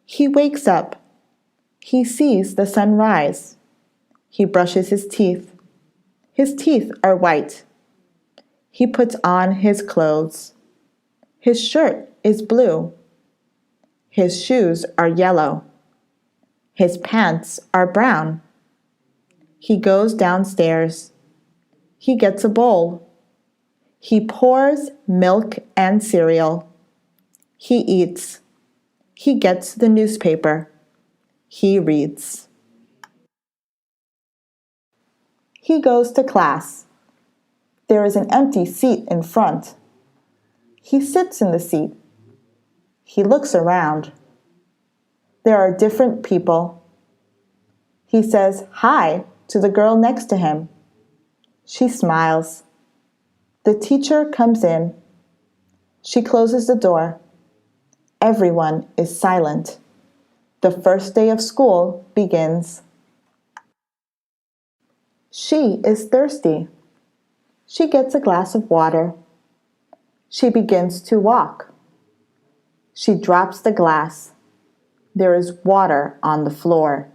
He wakes up. He sees the sun rise. He brushes his teeth. His teeth are white. He puts on his clothes. His shirt is blue. His shoes are yellow. His pants are brown. He goes downstairs. He gets a bowl. He pours milk and cereal. He eats. He gets the newspaper. He reads. He goes to class. There is an empty seat in front. He sits in the seat. He looks around. There are different people. He says hi to the girl next to him. She smiles. The teacher comes in. She closes the door. Everyone is silent. The first day of school begins. She is thirsty. She gets a glass of water. She begins to walk. She drops the glass. There is water on the floor.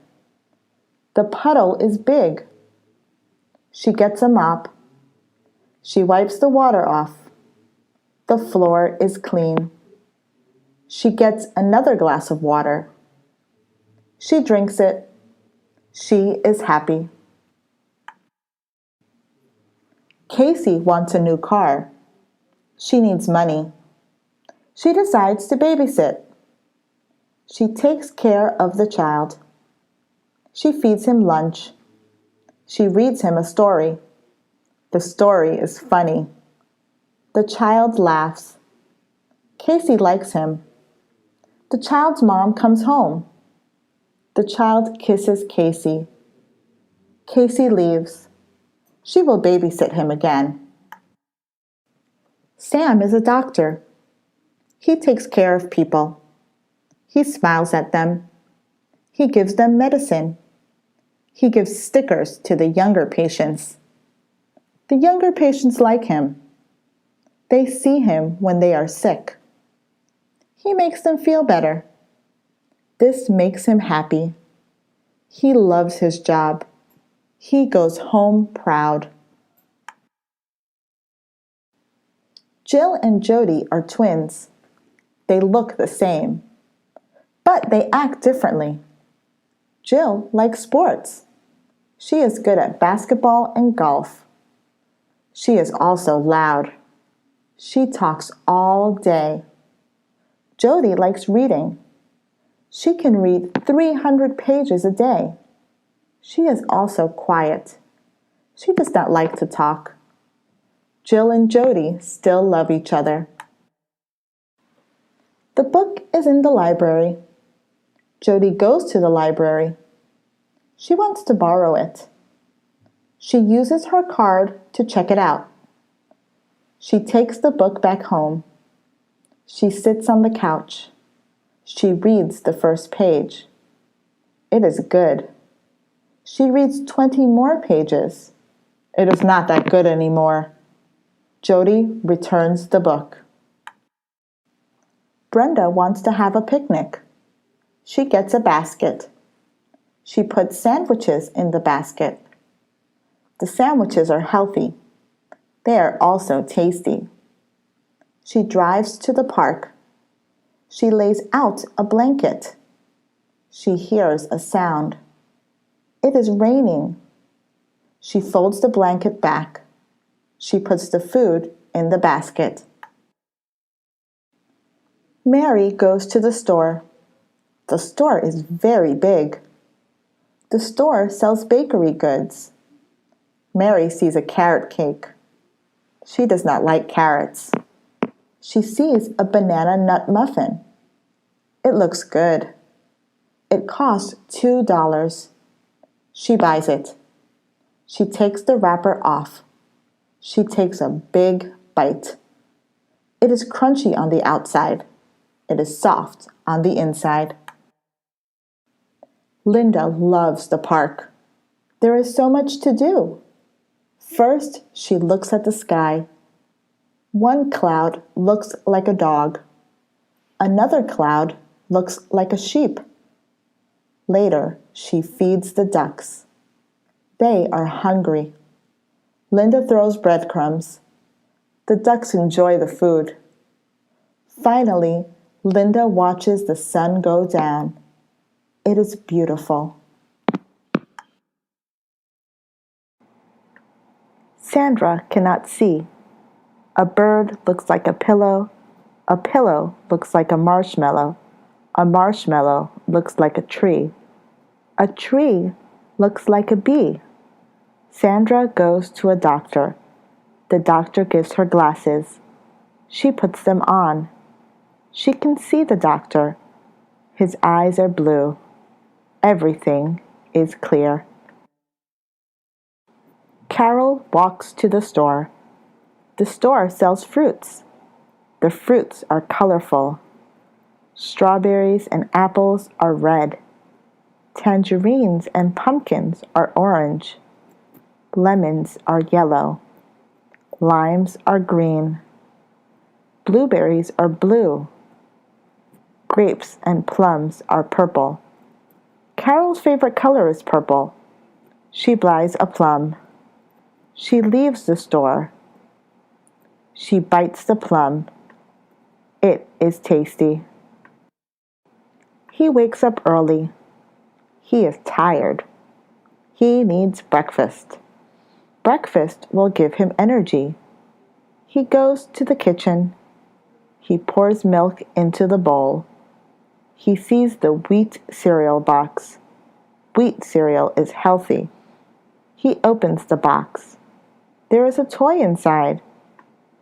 The puddle is big. She gets a mop. She wipes the water off. The floor is clean. She gets another glass of water. She drinks it. She is happy. Casey wants a new car. She needs money. She decides to babysit. She takes care of the child. She feeds him lunch. She reads him a story. The story is funny. The child laughs. Casey likes him. The child's mom comes home. The child kisses Casey. Casey leaves. She will babysit him again. Sam is a doctor. He takes care of people. He smiles at them. He gives them medicine. He gives stickers to the younger patients. The younger patients like him. They see him when they are sick. He makes them feel better. This makes him happy. He loves his job. He goes home proud. Jill and Jody are twins. They look the same, but they act differently. Jill likes sports. She is good at basketball and golf. She is also loud. She talks all day. Jody likes reading. She can read 300 pages a day. She is also quiet. She does not like to talk. Jill and Jody still love each other. The book is in the library. Jody goes to the library. She wants to borrow it. She uses her card to check it out. She takes the book back home. She sits on the couch. She reads the first page. It is good. She reads 20 more pages. It is not that good anymore. Jody returns the book. Brenda wants to have a picnic. She gets a basket. She puts sandwiches in the basket. The sandwiches are healthy. They are also tasty. She drives to the park. She lays out a blanket. She hears a sound. It is raining. She folds the blanket back. She puts the food in the basket. Mary goes to the store. The store is very big. The store sells bakery goods. Mary sees a carrot cake. She does not like carrots. She sees a banana nut muffin. It looks good. It costs $2. She buys it. She takes the wrapper off. She takes a big bite. It is crunchy on the outside. It is soft on the inside. Linda loves the park. There is so much to do. First, she looks at the sky. One cloud looks like a dog. Another cloud looks like a sheep. Later, she feeds the ducks. They are hungry. Linda throws breadcrumbs. The ducks enjoy the food. Finally, Linda watches the sun go down. It is beautiful. Sandra cannot see. A bird looks like a pillow. A pillow looks like a marshmallow. A marshmallow looks like a tree. A tree looks like a bee. Sandra goes to a doctor. The doctor gives her glasses. She puts them on. She can see the doctor. His eyes are blue. Everything is clear. Carol walks to the store. The store sells fruits. The fruits are colorful. Strawberries and apples are red. Tangerines and pumpkins are orange. Lemons are yellow. Limes are green. Blueberries are blue. Grapes and plums are purple. Carol's favorite color is purple. She buys a plum. She leaves the store. She bites the plum. It is tasty. He wakes up early. He is tired. He needs breakfast. Breakfast will give him energy. He goes to the kitchen. He pours milk into the bowl. He sees the wheat cereal box. Wheat cereal is healthy. He opens the box. There is a toy inside.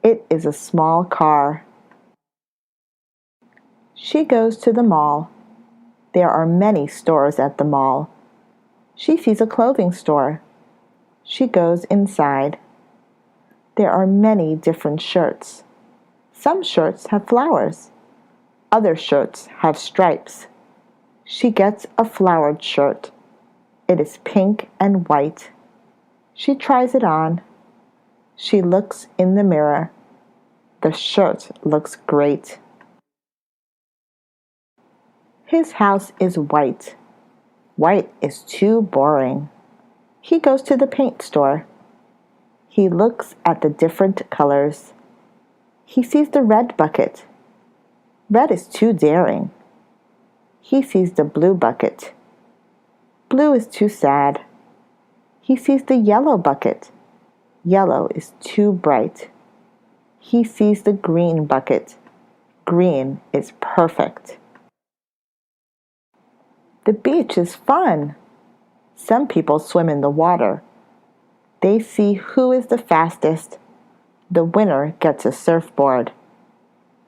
It is a small car. She goes to the mall. There are many stores at the mall. She sees a clothing store. She goes inside. There are many different shirts. Some shirts have flowers. Other shirts have stripes. She gets a flowered shirt. It is pink and white. She tries it on. She looks in the mirror. The shirt looks great. His house is white. White is too boring. He goes to the paint store. He looks at the different colors. He sees the red bucket. Red is too daring. He sees the blue bucket. Blue is too sad. He sees the yellow bucket. Yellow is too bright. He sees the green bucket. Green is perfect. The beach is fun. Some people swim in the water. They see who is the fastest. The winner gets a surfboard.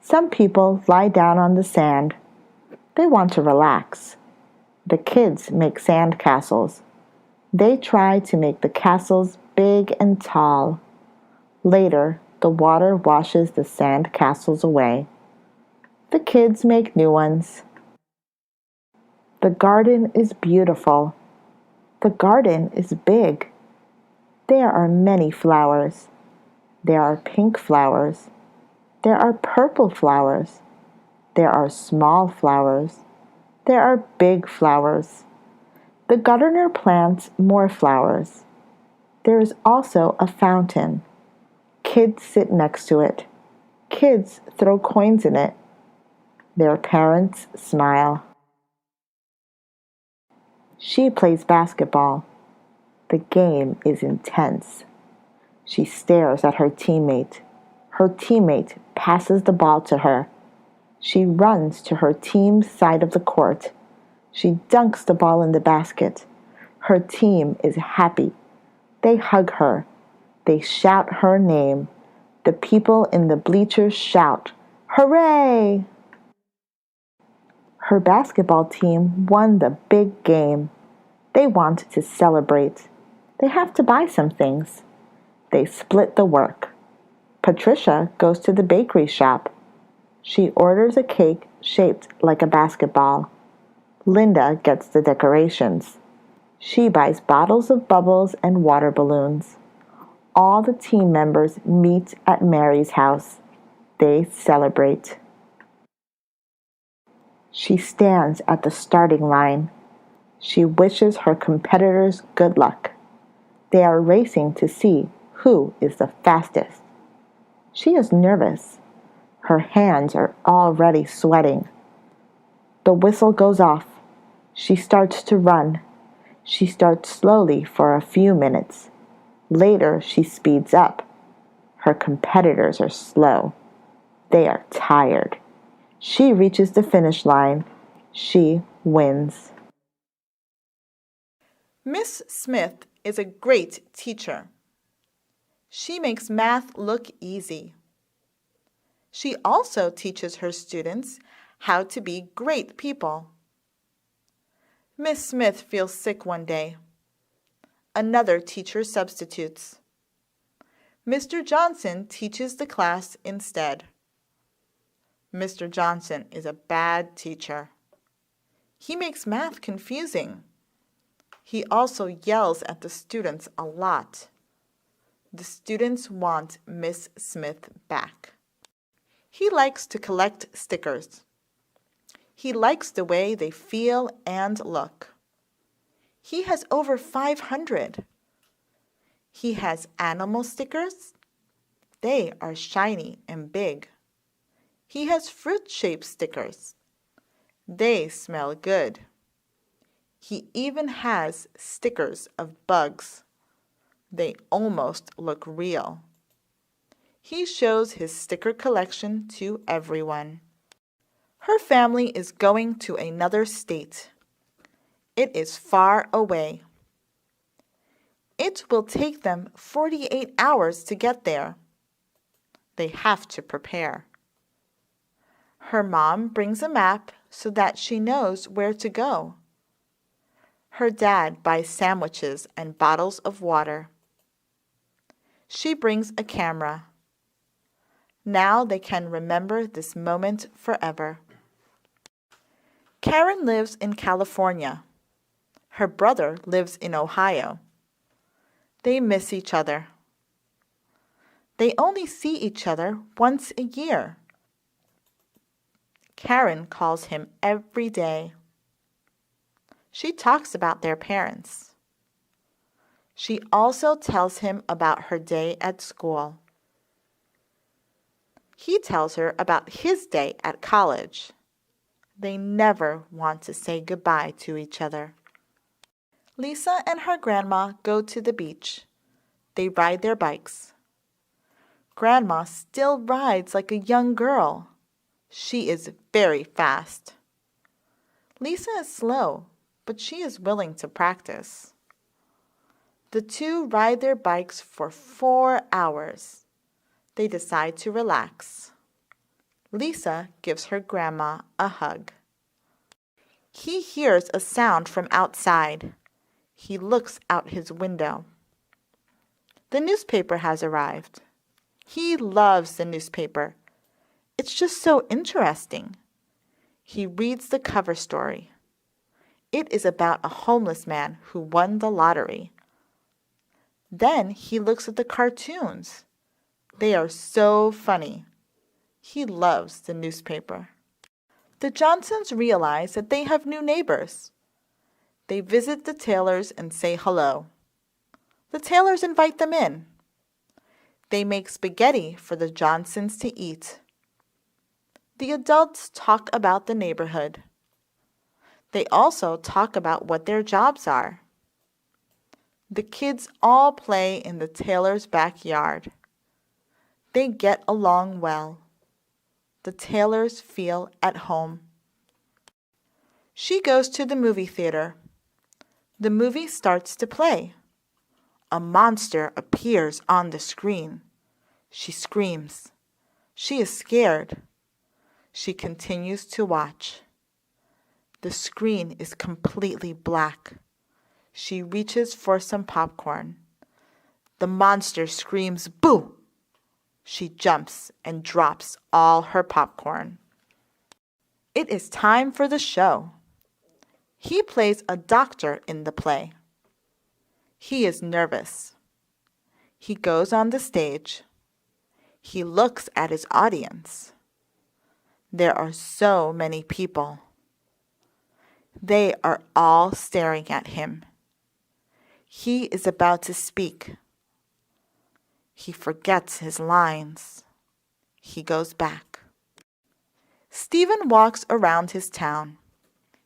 Some people lie down on the sand. They want to relax. The kids make sand castles. They try to make the castles big and tall. Later, the water washes the sand castles away. The kids make new ones. The garden is beautiful. The garden is big. There are many flowers. There are pink flowers. There are purple flowers. There are small flowers. There are big flowers. The gardener plants more flowers. There is also a fountain. Kids sit next to it. Kids throw coins in it. Their parents smile. She plays basketball. The game is intense. She stares at her teammate. Her teammate passes the ball to her. She runs to her team's side of the court. She dunks the ball in the basket. Her team is happy. They hug her. They shout her name. The people in the bleachers shout, "Hooray!" Her basketball team won the big game. They want to celebrate. They have to buy some things. They split the work. Patricia goes to the bakery shop. She orders a cake shaped like a basketball. Linda gets the decorations. She buys bottles of bubbles and water balloons. All the team members meet at Mary's house. They celebrate. She stands at the starting line. She wishes her competitors good luck. They are racing to see who is the fastest. She is nervous. Her hands are already sweating. The whistle goes off. She starts to run. She starts slowly for a few minutes. Later, she speeds up. Her competitors are slow. They are tired. She reaches the finish line. She wins. Miss Smith is a great teacher. She makes math look easy. She also teaches her students how to be great people. Miss Smith feels sick one day. Another teacher substitutes. Mr. Johnson teaches the class instead. Mr. Johnson is a bad teacher. He makes math confusing. He also yells at the students a lot. The students want Miss Smith back. He likes to collect stickers. He likes the way they feel and look. He has over 500. He has animal stickers. They are shiny and big. He has fruit-shaped stickers. They smell good. He even has stickers of bugs. They almost look real. He shows his sticker collection to everyone. Her family is going to another state. It is far away. It will take them 48 hours to get there. They have to prepare. Her mom brings a map so that she knows where to go. Her dad buys sandwiches and bottles of water. She brings a camera. Now they can remember this moment forever. Karen lives in California. Her brother lives in Ohio. They miss each other. They only see each other once a year. Karen calls him every day. She talks about their parents. She also tells him about her day at school. He tells her about his day at college. They never want to say goodbye to each other. Lisa and her grandma go to the beach. They ride their bikes. Grandma still rides like a young girl. She is very fast. Lisa is slow, but she is willing to practice. The two ride their bikes for 4 hours. They decide to relax. Lisa gives her grandma a hug. He hears a sound from outside. He looks out his window. The newspaper has arrived. He loves the newspaper. It's just so interesting. He reads the cover story. It is about a homeless man who won the lottery. Then he looks at the cartoons. They are so funny. He loves the newspaper. The Johnsons realize that they have new neighbors. They visit the Taylors and say hello. The Taylors invite them in. They make spaghetti for the Johnsons to eat. The adults talk about the neighborhood. They also talk about what their jobs are. The kids all play in the Taylors' backyard. They get along well. The Taylors feel at home. She goes to the movie theater. The movie starts to play. A monster appears on the screen. She screams. She is scared. She continues to watch. The screen is completely black. She reaches for some popcorn. The monster screams, "Boo!" She jumps and drops all her popcorn. It is time for the show. He plays a doctor in the play. He is nervous. He goes on the stage. He looks at his audience. There are so many people. They are all staring at him. He is about to speak. He forgets his lines. He goes back. Stephen walks around his town.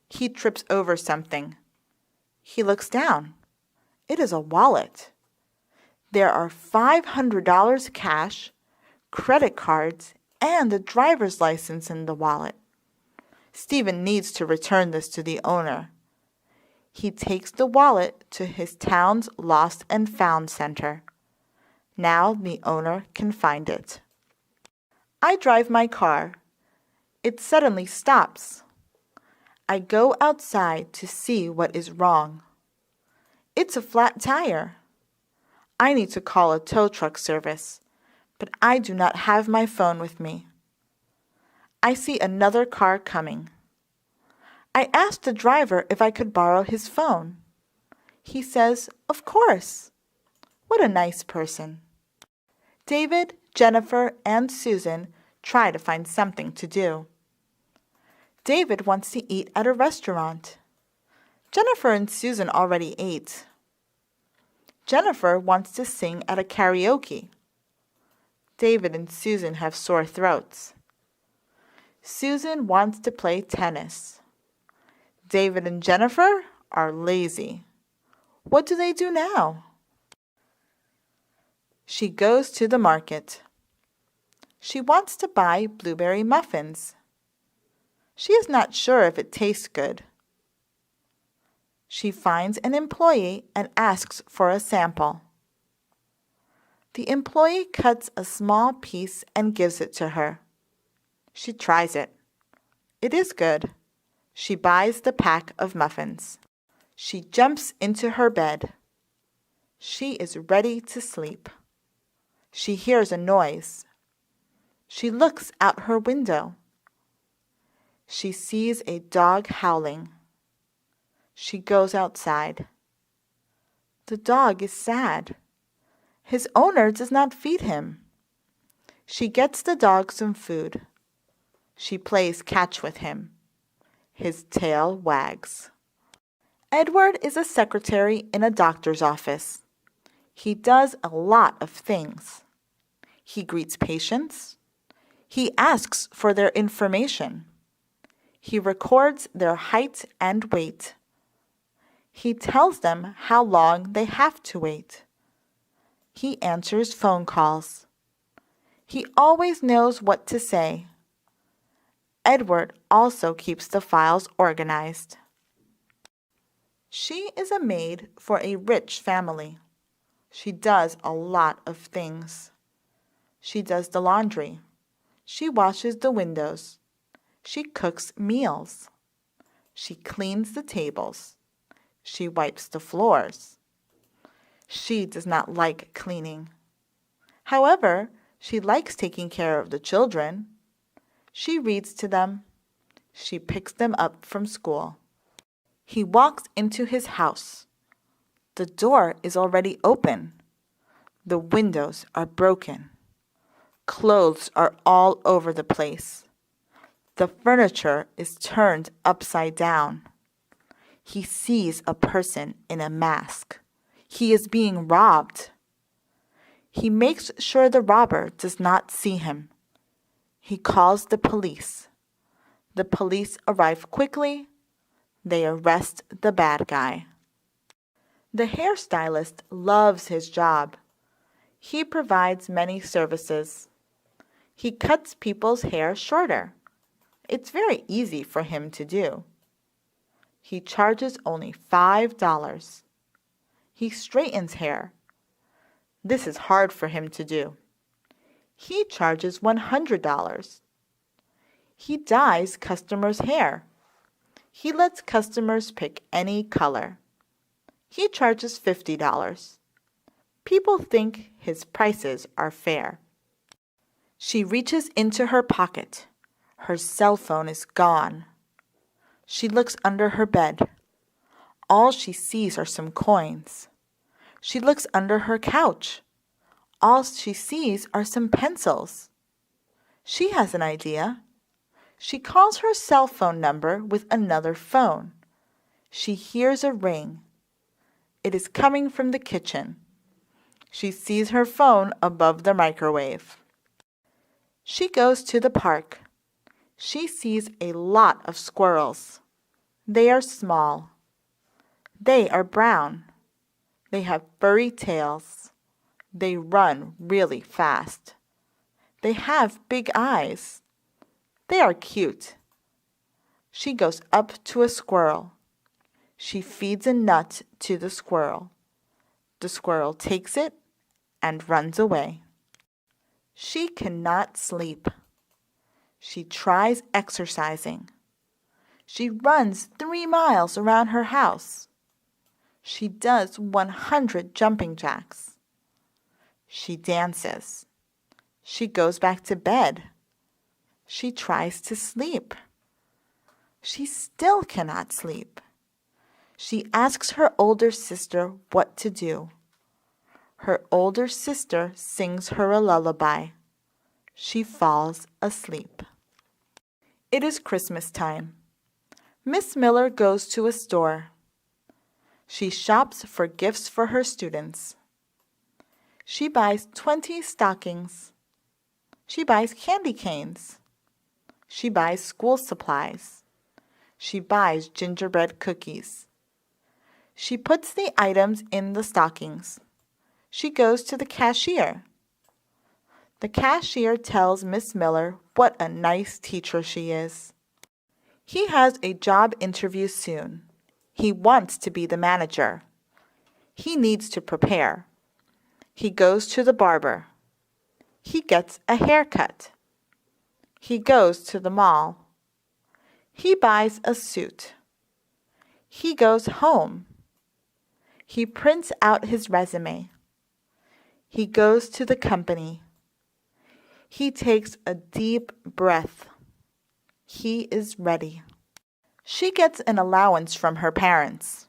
He trips over something. He looks down. It is a wallet. There are $500 cash, credit cards, and a driver's license in the wallet. Stephen needs to return this to the owner. He takes the wallet to his town's lost and found center. Now the owner can find it. I drive my car. It suddenly stops. I go outside to see what is wrong. It's a flat tire. I need to call a tow truck service, but I do not have my phone with me. I see another car coming. I ask the driver if I could borrow his phone. He says, "Of course." What a nice person. David, Jennifer, and Susan try to find something to do. David wants to eat at a restaurant. Jennifer and Susan already ate. Jennifer wants to sing at a karaoke. David and Susan have sore throats. Susan wants to play tennis. David and Jennifer are lazy. What do they do now? She goes to the market. She wants to buy blueberry muffins. She is not sure if it tastes good. She finds an employee and asks for a sample. The employee cuts a small piece and gives it to her. She tries it. It is good. She buys the pack of muffins. She jumps into her bed. She is ready to sleep. She hears a noise. She looks out her window. She sees a dog howling. She goes outside. The dog is sad. His owner does not feed him. She gets the dog some food. She plays catch with him. His tail wags. Edward is a secretary in a doctor's office. He does a lot of things. He greets patients. He asks for their information. He records their height and weight. He tells them how long they have to wait. He answers phone calls. He always knows what to say. Edward also keeps the files organized. She is a maid for a rich family. She does a lot of things. She does the laundry. She washes the windows. She cooks meals. She cleans the tables. She wipes the floors. She does not like cleaning. However, she likes taking care of the children. She reads to them. She picks them up from school. He walks into his house. The door is already open. The windows are broken. Clothes are all over the place. The furniture is turned upside down. He sees a person in a mask. He is being robbed. He makes sure the robber does not see him. He calls the police. The police arrive quickly. They arrest the bad guy. The hairstylist loves his job. He provides many services. He cuts people's hair shorter. It's very easy for him to do. He charges only $5. He straightens hair. This is hard for him to do. He charges $100. He dyes customers' hair. He lets customers pick any color. He charges $50. People think his prices are fair. She reaches into her pocket. Her cell phone is gone. She looks under her bed. All she sees are some coins. She looks under her couch. All she sees are some pencils. She has an idea. She calls her cell phone number with another phone. She hears a ring. It is coming from the kitchen. She sees her phone above the microwave. She goes to the park. She sees a lot of squirrels. They are small. They are brown. They have furry tails. They run really fast. They have big eyes. They are cute. She goes up to a squirrel. She feeds a nut to the squirrel. The squirrel takes it and runs away. She cannot sleep. She tries exercising. She runs 3 miles around her house. She does 100 jumping jacks. She dances. She goes back to bed. She tries to sleep. She still cannot sleep. She asks her older sister what to do. Her older sister sings her a lullaby. She falls asleep. It is Christmas time. Miss Miller goes to a store. She shops for gifts for her students. She buys 20 stockings. She buys candy canes. She buys school supplies. She buys gingerbread cookies. She puts the items in the stockings. She goes to the cashier. The cashier tells Miss Miller what a nice teacher she is. He has a job interview soon. He wants to be the manager. He needs to prepare. He goes to the barber. He gets a haircut. He goes to the mall. He buys a suit. He goes home. He prints out his resume. He goes to the company. He takes a deep breath. He is ready. She gets an allowance from her parents.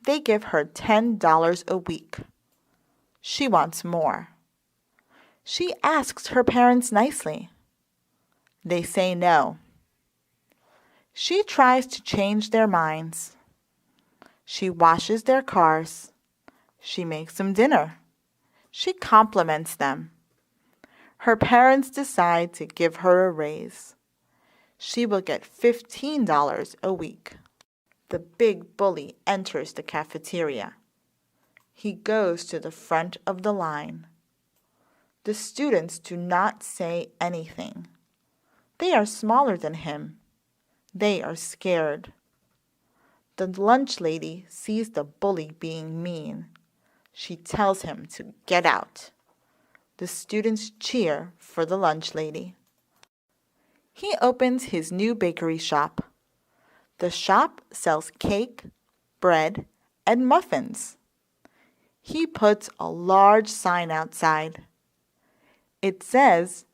They give her $10 a week. She wants more. She asks her parents nicely. They say no. She tries to change their minds. She washes their cars. She makes them dinner. She compliments them. Her parents decide to give her a raise. She will get $15 a week. The big bully enters the cafeteria. He goes to the front of the line. The students do not say anything. They are smaller than him. They are scared. The lunch lady sees the bully being mean. She tells him to get out. The students cheer for the lunch lady. He opens his new bakery shop. The shop sells cake, bread, and muffins. He puts a large sign outside. It says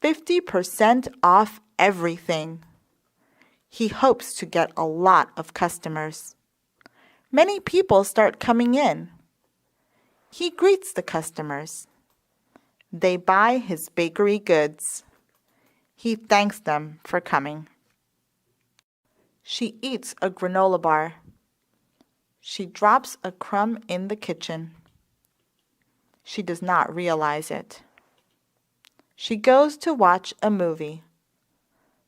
50% off everything. He hopes to get a lot of customers. Many people start coming in. He greets the customers. They buy his bakery goods. He thanks them for coming. She eats a granola bar. She drops a crumb in the kitchen. She does not realize it. She goes to watch a movie.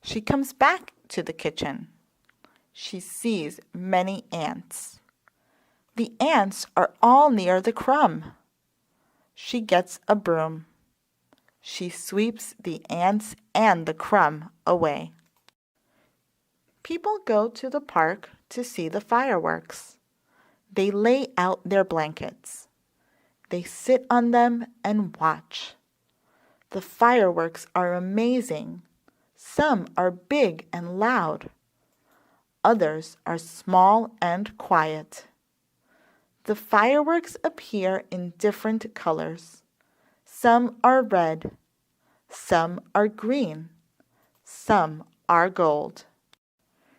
She comes back to the kitchen. She sees many ants. The ants are all near the crumb. She gets a broom. She sweeps the ants and the crumb away. People go to the park to see the fireworks. They lay out their blankets. They sit on them and watch. The fireworks are amazing. Some are big and loud. Others are small and quiet. The fireworks appear in different colors. Some are red. Some are green. Some are gold.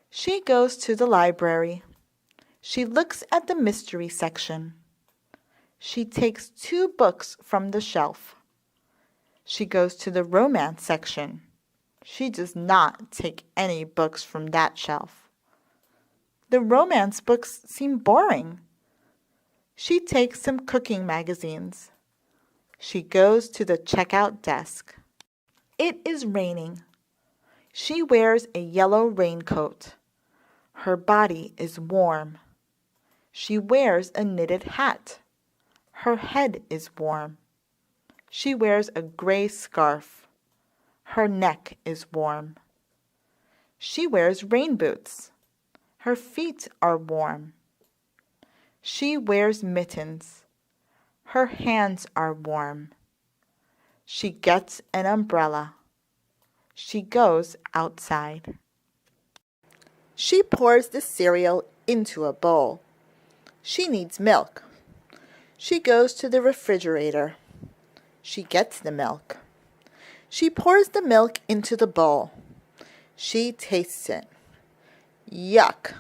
She goes to the library. She looks at the mystery section. She takes 2 books from the shelf. She goes to the romance section. She does not take any books from that shelf. The romance books seem boring. She takes some cooking magazines. She goes to the checkout desk. It is raining. She wears a yellow raincoat. Her body is warm. She wears a knitted hat. Her head is warm. She wears a gray scarf. Her neck is warm. She wears rain boots. Her feet are warm. She wears mittens. Her hands are warm. She gets an umbrella. She goes outside. She pours the cereal into a bowl. She needs milk. She goes to the refrigerator. She gets the milk. She pours the milk into the bowl. She tastes it. Yuck!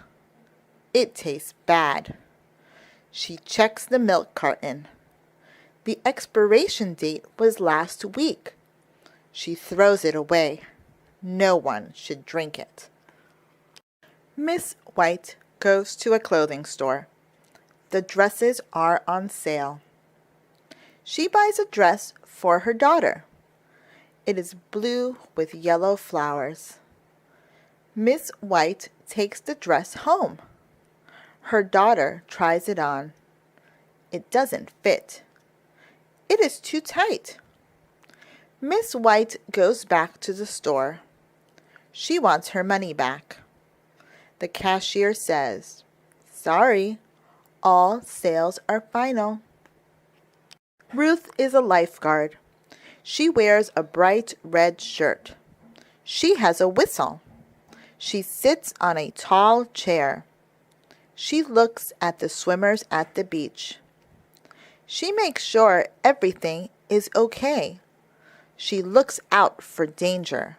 It tastes bad. She checks the milk carton. The expiration date was last week. She throws it away. No one should drink it. Miss White goes to a clothing store. The dresses are on sale. She buys a dress for her daughter. It is blue with yellow flowers. Miss White takes the dress home. Her daughter tries it on. It doesn't fit. It is too tight. Miss White goes back to the store. She wants her money back. The cashier says, "Sorry, all sales are final." Ruth is a lifeguard. She wears a bright red shirt. She has a whistle. She sits on a tall chair. She looks at the swimmers at the beach. She makes sure everything is okay. She looks out for danger.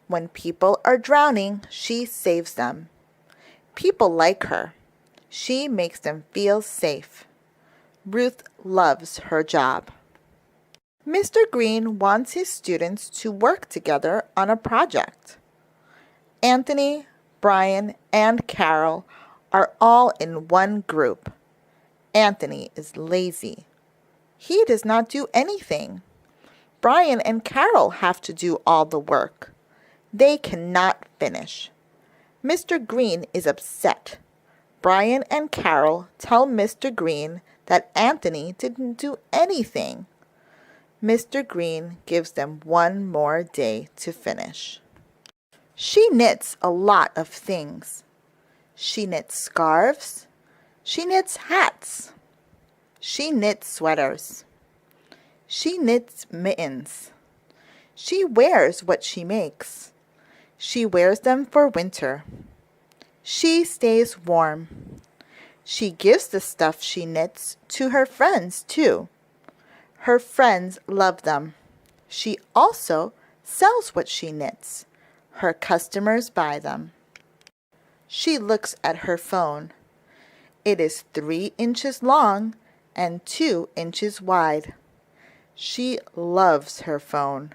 When people are drowning, she saves them. People like her. She makes them feel safe. Ruth loves her job. Mr. Green wants his students to work together on a project. Anthony, Brian, and Carol are all in one group. Anthony is lazy. He does not do anything. Brian and Carol have to do all the work. They cannot finish. Mr. Green is upset. Brian and Carol tell Mr. Green that Anthony didn't do anything. Mr. Green gives them one more day to finish. She knits a lot of things. She knits scarves. She knits hats. She knits sweaters. She knits mittens. She wears what she makes. She wears them for winter. She stays warm. She gives the stuff she knits to her friends, too. Her friends love them. She also sells what she knits. Her customers buy them. She looks at her phone. It is 3 inches long and 2 inches wide. She loves her phone.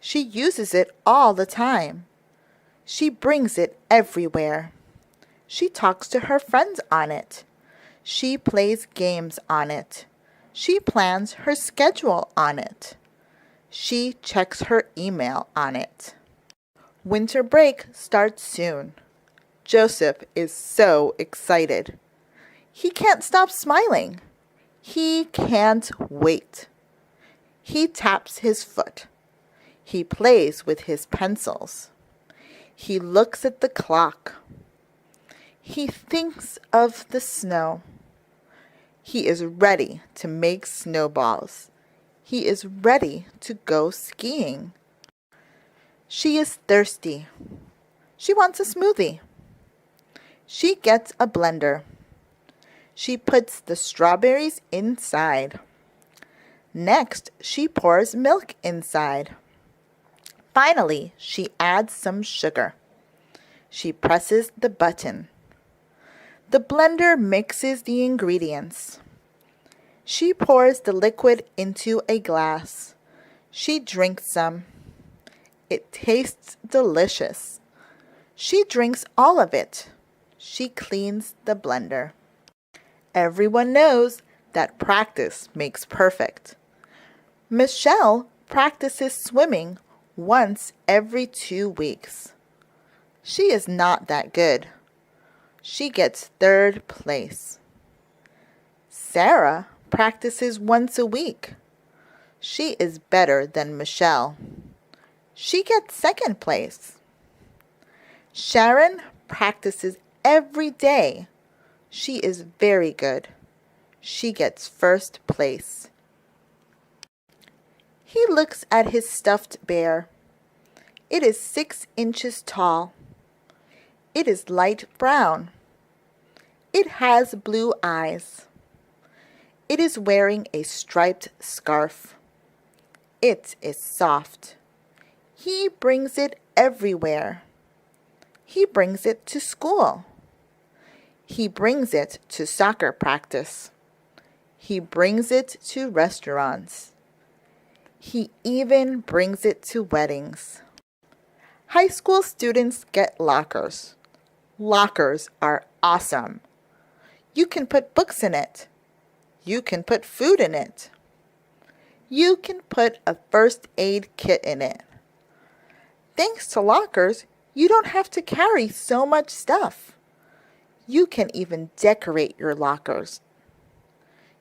She uses it all the time. She brings it everywhere. She talks to her friends on it. She plays games on it. She plans her schedule on it. She checks her email on it. Winter break starts soon. Joseph is so excited. He can't stop smiling. He can't wait. He taps his foot. He plays with his pencils. He looks at the clock. He thinks of the snow. He is ready to make snowballs. He is ready to go skiing. She is thirsty. She wants a smoothie. She gets a blender. She puts the strawberries inside. Next, she pours milk inside. Finally, she adds some sugar. She presses the button. The blender mixes the ingredients. She pours the liquid into a glass. She drinks some. It tastes delicious. She drinks all of it. she cleans the blender. Everyone knows that practice makes perfect. Michelle practices swimming once every 2 weeks. She is not that good. She gets 3rd place. Sarah practices once a week. She is better than Michelle. She gets 2nd place. Sharon practices every day. She is very good. She gets 1st place. He looks at his stuffed bear. It is 6 inches tall. It is light brown. It has blue eyes. It is wearing a striped scarf. It is soft. He brings it everywhere. He brings it to school. He brings it to soccer practice. He brings it to restaurants. He even brings it to weddings. High school students get lockers. Lockers are awesome. You can put books in it. You can put food in it. You can put a first aid kit in it. Thanks to lockers, you don't have to carry so much stuff. You can even decorate your lockers.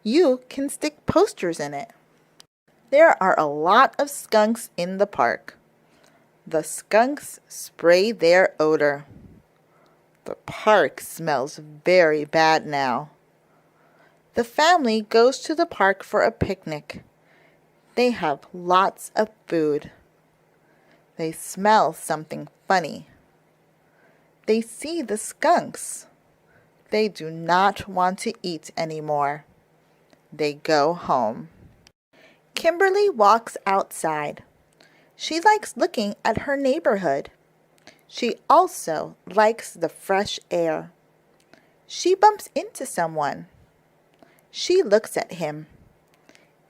You can stick posters in it. There are a lot of skunks in the park. The skunks spray their odor. The park smells very bad now. The family goes to the park for a picnic. They have lots of food. They smell something funny. They see the skunks. They do not want to eat anymore. They go home. Kimberly walks outside. She likes looking at her neighborhood. She also likes the fresh air. She bumps into someone. She looks at him.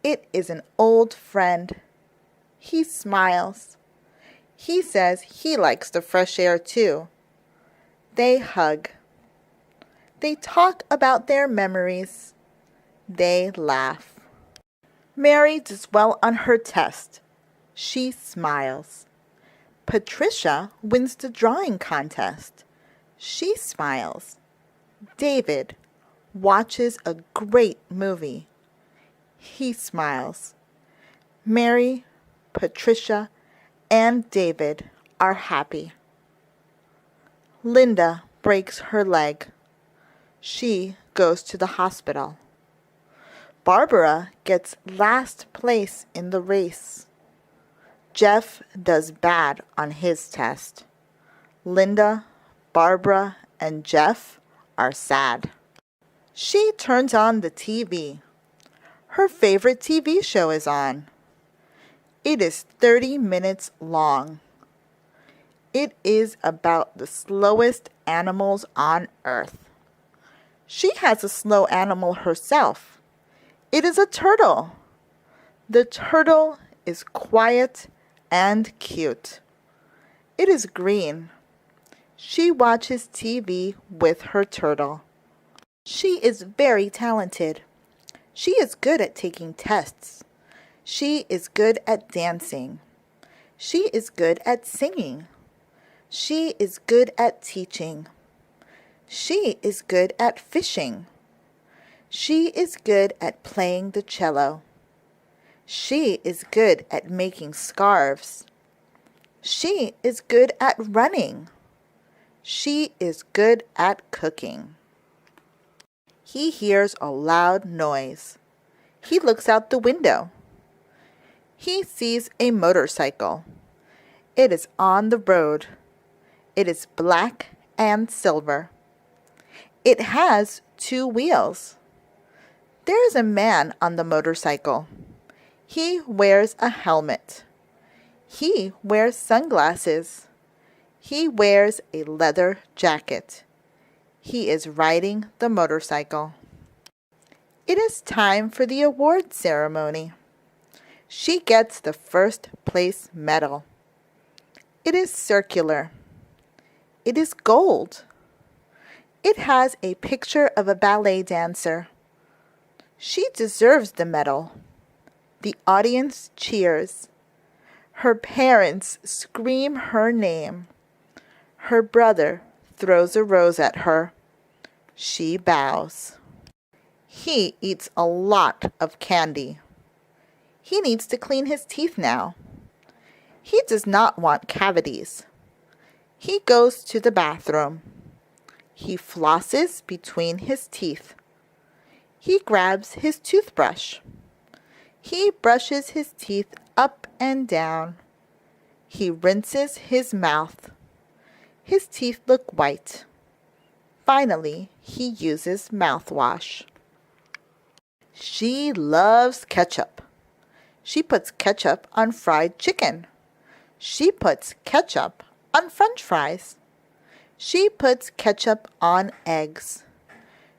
It is an old friend. He smiles. He says he likes the fresh air too. They hug. They talk about their memories. They laugh. Mary does well on her test. She smiles. Patricia wins the drawing contest. She smiles. David watches a great movie. He smiles. Mary, Patricia, and David are happy. Linda breaks her leg. She goes to the hospital. Barbara gets last place in the race. Jeff does bad on his test. Linda, Barbara, and Jeff are sad. She turns on the TV. Her favorite TV show is on. It is 30 minutes long. It is about the slowest animals on earth. She has a slow animal herself. It is a turtle. The turtle is quiet and cute. It is green. She watches TV with her turtle. She is very talented. She is good at taking tests. She is good at dancing. She is good at singing. She is good at teaching. She is good at fishing. She is good at playing the cello. She is good at making scarves. She is good at running. She is good at cooking. He hears a loud noise. He looks out the window. He sees a motorcycle. It is on the road. It is black and silver. It has 2 wheels. There is a man on the motorcycle. He wears a helmet. He wears sunglasses. He wears a leather jacket. He is riding the motorcycle. It is time for the award ceremony. She gets the first place medal. It is circular. It is gold. It has a picture of a ballet dancer. She deserves the medal. The audience cheers. Her parents scream her name. Her brother throws a rose at her. She bows. He eats a lot of candy. He needs to clean his teeth now. He does not want cavities. He goes to the bathroom. He flosses between his teeth. He grabs his toothbrush. He brushes his teeth up and down. He rinses his mouth. His teeth look white. Finally, he uses mouthwash. She loves ketchup. She puts ketchup on fried chicken. She puts ketchup on French fries. She puts ketchup on eggs.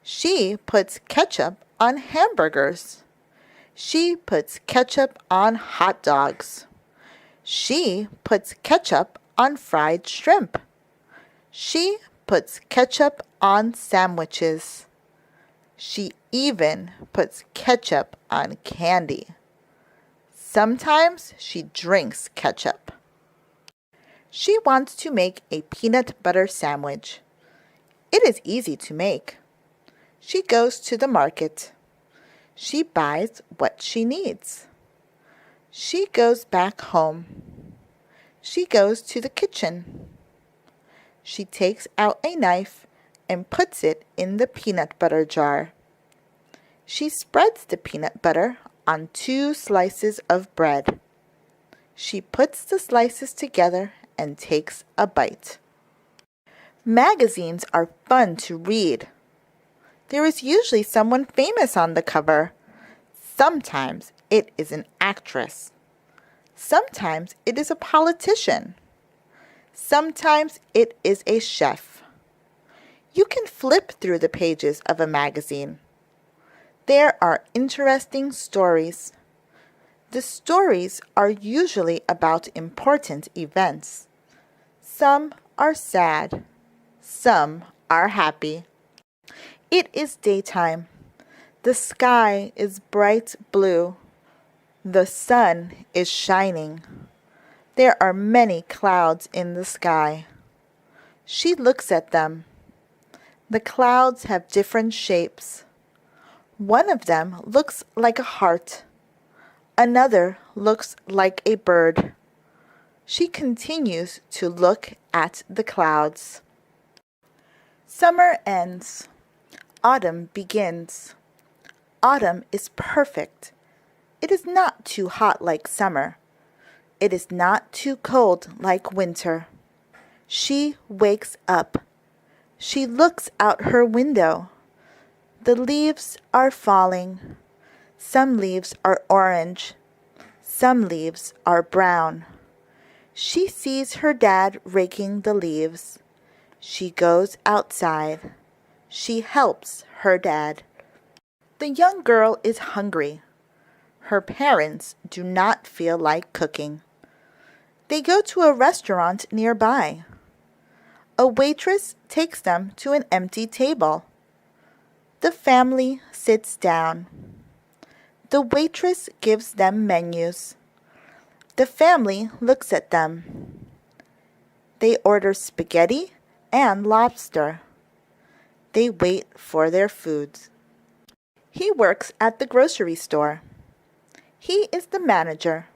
She puts ketchup on hamburgers. She puts ketchup on hot dogs. She puts ketchup on fried shrimp. She puts ketchup on sandwiches. She even puts ketchup on candy. Sometimes she drinks ketchup. She wants to make a peanut butter sandwich. It is easy to make. She goes to the market. She buys what she needs. She goes back home. She goes to the kitchen. She takes out a knife and puts it in the peanut butter jar. She spreads the peanut butter on 2 slices of bread. She puts the slices together and takes a bite. Magazines are fun to read. There is usually someone famous on the cover. Sometimes it is an actress. Sometimes it is a politician. Sometimes it is a chef. You can flip through the pages of a magazine. There are interesting stories. The stories are usually about important events. Some are sad. Some are happy. It is daytime. The sky is bright blue. The sun is shining. There are many clouds in the sky. She looks at them. The clouds have different shapes. One of them looks like a heart. Another looks like a bird. She continues to look at the clouds. Summer ends. Autumn begins. Autumn is perfect. It is not too hot like summer. It is not too cold like winter. She wakes up. She looks out her window. The leaves are falling. Some leaves are orange. Some leaves are brown. She sees her dad raking the leaves. She goes outside. She helps her dad. The young girl is hungry. Her parents do not feel like cooking. They go to a restaurant nearby. A waitress takes them to an empty table. The family sits down. The waitress gives them menus. The family looks at them. They order spaghetti and lobster. They wait for their food. He works at the grocery store. He is the manager.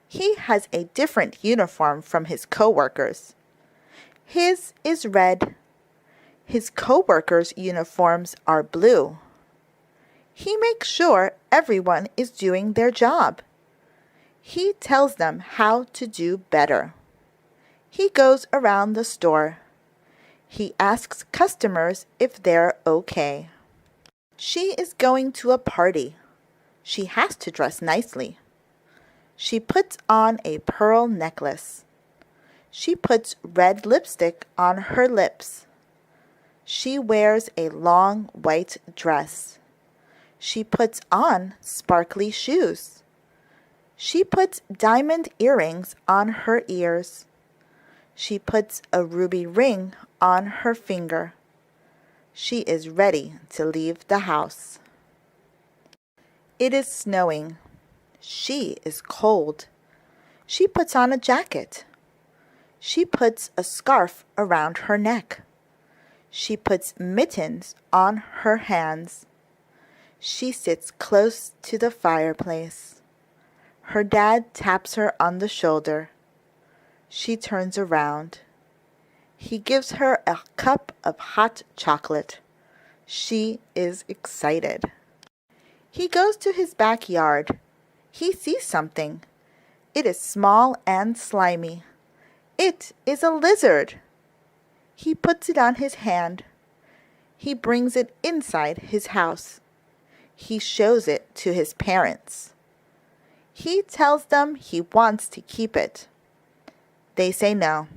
He has a different uniform from his co-workers. His is red. His co-workers' uniforms are blue. He makes sure everyone is doing their job. He tells them how to do better. He goes around the store. He asks customers if they're okay. She is going to a party. She has to dress nicely. She puts on a pearl necklace. She puts red lipstick on her lips. She wears a long white dress. She puts on sparkly shoes. She puts diamond earrings on her ears. She puts a ruby ring on her finger. She is ready to leave the house. It is snowing. She is cold. She puts on a jacket. She puts a scarf around her neck. She puts mittens on her hands. She sits close to the fireplace. Her dad taps her on the shoulder. She turns around. He gives her a cup of hot chocolate. She is excited. He goes to his backyard. He sees something. It is small and slimy. It is a lizard. He puts it on his hand. He brings it inside his house. He shows it to his parents. He tells them he wants to keep it. They say no.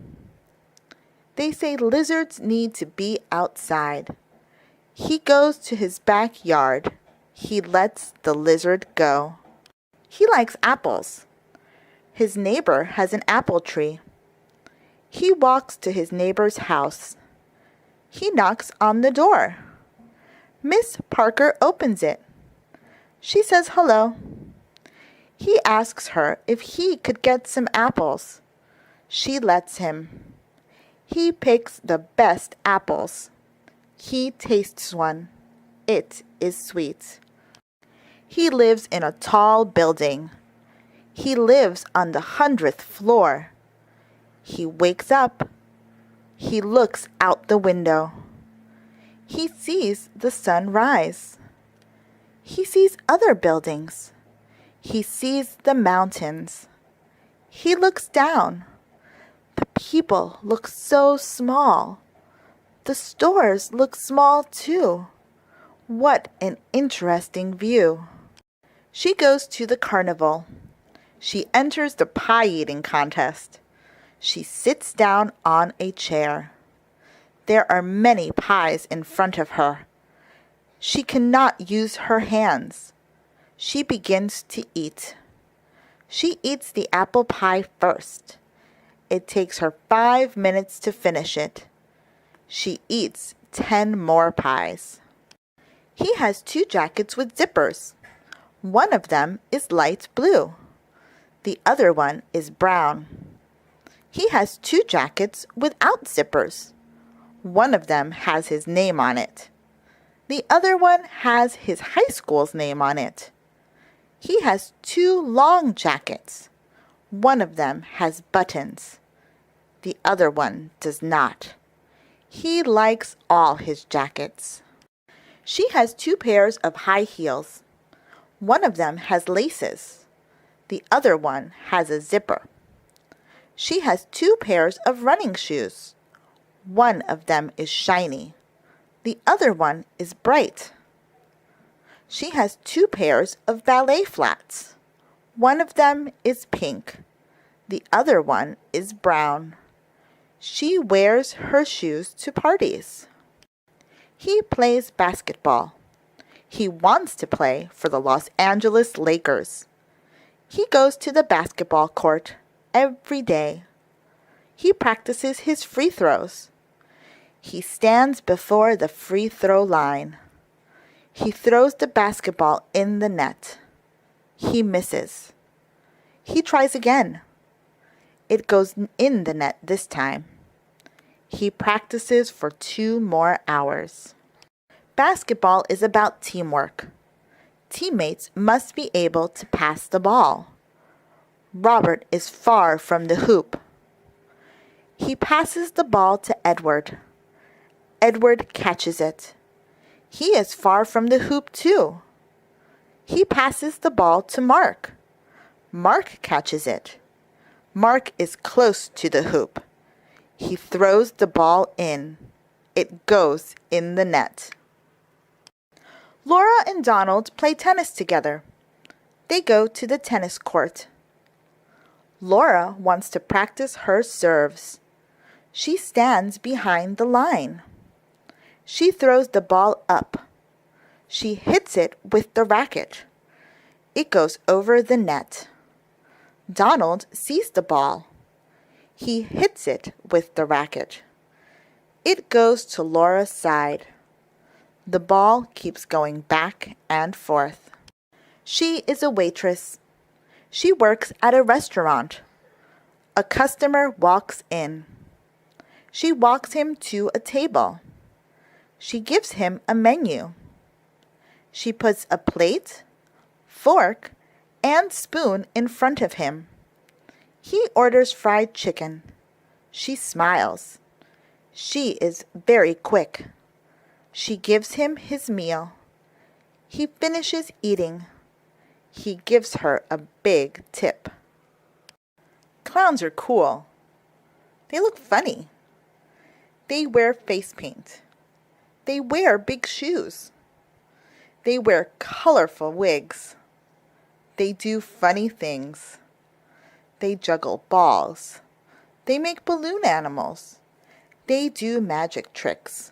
They say lizards need to be outside. He goes to his backyard. He lets the lizard go. He likes apples. His neighbor has an apple tree. He walks to his neighbor's house. He knocks on the door. Miss Parker opens it. She says hello. He asks her if he could get some apples. She lets him. He picks the best apples. He tastes one. It is sweet. He lives in a tall building. He lives on the 100th floor. He wakes up. He looks out the window. He sees the sun rise. He sees other buildings. He sees the mountains. He looks down. The people look so small. The stores look small too. What an interesting view. She goes to the carnival. She enters the pie-eating contest. She sits down on a chair. There are many pies in front of her. She cannot use her hands. She begins to eat. She eats the apple pie first. It takes her 5 minutes to finish it. She eats 10 more pies. He has 2 jackets with zippers. One of them is light blue. The other one is brown. He has 2 jackets without zippers. One of them has his name on it. The other one has his high school's name on it. He has 2 long jackets. One of them has buttons. The other one does not. He likes all his jackets. She has 2 pairs of high heels. One of them has laces. The other one has a zipper. She has 2 pairs of running shoes. One of them is shiny. The other one is bright. She has 2 pairs of ballet flats. One of them is pink. The other one is brown. She wears her shoes to parties. He plays basketball. He wants to play for the Los Angeles Lakers. He goes to the basketball court every day. He practices his free throws. He stands before the free throw line. He throws the basketball in the net. He misses. He tries again. It goes in the net this time. He practices for 2 more hours. Basketball is about teamwork. Teammates must be able to pass the ball. Robert is far from the hoop. He passes the ball to Edward. Edward catches it. He is far from the hoop too. He passes the ball to Mark. Mark catches it. Mark is close to the hoop. He throws the ball in. It goes in the net. Laura and Donald play tennis together. They go to the tennis court. Laura wants to practice her serves. She stands behind the line. She throws the ball up. She hits it with the racket. It goes over the net. Donald sees the ball. He hits it with the racket. It goes to Laura's side. The ball keeps going back and forth. She is a waitress. She works at a restaurant. A customer walks in. She walks him to a table. She gives him a menu. She puts a plate, fork, and spoon in front of him. He orders fried chicken. She smiles. She is very quick. She gives him his meal. He finishes eating. He gives her a big tip. Clowns are cool. They look funny. They wear face paint. They wear big shoes. They wear colorful wigs. They do funny things. They juggle balls. They make balloon animals. They do magic tricks.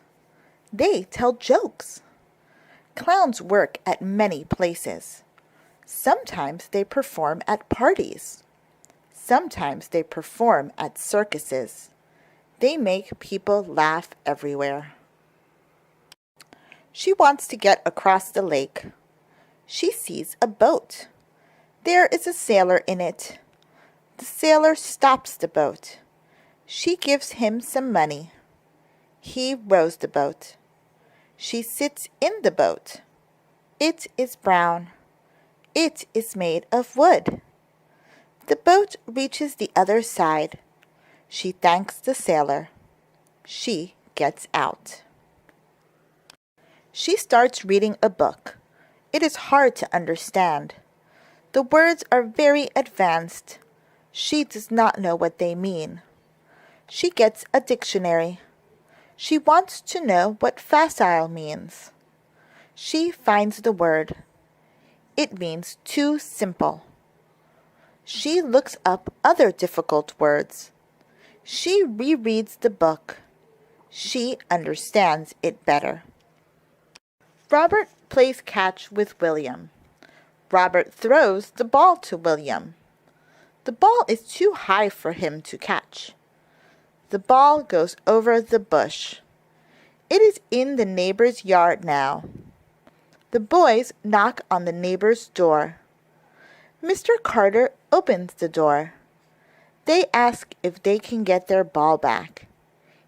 They tell jokes. Clowns work at many places. Sometimes they perform at parties. Sometimes they perform at circuses. They make people laugh everywhere. She wants to get across the lake. She sees a boat. There is a sailor in it. The sailor stops the boat. She gives him some money. He rows the boat. She sits in the boat. It is brown. It is made of wood. The boat reaches the other side. She thanks the sailor. She gets out. She starts reading a book. It is hard to understand. The words are very advanced. She does not know what they mean. She gets a dictionary. She wants to know what facile means. She finds the word. It means too simple. She looks up other difficult words. She rereads the book. She understands it better. Robert plays catch with William. Robert throws the ball to William. The ball is too high for him to catch. The ball goes over the bush. It is in the neighbor's yard now. The boys knock on the neighbor's door. Mr. Carter opens the door. They ask if they can get their ball back.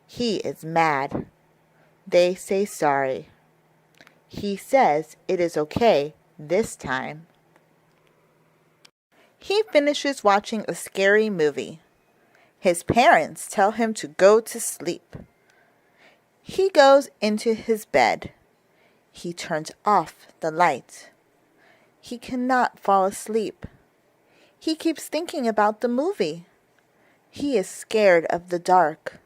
He is mad. They say sorry. He says it is okay this time. He finishes watching a scary movie. His parents tell him to go to sleep. He goes into his bed. He turns off the light. He cannot fall asleep. He keeps thinking about the movie. He is scared of the dark.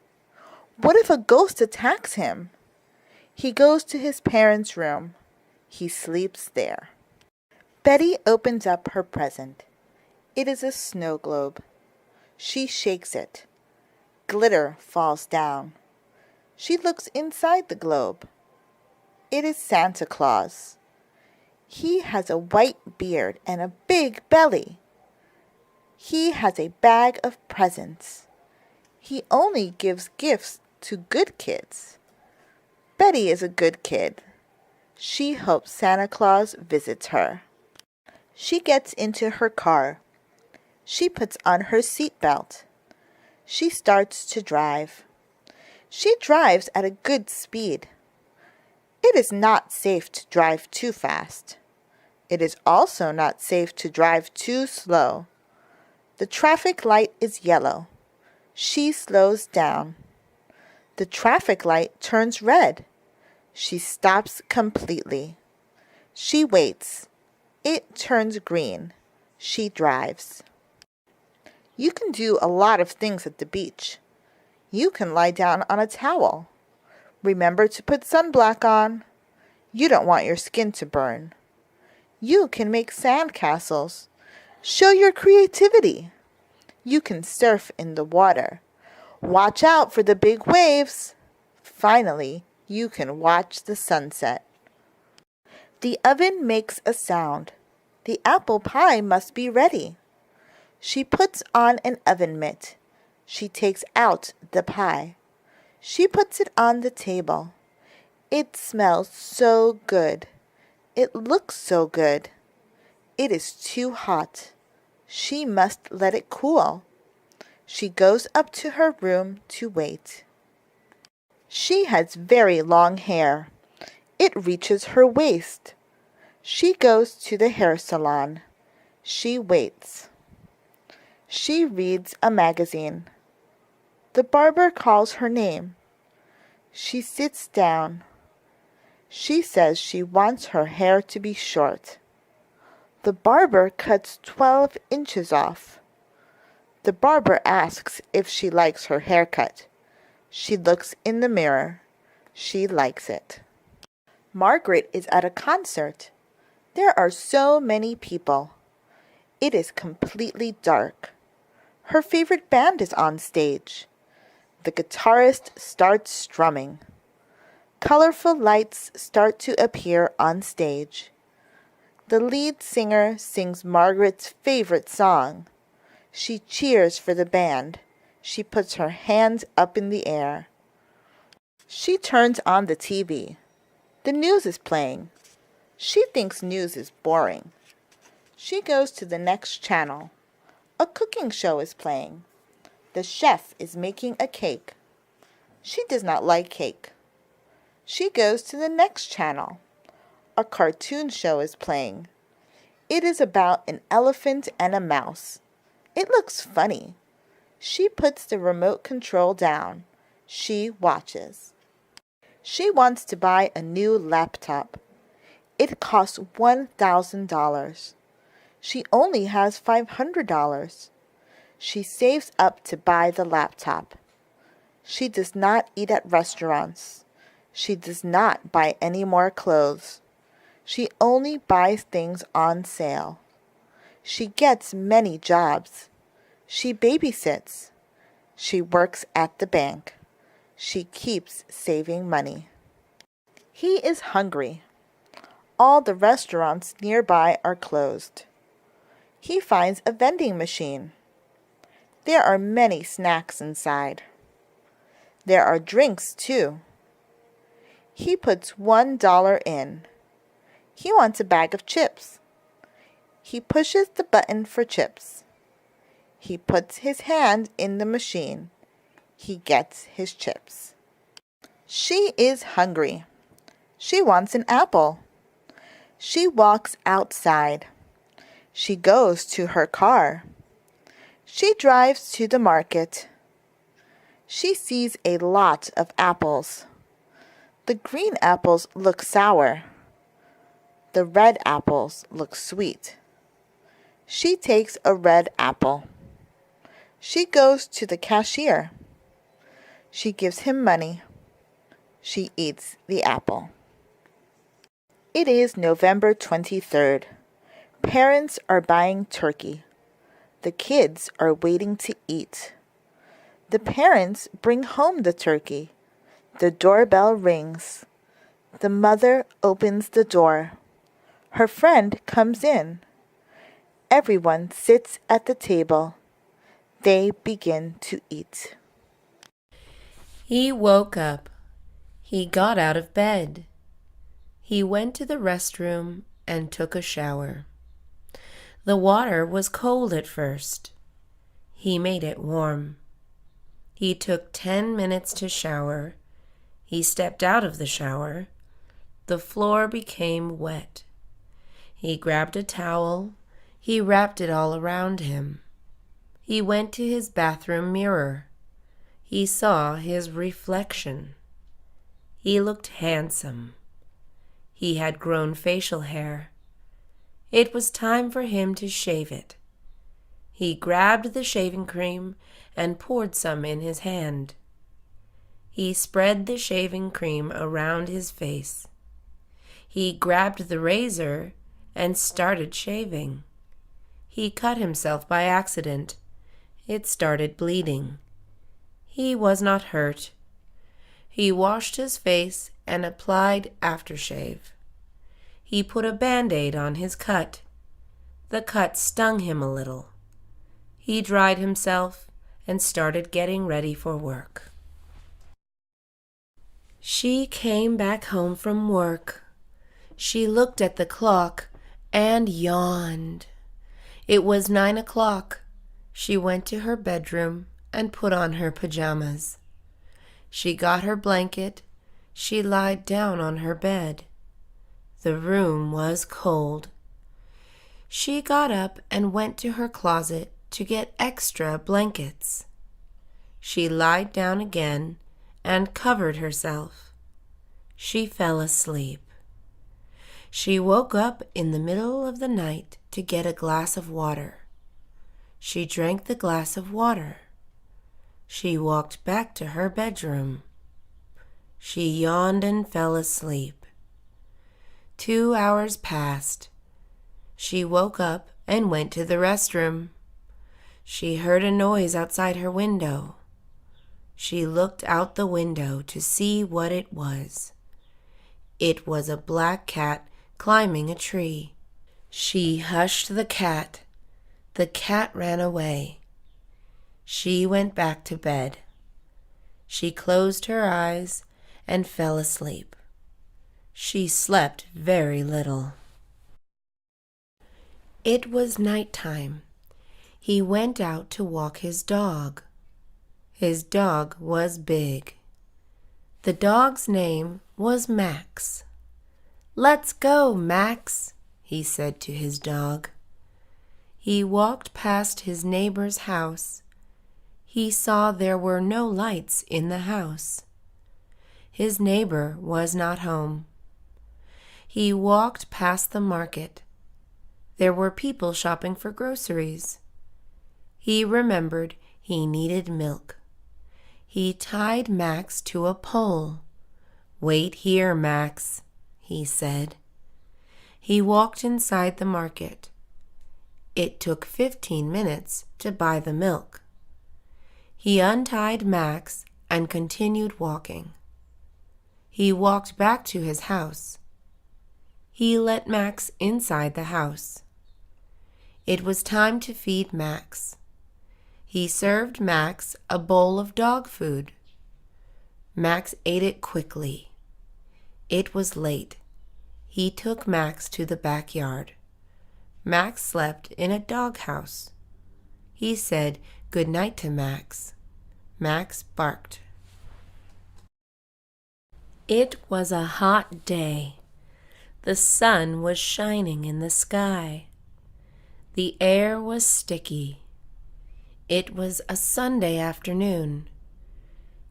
What if a ghost attacks him? He goes to his parents' room. He sleeps there. Betty opens up her present. It is a snow globe. She shakes it. Glitter falls down. She looks inside the globe. It is Santa Claus. He has a white beard and a big belly. He has a bag of presents. He only gives gifts to good kids. Betty is a good kid. She hopes Santa Claus visits her. She gets into her car. She puts on her seatbelt. She starts to drive. She drives at a good speed. It is not safe to drive too fast. It is also not safe to drive too slow. The traffic light is yellow. She slows down. The traffic light turns red. She stops completely. She waits. It turns green. She drives. You can do a lot of things at the beach. You can lie down on a towel. Remember to put sunblock on. You don't want your skin to burn. You can make sand castles. Show your creativity. You can surf in the water. Watch out for the big waves. Finally, you can watch the sunset. The oven makes a sound. The apple pie must be ready. She puts on an oven mitt. She takes out the pie. She puts it on the table. It smells so good. It looks so good. It is too hot. She must let it cool. She goes up to her room to wait. She has very long hair. It reaches her waist. She goes to the hair salon. She waits. She reads a magazine. The barber calls her name. She sits down. She says she wants her hair to be short. The barber cuts 12 inches off. The barber asks if she likes her haircut. She looks in the mirror. She likes it. Margaret is at a concert. There are so many people. It is completely dark. Her favorite band is on stage. The guitarist starts strumming. Colorful lights start to appear on stage. The lead singer sings Margaret's favorite song. She cheers for the band. She puts her hands up in the air. She turns on the TV. The news is playing. She thinks news is boring. She goes to the next channel. A cooking show is playing. The chef is making a cake. She does not like cake. She goes to the next channel. A cartoon show is playing. It is about an elephant and a mouse. It looks funny. She puts the remote control down. She watches. She wants to buy a new laptop. It costs $1,000. She only has $500. She saves up to buy the laptop. She does not eat at restaurants. She does not buy any more clothes. She only buys things on sale. She gets many jobs. She babysits. She works at the bank. She keeps saving money. He is hungry. All the restaurants nearby are closed. He finds a vending machine. There are many snacks inside. There are drinks too. He puts $1 in. He wants a bag of chips. He pushes the button for chips. He puts his hand in the machine. He gets his chips. She is hungry. She wants an apple. She walks outside. She goes to her car. She drives to the market. She sees a lot of apples. The green apples look sour. The red apples look sweet. She takes a red apple. She goes to the cashier. She gives him money. She eats the apple. It is November 23rd. Parents are buying turkey. The kids are waiting to eat. The parents bring home the turkey. The doorbell rings. The mother opens the door. Her friend comes in. Everyone sits at the table. They begin to eat. He woke up. He got out of bed. He went to the restroom and took a shower. The water was cold at first. He made it warm. He took 10 minutes to shower. He stepped out of the shower. The floor became wet. He grabbed a towel. He wrapped it all around him. He went to his bathroom mirror. He saw his reflection. He looked handsome. He had grown facial hair. It was time for him to shave it. He grabbed the shaving cream and poured some in his hand. He spread the shaving cream around his face. He grabbed the razor and started shaving. He cut himself by accident. It started bleeding. He was not hurt. He washed his face and applied aftershave. He put a Band-Aid on his cut. The cut stung him a little. He dried himself and started getting ready for work. She came back home from work. She looked at the clock and yawned. It was 9 o'clock. She went to her bedroom and put on her pajamas. She got her blanket. She lied down on her bed. The room was cold. She got up and went to her closet to get extra blankets. She lied down again and covered herself. She fell asleep. She woke up in the middle of the night to get a glass of water. She drank the glass of water. She walked back to her bedroom. She yawned and fell asleep. 2 hours passed. She woke up and went to the restroom. She heard a noise outside her window. She looked out the window to see what it was. It was a black cat climbing a tree. She hushed the cat. The cat ran away. She went back to bed. She closed her eyes and fell asleep. She slept very little. It was night time. He went out to walk his dog. His dog was big. The dog's name was Max. "Let's go, Max," he said to his dog. He walked past his neighbor's house. He saw there were no lights in the house. His neighbor was not home. He walked past the market. There were people shopping for groceries. He remembered he needed milk. He tied Max to a pole. "Wait here, Max," he said. He walked inside the market. It took 15 minutes to buy the milk. He untied Max and continued walking. He walked back to his house. He let Max inside the house. It was time to feed Max. He served Max a bowl of dog food. Max ate it quickly. It was late. He took Max to the backyard. Max slept in a doghouse. He said good night to Max. Max barked. It was a hot day. The sun was shining in the sky. The air was sticky. It was a Sunday afternoon.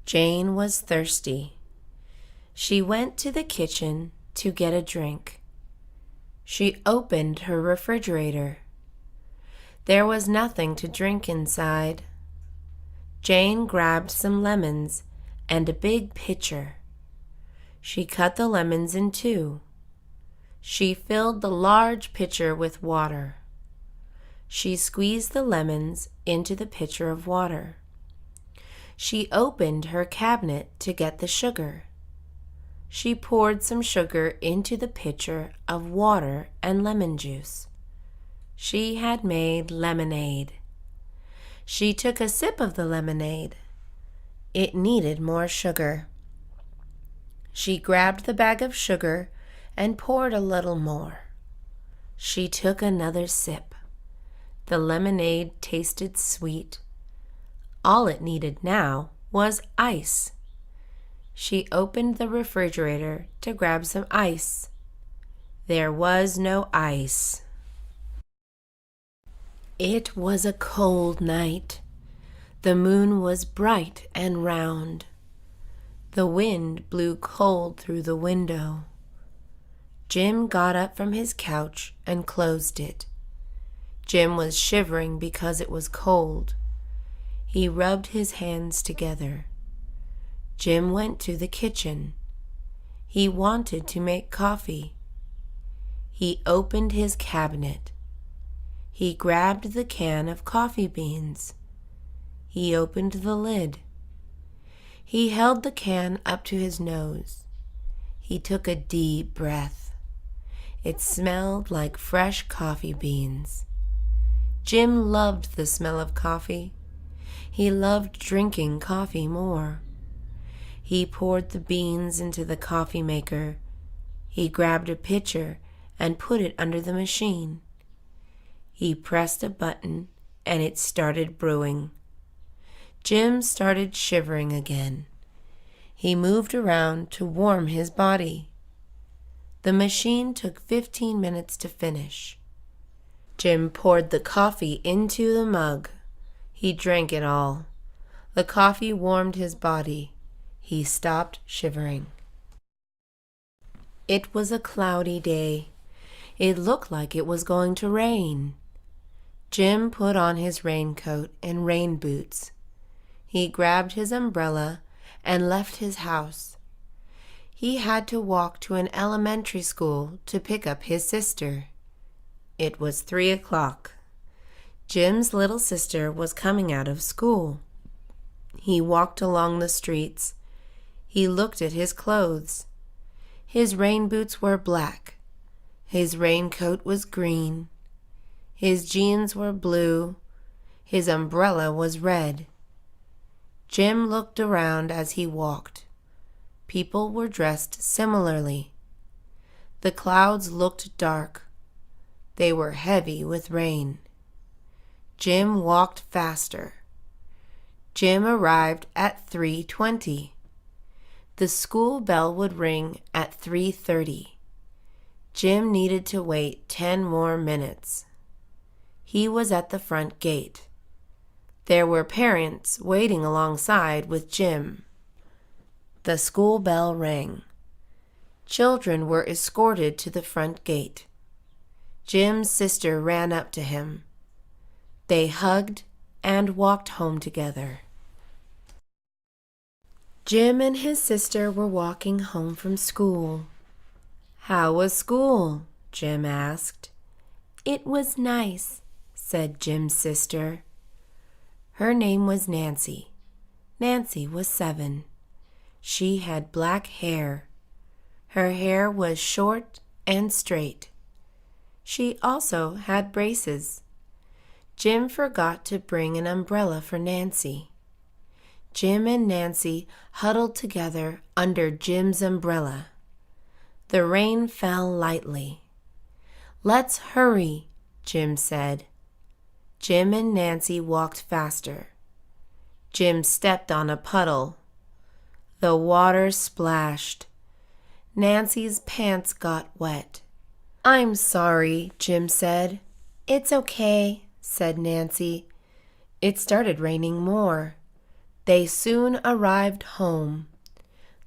Jane was thirsty. She went to the kitchen to get a drink. She opened her refrigerator. There was nothing to drink inside. Jane grabbed some lemons and a big pitcher. She cut the lemons in two. She filled the large pitcher with water. She squeezed the lemons into the pitcher of water. She opened her cabinet to get the sugar. She poured some sugar into the pitcher of water and lemon juice. She had made lemonade. She took a sip of the lemonade. It needed more sugar. She grabbed the bag of sugar and poured a little more. She took another sip. The lemonade tasted sweet. All it needed now was ice. She opened the refrigerator to grab some ice. There was no ice. It was a cold night. The moon was bright and round. The wind blew cold through the window. Jim got up from his couch and closed it. Jim was shivering because it was cold. He rubbed his hands together. Jim went to the kitchen. He wanted to make coffee. He opened his cabinet. He grabbed the can of coffee beans. He opened the lid. He held the can up to his nose. He took a deep breath. It smelled like fresh coffee beans. Jim loved the smell of coffee. He loved drinking coffee more. He poured the beans into the coffee maker. He grabbed a pitcher and put it under the machine. He pressed a button and it started brewing. Jim started shivering again. He moved around to warm his body. The machine took 15 minutes to finish. Jim poured the coffee into the mug. He drank it all. The coffee warmed his body. He stopped shivering. It was a cloudy day. It looked like it was going to rain. Jim put on his raincoat and rain boots. He grabbed his umbrella and left his house. He had to walk to an elementary school to pick up his sister. It was 3 o'clock. Jim's little sister was coming out of school. He walked along the streets. He looked at his clothes. His rain boots were black. His raincoat was green. His jeans were blue. His umbrella was red. Jim looked around as he walked. People were dressed similarly. The clouds looked dark. They were heavy with rain. Jim walked faster. Jim arrived at 3:20. The school bell would ring at 3:30. Jim needed to wait 10 more minutes. He was at the front gate. There were parents waiting alongside with Jim. The school bell rang. Children were escorted to the front gate. Jim's sister ran up to him. They hugged and walked home together. Jim and his sister were walking home from school. "How was school?" Jim asked. "It was nice," said Jim's sister. Her name was Nancy. Nancy was 7. She had black hair. Her hair was short and straight. She also had braces. Jim forgot to bring an umbrella for Nancy. Jim and Nancy huddled together under Jim's umbrella. The rain fell lightly. "Let's hurry," Jim said. Jim and Nancy walked faster. Jim stepped on a puddle. The water splashed. Nancy's pants got wet. "I'm sorry," Jim said. "It's okay," said Nancy. It started raining more. They soon arrived home.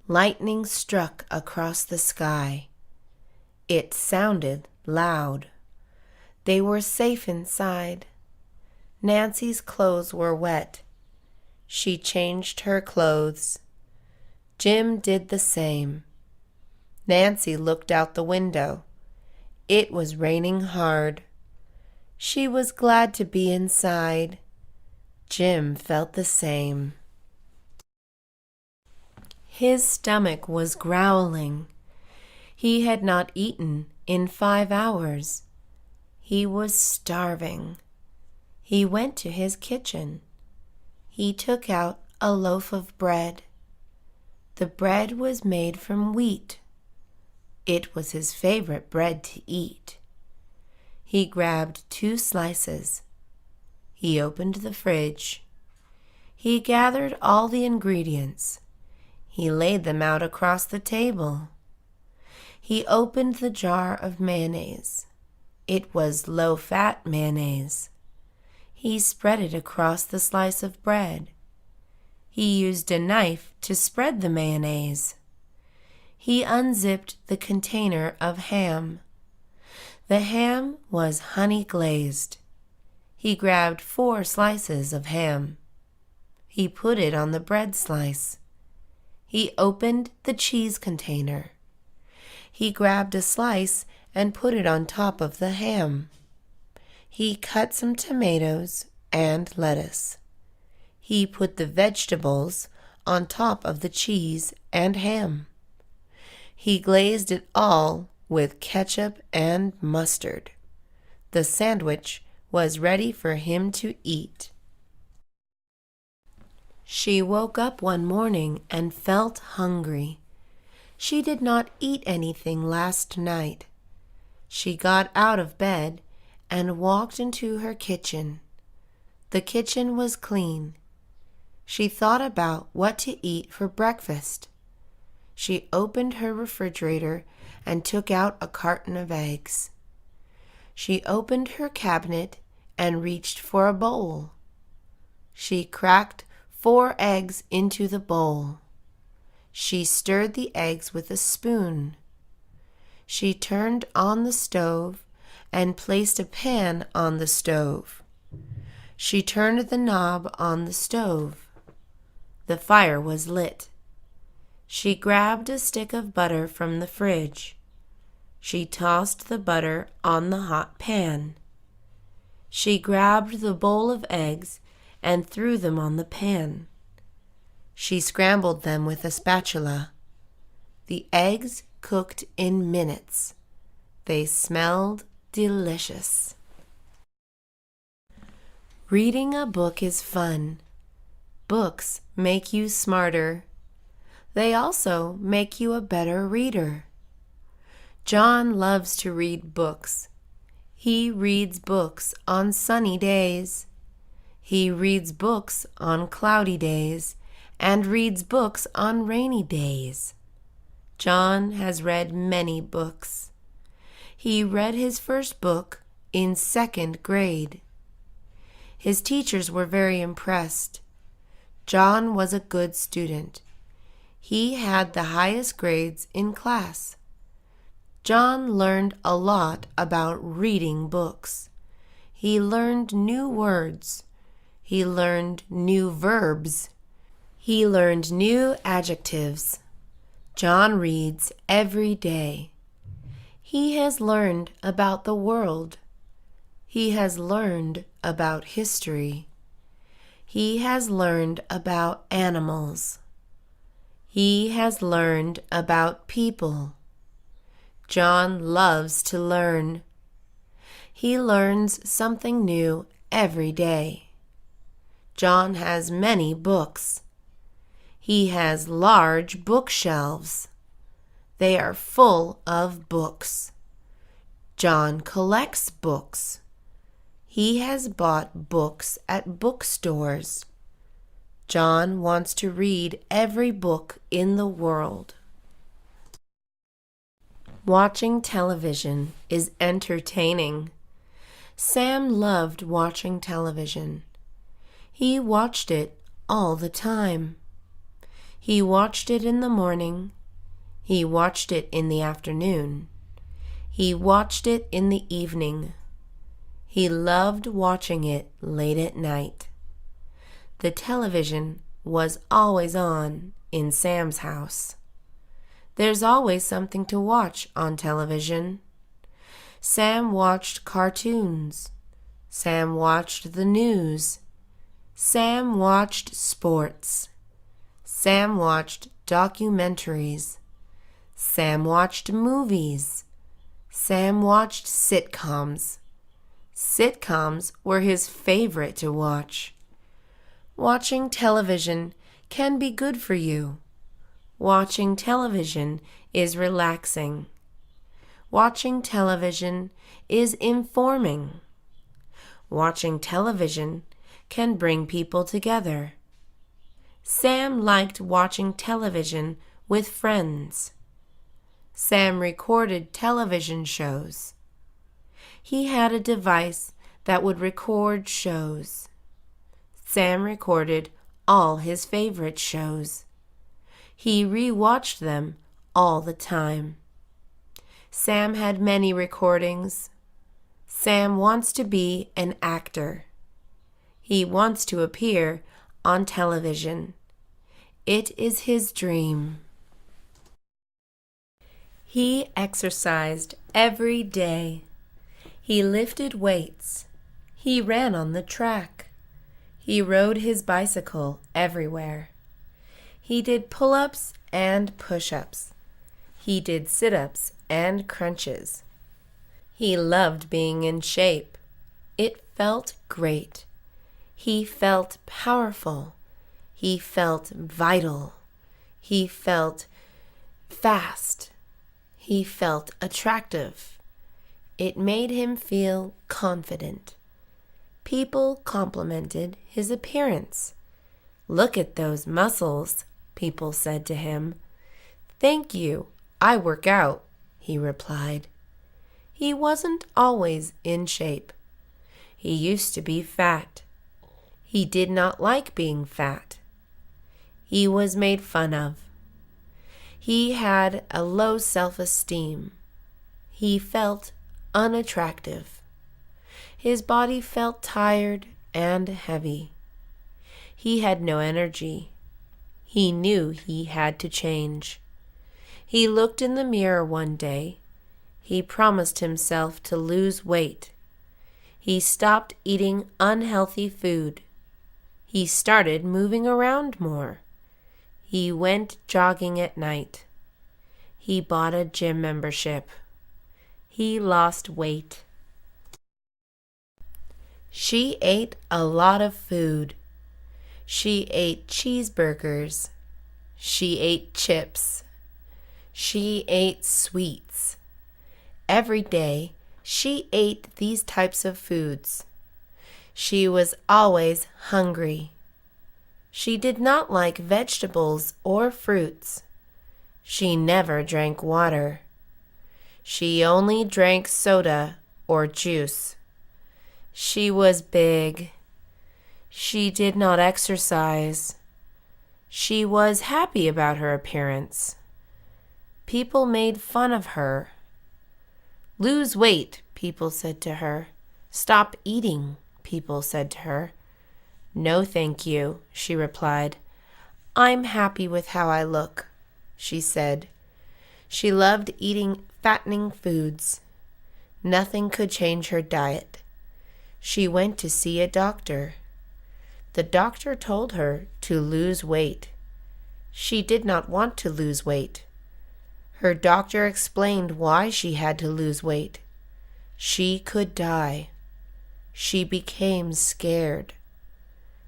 Lightning struck across the sky. It sounded loud. They were safe inside. Nancy's clothes were wet. She changed her clothes. Jim did the same. Nancy looked out the window. It was raining hard. She was glad to be inside. Jim felt the same. His stomach was growling. He had not eaten in 5 hours. He was starving. He went to his kitchen. He took out a loaf of bread. The bread was made from wheat. It was his favorite bread to eat. He grabbed 2 slices. He opened the fridge. He gathered all the ingredients. He laid them out across the table. He opened the jar of mayonnaise. It was low-fat mayonnaise. He spread it across the slice of bread. He used a knife to spread the mayonnaise. He unzipped the container of ham. The ham was honey glazed. He grabbed 4 slices of ham. He put it on the bread slice. He opened the cheese container. He grabbed a slice and put it on top of the ham. He cut some tomatoes and lettuce. He put the vegetables on top of the cheese and ham. He glazed it all with ketchup and mustard. The sandwich was ready for him to eat. She woke up one morning and felt hungry. She did not eat anything last night. She got out of bed and walked into her kitchen. The kitchen was clean. She thought about what to eat for breakfast. She opened her refrigerator and took out a carton of eggs. She opened her cabinet and reached for a bowl. She cracked 4 eggs into the bowl. She stirred the eggs with a spoon. She turned on the stove and placed a pan on the stove. She turned the knob on the stove. The fire was lit. She grabbed a stick of butter from the fridge. She tossed the butter on the hot pan. She grabbed the bowl of eggs and threw them on the pan. She scrambled them with a spatula. The eggs cooked in minutes. They smelled delicious. Reading a book is fun. Books make you smarter. They also make you a better reader. John loves to read books. He reads books on sunny days. He reads books on cloudy days and reads books on rainy days. John has read many books. He read his first book in 2nd grade. His teachers were very impressed. John was a good student. He had the highest grades in class. John learned a lot about reading books. He learned new words. He learned new verbs. He learned new adjectives. John reads every day. He has learned about the world. He has learned about history. He has learned about animals. He has learned about people. John loves to learn. He learns something new every day. John has many books. He has large bookshelves. They are full of books. John collects books. He has bought books at bookstores. John wants to read every book in the world. Watching television is entertaining. Sam loved watching television. He watched it all the time. He watched it in the morning. He watched it in the afternoon. He watched it in the evening. He loved watching it late at night. The television was always on in Sam's house. There's always something to watch on television. Sam watched cartoons. Sam watched the news. Sam watched sports. Sam watched documentaries. Sam watched movies. Sam watched sitcoms. Sitcoms were his favorite to watch. Watching television can be good for you. Watching television is relaxing. Watching television is informing. Watching television can bring people together. Sam liked watching television with friends. Sam recorded television shows. He had a device that would record shows. Sam recorded all his favorite shows. He re-watched them all the time. Sam had many recordings. Sam wants to be an actor. He wants to appear on television. It is his dream. He exercised every day. He lifted weights. He ran on the track. He rode his bicycle everywhere. He did pull-ups and push-ups. He did sit-ups and crunches. He loved being in shape. It felt great. He felt powerful. He felt vital. He felt fast. He felt attractive. It made him feel confident. People complimented his appearance. "Look at those muscles," people said to him. "Thank you, I work out," he replied. He wasn't always in shape. He used to be fat. He did not like being fat. He was made fun of. He had a low self-esteem. He felt unattractive. His body felt tired and heavy. He had no energy. He knew he had to change. He looked in the mirror one day. He promised himself to lose weight. He stopped eating unhealthy food. He started moving around more. He went jogging at night. He bought a gym membership. He lost weight. She ate a lot of food. She ate cheeseburgers. She ate chips. She ate sweets. Every day, she ate these types of foods. She was always hungry. She did not like vegetables or fruits. She never drank water. She only drank soda or juice. She was big. She did not exercise. She was happy about her appearance. People made fun of her. "Lose weight," people said to her. "Stop eating," people said to her. "No, thank you," she replied. "I'm happy with how I look," she said. She loved eating fattening foods. Nothing could change her diet. She went to see a doctor. The doctor told her to lose weight. She did not want to lose weight. Her doctor explained why she had to lose weight. She could die. She became scared.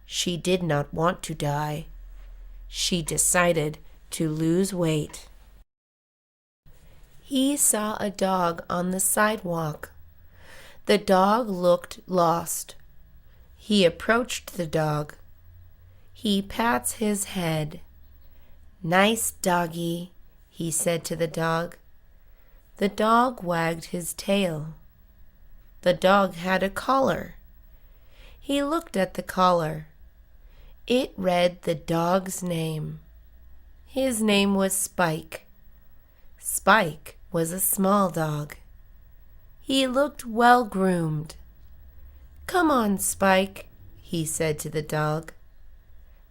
She did not want to die. She decided to lose weight. He saw a dog on the sidewalk. The dog looked lost. He approached the dog. He pats his head. "Nice doggy," he said to the dog. The dog wagged his tail. The dog had a collar. He looked at the collar. It read the dog's name. His name was Spike. Spike was a small dog. He looked well-groomed. "Come on, Spike," he said to the dog.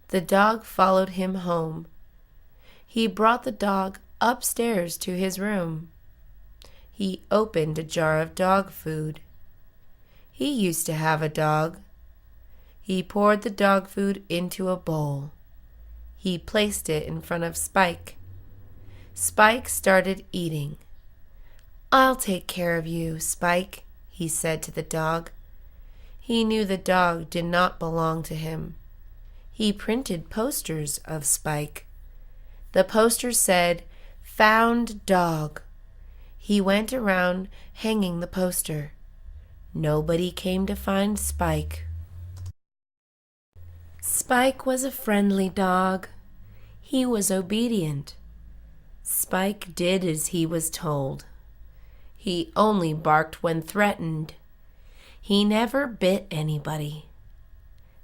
The dog followed him home. He brought the dog upstairs to his room. He opened a jar of dog food. He used to have a dog. He poured the dog food into a bowl. He placed it in front of Spike. Spike started eating. "I'll take care of you, Spike," he said to the dog. He knew the dog did not belong to him. He printed posters of Spike. The poster said, "Found dog." He went around hanging the poster. Nobody came to find Spike. Spike was a friendly dog. He was obedient. Spike did as he was told. He only barked when threatened. He never bit anybody.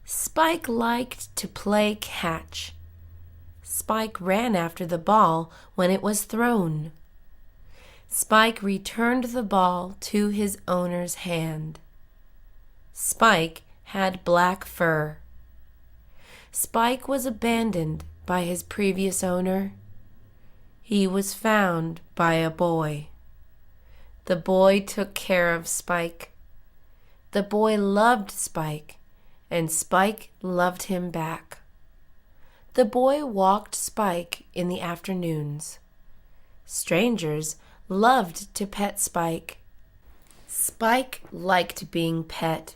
Spike liked to play catch. Spike ran after the ball when it was thrown. Spike returned the ball to his owner's hand. Spike had black fur. Spike was abandoned by his previous owner. He was found by a boy. The boy took care of Spike. The boy loved Spike, and Spike loved him back. The boy walked Spike in the afternoons. Strangers loved to pet Spike. Spike liked being pet.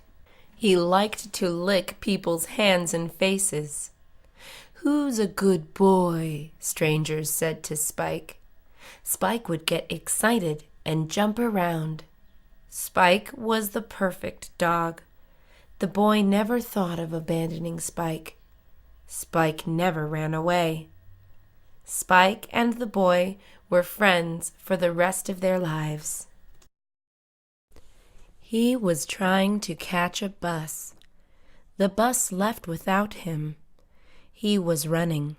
He liked to lick people's hands and faces. "Who's a good boy?" strangers said to Spike. Spike would get excited and jump around. Spike was the perfect dog. The boy never thought of abandoning Spike. Spike never ran away. Spike and the boy were friends for the rest of their lives. He was trying to catch a bus. The bus left without him. He was running.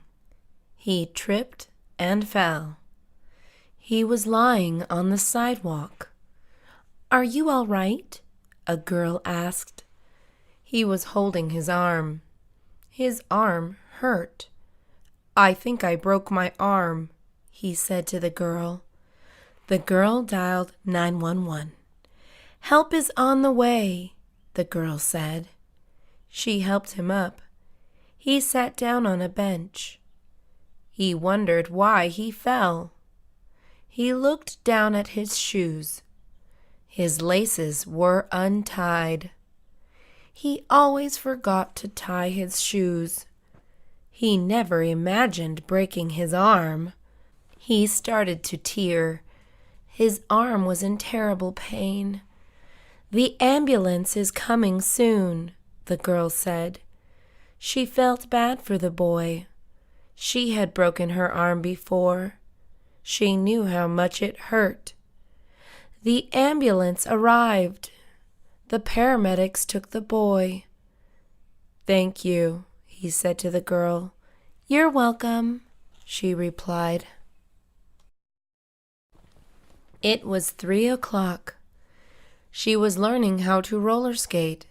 He tripped and fell. He was lying on the sidewalk. "Are you all right?" a girl asked. He was holding his arm. His arm hurt. "I think I broke my arm," he said to the girl. The girl dialed 911. "Help is on the way," the girl said. She helped him up. He sat down on a bench. He wondered why he fell. He looked down at his shoes. His laces were untied. He always forgot to tie his shoes. He never imagined breaking his arm. He started to tear. His arm was in terrible pain. "The ambulance is coming soon," the girl said. She felt bad for the boy. She had broken her arm before. She knew how much it hurt. The ambulance arrived. The paramedics took the boy. "Thank you," he said to the girl. "You're welcome," she replied. It was 3 o'clock. She was learning how to roller skate.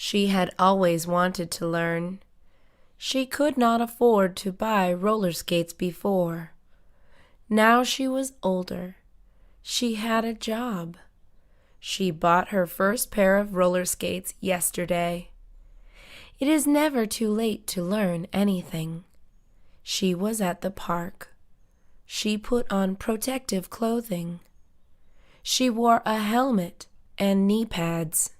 She had always wanted to learn. She could not afford to buy roller skates before. Now she was older. She had a job. She bought her first pair of roller skates yesterday. It is never too late to learn anything. She was at the park. She put on protective clothing. She wore a helmet and knee pads.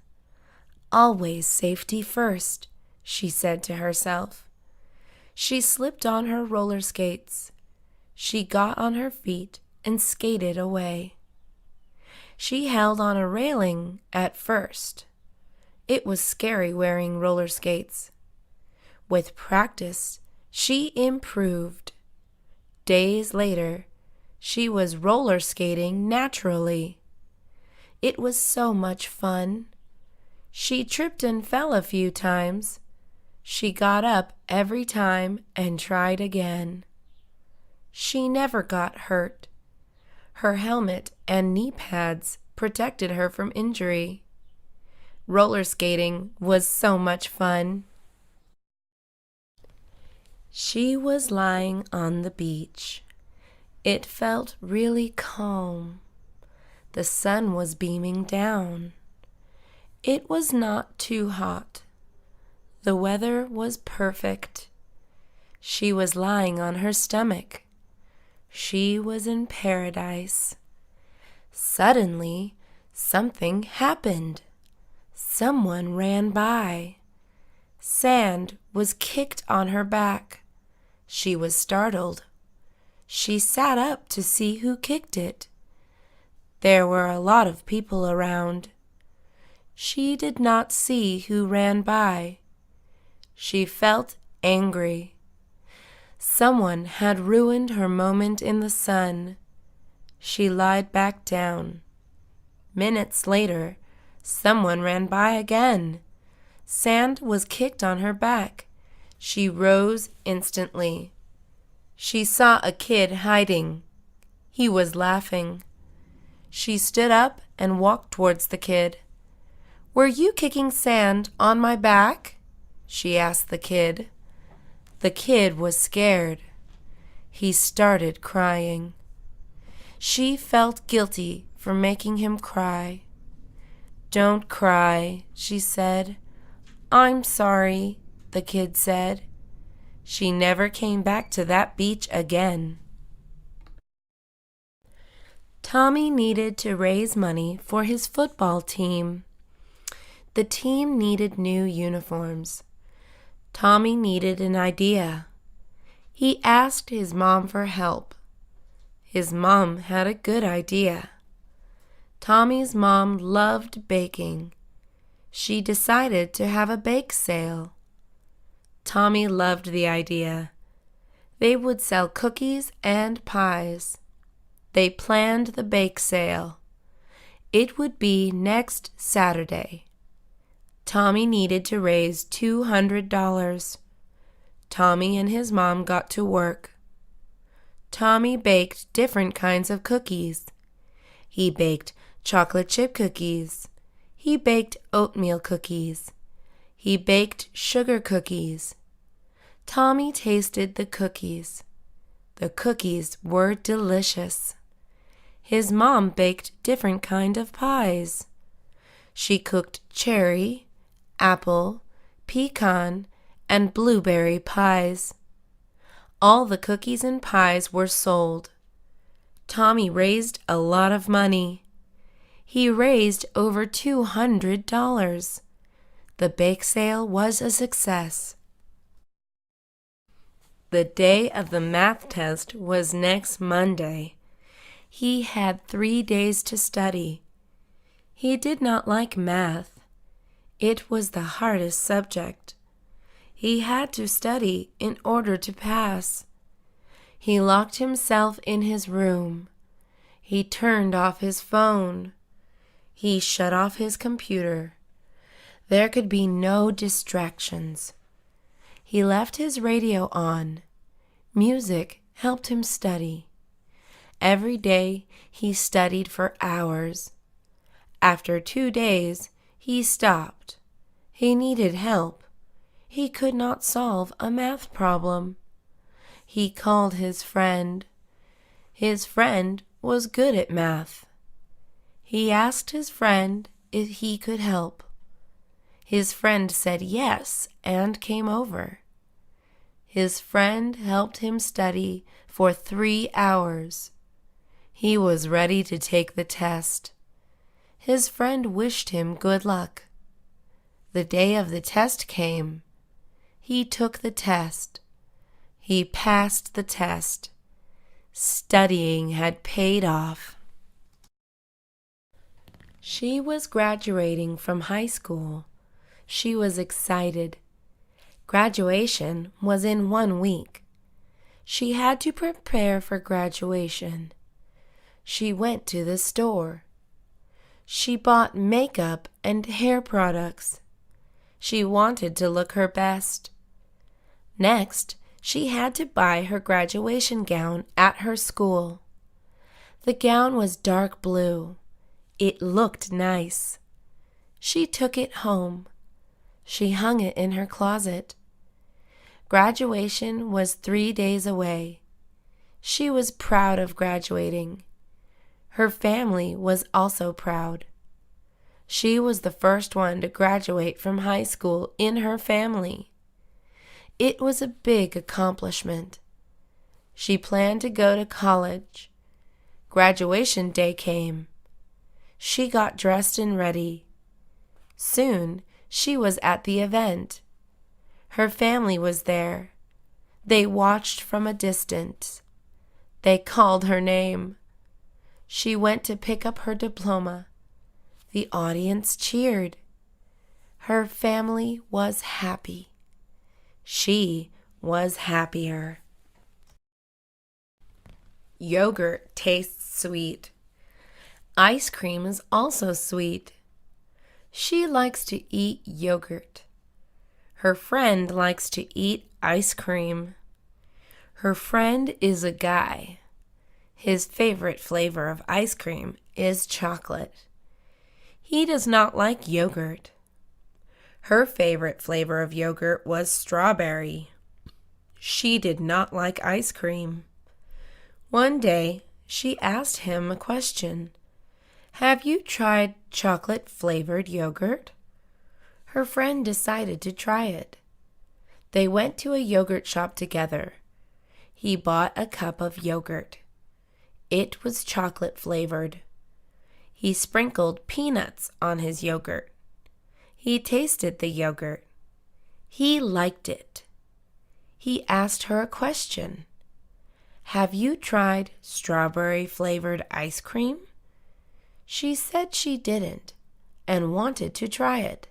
"Always safety first," she said to herself. She slipped on her roller skates. She got on her feet and skated away. She held on a railing at first. It was scary wearing roller skates. With practice, she improved. Days later, she was roller skating naturally. It was so much fun. She tripped and fell a few times. She got up every time and tried again. She never got hurt. Her helmet and knee pads protected her from injury. Roller skating was so much fun. She was lying on the beach. It felt really calm. The sun was beaming down. It was not too hot. The weather was perfect. She was lying on her stomach. She was in paradise. Suddenly, something happened. Someone ran by. Sand was kicked on her back. She was startled. She sat up to see who kicked it. There were a lot of people around. She did not see who ran by. She felt angry. Someone had ruined her moment in the sun. She lied back down. Minutes later, someone ran by again. Sand was kicked on her back. She rose instantly. She saw a kid hiding. He was laughing. She stood up and walked towards the kid. "Were you kicking sand on my back?" she asked the kid. The kid was scared. He started crying. She felt guilty for making him cry. "Don't cry," she said. "I'm sorry," the kid said. She never came back to that beach again. Tommy needed to raise money for his football team. The team needed new uniforms. Tommy needed an idea. He asked his mom for help. His mom had a good idea. Tommy's mom loved baking. She decided to have a bake sale. Tommy loved the idea. They would sell cookies and pies. They planned the bake sale. It would be next Saturday. Tommy needed to raise $200. Tommy and his mom got to work. Tommy baked different kinds of cookies. He baked chocolate chip cookies. He baked oatmeal cookies. He baked sugar cookies. Tommy tasted the cookies. The cookies were delicious. His mom baked different kind of pies. She cooked cherry, apple, pecan, and blueberry pies. All the cookies and pies were sold. Tommy raised a lot of money. He raised over $200. The bake sale was a success. The day of the math test was next Monday. He had 3 days to study. He did not like math. It was the hardest subject. He had to study in order to pass. He locked himself in his room. He turned off his phone. He shut off his computer. There could be no distractions. He left his radio on. Music helped him study. Every day he studied for hours. After 2 days, he stopped. He needed help. He could not solve a math problem. He called his friend. His friend was good at math. He asked his friend if he could help. His friend said yes and came over. His friend helped him study for 3 hours. He was ready to take the test. His friend wished him good luck. The day of the test came. He took the test. He passed the test. Studying had paid off. She was graduating from high school. She was excited. Graduation was in 1 week. She had to prepare for graduation. She went to the store. She bought makeup and hair products. She wanted to look her best. Next, she had to buy her graduation gown at her school. The gown was dark blue. It looked nice. She took it home. She hung it in her closet. Graduation was 3 days away. She was proud of graduating. Her family was also proud. She was the first one to graduate from high school in her family. It was a big accomplishment. She planned to go to college. Graduation day came. She got dressed and ready. Soon, she was at the event. Her family was there. They watched from a distance. They called her name. She went to pick up her diploma. The audience cheered. Her family was happy. She was happier. Yogurt tastes sweet. Ice cream is also sweet. She likes to eat yogurt. Her friend likes to eat ice cream. Her friend is a guy. His favorite flavor of ice cream is chocolate. He does not like yogurt. Her favorite flavor of yogurt was strawberry. She did not like ice cream. One day, she asked him a question. "Have you tried chocolate-flavored yogurt?" Her friend decided to try it. They went to a yogurt shop together. He bought a cup of yogurt. It was chocolate-flavored. He sprinkled peanuts on his yogurt. He tasted the yogurt. He liked it. he asked her a question. Have you tried strawberry-flavored ice cream? She said she didn't and wanted to try it.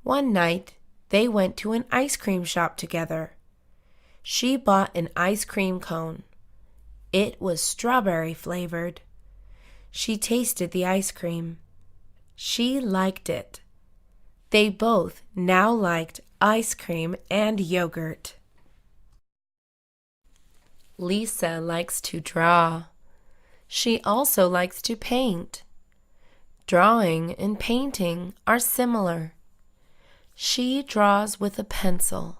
One night, they went to an ice cream shop together. She bought an ice cream cone. It was strawberry-flavored. She tasted the ice cream. She liked it. They both now liked ice cream and yogurt. Lisa likes to draw. She also likes to paint. Drawing and painting are similar. She draws with a pencil.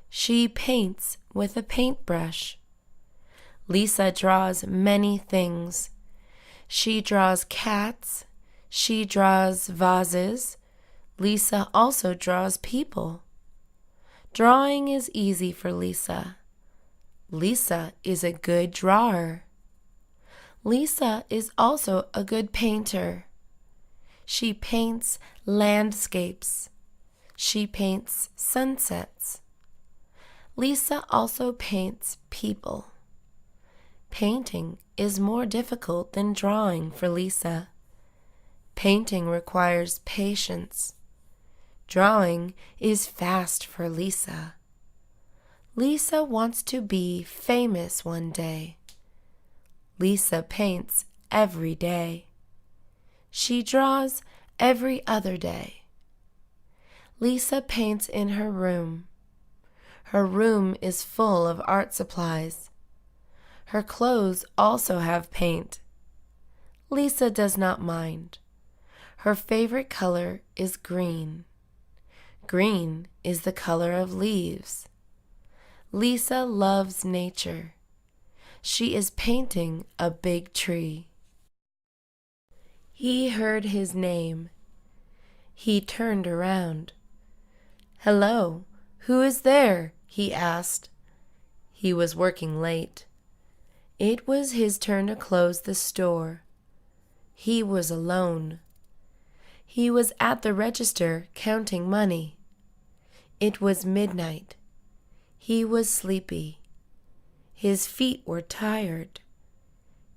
She paints with a paintbrush. Lisa draws many things. She draws cats. She draws vases. Lisa also draws people. Drawing is easy for Lisa. Lisa is a good drawer. Lisa is also a good painter. She paints landscapes. She paints sunsets. Lisa also paints people. Painting is more difficult than drawing for Lisa. Painting requires patience. Drawing is fast for Lisa. Lisa wants to be famous one day. Lisa paints every day. She draws every other day. Lisa paints in her room. Her room is full of art supplies. Her clothes also have paint. Lisa does not mind. Her favorite color is green. Green is the color of leaves. Lisa loves nature. She is painting a big tree. He heard his name. He turned around. "Hello, who is there?" he asked. He was working late. It was his turn to close the store. He was alone. He was at the register counting money. It was midnight. He was sleepy. His feet were tired.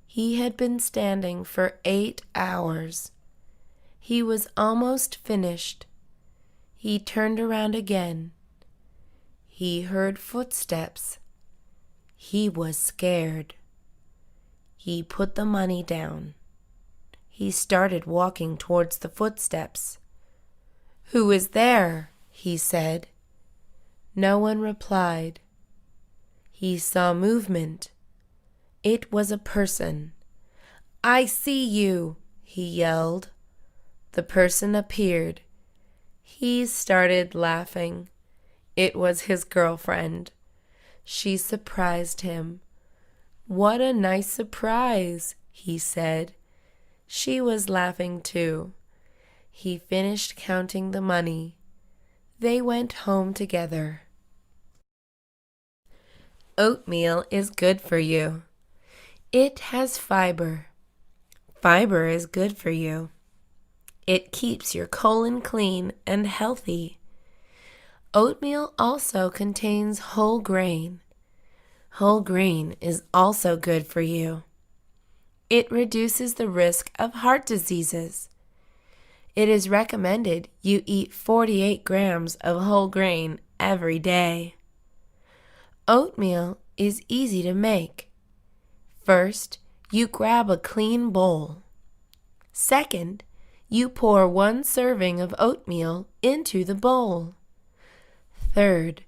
He had been standing for 8 hours. He was almost finished. He turned around again. He heard footsteps. He was scared. He put the money down. He started walking towards the footsteps. "Who is there?" he said. No one replied. He saw movement. It was a person. "I see you," he yelled. The person appeared. He started laughing. It was his girlfriend. She surprised him. "What a nice surprise," he said. She was laughing too. He finished counting the money. They went home together. Oatmeal is good for you. It has fiber. Fiber is good for you. It keeps your colon clean and healthy. Oatmeal also contains whole grain. Whole grain is also good for you. It reduces the risk of heart diseases. It is recommended you eat 48 grams of whole grain every day. Oatmeal is easy to make. First, you grab a clean bowl. Second, you pour 1 serving of oatmeal into the bowl. Third,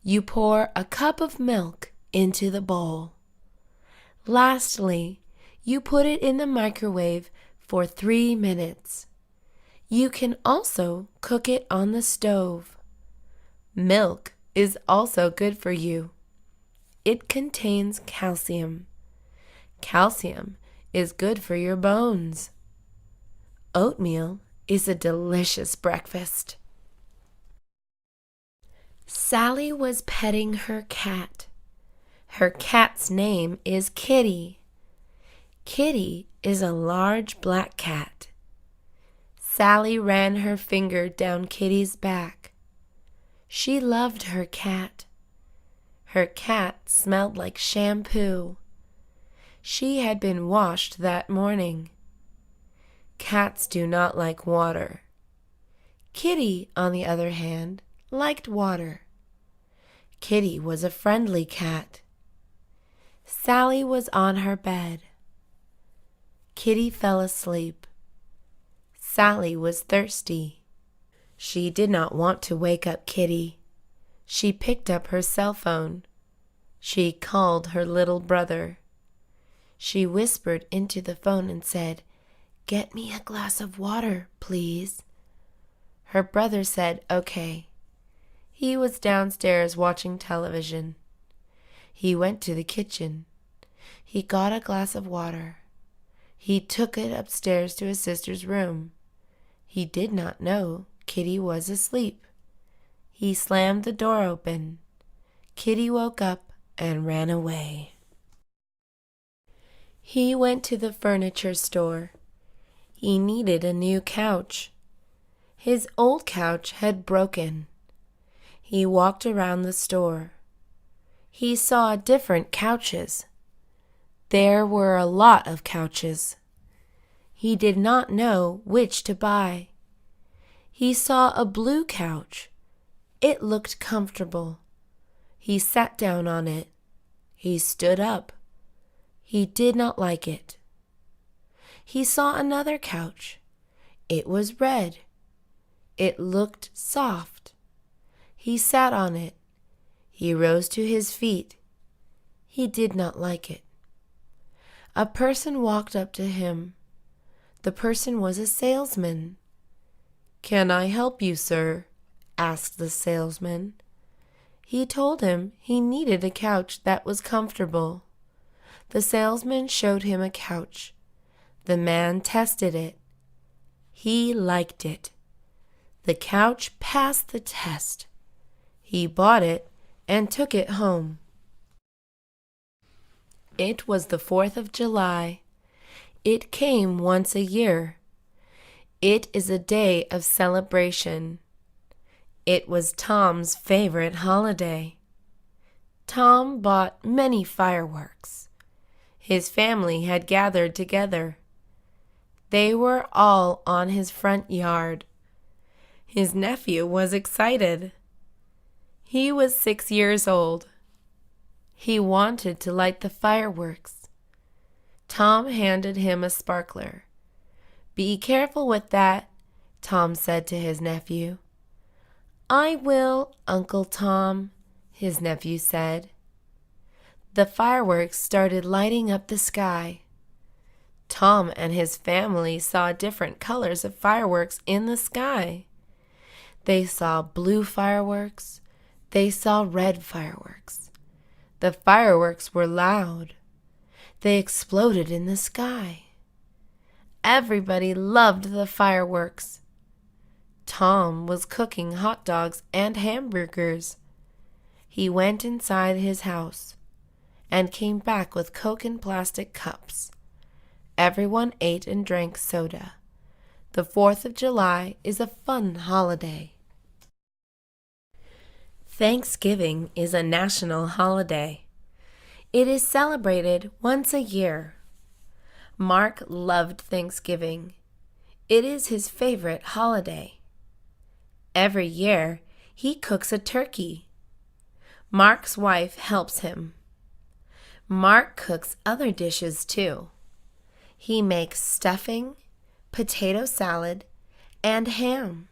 you pour a cup of milk into the bowl. Lastly, you put it in the microwave for 3 minutes. You can also cook it on the stove. Milk is also good for you. It contains calcium. Calcium is good for your bones. Oatmeal is a delicious breakfast. Sally was petting her cat. Her cat's name is Kitty. Kitty is a large black cat. Sally ran her finger down Kitty's back. She loved her cat. Her cat smelled like shampoo. She had been washed that morning. Cats do not like water. Kitty, on the other hand, liked water. Kitty was a friendly cat. Sally was on her bed. Kitty fell asleep. Sally was thirsty. She did not want to wake up Kitty. She picked up her cell phone. She called her little brother. She whispered into the phone and said, "Get me a glass of water, please." Her brother said, "Okay." He was downstairs watching television. He went to the kitchen. He got a glass of water. He took it upstairs to his sister's room. He did not know Kitty was asleep. He slammed the door open. Kitty woke up and ran away. He went to the furniture store. He needed a new couch. His old couch had broken. He walked around the store. He saw different couches. There were a lot of couches. He did not know which to buy. He saw a blue couch. It looked comfortable. He sat down on it. He stood up. He did not like it. He saw another couch. It was red. It looked soft. He sat on it. He rose to his feet. He did not like it. A person walked up to him. The person was a salesman. "Can I help you, sir?" asked the salesman. He told him he needed a couch that was comfortable. The salesman showed him a couch. The man tested it. He liked it. The couch passed the test. He bought it and took it home. It was the 4th of July. It came once a year. It is a day of celebration. It was Tom's favorite holiday. Tom bought many fireworks. His family had gathered together. They were all on his front yard. His nephew was excited. He was 6 years old. He wanted to light the fireworks. Tom handed him a sparkler. "Be careful with that," Tom said to his nephew. "I will, Uncle Tom," his nephew said. The fireworks started lighting up the sky. Tom and his family saw different colors of fireworks in the sky. They saw blue fireworks. They saw red fireworks. The fireworks were loud. They exploded in the sky. Everybody loved the fireworks. Tom was cooking hot dogs and hamburgers. He went inside his house and came back with Coke in plastic cups. Everyone ate and drank soda. The 4th of July is a fun holiday. Thanksgiving is a national holiday. It is celebrated once a year. Mark loved Thanksgiving. It is his favorite holiday. Every year, he cooks a turkey. Mark's wife helps him. Mark cooks other dishes too. He makes stuffing, potato salad, and ham.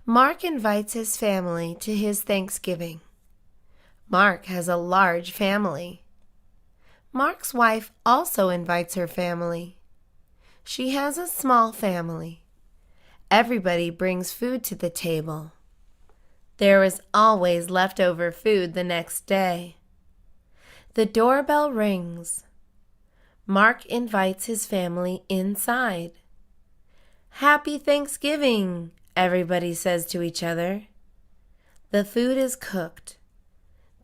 Mark invites his family to his Thanksgiving. Mark has a large family. Mark's wife also invites her family. She has a small family. Everybody brings food to the table. There is always leftover food the next day. The doorbell rings. Mark invites his family inside. "Happy Thanksgiving," everybody says to each other. The food is cooked.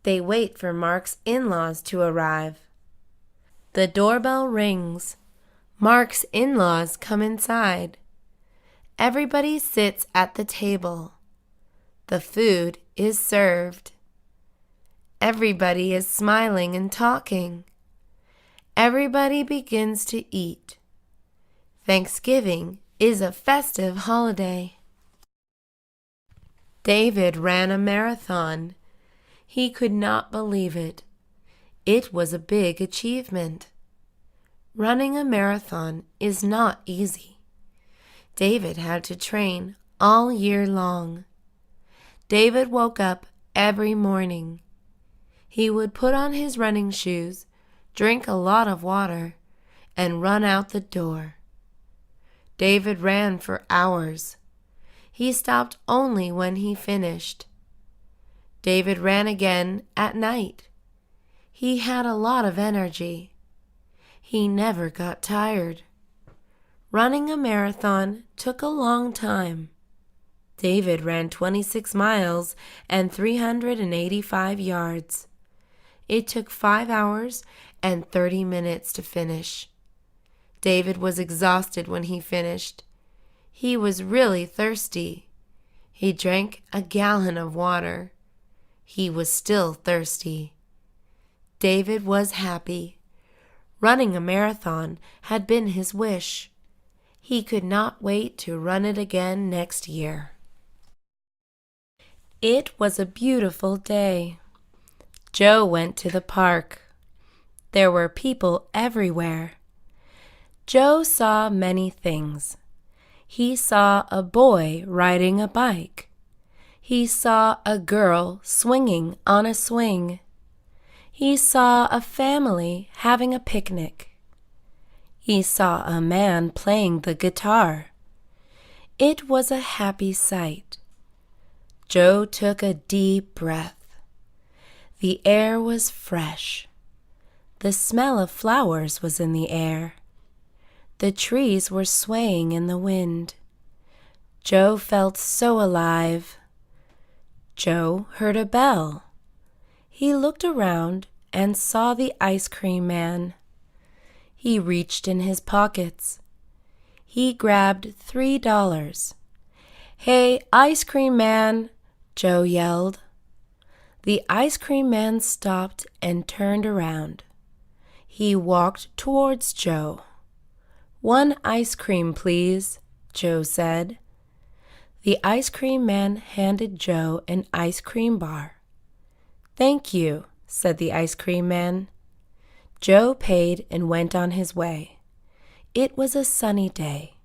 They wait for Mark's in-laws to arrive. The doorbell rings. Mark's in-laws come inside. Everybody sits at the table. The food is served. Everybody is smiling and talking. Everybody begins to eat. Thanksgiving is a festive holiday. David ran a marathon. He could not believe it. It was a big achievement. Running a marathon is not easy. David had to train all year long. David woke up every morning. He would put on his running shoes, drink a lot of water, and run out the door. David ran for hours. He stopped only when he finished. David ran again at night. He had a lot of energy. He never got tired. Running a marathon took a long time. David ran 26 miles and 385 yards. It took 5 hours and 30 minutes to finish. David was exhausted when he finished. He was really thirsty. He drank a gallon of water. He was still thirsty. David was happy. Running a marathon had been his wish. He could not wait to run it again next year. It was a beautiful day. Joe went to the park. There were people everywhere. Joe saw many things. He saw a boy riding a bike. He saw a girl swinging on a swing. He saw a family having a picnic. He saw a man playing the guitar. It was a happy sight. Joe took a deep breath. The air was fresh. The smell of flowers was in the air. The trees were swaying in the wind. Joe felt so alive. Joe heard a bell. He looked around and saw the ice cream man. He reached in his pockets. He grabbed $3. "Hey, ice cream man!" Joe yelled. The ice cream man stopped and turned around. He walked towards Joe. "1 ice cream, please," Joe said. The ice cream man handed Joe an ice cream bar. "Thank you," said the ice cream man. Joe paid and went on his way. It was a sunny day.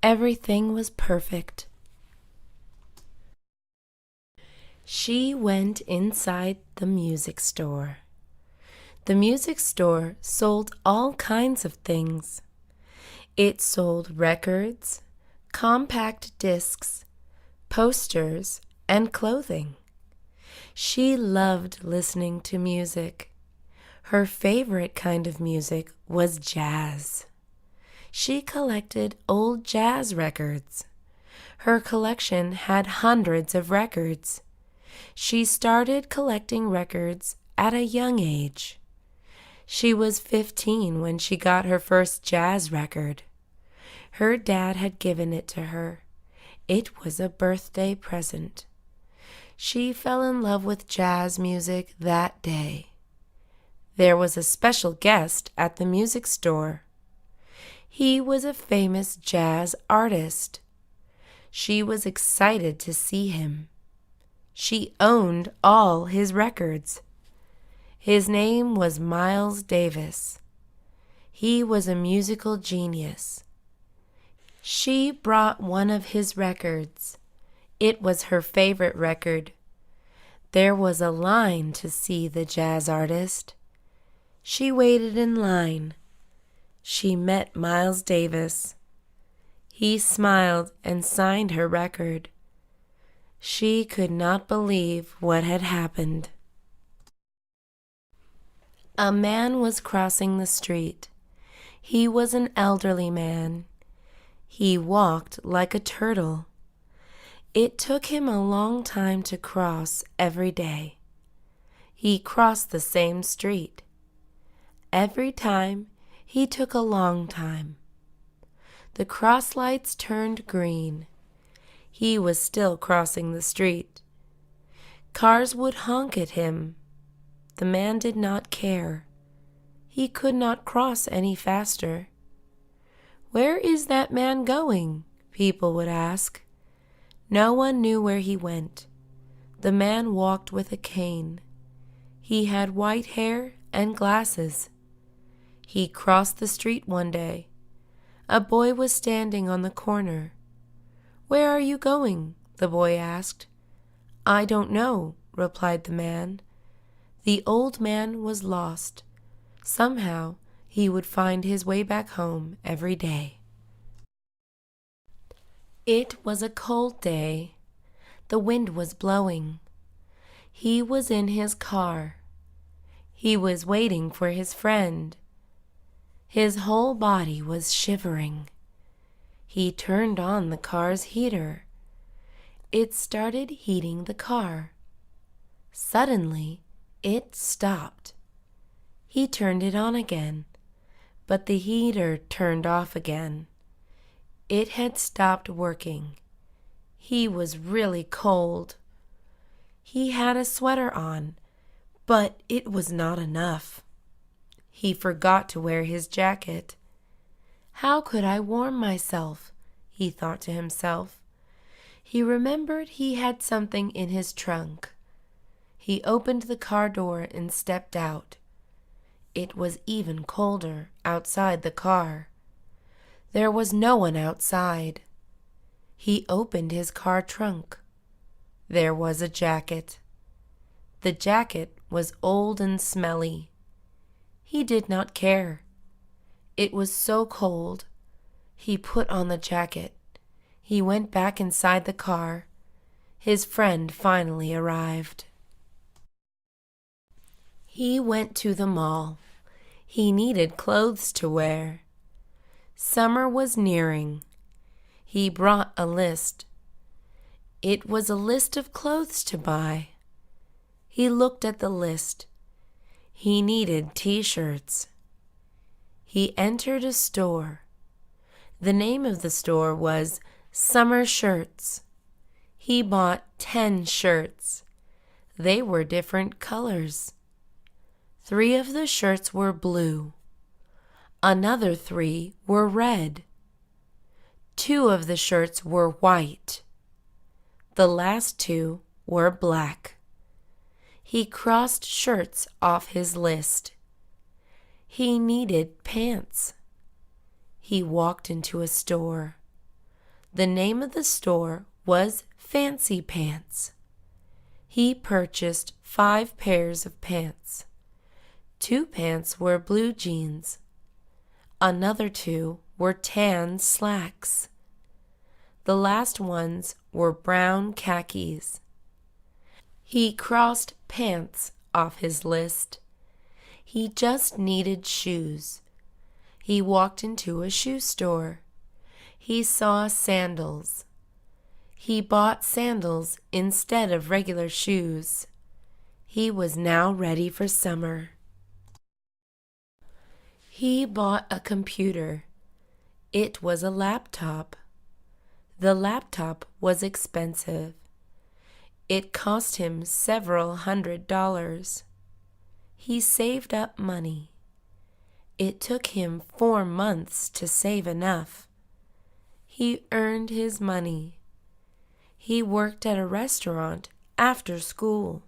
Everything was perfect. She went inside the music store. The music store sold all kinds of things. It sold records, compact discs, posters, and clothing. She loved listening to music. Her favorite kind of music was jazz. She collected old jazz records. Her collection had hundreds of records. She started collecting records at a young age. She was 15 when she got her first jazz record. Her dad had given it to her. It was a birthday present. She fell in love with jazz music that day. There was a special guest at the music store. He was a famous jazz artist. She was excited to see him. She owned all his records. His name was Miles Davis. He was a musical genius. She brought one of his records. It was her favorite record. There was a line to see the jazz artist. She waited in line. She met Miles Davis. He smiled and signed her record. She could not believe what had happened. A man was crossing the street. He was an elderly man. He walked like a turtle. It took him a long time to cross every day. He crossed the same street. Every time, he took a long time. The cross lights turned green. He was still crossing the street. Cars would honk at him. the man did not care. He could not cross any faster. "Where is that man going?" people would ask. No one knew where he went. The man walked with a cane. He had white hair and glasses. He crossed the street one day. A boy was standing on the corner. "Where are you going?" the boy asked. "I don't know," replied the man. The old man was lost. Somehow he would find his way back home every day. It was a cold day. The wind was blowing. He was in his car. He was waiting for his friend. His whole body was shivering. He turned on the car's heater. It started heating the car. Suddenly, it stopped. He turned it on again, but the heater turned off again. It had stopped working. He was really cold. He had a sweater on, but it was not enough. He forgot to wear his jacket. "How could I warm myself?" he thought to himself. He remembered he had something in his trunk. He opened the car door and stepped out. It was even colder outside the car. There was no one outside. He opened his car trunk. There was a jacket. The jacket was old and smelly. He did not care. It was so cold. He put on the jacket. He went back inside the car. His friend finally arrived. He went to the mall. He needed clothes to wear. Summer was nearing. He brought a list. It was a list of clothes to buy. He looked at the list. He needed t-shirts. He entered a store. The name of the store was Summer Shirts. He bought 10 shirts. They were different colors. 3 of the shirts were blue. Another 3 were red. 2 of the shirts were white. The last 2 were black. He crossed shirts off his list. He needed pants. He walked into a store. The name of the store was Fancy Pants. He purchased 5 pairs of pants. 2 pants were blue jeans. Another 2 were tan slacks. The last ones were brown khakis. He crossed pants off his list. He just needed shoes. He walked into a shoe store. He saw sandals. He bought sandals instead of regular shoes. He was now ready for summer. He bought a computer. It was a laptop. The laptop was expensive. It cost him several $100s. He saved up money. It took him 4 months to save enough. He earned his money. He worked at a restaurant after school.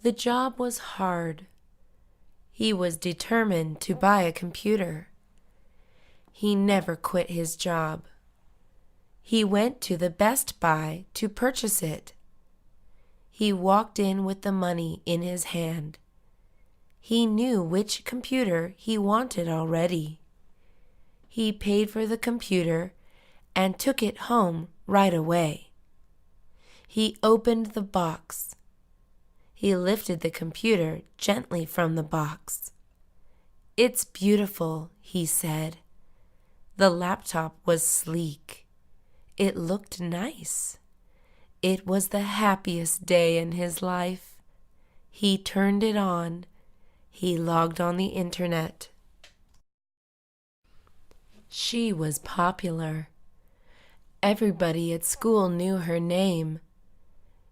The job was hard. He was determined to buy a computer. He never quit his job. He went to the Best Buy to purchase it. He walked in with the money in his hand. He knew which computer he wanted already. He paid for the computer and took it home right away. He opened the box. He lifted the computer gently from the box. "It's beautiful," he said. The laptop was sleek. It looked nice. It was the happiest day in his life. He turned it on. He logged on the internet. She was popular. Everybody at school knew her name.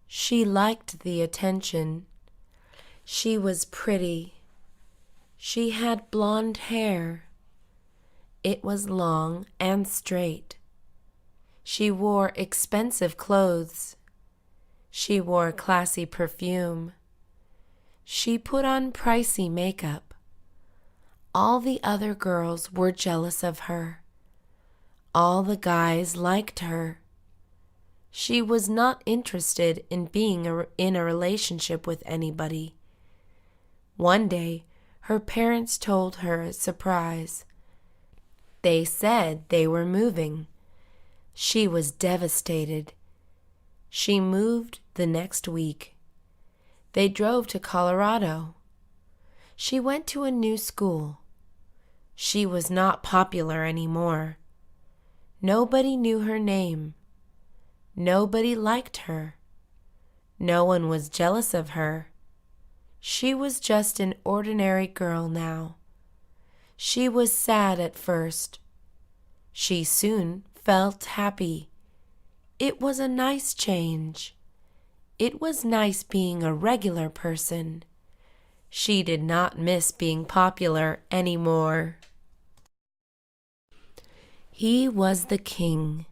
She liked the attention. She was pretty. She had blonde hair. It was long and straight. She wore expensive clothes. She wore classy perfume. She put on pricey makeup. All the other girls were jealous of her. All the guys liked her. She was not interested in being in a relationship with anybody. One day, her parents told her a surprise. They said they were moving. She was devastated. She moved the next week. They drove to Colorado. She went to a new school. She was not popular anymore. Nobody knew her name. Nobody liked her. No one was jealous of her. She was just an ordinary girl now. She was sad at first. She soon felt happy. It was a nice change. It was nice being a regular person. She did not miss being popular anymore. He was the king.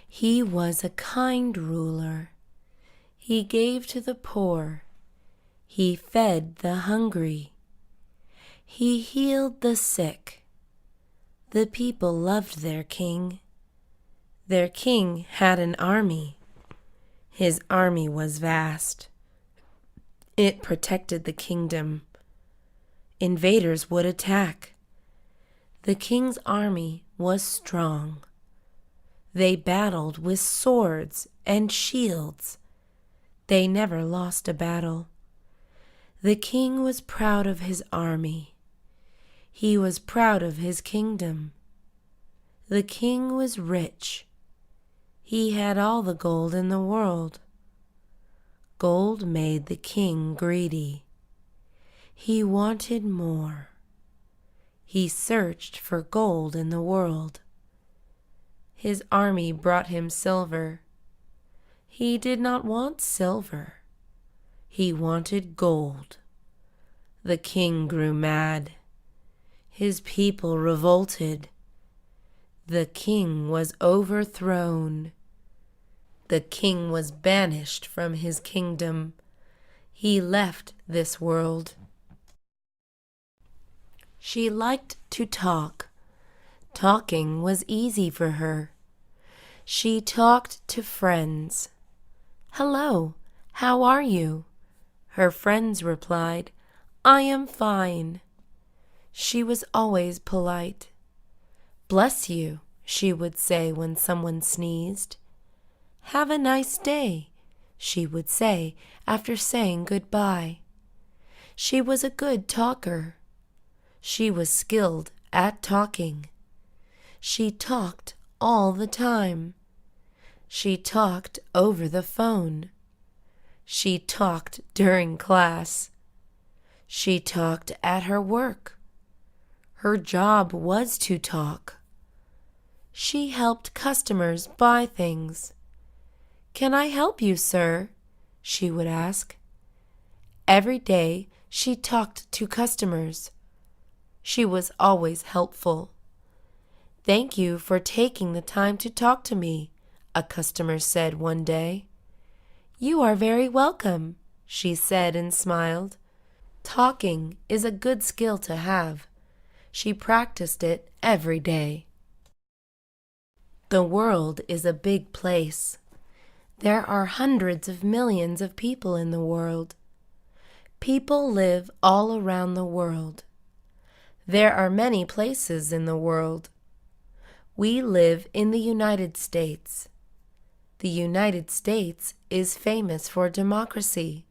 He was a kind ruler. He gave to the poor. He fed the hungry. He healed the sick. The people loved their king. Their king had an army. His army was vast. It protected the kingdom. Invaders would attack. The king's army was strong. They battled with swords and shields. They never lost a battle. The king was proud of his army. He was proud of his kingdom. The king was rich. He had all the gold in the world. Gold made the king greedy. He wanted more. He searched for gold in the world. His army brought him silver. He did not want silver. He wanted gold. The king grew mad. His people revolted. The king was overthrown. The king was banished from his kingdom. He left this world. She liked to talk. Talking was easy for her. She talked to friends. "Hello, how are you?" Her friends replied, "I am fine." She was always polite. "Bless you," she would say when someone sneezed. "Have a nice day," she would say after saying goodbye. She was a good talker. She was skilled at talking. She talked all the time. She talked over the phone. She talked during class. She talked at her work. Her job was to talk. She helped customers buy things. "Can I help you, sir?" she would ask. Every day she talked to customers. She was always helpful. "Thank you for taking the time to talk to me," a customer said one day. "You are very welcome," she said and smiled. Talking is a good skill to have. She practiced it every day. The world is a big place. There are hundreds of millions of people in the world. People live all around the world. There are many places in the world. We live in the United States. The United States is famous for democracy.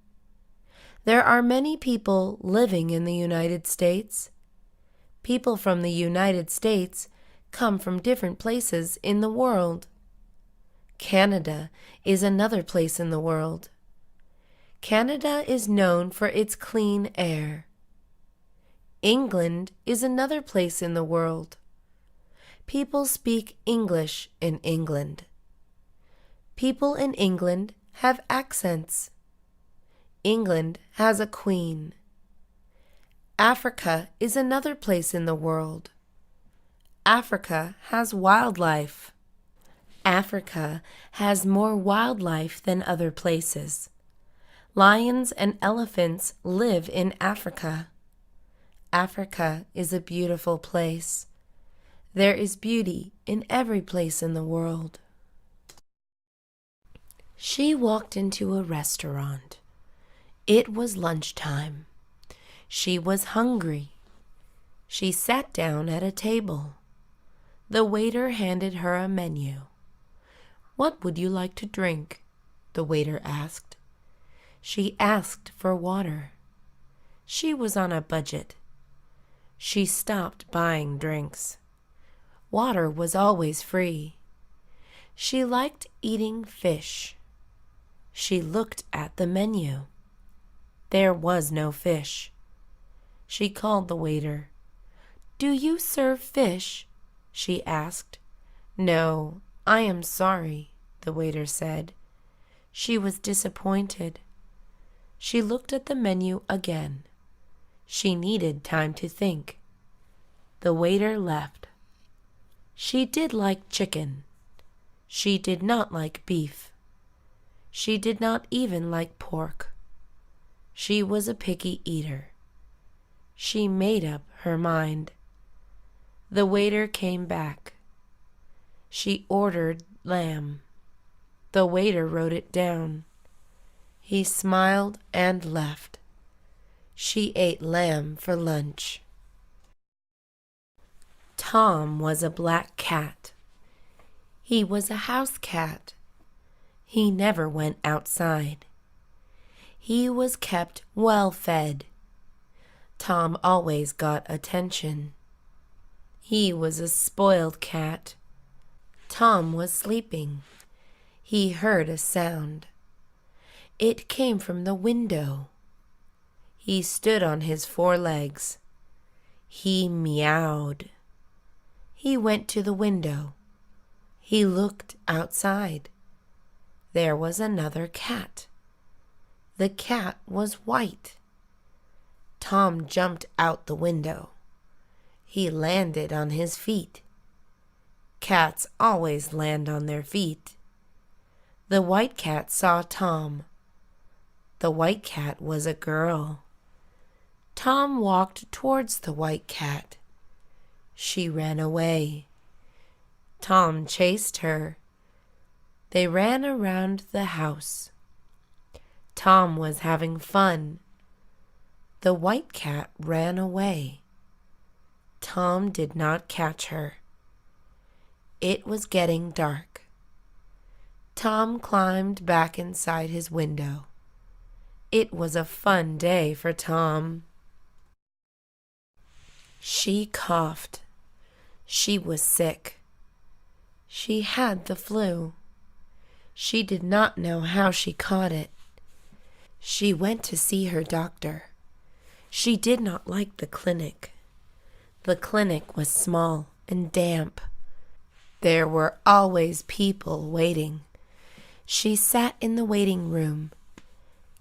There are many people living in the United States. People from the United States come from different places in the world. Canada is another place in the world. Canada is known for its clean air. England is another place in the world. People speak English in England. People in England have accents. England has a queen. Africa is another place in the world. Africa has wildlife. Africa has more wildlife than other places. Lions and elephants live in Africa. Africa is a beautiful place. There is beauty in every place in the world. She walked into a restaurant. It was lunchtime. She was hungry. She sat down at a table. The waiter handed her a menu. "What would you like to drink?" the waiter asked. She asked for water. She was on a budget. She stopped buying drinks. Water was always free. She liked eating fish. She looked at the menu. There was no fish. She called the waiter. "Do you serve fish?" she asked. "No, I am sorry," the waiter said. She was disappointed. She looked at the menu again. She needed time to think. The waiter left. She did like chicken. She did not like beef. She did not even like pork. She was a picky eater. She made up her mind. The waiter came back. She ordered lamb. The waiter wrote it down. He smiled and left. She ate lamb for lunch. Tom was a black cat. He was a house cat. He never went outside. He was kept well fed. Tom always got attention. He was a spoiled cat. Tom was sleeping. He heard a sound. It came from the window. He stood on his four legs. He meowed. He went to the window. He looked outside. There was another cat. The cat was white. Tom jumped out the window. He landed on his feet. Cats always land on their feet. The white cat saw Tom. The white cat was a girl. Tom walked towards the white cat. She ran away. Tom chased her. They ran around the house. Tom was having fun. The white cat ran away. Tom did not catch her. It was getting dark. Tom climbed back inside his window. It was a fun day for Tom. She coughed. She was sick. She had the flu. She did not know how she caught it. She went to see her doctor. She did not like the clinic. The clinic was small and damp. There were always people waiting. She sat in the waiting room.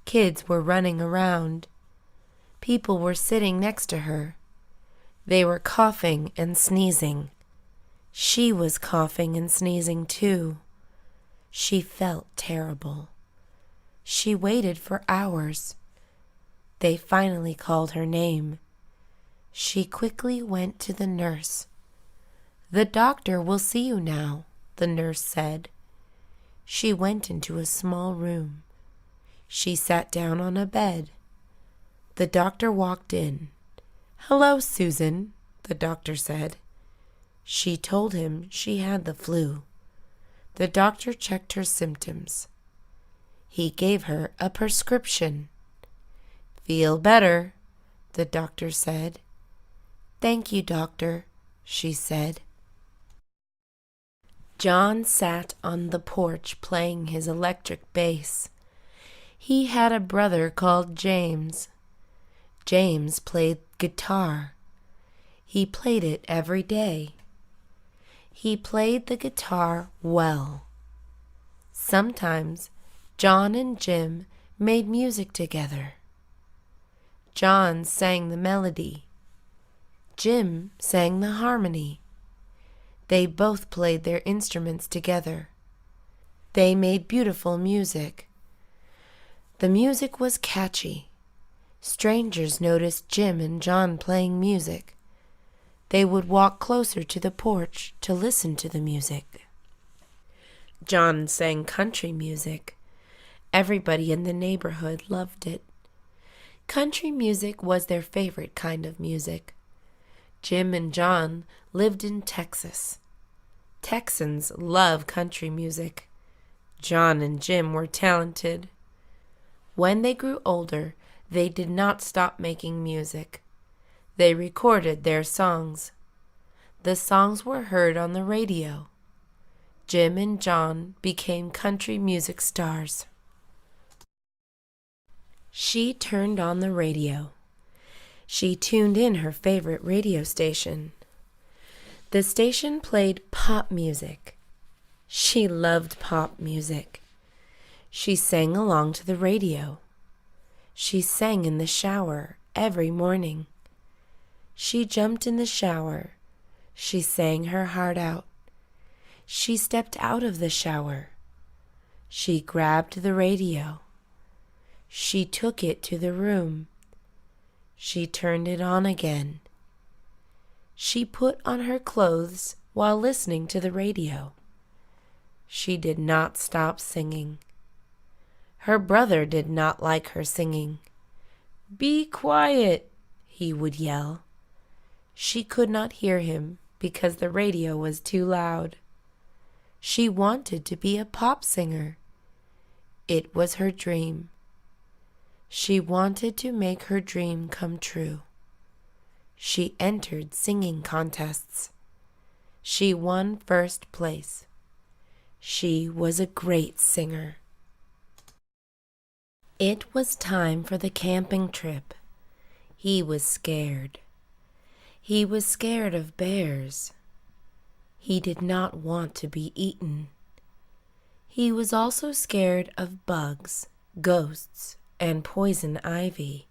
Kids were running around. People were sitting next to her. They were coughing and sneezing. She was coughing and sneezing too. She felt terrible. She waited for hours. They finally called her name. She quickly went to the nurse. "The doctor will see you now," the nurse said. She went into a small room. She sat down on a bed. The doctor walked in. "Hello, Susan," the doctor said. She told him she had the flu. The doctor checked her symptoms. He gave her a prescription. "Feel better," the doctor said. "Thank you, doctor," she said. John sat on the porch playing his electric bass. He had a brother called James. James played guitar. He played it every day. He played the guitar well. Sometimes John and Jim made music together. John sang the melody. Jim sang the harmony. They both played their instruments together. They made beautiful music. The music was catchy. Strangers noticed Jim and John playing music. They would walk closer to the porch to listen to the music. John sang country music. Everybody in the neighborhood loved it. Country music was their favorite kind of music. Jim and John lived in Texas. Texans love country music. John and Jim were talented. When they grew older, they did not stop making music. They recorded their songs. The songs were heard on the radio. Jim and John became country music stars. She turned on the radio. She tuned in her favorite radio station. The station played pop music. She loved pop music. She sang along to the radio. She sang in the shower every morning. She jumped in the shower. She sang her heart out. She stepped out of the shower. She grabbed the radio. She took it to the room. She turned it on again. She put on her clothes while listening to the radio. She did not stop singing. Her brother did not like her singing. "Be quiet," he would yell. She could not hear him because the radio was too loud. She wanted to be a pop singer. It was her dream. She wanted to make her dream come true. She entered singing contests. She won first place. She was a great singer. It was time for the camping trip. He was scared. He was scared of bears. He did not want to be eaten. He was also scared of bugs, ghosts, and poison ivy.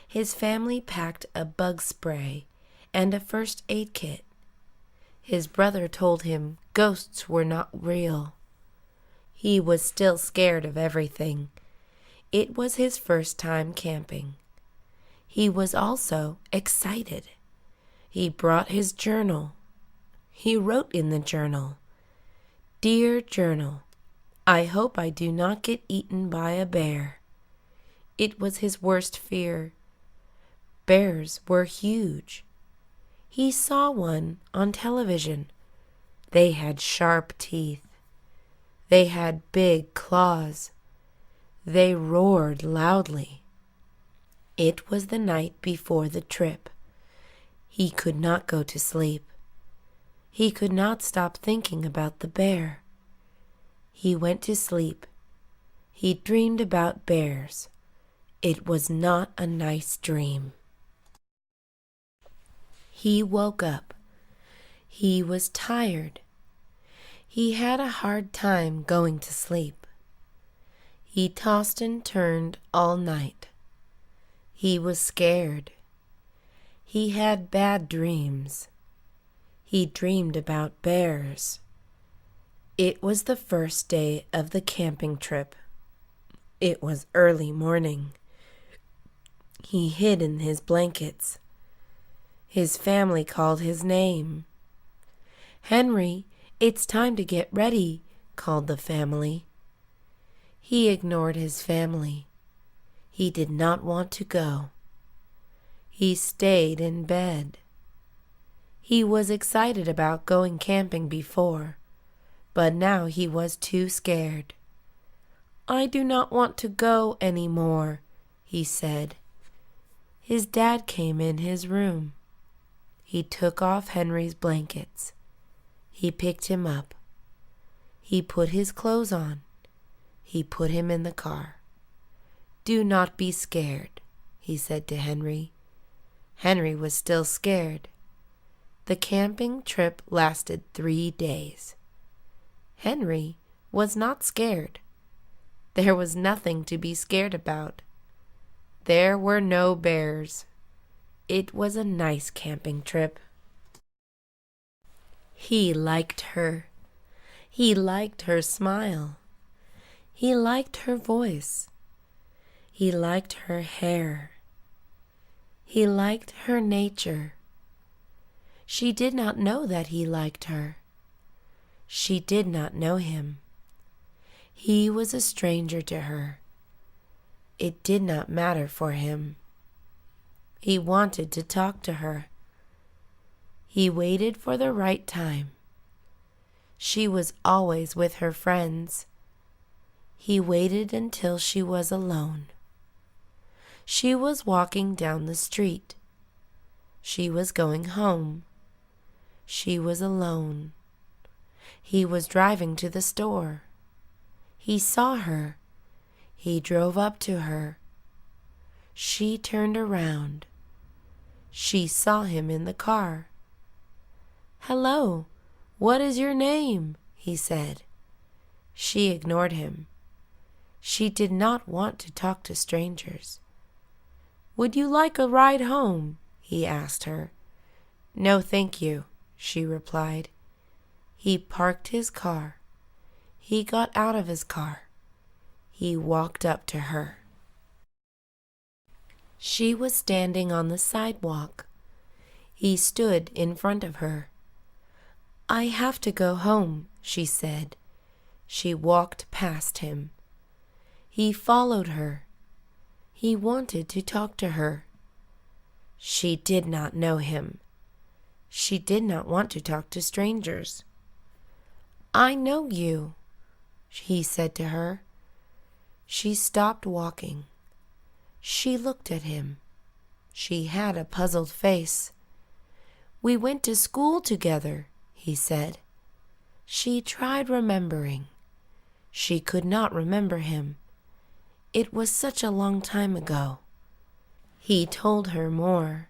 His family packed a bug spray and a first aid kit. His brother told him ghosts were not real. He was still scared of everything. It was his first time camping. He was also excited. He brought his journal. He wrote in the journal, "Dear Journal, I hope I do not get eaten by a bear." It was his worst fear. Bears were huge. He saw one on television. They had sharp teeth. They had big claws. They roared loudly. It was the night before the trip. He could not go to sleep. He could not stop thinking about the bear. He went to sleep. He dreamed about bears. It was not a nice dream. He woke up. He was tired. He had a hard time going to sleep. He tossed and turned all night. He was scared. He had bad dreams. He dreamed about bears. It was the first day of the camping trip. It was early morning. He hid in his blankets. His family called his name. "Henry, it's time to get ready," called the family. He ignored his family. He did not want to go. He stayed in bed. He was excited about going camping before, but now he was too scared. "I do not want to go anymore," he said. His dad came in his room. He took off Henry's blankets. He picked him up. He put his clothes on. He put him in the car. "Do not be scared," he said to Henry. Henry was still scared. The camping trip lasted 3 days. Henry was not scared. There was nothing to be scared about. There were no bears. It was a nice camping trip. He liked her. He liked her smile. He liked her voice. He liked her hair. He liked her nature. She did not know that he liked her. She did not know him. He was a stranger to her. It did not matter for him. He wanted to talk to her. He waited for the right time. She was always with her friends. He waited until she was alone. She was walking down the street. She was going home. She was alone. He was driving to the store. He saw her. He drove up to her. She turned around. She saw him in the car. "Hello, what is your name?" he said. She ignored him. She did not want to talk to strangers. "Would you like a ride home?" he asked her. "No, thank you," she replied. He parked his car. He got out of his car. He walked up to her. She was standing on the sidewalk. He stood in front of her. "I have to go home," she said. She walked past him. He followed her. He wanted to talk to her. She did not know him. She did not want to talk to strangers. "I know you," he said to her. She stopped walking. She looked at him. She had a puzzled face. "We went to school together," he said. She tried remembering. She could not remember him. It was such a long time ago. He told her more.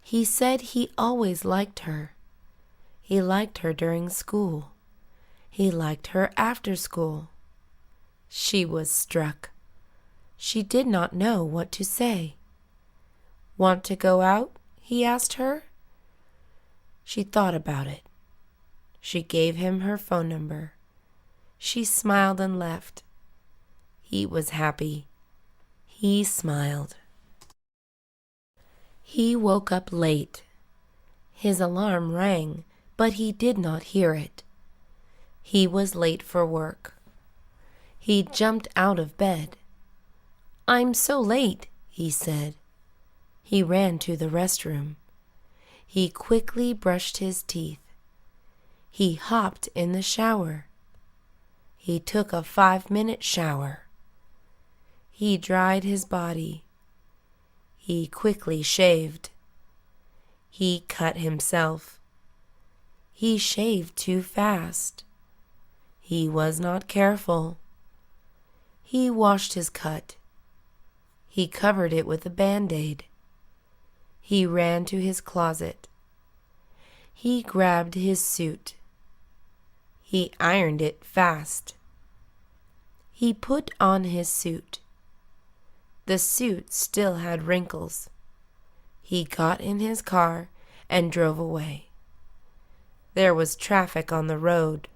He said he always liked her. He liked her during school. He liked her after school. She was struck. She did not know what to say. "Want to go out?" he asked her. She thought about it. She gave him her phone number. She smiled and left. He was happy. He smiled. He woke up late. His alarm rang, but he did not hear it. He was late for work. He jumped out of bed. "I'm so late," he said. He ran to the restroom. He quickly brushed his teeth. He hopped in the shower. He took a 5-minute shower. He dried his body. He quickly shaved. He cut himself. He shaved too fast. He was not careful. He washed his cut. He covered it with a Band-Aid. He ran to his closet. He grabbed his suit. He ironed it fast. He put on his suit. The suit still had wrinkles. He got in his car and drove away. There was traffic on the road.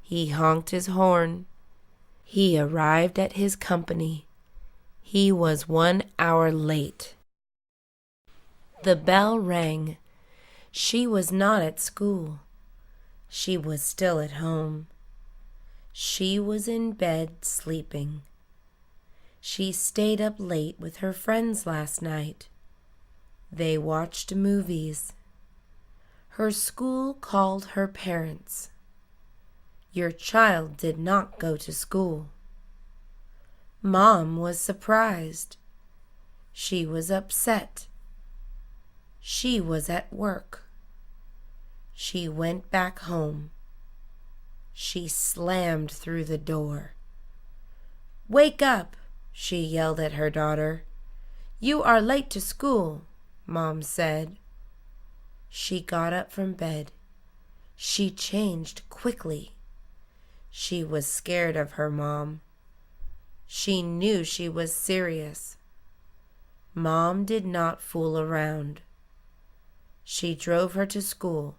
He honked his horn. He arrived at his company. He was 1 hour late. The bell rang. She was not at school. She was still at home. She was in bed sleeping. She stayed up late with her friends last night. They watched movies. Her school called her parents. Your child did not go to school. Mom was surprised. She was upset. She was at work. She went back home. She slammed through the door. "Wake up!" she yelled at her daughter. "You are late to school," Mom said. She got up from bed. She changed quickly. She was scared of her mom. She knew she was serious. Mom did not fool around. She drove her to school.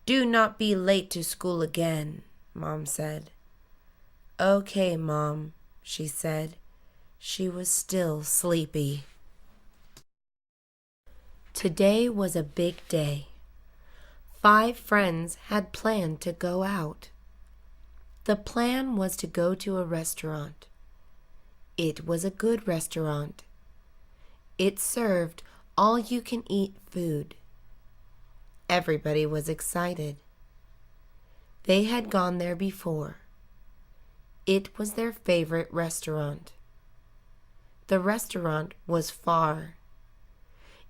"Do not be late to school again," Mom said. "Okay, Mom," she said. She was still sleepy. Today was a big day. 5 friends had planned to go out. The plan was to go to a restaurant. It was a good restaurant. It served all-you-can-eat food. Everybody was excited. They had gone there before. It was their favorite restaurant. The restaurant was far.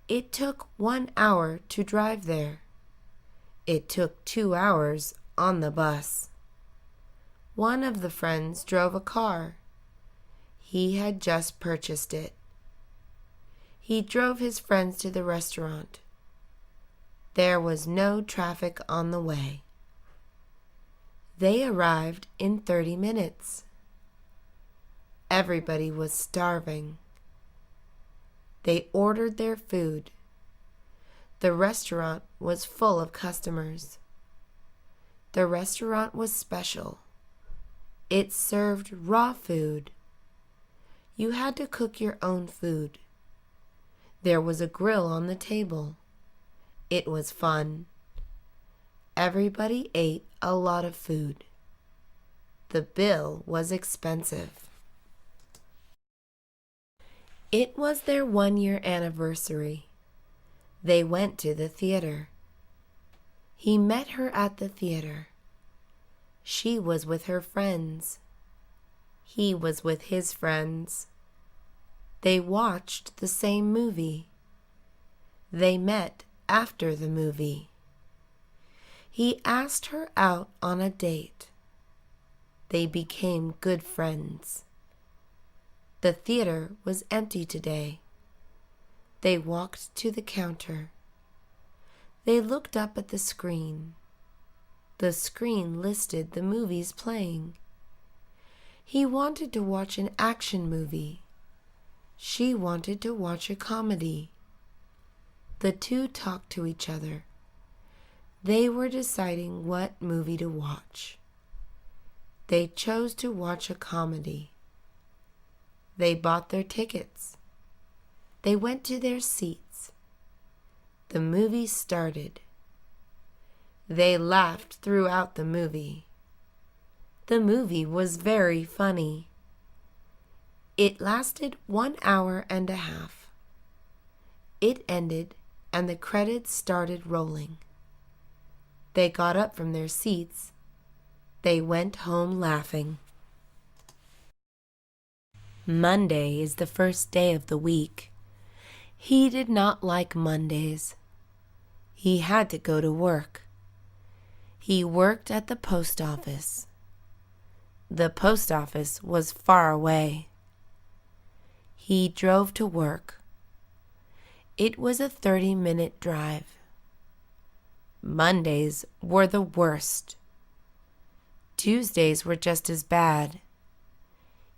It took 1 hour to drive there. It took 2 hours on the bus. One of the friends drove a car. He had just purchased it. He drove his friends to the restaurant. There was no traffic on the way. They arrived in 30 minutes. Everybody was starving. They ordered their food. The restaurant was full of customers. The restaurant was special. It served raw food. You had to cook your own food. There was a grill on the table. It was fun. Everybody ate a lot of food. The bill was expensive. It was their 1-year anniversary. They went to the theater. He met her at the theater. She was with her friends. He was with his friends. They watched the same movie. They met after the movie. He asked her out on a date. They became good friends. The theater was empty today. They walked to the counter. They looked up at the screen. The screen listed the movies playing. He wanted to watch an action movie. She wanted to watch a comedy. The two talked to each other. They were deciding what movie to watch. They chose to watch a comedy. They bought their tickets. They went to their seats. The movie started. They laughed throughout the movie. The movie was very funny. It lasted 1 hour and a half. It ended and the credits started rolling. They got up from their seats. They went home laughing. Monday is the first day of the week. He did not like Mondays. He had to go to work. He worked at the post office. The post office was far away. He drove to work. It was a 30-minute drive. Mondays were the worst. Tuesdays were just as bad.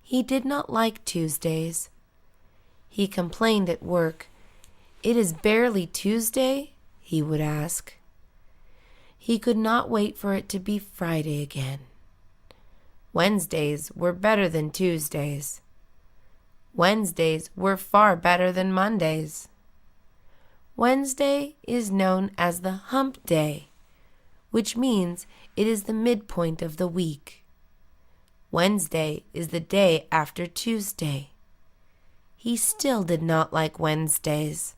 He did not like Tuesdays. He complained at work. "It is barely Tuesday?" he would ask. He could not wait for it to be Friday again. Wednesdays were better than Tuesdays. Wednesdays were far better than Mondays. Wednesday is known as the hump day, which means it is the midpoint of the week. Wednesday is the day after Tuesday. He still did not like Wednesdays.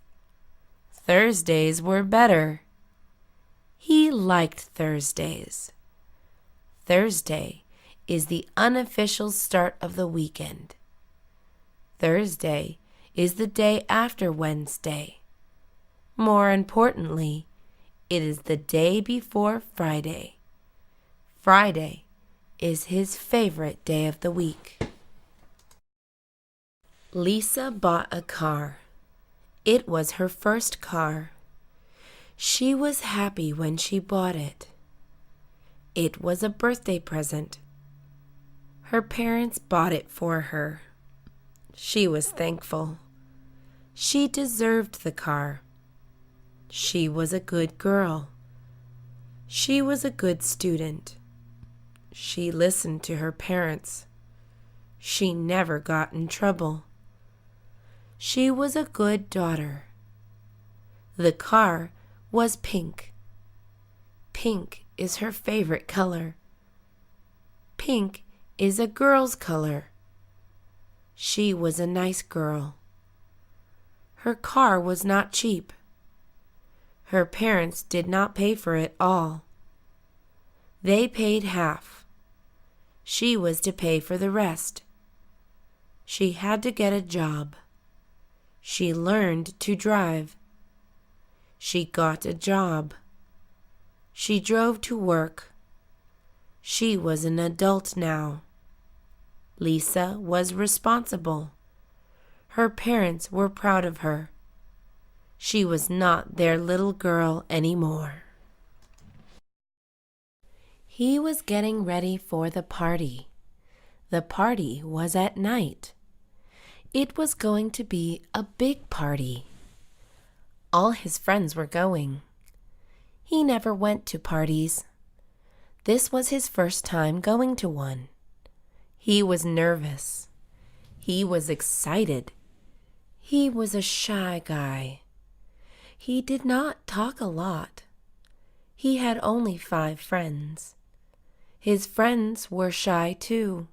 Thursdays were better. He liked Thursdays. Thursday is the unofficial start of the weekend. Thursday is the day after Wednesday. More importantly, it is the day before Friday. Friday is his favorite day of the week. Lisa bought a car. It was her first car. She was happy when she bought it. It was a birthday present. Her parents bought it for her. She was thankful. She deserved the car. She was a good girl. She was a good student. She listened to her parents. She never got in trouble. She was a good daughter. The car was pink. Pink is her favorite color. Pink is a girl's color. She was a nice girl. Her car was not cheap. Her parents did not pay for it all. They paid half. She was to pay for the rest. She had to get a job. She learned to drive. She got a job. She drove to work. She was an adult now. Lisa was responsible. Her parents were proud of her. She was not their little girl anymore. He was getting ready for the party. The party was at night. It was going to be a big party. All his friends were going. He never went to parties. This was his first time going to one. He was nervous. He was excited. He was a shy guy. He did not talk a lot. He had only 5 friends. His friends were shy too.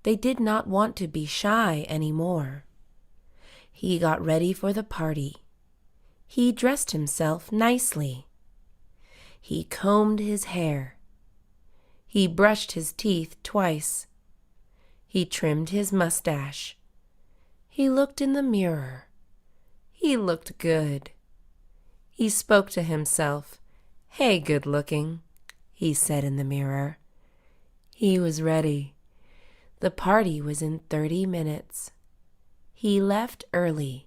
They did not want to be shy anymore. He got ready for the party. He dressed himself nicely. He combed his hair. He brushed his teeth twice. He trimmed his mustache. He looked in the mirror. He looked good. He spoke to himself. "Hey, good-looking," he said in the mirror. He was ready. The party was in 30 minutes. He left early.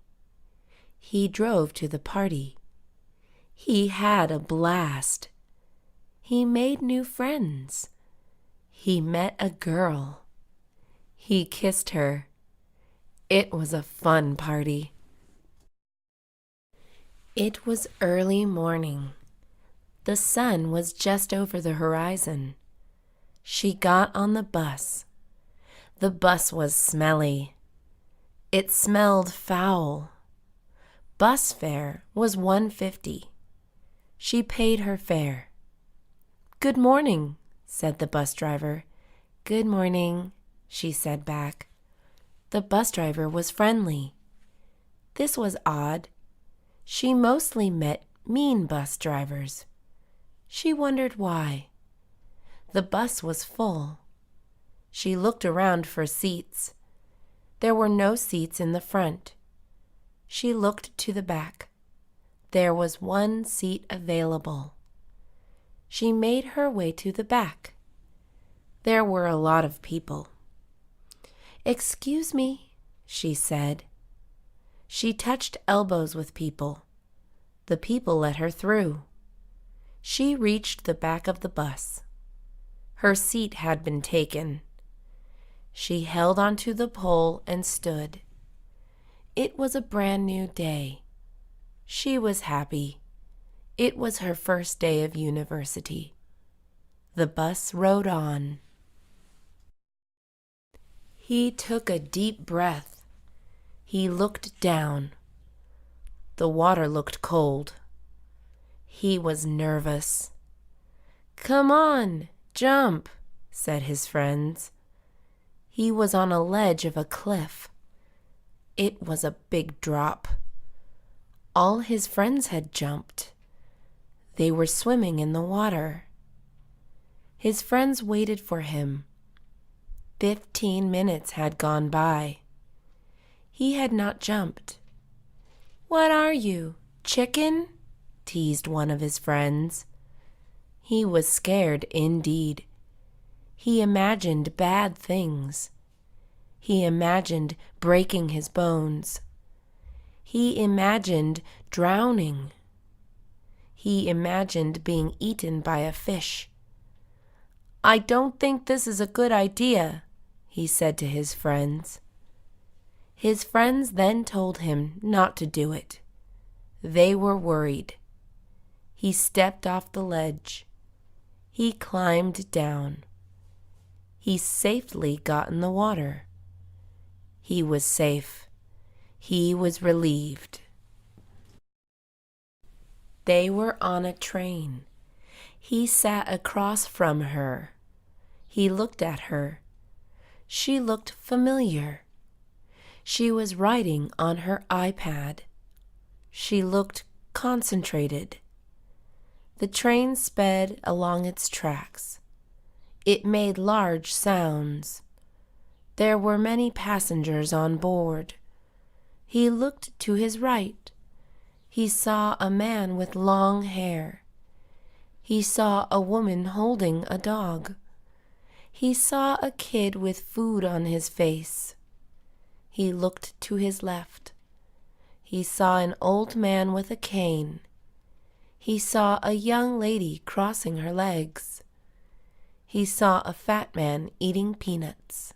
He drove to the party. He had a blast. He made new friends. He met a girl. He kissed her. It was a fun party. It was early morning. The sun was just over the horizon. She got on the bus. The bus was smelly. It smelled foul. Bus fare was $1.50. She paid her fare. "Good morning," said the bus driver. "Good morning," she said back. The bus driver was friendly. This was odd. She mostly met mean bus drivers. She wondered why. The bus was full. She looked around for seats. There were no seats in the front. She looked to the back. There was 1 seat available. She made her way to the back. There were a lot of people. "Excuse me," she said. She touched elbows with people. The people let her through. She reached the back of the bus. Her seat had been taken. She held onto the pole and stood. It was a brand new day. She was happy. It was her first day of university. The bus rode on. He took a deep breath. He looked down. The water looked cold. He was nervous. "Come on, jump," said his friends. He was on a ledge of a cliff. It was a big drop. All his friends had jumped. They were swimming in the water. His friends waited for him. 15 minutes had gone by. He had not jumped. "What are you, chicken?" teased one of his friends. He was scared indeed. He imagined bad things. He imagined breaking his bones. He imagined drowning. He imagined being eaten by a fish. "I don't think this is a good idea," he said to his friends. His friends then told him not to do it. They were worried. He stepped off the ledge. He climbed down. He safely got in the water. He was safe. He was relieved. They were on a train. He sat across from her. He looked at her. She looked familiar. She was writing on her iPad. She looked concentrated. The train sped along its tracks. It made large sounds. There were many passengers on board. He looked to his right. He saw a man with long hair. He saw a woman holding a dog. He saw a kid with food on his face. He looked to his left. He saw an old man with a cane. He saw a young lady crossing her legs. He saw a fat man eating peanuts.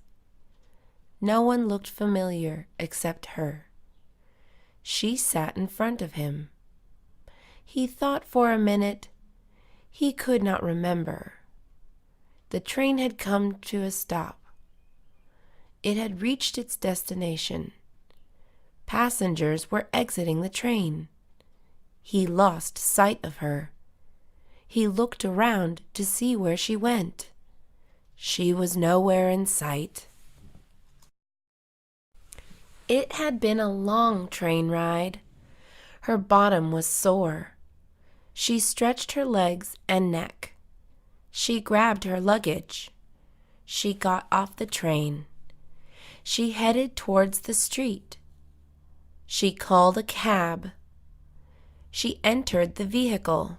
No one looked familiar except her. She sat in front of him. He thought for a minute. He could not remember. The train had come to a stop. It had reached its destination. Passengers were exiting the train. He lost sight of her. He looked around to see where she went. She was nowhere in sight. It had been a long train ride. Her bottom was sore. She stretched her legs and neck. She grabbed her luggage. She got off the train. She headed towards the street. She called a cab. She entered the vehicle.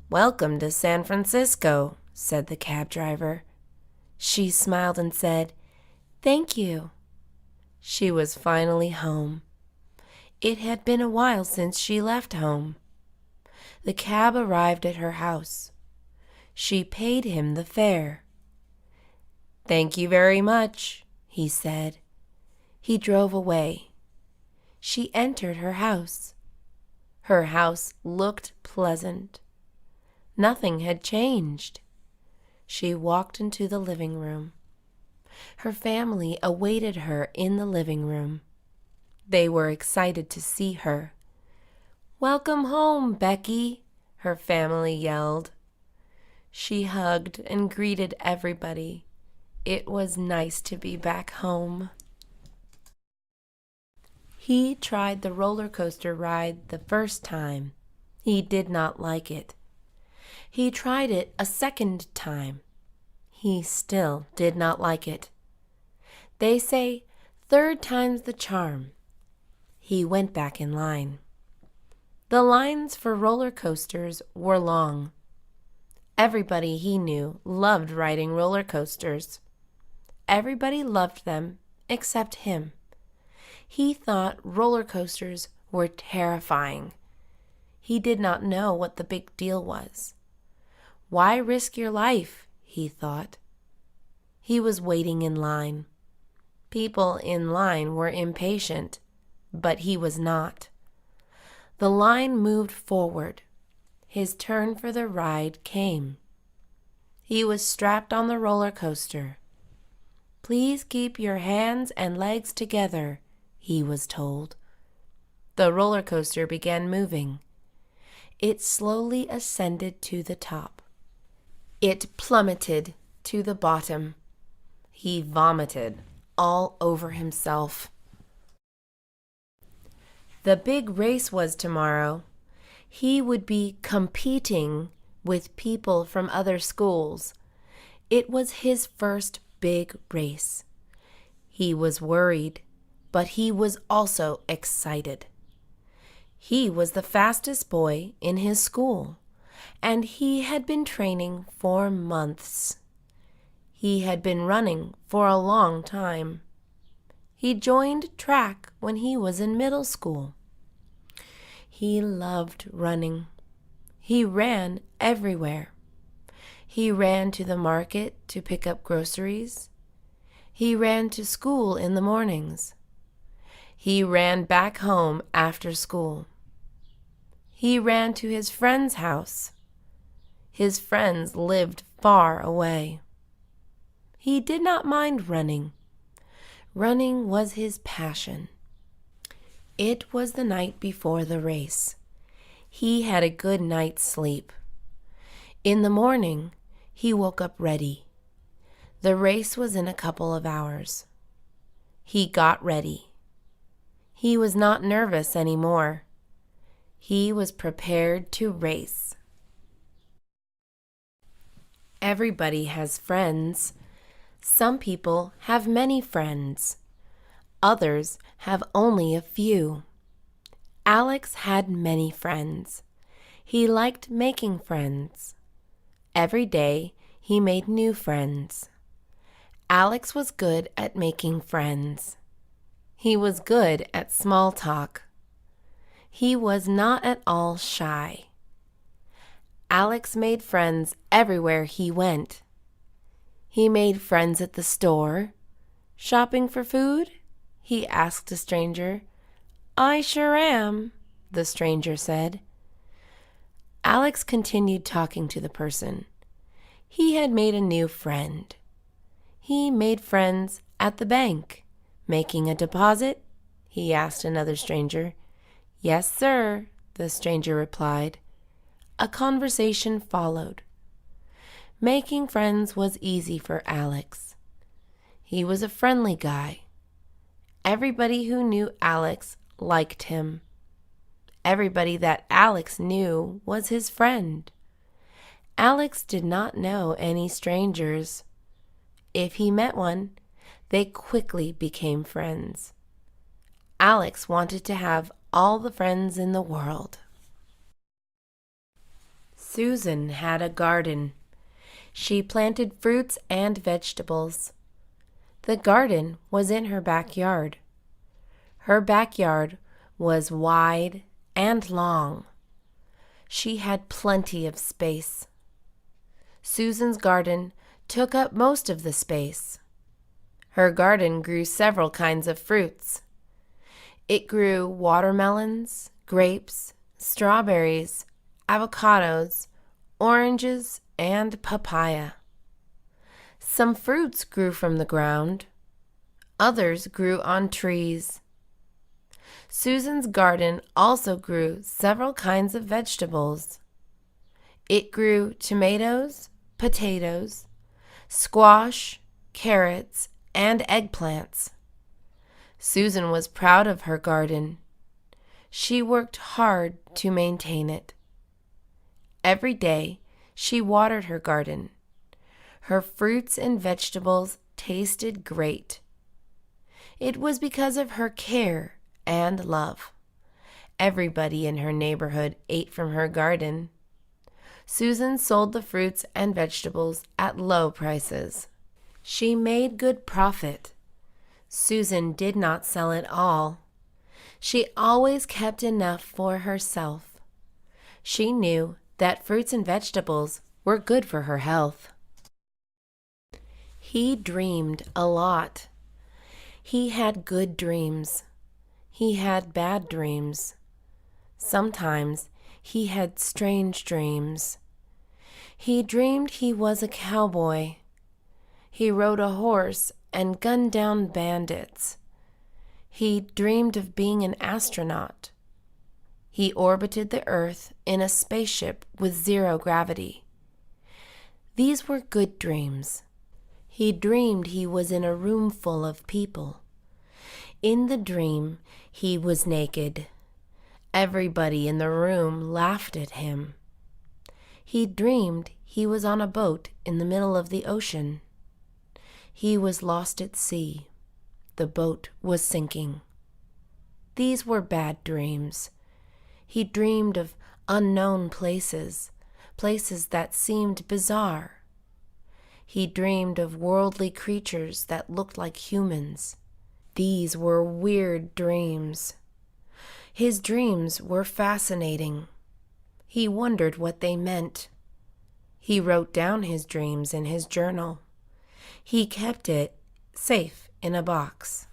"Welcome to San Francisco," said the cab driver. She smiled and said, "Thank you." She was finally home. It had been a while since she left home. The cab arrived at her house. She paid him the fare. "Thank you very much," he said. He drove away. She entered her house. Her house looked pleasant. Nothing had changed. She walked into the living room. Her family awaited her in the living room. They were excited to see her. "Welcome home, Becky," her family yelled. She hugged and greeted everybody. It was nice to be back home. He tried the roller coaster ride the first time. He did not like it. He tried it a second time. He still did not like it. They say, "Third time's the charm." He went back in line. The lines for roller coasters were long. Everybody he knew loved riding roller coasters. Everybody loved them except him. He thought roller coasters were terrifying. He did not know what the big deal was. Why risk your life, he thought. He was waiting in line. People in line were impatient, but he was not. The line moved forward. His turn for the ride came. He was strapped on the roller coaster. "Please keep your hands and legs together," he was told. The roller coaster began moving. It slowly ascended to the top. It plummeted to the bottom. He vomited all over himself. The big race was tomorrow. He would be competing with people from other schools. It was his first big race. He was worried, but he was also excited. He was the fastest boy in his school, and he had been training for months. He had been running for a long time. He joined track when he was in middle school. He loved running. He ran everywhere. He ran to the market to pick up groceries. He ran to school in the mornings. He ran back home after school. He ran to his friend's house. His friends lived far away. He did not mind running. Running was his passion. It was the night before the race. He had a good night's sleep. In the morning, he woke up ready. The race was in a couple of hours. He got ready. He was not nervous anymore. He was prepared to race. Everybody has friends. Some people have many friends. Others have only a few. Alex had many friends. He liked making friends. Every day he made new friends. Alex was good at making friends. He was good at small talk. He was not at all shy. Alex made friends everywhere he went. He made friends at the store. Shopping for food? He asked a stranger. I sure am, the stranger said. Alex continued talking to the person. He had made a new friend. He made friends at the bank. Making a deposit? He asked another stranger. Yes, sir, the stranger replied. A conversation followed. Making friends was easy for Alex. He was a friendly guy. Everybody who knew Alex liked him. Everybody that Alex knew was his friend. Alex did not know any strangers. If he met one, they quickly became friends. Alex wanted to have all the friends in the world. Susan had a garden. She planted fruits and vegetables. The garden was in her backyard. Her backyard was wide and long. She had plenty of space. Susan's garden took up most of the space. Her garden grew several kinds of fruits. It grew watermelons, grapes, strawberries, avocados, oranges, and papaya. Some fruits grew from the ground. Others grew on trees. Susan's garden also grew several kinds of vegetables. It grew tomatoes, potatoes, squash, carrots, and eggplants. Susan was proud of her garden. She worked hard to maintain it. Every day, she watered her garden. Her fruits and vegetables tasted great. It was because of her care and love. Everybody in her neighborhood ate from her garden. Susan sold the fruits and vegetables at low prices. She made good profit. Susan did not sell it all. She always kept enough for herself. She knew that fruits and vegetables were good for her health. He dreamed a lot. He had good dreams. He had bad dreams. Sometimes he had strange dreams. He dreamed he was a cowboy. He rode a horse and gunned down bandits. He dreamed of being an astronaut. He orbited the Earth in a spaceship with zero gravity. These were good dreams. He dreamed he was in a room full of people. In the dream, he was naked. Everybody in the room laughed at him. He dreamed he was on a boat in the middle of the ocean. He was lost at sea. The boat was sinking. These were bad dreams. He dreamed of unknown places, places that seemed bizarre. He dreamed of worldly creatures that looked like humans. These were weird dreams. His dreams were fascinating. He wondered what they meant. He wrote down his dreams in his journal. He kept it safe in a box.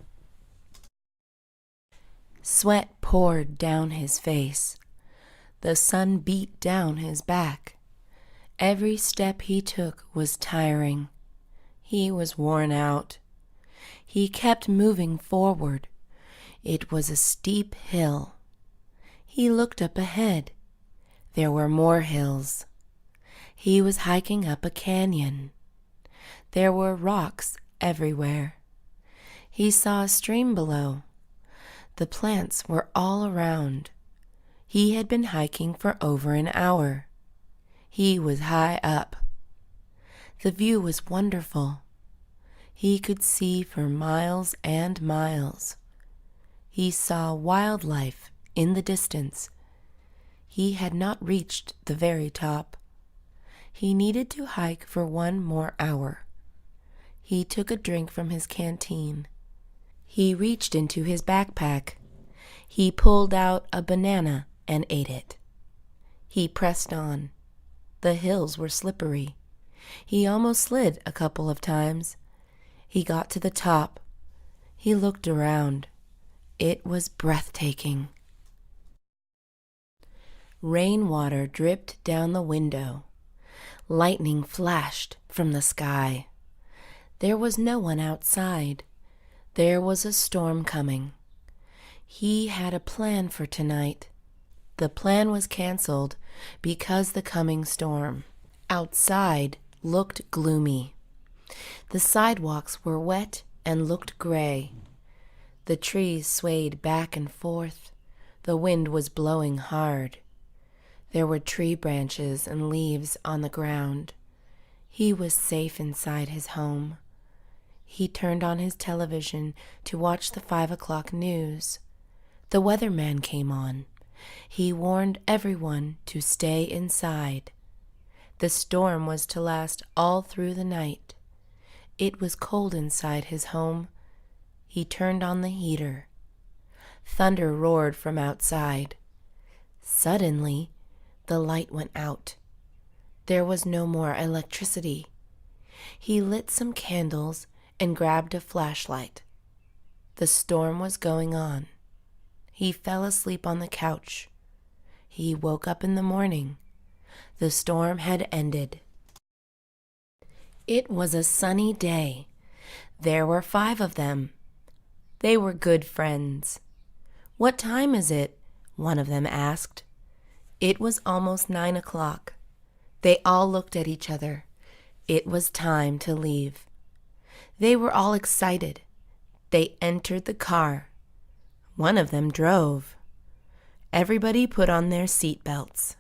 Sweat poured down his face. The sun beat down his back. Every step he took was tiring. He was worn out. He kept moving forward. It was a steep hill. He looked up ahead. There were more hills. He was hiking up a canyon. There were rocks everywhere. He saw a stream below. The plants were all around. He had been hiking for over an hour. He was high up. The view was wonderful. He could see for miles and miles. He saw wildlife in the distance. He had not reached the very top. He needed to hike for 1 more hour. He took a drink from his canteen. He reached into his backpack. He pulled out a banana and ate it. He pressed on. The hills were slippery. He almost slid a couple of times. He got to the top. He looked around. It was breathtaking. Rainwater dripped down the window. Lightning flashed from the sky. There was no one outside. There was a storm coming. He had a plan for tonight. The plan was canceled because the coming storm outside looked gloomy. The sidewalks were wet and looked gray. The trees swayed back and forth. The wind was blowing hard. There were tree branches and leaves on the ground. He was safe inside his home. He turned on his television to watch the 5 o'clock news. The weatherman came on. He warned everyone to stay inside. The storm was to last all through the night. It was cold inside his home. He turned on the heater. Thunder roared from outside. Suddenly, the light went out. There was no more electricity. He lit some candles and grabbed a flashlight. The storm was going on. He fell asleep on the couch. He woke up in the morning. The storm had ended. It was a sunny day. There were 5 of them. They were good friends. "What time is it?" one of them asked. It was almost 9 o'clock. They all looked at each other. It was time to leave. They were all excited. They entered the car. One of them drove. Everybody put on their seat belts.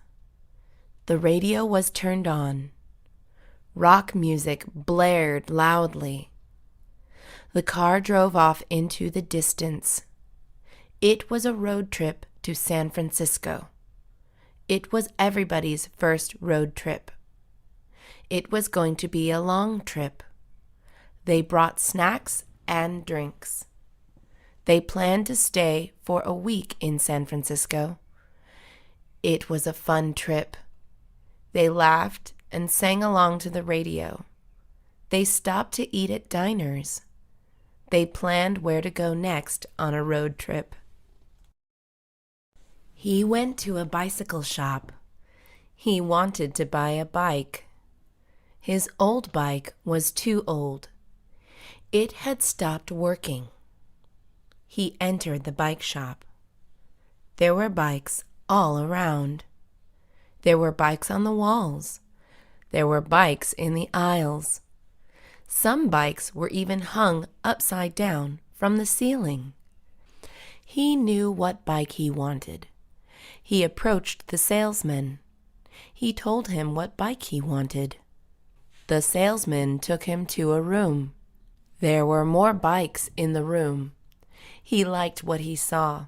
The radio was turned on. Rock music blared loudly. The car drove off into the distance. It was a road trip to San Francisco. It was everybody's first road trip. It was going to be a long trip. They brought snacks and drinks. They planned to stay for a week in San Francisco. It was a fun trip. They laughed and sang along to the radio. They stopped to eat at diners. They planned where to go next on a road trip. He went to a bicycle shop. He wanted to buy a bike. His old bike was too old. It had stopped working. He entered the bike shop. There were bikes all around. There were bikes on the walls. There were bikes in the aisles. Some bikes were even hung upside down from the ceiling. He knew what bike he wanted. He approached the salesman. He told him what bike he wanted. The salesman took him to a room. There were more bikes in the room. He liked what he saw.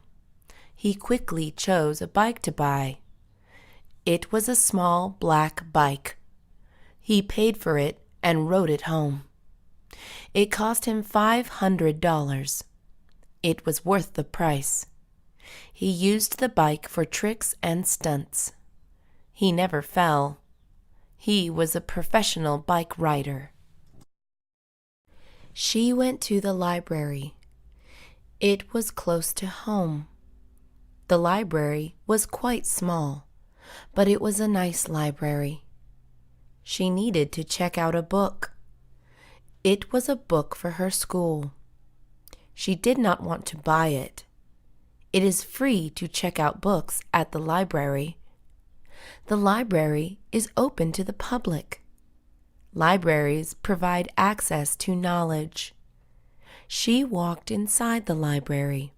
He quickly chose a bike to buy. It was a small black bike. He paid for it and rode it home. It cost him $500. It was worth the price. He used the bike for tricks and stunts. He never fell. He was a professional bike rider. She went to the library. It was close to home. The library was quite small, but it was a nice library. She needed to check out a book. It was a book for her school. She did not want to buy it. It is free to check out books at the library. The library is open to the public. Libraries provide access to knowledge. She walked inside the library.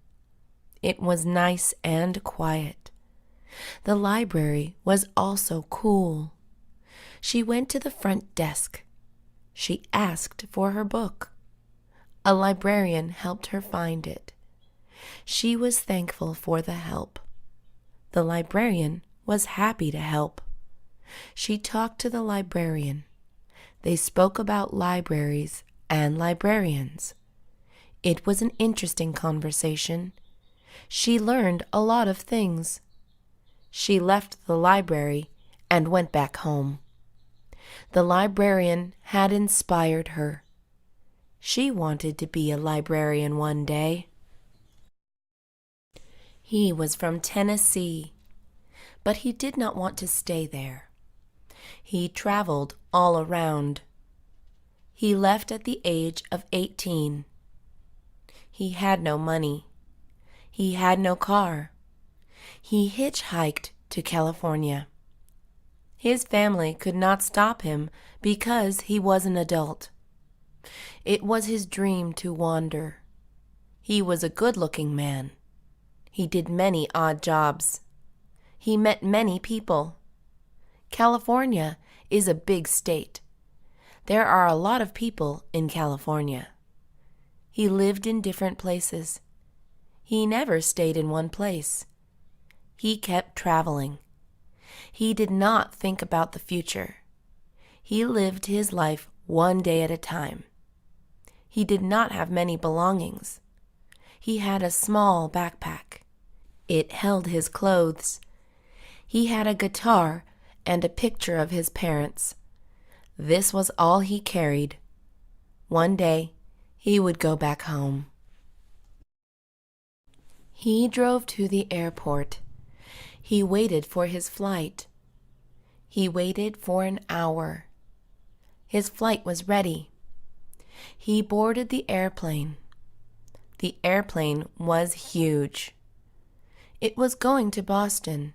It was nice and quiet. The library was also cool. She went to the front desk. She asked for her book. A librarian helped her find it. She was thankful for the help. The librarian was happy to help. She talked to the librarian. They spoke about libraries and librarians. It was an interesting conversation. She learned a lot of things. She left the library and went back home. The librarian had inspired her. She wanted to be a librarian one day. He was from Tennessee, but he did not want to stay there. He traveled all around. He left at the age of 18. He had no money. He had no car. He hitchhiked to California. His family could not stop him because he was an adult. It was his dream to wander. He was a good-looking man. He did many odd jobs. He met many people. California is a big state. There are a lot of people in California. He lived in different places. He never stayed in one place. He kept traveling. He did not think about the future. He lived his life one day at a time. He did not have many belongings. He had a small backpack. It held his clothes. He had a guitar and a picture of his parents. This was all he carried. One day, he would go back home. He drove to the airport. He waited for his flight. He waited for an hour. His flight was ready. He boarded the airplane. The airplane was huge. It was going to Boston.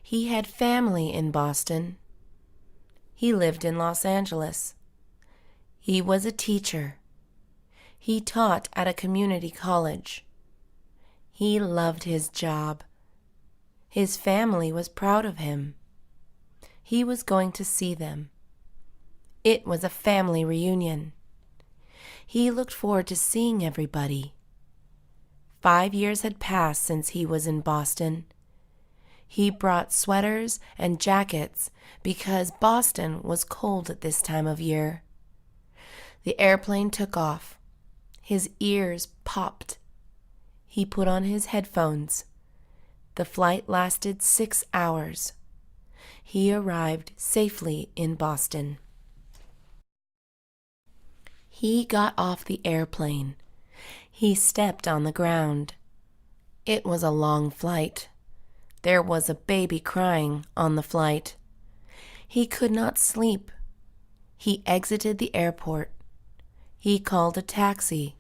He had family in Boston. He lived in Los Angeles. He was a teacher. He taught at a community college. He loved his job. His family was proud of him. He was going to see them. It was a family reunion. He looked forward to seeing everybody. 5 years had passed since he was in Boston. He brought sweaters and jackets because Boston was cold at this time of year. The airplane took off. His ears popped. He put on his headphones. The flight lasted 6 hours. He arrived safely in Boston. He got off the airplane. He stepped on the ground. It was a long flight. There was a baby crying on the flight. He could not sleep. He exited the airport. He called a taxi.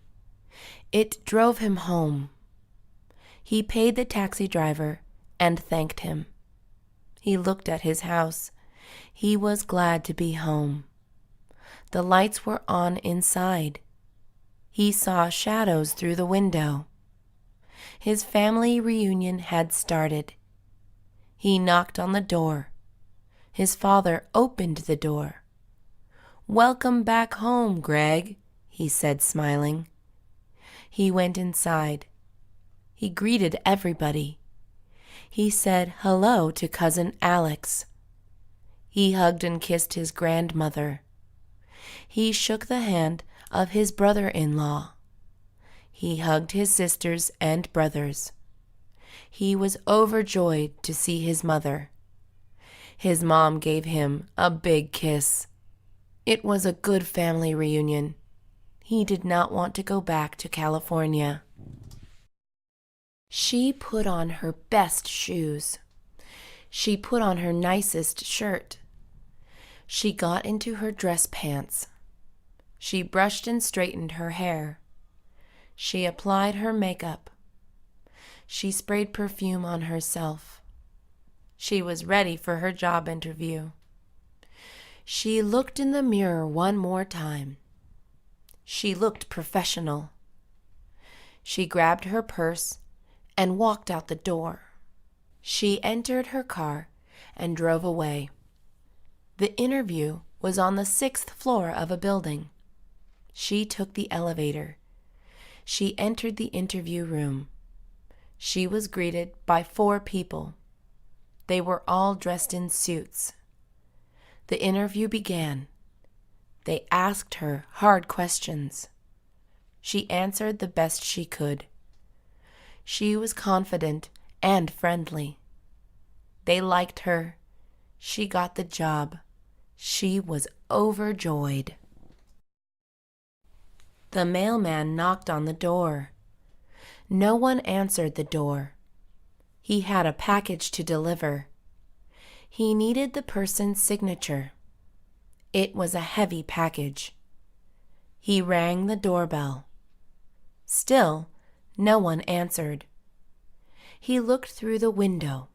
It drove him home. He paid the taxi driver and thanked him. He looked at his house. He was glad to be home. The lights were on inside. He saw shadows through the window. His family reunion had started. He knocked on the door. His father opened the door. "Welcome back home, Greg," he said, smiling. He went inside. He greeted everybody. He said hello to cousin Alex. He hugged and kissed his grandmother. He shook the hand of his brother-in-law. He hugged his sisters and brothers. He was overjoyed to see his mother. His mom gave him a big kiss. It was a good family reunion. He did not want to go back to California. She put on her best shoes. She put on her nicest shirt. She got into her dress pants. She brushed and straightened her hair. She applied her makeup. She sprayed perfume on herself. She was ready for her job interview. She looked in the mirror one more time. She looked professional. She grabbed her purse and walked out the door. She entered her car and drove away. The interview was on the 6th floor of a building. She took the elevator. She entered the interview room. She was greeted by 4 people. They were all dressed in suits. The interview began. They asked her hard questions. She answered the best she could. She was confident and friendly. They liked her. She got the job. She was overjoyed. The mailman knocked on the door. No one answered the door. He had a package to deliver. He needed the person's signature. It was a heavy package. He rang the doorbell. Still, no one answered. He looked through the window.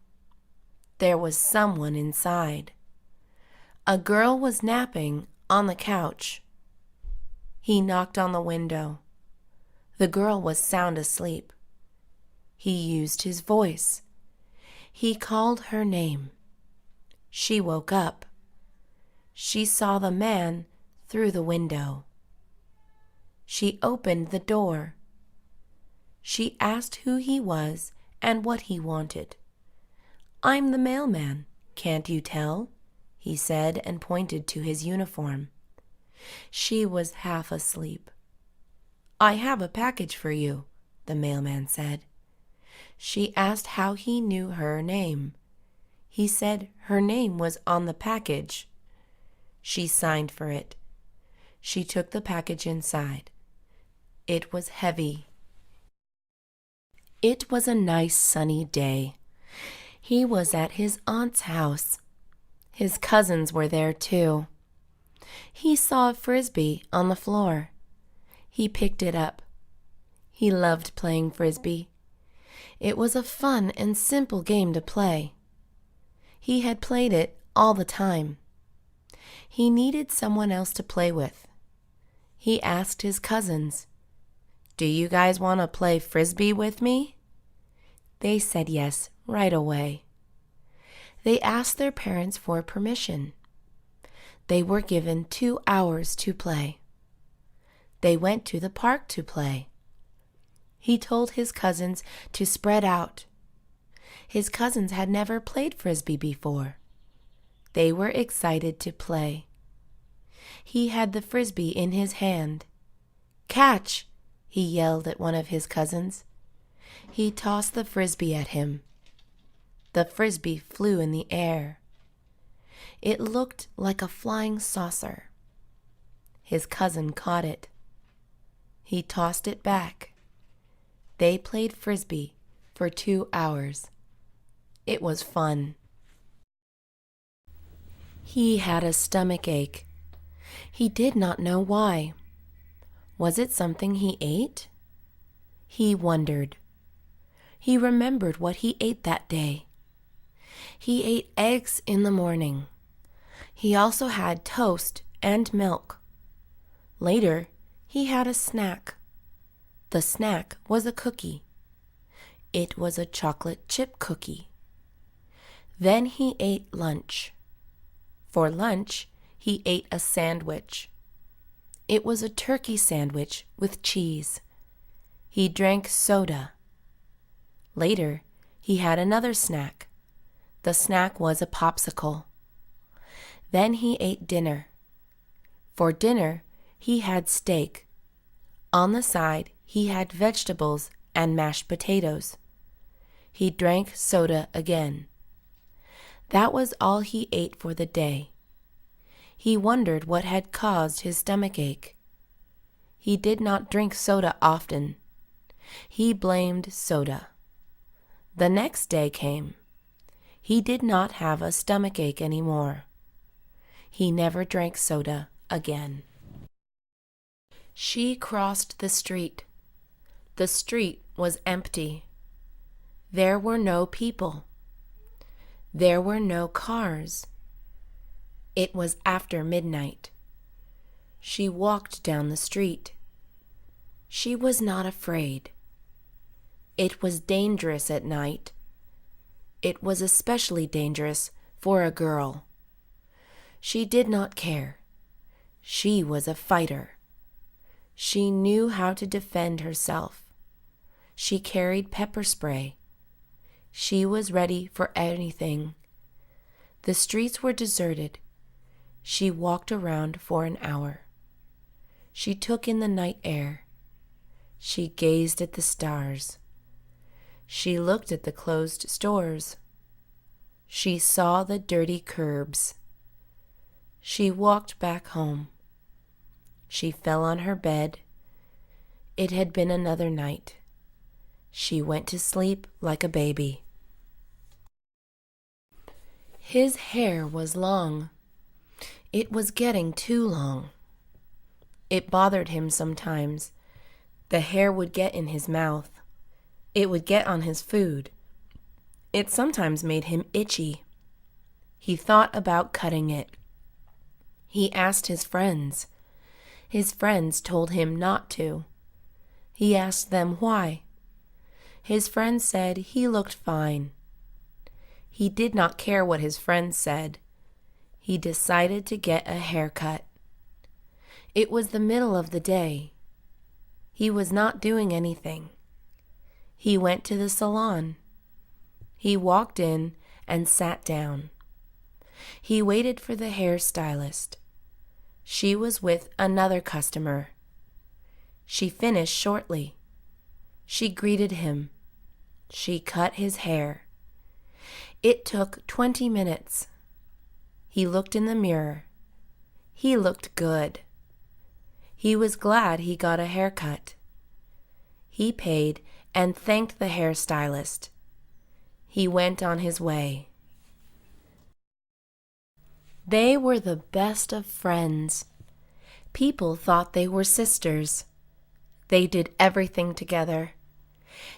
There was someone inside. A girl was napping on the couch. He knocked on the window. The girl was sound asleep. He used his voice. He called her name. She woke up. She saw the man through the window. She opened the door. She asked who he was and what he wanted. "I'm the mailman, can't you tell?" he said and pointed to his uniform. She was half asleep. "I have a package for you," the mailman said. She asked how he knew her name. He said her name was on the package. She signed for it. She took the package inside. It was heavy. It was a nice sunny day. He was at his aunt's house. His cousins were there too. He saw a frisbee on the floor. He picked it up. He loved playing frisbee. It was a fun and simple game to play. He had played it all the time. He needed someone else to play with. He asked his cousins, "Do you guys want to play frisbee with me?" They said yes right away. They asked their parents for permission. They were given 2 hours to play. They went to the park to play. He told his cousins to spread out. His cousins had never played frisbee before. They were excited to play. He had the frisbee in his hand. "Catch!" he yelled at one of his cousins. He tossed the frisbee at him. The frisbee flew in the air. It looked like a flying saucer. His cousin caught it. He tossed it back. They played frisbee for 2 hours. It was fun. He had a stomach ache. He did not know why. Was it something he ate? He wondered. He remembered what he ate that day. He ate eggs in the morning. He also had toast and milk. Later, he had a snack. The snack was a cookie. It was a chocolate chip cookie. Then he ate lunch. For lunch, he ate a sandwich. It was a turkey sandwich with cheese. He drank soda. Later, he had another snack. The snack was a popsicle. Then he ate dinner. For dinner, he had steak. On the side, he had vegetables and mashed potatoes. He drank soda again. That was all he ate for the day. He wondered what had caused his stomach ache. He did not drink soda often. He blamed soda. The next day came. He did not have a stomachache anymore. He never drank soda again. She crossed the street. The street was empty. There were no people. There were no cars. It was after midnight. She walked down the street. She was not afraid. It was dangerous at night. It was especially dangerous for a girl. She did not care. She was a fighter. She knew how to defend herself. She carried pepper spray. She was ready for anything. The streets were deserted. She walked around for an hour. She took in the night air. She gazed at the stars. She looked at the closed stores. She saw the dirty curbs. She walked back home. She fell on her bed. It had been another night. She went to sleep like a baby. His hair was long. It was getting too long. It bothered him sometimes. The hair would get in his mouth. It would get on his food. It sometimes made him itchy. He thought about cutting it. He asked his friends. His friends told him not to. He asked them why. His friends said he looked fine. He did not care what his friends said. He decided to get a haircut. It was the middle of the day. He was not doing anything. He went to the salon. He walked in and sat down. He waited for the hairstylist. She was with another customer. She finished shortly. She greeted him. She cut his hair. It took 20 minutes. He looked in the mirror. He looked good. He was glad he got a haircut. He paid and thanked the hairstylist. He went on his way. They were the best of friends. People thought they were sisters. They did everything together.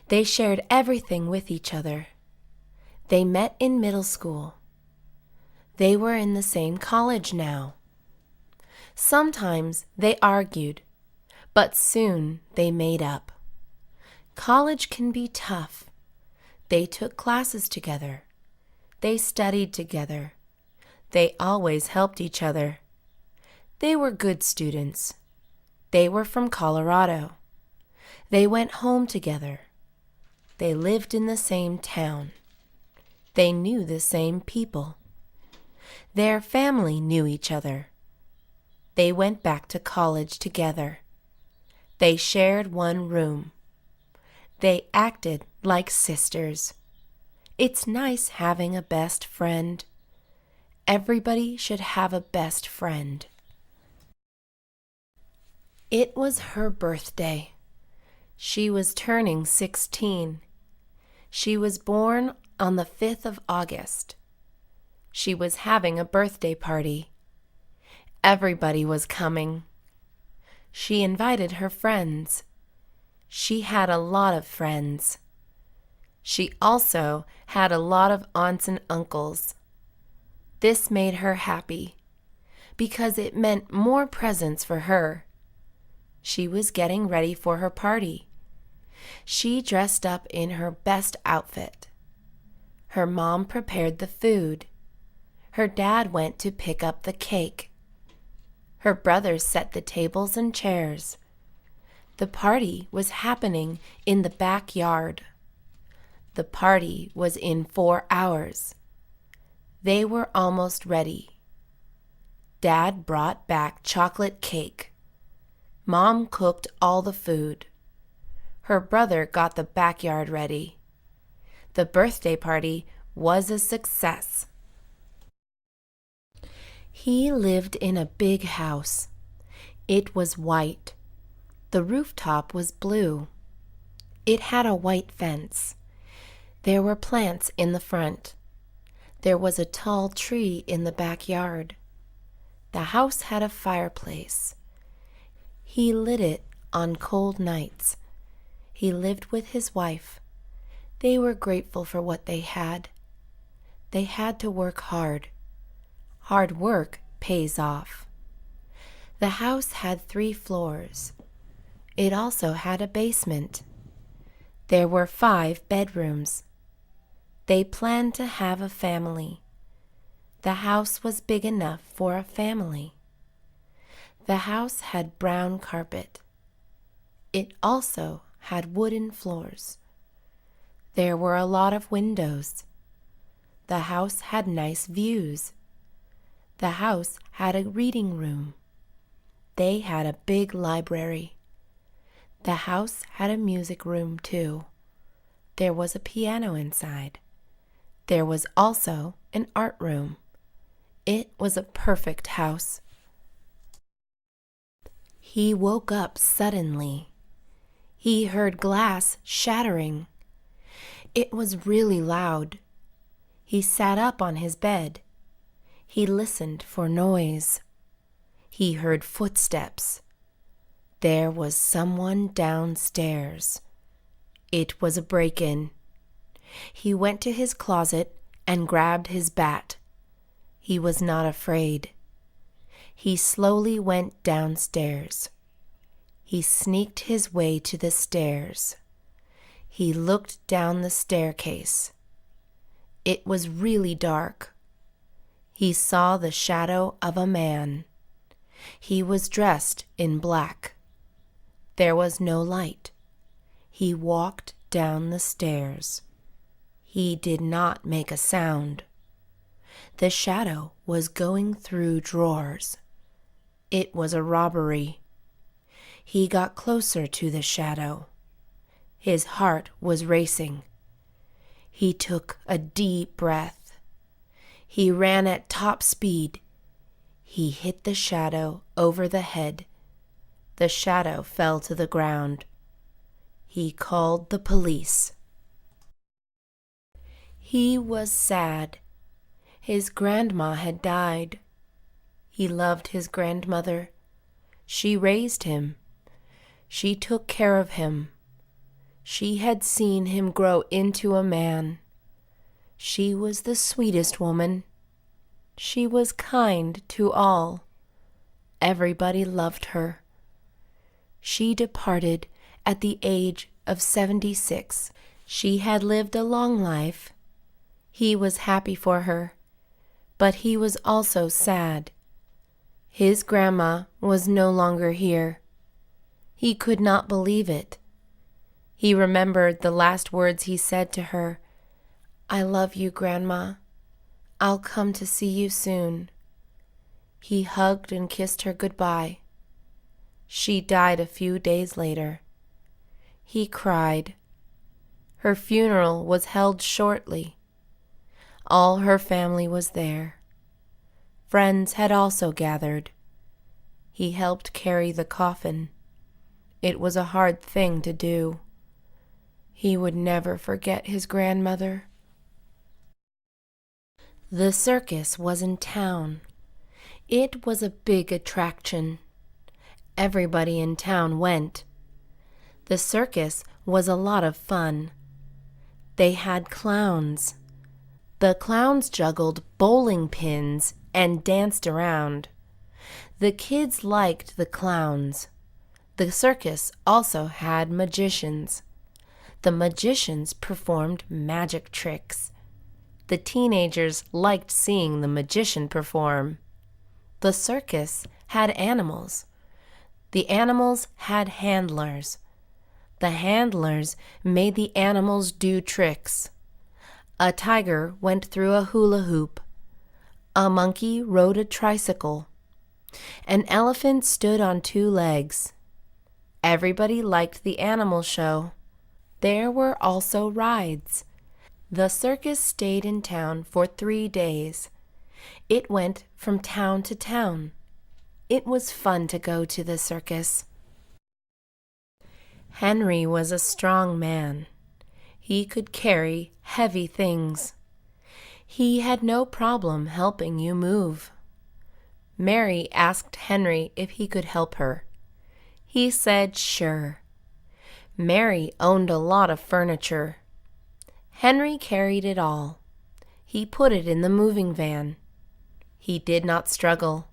They shared everything with each other. They met in middle school. They were in the same college now. Sometimes they argued, but soon they made up. College can be tough. They took classes together. They studied together. They always helped each other. They were good students. They were from Colorado. They went home together. They lived in the same town. They knew the same people. Their family knew each other. They went back to college together. They shared one room. They acted like sisters. It's nice having a best friend. Everybody should have a best friend. It was her birthday. She was turning 16. She was born on the 5th of August. She was having a birthday party. Everybody was coming. She invited her friends. She had a lot of friends. She also had a lot of aunts and uncles. This made her happy because it meant more presents for her. She was getting ready for her party. She dressed up in her best outfit. Her mom prepared the food. Her dad went to pick up the cake. Her brothers set the tables and chairs. The party was happening in the backyard. The party was in 4 hours. They were almost ready. Dad brought back chocolate cake. Mom cooked all the food. Her brother got the backyard ready. The birthday party was a success. He lived in a big house. It was white. The rooftop was blue. It had a white fence. There were plants in the front. There was a tall tree in the backyard. The house had a fireplace. He lit it on cold nights. He lived with his wife. They were grateful for what they had. They had to work hard. Hard work pays off. The house had 3 floors. It also had a basement. There were 5 bedrooms. They planned to have a family. The house was big enough for a family. The house had brown carpet. It also had wooden floors. There were a lot of windows. The house had nice views. The house had a reading room. They had a big library. The house had a music room too. There was a piano inside. There was also an art room. It was a perfect house. He woke up suddenly. He heard glass shattering. It was really loud. He sat up on his bed. He listened for noise. He heard footsteps. There was someone downstairs. It was a break-in. He went to his closet and grabbed his bat. He was not afraid. He slowly went downstairs. He sneaked his way to the stairs. He looked down the staircase. It was really dark. He saw the shadow of a man. He was dressed in black. There was no light. He walked down the stairs. He did not make a sound. The shadow was going through drawers. It was a robbery. He got closer to the shadow. His heart was racing. He took a deep breath. He ran at top speed. He hit the shadow over the head. The shadow fell to the ground. He called the police. He was sad. His grandma had died. He loved his grandmother. She raised him. She took care of him. She had seen him grow into a man. She was the sweetest woman. She was kind to all. Everybody loved her. She departed at the age of 76. She had lived a long life. He was happy for her, but he was also sad. His grandma was no longer here. He could not believe it. He remembered the last words he said to her, "I love you, Grandma. I'll come to see you soon." He hugged and kissed her goodbye. She died a few days later. He cried. Her funeral was held shortly. All her family was there. Friends had also gathered. He helped carry the coffin. It was a hard thing to do. He would never forget his grandmother. The circus was in town. It was a big attraction. Everybody in town went. The circus was a lot of fun. They had clowns. The clowns juggled bowling pins and danced around. The kids liked the clowns. The circus also had magicians. The magicians performed magic tricks. The teenagers liked seeing the magician perform. The circus had animals. The animals had handlers. The handlers made the animals do tricks. A tiger went through a hula hoop. A monkey rode a tricycle. An elephant stood on 2 legs. Everybody liked the animal show. There were also rides. The circus stayed in town for 3 days. It went from town to town. It was fun to go to the circus. Henry was a strong man. He could carry heavy things. He had no problem helping you move. Mary asked Henry if he could help her. He said sure. Mary owned a lot of furniture. Henry carried it all. He put it in the moving van. He did not struggle.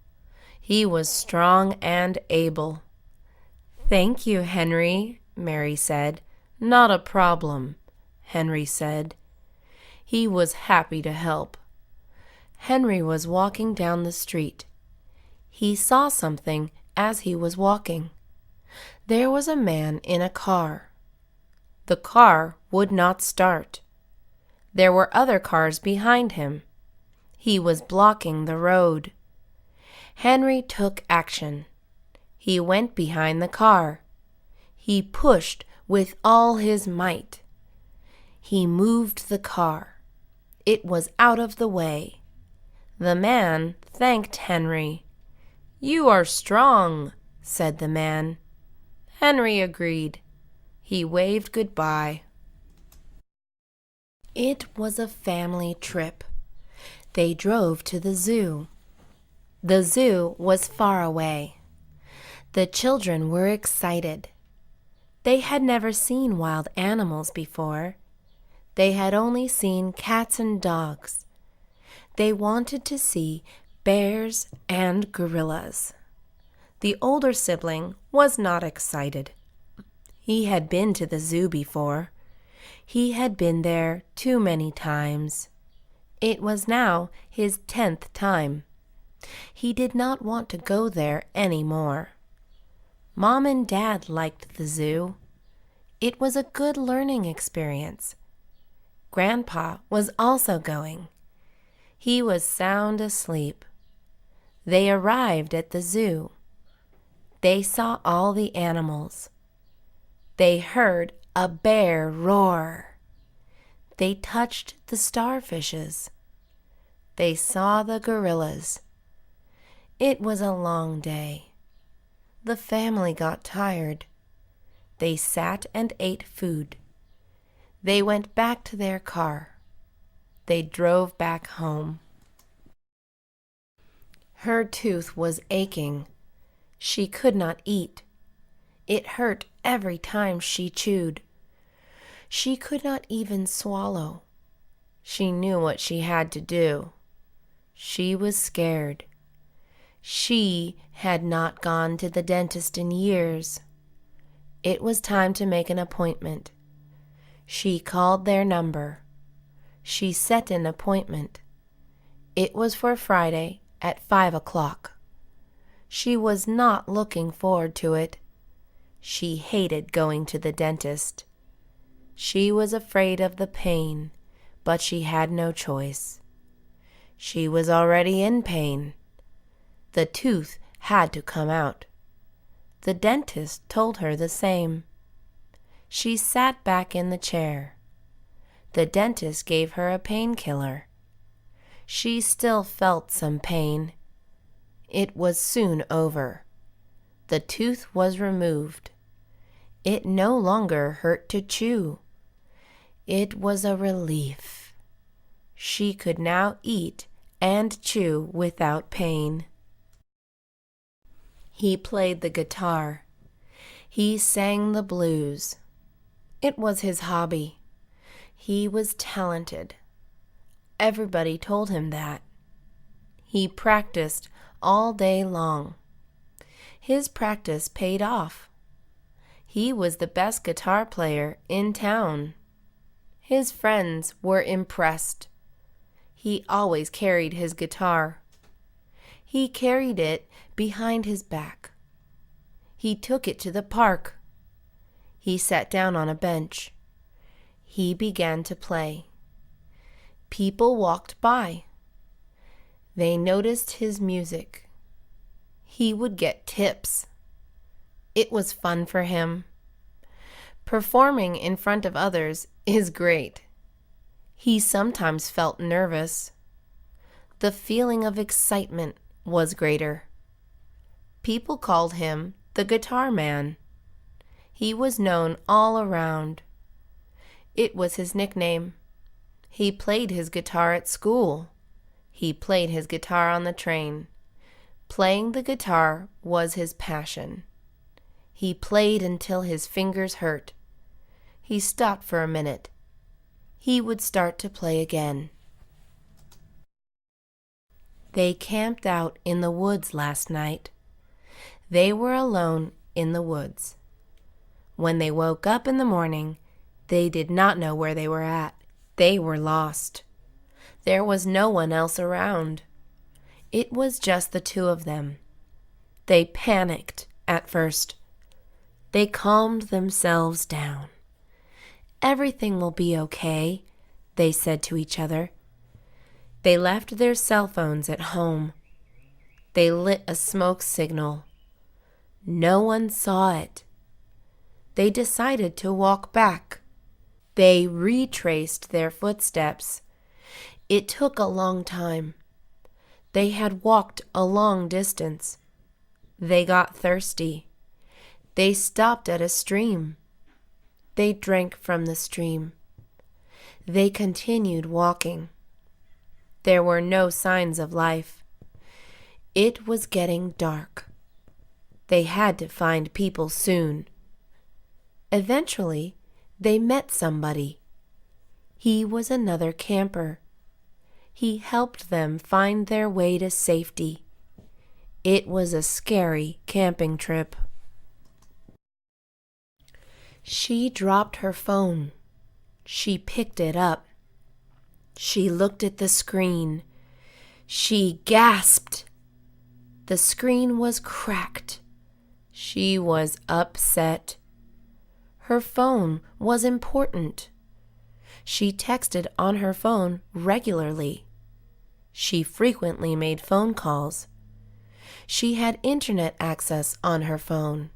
He was strong and able. "Thank you, Henry," Mary said. "Not a problem," Henry said. He was happy to help. Henry was walking down the street. He saw something as he was walking. There was a man in a car. The car would not start. There were other cars behind him. He was blocking the road. Henry took action. He went behind the car. He pushed with all his might. He moved the car. It was out of the way. The man thanked Henry. "You are strong," said the man. Henry agreed. He waved goodbye. It was a family trip. They drove to the zoo. The zoo was far away. The children were excited. They had never seen wild animals before. They had only seen cats and dogs. They wanted to see bears and gorillas. The older sibling was not excited. He had been to the zoo before. He had been there too many times. It was now his 10th time. He did not want to go there any more. Mom and Dad liked the zoo. It was a good learning experience. Grandpa was also going. He was sound asleep. They arrived at the zoo. They saw all the animals. They heard a bear roar. They touched the starfishes. They saw the gorillas. It was a long day. The family got tired. They sat and ate food. They went back to their car. They drove back home. Her tooth was aching. She could not eat. It hurt every time she chewed. She could not even swallow. She knew what she had to do. She was scared. She had not gone to the dentist in years. It was time to make an appointment. She called their number. She set an appointment. It was for Friday at 5 o'clock. She was not looking forward to it. She hated going to the dentist. She was afraid of the pain, but she had no choice. She was already in pain. The tooth had to come out. The dentist told her the same. She sat back in the chair. The dentist gave her a painkiller. She still felt some pain. It was soon over. The tooth was removed. It no longer hurt to chew. It was a relief. She could now eat and chew without pain. He played the guitar. He sang the blues. It was his hobby. He was talented. Everybody told him that. He practiced all day long. His practice paid off. He was the best guitar player in town. His friends were impressed. He always carried his guitar. He carried it behind his back. He took it to the park. He sat down on a bench. He began to play. People walked by. They noticed his music. He would get tips. It was fun for him. Performing in front of others is great. He sometimes felt nervous. The feeling of excitement was greater. People called him the Guitar Man. He was known all around. It was his nickname. He played his guitar at school. He played his guitar on the train. Playing the guitar was his passion. He played until his fingers hurt. He stopped for a minute. He would start to play again. They camped out in the woods last night. They were alone in the woods. When they woke up in the morning, they did not know where they were at. They were lost. There was no one else around. It was just the two of them. They panicked at first. They calmed themselves down. "Everything will be okay," they said to each other. They left their cell phones at home. They lit a smoke signal. No one saw it. They decided to walk back. They retraced their footsteps. It took a long time. They had walked a long distance. They got thirsty. They stopped at a stream. They drank from the stream. They continued walking. There were no signs of life. It was getting dark. They had to find people soon. Eventually, they met somebody. He was another camper. He helped them find their way to safety. It was a scary camping trip. She dropped her phone. She picked it up. She looked at the screen. She gasped. The screen was cracked. She was upset. Her phone was important. She texted on her phone regularly. She frequently made phone calls. She had internet access on her phone.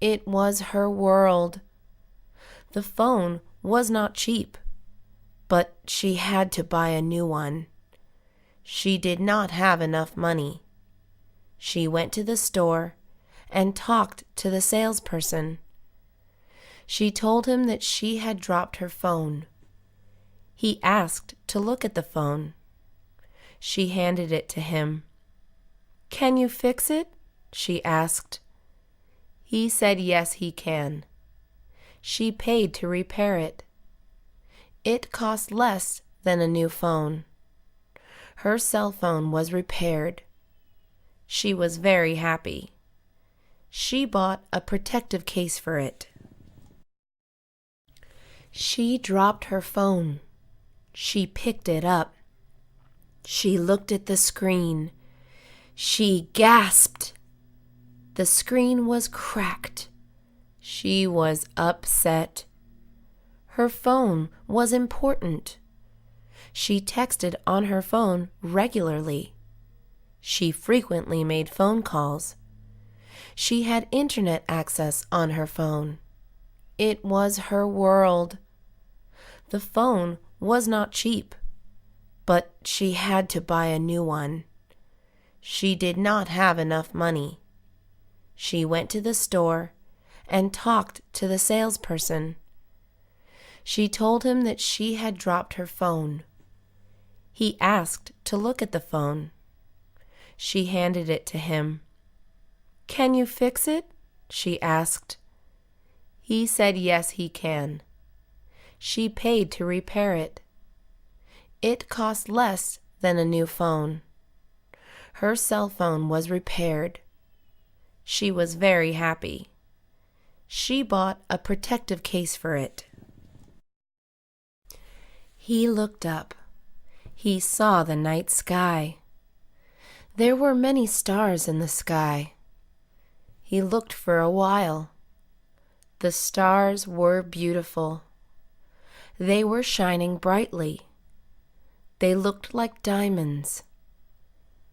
It was her world. The phone was not cheap, but she had to buy a new one. She did not have enough money. She went to the store and talked to the salesperson. She told him that she had dropped her phone. He asked to look at the phone. She handed it to him. "Can you fix it?" she asked. He said yes, he can. She paid to repair it. It cost less than a new phone. Her cell phone was repaired. She was very happy. She bought a protective case for it. She dropped her phone. She picked it up. She looked at the screen. She gasped. The screen was cracked. She was upset. Her phone was important. She texted on her phone regularly. She frequently made phone calls. She had internet access on her phone. It was her world. The phone was not cheap, but she had to buy a new one. She did not have enough money. She went to the store and talked to the salesperson. She told him that she had dropped her phone. He asked to look at the phone. She handed it to him. "Can you fix it?" she asked. He said yes, he can. She paid to repair it. It cost less than a new phone. Her cell phone was repaired. She was very happy. She bought a protective case for it. He looked up. He saw the night sky. There were many stars in the sky. He looked for a while. The stars were beautiful. They were shining brightly. They looked like diamonds.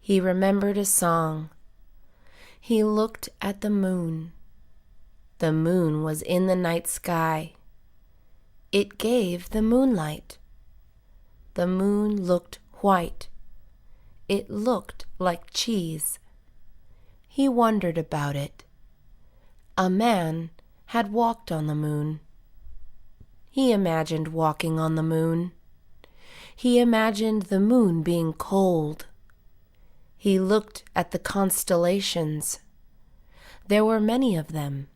He remembered a song. He looked at the moon. The moon was in the night sky. It gave the moonlight. The moon looked white. It looked like cheese. He wondered about it. A man had walked on the moon. He imagined walking on the moon. He imagined the moon being cold. He looked at the constellations. There were many of them.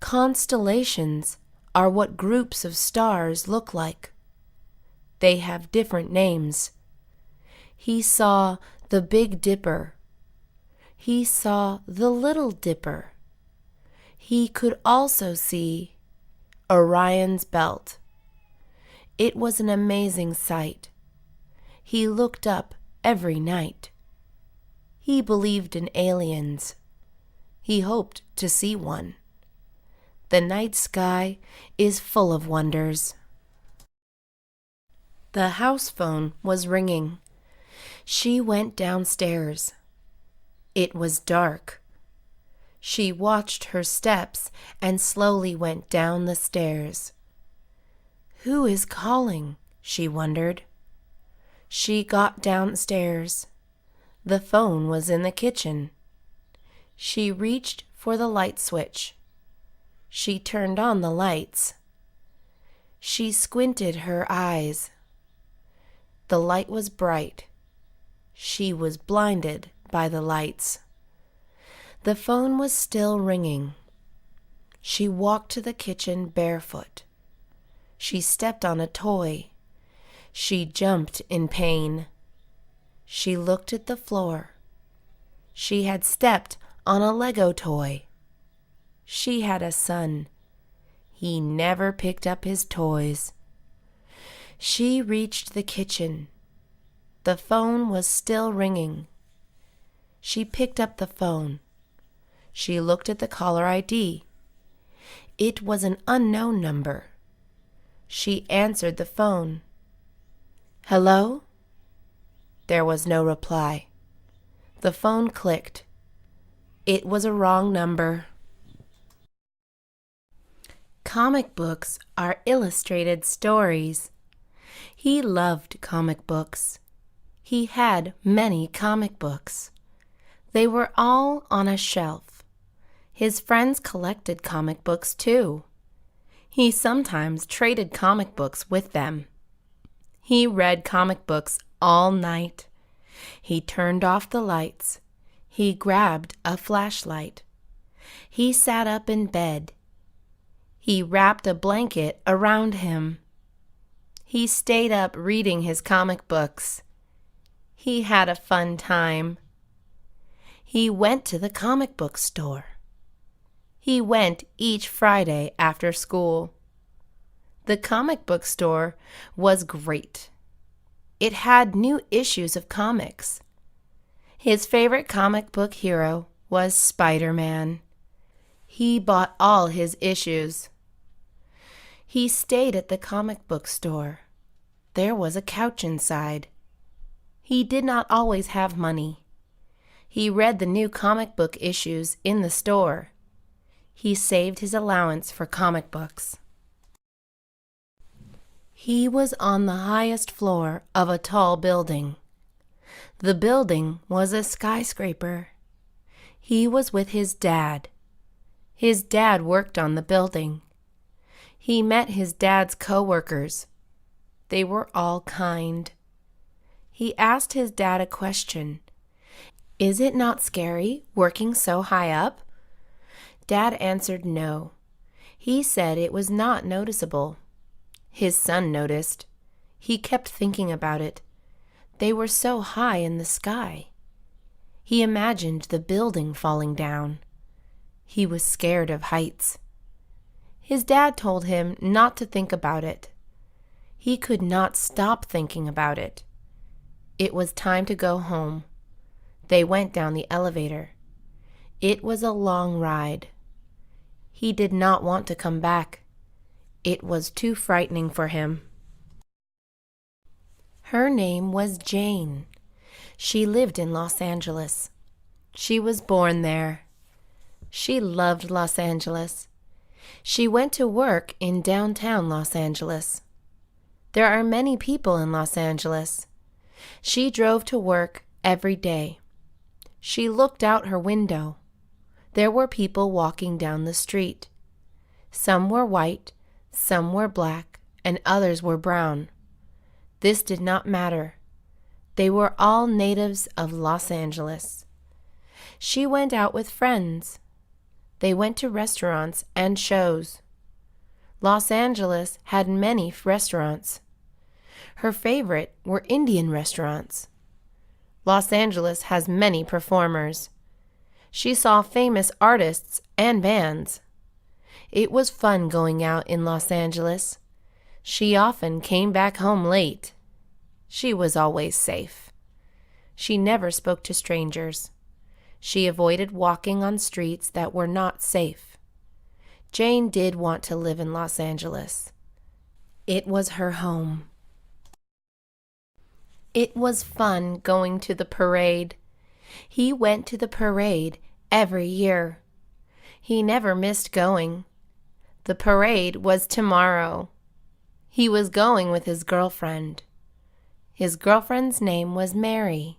Constellations are what groups of stars look like. They have different names. He saw the Big Dipper. He saw the Little Dipper. He could also see Orion's belt. It was an amazing sight. He looked up every night. He believed in aliens. He hoped to see one. The night sky is full of wonders. The house phone was ringing. She went downstairs. It was dark. She watched her steps and slowly went down the stairs. Who is calling? She wondered. She got downstairs. The phone was in the kitchen. She reached for the light switch. She turned on the lights. She squinted her eyes. The light was bright. She was blinded by the lights. The phone was still ringing. She walked to the kitchen barefoot. She stepped on a toy. She jumped in pain. She looked at the floor. She had stepped on a Lego toy. She had a son. He never picked up his toys. She reached the kitchen. The phone was still ringing. She picked up the phone. She looked at the caller ID. It was an unknown number. She answered the phone. Hello? There was no reply. The phone clicked. It was a wrong number. Comic books are illustrated stories. He loved comic books. He had many comic books. They were all on a shelf. His friends collected comic books too. He sometimes traded comic books with them. He read comic books all night. He turned off the lights. He grabbed a flashlight. He sat up in bed. He wrapped a blanket around him. He stayed up reading his comic books. He had a fun time. He went to the comic book store. He went each Friday after school. The comic book store was great. It had new issues of comics. His favorite comic book hero was Spider-Man. He bought all his issues. He stayed at the comic book store. There was a couch inside. He did not always have money. He read the new comic book issues in the store. He saved his allowance for comic books. He was on the highest floor of a tall building. The building was a skyscraper. He was with his dad. His dad worked on the building. He met his dad's co-workers. They were all kind. He asked his dad a question. Is it not scary working so high up? Dad answered no. He said it was not noticeable. His son noticed. He kept thinking about it. They were so high in the sky. He imagined the building falling down. He was scared of heights. His dad told him not to think about it. He could not stop thinking about it. It was time to go home. They went down the elevator. It was a long ride. He did not want to come back. It was too frightening for him. Her name was Jane. She lived in Los Angeles. She was born there. She loved Los Angeles. She went to work in downtown Los Angeles. There are many people in Los Angeles. She drove to work every day. She looked out her window. There were people walking down the street. Some were white, Some were black and others were brown. This did not matter. They were all natives of Los Angeles. She went out with friends. They went to restaurants and shows. Los Angeles had many restaurants. Her favorite were Indian restaurants. Los Angeles has many performers. She saw famous artists and bands. It was fun going out in Los Angeles. She often came back home late. She was always safe. She never spoke to strangers. She avoided walking on streets that were not safe. Jane did want to live in Los Angeles. It was her home. It was fun going to the parade. He went to the parade every year. He never missed going. The parade was tomorrow. He was going with his girlfriend. His girlfriend's name was Mary.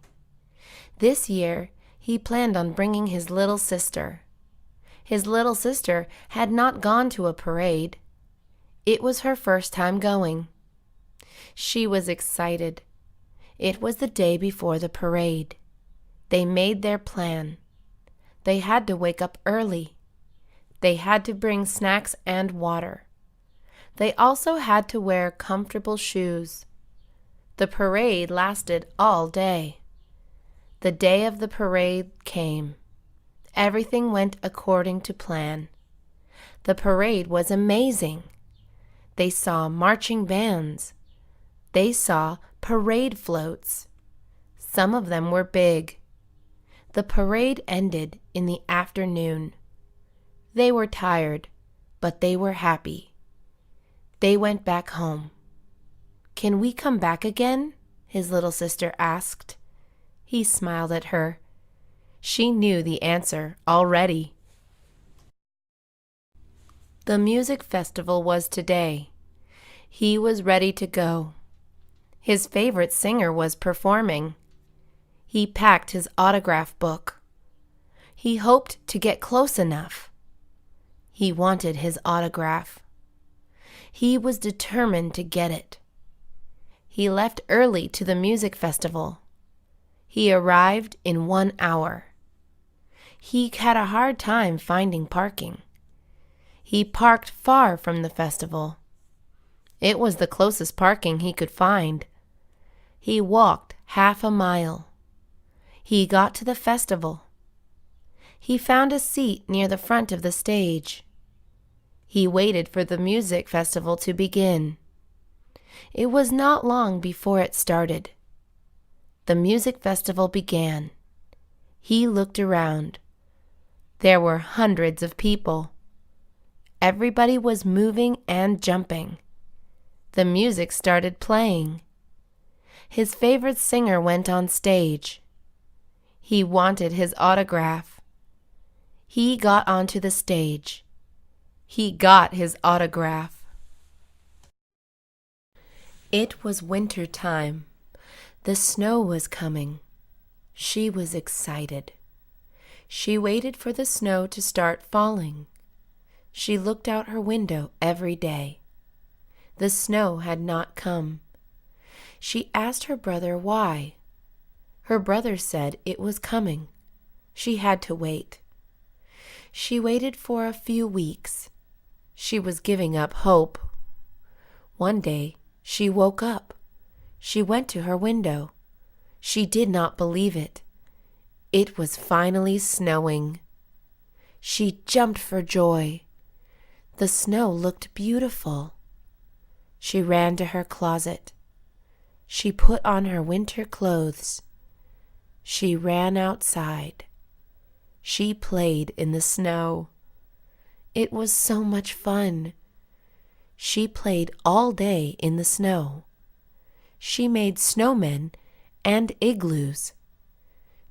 This year, he planned on bringing his little sister. His little sister had not gone to a parade. It was her first time going. She was excited. It was the day before the parade. They made their plan. They had to wake up early. They had to bring snacks and water. They also had to wear comfortable shoes. The parade lasted all day. The day of the parade came. Everything went according to plan. The parade was amazing. They saw marching bands. They saw parade floats. Some of them were big. The parade ended in the afternoon. They were tired, but they were happy. They went back home. "Can we come back again?" his little sister asked. He smiled at her. She knew the answer already. The music festival was today. He was ready to go. His favorite singer was performing. He packed his autograph book. He hoped to get close enough. He wanted his autograph. He was determined to get it. He left early to the music festival. He arrived in 1 hour. He had a hard time finding parking. He parked far from the festival. It was the closest parking he could find. He walked half a mile. He got to the festival. He found a seat near the front of the stage. He waited for the music festival to begin. It was not long before it started. The music festival began. He looked around. There were hundreds of people. Everybody was moving and jumping. The music started playing. His favorite singer went on stage. He wanted his autograph. He got onto the stage. He got his autograph. It was winter time. The snow was coming. She was excited. She waited for the snow to start falling. She looked out her window every day. The snow had not come. She asked her brother why. Her brother said it was coming. She had to wait. She waited for a few weeks. She was giving up hope. One day, she woke up. She went to her window. She did not believe it. It was finally snowing. She jumped for joy. The snow looked beautiful. She ran to her closet. She put on her winter clothes. She ran outside. She played in the snow. It was so much fun. She played all day in the snow. She made snowmen and igloos.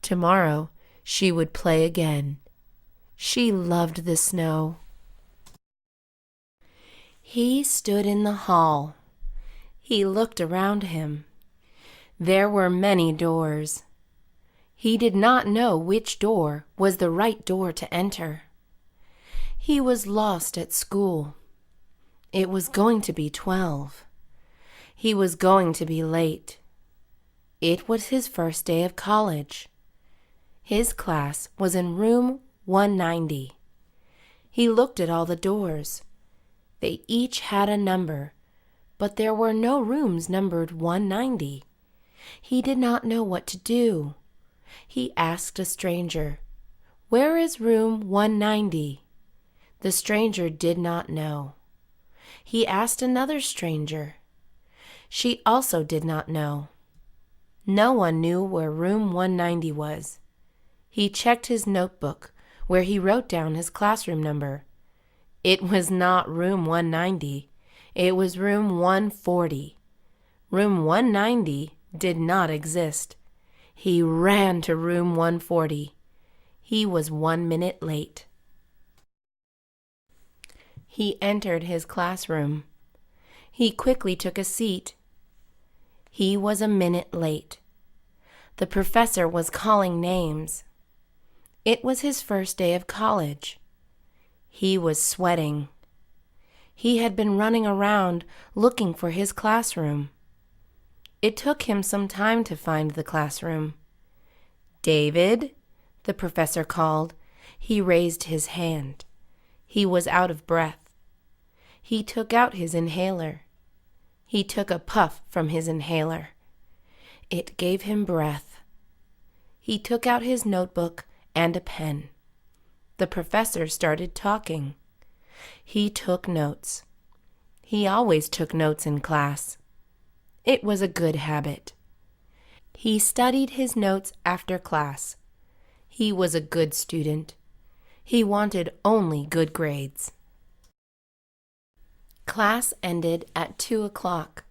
Tomorrow she would play again. She loved the snow. He stood in the hall. He looked around him. There were many doors. He did not know which door was the right door to enter. He was lost at school. It was going to be 12. He was going to be late. It was his first day of college. His class was in room 190. He looked at all the doors. They each had a number, but there were no rooms numbered 190. He did not know what to do. He asked a stranger, "Where is room 190?" The stranger did not know. He asked another stranger. She also did not know. No one knew where room 190 was. He checked his notebook, where he wrote down his classroom number. It was not room 190. It was room 140. Room 190 did not exist. He ran to room 140. He was 1 minute late. He entered his classroom. He quickly took a seat. He was a minute late. The professor was calling names. It was his first day of college. He was sweating. He had been running around looking for his classroom. It took him some time to find the classroom. "David," the professor called. He raised his hand. He was out of breath. He took out his inhaler. He took a puff from his inhaler. It gave him breath. He took out his notebook and a pen. The professor started talking. He took notes. He always took notes in class. It was a good habit. He studied his notes after class. He was a good student. He wanted only good grades. Class ended at 2 o'clock.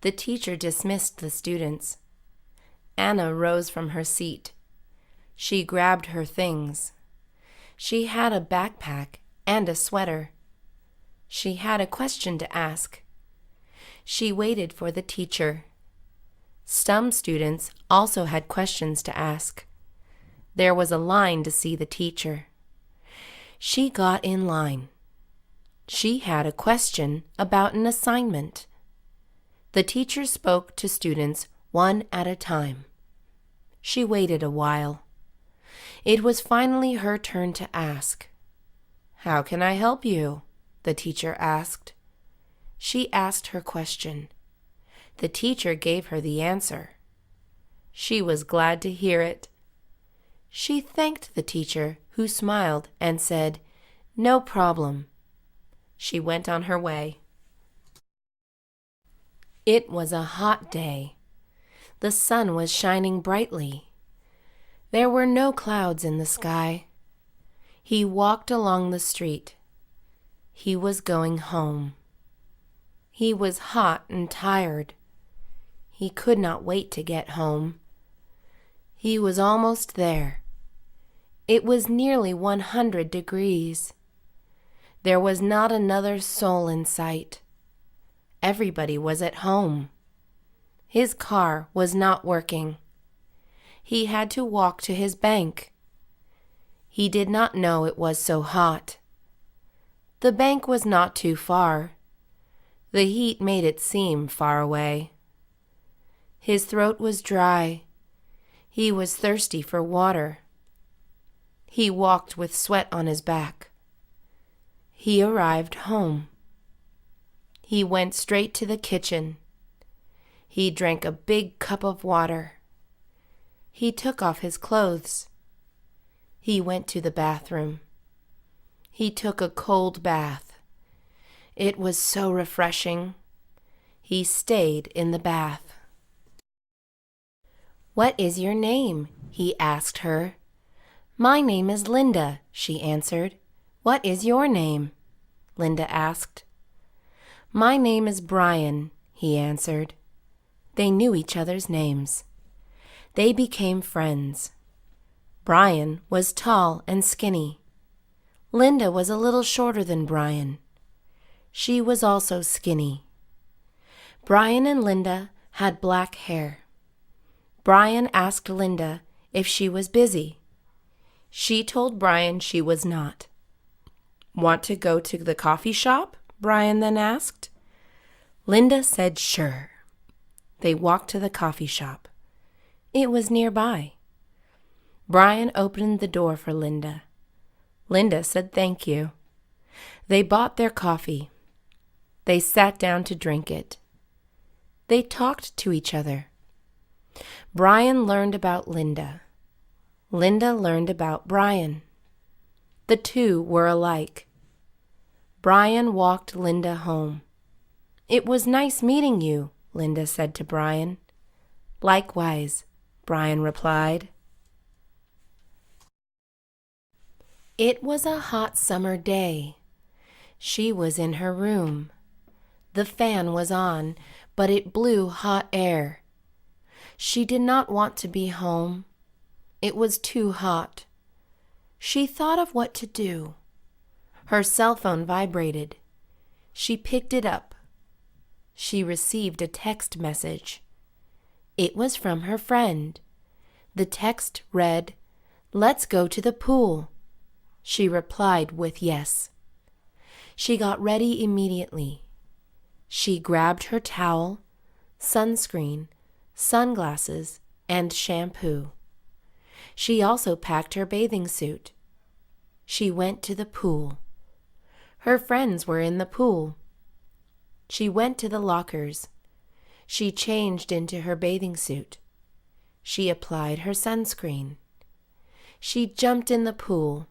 The teacher dismissed the students. Anna rose from her seat. She grabbed her things. She had a backpack and a sweater. She had a question to ask. She waited for the teacher. Some students also had questions to ask. There was a line to see the teacher. She got in line. She had a question about an assignment. The teacher spoke to students one at a time. She waited a while. It was finally her turn to ask. "How can I help you?" the teacher asked. She asked her question. The teacher gave her the answer. She was glad to hear it. She thanked the teacher, who smiled and said, "No problem." She went on her way. It was a hot day. The sun was shining brightly. There were no clouds in the sky. He walked along the street. He was going home. He was hot and tired. He could not wait to get home. He was almost there. It was nearly 100 degrees. There was not another soul in sight. Everybody was at home. His car was not working. He had to walk to his bank. He did not know it was so hot. The bank was not too far. The heat made it seem far away. His throat was dry. He was thirsty for water. He walked with sweat on his back. He arrived home. He went straight to the kitchen. He drank a big cup of water. He took off his clothes. He went to the bathroom. He took a cold bath. It was so refreshing. He stayed in the bath. "What is your name?" he asked her. "My name is Linda," she answered. "What is your name?" Linda asked. "My name is Brian," he answered. They knew each other's names. They became friends. Brian was tall and skinny. Linda was a little shorter than Brian. She was also skinny. Brian and Linda had black hair. Brian asked Linda if she was busy. She told Brian she was not. "Want to go to the coffee shop?" Brian then asked. Linda said sure. They walked to the coffee shop. It was nearby. Brian opened the door for Linda. Linda said thank you. They bought their coffee. They sat down to drink it. They talked to each other. Brian learned about Linda. Linda learned about Brian. The two were alike. Brian walked Linda home. It was nice meeting you, Linda said to Brian. Likewise, Brian replied. It was a hot summer day. She was in her room. The fan was on, but it blew hot air. She did not want to be home. It was too hot. She thought of what to do. Her cell phone vibrated. She picked it up. She received a text message. It was from her friend. The text read, "Let's go to the pool." She replied with yes. She got ready immediately. She grabbed her towel, sunscreen, sunglasses, and shampoo. She also packed her bathing suit. She went to the pool. Her friends were in the pool. She went to the lockers. She changed into her bathing suit. She applied her sunscreen. She jumped in the pool.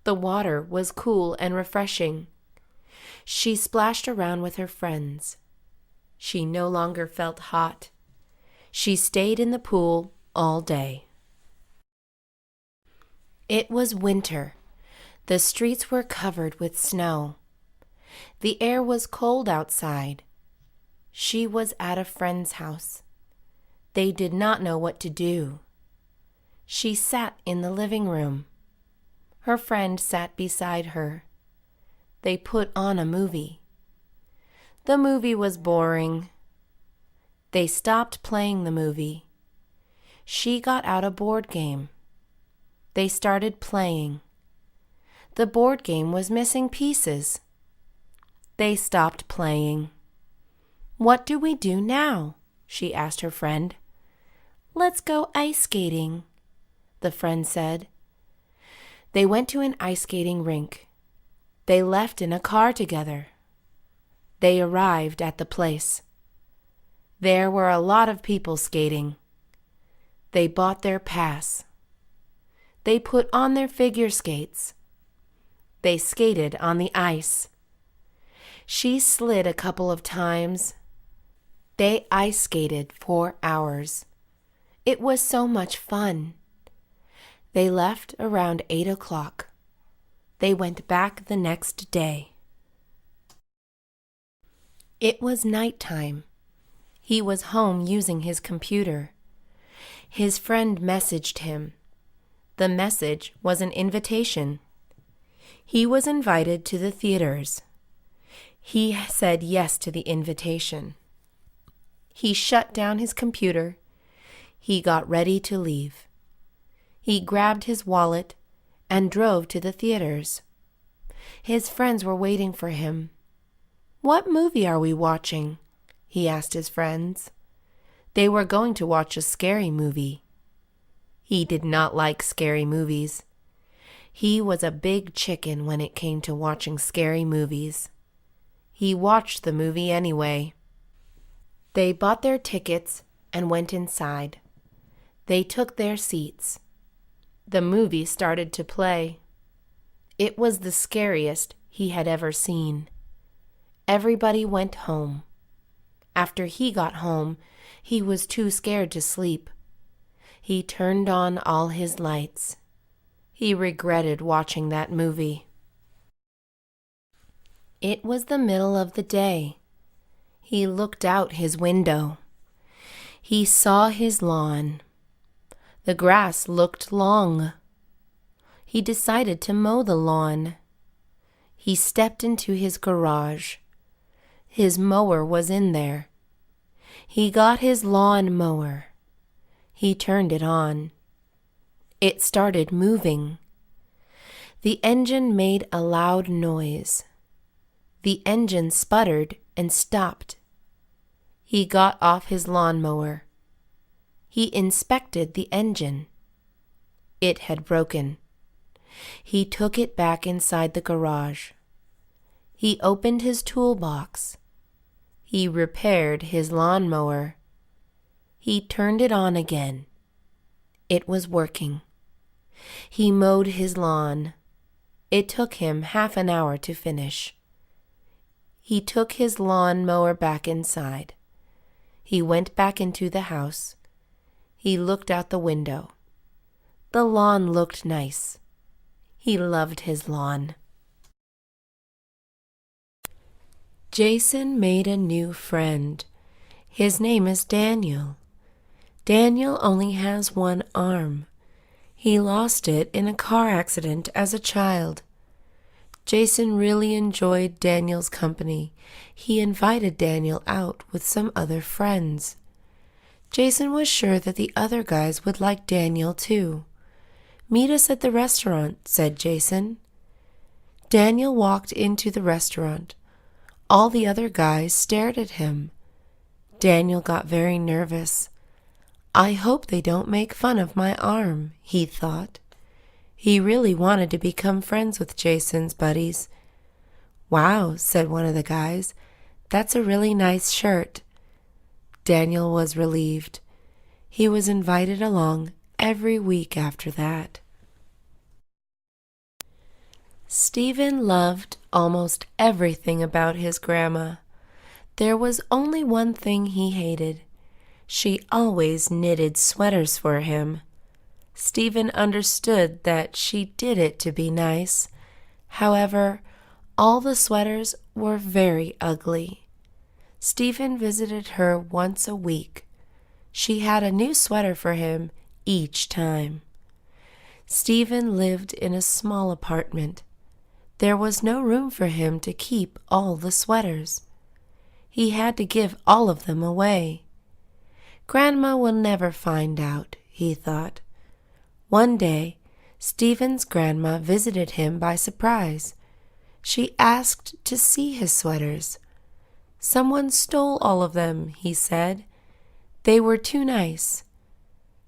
The water was cool and refreshing. She splashed around with her friends. She no longer felt hot. She stayed in the pool all day. It was winter. The streets were covered with snow. The air was cold outside. She was at a friend's house. They did not know what to do. She sat in the living room. Her friend sat beside her. They put on a movie. The movie was boring. They stopped playing the movie. She got out a board game. They started playing. The board game was missing pieces. They stopped playing. "What do we do now?" she asked her friend. "Let's go ice skating," the friend said. They went to an ice skating rink. They left in a car together. They arrived at the place. There were a lot of people skating. They bought their pass. They put on their figure skates. They skated on the ice. She slid a couple of times. They ice skated for hours. It was so much fun. They left around 8 o'clock. They went back the next day. It was nighttime. He was home using his computer. His friend messaged him. The message was an invitation. He was invited to the theaters. He said yes to the invitation. He shut down his computer. He got ready to leave. He grabbed his wallet and drove to the theaters. His friends were waiting for him. "What movie are we watching?" he asked his friends. They were going to watch a scary movie. He did not like scary movies. He was a big chicken when it came to watching scary movies. He watched the movie anyway. They bought their tickets and went inside. They took their seats. The movie started to play. It was the scariest he had ever seen. Everybody went home. After he got home, he was too scared to sleep. He turned on all his lights. He regretted watching that movie. It was the middle of the day. He looked out his window. He saw his lawn. The grass looked long. He decided to mow the lawn. He stepped into his garage. His mower was in there. He got his lawn mower. He turned it on. It started moving. The engine made a loud noise. The engine sputtered and stopped. He got off his lawnmower. He inspected the engine. It had broken. He took it back inside the garage. He opened his toolbox. He repaired his lawnmower. He turned it on again. It was working. He mowed his lawn. It took him half an hour to finish. He took his lawnmower back inside. He went back into the house. He looked out the window. The lawn looked nice. He loved his lawn. Jason made a new friend. His name is Daniel. Daniel only has one arm. He lost it in a car accident as a child. Jason really enjoyed Daniel's company. He invited Daniel out with some other friends. Jason was sure that the other guys would like Daniel too. "Meet us at the restaurant," said Jason. Daniel walked into the restaurant. All the other guys stared at him. Daniel got very nervous. "I hope they don't make fun of my arm," he thought. He really wanted to become friends with Jason's buddies. "Wow," said one of the guys. "That's a really nice shirt." Daniel was relieved. He was invited along every week after that. Stephen loved almost everything about his grandma. There was only one thing he hated. She always knitted sweaters for him. Stephen understood that she did it to be nice. However, all the sweaters were very ugly. Stephen visited her once a week. She had a new sweater for him each time. Stephen lived in a small apartment. There was no room for him to keep all the sweaters. He had to give all of them away. Grandma will never find out, he thought. One day, Stephen's grandma visited him by surprise. She asked to see his sweaters. "Someone stole all of them," he said. "They were too nice."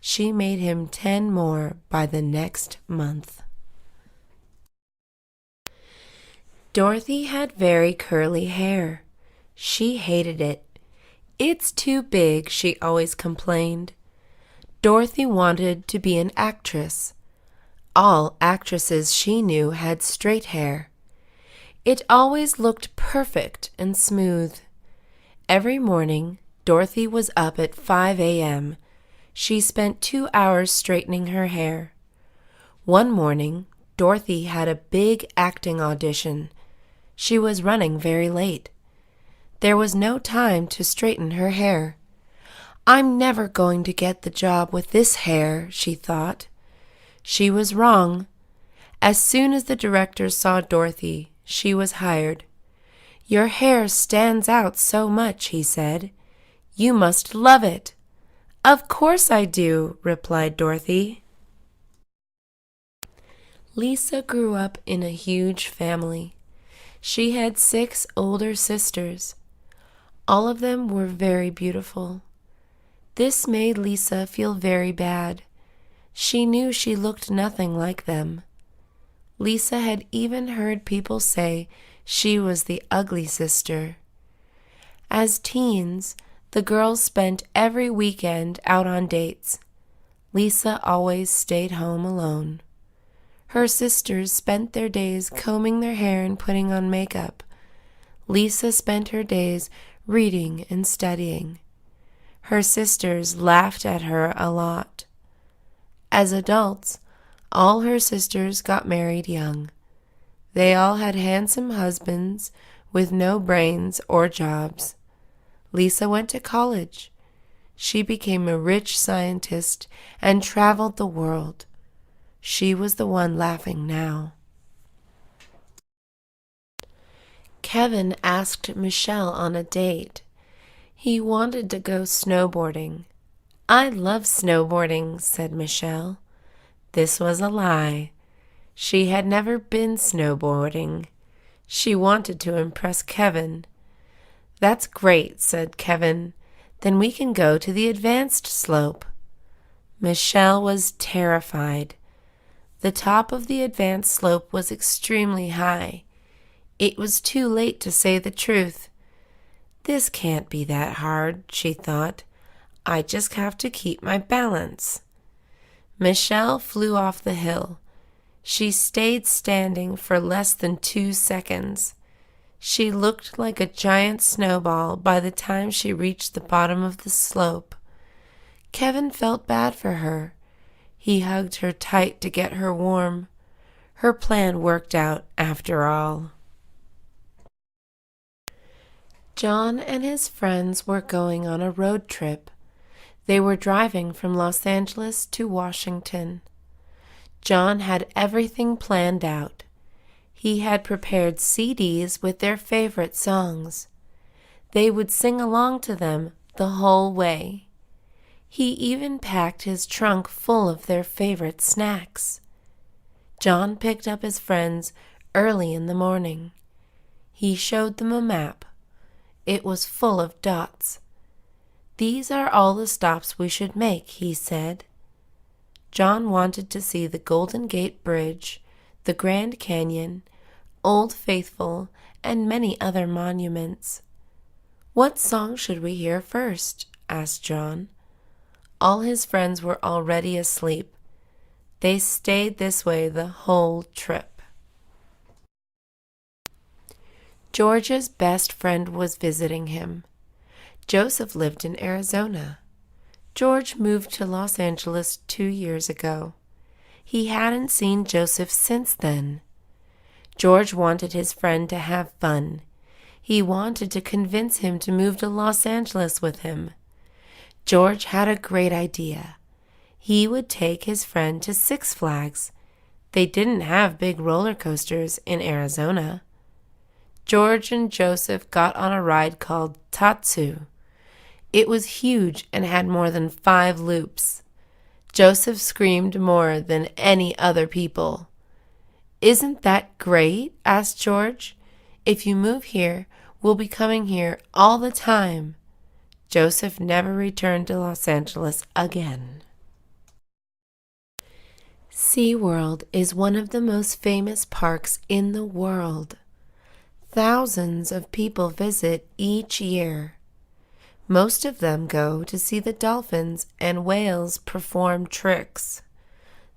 She made him 10 more by the next month. Dorothy had very curly hair. She hated it. "It's too big," she always complained. Dorothy wanted to be an actress. All actresses she knew had straight hair. It always looked perfect and smooth. Every morning, Dorothy was up at 5 a.m. She spent 2 hours straightening her hair. One morning, Dorothy had a big acting audition. She was running very late. There was no time to straighten her hair. "I'm never going to get the job with this hair," she thought. She was wrong. As soon as the director saw Dorothy, she was hired. "Your hair stands out so much," he said. "You must love it." "Of course I do," replied Dorothy. Lisa grew up in a huge family. She had 6 older sisters. All of them were very beautiful. This made Lisa feel very bad. She knew she looked nothing like them. Lisa had even heard people say she was the ugly sister. As teens, the girls spent every weekend out on dates. Lisa always stayed home alone. Her sisters spent their days combing their hair and putting on makeup. Lisa spent her days reading and studying. Her sisters laughed at her a lot. As adults, all her sisters got married young. They all had handsome husbands with no brains or jobs. Lisa went to college. She became a rich scientist and traveled the world. She was the one laughing now. Kevin asked Michelle on a date. He wanted to go snowboarding. "I love snowboarding," said Michelle. This was a lie. She had never been snowboarding. She wanted to impress Kevin. "That's great," said Kevin. "Then we can go to the advanced slope." Michelle was terrified. The top of the advanced slope was extremely high. It was too late to say the truth. "This can't be that hard," she thought. "I just have to keep my balance." Michelle flew off the hill. She stayed standing for less than 2 seconds. She looked like a giant snowball by the time she reached the bottom of the slope. Kevin felt bad for her. He hugged her tight to get her warm. Her plan worked out after all. John and his friends were going on a road trip. They were driving from Los Angeles to Washington. John had everything planned out. He had prepared CDs with their favorite songs. They would sing along to them the whole way. He even packed his trunk full of their favorite snacks. John picked up his friends early in the morning. He showed them a map. It was full of dots. "These are all the stops we should make," he said. John wanted to see the Golden Gate Bridge, the Grand Canyon, Old Faithful, and many other monuments. "What song should we hear first?" asked John. All his friends were already asleep. They stayed this way the whole trip. George's best friend was visiting him. Joseph lived in Arizona. George moved to Los Angeles 2 years ago. He hadn't seen Joseph since then. George wanted his friend to have fun. He wanted to convince him to move to Los Angeles with him. George had a great idea. He would take his friend to Six Flags. They didn't have big roller coasters in Arizona. George and Joseph got on a ride called Tatsu. It was huge and had more than 5 loops. Joseph screamed more than any other people. "Isn't that great?" asked George. "If you move here, we'll be coming here all the time." Joseph never returned to Los Angeles again. SeaWorld is one of the most famous parks in the world. Thousands of people visit each year. Most of them go to see the dolphins and whales perform tricks.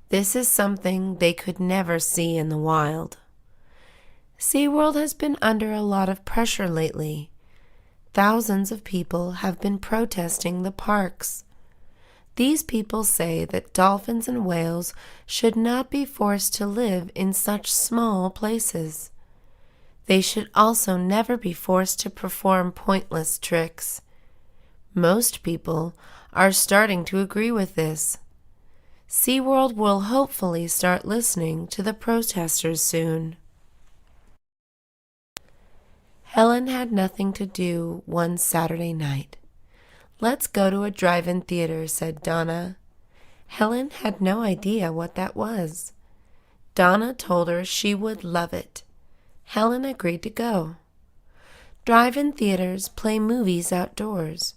This is something they could never see in the wild. SeaWorld has been under a lot of pressure lately. Thousands of people have been protesting the parks. These people say that dolphins and whales should not be forced to live in such small places. They should also never be forced to perform pointless tricks. Most people are starting to agree with this. SeaWorld will hopefully start listening to the protesters soon. Helen had nothing to do one Saturday night. "Let's go to a drive-in theater," said Donna. Helen had no idea what that was. Donna told her she would love it. Helen agreed to go. Drive-in theaters play movies outdoors.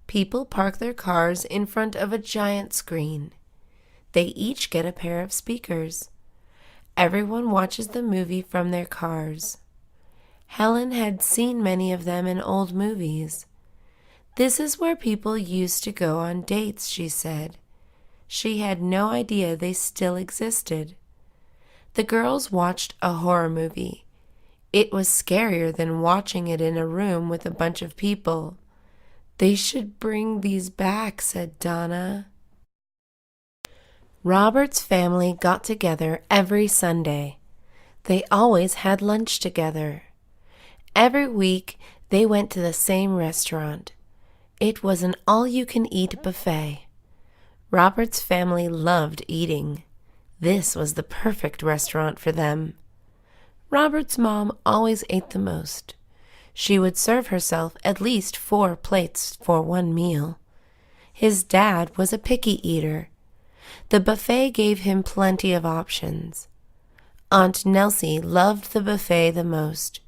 People park their cars in front of a giant screen. They each get a pair of speakers. Everyone watches the movie from their cars. Helen had seen many of them in old movies. "This is where people used to go on dates," she said. She had no idea they still existed. The girls watched a horror movie. It was scarier than watching it in a room with a bunch of people. "They should bring these back," said Donna. Robert's family got together every Sunday. They always had lunch together. Every week they went to the same restaurant. It was an all-you-can-eat buffet. Robert's family loved eating. This was the perfect restaurant for them. Robert's mom always ate the most. She would serve herself at least 4 plates for one meal. His dad was a picky eater. The buffet gave him plenty of options. Aunt Nelsie loved the buffet the most.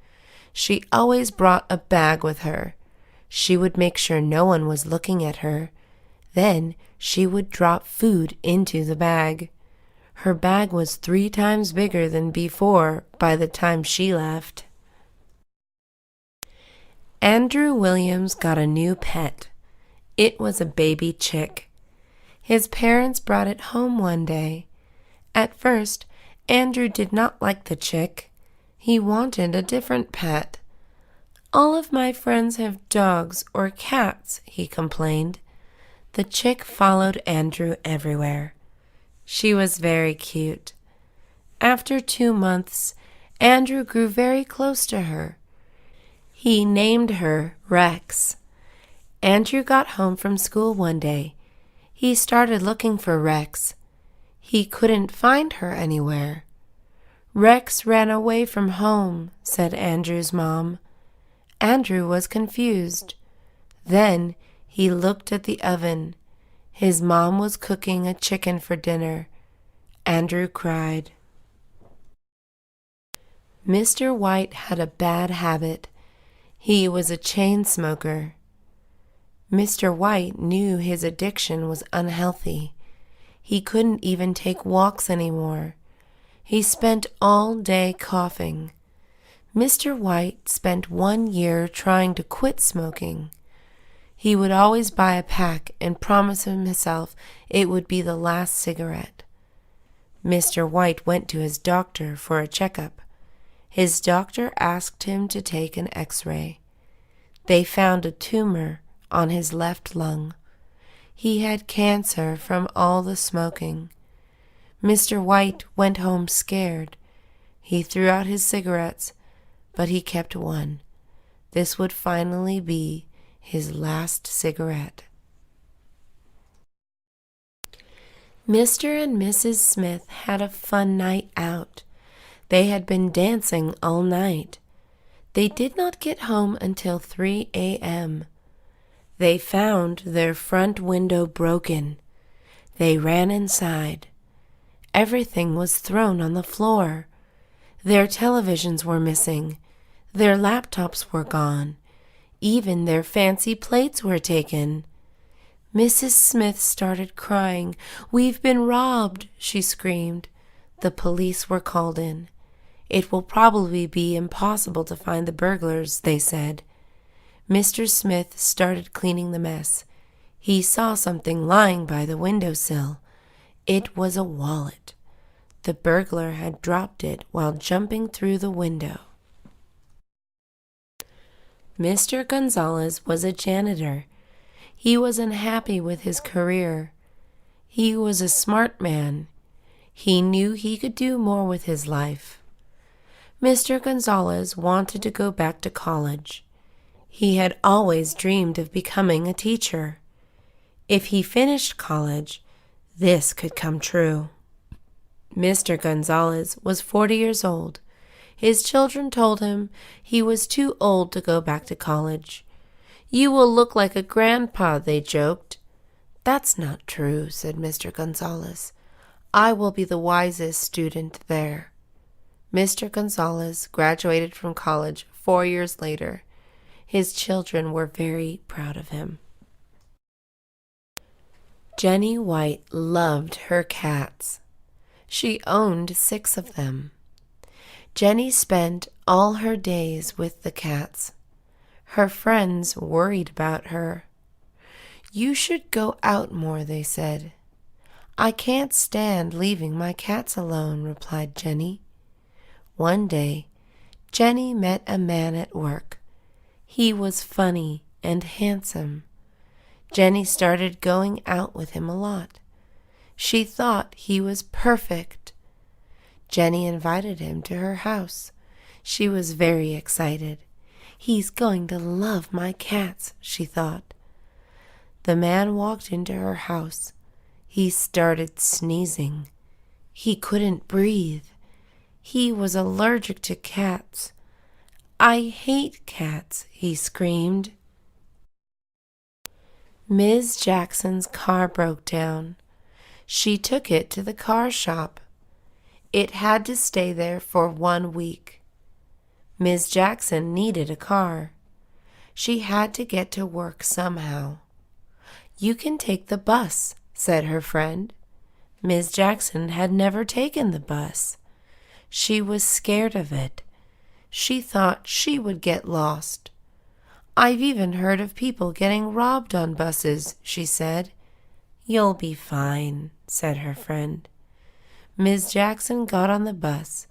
She always brought a bag with her. She would make sure no one was looking at her. Then she would drop food into the bag. Her bag was 3 times bigger than before by the time she left. Andrew Williams got a new pet. It was a baby chick. His parents brought it home one day. At first, Andrew did not like the chick. He wanted a different pet. "All of my friends have dogs or cats," he complained. The chick followed Andrew everywhere. She was very cute. After 2 months, Andrew grew very close to her. He named her Rex. Andrew got home from school one day. He started looking for Rex. He couldn't find her anywhere. "Rex ran away from home," said Andrew's mom. Andrew was confused. Then he looked at the oven. His mom was cooking a chicken for dinner. Andrew cried. Mr. White had a bad habit. He was a chain smoker. Mr. White knew his addiction was unhealthy. He couldn't even take walks anymore. He spent all day coughing. Mr. White spent 1 year trying to quit smoking. He would always buy a pack and promise himself it would be the last cigarette. Mr. White went to his doctor for a checkup. His doctor asked him to take an X-ray. They found a tumor on his left lung. He had cancer from all the smoking. Mr. White went home scared. He threw out his cigarettes, but he kept one. This would finally be his last cigarette. Mr. and Mrs. Smith had a fun night out. They had been dancing all night. They did not get home until 3 a.m. They found their front window broken. They ran inside. Everything was thrown on the floor. Their televisions were missing. Their laptops were gone. Even their fancy plates were taken. Mrs. Smith started crying. "We've been robbed," she screamed. The police were called in. "It will probably be impossible to find the burglars," they said. Mr. Smith started cleaning the mess. He saw something lying by the windowsill. It was a wallet. The burglar had dropped it while jumping through the window. Mr. Gonzalez was a janitor. He was unhappy with his career. He was a smart man. He knew he could do more with his life. Mr. Gonzalez wanted to go back to college. He had always dreamed of becoming a teacher. If he finished college, this could come true. Mr. Gonzalez was 40 years old. His children told him he was too old to go back to college. "You will look like a grandpa," they joked. "That's not true," said Mr. Gonzalez. "I will be the wisest student there." Mr. Gonzalez graduated from college 4 years later. His children were very proud of him. Jenny White loved her cats. She owned 6 of them. Jenny spent all her days with the cats. Her friends worried about her. "You should go out more," they said. "I can't stand leaving my cats alone," replied Jenny. One day, Jenny met a man at work. He was funny and handsome. Jenny started going out with him a lot. She thought he was perfect. Jenny invited him to her house. She was very excited. "He's going to love my cats," she thought. The man walked into her house. He started sneezing. He couldn't breathe. He was allergic to cats. "I hate cats," he screamed. Ms. Jackson's car broke down. She took it to the car shop. It had to stay there for 1 week. Ms. Jackson needed a car. She had to get to work somehow. "You can take the bus," said her friend. Ms. Jackson had never taken the bus. She was scared of it. She thought she would get lost. "I've even heard of people getting robbed on buses," she said. "You'll be fine," said her friend. Ms. Jackson got on the bus.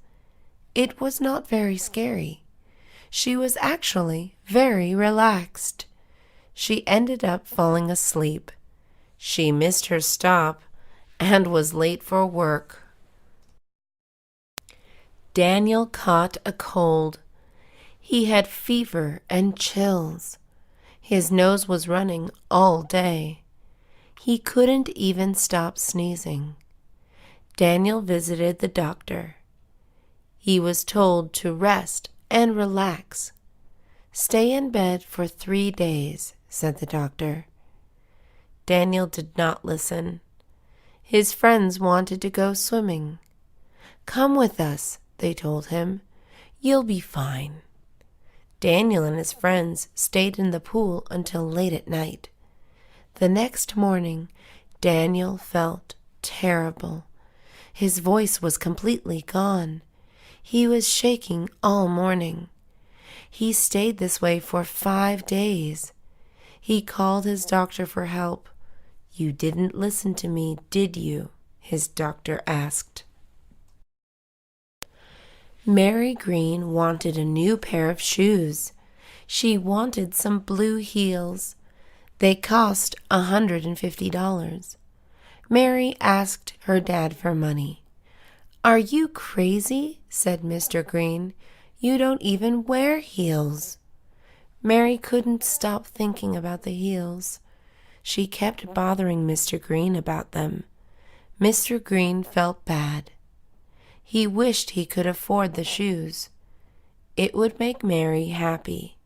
It was not very scary. She was actually very relaxed. She ended up falling asleep. She missed her stop and was late for work. Daniel caught a cold. He had fever and chills. His nose was running all day. He couldn't even stop sneezing. Daniel visited the doctor. He was told to rest and relax. "Stay in bed for 3 days," said the doctor. Daniel did not listen. His friends wanted to go swimming. "Come with us," they told him. "You'll be fine." Daniel and his friends stayed in the pool until late at night. The next morning, Daniel felt terrible. His voice was completely gone. He was shaking all morning. He stayed this way for 5 days. He called his doctor for help. "You didn't listen to me, did you?" his doctor asked. Mary Green wanted a new pair of shoes. She wanted some blue heels. They cost $150. Mary asked her dad for money. "Are you crazy?" said Mr. Green. "You don't even wear heels." Mary couldn't stop thinking about the heels. She kept bothering Mr. Green about them. Mr. Green felt bad. He wished he could afford the shoes. It would make Mary happy.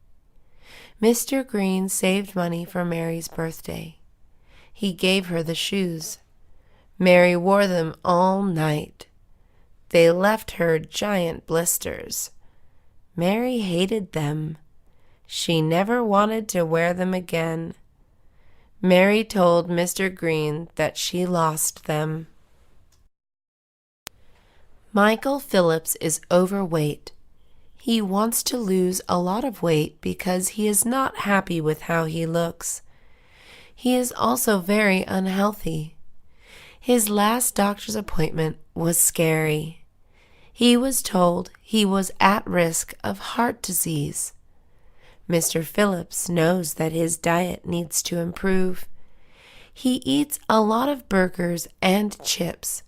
Mr. Green saved money for Mary's birthday. He gave her the shoes. Mary wore them all night. They left her giant blisters. Mary hated them. She never wanted to wear them again. Mary told Mr. Green that she lost them. Michael Phillips is overweight. He wants to lose a lot of weight because he is not happy with how he looks. He is also very unhealthy. His last doctor's appointment was scary. He was told he was at risk of heart disease. Mr. Phillips knows that his diet needs to improve. He eats a lot of burgers and chips.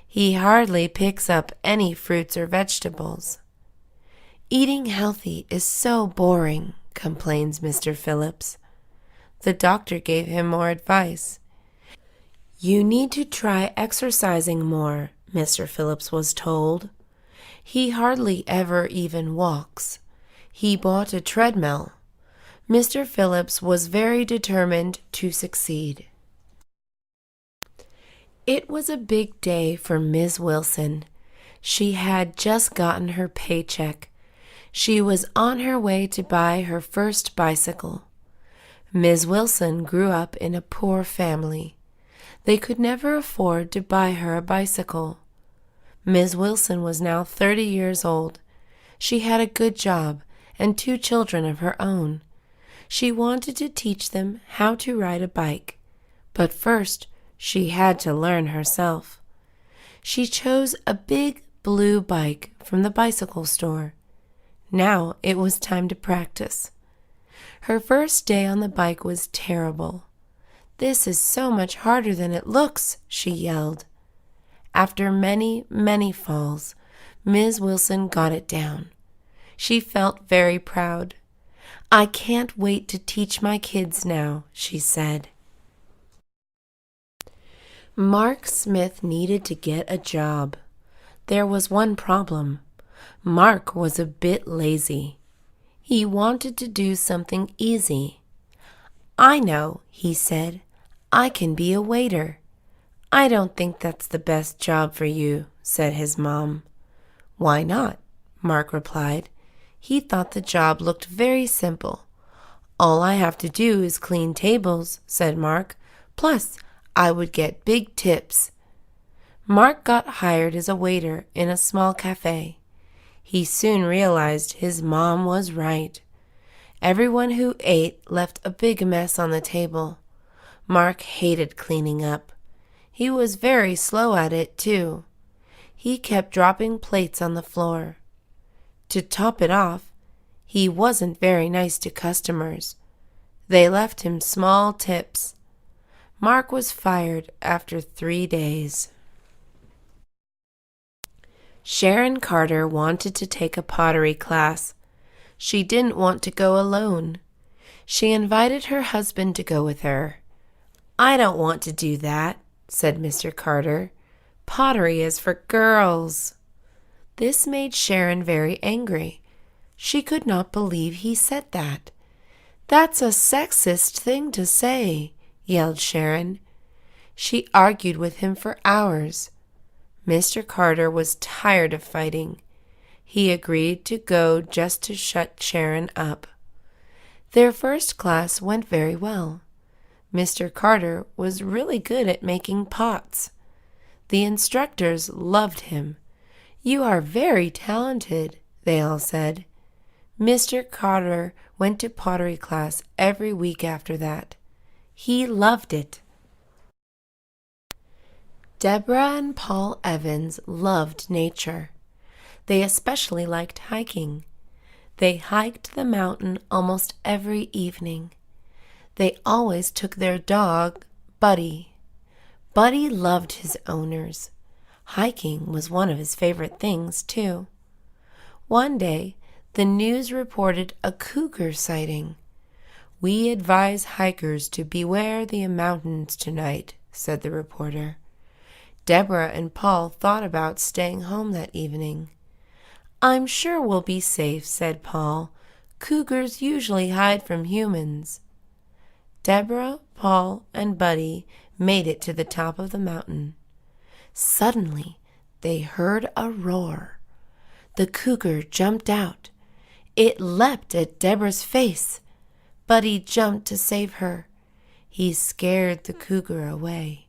He hardly picks up any fruits or vegetables. "Eating healthy is so boring," complains Mr. Phillips. The doctor gave him more advice. "You need to try exercising more," Mr. Phillips was told. He hardly ever even walks. He bought a treadmill. Mr. Phillips was very determined to succeed. It was a big day for Ms. Wilson. She had just gotten her paycheck. She was on her way to buy her first bicycle. Ms. Wilson grew up in a poor family. They could never afford to buy her a bicycle. Ms. Wilson was now 30 years old. She had a good job and 2 children of her own. She wanted to teach them how to ride a bike, but first she had to learn herself. She chose a big blue bike from the bicycle store. Now it was time to practice. Her first day on the bike was terrible. "This is so much harder than it looks," she yelled. After many, many falls, Ms. Wilson got it down. She felt very proud. "I can't wait to teach my kids now," she said. Mark Smith needed to get a job. There was one problem. Mark was a bit lazy. He wanted to do something easy. "I know," he said. "I can be a waiter." "I don't think that's the best job for you," said his mom. Why not? Mark replied. He thought the job looked very simple. All I have to do is clean tables, said Mark. Plus, I would get big tips. Mark got hired as a waiter in a small cafe. He soon realized his mom was right. Everyone who ate left a big mess on the table. Mark hated cleaning up. He was very slow at it, too. He kept dropping plates on the floor. To top it off, he wasn't very nice to customers. They left him small tips. Mark was fired after 3 days. Sharon Carter wanted to take a pottery class. She didn't want to go alone. She invited her husband to go with her. I don't want to do that, said Mr. Carter. Pottery is for girls. This made Sharon very angry. She could not believe he said that. That's a sexist thing to say, yelled Sharon. She argued with him for hours. Mr. Carter was tired of fighting. He agreed to go just to shut Sharon up. Their first class went very well. Mr. Carter was really good at making pots. The instructors loved him. You are very talented, they all said. Mr. Carter went to pottery class every week after that. He loved it. Deborah and Paul Evans loved nature. They especially liked hiking. They hiked the mountain almost every evening. They always took their dog, Buddy. Buddy loved his owners. Hiking was one of his favorite things, too. One day, the news reported a cougar sighting. We advise hikers to beware the mountains tonight, said the reporter. Deborah and Paul thought about staying home that evening. I'm sure we'll be safe, said Paul. Cougars usually hide from humans. Deborah, Paul, and Buddy made it to the top of the mountain. Suddenly, they heard a roar. The cougar jumped out. It leapt at Deborah's face. Buddy jumped to save her. He scared the cougar away.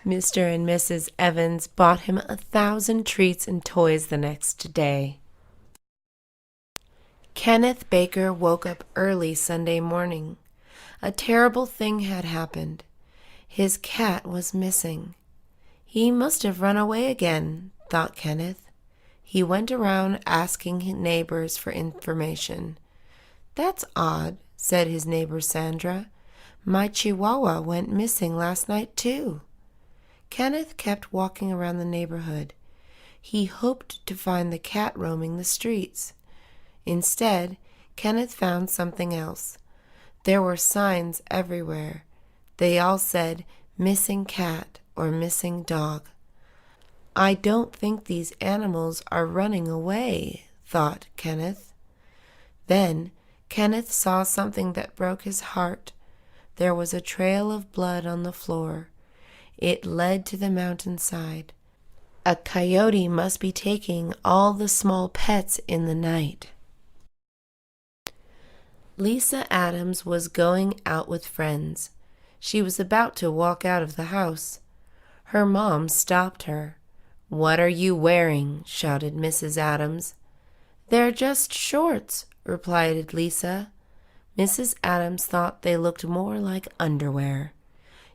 Mr. and Mrs. Evans bought him 1,000 treats and toys the next day. Kenneth Baker woke up early Sunday morning. A terrible thing had happened. His cat was missing. He must have run away again, thought Kenneth. He went around asking his neighbors for information. That's odd, said his neighbor Sandra. My Chihuahua went missing last night, too. Kenneth kept walking around the neighborhood. He hoped to find the cat roaming the streets. Instead, Kenneth found something else. There were signs everywhere. They all said, missing cat or missing dog. I don't think these animals are running away, thought Kenneth. Then Kenneth saw something that broke his heart. There was a trail of blood on the floor. It led to the mountainside. A coyote must be taking all the small pets in the night. Lisa Adams was going out with friends. She was about to walk out of the house. Her mom stopped her. What are you wearing? Shouted Mrs. Adams. They're just shorts, replied Lisa. Mrs. Adams thought they looked more like underwear.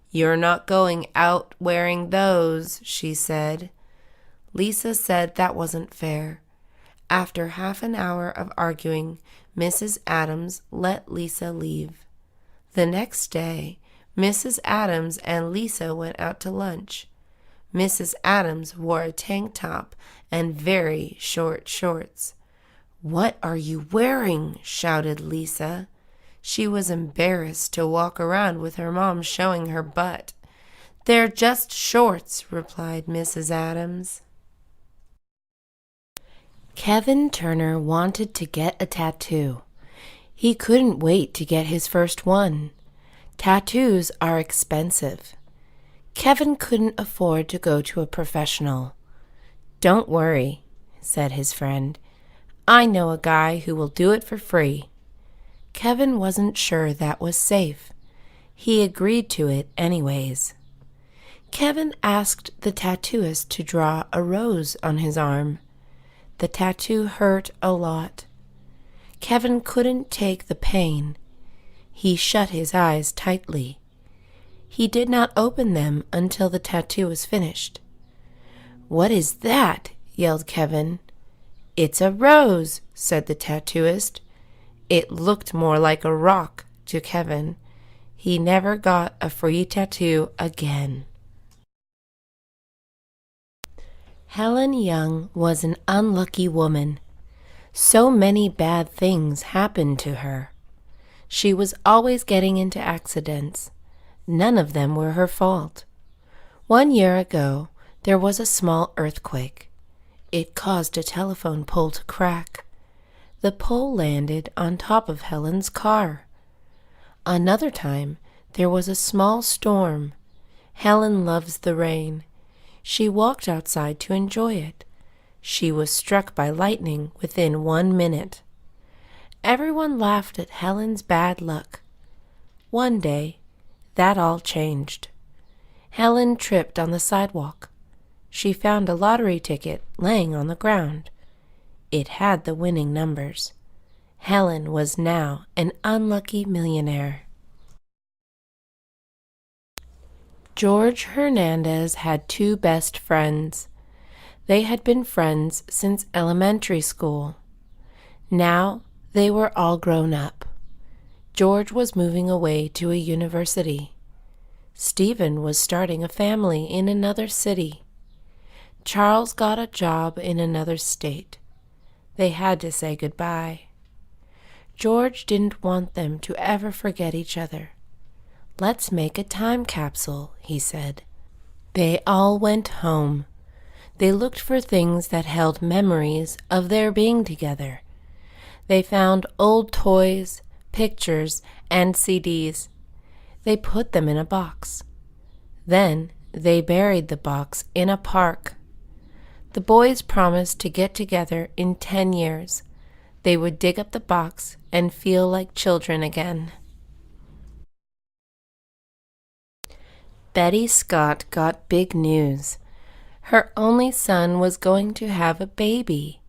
You're not going out wearing those, she said. Lisa said that wasn't fair. After half an hour of arguing, Mrs. Adams let Lisa leave. The next day, Mrs. Adams and Lisa went out to lunch. Mrs. Adams wore a tank top and very short shorts. What are you wearing? Shouted Lisa. She was embarrassed to walk around with her mom showing her butt. They're just shorts, replied Mrs. Adams. Kevin Turner wanted to get a tattoo. He couldn't wait to get his first one. Tattoos are expensive. Kevin couldn't afford to go to a professional. "Don't worry," said his friend. "I know a guy who will do it for free." Kevin wasn't sure that was safe. He agreed to it anyways. Kevin asked the tattooist to draw a rose on his arm. The tattoo hurt a lot. Kevin couldn't take the pain. He shut his eyes tightly. He did not open them until the tattoo was finished. "What is that?" yelled Kevin. "It's a rose," said the tattooist. It looked more like a rock to Kevin. He never got a free tattoo again. Helen Young was an unlucky woman. So many bad things happened to her. She was always getting into accidents. None of them were her fault. 1 year ago, there was a small earthquake. It caused a telephone pole to crack. The pole landed on top of Helen's car. Another time, there was a small storm. Helen loves the rain. She walked outside to enjoy it. She was struck by lightning within 1 minute. Everyone laughed at Helen's bad luck. One day, that all changed. Helen tripped on the sidewalk. She found a lottery ticket laying on the ground. It had the winning numbers. Helen was now an unlucky millionaire. George Hernandez had 2 best friends. They had been friends since elementary school. Now they were all grown up. George was moving away to a university. Stephen was starting a family in another city. Charles got a job in another state. They had to say goodbye. George didn't want them to ever forget each other. "Let's make a time capsule," he said. They all went home. They looked for things that held memories of their being together. They found old toys, pictures, and CDs. They put them in a box. Then they buried the box in a park. The boys promised to get together in 10 years. They would dig up the box and feel like children again. Betty Scott got big news. Her only son was going to have a baby.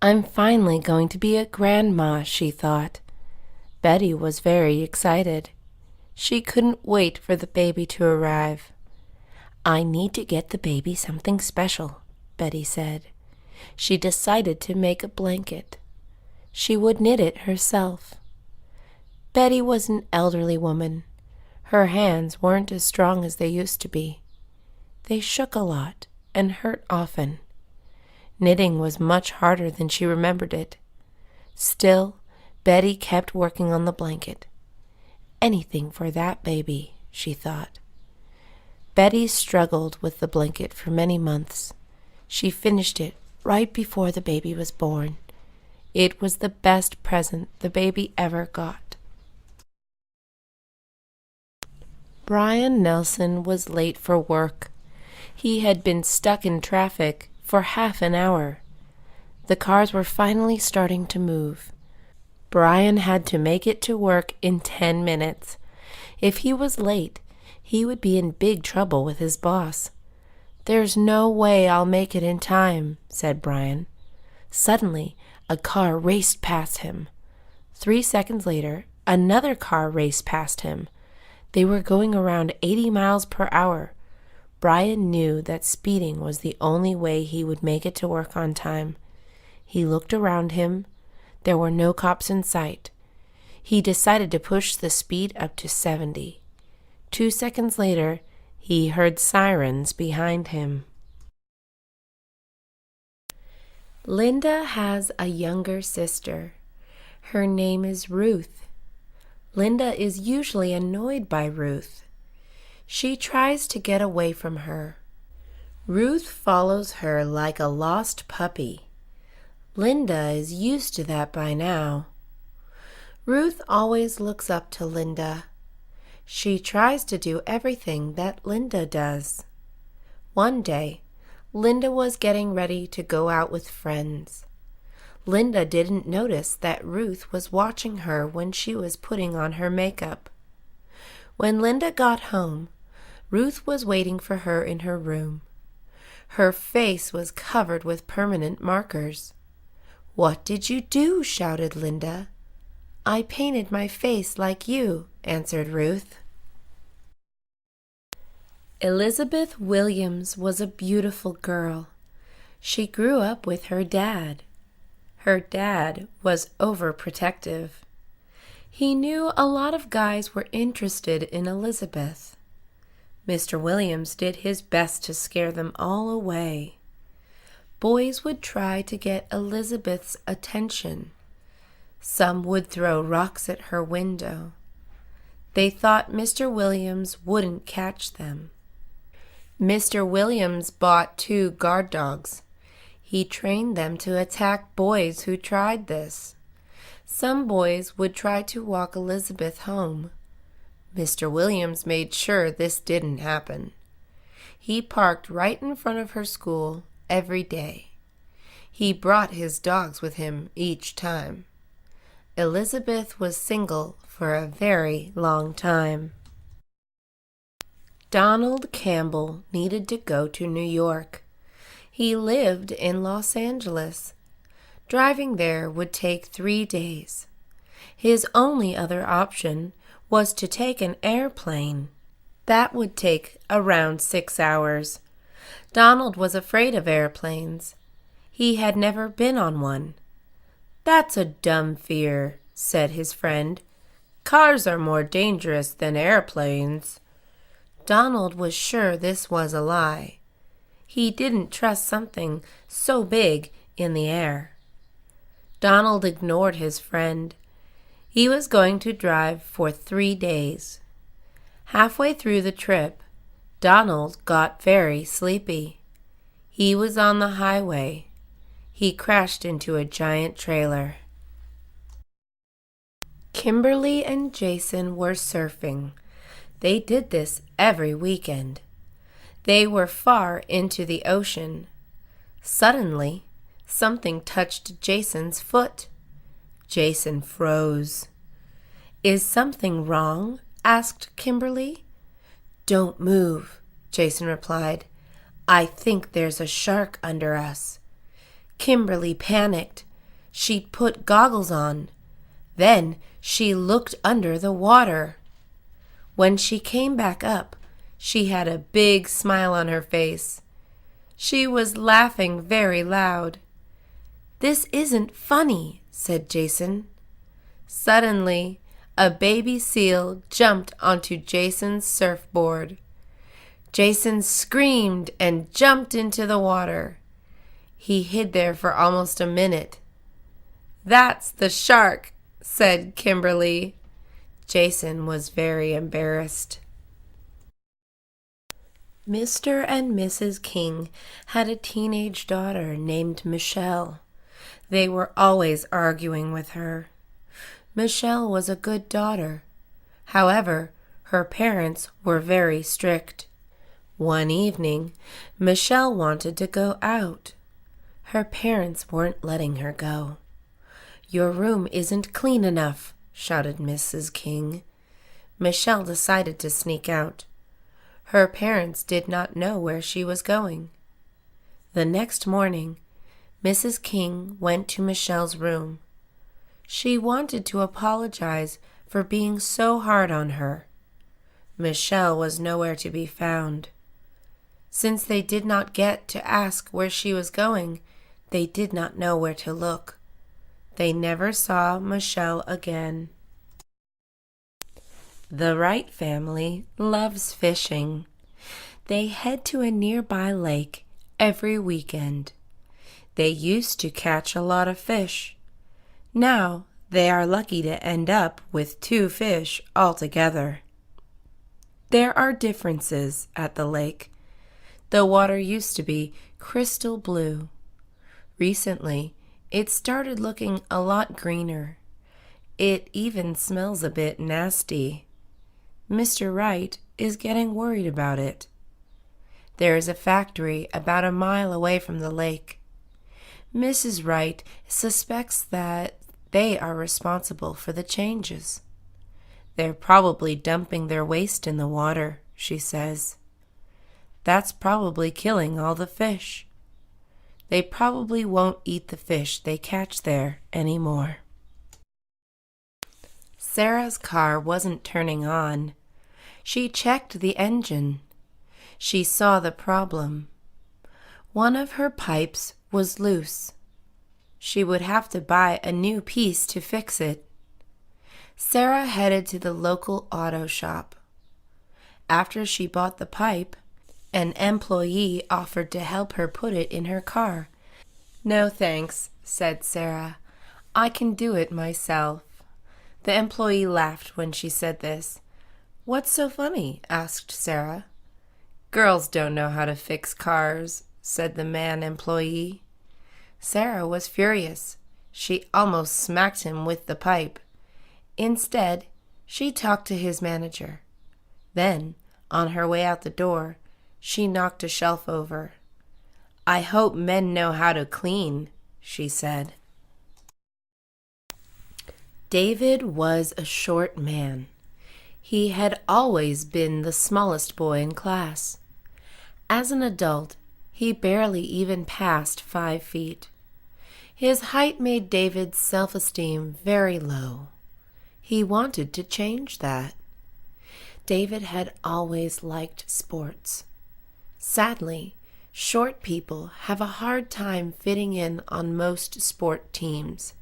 "I'm finally going to be a grandma," she thought. Betty was very excited. She couldn't wait for the baby to arrive. "I need to get the baby something special," Betty said. She decided to make a blanket. She would knit it herself. Betty was an elderly woman. Her hands weren't as strong as they used to be. They shook a lot and hurt often. Knitting was much harder than she remembered it. Still, Betty kept working on the blanket. "Anything for that baby," she thought. Betty struggled with the blanket for many months. She finished it right before the baby was born. It was the best present the baby ever got. Brian Nelson was late for work. He had been stuck in traffic for half an hour. The cars were finally starting to move. Brian had to make it to work in 10 minutes. If he was late, he would be in big trouble with his boss. "There's no way I'll make it in time," said Brian. Suddenly, a car raced past him. 3 seconds later, another car raced past him. They were going around 80 miles per hour. Brian knew that speeding was the only way he would make it to work on time. He looked around him. There were no cops in sight. He decided to push the speed up to 70. 2 seconds later, he heard sirens behind him. Linda has a younger sister. Her name is Ruth. Linda is usually annoyed by Ruth. She tries to get away from her. Ruth follows her like a lost puppy. Linda is used to that by now. Ruth always looks up to Linda. She tries to do everything that Linda does. One day, Linda was getting ready to go out with friends. Linda didn't notice that Ruth was watching her when she was putting on her makeup. When Linda got home, Ruth was waiting for her in her room. Her face was covered with permanent markers. "What did you do?" shouted Linda. "I painted my face like you," answered Ruth. Elizabeth Williams was a beautiful girl. She grew up with her dad. Her dad was overprotective. He knew a lot of guys were interested in Elizabeth. Mr. Williams did his best to scare them all away. Boys would try to get Elizabeth's attention. Some would throw rocks at her window. They thought Mr. Williams wouldn't catch them. Mr. Williams bought 2 guard dogs. He trained them to attack boys who tried this. Some boys would try to walk Elizabeth home. Mr. Williams made sure this didn't happen. He parked right in front of her school every day. He brought his dogs with him each time. Elizabeth was single for a very long time. Donald Campbell needed to go to New York. He lived in Los Angeles. Driving there would take 3 days. His only other option was to take an airplane. That would take around 6 hours. Donald was afraid of airplanes. He had never been on one. "That's a dumb fear," said his friend. "Cars are more dangerous than airplanes." Donald was sure this was a lie. He didn't trust something so big in the air. Donald ignored his friend. He was going to drive for 3 days. Halfway through the trip, Donald got very sleepy. He was on the highway. He crashed into a giant trailer. Kimberly and Jason were surfing. They did this every weekend. They were far into the ocean. Suddenly, something touched Jason's foot. Jason froze. "Is something wrong?" asked Kimberly. "Don't move," Jason replied. "I think there's a shark under us." Kimberly panicked. She put goggles on. Then she looked under the water. When she came back up, she had a big smile on her face. She was laughing very loud. "This isn't funny," said Jason. Suddenly, a baby seal jumped onto Jason's surfboard. Jason screamed and jumped into the water. He hid there for almost a minute. "That's the shark," said Kimberly. Jason was very embarrassed. Mr. and Mrs. King had a teenage daughter named Michelle. They were always arguing with her. Michelle was a good daughter. However, her parents were very strict. One evening, Michelle wanted to go out. Her parents weren't letting her go. "Your room isn't clean enough," shouted Mrs. King. Michelle decided to sneak out. Her parents did not know where she was going. The next morning, Mrs. King went to Michelle's room. She wanted to apologize for being so hard on her. Michelle was nowhere to be found. Since they did not get to ask where she was going, they did not know where to look. They never saw Michelle again. The Wright family loves fishing. They head to a nearby lake every weekend. They used to catch a lot of fish. Now they are lucky to end up with 2 fish altogether. There are differences at the lake. The water used to be crystal blue. Recently, it started looking a lot greener. It even smells a bit nasty. Mr. Wright is getting worried about it. There is a factory about a mile away from the lake. Mrs. Wright suspects that they are responsible for the changes. They're probably dumping their waste in the water, she says. That's probably killing all the fish. They probably won't eat the fish they catch there anymore. Sarah's car wasn't turning on. She checked the engine. She saw the problem. One of her pipes was loose. She would have to buy a new piece to fix it. Sarah headed to the local auto shop. After she bought the pipe, an employee offered to help her put it in her car. "No thanks," said Sarah. "I can do it myself." The employee laughed when she said this. "What's so funny?" asked Sarah. "Girls don't know how to fix cars," said the man employee. Sarah was furious. She almost smacked him with the pipe. Instead, she talked to his manager. Then, on her way out the door, she knocked a shelf over. "I hope men know how to clean," she said. David was a short man. He had always been the smallest boy in class. As an adult, he barely even passed 5 feet. His height made David's self-esteem very low. He wanted to change that. David had always liked sports. Sadly, short people have a hard time fitting in on most sport teams.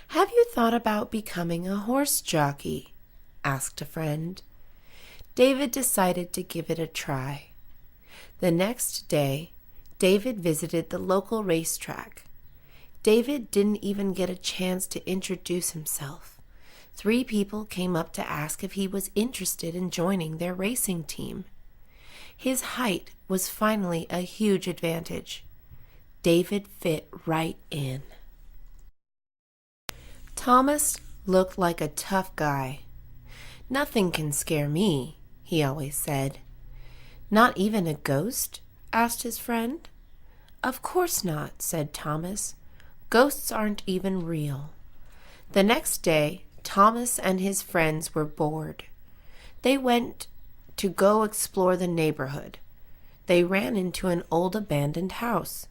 "Have you thought about becoming a horse jockey?" asked a friend. David decided to give it a try. The next day, David visited the local racetrack. David didn't even get a chance to introduce himself. 3 people came up to ask if he was interested in joining their racing team. His height was finally a huge advantage. David fit right in. Thomas looked like a tough guy. "Nothing can scare me," he always said. "Not even a ghost?" asked his friend. "Of course not," said Thomas. "Ghosts aren't even real." The next day, Thomas and his friends were bored. They went to go explore the neighborhood. They ran into an old abandoned house.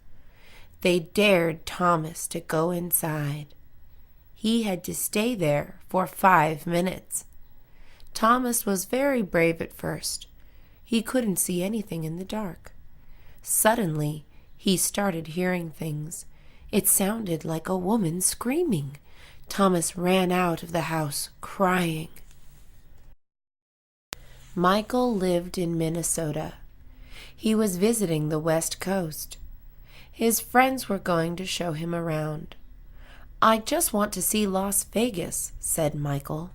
They dared Thomas to go inside. He had to stay there for 5 minutes. Thomas was very brave at first. He couldn't see anything in the dark. Suddenly, he started hearing things. It sounded like a woman screaming. Thomas ran out of the house, crying. Michael lived in Minnesota. He was visiting the West Coast. His friends were going to show him around. "I just want to see Las Vegas," said Michael.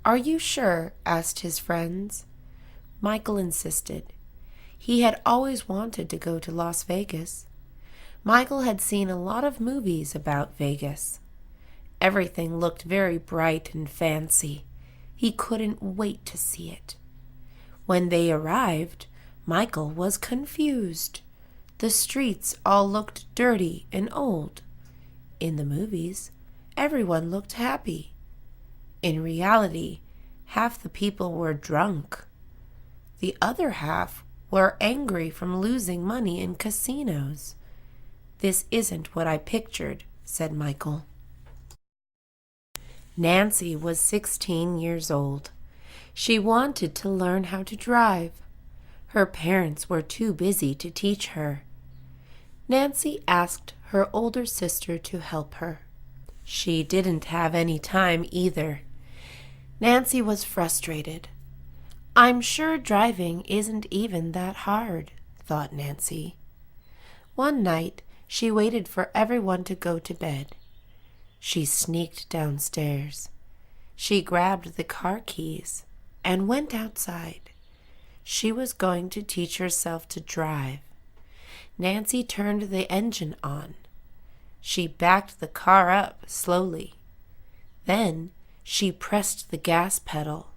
"Are you sure?" asked his friends. Michael insisted. He had always wanted to go to Las Vegas. Michael had seen a lot of movies about Vegas. Everything looked very bright and fancy. He couldn't wait to see it. When they arrived, Michael was confused. The streets all looked dirty and old. In the movies, everyone looked happy. In reality, half the people were drunk. The other half were angry from losing money in casinos. "This isn't what I pictured," said Michael. Nancy was 16 years old. She wanted to learn how to drive. Her parents were too busy to teach her. Nancy asked her older sister to help her. She didn't have any time either. Nancy was frustrated. "I'm sure driving isn't even that hard," thought Nancy. One night, she waited for everyone to go to bed. She sneaked downstairs. She grabbed the car keys and went outside. She was going to teach herself to drive. Nancy turned the engine on. She backed the car up slowly. Then she pressed the gas pedal.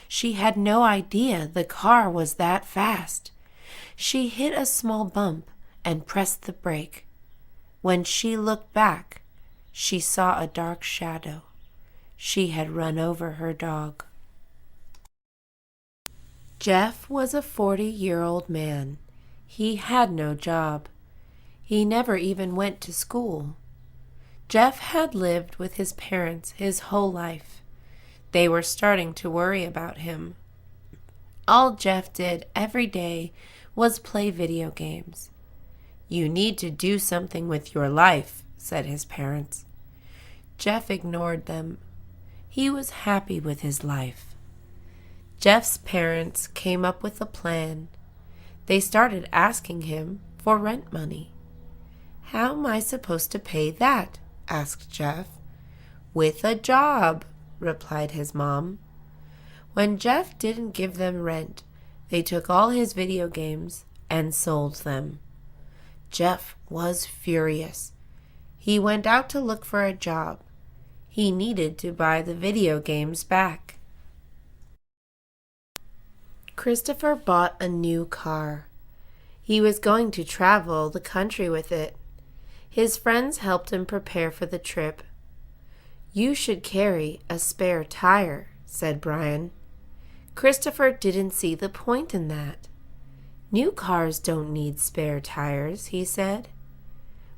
She had no idea the car was that fast. She hit a small bump and pressed the brake. When she looked back, she saw a dark shadow. She had run over her dog. Jeff was a 40-year-old man. He had no job. He never even went to school. Jeff had lived with his parents his whole life. They were starting to worry about him. All Jeff did every day was play video games. "You need to do something with your life," said his parents. Jeff ignored them. He was happy with his life. Jeff's parents came up with a plan. They started asking him for rent money. "How am I supposed to pay that?" asked Jeff. "With a job," replied his mom. When Jeff didn't give them rent, they took all his video games and sold them. Jeff was furious. He went out to look for a job. He needed to buy the video games back. Christopher bought a new car. He was going to travel the country with it. His friends helped him prepare for the trip. "You should carry a spare tire," said Brian. Christopher didn't see the point in that. "New cars don't need spare tires," he said.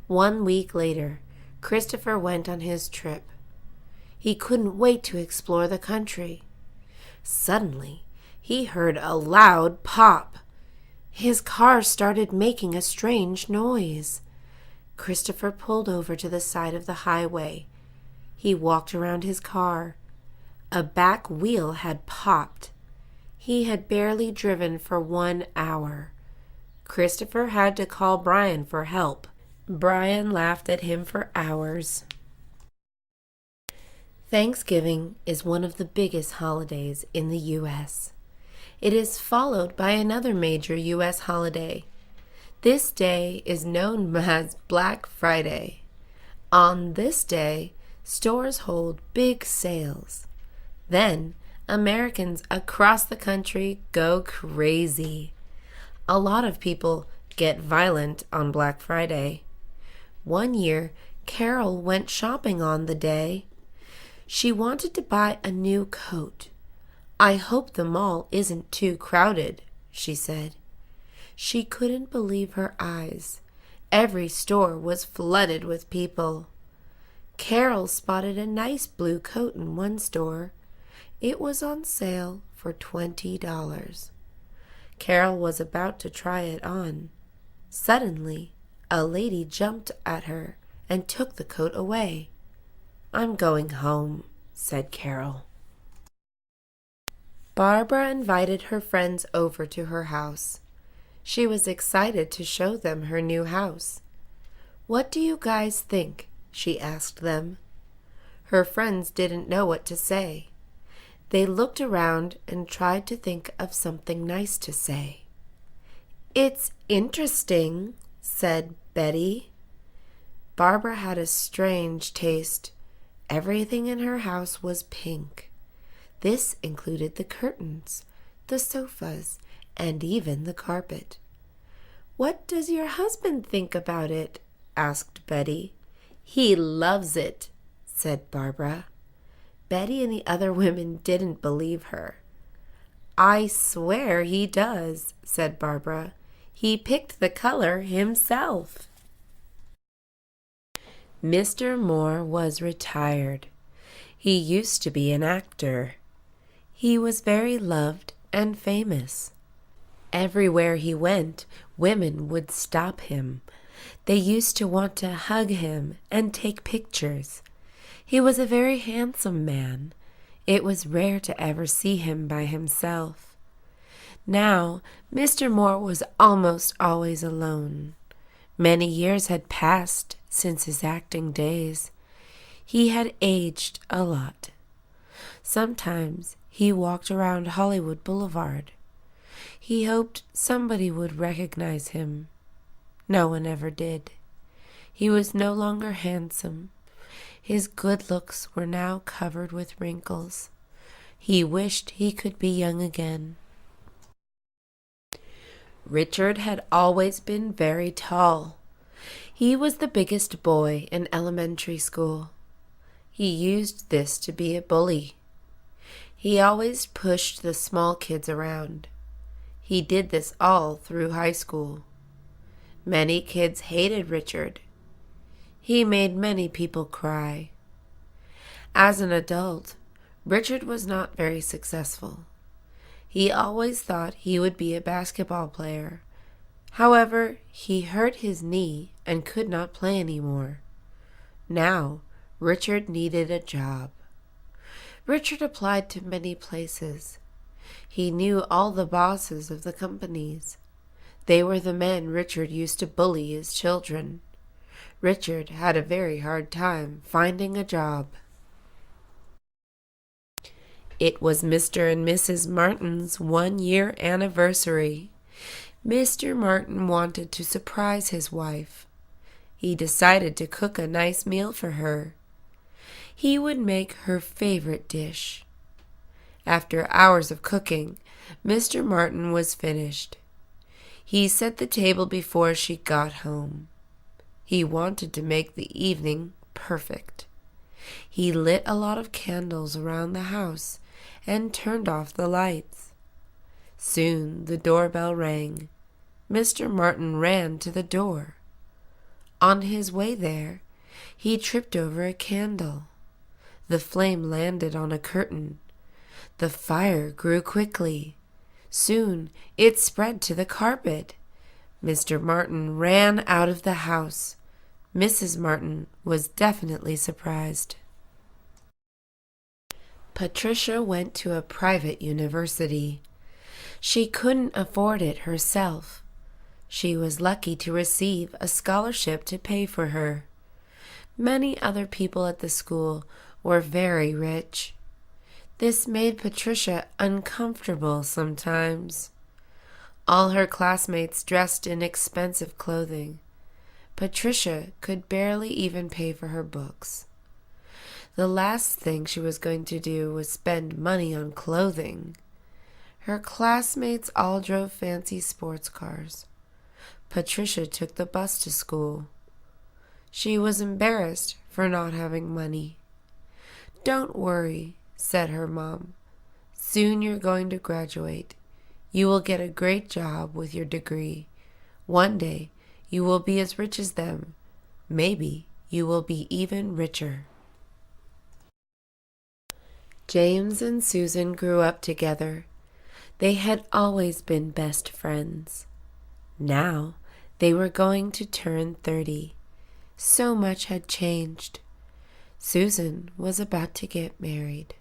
1 week later, Christopher went on his trip. He couldn't wait to explore the country. Suddenly, he heard a loud pop. His car started making a strange noise. Christopher pulled over to the side of the highway. He walked around his car. A back wheel had popped. He had barely driven for 1 hour. Christopher had to call Brian for help. Brian laughed at him for hours. Thanksgiving is one of the biggest holidays in the U.S. It is followed by another major U.S. holiday. This day is known as Black Friday. On this day, stores hold big sales. Then, Americans across the country go crazy. A lot of people get violent on Black Friday. One year, Carol went shopping on the day. She wanted to buy a new coat. "I hope the mall isn't too crowded," she said. She couldn't believe her eyes. Every store was flooded with people. Carol spotted a nice blue coat in one store. It was on sale for $20. Carol was about to try it on. Suddenly, a lady jumped at her and took the coat away. "I'm going home," said Carol. Barbara invited her friends over to her house. She was excited to show them her new house. "What do you guys think?" she asked them. Her friends didn't know what to say. They looked around and tried to think of something nice to say. "It's interesting," said Betty. Barbara had a strange taste. Everything in her house was pink. This included the curtains, the sofas, and even the carpet. "What does your husband think about it?" asked Betty. "He loves it," said Barbara. Betty and the other women didn't believe her. "I swear he does," said Barbara. "He picked the color himself." Mr. Moore was retired. He used to be an actor. He was very loved and famous. Everywhere he went, women would stop him. They used to want to hug him and take pictures. He was a very handsome man. It was rare to ever see him by himself. Now, Mr. Moore was almost always alone. Many years had passed since his acting days. He had aged a lot. Sometimes he walked around Hollywood Boulevard. He hoped somebody would recognize him. No one ever did. He was no longer handsome. His good looks were now covered with wrinkles. He wished he could be young again. Richard had always been very tall. He was the biggest boy in elementary school. He used this to be a bully. He always pushed the small kids around. He did this all through high school. Many kids hated Richard. He made many people cry. As an adult, Richard was not very successful. He always thought he would be a basketball player. However, he hurt his knee and could not play anymore. Now, Richard needed a job. Richard applied to many places. He knew all the bosses of the companies. They were the men Richard used to bully as children. Richard had a very hard time finding a job. It was Mr. and Mrs. Martin's 1-year anniversary. Mr. Martin wanted to surprise his wife. He decided to cook a nice meal for her. He would make her favorite dish. After hours of cooking, Mr. Martin was finished. He set the table before she got home. He wanted to make the evening perfect. He lit a lot of candles around the house and turned off the lights. Soon the doorbell rang. Mr. Martin ran to the door. On his way there, he tripped over a candle. The flame landed on a curtain. The fire grew quickly. Soon it spread to the carpet. Mr. Martin ran out of the house. Mrs. Martin was definitely surprised. Patricia went to a private university. She couldn't afford it herself. She was lucky to receive a scholarship to pay for her. Many other people at the school were very rich. This made Patricia uncomfortable sometimes. All her classmates dressed in expensive clothing. Patricia could barely even pay for her books. The last thing she was going to do was spend money on clothing. Her classmates all drove fancy sports cars. Patricia took the bus to school. She was embarrassed for not having money. "Don't worry," said her mom. "Soon you're going to graduate. You will get a great job with your degree. One day you will be as rich as them. Maybe you will be even richer." James and Susan grew up together. They had always been best friends. Now they were going to turn 30. So much had changed. Susan was about to get married.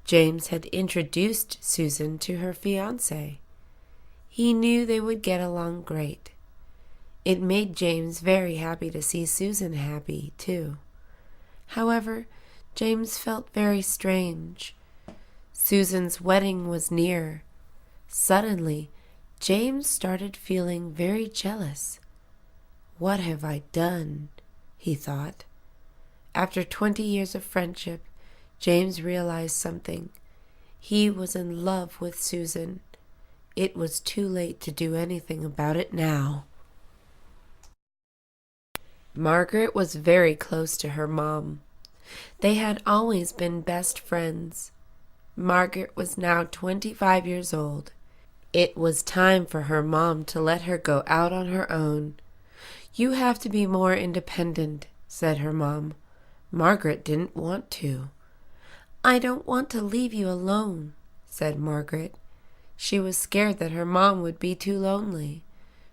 James had introduced Susan to her fiancé. He knew they would get along great. It made James very happy to see Susan happy, too. However, James felt very strange. Susan's wedding was near. Suddenly, James started feeling very jealous. "What have I done?" he thought. After 20 years of friendship, James realized something. He was in love with Susan. It was too late to do anything about it now. Margaret was very close to her mom. They had always been best friends. Margaret was now 25 years old. It was time for her mom to let her go out on her own. "You have to be more independent," said her mom. Margaret didn't want to. "I don't want to leave you alone," said Margaret. She was scared that her mom would be too lonely.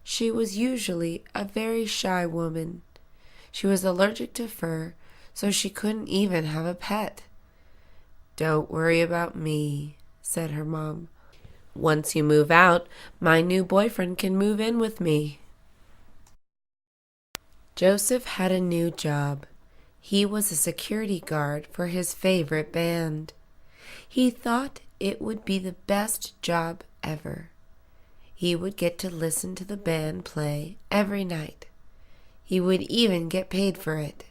She was usually a very shy woman. She was allergic to fur, so she couldn't even have a pet. "Don't worry about me," said her mom. "Once you move out, my new boyfriend can move in with me." Joseph had a new job. He was a security guard for his favorite band. He thought it would be the best job ever. He would get to listen to the band play every night. He would even get paid for it.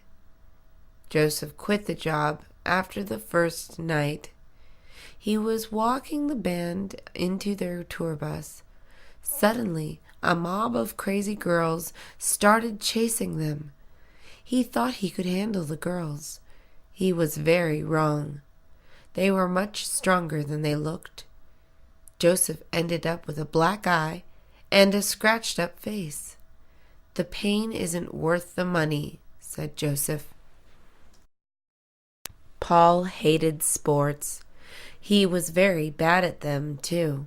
Joseph quit the job after the first night. He was walking the band into their tour bus. Suddenly, a mob of crazy girls started chasing them. He thought he could handle the girls. He was very wrong. They were much stronger than they looked. Joseph ended up with a black eye and a scratched-up face. "The pain isn't worth the money," said Joseph. Paul hated sports. He was very bad at them, too.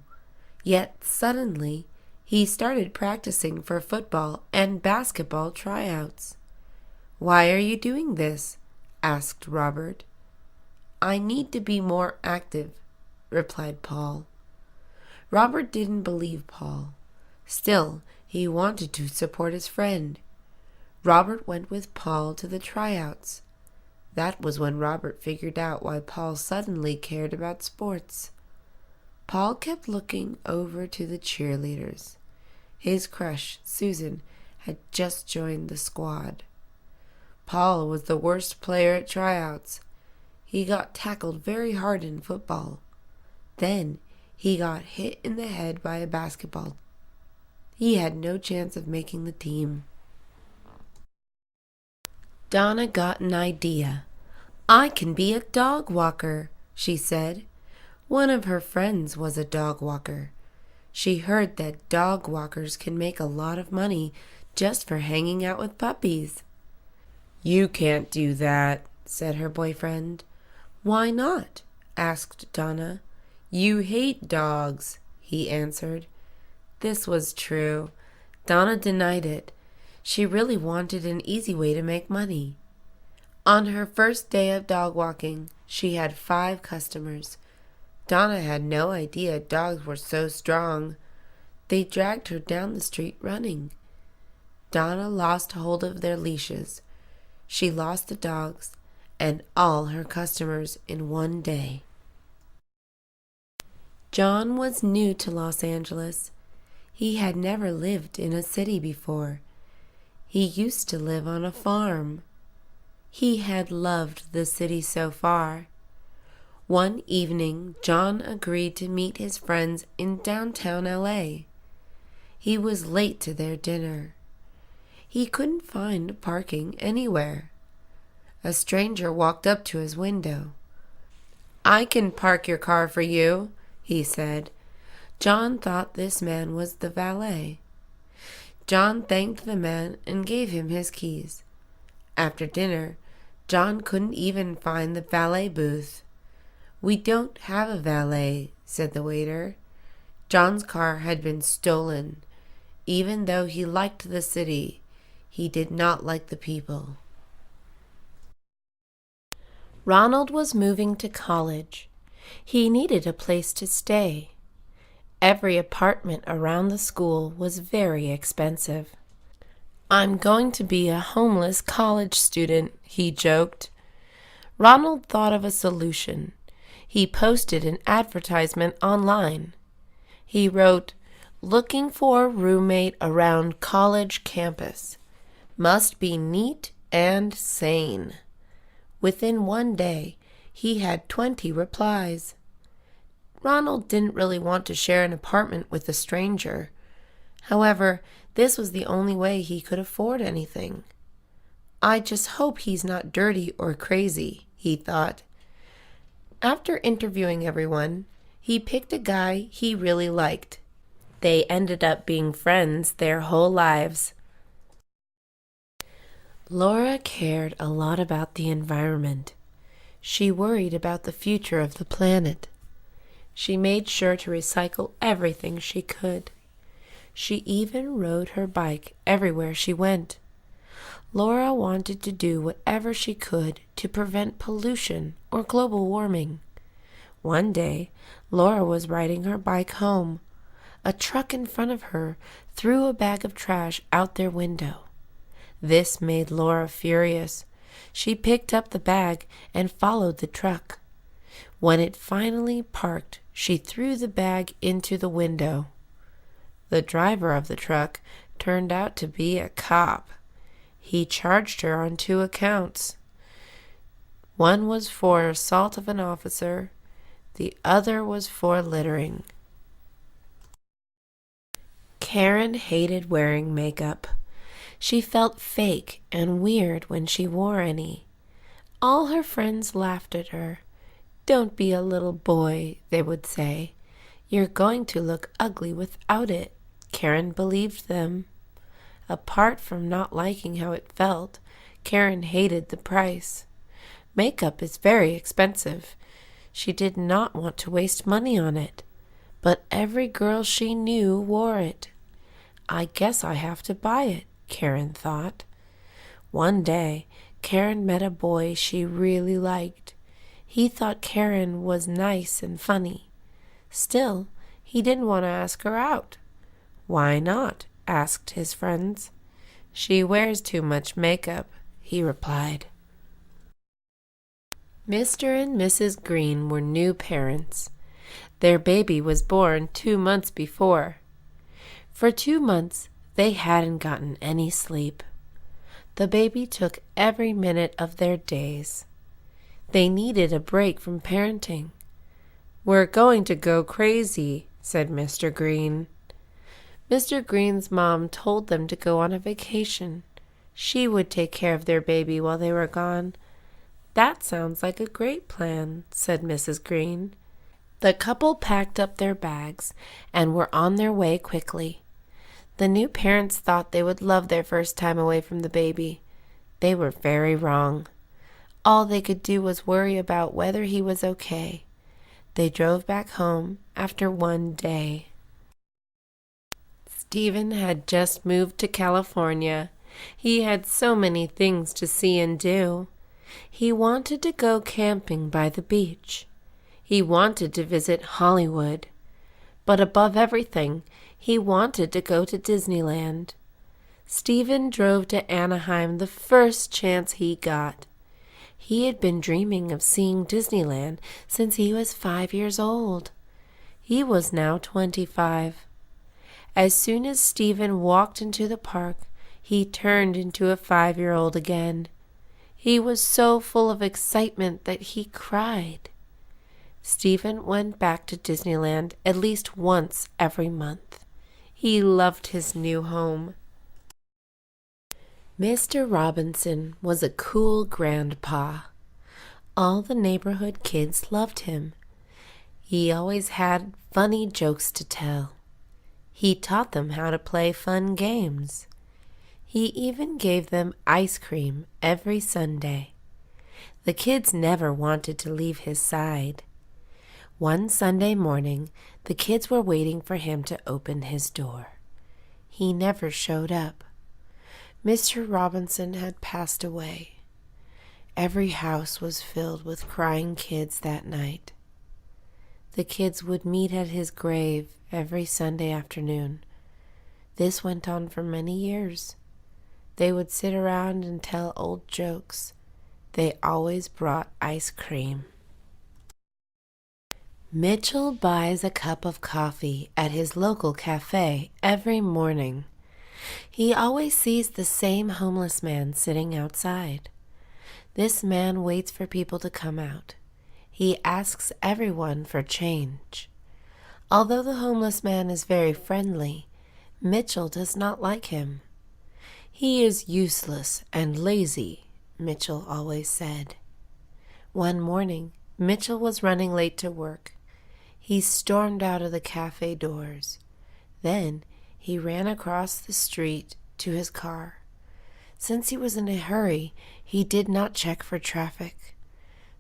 Yet suddenly, he started practicing for football and basketball tryouts. "Why are you doing this?" asked Robert. "I need to be more active," replied Paul. Robert didn't believe Paul. Still, he wanted to support his friend. Robert went with Paul to the tryouts. That was when Robert figured out why Paul suddenly cared about sports. Paul kept looking over to the cheerleaders. His crush, Susan, had just joined the squad. Paul was the worst player at tryouts. He got tackled very hard in football. Then he got hit in the head by a basketball. He had no chance of making the team. Donna got an idea. "I can be a dog walker," she said. One of her friends was a dog walker. She heard that dog walkers can make a lot of money just for hanging out with puppies. "You can't do that," said her boyfriend. "Why not?" asked Donna. "You hate dogs," he answered. This was true. Donna denied it. She really wanted an easy way to make money. On her first day of dog walking, she had 5 customers. Donna had no idea dogs were so strong. They dragged her down the street running. Donna lost hold of their leashes. She lost the dogs and all her customers in one day. John was new to Los Angeles. He had never lived in a city before. He used to live on a farm. He had loved the city so far. One evening, John agreed to meet his friends in downtown LA. He was late to their dinner. He couldn't find parking anywhere. A stranger walked up to his window. "I can park your car for you," he said. John thought this man was the valet. John thanked the man and gave him his keys. After dinner, John couldn't even find the valet booth. "We don't have a valet," said the waiter. John's car had been stolen. Even though he liked the city, he did not like the people. Ronald was moving to college. He needed a place to stay. Every apartment around the school was very expensive. "I'm going to be a homeless college student," he joked. Ronald thought of a solution. He posted an advertisement online. He wrote, "Looking for a roommate around college campus. Must be neat and sane." Within one day, he had 20 replies. Ronald didn't really want to share an apartment with a stranger. However, this was the only way he could afford anything. "I just hope he's not dirty or crazy," he thought. After interviewing everyone, he picked a guy he really liked. They ended up being friends their whole lives. Laura cared a lot about the environment. She worried about the future of the planet. She made sure to recycle everything she could. She even rode her bike everywhere she went. Laura wanted to do whatever she could to prevent pollution or global warming. One day, Laura was riding her bike home. A truck in front of her threw a bag of trash out their window. This made Laura furious. She picked up the bag and followed the truck. When it finally parked, she threw the bag into the window. The driver of the truck turned out to be a cop. He charged her on 2 accounts. One was for assault of an officer. The other was for littering. Karen hated wearing makeup. She felt fake and weird when she wore any. All her friends laughed at her. "Don't be a little boy," they would say. "You're going to look ugly without it." Karen believed them. Apart from not liking how it felt, Karen hated the price. Makeup is very expensive. She did not want to waste money on it. But every girl she knew wore it. "I guess I have to buy it," Karen thought. One day, Karen met a boy she really liked. He thought Karen was nice and funny. Still, he didn't want to ask her out. "Why not?" asked his friends. "She wears too much makeup," he replied. Mr. and Mrs. Green were new parents. Their baby was born 2 months before. For 2 months, they hadn't gotten any sleep. The baby took every minute of their days. They needed a break from parenting. "We're going to go crazy," said Mr. Green. Mr. Green's mom told them to go on a vacation. She would take care of their baby while they were gone. "That sounds like a great plan," said Mrs. Green. The couple packed up their bags and were on their way quickly. The new parents thought they would love their first time away from the baby. They were very wrong. All they could do was worry about whether he was okay. They drove back home after one day. Stephen had just moved to California. He had so many things to see and do. He wanted to go camping by the beach. He wanted to visit Hollywood. But above everything, he wanted to go to Disneyland. Stephen drove to Anaheim the first chance he got. He had been dreaming of seeing Disneyland since he was 5 years old. He was now 25. As soon as Stephen walked into the park, he turned into a 5-year-old again. He was so full of excitement that he cried. Stephen went back to Disneyland at least once every month. He loved his new home. Mr. Robinson was a cool grandpa. All the neighborhood kids loved him. He always had funny jokes to tell. He taught them how to play fun games. He even gave them ice cream every Sunday. The kids never wanted to leave his side. One Sunday morning, the kids were waiting for him to open his door. He never showed up. Mr. Robinson had passed away. Every house was filled with crying kids that night. The kids would meet at his grave every Sunday afternoon. This went on for many years. They would sit around and tell old jokes. They always brought ice cream. Mitchell buys a cup of coffee at his local cafe every morning. He always sees the same homeless man sitting outside. This man waits for people to come out. He asks everyone for change. Although the homeless man is very friendly, Mitchell does not like him. "He is useless and lazy," Mitchell always said. One morning, Mitchell was running late to work. He stormed out of the cafe doors. Then he ran across the street to his car. Since he was in a hurry, he did not check for traffic.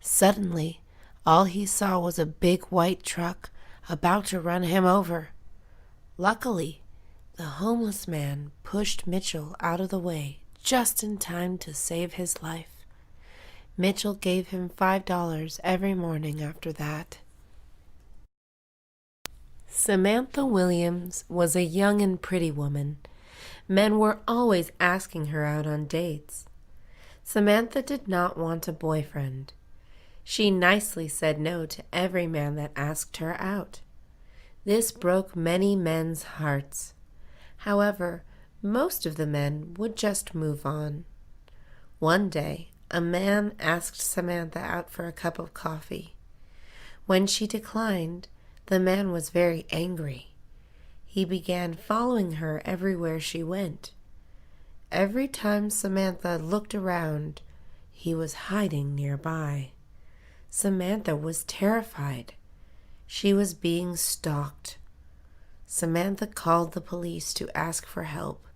Suddenly, all he saw was a big white truck about to run him over. Luckily, the homeless man pushed Mitchell out of the way just in time to save his life. Mitchell gave him $5 every morning after that. Samantha Williams was a young and pretty woman. Men were always asking her out on dates. Samantha did not want a boyfriend. She nicely said no to every man that asked her out. This broke many men's hearts. However, most of the men would just move on. One day, a man asked Samantha out for a cup of coffee. When she declined, the man was very angry. He began following her everywhere she went. Every time Samantha looked around, he was hiding nearby. Samantha was terrified. She was being stalked. Samantha called the police to ask for help.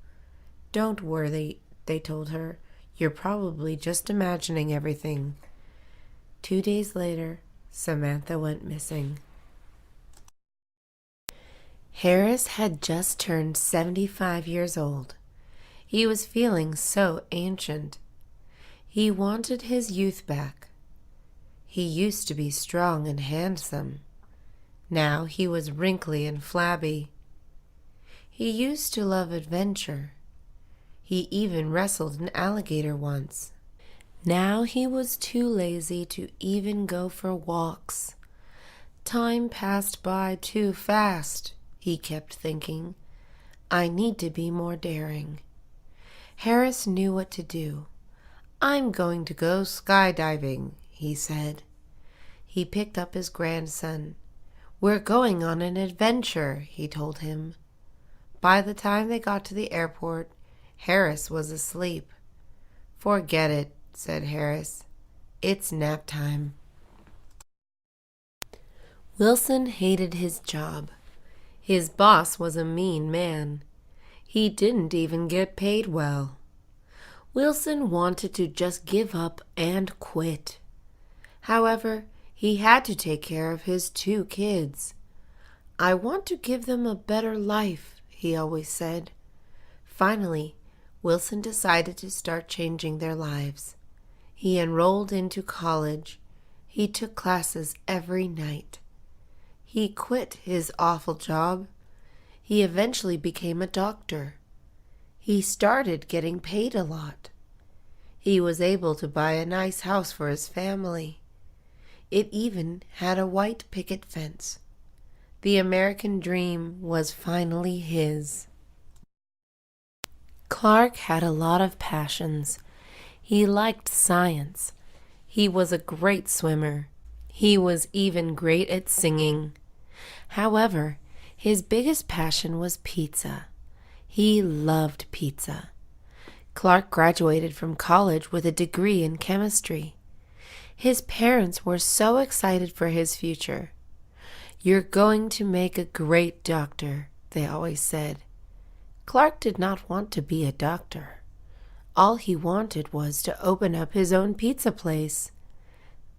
"Don't worry," they told her. "You're probably just imagining everything." 2 days later, Samantha went missing. Harris had just turned 75 years old. He was feeling so ancient. He wanted his youth back. He used to be strong and handsome. Now he was wrinkly and flabby. He used to love adventure. He even wrestled an alligator once. Now he was too lazy to even go for walks. Time passed by too fast, he kept thinking. I need to be more daring. Harris knew what to do. "I'm going to go skydiving," he said. He picked up his grandson. "We're going on an adventure," he told him. By the time they got to the airport, Harris was asleep. "Forget it," said Harris. "It's nap time." Wilson hated his job. His boss was a mean man. He didn't even get paid well. Wilson wanted to just give up and quit. However, he had to take care of his 2 kids. "I want to give them a better life," he always said. Finally, Wilson decided to start changing their lives. He enrolled into college. He took classes every night. He quit his awful job. He eventually became a doctor. He started getting paid a lot. He was able to buy a nice house for his family. It even had a white picket fence. The American dream was finally his. Clark had a lot of passions. He liked science. He was a great swimmer. He was even great at singing. However, his biggest passion was pizza. He loved pizza. Clark graduated from college with a degree in chemistry. His parents were so excited for his future. "You're going to make a great doctor," they always said. Clark did not want to be a doctor. All he wanted was to open up his own pizza place.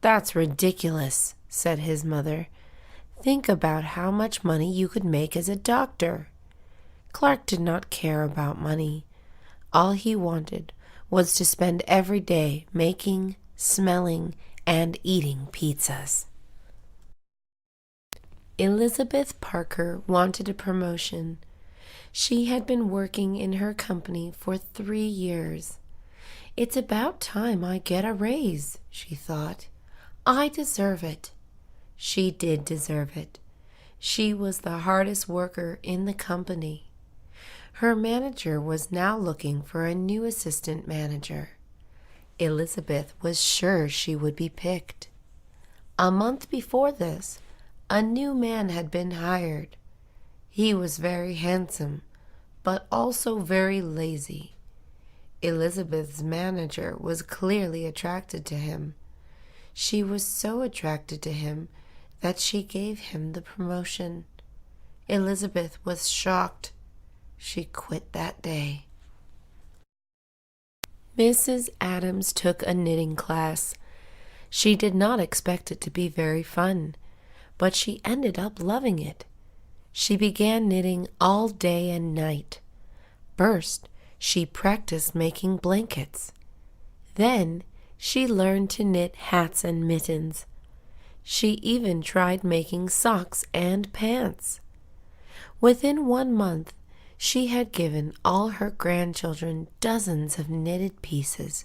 "That's ridiculous," said his mother. "Think about how much money you could make as a doctor." Clark did not care about money. All he wanted was to spend every day making, smelling, and eating pizzas. Elizabeth Parker wanted a promotion. She had been working in her company for 3 years. "It's about time I get a raise," she thought. "I deserve it." She did deserve it. She was the hardest worker in the company. Her manager was now looking for a new assistant manager. Elizabeth was sure she would be picked. A month before this, a new man had been hired. He was very handsome, but also very lazy. Elizabeth's manager was clearly attracted to him. She was so attracted to him that she gave him the promotion. Elizabeth was shocked. She quit that day. Mrs. Adams took a knitting class. She did not expect it to be very fun, but she ended up loving it. She began knitting all day and night. First, she practiced making blankets. Then, she learned to knit hats and mittens. She even tried making socks and pants. Within 1 month, she had given all her grandchildren dozens of knitted pieces.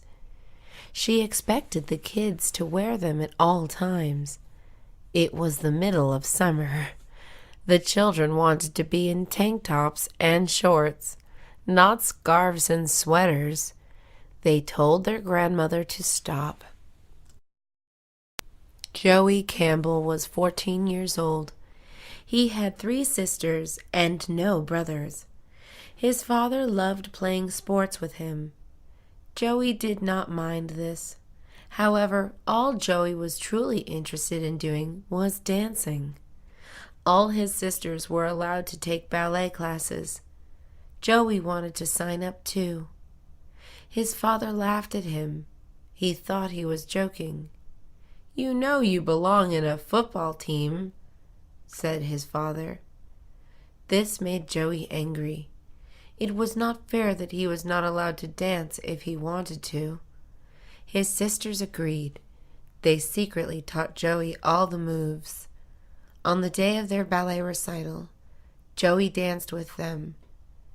She expected the kids to wear them at all times. It was the middle of summer. The children wanted to be in tank tops and shorts, not scarves and sweaters. They told their grandmother to stop. Joey Campbell was 14 years old. He had 3 sisters and no brothers. His father loved playing sports with him. Joey did not mind this. However, all Joey was truly interested in doing was dancing. All his sisters were allowed to take ballet classes. Joey wanted to sign up too. His father laughed at him. He thought he was joking. "You know you belong in a football team," said his father. This made Joey angry. It was not fair that he was not allowed to dance if he wanted to. His sisters agreed. They secretly taught Joey all the moves. On the day of their ballet recital, Joey danced with them.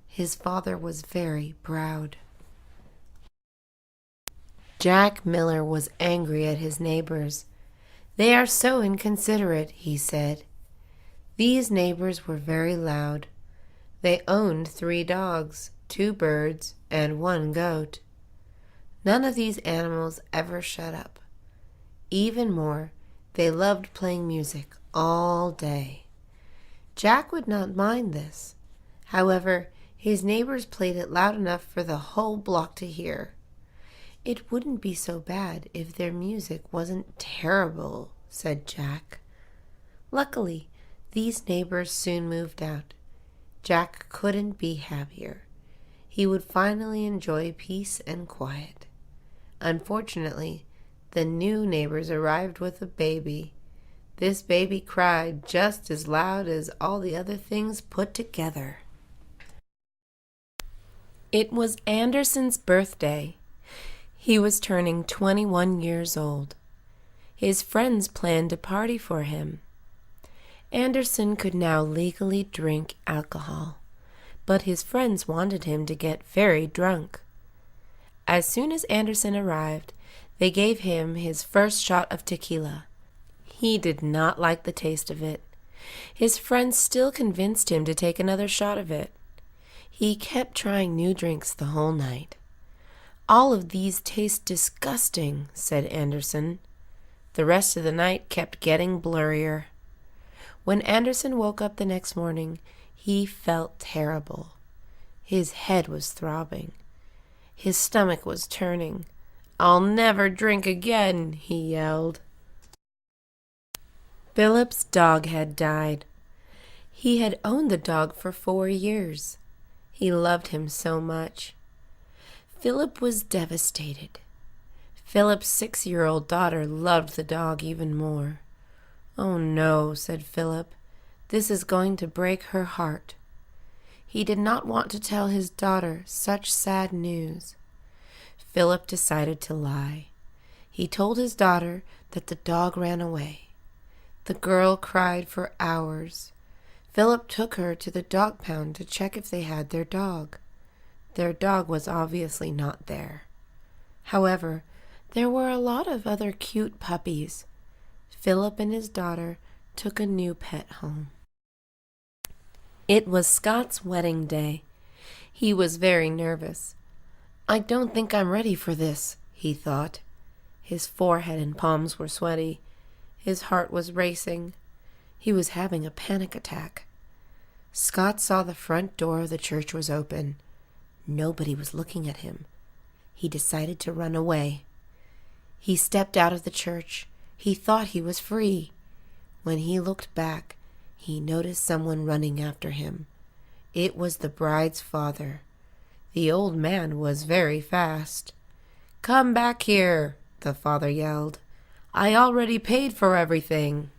His father was very proud. Jack Miller was angry at his neighbors. "They are so inconsiderate," he said. These neighbors were very loud. They owned 3 dogs, 2 birds, and 1 goat. None of these animals ever shut up. Even more, they loved playing music all day. Jack would not mind this. However, his neighbors played it loud enough for the whole block to hear. "It wouldn't be so bad if their music wasn't terrible," said Jack. Luckily, these neighbors soon moved out. Jack couldn't be happier. He would finally enjoy peace and quiet. Unfortunately, the new neighbors arrived with a baby. This baby cried just as loud as all the other things put together. It was Anderson's birthday. He was turning 21 years old. His friends planned a party for him. Anderson could now legally drink alcohol, but his friends wanted him to get very drunk. As soon as Anderson arrived, they gave him his first shot of tequila. He did not like the taste of it. His friends still convinced him to take another shot of it. He kept trying new drinks the whole night. "All of these taste disgusting," said Anderson. The rest of the night kept getting blurrier. When Anderson woke up the next morning, he felt terrible. His head was throbbing. His stomach was turning. "I'll never drink again," he yelled. Philip's dog had died. He had owned the dog for 4 years. He loved him so much. Philip was devastated. Philip's 6-year-old daughter loved the dog even more. "Oh no," said Philip. "This is going to break her heart." He did not want to tell his daughter such sad news. Philip decided to lie. He told his daughter that the dog ran away. The girl cried for hours. Philip took her to the dog pound to check if they had their dog. Their dog was obviously not there. However, there were a lot of other cute puppies. Philip and his daughter took a new pet home. It was Scott's wedding day. He was very nervous. "I don't think I'm ready for this," he thought. His forehead and palms were sweaty. His heart was racing. He was having a panic attack. Scott saw the front door of the church was open. Nobody was looking at him. He decided to run away. He stepped out of the church. He thought he was free. When he looked back, he noticed someone running after him. It was the bride's father. The old man was very fast. "Come back here," the father yelled. "I already paid for everything."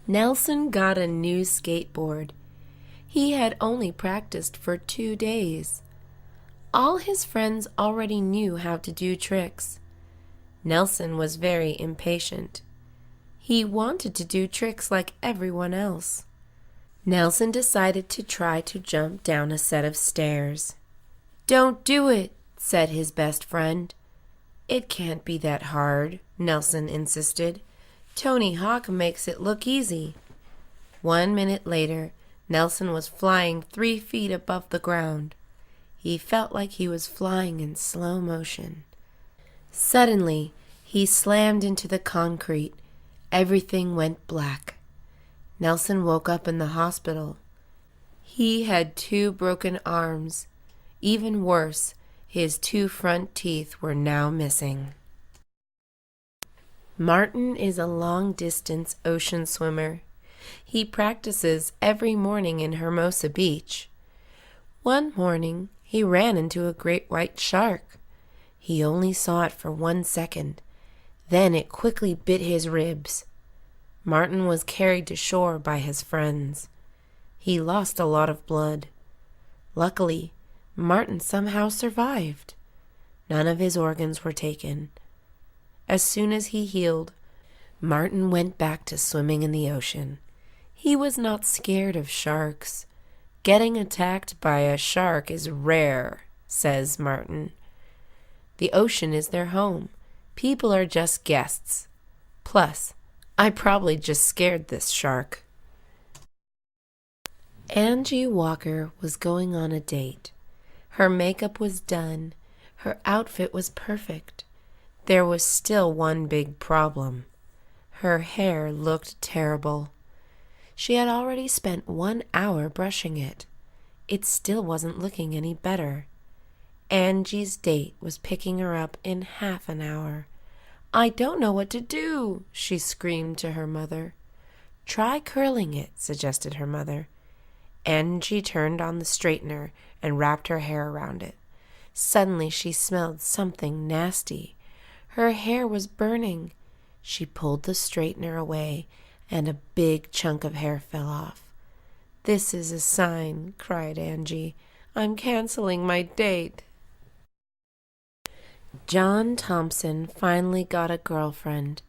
Nelson got a new skateboard. He had only practiced for 2 days. All his friends already knew how to do tricks. Nelson was very impatient. He wanted to do tricks like everyone else. Nelson decided to try to jump down a set of stairs. "Don't do it," said his best friend. "It can't be that hard," Nelson insisted. "Tony Hawk makes it look easy." 1 minute later, Nelson was flying 3 feet above the ground. He felt like he was flying in slow motion. Suddenly, he slammed into the concrete. Everything went black. Nelson woke up in the hospital. He had 2 broken arms. Even worse, his 2 front teeth were now missing. Martin is a long-distance ocean swimmer. He practices every morning in Hermosa Beach. One morning, he ran into a great white shark. He only saw it for 1 second. Then it quickly bit his ribs. Martin was carried to shore by his friends. He lost a lot of blood. Luckily, Martin somehow survived. None of his organs were taken. As soon as he healed, Martin went back to swimming in the ocean. He was not scared of sharks. Getting attacked by a shark is rare, says Martin. The ocean is their home. People are just guests. Plus, I probably just scared this shark. Angie Walker was going on a date. Her makeup was done. Her outfit was perfect. There was still one big problem. Her hair looked terrible. She had already spent 1 hour brushing it. It still wasn't looking any better. Angie's date was picking her up in half an hour. "I don't know what to do," she screamed to her mother. "Try curling it," suggested her mother. Angie turned on the straightener and wrapped her hair around it. Suddenly she smelled something nasty. Her hair was burning. She pulled the straightener away, and a big chunk of hair fell off. "This is a sign," cried Angie. "I'm canceling my date." John Thompson finally got a girlfriend.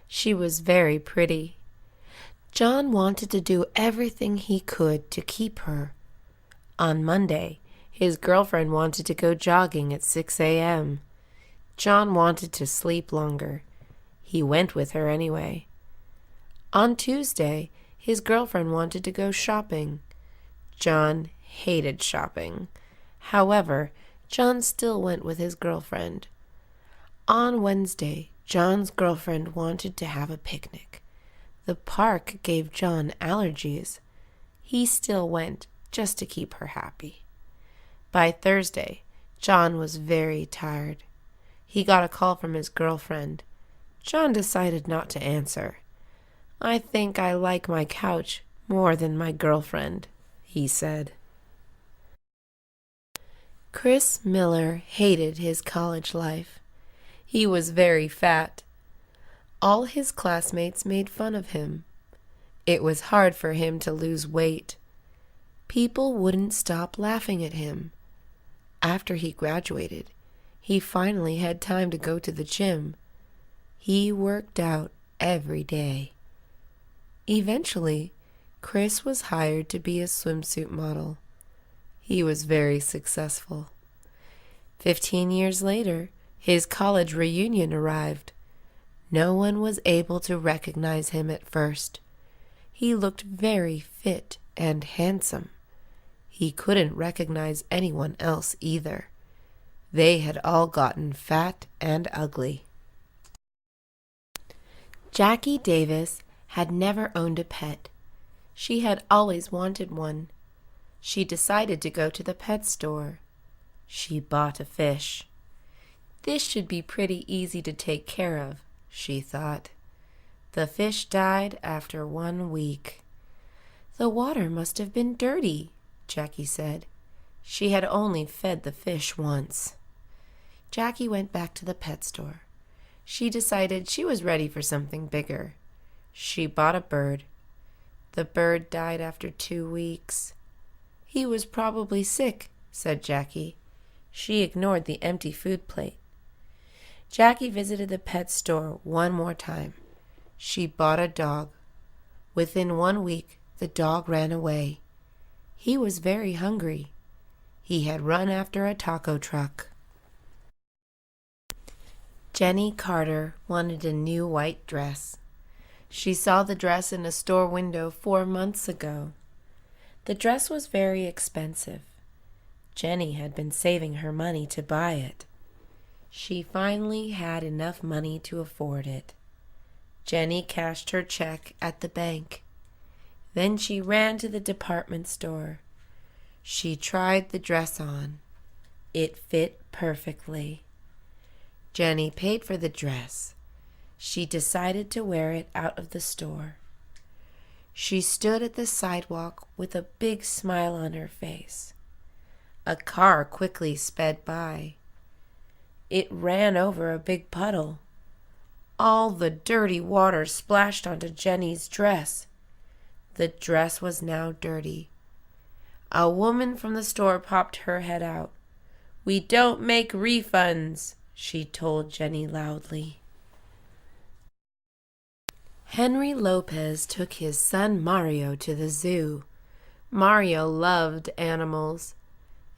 She was very pretty. John wanted to do everything he could to keep her. On Monday, his girlfriend wanted to go jogging at 6 a.m. John wanted to sleep longer. He went with her anyway. On Tuesday, his girlfriend wanted to go shopping. John hated shopping. However, John still went with his girlfriend. On Wednesday, John's girlfriend wanted to have a picnic. The park gave John allergies. He still went just to keep her happy. By Thursday, John was very tired. He got a call from his girlfriend. John decided not to answer. "I think I like my couch more than my girlfriend," he said. Chris Miller hated his college life. He was very fat. All his classmates made fun of him. It was hard for him to lose weight. People wouldn't stop laughing at him. After he graduated, he finally had time to go to the gym. He worked out every day. Eventually, Chris was hired to be a swimsuit model. He was very successful. 15 years later, his college reunion arrived. No one was able to recognize him at first. He looked very fit and handsome. He couldn't recognize anyone else either. They had all gotten fat and ugly. Jackie Davis had never owned a pet. She had always wanted one. She decided to go to the pet store. She bought a fish. This should be pretty easy to take care of, she thought. The fish died after 1 week. The water must have been dirty, Jackie said. She had only fed the fish once. Jackie went back to the pet store. She decided she was ready for something bigger. She bought a bird. The bird died after 2 weeks. "He was probably sick," said Jackie. She ignored the empty food plate. Jackie visited the pet store one more time. She bought a dog. Within 1 week, the dog ran away. He was very hungry. He had run after a taco truck. Jenny Carter wanted a new white dress. She saw the dress in a store window 4 months ago. The dress was very expensive. Jenny had been saving her money to buy it. She finally had enough money to afford it. Jenny cashed her check at the bank. Then she ran to the department store. She tried the dress on. It fit perfectly. Jenny paid for the dress. She decided to wear it out of the store. She stood at the sidewalk with a big smile on her face. A car quickly sped by. It ran over a big puddle. All the dirty water splashed onto Jenny's dress. The dress was now dirty. A woman from the store popped her head out. "We don't make refunds," she told Jenny loudly. Henry Lopez took his son Mario to the zoo. Mario loved animals.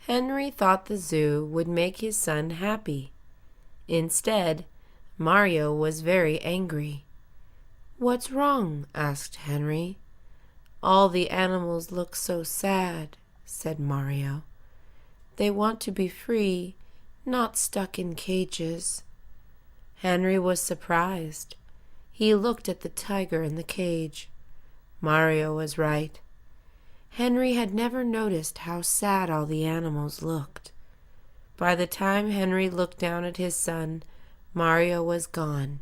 Henry thought the zoo would make his son happy. Instead, Mario was very angry. "What's wrong?" asked Henry. "All the animals look so sad," said Mario. "They want to be free, not stuck in cages." Henry was surprised. He looked at the tiger in the cage. Mario was right. Henry had never noticed how sad all the animals looked. By the time Henry looked down at his son, Mario was gone.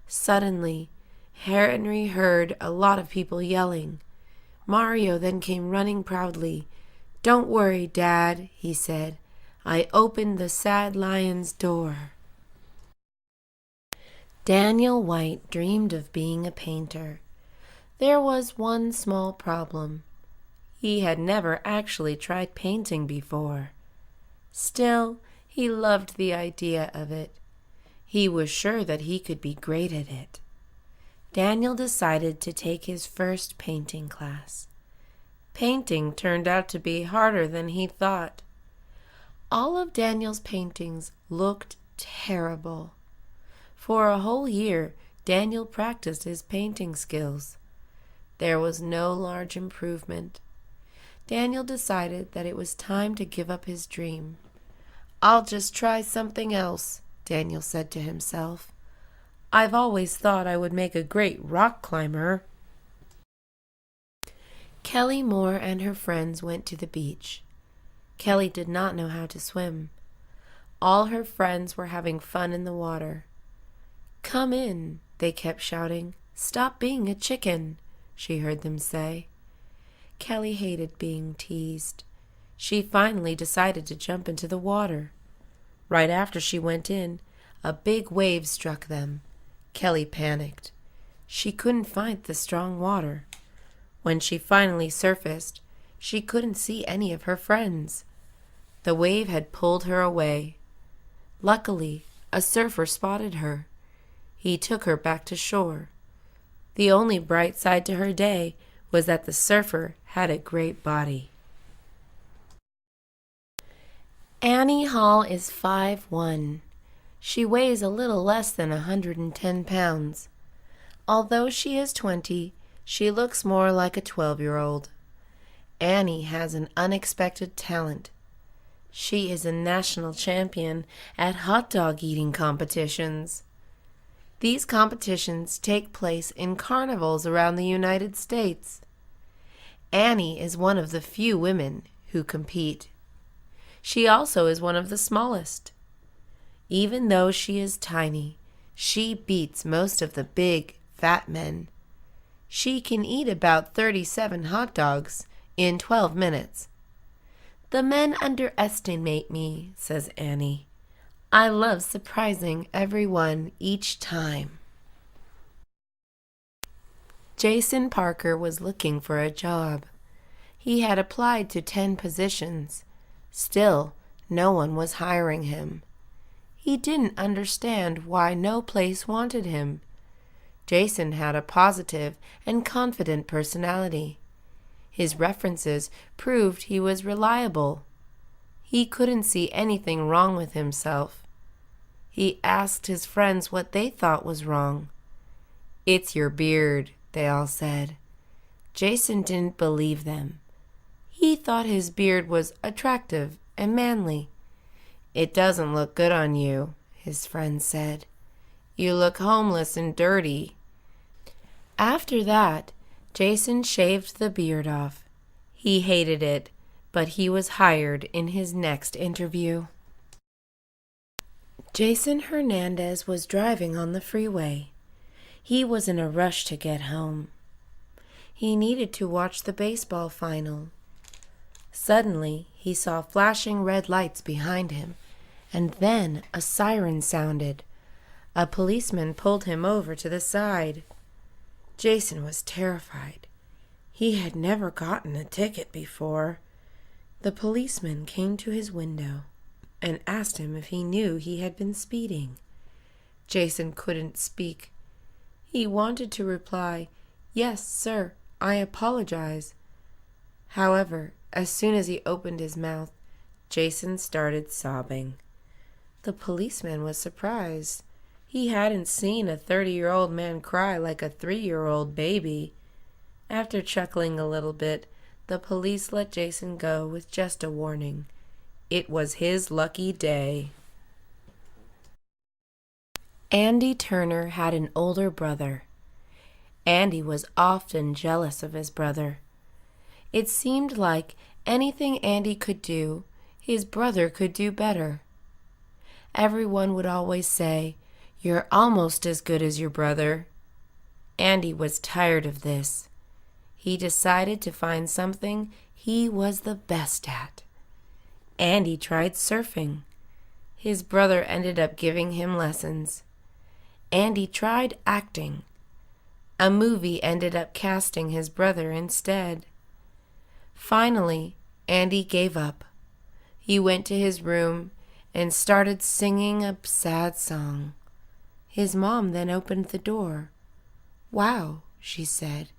Suddenly, Henry heard a lot of people yelling. Mario then came running proudly. "Don't worry, Dad," he said. "I opened the sad lion's door." Daniel White dreamed of being a painter. There was one small problem. He had never actually tried painting before. Still, he loved the idea of it. He was sure that he could be great at it. Daniel decided to take his first painting class. Painting turned out to be harder than he thought. All of Daniel's paintings looked terrible. For a whole year, Daniel practiced his painting skills. There was no large improvement. Daniel decided that it was time to give up his dream. "I'll just try something else," Daniel said to himself. "I've always thought I would make a great rock climber." Kelly Moore and her friends went to the beach. Kelly did not know how to swim. All her friends were having fun in the water. "Come in," they kept shouting. "Stop being a chicken," she heard them say. Kelly hated being teased. She finally decided to jump into the water. Right after she went in, a big wave struck them. Kelly panicked. She couldn't find the strong water. When she finally surfaced, she couldn't see any of her friends. The wave had pulled her away. Luckily, a surfer spotted her. He took her back to shore. The only bright side to her day was that the surfer had a great body. Annie Hall is 5'1". She weighs a little less than 110 pounds. Although she is 20, she looks more like a 12-year-old. Annie has an unexpected talent. She is a national champion at hot dog eating competitions. These competitions take place in carnivals around the United States. Annie is one of the few women who compete. She also is one of the smallest. Even though she is tiny, she beats most of the big, fat men. She can eat about 37 hot dogs in 12 minutes. "The men underestimate me," says Annie. "I love surprising everyone each time." Jason Parker was looking for a job. He had applied to 10 positions. Still, no one was hiring him. He didn't understand why no place wanted him. Jason had a positive and confident personality. His references proved he was reliable. He couldn't see anything wrong with himself. He asked his friends what they thought was wrong. "It's your beard," they all said. Jason didn't believe them. He thought his beard was attractive and manly. "It doesn't look good on you," his friends said. "You look homeless and dirty." After that, Jason shaved the beard off. He hated it, but he was hired in his next interview. Jason Hernandez was driving on the freeway. He was in a rush to get home. He needed to watch the baseball final. Suddenly, he saw flashing red lights behind him, and then a siren sounded. A policeman pulled him over to the side. Jason was terrified. He had never gotten a ticket before. The policeman came to his window and asked him if he knew he had been speeding. Jason couldn't speak. He wanted to reply, "Yes, sir, I apologize." However, as soon as he opened his mouth, Jason started sobbing. The policeman was surprised. He hadn't seen a 30-year-old man cry like a 3-year-old baby. After chuckling a little bit, the police let Jason go with just a warning. It was his lucky day. Andy Turner had an older brother. Andy was often jealous of his brother. It seemed like anything Andy could do, his brother could do better. Everyone would always say, "You're almost as good as your brother." Andy was tired of this. He decided to find something he was the best at. Andy tried surfing. His brother ended up giving him lessons. Andy tried acting. A movie ended up casting his brother instead. Finally, Andy gave up. He went to his room and started singing a sad song. His mom then opened the door. "Wow," she said,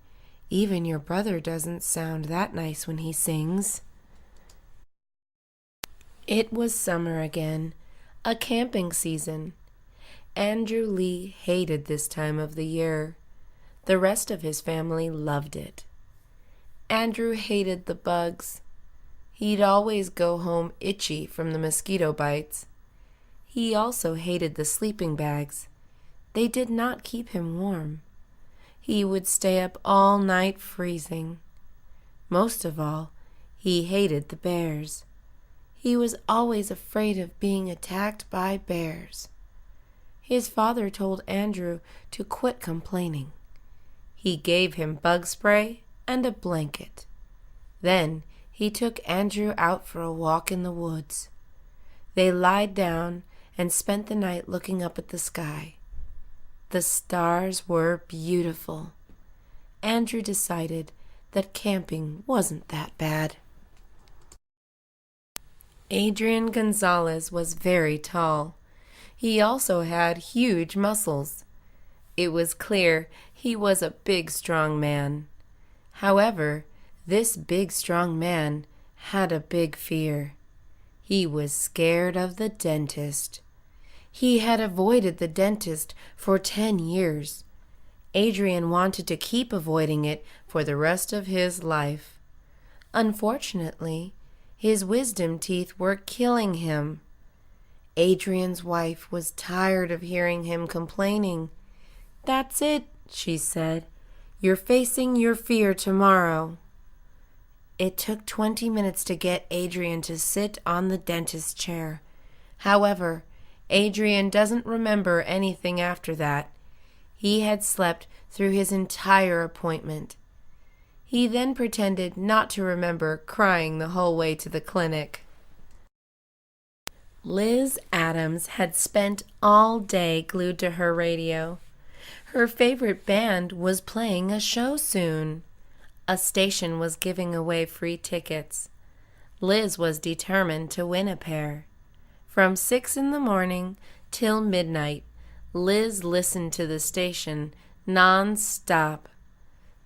"even your brother doesn't sound that nice when he sings." It was summer again, a camping season. Andrew Lee hated this time of the year. The rest of his family loved it. Andrew hated the bugs. He'd always go home itchy from the mosquito bites. He also hated the sleeping bags. They did not keep him warm. He would stay up all night freezing. Most of all, he hated the bears. He was always afraid of being attacked by bears. His father told Andrew to quit complaining. He gave him bug spray and a blanket. Then he took Andrew out for a walk in the woods. They lied down and spent the night looking up at the sky. The stars were beautiful. Andrew decided that camping wasn't that bad. Adrian Gonzalez was very tall. He also had huge muscles. It was clear he was a big, strong man. However, this big, strong man had a big fear. He was scared of the dentist. He had avoided the dentist for 10 years. Adrian wanted to keep avoiding it for the rest of his life. Unfortunately, his wisdom teeth were killing him. Adrian's wife was tired of hearing him complaining. "That's it," she said. "You're facing your fear tomorrow." It took 20 minutes to get Adrian to sit on the dentist's chair. However, Adrian doesn't remember anything after that. He had slept through his entire appointment. He then pretended not to remember crying the whole way to the clinic. Liz Adams had spent all day glued to her radio. Her favorite band was playing a show soon. A station was giving away free tickets. Liz was determined to win a pair. From 6 in the morning till midnight, Liz listened to the station non-stop.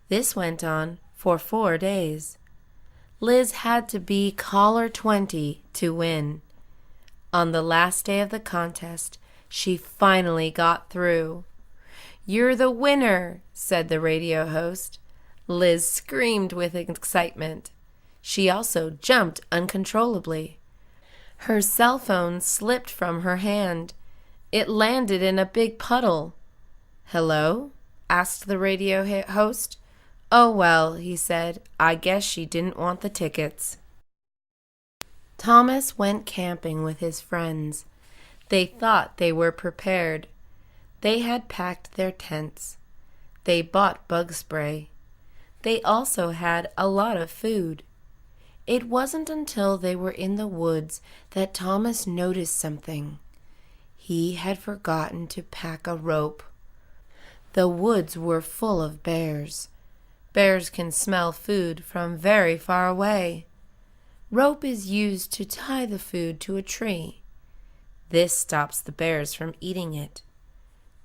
This went on for 4 days. Liz had to be caller 20 to win. On the last day of the contest, she finally got through. "You're the winner," said the radio host. Liz screamed with excitement. She also jumped uncontrollably. Her cell phone slipped from her hand. It landed in a big puddle. "Hello?" asked the radio host. "Oh well," he said, "I guess she didn't want the tickets." Thomas went camping with his friends. They thought they were prepared. They had packed their tents. They bought bug spray. They also had a lot of food. It wasn't until they were in the woods that Thomas noticed something. He had forgotten to pack a rope. The woods were full of bears. Bears can smell food from very far away. Rope is used to tie the food to a tree. This stops the bears from eating it.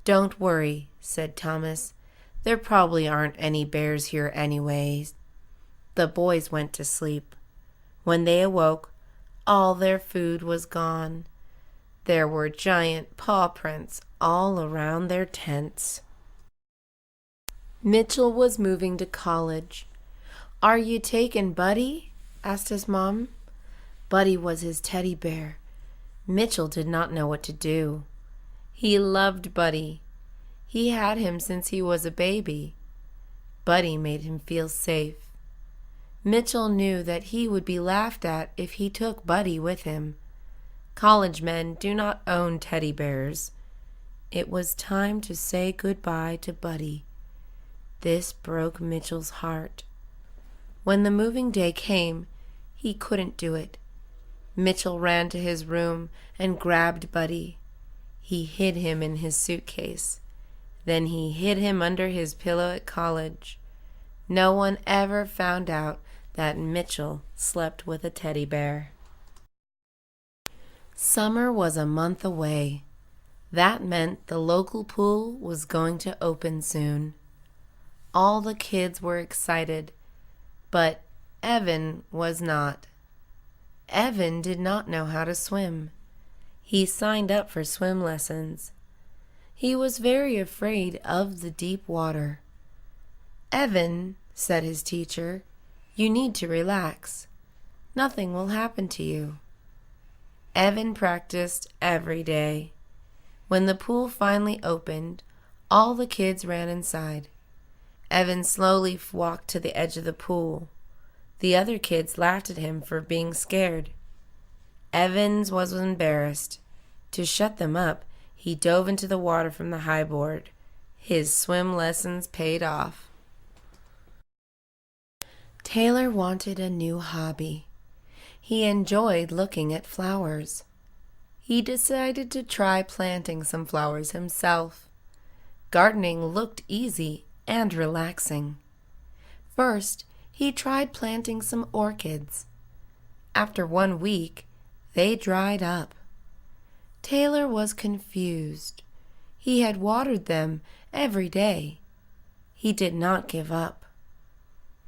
"Don't worry," said Thomas. "There probably aren't any bears here anyways." The boys went to sleep. When they awoke, all their food was gone. There were giant paw prints all around their tents. Mitchell was moving to college. "Are you taking Buddy?" asked his mom. Buddy was his teddy bear. Mitchell did not know what to do. He loved Buddy. He had him since he was a baby. Buddy made him feel safe. Mitchell knew that he would be laughed at if he took Buddy with him. College men do not own teddy bears. It was time to say goodbye to Buddy. This broke Mitchell's heart. When the moving day came, he couldn't do it. Mitchell ran to his room and grabbed Buddy. He hid him in his suitcase. Then he hid him under his pillow at college. No one ever found out that Mitchell slept with a teddy bear. Summer was a month away. That meant the local pool was going to open soon. All the kids were excited, but Evan was not. Evan did not know how to swim. He signed up for swim lessons. He was very afraid of the deep water. "Evan," said his teacher, "you need to relax. Nothing will happen to you." Evan practiced every day. When the pool finally opened, all the kids ran inside. Evan slowly walked to the edge of the pool. The other kids laughed at him for being scared. Evans was embarrassed. To shut them up, he dove into the water from the high board. His swim lessons paid off. Taylor wanted a new hobby. He enjoyed looking at flowers. He decided to try planting some flowers himself. Gardening looked easy and relaxing. First, he tried planting some orchids. After 1 week, they dried up. Taylor was confused. He had watered them every day. He did not give up.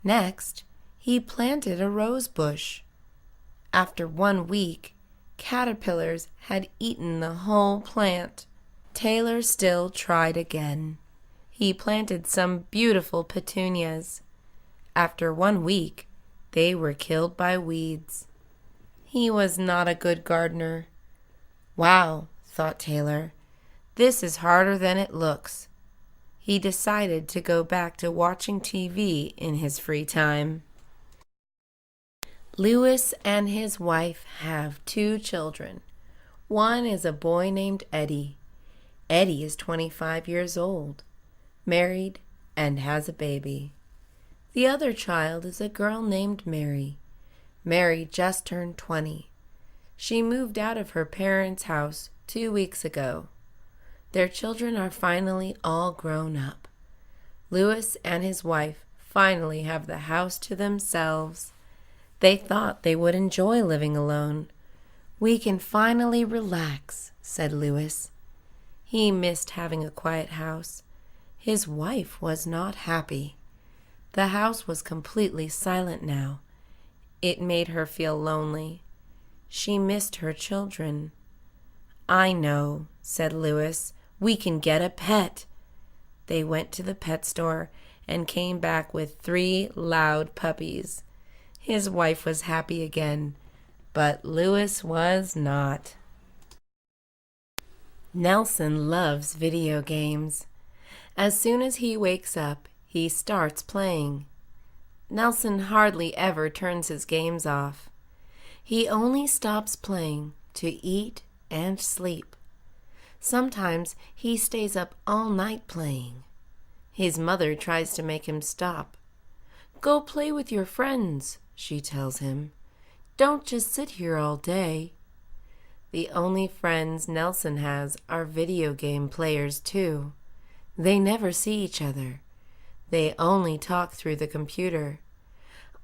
Next, he planted a rose bush. After 1 week, caterpillars had eaten the whole plant. Taylor still tried again. He planted some beautiful petunias. After 1 week, they were killed by weeds. He was not a good gardener. "Wow," thought Taylor, "this is harder than it looks." He decided to go back to watching TV in his free time. Lewis and his wife have 2 children. One is a boy named Eddie. Eddie is 25 years old, married, and has a baby. The other child is a girl named Mary. Mary just turned 20. She moved out of her parents' house 2 weeks ago. Their children are finally all grown up. Lewis and his wife finally have the house to themselves. They thought they would enjoy living alone. "We can finally relax," said Lewis. He missed having a quiet house. His wife was not happy. The house was completely silent now. It made her feel lonely. She missed her children. "I know," said Lewis. "We can get a pet." They went to the pet store and came back with 3 loud puppies. His wife was happy again, but Lewis was not. Nelson loves video games. As soon as he wakes up, He starts playing. Nelson hardly ever turns his games off. He only stops playing to eat and sleep. Sometimes he stays up all night playing. His mother tries to make him stop. "Go play with your friends," she tells him. "Don't just sit here all day." The only friends Nelson has are video game players too. They never see each other. They only talk through the computer.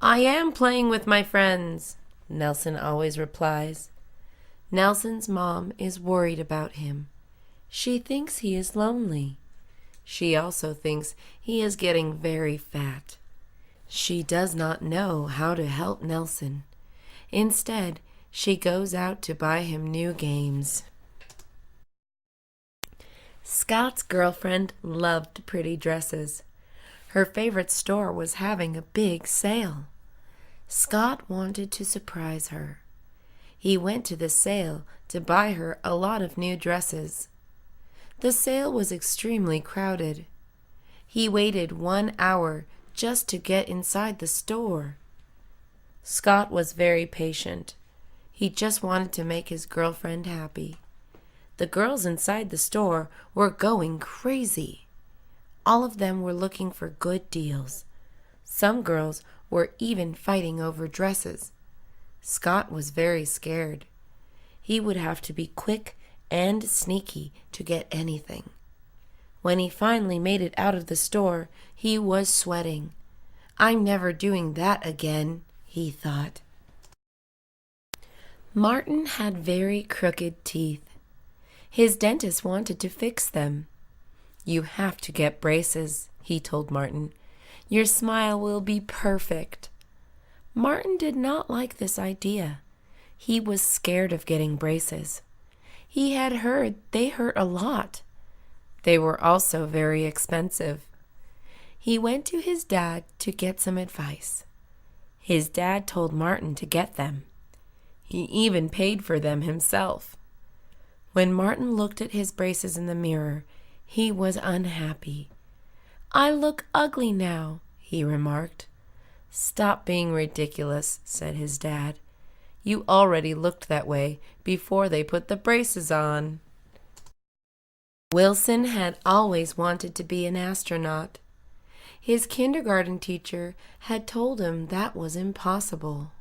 "I am playing with my friends," Nelson always replies. Nelson's mom is worried about him. She thinks he is lonely. She also thinks he is getting very fat. She does not know how to help Nelson. Instead, she goes out to buy him new games. Scott's girlfriend loved pretty dresses. Her favorite store was having a big sale. Scott wanted to surprise her. He went to the sale to buy her a lot of new dresses. The sale was extremely crowded. He waited 1 hour just to get inside the store. Scott was very patient. He just wanted to make his girlfriend happy. The girls inside the store were going crazy. All of them were looking for good deals. Some girls were even fighting over dresses. Scott was very scared. He would have to be quick and sneaky to get anything. When he finally made it out of the store, he was sweating. "I'm never doing that again," he thought. Martin had very crooked teeth. His dentist wanted to fix them. "You have to get braces," he told Martin. "Your smile will be perfect." Martin did not like this idea. He was scared of getting braces. He had heard they hurt a lot. They were also very expensive. He went to his dad to get some advice. His dad told Martin to get them. He even paid for them himself. When Martin looked at his braces in the mirror, he was unhappy. "I look ugly now," he remarked. "Stop being ridiculous," said his dad. "You already looked that way before they put the braces on." Wilson had always wanted to be an astronaut. His kindergarten teacher had told him that was impossible.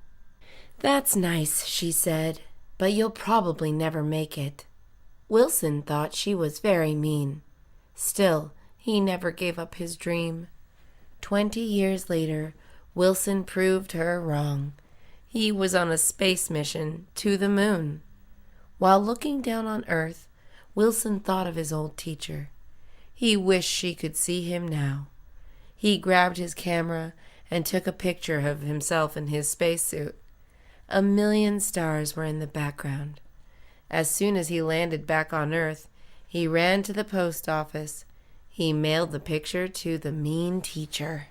"That's nice," she said, "but you'll probably never make it." Wilson thought she was very mean. Still, he never gave up his dream. 20 years later, Wilson proved her wrong. He was on a space mission to the moon. While looking down on Earth, Wilson thought of his old teacher. He wished she could see him now. He grabbed his camera and took a picture of himself in his spacesuit. 1,000,000 stars were in the background. As soon as he landed back on Earth, he ran to the post office. He mailed the picture to the mean teacher.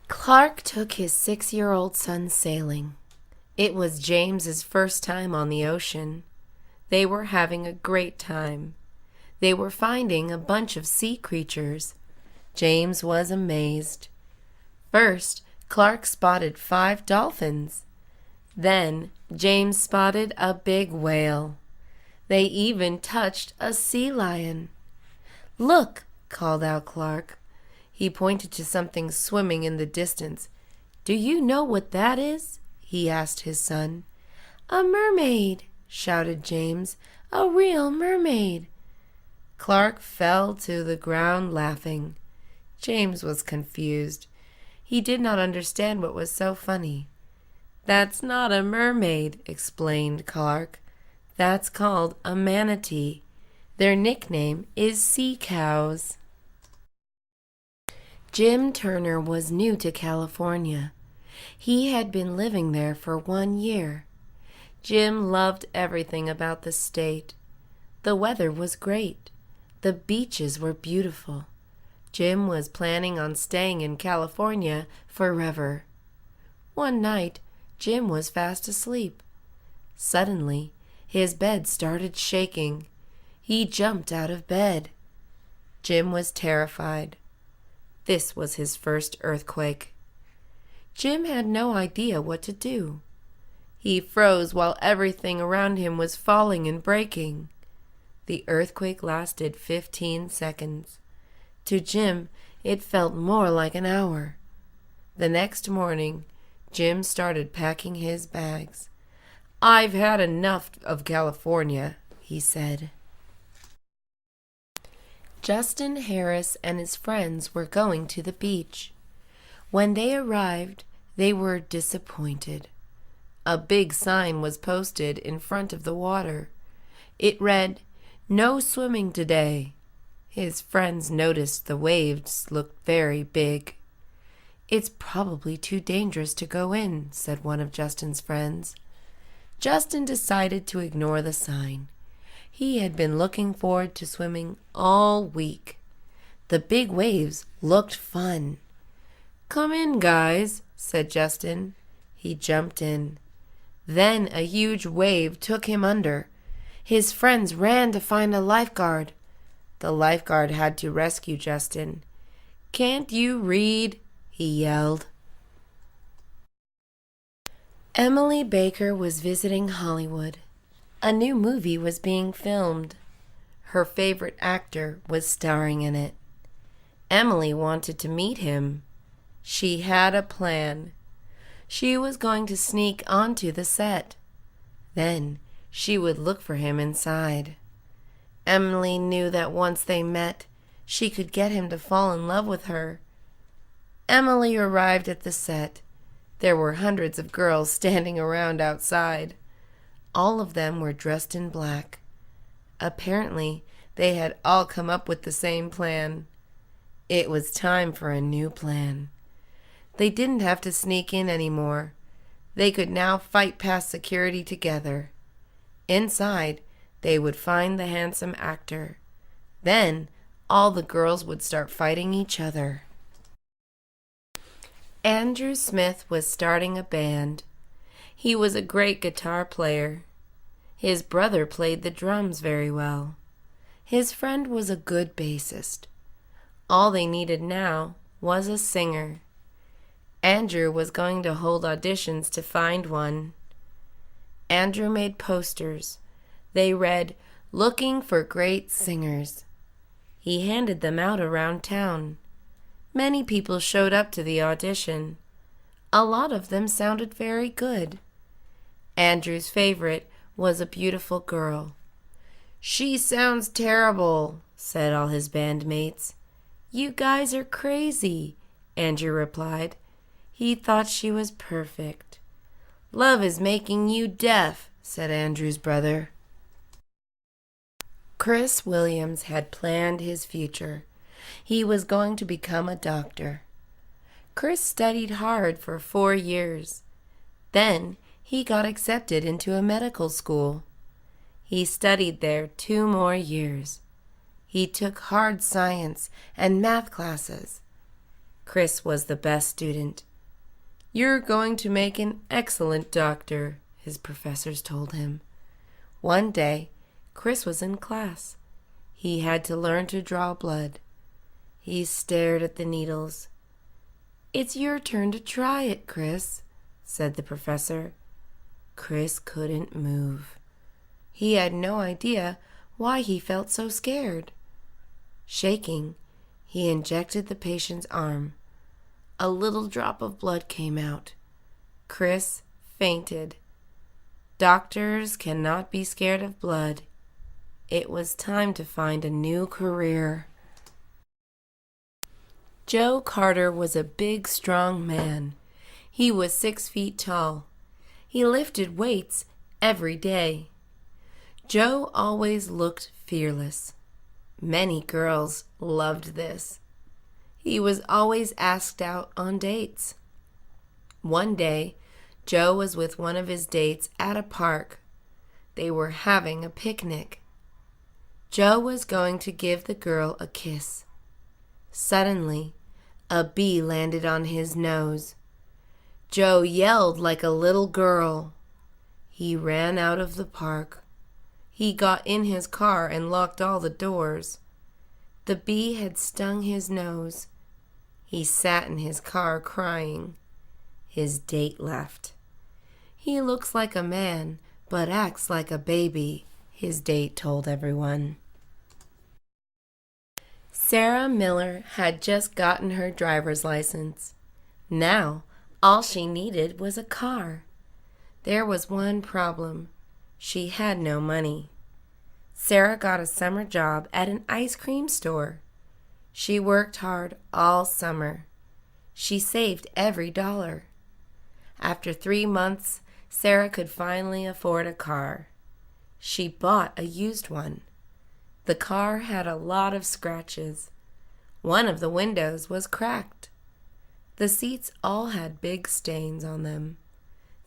Clark took his 6-year-old son sailing. It was James's first time on the ocean. They were having a great time. They were finding a bunch of sea creatures. James was amazed. First, Clark spotted 5 dolphins. Then, James spotted a big whale. They even touched a sea lion. "Look!" called out Clark. He pointed to something swimming in the distance. "Do you know what that is?" he asked his son. "A mermaid!" shouted James. "A real mermaid!" Clark fell to the ground laughing. James was confused. He did not understand what was so funny. "That's not a mermaid," explained Clark. "That's called a manatee. Their nickname is sea cows." Jim Turner was new to California. He had been living there for 1 year. Jim loved everything about the state. The weather was great. The beaches were beautiful. Jim was planning on staying in California forever. One night, Jim was fast asleep. Suddenly, his bed started shaking. He jumped out of bed. Jim was terrified. This was his first earthquake. Jim had no idea what to do. He froze while everything around him was falling and breaking. The earthquake lasted 15 seconds. To Jim, it felt more like an hour. The next morning, Jim started packing his bags. "I've had enough of California," he said. Justin Harris and his friends were going to the beach. When they arrived, they were disappointed. A big sign was posted in front of the water. It read, "No swimming today." His friends noticed the waves looked very big. "It's probably too dangerous to go in," said one of Justin's friends. Justin decided to ignore the sign. He had been looking forward to swimming all week. The big waves looked fun. "Come in, guys," said Justin. He jumped in. Then a huge wave took him under. His friends ran to find a lifeguard. The lifeguard had to rescue Justin. "Can't you read?" he yelled. Emily Baker was visiting Hollywood. A new movie was being filmed. Her favorite actor was starring in it. Emily wanted to meet him. She had a plan. She was going to sneak onto the set. Then she would look for him inside. Emily knew that once they met, she could get him to fall in love with her. Emily arrived at the set. There were hundreds of girls standing around outside. All of them were dressed in black. Apparently, they had all come up with the same plan. It was time for a new plan. They didn't have to sneak in anymore. They could now fight past security together. Inside, they would find the handsome actor. Then, all the girls would start fighting each other. Andrew Smith was starting a band. He was a great guitar player. His brother played the drums very well. His friend was a good bassist. All they needed now was a singer. Andrew was going to hold auditions to find one. Andrew made posters. They read, "Looking for great singers." He handed them out around town. Many people showed up to the audition. A lot of them sounded very good. Andrew's favorite was a beautiful girl. "She sounds terrible," said all his bandmates. "You guys are crazy," Andrew replied. He thought she was perfect. "Love is making you deaf," said Andrew's brother. Chris Williams had planned his future. He was going to become a doctor. Chris studied hard for 4 years. Then he got accepted into a medical school. He studied there 2 more years. He took hard science and math classes. Chris was the best student. "You're going to make an excellent doctor," his professors told him. One day, Chris was in class. He had to learn to draw blood. He stared at the needles. "It's your turn to try it, Chris," said the professor. Chris couldn't move. He had no idea why he felt so scared. Shaking, he injected the patient's arm. A little drop of blood came out. Chris fainted. Doctors cannot be scared of blood. It was time to find a new career. Joe Carter was a big, strong man. He was 6 feet tall. He lifted weights every day. Joe always looked fearless. Many girls loved this. He was always asked out on dates. One day, Joe was with one of his dates at a park. They were having a picnic. Joe was going to give the girl a kiss. Suddenly, a bee landed on his nose. Joe yelled like a little girl. He ran out of the park. He got in his car and locked all the doors. The bee had stung his nose. He sat in his car crying. His date left. "He looks like a man, but acts like a baby," his date told everyone. Sarah Miller had just gotten her driver's license. Now, all she needed was a car. There was one problem. She had no money. Sarah got a summer job at an ice cream store. She worked hard all summer. She saved every dollar. After 3 months, Sarah could finally afford a car. She bought a used one. The car had a lot of scratches. One of the windows was cracked. The seats all had big stains on them.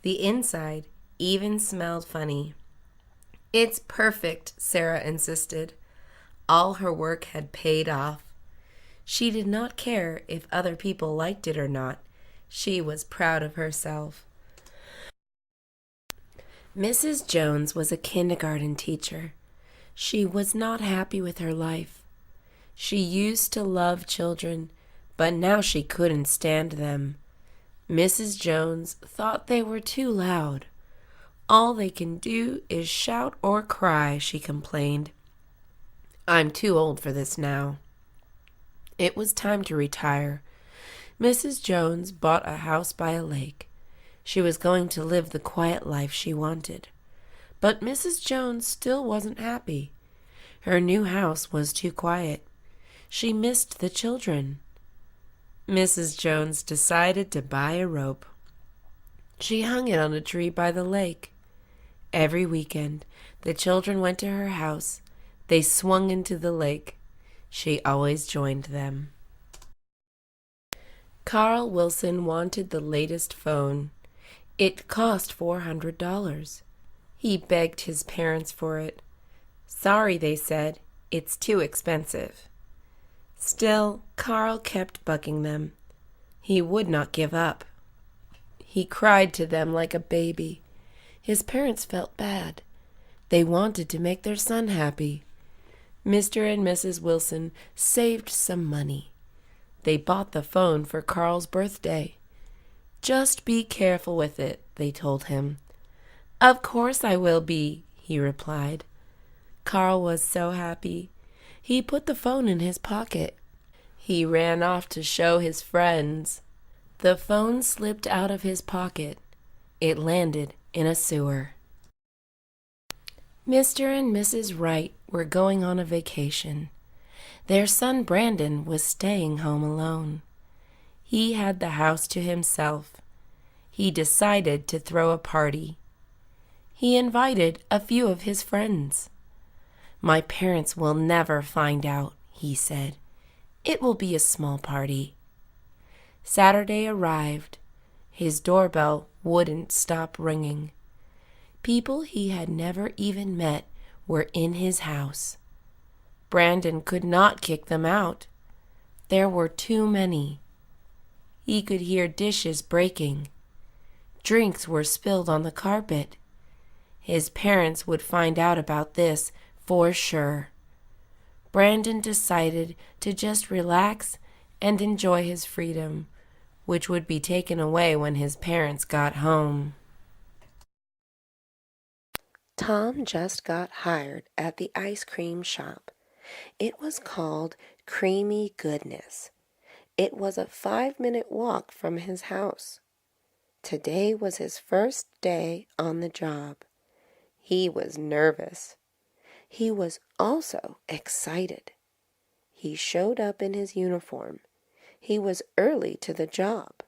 The inside even smelled funny. "It's perfect," Sarah insisted. All her work had paid off. She did not care if other people liked it or not. She was proud of herself. Mrs. Jones was a kindergarten teacher. She was not happy with her life. She used to love children, but now she couldn't stand them. Mrs. Jones thought they were too loud. "All they can do is shout or cry," she complained. "I'm too old for this now." It was time to retire. Mrs. Jones bought a house by a lake. She was going to live the quiet life she wanted. But Mrs. Jones still wasn't happy. Her new house was too quiet. She missed the children. Mrs. Jones decided to buy a rope. She hung it on a tree by the lake. Every weekend, the children went to her house. They swung into the lake. She always joined them. Carl Wilson wanted the latest phone. It cost $400. He begged his parents for it. "Sorry," they said, "it's too expensive." Still, Carl kept bugging them. He would not give up. He cried to them like a baby. His parents felt bad. They wanted to make their son happy. Mr. and Mrs. Wilson saved some money. They bought the phone for Carl's birthday. "Just be careful with it," they told him. "Of course I will be," he replied. Carl was so happy. He put the phone in his pocket. He ran off to show his friends. The phone slipped out of his pocket. It landed in a sewer. Mr. and Mrs. Wright were going on a vacation. Their son Brandon was staying home alone. He had the house to himself. He decided to throw a party. He invited a few of his friends. "My parents will never find out," he said. "It will be a small party." Saturday arrived. His doorbell wouldn't stop ringing. People he had never even met were in his house. Brandon could not kick them out. There were too many. He could hear dishes breaking. Drinks were spilled on the carpet. His parents would find out about this for sure. Brandon decided to just relax and enjoy his freedom, which would be taken away when his parents got home. Tom just got hired at the ice cream shop. It was called Creamy Goodness. It was a 5-minute walk from his house. Today was his first day on the job. He was nervous. He was also excited. He showed up in his uniform. He was early to the job.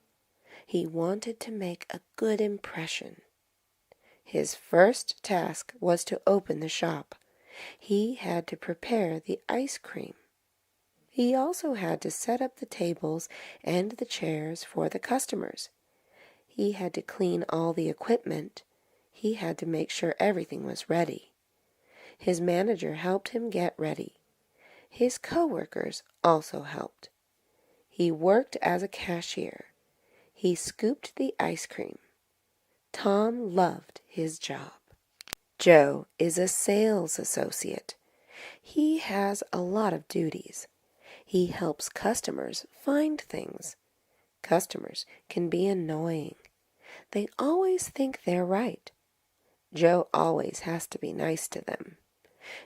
He wanted to make a good impression. His first task was to open the shop. He had to prepare the ice cream. He also had to set up the tables and the chairs for the customers. He had to clean all the equipment. He had to make sure everything was ready. His manager helped him get ready. His coworkers also helped. He worked as a cashier. He scooped the ice cream. Tom loved his job. Joe is a sales associate. He has a lot of duties. He helps customers find things. Customers can be annoying. They always think they're right. Joe always has to be nice to them.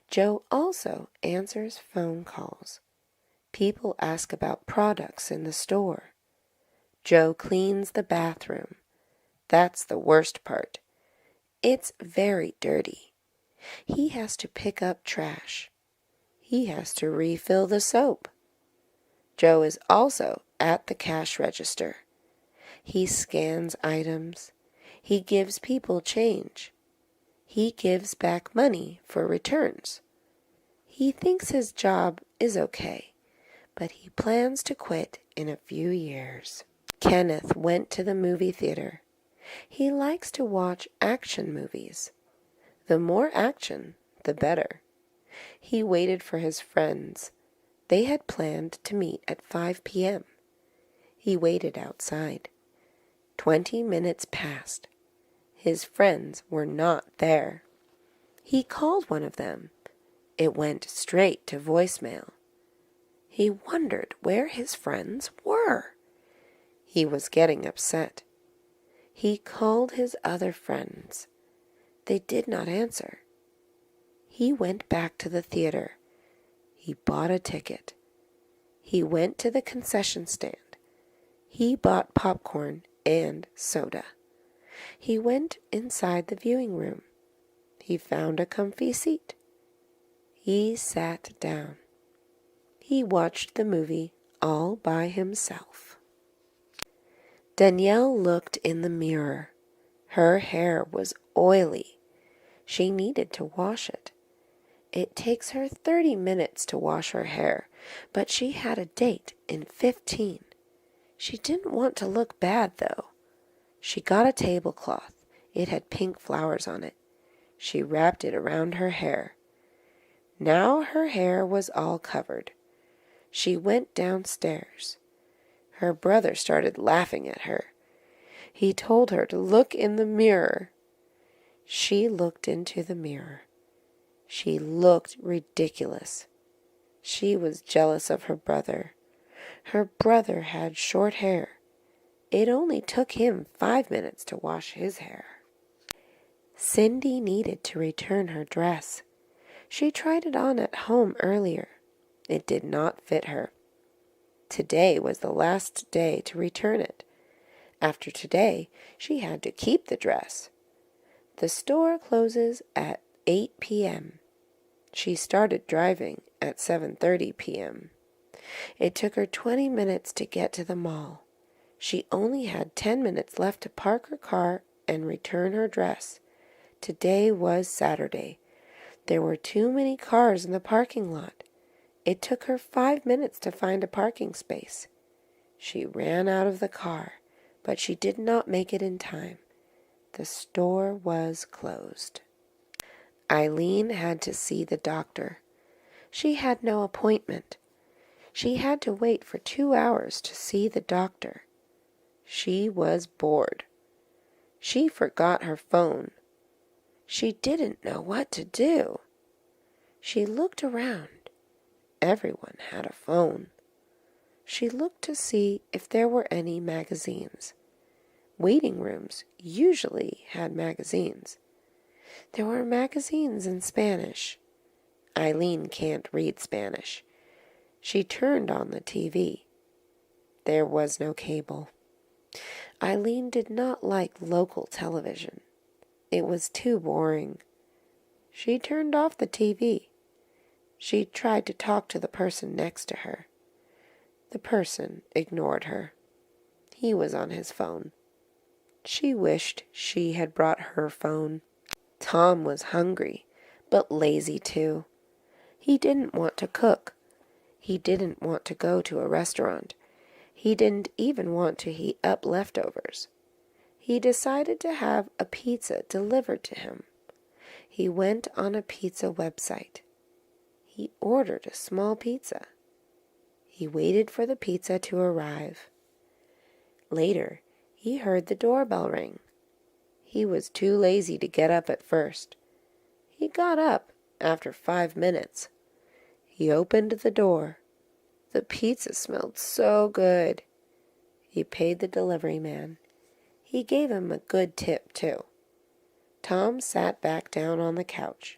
Joe also answers phone calls. People ask about products in the store. Joe cleans the bathroom. That's the worst part. It's very dirty. He has to pick up trash. He has to refill the soap. Joe is also at the cash register. He scans items. He gives people change. He gives back money for returns. He thinks his job is okay, but he plans to quit in a few years. Kenneth went to the movie theater. He likes to watch action movies. The more action, the better. He waited for his friends. They had planned to meet at 5 p.m. He waited outside. 20 minutes passed. His friends were not there. He called one of them. It went straight to voicemail. He wondered where his friends were. He was getting upset. He called his other friends. They did not answer. He went back to the theater. He bought a ticket. He went to the concession stand. He bought popcorn and soda. He went inside the viewing room. He found a comfy seat. He sat down. He watched the movie all by himself. Danielle looked in the mirror. Her hair was oily. She needed to wash it. It takes her 30 minutes to wash her hair, but she had a date in 15. She didn't want to look bad, though. She got a tablecloth. It had pink flowers on it. She wrapped it around her hair. Now her hair was all covered. She went downstairs. Her brother started laughing at her. He told her to look in the mirror. She looked into the mirror. She looked ridiculous. She was jealous of her brother. Her brother had short hair. It only took him 5 minutes to wash his hair. Cindy needed to return her dress. She tried it on at home earlier. It did not fit her. Today was the last day to return it. After today, she had to keep the dress. The store closes at 8 p.m. She started driving at 7:30 p.m. It took her 20 minutes to get to the mall. She only had 10 minutes left to park her car and return her dress. Today was Saturday. There were too many cars in the parking lot. It took her 5 minutes to find a parking space. She ran out of the car, but she did not make it in time. The store was closed. Eileen had to see the doctor. She had no appointment. She had to wait for 2 hours to see the doctor. She was bored. She forgot her phone. She didn't know what to do. She looked around. Everyone had a phone. She looked to see if there were any magazines. Waiting rooms usually had magazines. There were magazines in Spanish. Eileen can't read Spanish. She turned on the TV. There was no cable. Eileen did not like local television. It was too boring. She turned off the TV. She tried to talk to the person next to her. The person ignored her. He was on his phone. She wished she had brought her phone. Tom was hungry, but lazy too. He didn't want to cook. He didn't want to go to a restaurant. He didn't even want to heat up leftovers. He decided to have a pizza delivered to him. He went on a pizza website. He ordered a small pizza. He waited for the pizza to arrive. Later, he heard the doorbell ring. He was too lazy to get up at first. He got up after 5 minutes. He opened the door. The pizza smelled so good. He paid the delivery man. He gave him a good tip, too. Tom sat back down on the couch.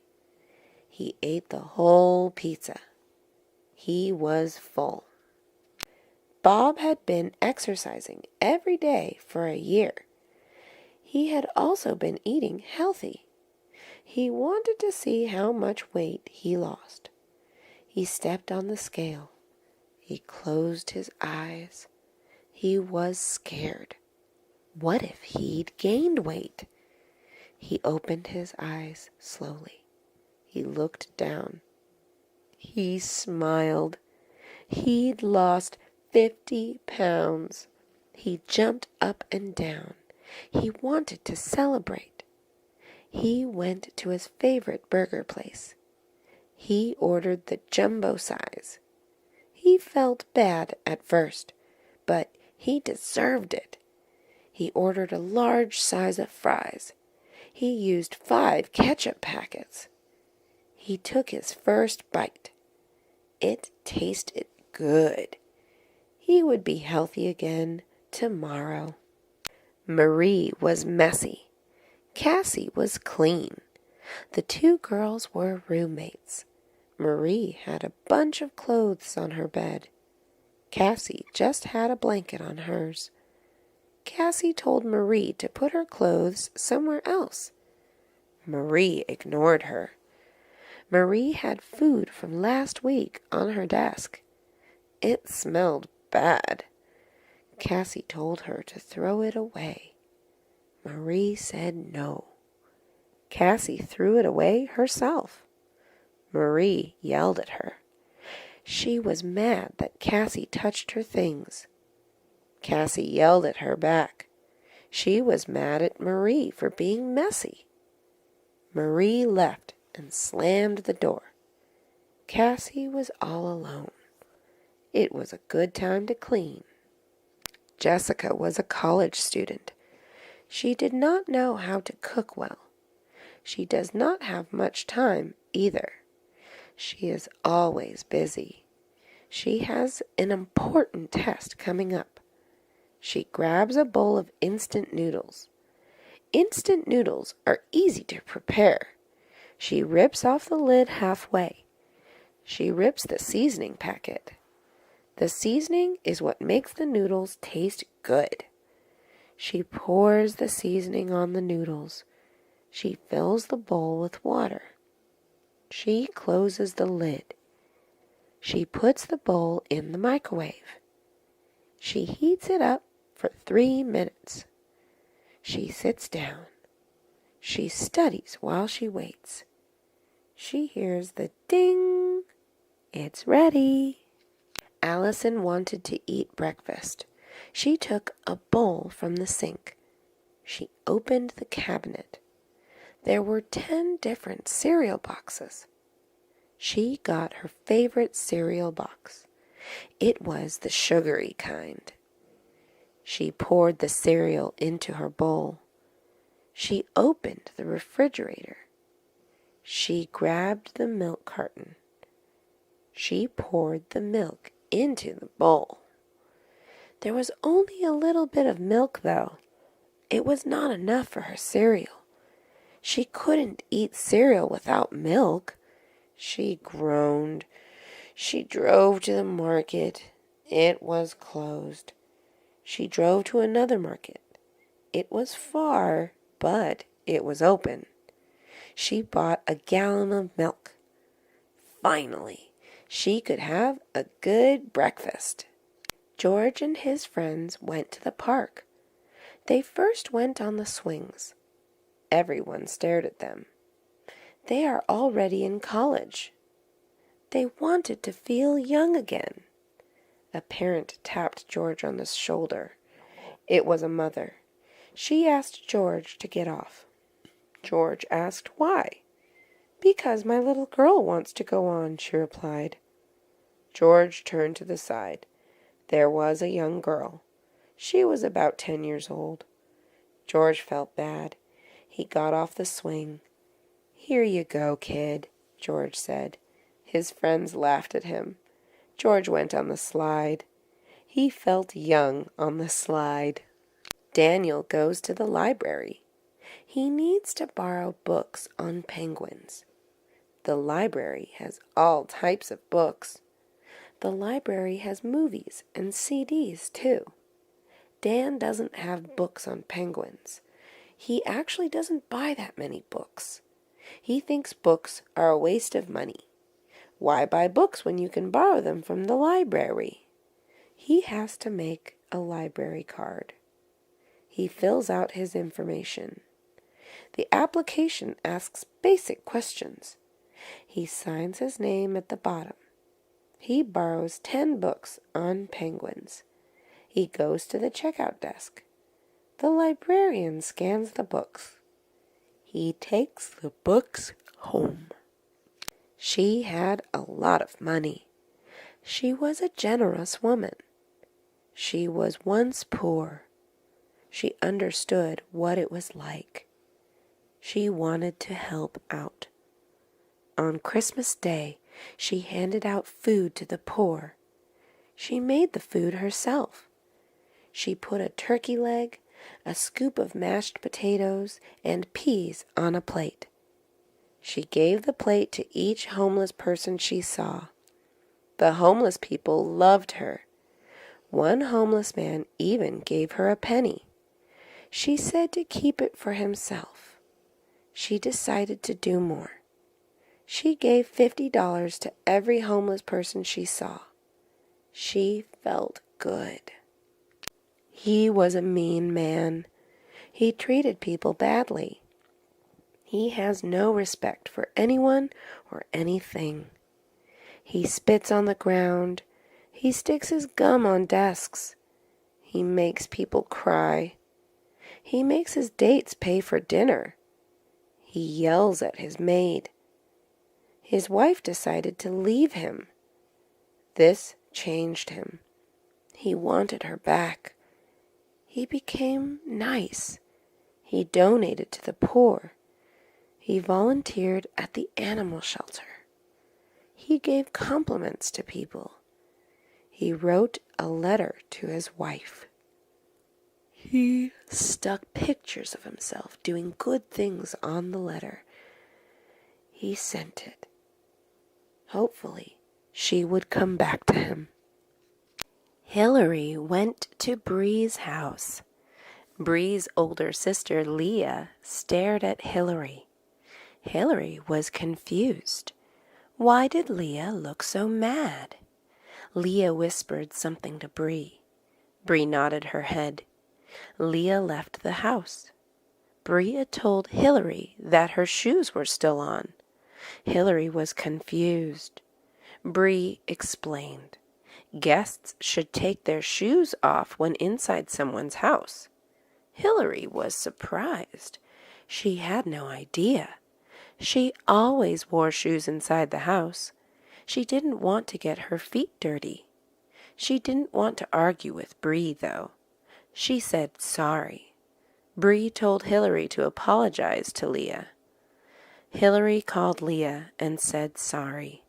He ate the whole pizza. He was full. Bob had been exercising every day for a year. He had also been eating healthy. He wanted to see how much weight he lost. He stepped on the scale. He closed his eyes. He was scared. What if he'd gained weight? He opened his eyes slowly. He looked down. He smiled. He'd lost 50 pounds. He jumped up and down. He wanted to celebrate. He went to his favorite burger place. He ordered the jumbo size. He felt bad at first, but he deserved it. He ordered a large size of fries. He used 5 ketchup packets. He took his first bite. It tasted good. He would be healthy again tomorrow. Marie was messy. Cassie was clean. The 2 girls were roommates. Marie had a bunch of clothes on her bed. Cassie just had a blanket on hers. Cassie told Marie to put her clothes somewhere else. Marie ignored her. Marie had food from last week on her desk. It smelled bad. Cassie told her to throw it away. Marie said no. Cassie threw it away herself. Marie yelled at her. She was mad that Cassie touched her things. Cassie yelled at her back. She was mad at Marie for being messy. Marie left and slammed the door. Cassie was all alone. It was a good time to clean. Jessica was a college student. She did not know how to cook well. She does not have much time either. She is always busy. She has an important test coming up. She grabs a bowl of instant noodles. Instant noodles are easy to prepare. She rips off the lid halfway. She rips the seasoning packet. The seasoning is what makes the noodles taste good. She pours the seasoning on the noodles. She fills the bowl with water. She closes the lid. She puts the bowl in the microwave. She heats it up for 3 minutes. She sits down. She studies while she waits. She hears the ding. It's ready. Allison wanted to eat breakfast. She took a bowl from the sink. She opened the cabinet. There were 10 different cereal boxes. She got her favorite cereal box. It was the sugary kind. She poured the cereal into her bowl. She opened the refrigerator. She grabbed the milk carton. She poured the milk into the bowl. There was only a little bit of milk, though. It was not enough for her cereal. She couldn't eat cereal without milk. She groaned. She drove to the market. It was closed. She drove to another market. It was far, but it was open. She bought a gallon of milk. Finally, she could have a good breakfast. George and his friends went to the park. They first went on the swings. Everyone stared at them. They are already in college. They wanted to feel young again. A parent tapped George on the shoulder. It was a mother. She asked George to get off. George asked why. "Because my little girl wants to go on," she replied. George turned to the side. There was a young girl. She was about 10 years old. George felt bad. He got off the swing. "Here you go, kid," George said. His friends laughed at him. George went on the slide. He felt young on the slide. Daniel goes to the library. He needs to borrow books on penguins. The library has all types of books. The library has movies and CDs too. Dan doesn't have books on penguins. He actually doesn't buy that many books. He thinks books are a waste of money. Why buy books when you can borrow them from the library? He has to make a library card. He fills out his information. The application asks basic questions. He signs his name at the bottom. He borrows 10 books on penguins. He goes to the checkout desk. The librarian scans the books. He takes the books home. She had a lot of money. She was a generous woman. She was once poor. She understood what it was like. She wanted to help out. On Christmas Day, she handed out food to the poor. She made the food herself. She put a turkey leg, a scoop of mashed potatoes, and peas on a plate. She gave the plate to each homeless person she saw. The homeless people loved her. One homeless man even gave her a penny. She said to keep it for himself. She decided to do more. She gave $50 to every homeless person she saw. She felt good. He was a mean man. He treated people badly. He has no respect for anyone or anything. He spits on the ground. He sticks his gum on desks. He makes people cry. He makes his dates pay for dinner. He yells at his maid. His wife decided to leave him. This changed him. He wanted her back. He became nice. He donated to the poor. He volunteered at the animal shelter. He gave compliments to people. He wrote a letter to his wife. He stuck pictures of himself doing good things on the letter. He sent it. Hopefully, she would come back to him. Hillary went to Bree's house. Bree's older sister, Leah, stared at Hillary. Hillary was confused. Why did Leah look so mad? Leah whispered something to Bree. Bree nodded her head. Leah left the house. Bree told Hillary that her shoes were still on. Hillary was confused. Bree explained. Guests should take their shoes off when inside someone's house. Hillary was surprised. She had no idea. She always wore shoes inside the house. She didn't want to get her feet dirty. She didn't want to argue with Bree, though. She said sorry. Bree told Hillary to apologize to Leah. Hillary called Leah and said sorry.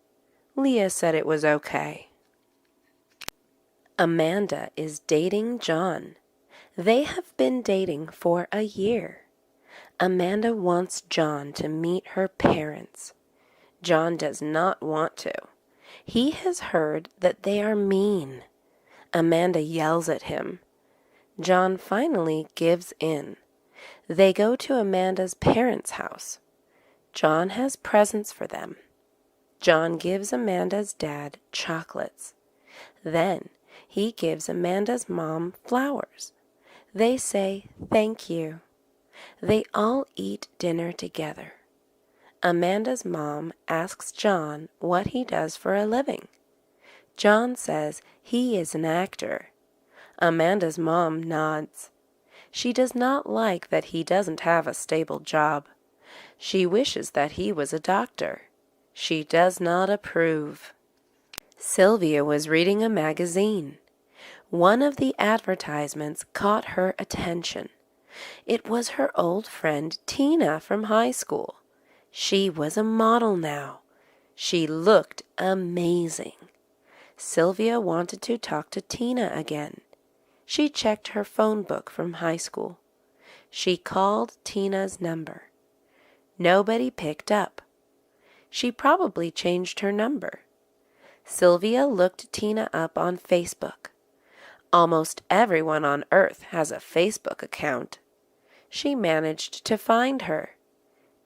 Leah said it was okay. Amanda is dating John. They have been dating for a year. Amanda wants John to meet her parents. John does not want to. He has heard that they are mean. Amanda yells at him. John finally gives in. They go to Amanda's parents' house. John has presents for them. John gives Amanda's dad chocolates. Then he gives Amanda's mom flowers. They say thank you. They all eat dinner together. Amanda's mom asks John what he does for a living. John says he is an actor. Amanda's mom nods. She does not like that he doesn't have a stable job. She wishes that he was a doctor. She does not approve. Sylvia was reading a magazine. One of the advertisements caught her attention. It was her old friend Tina from high school. She was a model now. She looked amazing. Sylvia wanted to talk to Tina again. She checked her phone book from high school. She called Tina's number. Nobody picked up. She probably changed her number. Sylvia looked Tina up on Facebook. Almost everyone on Earth has a Facebook account. She managed to find her.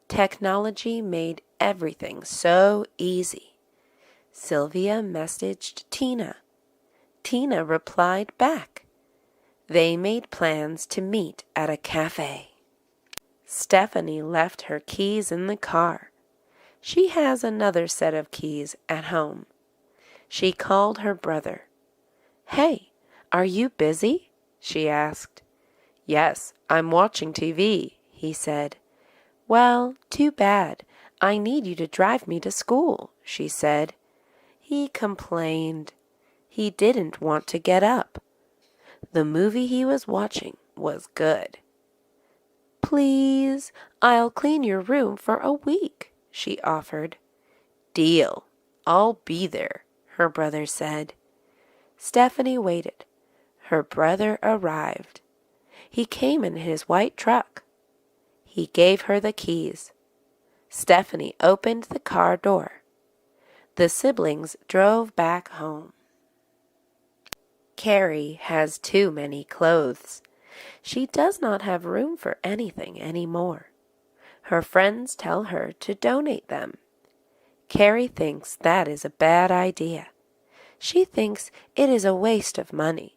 Technology made everything so easy. Sylvia messaged Tina. Tina replied back. They made plans to meet at a cafe. Stephanie left her keys in the car. She has another set of keys at home. She called her brother. "Hey, are you busy?" she asked. "Yes, I'm watching TV," he said. "Well, too bad. I need you to drive me to school," she said. He complained. He didn't want to get up. The movie he was watching was good. "Please, I'll clean your room for a week," she offered. "Deal. I'll be there," her brother said. Stephanie waited. Her brother arrived. He came in his white truck. He gave her the keys. Stephanie opened the car door. The siblings drove back home. Carrie has too many clothes. She does not have room for anything anymore. Her friends tell her to donate them. Carrie thinks that is a bad idea. She thinks it is a waste of money.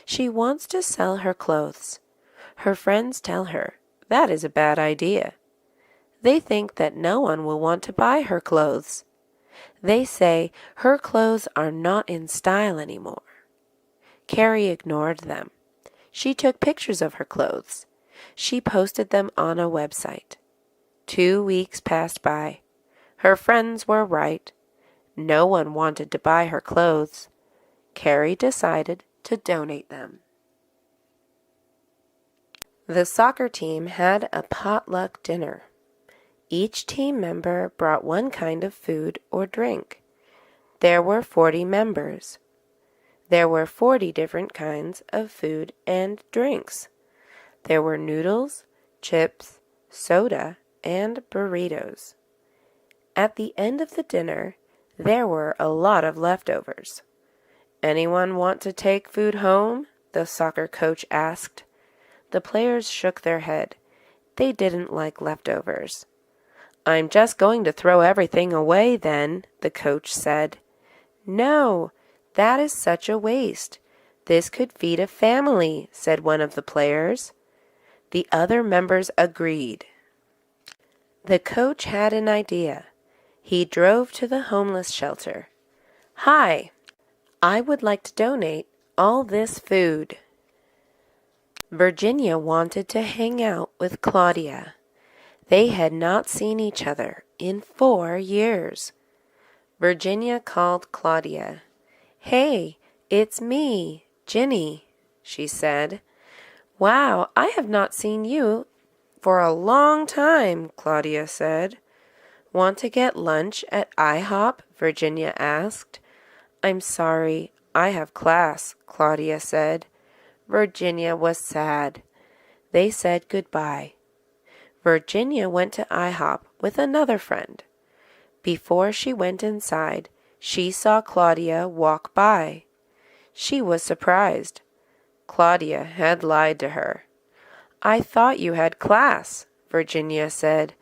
She wants to sell her clothes. Her friends tell her that is a bad idea. They think that no one will want to buy her clothes. They say her clothes are not in style anymore. Carrie ignored them. She took pictures of her clothes. She posted them on a website. 2 weeks passed by. Her friends were right. No one wanted to buy her clothes. Carrie decided to donate them. The soccer team had a potluck dinner. Each team member brought one kind of food or drink. There were 40 members. There were 40 different kinds of food and drinks. There were noodles, chips, soda, and burritos. At the end of the dinner, there were a lot of leftovers. "Anyone want to take food home?" the soccer coach asked. The players shook their head. They didn't like leftovers. "I'm just going to throw everything away then," the coach said. "No, that is such a waste. This could feed a family," said one of the players. The other members agreed. The coach had an idea. He drove to the homeless shelter. "Hi, I would like to donate all this food." Virginia wanted to hang out with Claudia. They had not seen each other in 4 years. Virginia called Claudia. "Hey, it's me, Ginny," she said. "Wow, I have not seen you for a long time," Claudia said. "Want to get lunch at IHOP?" Virginia asked. "I'm sorry, I have class," Claudia said. Virginia was sad. They said goodbye. Virginia went to IHOP with another friend. Before she went inside, she saw Claudia walk by. She was surprised. Claudia had lied to her. "I thought you had class," Virginia said.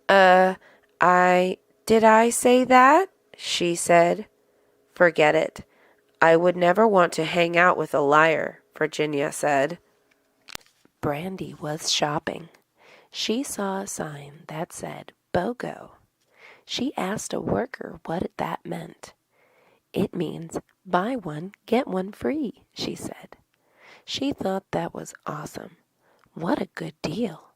Did I say that?" she said. "Forget it. I would never want to hang out with a liar," Virginia said. Brandy was shopping. She saw a sign that said BOGO. She asked a worker what that meant. "It means buy one, get one free," she said. She thought that was awesome. What a good deal.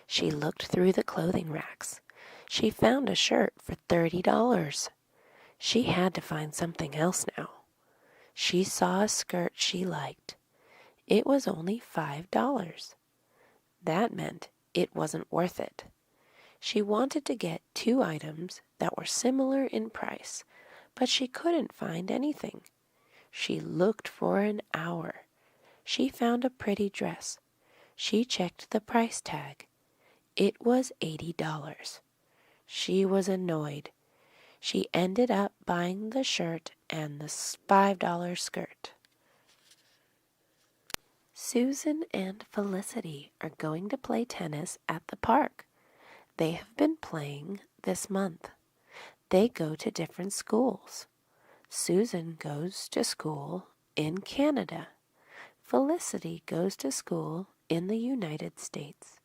She looked through the clothing racks. She found a shirt for $30. She had to find something else now. She saw a skirt she liked. It was only $5. That meant it wasn't worth it. She wanted to get 2 items that were similar in price, but she couldn't find anything. She looked for an hour. She found a pretty dress. She checked the price tag. It was $80. She was annoyed. She ended up buying the shirt and the $5 skirt. Susan and Felicity are going to play tennis at the park. They have been playing this month. They go to different schools. Susan goes to school in Canada. Felicity goes to school in the United States.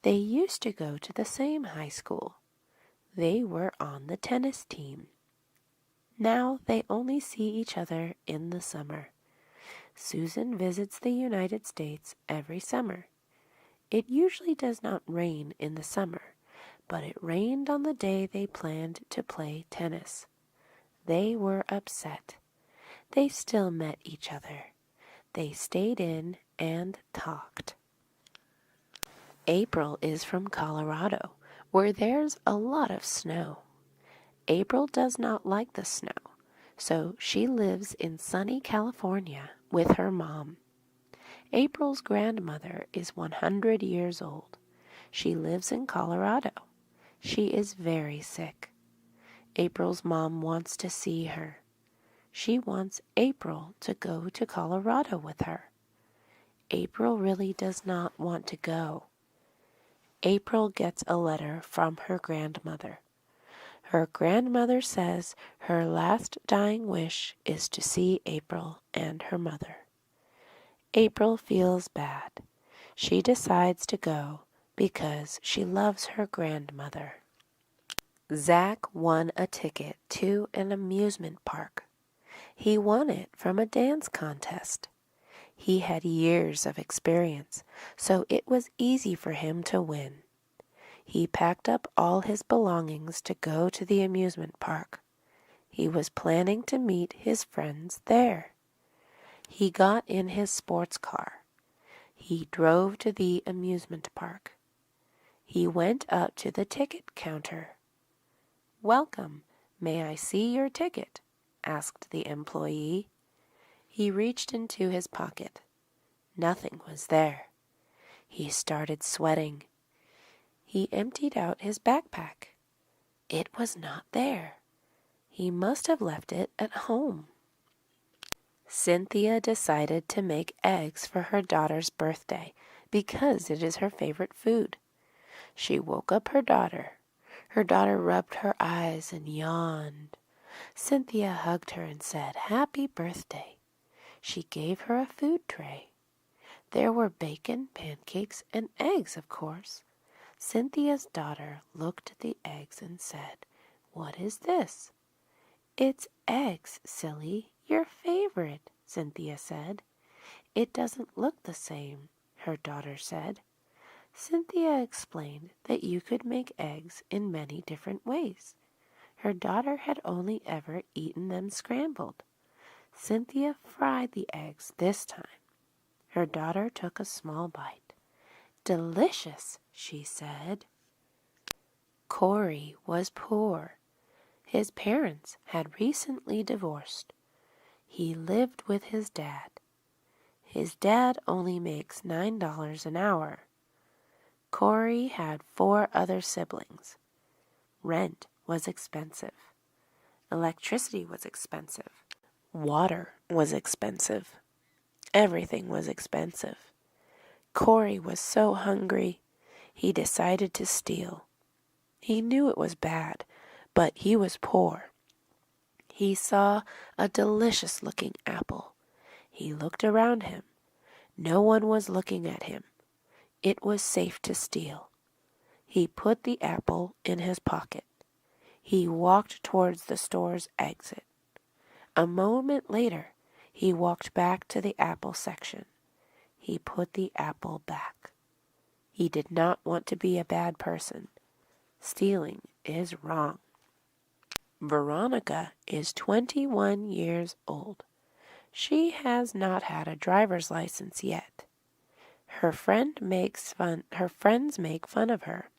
They used to go to the same high school. They were on the tennis team. Now they only see each other in the summer. Susan visits the United States every summer. It usually does not rain in the summer, but it rained on the day they planned to play tennis. They were upset. They still met each other. They stayed in and talked. April is from Colorado, where there's a lot of snow. April does not like the snow, so she lives in sunny California with her mom. April's grandmother is 100 years old. She lives in Colorado. She is very sick. April's mom wants to see her. She wants April to go to Colorado with her. April really does not want to go. April gets a letter from her grandmother. Her grandmother says her last dying wish is to see April and her mother. April feels bad. She decides to go because she loves her grandmother. Zach won a ticket to an amusement park. He won it from a dance contest. He had years of experience, so it was easy for him to win. He packed up all his belongings to go to the amusement park. He was planning to meet his friends there. He got in his sports car. He drove to the amusement park. He went up to the ticket counter. "Welcome. May I see your ticket?" asked the employee. He reached into his pocket. Nothing was there. He started sweating. He emptied out his backpack. It was not there. He must have left it at home. Cynthia decided to make eggs for her daughter's birthday because it is her favorite food. She woke up her daughter. Her daughter rubbed her eyes and yawned. Cynthia hugged her and said, "Happy birthday." She gave her a food tray. There were bacon, pancakes, and eggs, of course. Cynthia's daughter looked at the eggs and said, "What is this?" "It's eggs, silly, your favorite," Cynthia said. "It doesn't look the same," her daughter said. Cynthia explained that you could make eggs in many different ways. Her daughter had only ever eaten them scrambled. Cynthia fried the eggs this time. Her daughter took a small bite. "Delicious," she said. Corey was poor. His parents had recently divorced. He lived with his dad. His dad only makes $9 an hour. Corey had 4 other siblings. Rent was expensive. Electricity was expensive. Water was expensive. Everything was expensive. Corey was so hungry, he decided to steal. He knew it was bad, but he was poor. He saw a delicious-looking apple. He looked around him. No one was looking at him. It was safe to steal. He put the apple in his pocket. He walked towards the store's exit. A moment later, he walked back to the apple section. He put the apple back. He did not want to be a bad person. Stealing is wrong. Veronica is 21 years old. She has not had a driver's license yet. Her friends make fun of her.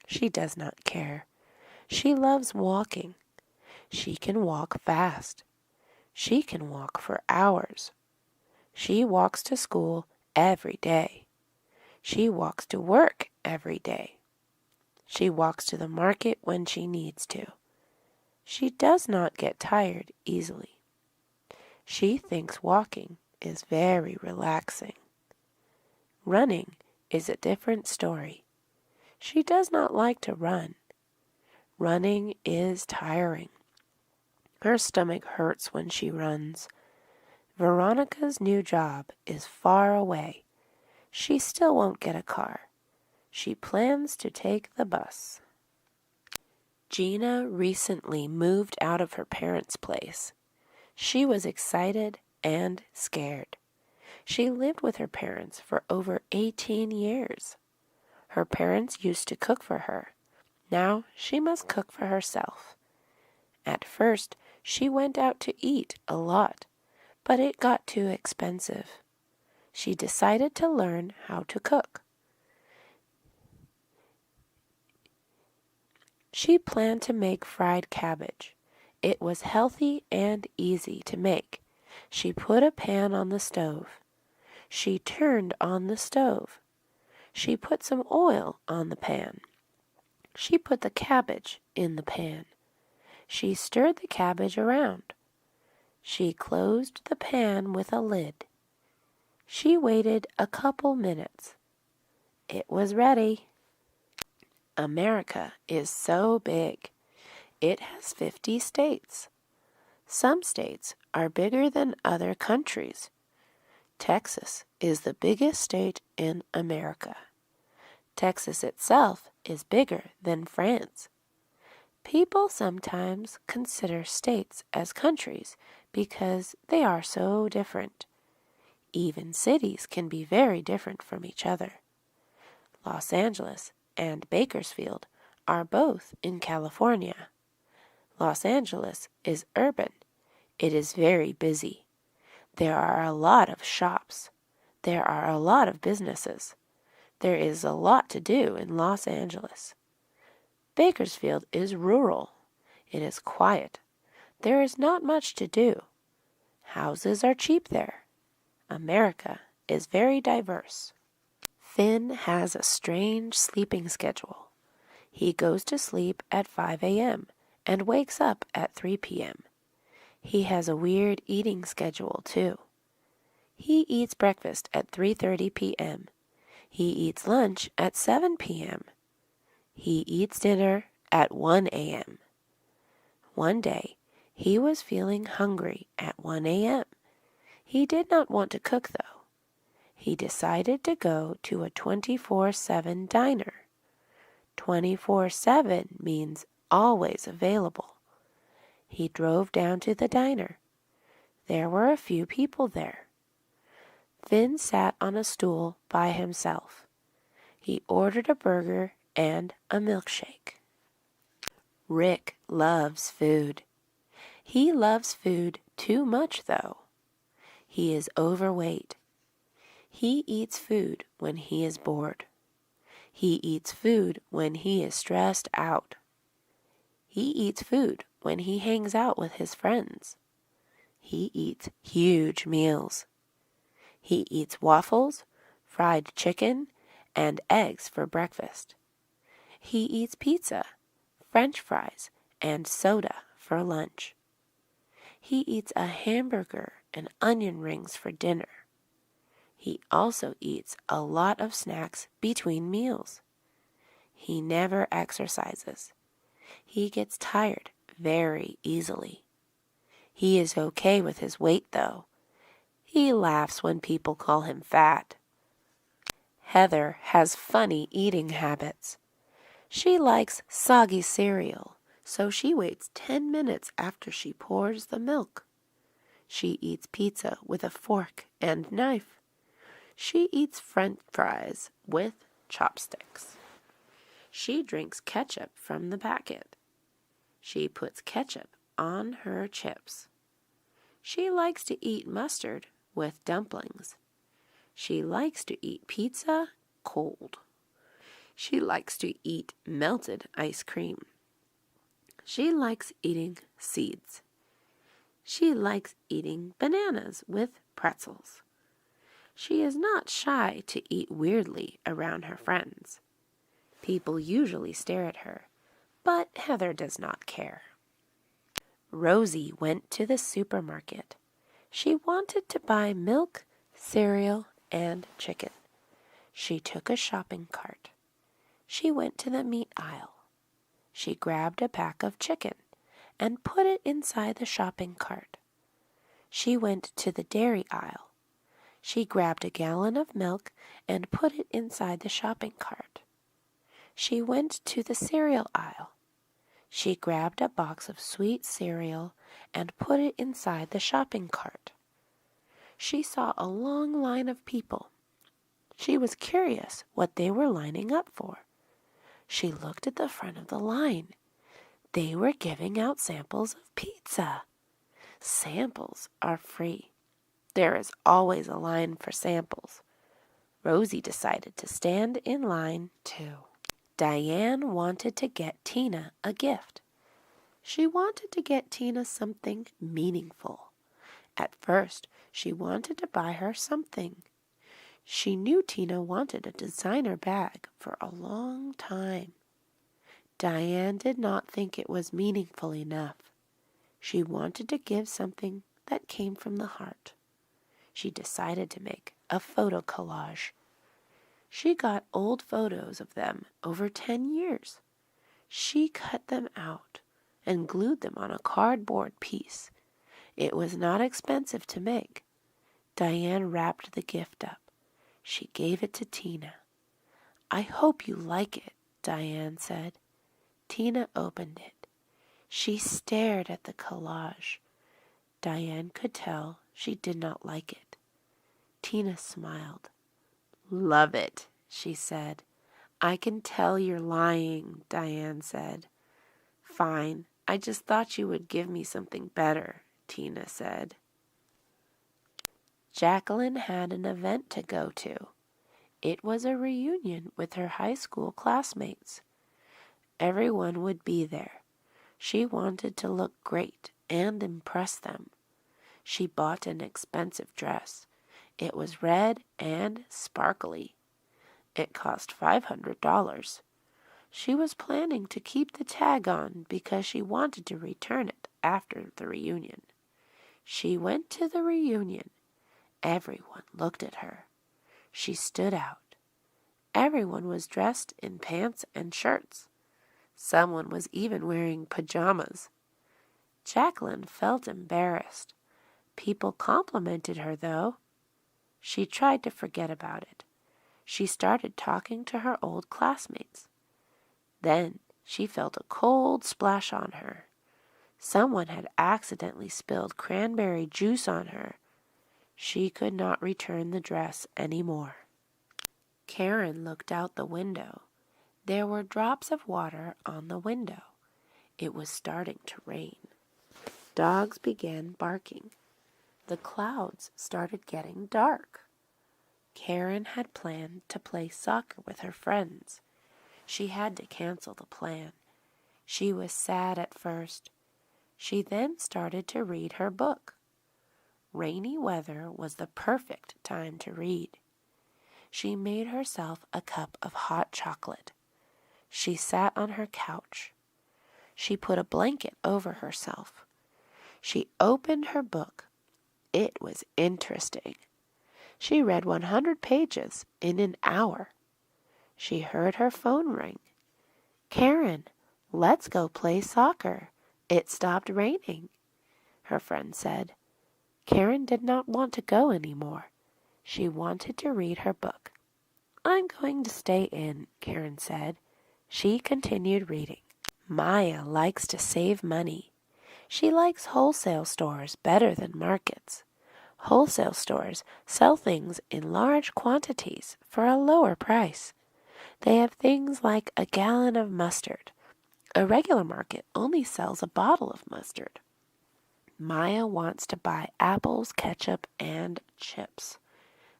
She does not care. She loves walking. She can walk fast. She can walk for hours. She walks to school every day. She walks to work every day. She walks to the market when she needs to. She does not get tired easily. She thinks walking is very relaxing. Running is a different story. She does not like to run. Running is tiring. Her stomach hurts when she runs. Veronica's new job is far away. She still won't get a car. She plans to take the bus. Gina recently moved out of her parents' place. She was excited and scared. She lived with her parents for over 18 years. Her parents used to cook for her. Now she must cook for herself. At first, she went out to eat a lot, but it got too expensive. She decided to learn how to cook. She planned to make fried cabbage. It was healthy and easy to make. She put a pan on the stove. She turned on the stove. She put some oil on the pan. She put the cabbage in the pan. She stirred the cabbage around. She closed the pan with a lid. She waited a couple minutes. It was ready. America is so big. It has 50 states. Some states are bigger than other countries. Texas is the biggest state in America. Texas itself is bigger than France. People sometimes consider states as countries because they are so different. Even cities can be very different from each other. Los Angeles and Bakersfield are both in California. Los Angeles is urban. It is very busy. There are a lot of shops. There are a lot of businesses. There is a lot to do in Los Angeles. Bakersfield is rural. It is quiet. There is not much to do. Houses are cheap there. America is very diverse. Finn has a strange sleeping schedule. He goes to sleep at 5 a.m. and wakes up at 3 p.m. He has a weird eating schedule, too. He eats breakfast at 3:30 p.m. He eats lunch at 7 p.m. He eats dinner at 1 a.m. One day, he was feeling hungry at 1 a.m. He did not want to cook, though. He decided to go to a 24/7 diner. 24/7 means always available. He drove down to the diner. There were a few people there. Finn sat on a stool by himself. He ordered a burger and a milkshake. Rick loves food. He loves food too much, though. He is overweight. He eats food when he is bored. He eats food when he is stressed out. He eats food when he hangs out with his friends. He eats huge meals. He eats waffles, fried chicken, and eggs for breakfast. He eats pizza, French fries, and soda for lunch. He eats a hamburger and onion rings for dinner. He also eats a lot of snacks between meals. He never exercises. He gets tired very easily. He is okay with his weight, though. He laughs when people call him fat. Heather has funny eating habits. She likes soggy cereal, so she waits 10 minutes after she pours the milk. She eats pizza with a fork and knife. She eats French fries with chopsticks. She drinks ketchup from the packet. She puts ketchup on her chips. She likes to eat mustard with dumplings. She likes to eat pizza cold. She likes to eat melted ice cream. She likes eating seeds. She likes eating bananas with pretzels. She is not shy to eat weirdly around her friends. People usually stare at her, but Heather does not care. Rosie went to the supermarket. She wanted to buy milk, cereal, and chicken. She took a shopping cart. She went to the meat aisle. She grabbed a pack of chicken and put it inside the shopping cart. She went to the dairy aisle. She grabbed a gallon of milk and put it inside the shopping cart. She went to the cereal aisle. She grabbed a box of sweet cereal and put it inside the shopping cart. She saw a long line of people. She was curious what they were lining up for. She looked at the front of the line. They were giving out samples of pizza. Samples are free. There is always a line for samples. Rosie decided to stand in line too. Diane wanted to get Tina a gift. She wanted to get Tina something meaningful. At first, she wanted to buy her something. She knew Tina wanted a designer bag for a long time. Diane did not think it was meaningful enough. She wanted to give something that came from the heart. She decided to make a photo collage. She got old photos of them over 10 years. She cut them out and glued them on a cardboard piece. It was not expensive to make. Diane wrapped the gift up. She gave it to Tina. "I hope you like it," Diane said. Tina opened it. She stared at the collage. Diane could tell she did not like it. Tina smiled. "Love it," she said. "I can tell you're lying," Diane said. "Fine, I just thought you would give me something better," Tina said. Jacqueline had an event to go to. It was a reunion with her high school classmates. Everyone would be there. She wanted to look great and impress them. She bought an expensive dress. It was red and sparkly. It cost $500. She was planning to keep the tag on because she wanted to return it after the reunion. She went to the reunion. Everyone looked at her. She stood out. Everyone was dressed in pants and shirts. Someone was even wearing pajamas. Jacqueline felt embarrassed. People complimented her, though. She tried to forget about it. She started talking to her old classmates. Then she felt a cold splash on her. Someone had accidentally spilled cranberry juice on her. She could not return the dress anymore. Karen looked out the window. There were drops of water on the window. It was starting to rain. Dogs began barking. The clouds started getting dark. Karen had planned to play soccer with her friends. She had to cancel the plan. She was sad at first. She then started to read her book. Rainy weather was the perfect time to read. She made herself a cup of hot chocolate. She sat on her couch. She put a blanket over herself. She opened her book. It was interesting. She read 100 pages in an hour. She heard her phone ring. "Karen, let's go play soccer. It stopped raining," her friend said. Karen did not want to go anymore. She wanted to read her book. "I'm going to stay in," Karen said. She continued reading. Maya likes to save money. She likes wholesale stores better than markets. Wholesale stores sell things in large quantities for a lower price. They have things like a gallon of mustard. A regular market only sells a bottle of mustard. Maya wants to buy apples, ketchup, and chips.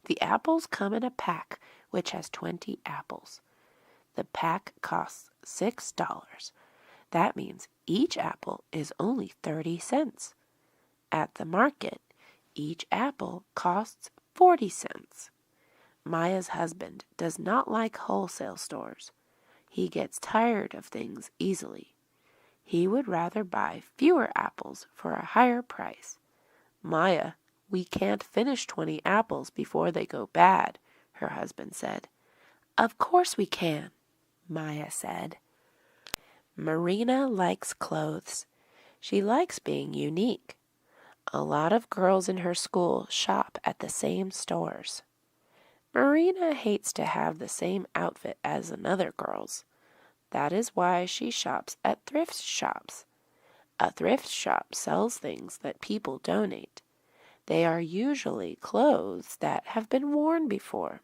The apples come in a pack which has 20 apples. The pack costs $6. That means each apple is only 30 cents. At the market, each apple costs 40 cents. Maya's husband does not like wholesale stores. He gets tired of things easily. He would rather buy fewer apples for a higher price. Maya, we can't finish 20 apples before they go bad, her husband said. Of course we can, Maya said. Marina likes clothes. She likes being unique. A lot of girls in her school shop at the same stores. Marina hates to have the same outfit as another girl's. That is why she shops at thrift shops. A thrift shop sells things that people donate. They are usually clothes that have been worn before.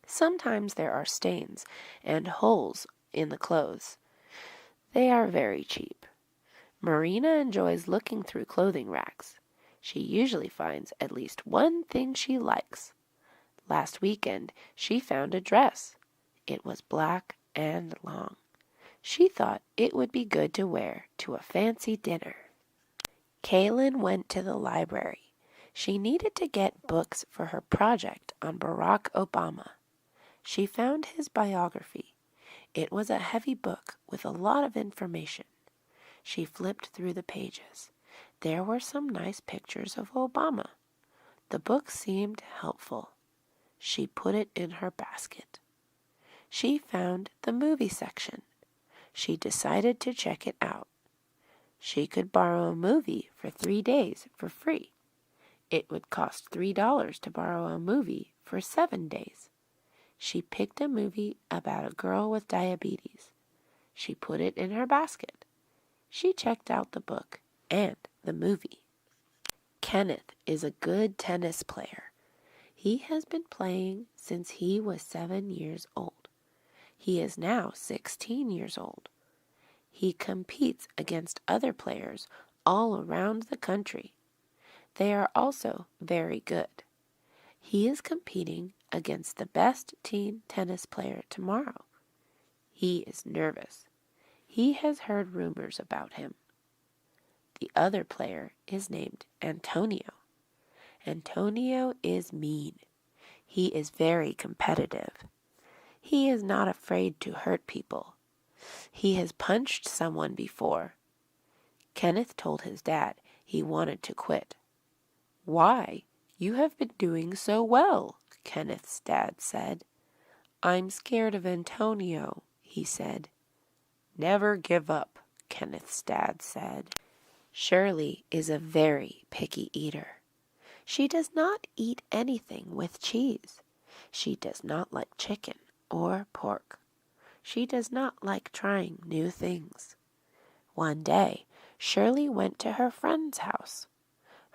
Sometimes there are stains and holes in the clothes. They are very cheap. Marina enjoys looking through clothing racks. She usually finds at least one thing she likes. Last weekend, she found a dress. It was black and long. She thought it would be good to wear to a fancy dinner. Kaylin went to the library. She needed to get books for her project on Barack Obama. She found his biography. It was a heavy book with a lot of information. She flipped through the pages. There were some nice pictures of Obama. The book seemed helpful. She put it in her basket. She found the movie section. She decided to check it out. She could borrow a movie for 3 days for free. It would cost $3 to borrow a movie for 7 days. She picked a movie about a girl with diabetes. She put it in her basket. She checked out the book and the movie. Kenneth is a good tennis player. He has been playing since he was 7 years old. He is now 16 years old. He competes against other players all around the country. They are also very good. He is competing against the best teen tennis player tomorrow. He is nervous. He has heard rumors about him. The other player is named Antonio. Antonio is mean. He is very competitive. He is not afraid to hurt people. He has punched someone before. Kenneth told his dad he wanted to quit. Why? You have been doing so well, Kenneth's dad said. I'm scared of Antonio, he said. Never give up, Kenneth's dad said. Shirley is a very picky eater. She does not eat anything with cheese. She does not like chicken or pork. She does not like trying new things. One day, Shirley went to her friend's house.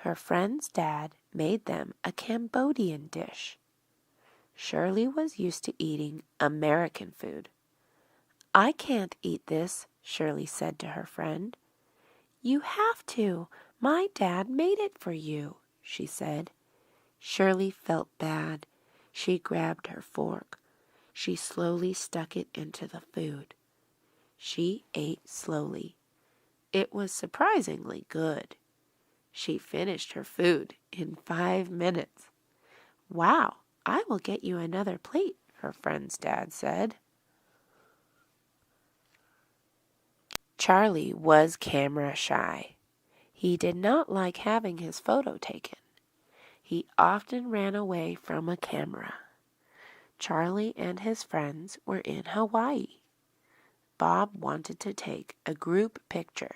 Her friend's dad made them a Cambodian dish. Shirley was used to eating American food. I can't eat this, Shirley said to her friend. You have to. My dad made it for you, she said. Shirley felt bad. She grabbed her fork. She slowly stuck it into the food. She ate slowly. It was surprisingly good. She finished her food in 5 minutes. Wow, I will get you another plate, her friend's dad said. Charlie was camera shy. He did not like having his photo taken. He often ran away from a camera. Charlie and his friends were in Hawaii. Bob wanted to take a group picture.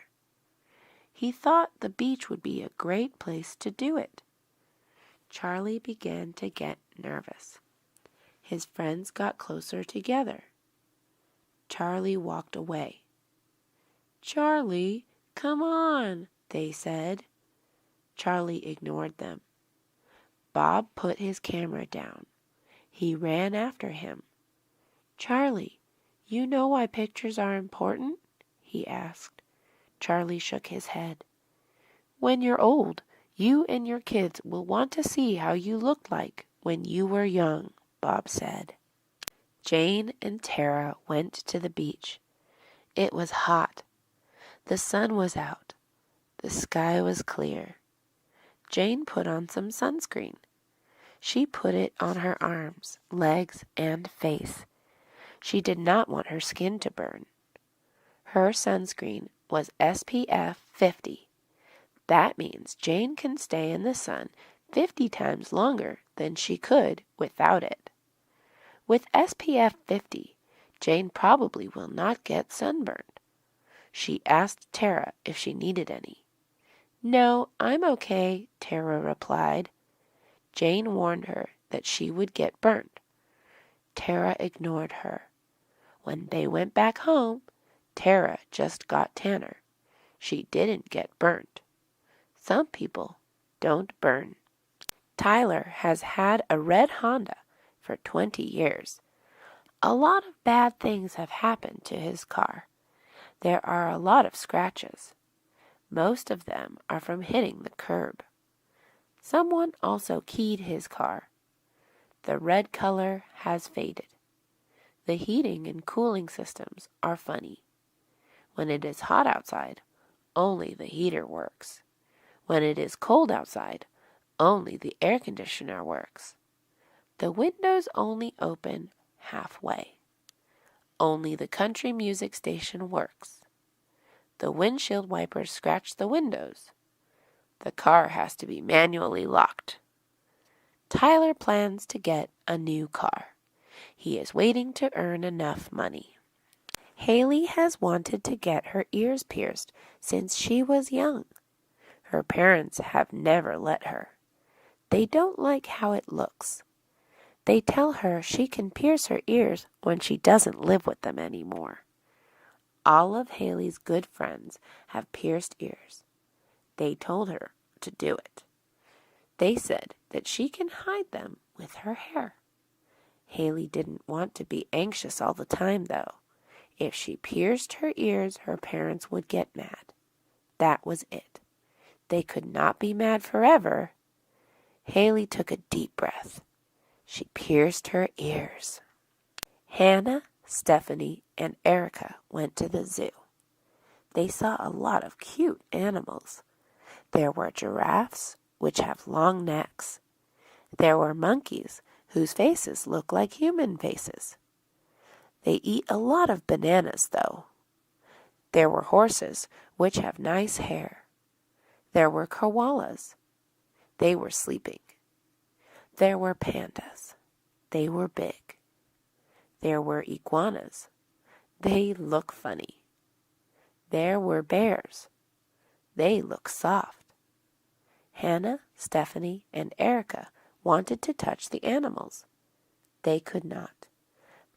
He thought the beach would be a great place to do it. Charlie began to get nervous. His friends got closer together. Charlie walked away. Charlie, come on, they said. Charlie ignored them. Bob put his camera down. He ran after him. Charlie, you know why pictures are important? He asked. Charlie shook his head. When you're old, you and your kids will want to see how you looked like when you were young, Bob said. Jane and Tara went to the beach. It was hot. The sun was out. The sky was clear. Jane put on some sunscreen. She put it on her arms, legs, and face. She did not want her skin to burn. Her sunscreen was SPF 50. That means Jane can stay in the sun 50 times longer than she could without it. With SPF 50, Jane probably will not get sunburned. She asked Tara if she needed any. "No, I'm okay," Tara replied. Jane warned her that she would get burnt. Tara ignored her. When they went back home, Tara just got tanner. She didn't get burnt. Some people don't burn. Tyler has had a red Honda for 20 years. A lot of bad things have happened to his car. There are a lot of scratches. Most of them are from hitting the curb. Someone also keyed his car. The red color has faded. The heating and cooling systems are funny. When it is hot outside, only the heater works. When it is cold outside, only the air conditioner works. The windows only open halfway. Only the country music station works. The windshield wipers scratch the windows. The car has to be manually locked. Tyler plans to get a new car. He is waiting to earn enough money. Haley has wanted to get her ears pierced since she was young. Her parents have never let her. They don't like how it looks. They tell her she can pierce her ears when she doesn't live with them anymore. All of Haley's good friends have pierced ears. They told her to do it. They said that she can hide them with her hair. Haley didn't want to be anxious all the time, though. If she pierced her ears, her parents would get mad. That was it. They could not be mad forever. Haley took a deep breath. She pierced her ears. Hannah, Stephanie, and Erica went to the zoo. They saw a lot of cute animals. There were giraffes, which have long necks. There were monkeys, whose faces look like human faces. They eat a lot of bananas, though. There were horses, which have nice hair. There were koalas. They were sleeping. There were pandas. They were big. There were iguanas. They look funny. There were bears. They look soft. Hannah, Stephanie, and Erica wanted to touch the animals. They could not.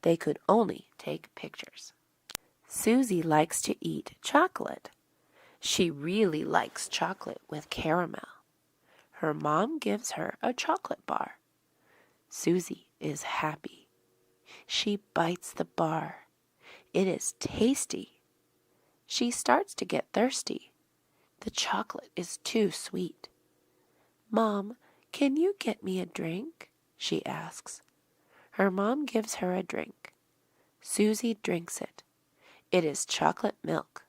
They could only take pictures. Susie likes to eat chocolate. She really likes chocolate with caramel. Her mom gives her a chocolate bar. Susie is happy. She bites the bar. It is tasty. She starts to get thirsty. The chocolate is too sweet. "Mom, can you get me a drink?" she asks. Her mom gives her a drink. Susie drinks it. It is chocolate milk.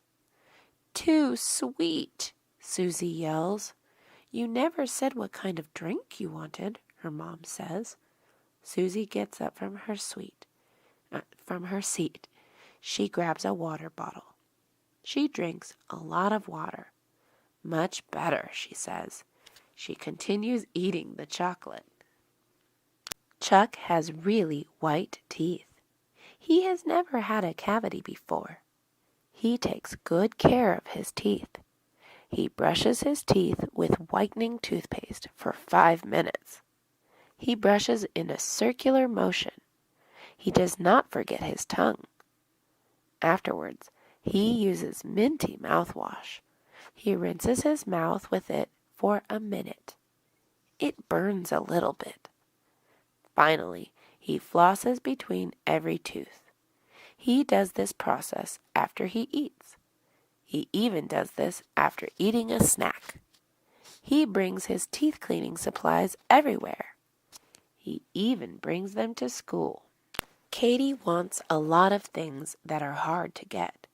"Too sweet," Susie yells. "You never said what kind of drink you wanted," her mom says. Susie gets up from her seat. She grabs a water bottle. She drinks a lot of water. "Much better," she says. She continues eating the chocolate. Chuck has really white teeth. He has never had a cavity before. He takes good care of his teeth. He brushes his teeth with whitening toothpaste for 5 minutes. He brushes in a circular motion. He does not forget his tongue. Afterwards, he uses minty mouthwash. He rinses his mouth with it for a minute. It burns a little bit. Finally, he flosses between every tooth. He does this process after he eats. He even does this after eating a snack. He brings his teeth cleaning supplies everywhere. He even brings them to school. Katie wants a lot of things that are hard to get.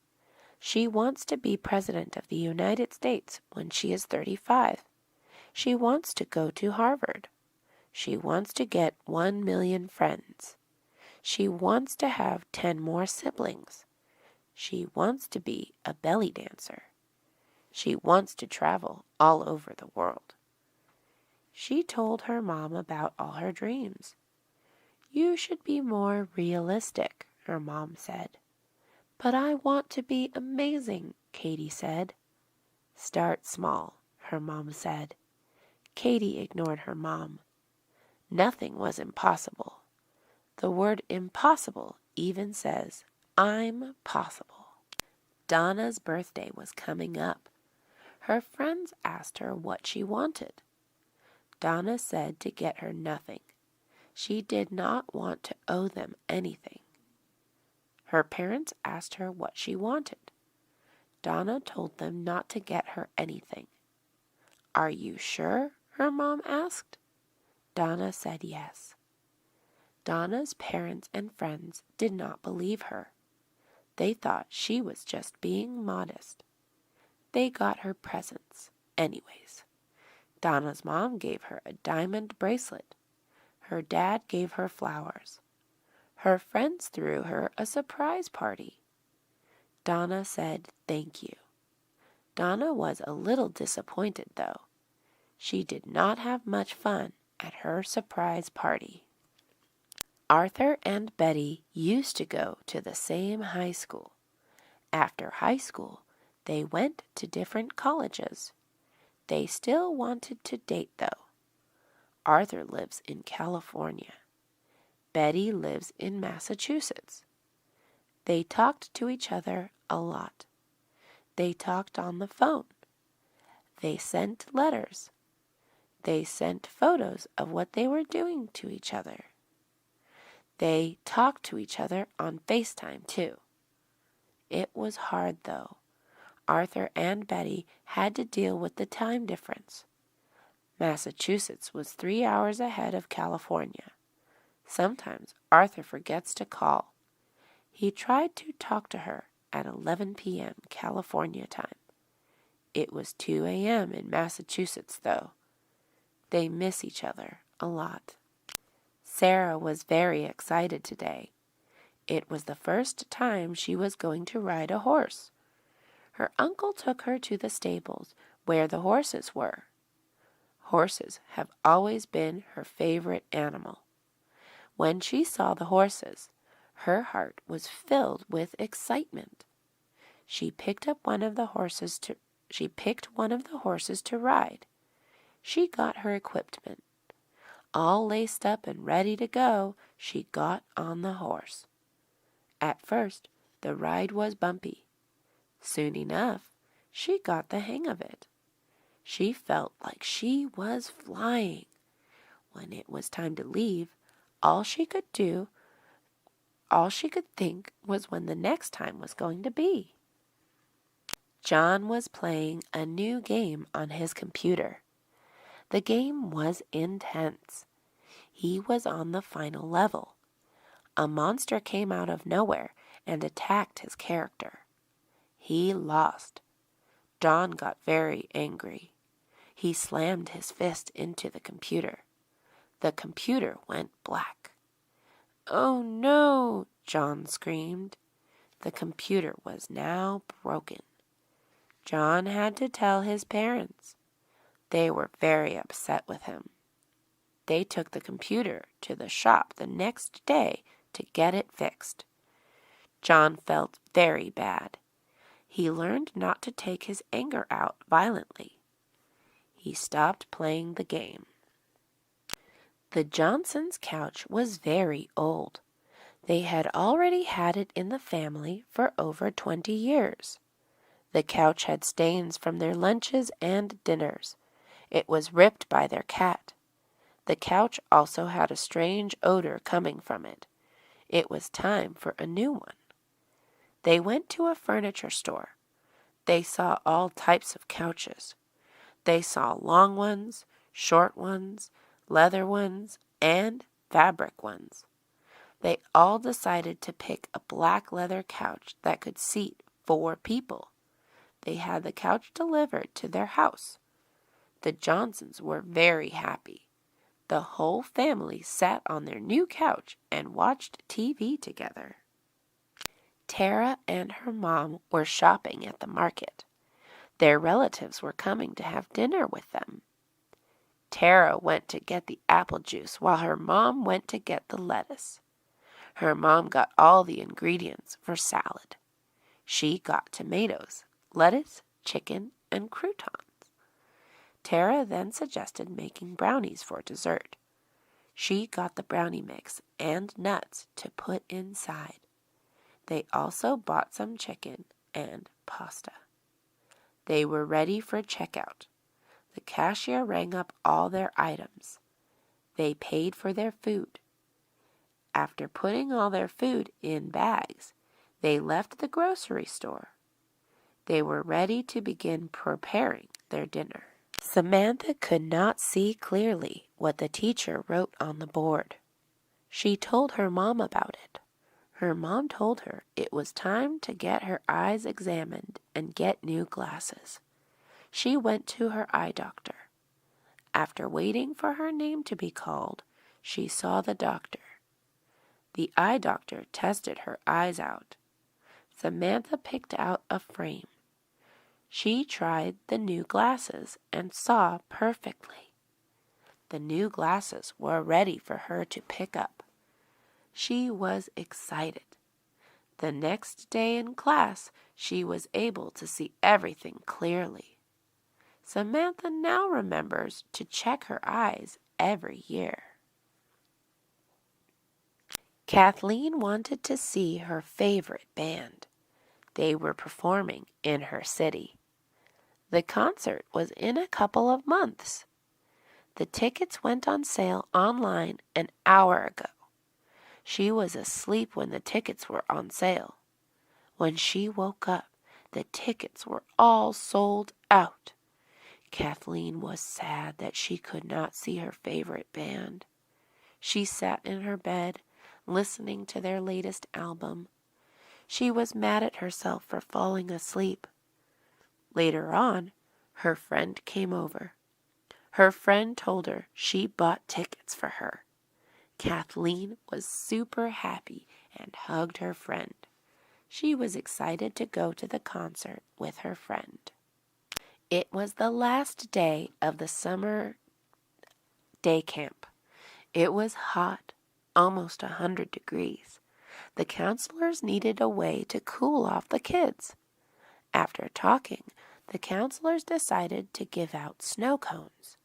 She wants to be President of the United States when she is 35. She wants to go to Harvard. She wants to get 1 million friends. She wants to have 10 more siblings. She wants to be a belly dancer. She wants to travel all over the world. She told her mom about all her dreams. You should be more realistic, her mom said. But I want to be amazing, Katie said. Start small, her mom said. Katie ignored her mom. Nothing was impossible. The word impossible even says, I'm possible. Donna's birthday was coming up. Her friends asked her what she wanted. Donna said to get her nothing. She did not want to owe them anything. Her parents asked her what she wanted. Donna told them not to get her anything. Are you sure? Her mom asked. Donna said yes. Donna's parents and friends did not believe her. They thought she was just being modest. They got her presents anyways. Donna's mom gave her a diamond bracelet. Her dad gave her flowers. Her friends threw her a surprise party. Donna said thank you. Donna was a little disappointed, though. She did not have much fun at her surprise party. Arthur and Betty used to go to the same high school. After high school, they went to different colleges. They still wanted to date, though. Arthur lives in California. Betty lives in Massachusetts. They talked to each other a lot. They talked on the phone. They sent letters. They sent photos of what they were doing to each other. They talked to each other on FaceTime, too. It was hard, though. Arthur and Betty had to deal with the time difference. Massachusetts was 3 hours ahead of California. Sometimes Arthur forgets to call. He tried to talk to her at 11 p.m. California time. It was 2 a.m. in Massachusetts, though. They miss each other a lot. Sarah was very excited today. It was the first time she was going to ride a horse. Her uncle took her to the stables where the horses were. Horses have always been her favorite animal. When she saw the horses, her heart was filled with excitement. She picked one of the horses to ride. She got her equipment. All laced up and ready to go, she got on the horse. At first, the ride was bumpy. Soon enough, she got the hang of it. She felt like she was flying. When it was time to leave, all she could think was when the next time was going to be. John was playing a new game on his computer. The game was intense. He was on the final level. A monster came out of nowhere and attacked his character. He lost. John got very angry. He slammed his fist into the computer. The computer went black. "Oh no!" John screamed. The computer was now broken. John had to tell his parents. They were very upset with him. They took the computer to the shop the next day to get it fixed. John felt very bad. He learned not to take his anger out violently. He stopped playing the game. The Johnsons' couch was very old. They had already had it in the family for over 20 years. The couch had stains from their lunches and dinners. It was ripped by their cat. The couch also had a strange odor coming from it. It was time for a new one. They went to a furniture store. They saw all types of couches. They saw long ones, short ones, leather ones, and fabric ones. They all decided to pick a black leather couch that could seat 4 people. They had the couch delivered to their house. The Johnsons were very happy. The whole family sat on their new couch and watched TV together. Tara and her mom were shopping at the market. Their relatives were coming to have dinner with them. Tara went to get the apple juice while her mom went to get the lettuce. Her mom got all the ingredients for salad. She got tomatoes, lettuce, chicken, and croutons. Tara then suggested making brownies for dessert. She got the brownie mix and nuts to put inside. They also bought some chicken and pasta. They were ready for checkout. The cashier rang up all their items. They paid for their food. After putting all their food in bags, they left the grocery store. They were ready to begin preparing their dinner. Samantha could not see clearly what the teacher wrote on the board. She told her mom about it. Her mom told her it was time to get her eyes examined and get new glasses. She went to her eye doctor. After waiting for her name to be called, she saw the doctor. The eye doctor tested her eyes out. Samantha picked out a frame. She tried the new glasses and saw perfectly. The new glasses were ready for her to pick up. She was excited. The next day in class, she was able to see everything clearly. Samantha now remembers to check her eyes every year. Kathleen wanted to see her favorite band. They were performing in her city. The concert was in a couple of months. The tickets went on sale online an hour ago. She was asleep when the tickets were on sale. When she woke up, the tickets were all sold out. Kathleen was sad that she could not see her favorite band. She sat in her bed, listening to their latest album. She was mad at herself for falling asleep. Later on, her friend came over. Her friend told her she bought tickets for her. Kathleen was super happy and hugged her friend. She was excited to go to the concert with her friend. It was the last day of the summer day camp. It was hot, almost 100 degrees. The counselors needed a way to cool off the kids. After talking, the counselors decided to give out snow cones.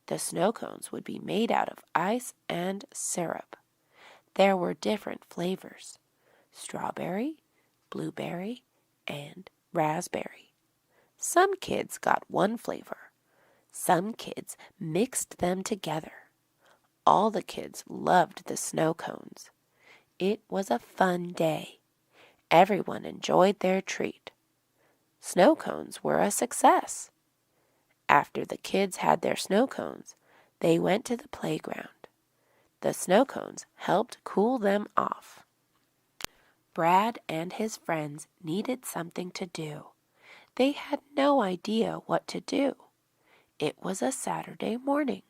The snow cones would be made out of ice and syrup. There were different flavors: strawberry, blueberry, and raspberry. Some kids got one flavor. Some kids mixed them together. All the kids loved the snow cones. It was a fun day. Everyone enjoyed their treat. Snow cones were a success. After the kids had their snow cones, they went to the playground. The snow cones helped cool them off. Brad and his friends needed something to do. They had no idea what to do. It was a Saturday morning.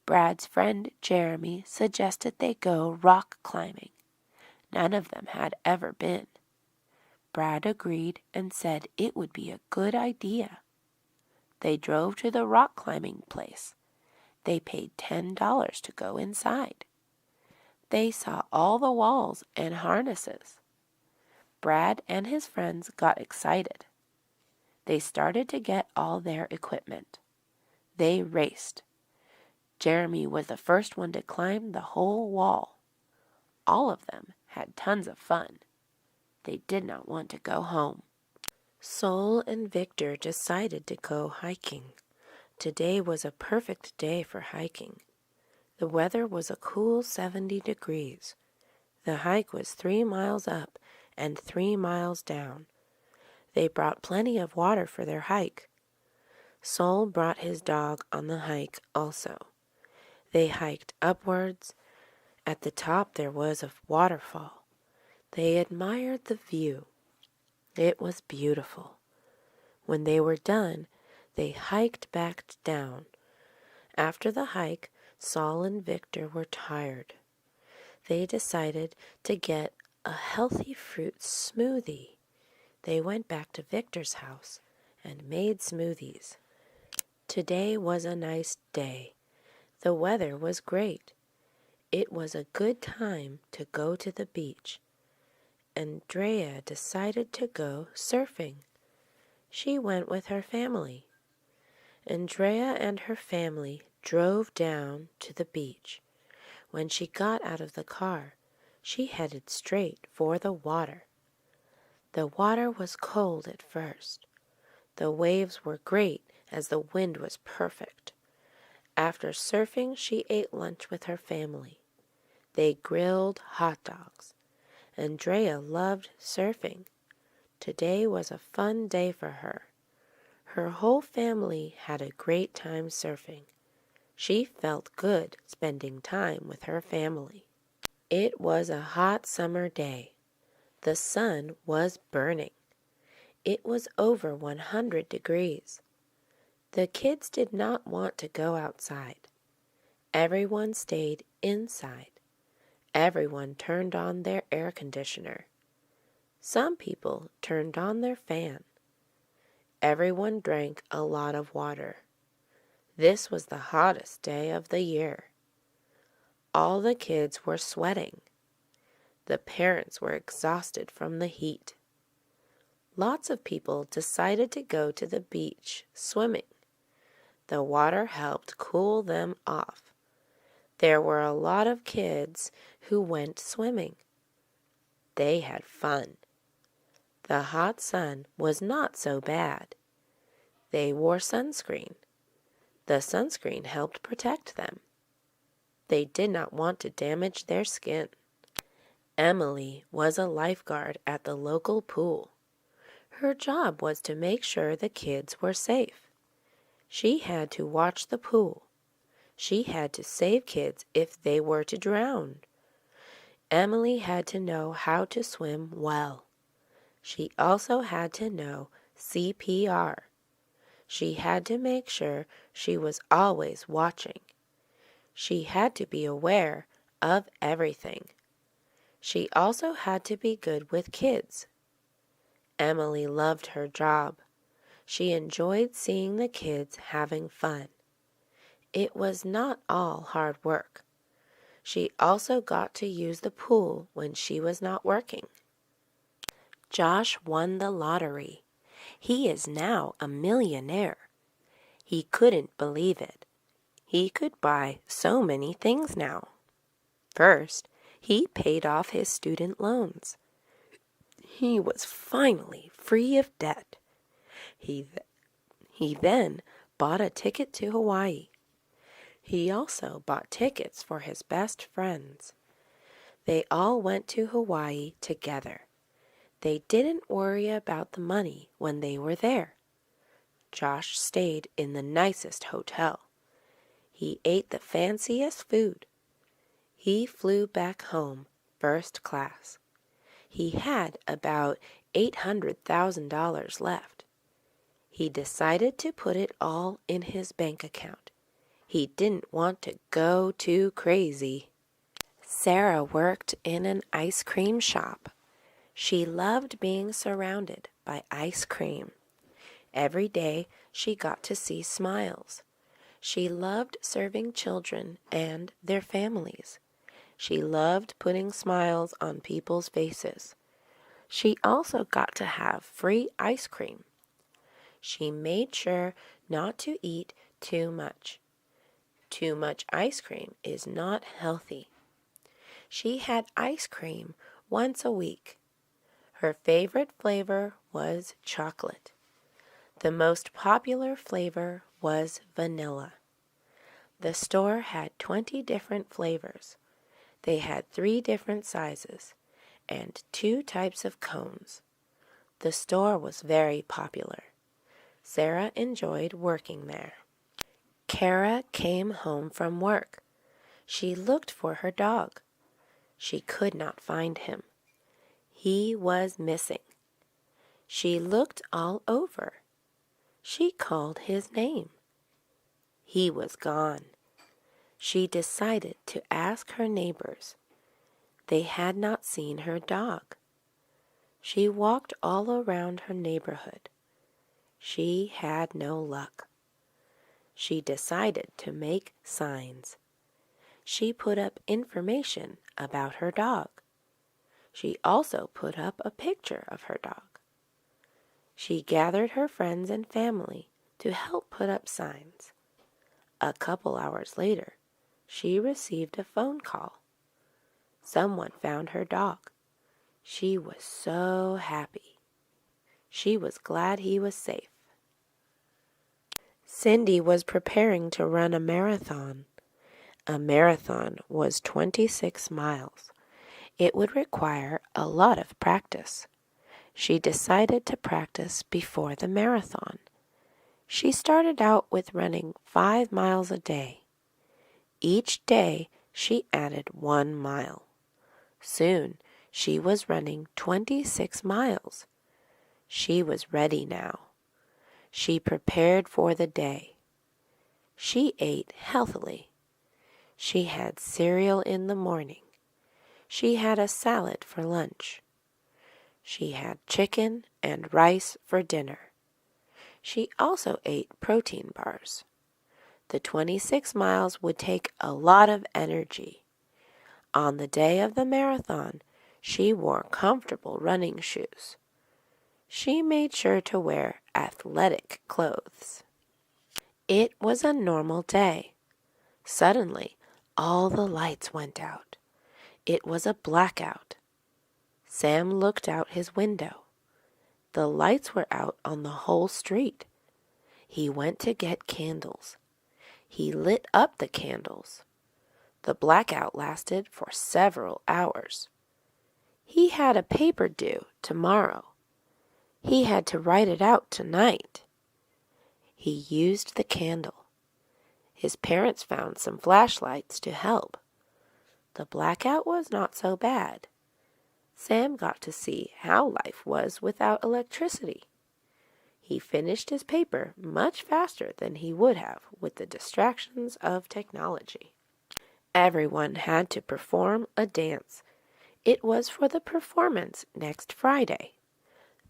Brad's friend Jeremy suggested they go rock climbing. None of them had ever been. Brad agreed and said it would be a good idea. They drove to the rock climbing place. They paid $10 to go inside. They saw all the walls and harnesses. Brad and his friends got excited. They started to get all their equipment. They raced. Jeremy was the first one to climb the whole wall. All of them had tons of fun. They did not want to go home. Sol and Victor decided to go hiking. Today was a perfect day for hiking. The weather was a cool 70 degrees. The hike was 3 miles up and 3 miles down. They brought plenty of water for their hike. Sol brought his dog on the hike also. They hiked upwards. At the top there was a waterfall. They admired the view. It was beautiful. When they were done, they hiked back down. After the hike, Saul and Victor were tired. They decided to get a healthy fruit smoothie. They went back to Victor's house and made smoothies. Today was a nice day. The weather was great. It was a good time to go to the beach. Andrea decided to go surfing. She went with her family. Andrea and her family drove down to the beach. When she got out of the car, she headed straight for the water. The water was cold at first. The waves were great as the wind was perfect. After surfing, she ate lunch with her family. They grilled hot dogs. Andrea loved surfing. Today was a fun day for her. Her whole family had a great time surfing. She felt good spending time with her family. It was a hot summer day. The sun was burning. It was over 100 degrees. The kids did not want to go outside. Everyone stayed inside. Everyone turned on their air conditioner. Some people turned on their fan. Everyone drank a lot of water. This was the hottest day of the year. All the kids were sweating. The parents were exhausted from the heat. Lots of people decided to go to the beach swimming. The water helped cool them off. There were a lot of kids who went swimming. They had fun. The hot sun was not so bad. They wore sunscreen. The sunscreen helped protect them. They did not want to damage their skin. Emily was a lifeguard at the local pool. Her job was to make sure the kids were safe. She had to watch the pool. She had to save kids if they were to drown. Emily had to know how to swim well. She also had to know CPR. She had to make sure she was always watching. She had to be aware of everything. She also had to be good with kids. Emily loved her job. She enjoyed seeing the kids having fun. It was not all hard work. She also got to use the pool when she was not working. Josh won the lottery. He is now a millionaire. He couldn't believe it. He could buy so many things now. First, he paid off his student loans. He was finally free of debt. He then bought a ticket to Hawaii. He also bought tickets for his best friends. They all went to Hawaii together. They didn't worry about the money when they were there. Josh stayed in the nicest hotel. He ate the fanciest food. He flew back home first class. He had about $800,000 left. He decided to put it all in his bank account. He didn't want to go too crazy. Sarah worked in an ice cream shop. She loved being surrounded by ice cream. Every day she got to see smiles. She loved serving children and their families. She loved putting smiles on people's faces. She also got to have free ice cream. She made sure not to eat too much. Too much ice cream is not healthy. She had ice cream once a week. Her favorite flavor was chocolate. The most popular flavor was vanilla. The store had 20 different flavors. They had 3 different sizes and 2 types of cones. The store was very popular. Sarah enjoyed working there. Kara came home from work. She looked for her dog. She could not find him. He was missing. She looked all over. She called his name. He was gone. She decided to ask her neighbors. They had not seen her dog. She walked all around her neighborhood. She had no luck. She decided to make signs. She put up information about her dog. She also put up a picture of her dog. She gathered her friends and family to help put up signs. A couple hours later, she received a phone call. Someone found her dog. She was so happy. She was glad he was safe. Cindy was preparing to run a marathon. A marathon was 26 miles. It would require a lot of practice. She decided to practice before the marathon. She started out with running 5 miles a day. Each day she added 1 mile. Soon she was running 26 miles. She was ready now. She prepared for the day. She ate healthily. She had cereal in the morning. She had a salad for lunch. She had chicken and rice for dinner. She also ate protein bars. The 26 miles would take a lot of energy. On the day of the marathon, she wore comfortable running shoes. She made sure to wear athletic clothes. It was a normal day. Suddenly, all the lights went out. It was a blackout. Sam looked out his window. The lights were out on the whole street. He went to get candles. He lit up the candles. The blackout lasted for several hours. He had a paper due tomorrow. He had to write it out tonight. He used the candle. His parents found some flashlights to help. The blackout was not so bad. Sam got to see how life was without electricity. He finished his paper much faster than he would have with the distractions of technology. Everyone had to perform a dance. It was for the performance next Friday.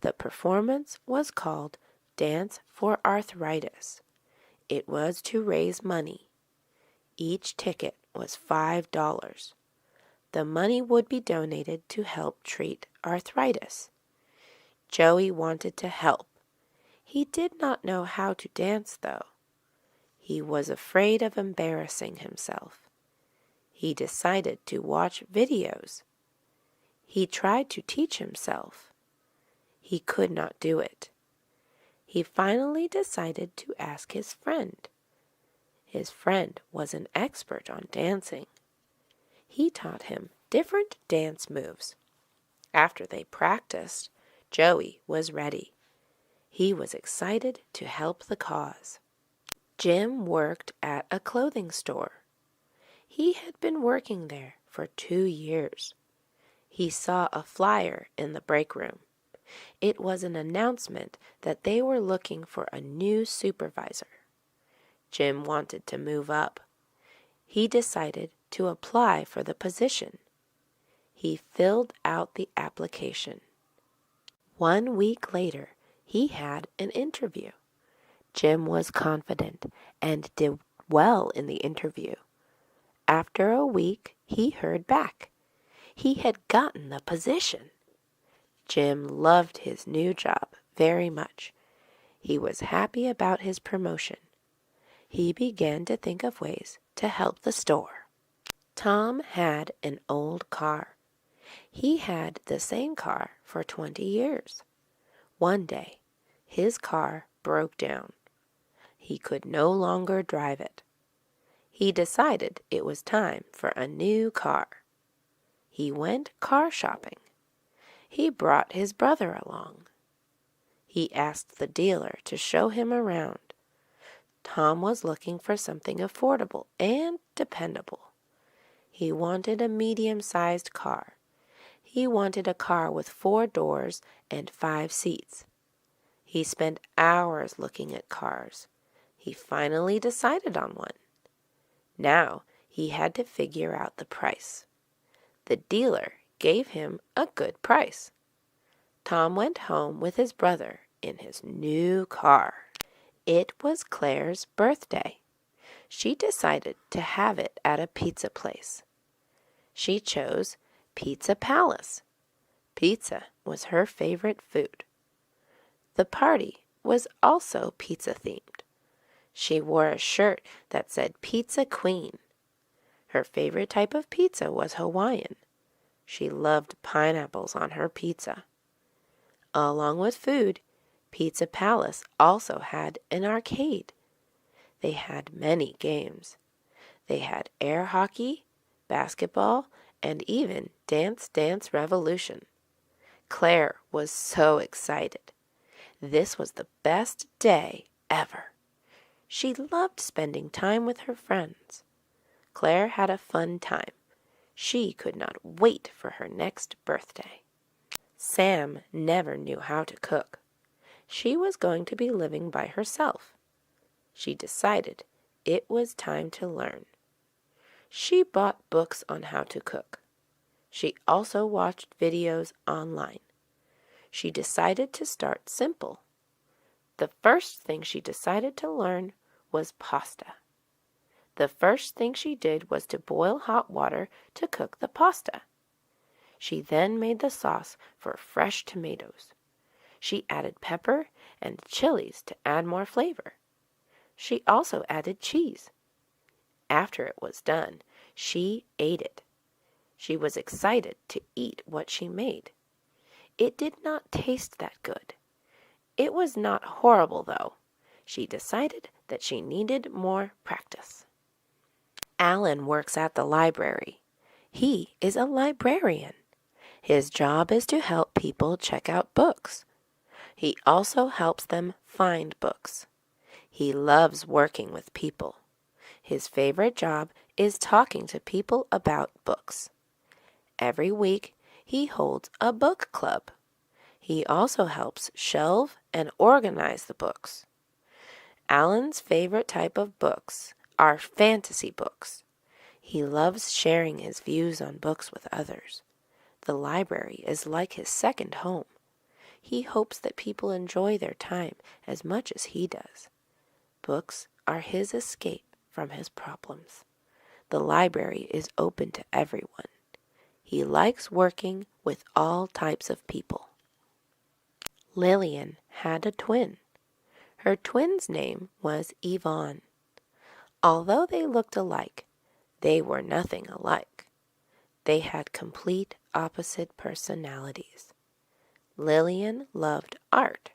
The performance was called Dance for Arthritis. It was to raise money. Each ticket was $5. The money would be donated to help treat arthritis. Joey wanted to help. He did not know how to dance, though. He was afraid of embarrassing himself. He decided to watch videos. He tried to teach himself. He could not do it. He finally decided to ask his friend. His friend was an expert on dancing. He taught him different dance moves. After they practiced, Joey was ready. He was excited to help the cause. Jim worked at a clothing store. He had been working there for 2 years. He saw a flyer in the break room. It was an announcement that they were looking for a new supervisor. Jim wanted to move up. He decided to apply for the position. He filled out the application. 1 week later, he had an interview. Jim was confident and did well in the interview. After a week, he heard back. He had gotten the position. Jim loved his new job very much. He was happy about his promotion. He began to think of ways to help the store. Tom had an old car. He had the same car for 20 years. One day, his car broke down. He could no longer drive it. He decided it was time for a new car. He went car shopping. He brought his brother along. He asked the dealer to show him around. Tom was looking for something affordable and dependable. He wanted a medium-sized car. He wanted a car with 4 doors and 5 seats. He spent hours looking at cars. He finally decided on one. Now he had to figure out the price. The dealer gave him a good price. Tom went home with his brother in his new car. It was Claire's birthday. She decided to have it at a pizza place. She chose Pizza Palace. Pizza was her favorite food. The party was also pizza-themed. She wore a shirt that said Pizza Queen. Her favorite type of pizza was Hawaiian. She loved pineapples on her pizza. Along with food, Pizza Palace also had an arcade. They had many games. They had air hockey, basketball, and even Dance Dance Revolution. Claire was so excited. This was the best day ever. She loved spending time with her friends. Claire had a fun time. She could not wait for her next birthday. Sam never knew how to cook. She was going to be living by herself. She decided it was time to learn. She bought books on how to cook. She also watched videos online. She decided to start simple. The first thing she decided to learn was pasta. The first thing she did was to boil hot water to cook the pasta. She then made the sauce for fresh tomatoes. She added pepper and chilies to add more flavor. She also added cheese. After it was done, she ate it. She was excited to eat what she made. It did not taste that good. It was not horrible, though. She decided that she needed more practice. Alan works at the library. He is a librarian. His job is to help people check out books. He also helps them find books. He loves working with people. His favorite job is talking to people about books. Every week, he holds a book club. He also helps shelve and organize the books. Alan's favorite type of books are fantasy books. He loves sharing his views on books with others. The library is like his second home. He hopes that people enjoy their time as much as he does. Books are his escape from his problems. The library is open to everyone. He likes working with all types of people. Lillian had a twin. Her twin's name was Yvonne. Although they looked alike, they were nothing alike. They had complete opposite personalities. Lillian loved art.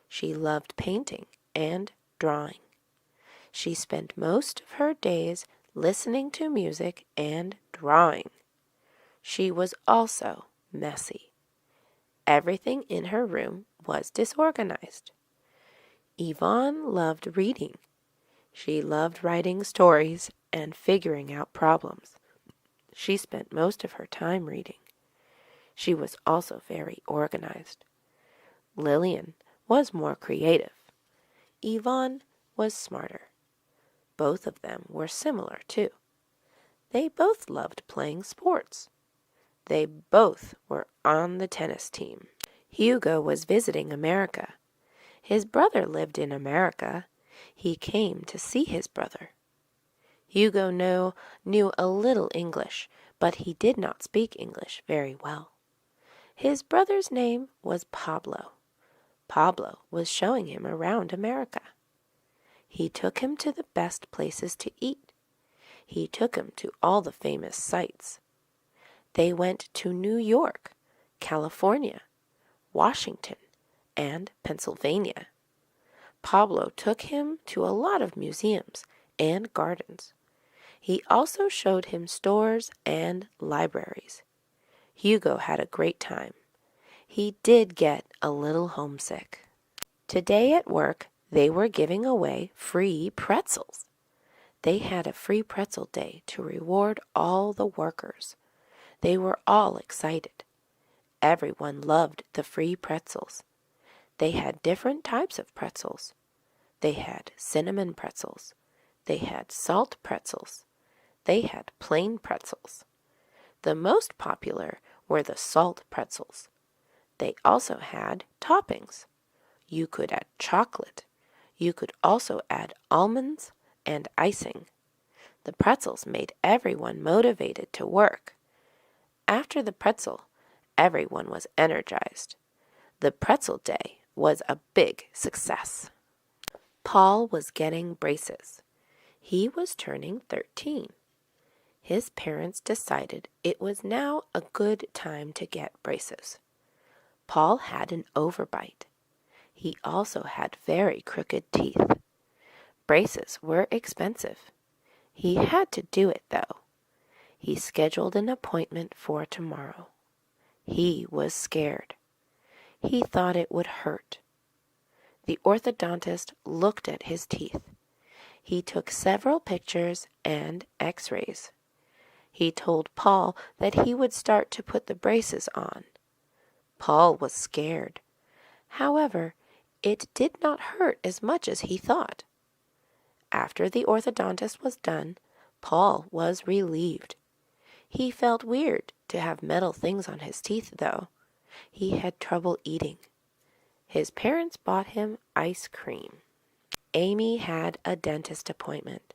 She loved painting and drawing. She spent most of her days listening to music and drawing. She was also messy. Everything in her room was disorganized. Yvonne loved reading. She loved writing stories and figuring out problems. She spent most of her time reading. She was also very organized. Lillian was more creative. Yvonne was smarter. Both of them were similar, too. They both loved playing sports. They both were on the tennis team. Hugo was visiting America. His brother lived in America. He came to see his brother. Hugo knew a little English, but he did not speak English very well. His brother's name was Pablo. Pablo was showing him around America. He took him to the best places to eat. He took him to all the famous sites. They went to New York, California, Washington, and Pennsylvania. Pablo took him to a lot of museums and gardens. He also showed him stores and libraries. Hugo had a great time. He did get a little homesick. Today at work, they were giving away free pretzels. They had a free pretzel day to reward all the workers. They were all excited. Everyone loved the free pretzels. They had different types of pretzels. They had cinnamon pretzels. They had salt pretzels. They had plain pretzels. The most popular were the salt pretzels. They also had toppings. You could add chocolate. You could also add almonds and icing. The pretzels made everyone motivated to work. After the pretzel, everyone was energized. The pretzel day was a big success. Paul was getting braces. He was turning 13. His parents decided it was now a good time to get braces. Paul had an overbite. He also had very crooked teeth. Braces were expensive. He had to do it, though. He scheduled an appointment for tomorrow. He was scared. He thought it would hurt. The orthodontist looked at his teeth. He took several pictures and x-rays. He told Paul that he would start to put the braces on. Paul was scared. However, it did not hurt as much as he thought. After the orthodontist was done, Paul was relieved. He felt weird to have metal things on his teeth, though. He had trouble eating. His parents bought him ice cream. Amy had a dentist appointment.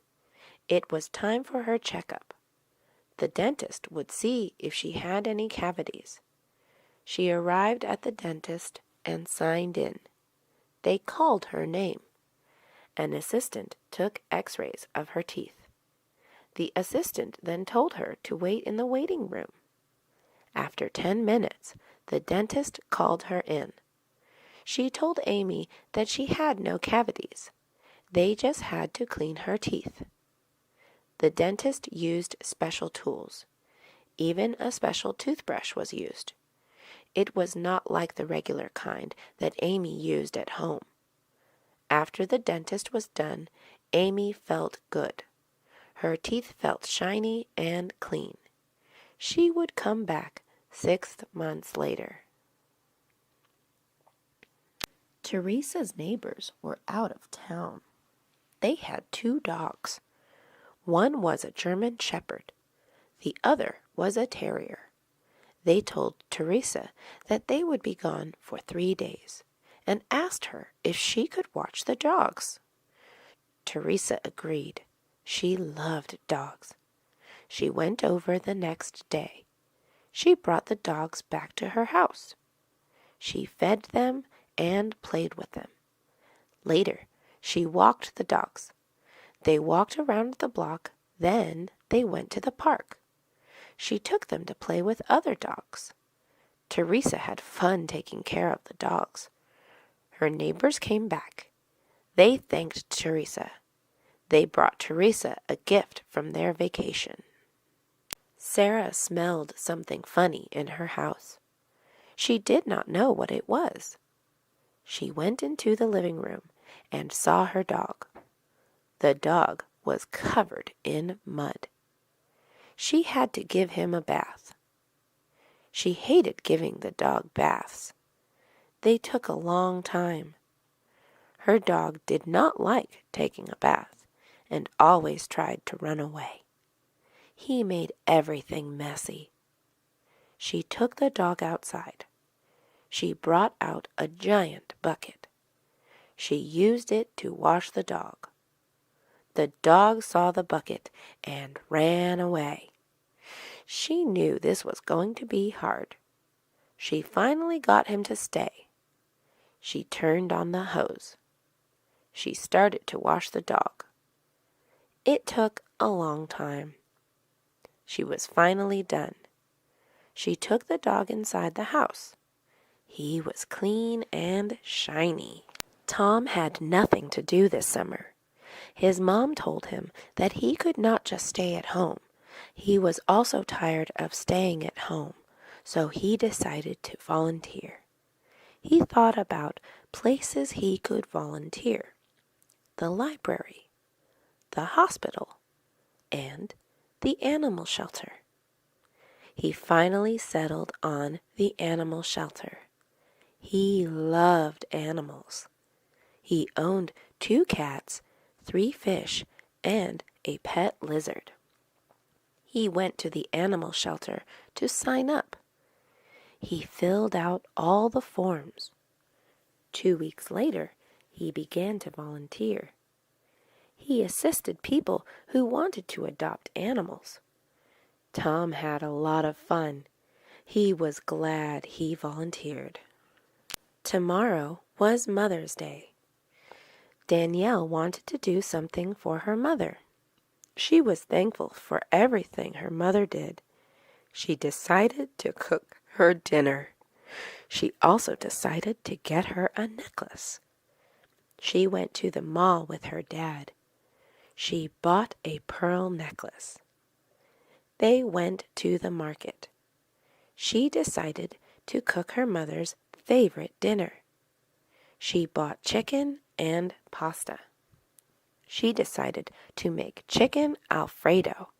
It was time for her checkup. The dentist would see if she had any cavities. She arrived at the dentist and signed in. They called her name. An assistant took x-rays of her teeth. The assistant then told her to wait in the waiting room. After 10 minutes, the dentist called her in. She told Amy that she had no cavities. They just had to clean her teeth. The dentist used special tools. Even a special toothbrush was used. It was not like the regular kind that Amy used at home. After the dentist was done, Amy felt good. Her teeth felt shiny and clean. She would come back 6 months later. Teresa's neighbors were out of town. They had 2 dogs. One was a German shepherd. The other was a terrier. They told Teresa that they would be gone for 3 days and asked her if she could watch the dogs. Teresa agreed. She loved dogs. She went over the next day. She brought the dogs back to her house. She fed them and played with them. Later, she walked the dogs. They walked around the block, then they went to the park. She took them to play with other dogs. Teresa had fun taking care of the dogs. Her neighbors came back. They thanked Teresa. They brought Teresa a gift from their vacation. Sarah smelled something funny in her house. She did not know what it was. She went into the living room and saw her dog. The dog was covered in mud. She had to give him a bath. She hated giving the dog baths. They took a long time. Her dog did not like taking a bath and always tried to run away. He made everything messy. She took the dog outside. She brought out a giant bucket. She used it to wash the dog. The dog saw the bucket and ran away. She knew this was going to be hard. She finally got him to stay. She turned on the hose. She started to wash the dog. It took a long time. She was finally done. She took the dog inside the house. He was clean and shiny. Tom had nothing to do this summer. His mom told him that he could not just stay at home. He was also tired of staying at home, so he decided to volunteer. He thought about places he could volunteer: the library, the hospital, and the animal shelter. He finally settled on the animal shelter. He loved animals. He owned 2 cats, 3 fish, and a pet lizard. He went to the animal shelter to sign up. He filled out all the forms. 2 weeks later, he began to volunteer. He assisted people who wanted to adopt animals. Tom had a lot of fun. He was glad he volunteered. Tomorrow was Mother's Day. Danielle wanted to do something for her mother. She was thankful for everything her mother did. She decided to cook her dinner. She also decided to get her a necklace. She went to the mall with her dad. She bought a pearl necklace. They went to the market. She decided to cook her mother's favorite dinner. She bought chicken and pasta. She decided to make chicken Alfredo.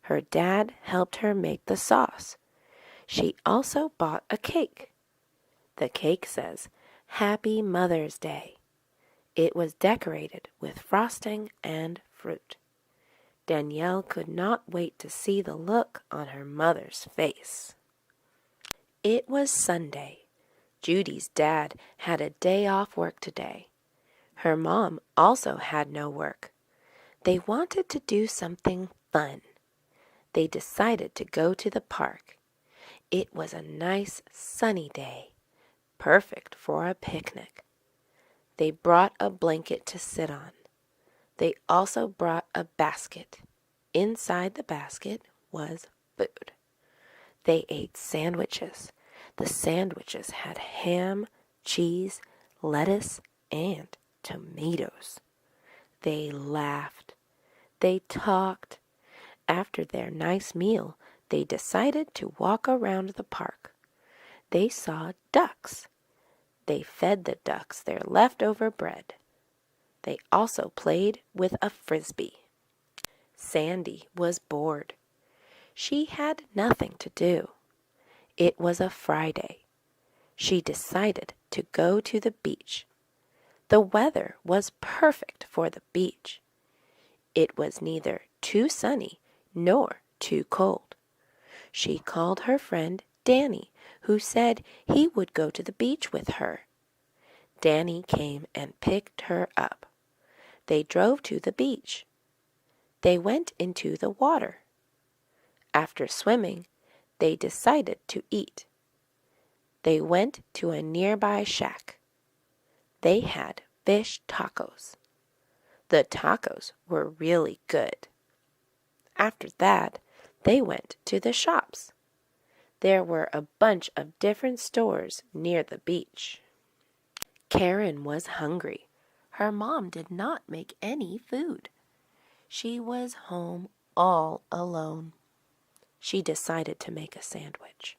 Her dad helped her make the sauce. She also bought a cake. The cake says, "Happy Mother's Day." It was decorated with frosting and fruit. Danielle could not wait to see the look on her mother's face. It was Sunday. Judy's dad had a day off work today. Her mom also had no work. They wanted to do something fun. They decided to go to the park. It was a nice sunny day, perfect for a picnic. They brought a blanket to sit on. They also brought a basket. Inside the basket was food. They ate sandwiches. The sandwiches had ham, cheese, lettuce, and tomatoes. They laughed. They talked. After their nice meal, they decided to walk around the park. They saw ducks. They fed the ducks their leftover bread. They also played with a frisbee. Sandy was bored. She had nothing to do. It was a Friday. She decided to go to the beach. The weather was perfect for the beach. It was neither too sunny nor too cold. She called her friend Danny, who said he would go to the beach with her. Danny came and picked her up. They drove to the beach. They went into the water. After swimming, they decided to eat. They went to a nearby shack. They had fish tacos. The tacos were really good. After that, they went to the shops. There were a bunch of different stores near the beach. Karen was hungry. Her mom did not make any food. She was home all alone. She decided to make a sandwich.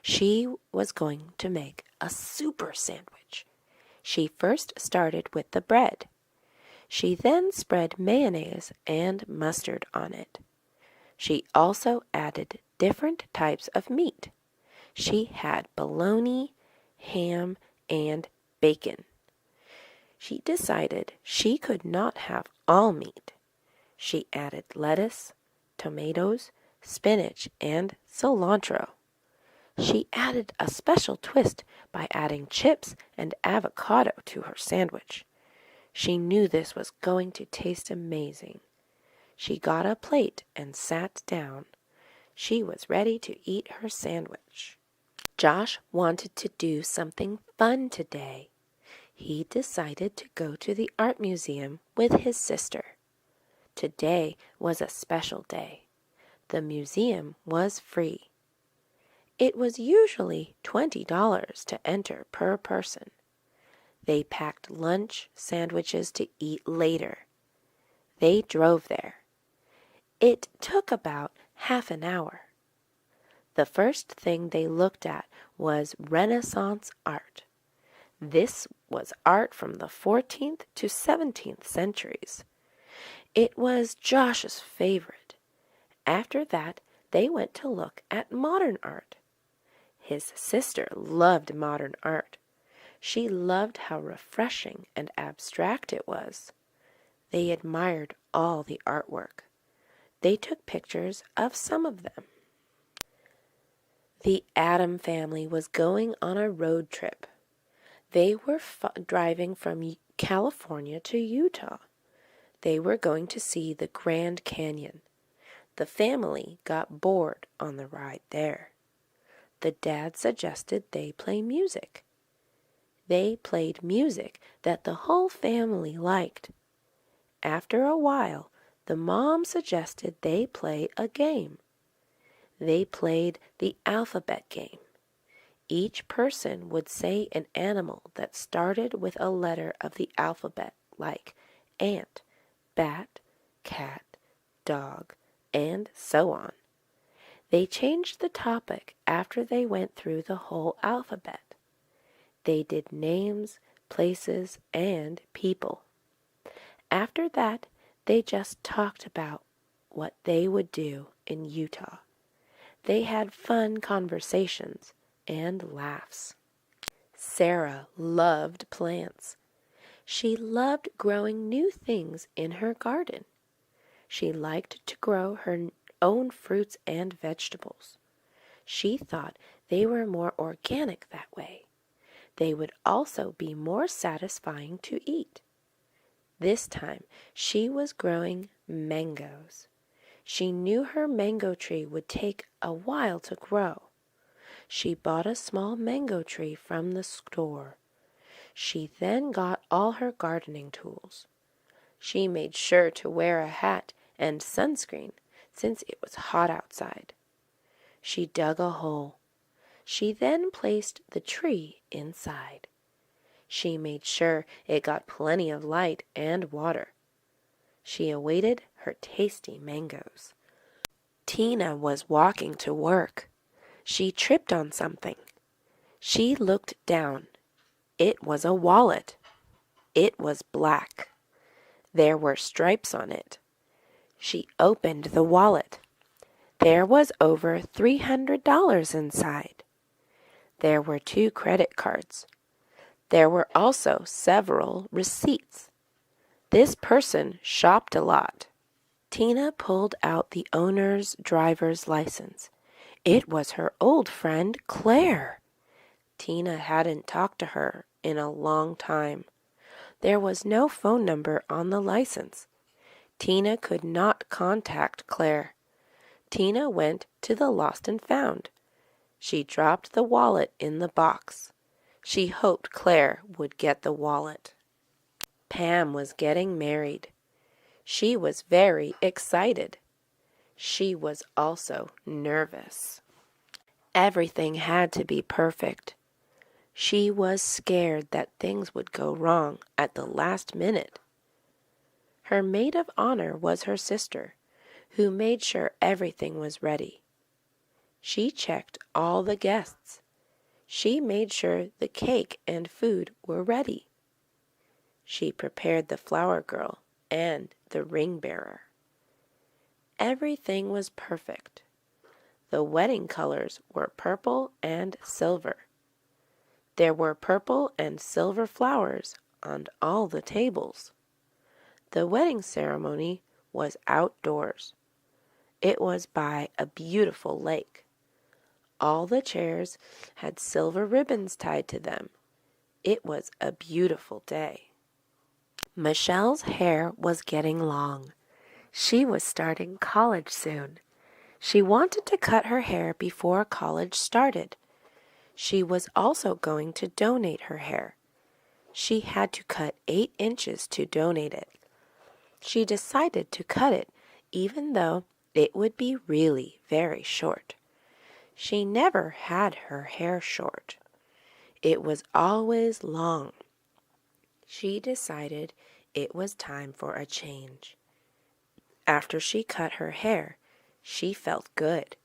She was going to make a super sandwich. She first started with the bread. She then spread mayonnaise and mustard on it. She also added different types of meat. She had bologna, ham, and bacon. She decided she could not have all meat. She added lettuce, tomatoes, spinach, and cilantro. She added a special twist by adding chips and avocado to her sandwich. She knew this was going to taste amazing. She got a plate and sat down. She was ready to eat her sandwich. Josh wanted to do something fun today. He decided to go to the art museum with his sister. Today was a special day. The museum was free. It was usually $20 to enter per person. They packed lunch sandwiches to eat later. They drove there. It took about half an hour. The first thing they looked at was Renaissance art. This was art from the 14th to 17th centuries. It was Josh's favorite. After that, they went to look at modern art. His sister loved modern art. She loved how refreshing and abstract it was. They admired all the artwork. They took pictures of some of them. The Adam family was going on a road trip. They were driving from California to Utah. They were going to see the Grand Canyon. The family got bored on the ride there. The dad suggested they play music. They played music that the whole family liked. After a while, the mom suggested they play a game. They played the alphabet game. Each person would say an animal that started with a letter of the alphabet, like ant, bat, cat, dog, and so on. They changed the topic after they went through the whole alphabet. They did names, places, and people. After that, they just talked about what they would do in Utah. They had fun conversations and laughs. Sarah loved plants. She loved growing new things in her garden. She liked to grow her own fruits and vegetables. She thought they were more organic that way. They would also be more satisfying to eat. This time she was growing mangoes. She knew her mango tree would take a while to grow. She bought a small mango tree from the store. She then got all her gardening tools. She made sure to wear a hat and sunscreen since it was hot outside. She dug a hole. She then placed the tree inside. She made sure it got plenty of light and water. She awaited her tasty mangoes. Tina was walking to work. She tripped on something. She looked down. It was a wallet. It was black. There were stripes on it. She opened the wallet. There was over $300 inside. There were 2 credit cards. There were also several receipts. This person shopped a lot. Tina pulled out the owner's driver's license. It was her old friend, Claire. Tina hadn't talked to her in a long time. There was no phone number on the license. Tina could not contact Claire. Tina went to the lost and found. She dropped the wallet in the box. She hoped Claire would get the wallet. Pam was getting married. She was very excited. She was also nervous. Everything had to be perfect. She was scared that things would go wrong at the last minute. Her maid of honor was her sister, who made sure everything was ready. She checked all the guests. She made sure the cake and food were ready. She prepared the flower girl and the ring bearer. Everything was perfect. The wedding colors were purple and silver. There were purple and silver flowers on all the tables. The wedding ceremony was outdoors. It was by a beautiful lake. All the chairs had silver ribbons tied to them. It was a beautiful day. Michelle's hair was getting long. She was starting college soon. She wanted to cut her hair before college started. She was also going to donate her hair. She had to cut 8 inches to donate it. She decided to cut it even though it would be really very short. She never had her hair short. It was always long. She decided it was time for a change. After she cut her hair, she felt good.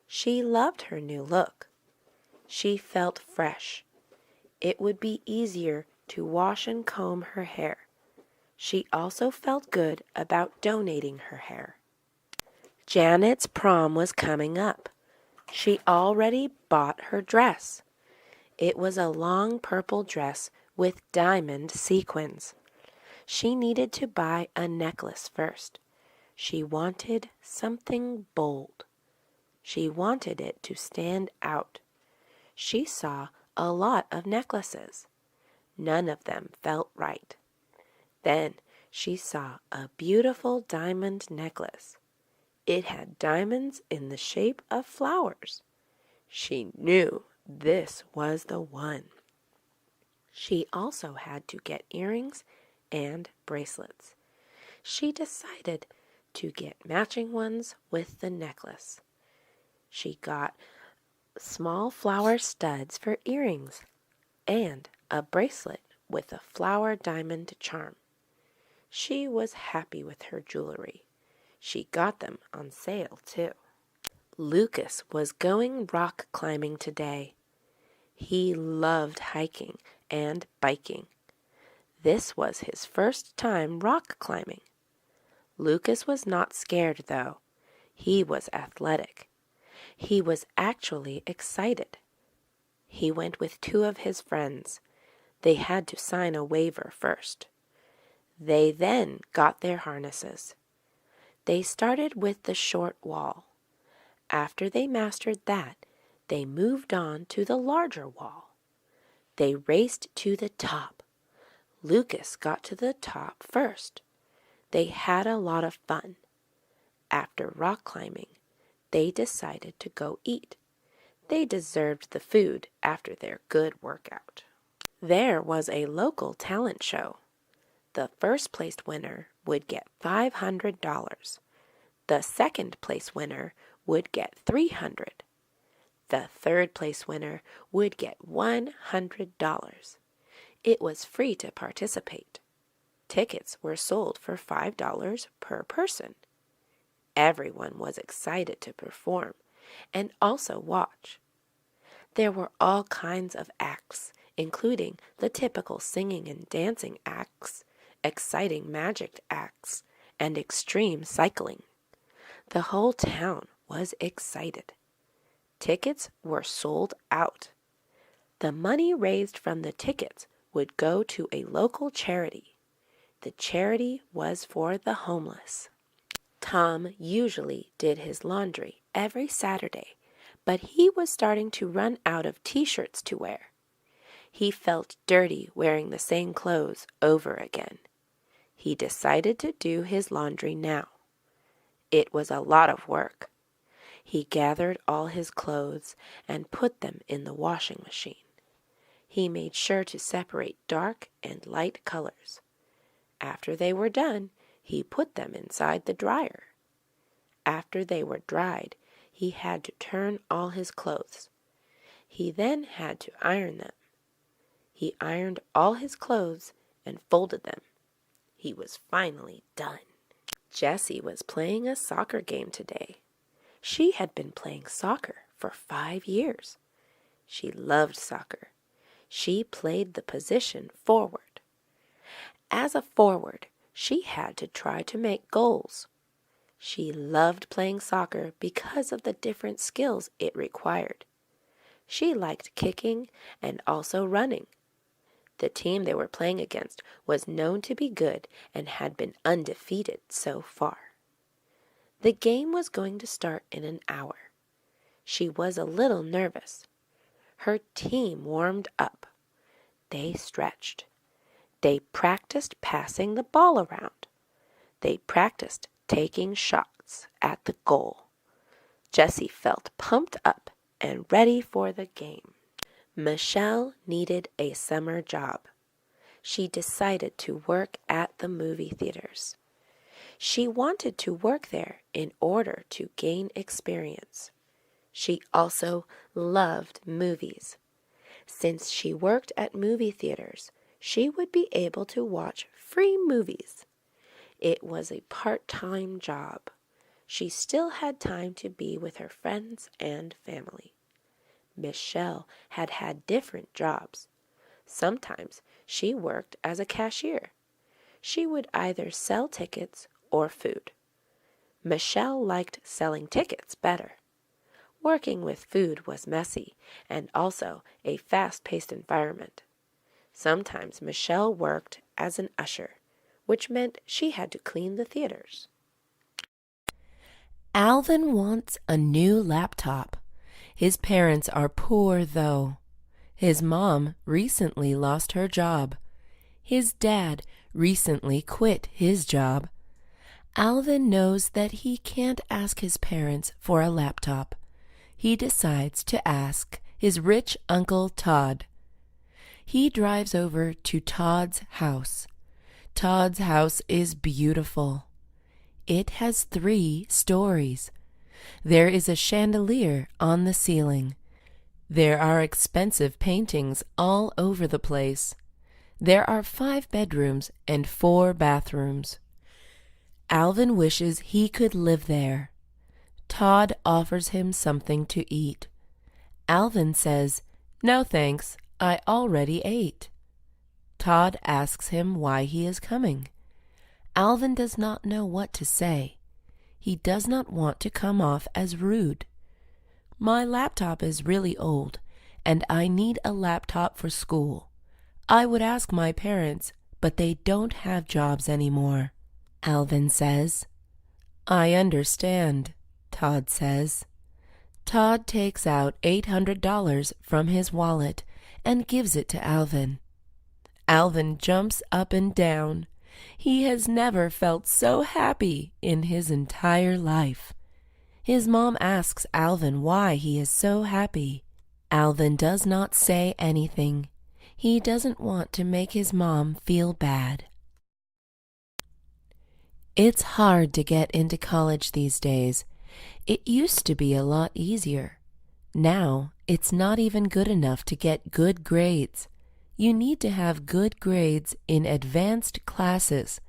She loved her new look. She felt fresh. It would be easier to wash and comb her hair. She also felt good about donating her hair. Janet's prom was coming up. She already bought her dress. It was a long purple dress with diamond sequins. She needed to buy a necklace first. She wanted something bold. She wanted it to stand out. She saw a lot of necklaces. None of them felt right. Then she saw a beautiful diamond necklace. It had diamonds in the shape of flowers. She knew this was the one. She also had to get earrings and bracelets. She decided to get matching ones with the necklace. She got small flower studs for earrings and a bracelet with a flower diamond charm. She was happy with her jewelry. She got them on sale, too. Lucas was going rock climbing today. He loved hiking and biking. This was his first time rock climbing. Lucas was not scared, though. He was athletic. He was actually excited. He went with two of his friends. They had to sign a waiver first. They then got their harnesses. They started with the short wall. After they mastered that, they moved on to the larger wall. They raced to the top. Lucas got to the top first. They had a lot of fun. After rock climbing, they decided to go eat. They deserved the food after their good workout. There was a local talent show. The first place winner would get $500. The second place winner would get $300. The third place winner would get $100. It was free to participate. Tickets were sold for $5 per person. Everyone was excited to perform and also watch. There were all kinds of acts, including the typical singing and dancing acts, exciting magic acts, and extreme cycling. The whole town was excited. Tickets were sold out. The money raised from the tickets would go to a local charity. The charity was for the homeless. Tom usually did his laundry every Saturday, but he was starting to run out of t-shirts to wear. He felt dirty wearing the same clothes over again. He decided to do his laundry now. It was a lot of work. He gathered all his clothes and put them in the washing machine. He made sure to separate dark and light colors. After they were done, he put them inside the dryer. After they were dried, he had to turn all his clothes. He then had to iron them. He ironed all his clothes and folded them. He was finally done. Jessie was playing a soccer game today. She had been playing soccer for 5 years. She loved soccer. She played the position forward. As a forward, she had to try to make goals. She loved playing soccer because of the different skills it required. She liked kicking and also running. The team they were playing against was known to be good and had been undefeated so far. The game was going to start in an hour. She was a little nervous. Her team warmed up. They stretched. They practiced passing the ball around. They practiced taking shots at the goal. Jessie felt pumped up and ready for the game. Michelle needed a summer job. She decided to work at the movie theaters. She wanted to work there in order to gain experience. She also loved movies. Since she worked at movie theaters, she would be able to watch free movies. It was a part-time job. She still had time to be with her friends and family. Michelle had had different jobs. Sometimes she worked as a cashier. She would either sell tickets or food. Michelle liked selling tickets better. Working with food was messy and also a fast-paced environment. Sometimes Michelle worked as an usher, which meant she had to clean the theaters. Alvin wants a new laptop. His parents are poor, though. His mom recently lost her job. His dad recently quit his job. Alvin knows that he can't ask his parents for a laptop. He decides to ask his rich Uncle Todd. He drives over to Todd's house. Todd's house is beautiful. It has 3 stories. There is a chandelier on the ceiling. There are expensive paintings all over the place. There are 5 bedrooms and 4 bathrooms. Alvin wishes he could live there. Todd offers him something to eat. Alvin says, "No thanks, I already ate." Todd asks him why he is coming. Alvin does not know what to say. He does not want to come off as rude. "My laptop is really old, and I need a laptop for school. I would ask my parents, but they don't have jobs anymore," Alvin says. "I understand," Todd says. Todd takes out $800 from his wallet and gives it to Alvin. Alvin jumps up and down. He has never felt so happy in his entire life. His mom asks Alvin why he is so happy. Alvin does not say anything. He doesn't want to make his mom feel bad. It's hard to get into college these days. It used to be a lot easier. Now, it's not even good enough to get good grades. You need to have good grades in advanced classes.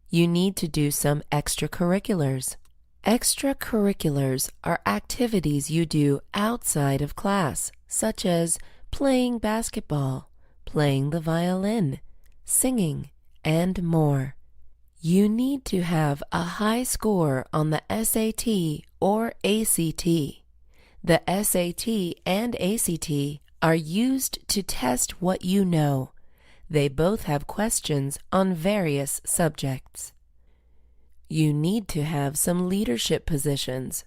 You need to do some extracurriculars. Extracurriculars are activities you do outside of class, such as playing basketball, playing the violin, singing, and more. You need to have a high score on the SAT or ACT. The SAT and ACT are used to test what you know. They both have questions on various subjects. You need to have some leadership positions.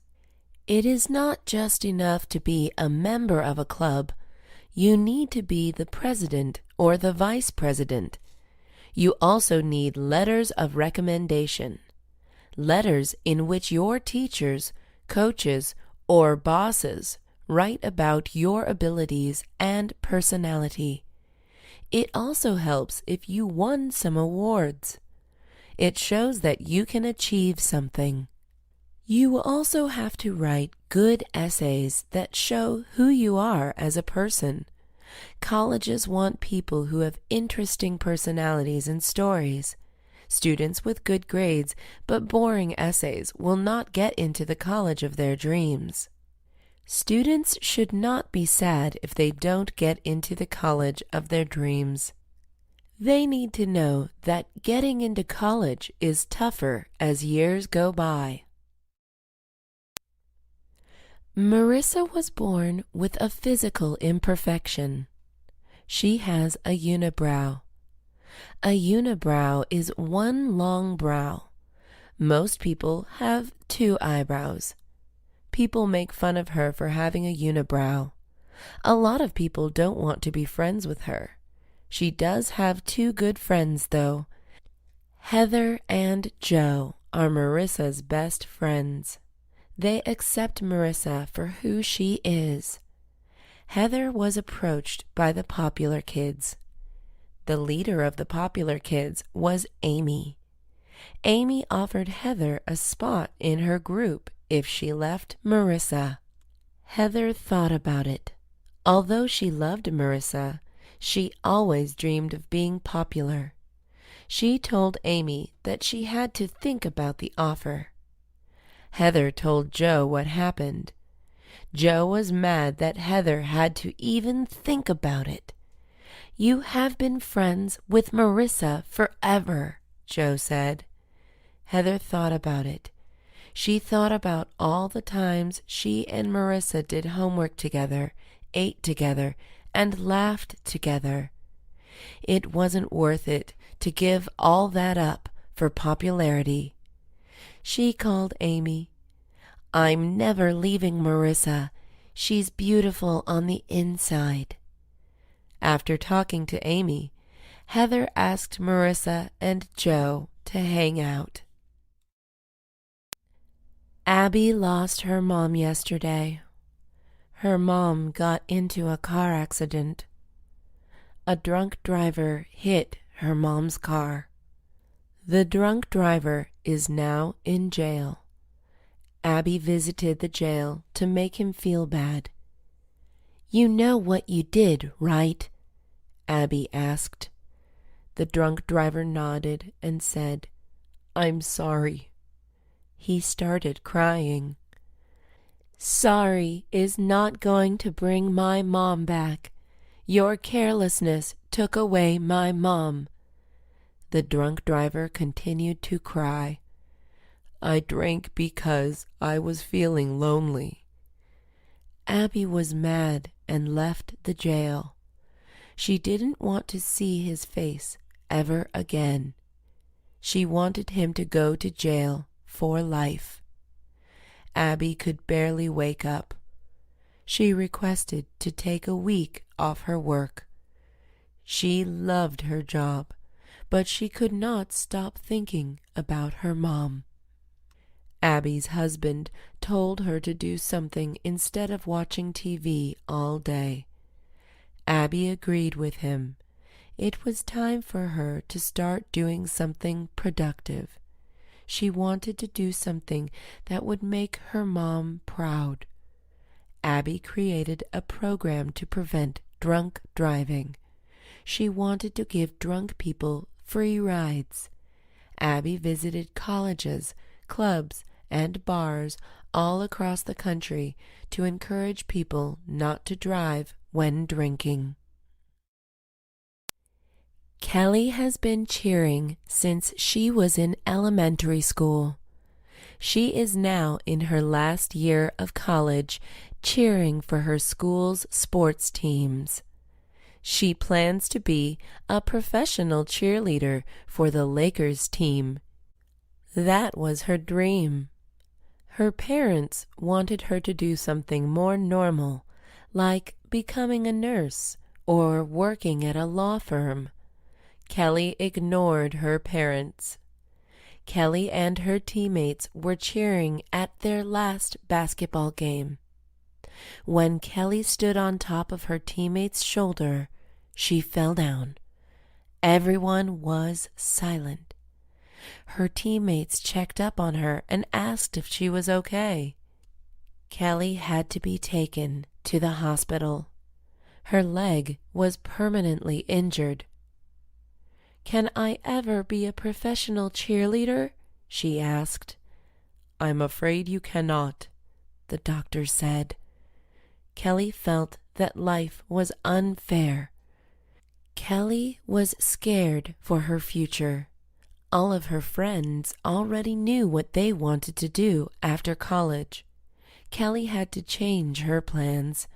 It is not just enough to be a member of a club. You need to be the president or the vice president. You also need letters of recommendation, letters in which your teachers, coaches, or bosses write about your abilities and personality. It also helps if you won some awards. It shows that you can achieve something. You also have to write good essays that show who you are as a person. Colleges want people who have interesting personalities and stories. Students with good grades but boring essays will not get into the college of their dreams. Students should not be sad if they don't get into the college of their dreams. They need to know that getting into college is tougher as years go by. Marissa was born with a physical imperfection. She has a unibrow. A unibrow is one long brow. Most people have 2 eyebrows. People make fun of her for having a unibrow. A lot of people don't want to be friends with her. She does have 2 good friends, though. Heather and Joe are Marissa's best friends. They accept Marissa for who she is. Heather was approached by the popular kids. The leader of the popular kids was Amy. Amy offered Heather a spot in her group if she left Marissa. Heather thought about it. Although she loved Marissa, she always dreamed of being popular. She told Amy that she had to think about the offer. Heather told Joe what happened. Joe was mad that Heather had to even think about it. "You have been friends with Marissa forever," Joe said. Heather thought about it. She thought about all the times she and Marissa did homework together, ate together, and laughed together. It wasn't worth it to give all that up for popularity. She called Amy. "I'm never leaving Marissa. She's beautiful on the inside." After talking to Amy, Heather asked Marissa and Joe to hang out. Abby lost her mom yesterday. Her mom got into a car accident. A drunk driver hit her mom's car. The drunk driver is now in jail. Abby visited the jail to make him feel bad. "You know what you did, right?" Abby asked. The drunk driver nodded and said, "I'm sorry." He started crying. "Sorry is not going to bring my mom back. Your carelessness took away my mom." The drunk driver continued to cry. "I drank because I was feeling lonely." Abby was mad and left the jail. She didn't want to see his face ever again. She wanted him to go to jail for life. Abby could barely wake up. She requested to take a week off her work. She loved her job, but she could not stop thinking about her mom. Abby's husband told her to do something instead of watching TV all day. Abby agreed with him. It was time for her to start doing something productive. She wanted to do something that would make her mom proud. Abby created a program to prevent drunk driving. She wanted to give drunk people free rides. Abby visited colleges, clubs, and bars all across the country to encourage people not to drive when drinking. Kelly has been cheering since she was in elementary school. She is now in her last year of college, cheering for her school's sports teams. She plans to be a professional cheerleader for the Lakers team. That was her dream. Her parents wanted her to do something more normal, like becoming a nurse or working at a law firm. Kelly ignored her parents. Kelly and her teammates were cheering at their last basketball game. When Kelly stood on top of her teammate's shoulder, she fell down. Everyone was silent. Her teammates checked up on her and asked if she was okay. Kelly had to be taken to the hospital. Her leg was permanently injured. "Can I ever be a professional cheerleader?" she asked. "I'm afraid you cannot," the doctor said. Kelly felt that life was unfair. Kelly was scared for her future. All of her friends already knew what they wanted to do after college. Kelly had to change her plans.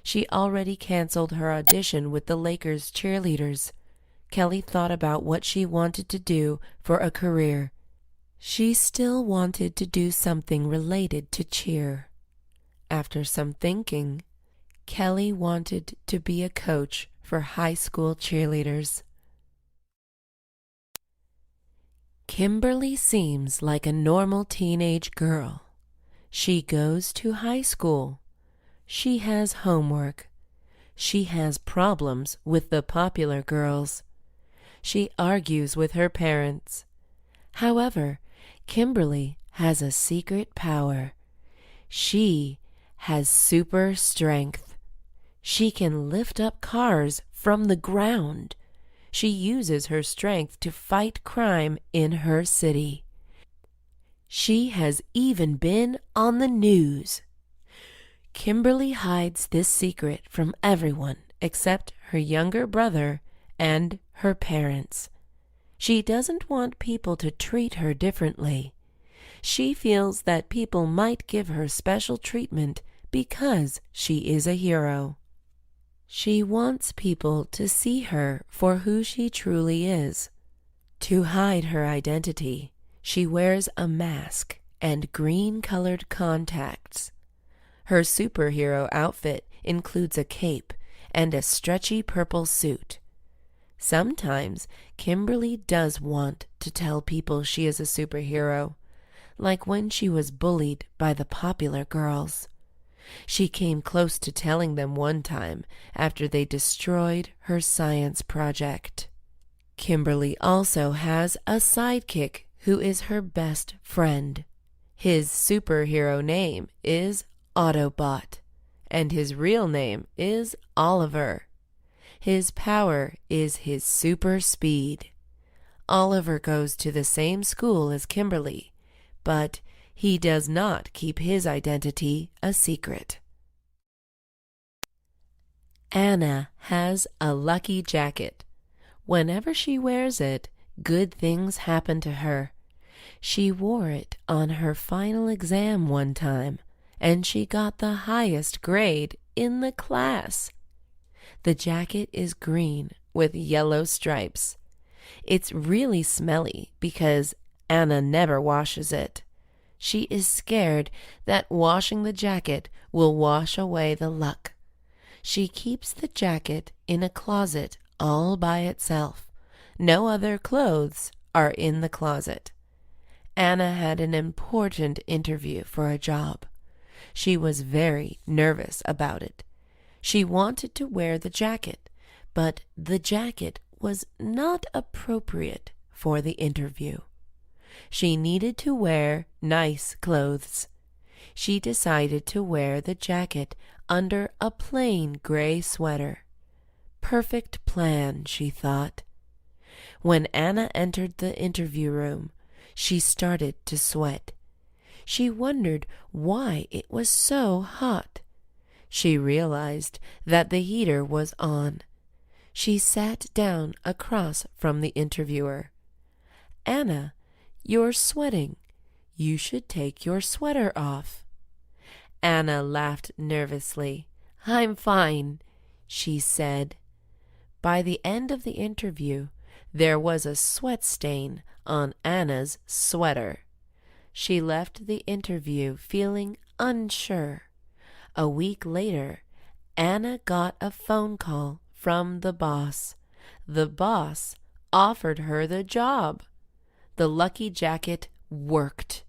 She already canceled her audition with the Lakers cheerleaders. Kelly thought about what she wanted to do for a career. She still wanted to do something related to cheer. After some thinking, Kelly wanted to be a coach for high school cheerleaders. Kimberly seems like a normal teenage girl. She goes to high school. She has homework. She has problems with the popular girls. She argues with her parents. However, Kimberly has a secret power. She has super strength. She can lift up cars from the ground. She uses her strength to fight crime in her city. She has even been on the news. Kimberly hides this secret from everyone except her younger brother and her parents. She doesn't want people to treat her differently. She feels that people might give her special treatment because she is a hero. She wants people to see her for who she truly is. To hide her identity, she wears a mask and green-colored contacts. Her superhero outfit includes a cape and a stretchy purple suit. Sometimes Kimberly does want to tell people she is a superhero, like when she was bullied by the popular girls. She came close to telling them one time after they destroyed her science project. Kimberly also has a sidekick who is her best friend. His superhero name is Autobot, and his real name is Oliver. His power is his super speed. Oliver goes to the same school as Kimberly, but he does not keep his identity a secret. Anna has a lucky jacket. Whenever she wears it, good things happen to her. She wore it on her final exam one time, and she got the highest grade in the class. The jacket is green with yellow stripes. It's really smelly because Anna never washes it. She is scared that washing the jacket will wash away the luck. She keeps the jacket in a closet all by itself. No other clothes are in the closet. Anna had an important interview for a job. She was very nervous about it. She wanted to wear the jacket, but the jacket was not appropriate for the interview. She needed to wear nice clothes. She decided to wear the jacket under a plain gray sweater. Perfect plan, she thought. When Anna entered the interview room, she started to sweat. She wondered why it was so hot. She realized that the heater was on. She sat down across from the interviewer. "Anna, you're sweating. You should take your sweater off." Anna laughed nervously. "I'm fine," she said. By the end of the interview, there was a sweat stain on Anna's sweater. She left the interview feeling unsure. A week later, Anna got a phone call from the boss. The boss offered her the job. The lucky jacket worked.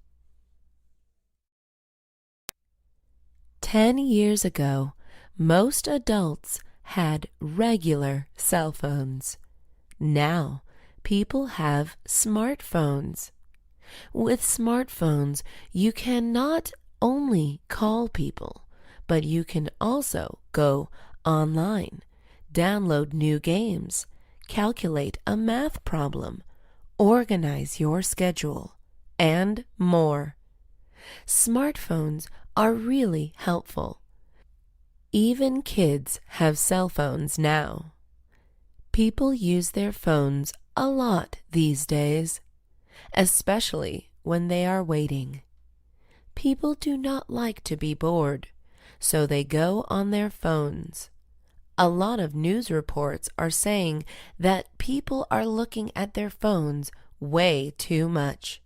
10 years ago, most adults had regular cell phones. Now, people have smartphones. With smartphones, you can not only call people, but you can also go online, download new games, calculate a math problem, organize your schedule, and more. Smartphones are really helpful. Even kids have cell phones now. People use their phones a lot these days, especially when they are waiting. People do not like to be bored, so they go on their phones. A lot of news reports are saying that people are looking at their phones way too much.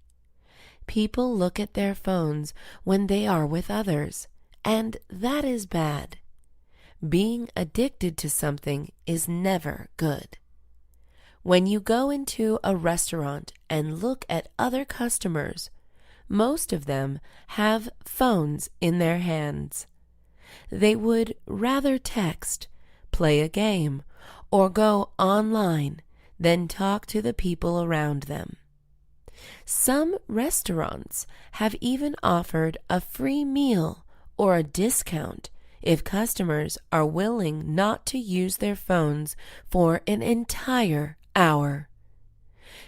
People look at their phones when they are with others, and that is bad. Being addicted to something is never good. When you go into a restaurant and look at other customers, most of them have phones in their hands. They would rather text, play a game, or go online than talk to the people around them. Some restaurants have even offered a free meal or a discount if customers are willing not to use their phones for an entire hour.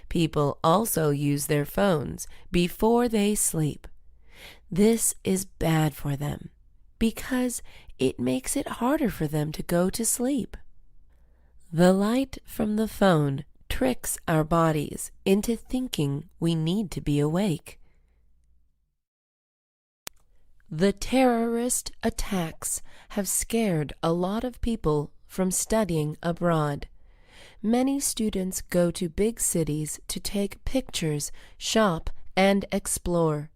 People also use their phones before they sleep. This is bad for them because it makes it harder for them to go to sleep. The light from the phone tricks our bodies into thinking we need to be awake. The terrorist attacks have scared a lot of people from studying abroad. Many students go to big cities to take pictures, shop, and explore.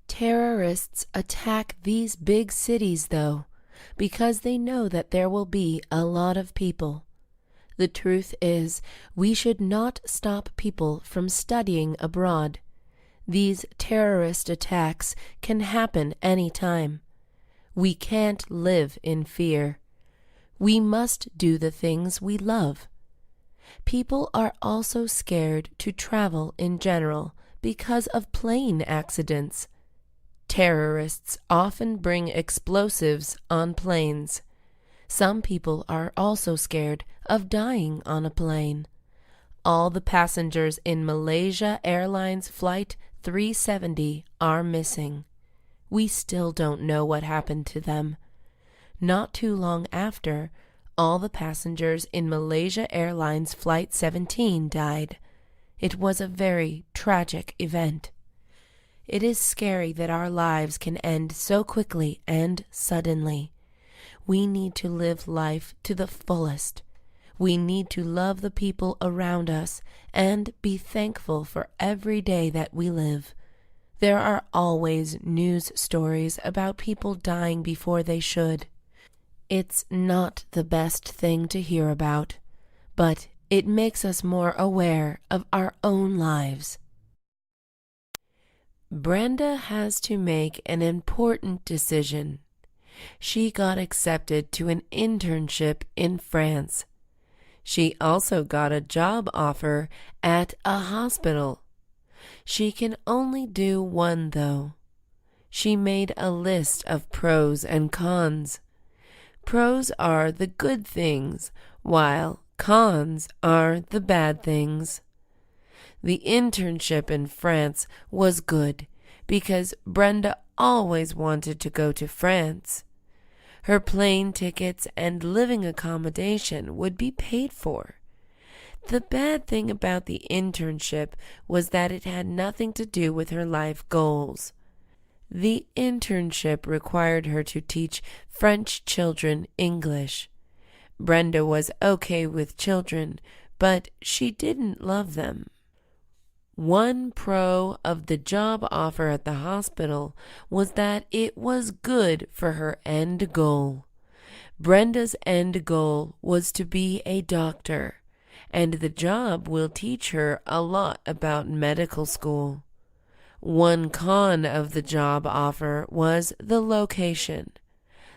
Terrorists attack these big cities, though, because they know that there will be a lot of people. The truth is, we should not stop people from studying abroad. These terrorist attacks can happen any time. We can't live in fear. We must do the things we love. People are also scared to travel in general because of plane accidents. Terrorists often bring explosives on planes. Some people are also scared of dying on a plane. All the passengers in Malaysia Airlines Flight 370 are missing. We still don't know what happened to them. Not too long after, all the passengers in Malaysia Airlines Flight 17 died. It was a very tragic event. It is scary that our lives can end so quickly and suddenly. We need to live life to the fullest. We need to love the people around us and be thankful for every day that we live. There are always news stories about people dying before they should. It's not the best thing to hear about, but it makes us more aware of our own lives. Brenda has to make an important decision. She got accepted to an internship in France. She also got a job offer at a hospital. She can only do one, though. She made a list of pros and cons. Pros are the good things, while cons are the bad things. The internship in France was good because Brenda always wanted to go to France. Her plane tickets and living accommodation would be paid for. The bad thing about the internship was that it had nothing to do with her life goals. The internship required her to teach French children English. Brenda was okay with children, but she didn't love them. One pro of the job offer at the hospital was that it was good for her end goal. Brenda's end goal was to be a doctor, and the job will teach her a lot about medical school. One con of the job offer was the location.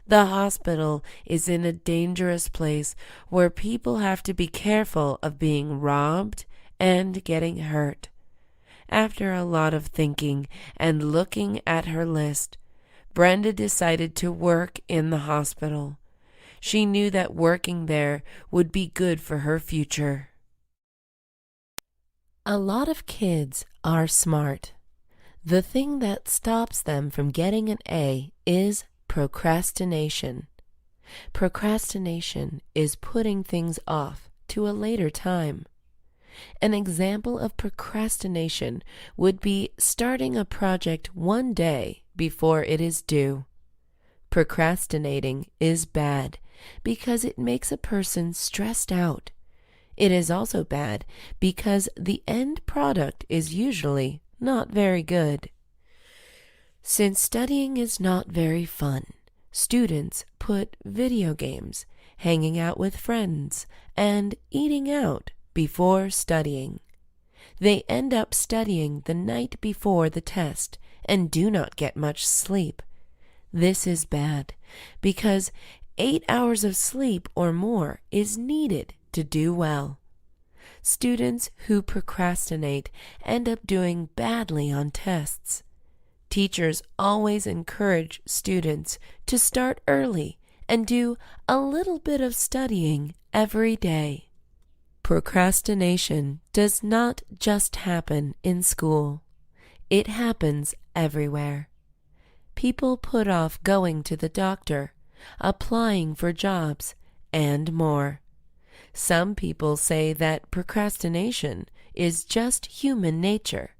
The hospital is in a dangerous place where people have to be careful of being robbed and getting hurt. After a lot of thinking and looking at her list, Brenda decided to work in the hospital. She knew that working there would be good for her future. A lot of kids are smart. The thing that stops them from getting an A is procrastination. Procrastination is putting things off to a later time. An example of procrastination would be starting a project one day before it is due. Procrastinating is bad because it makes a person stressed out. It is also bad because the end product is usually not very good. Since studying is not very fun, students put video games, hanging out with friends, and eating out before studying. They end up studying the night before the test and do not get much sleep. This is bad because 8 hours of sleep or more is needed to do well. Students who procrastinate end up doing badly on tests. Teachers always encourage students to start early and do a little bit of studying every day. Procrastination does not just happen in school. It happens everywhere. People put off going to the doctor, applying for jobs, and more. Some people say that procrastination is just human nature.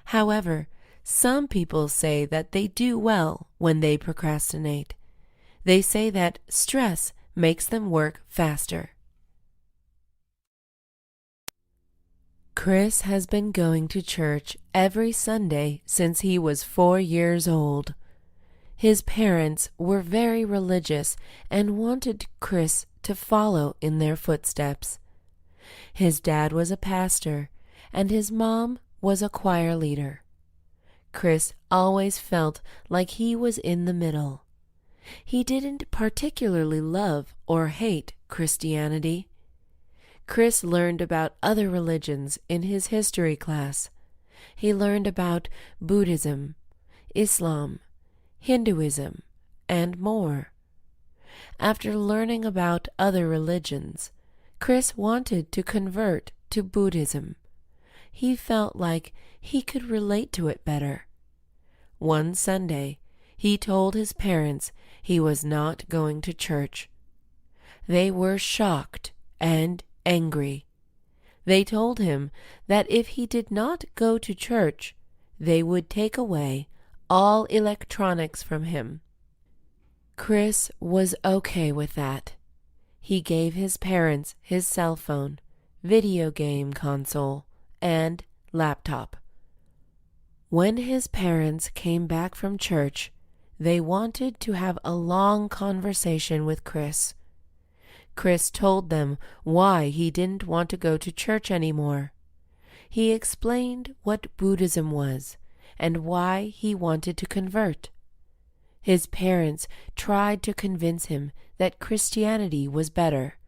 However, Some people say that they do well when they procrastinate. They say that stress makes them work faster. Chris has been going to church every Sunday since he was 4 years old. His parents were very religious and wanted Chris to follow in their footsteps. His dad was a pastor, and his mom was a choir leader. Chris always felt like he was in the middle. He didn't particularly love or hate Christianity. Chris learned about other religions in his history class. He learned about Buddhism, Islam, Hinduism, and more. After learning about other religions, Chris wanted to convert to Buddhism. He felt like he could relate to it better. One Sunday, he told his parents he was not going to church. They were shocked and angry. They told him that if he did not go to church, they would take away all electronics from him. Chris was okay with that. He gave his parents his cell phone, video game console, and laptop. When his parents came back from church, they wanted to have a long conversation with Chris. Chris told them why he didn't want to go to church anymore. He explained what Buddhism was and why he wanted to convert. His parents tried to convince him that Christianity was better.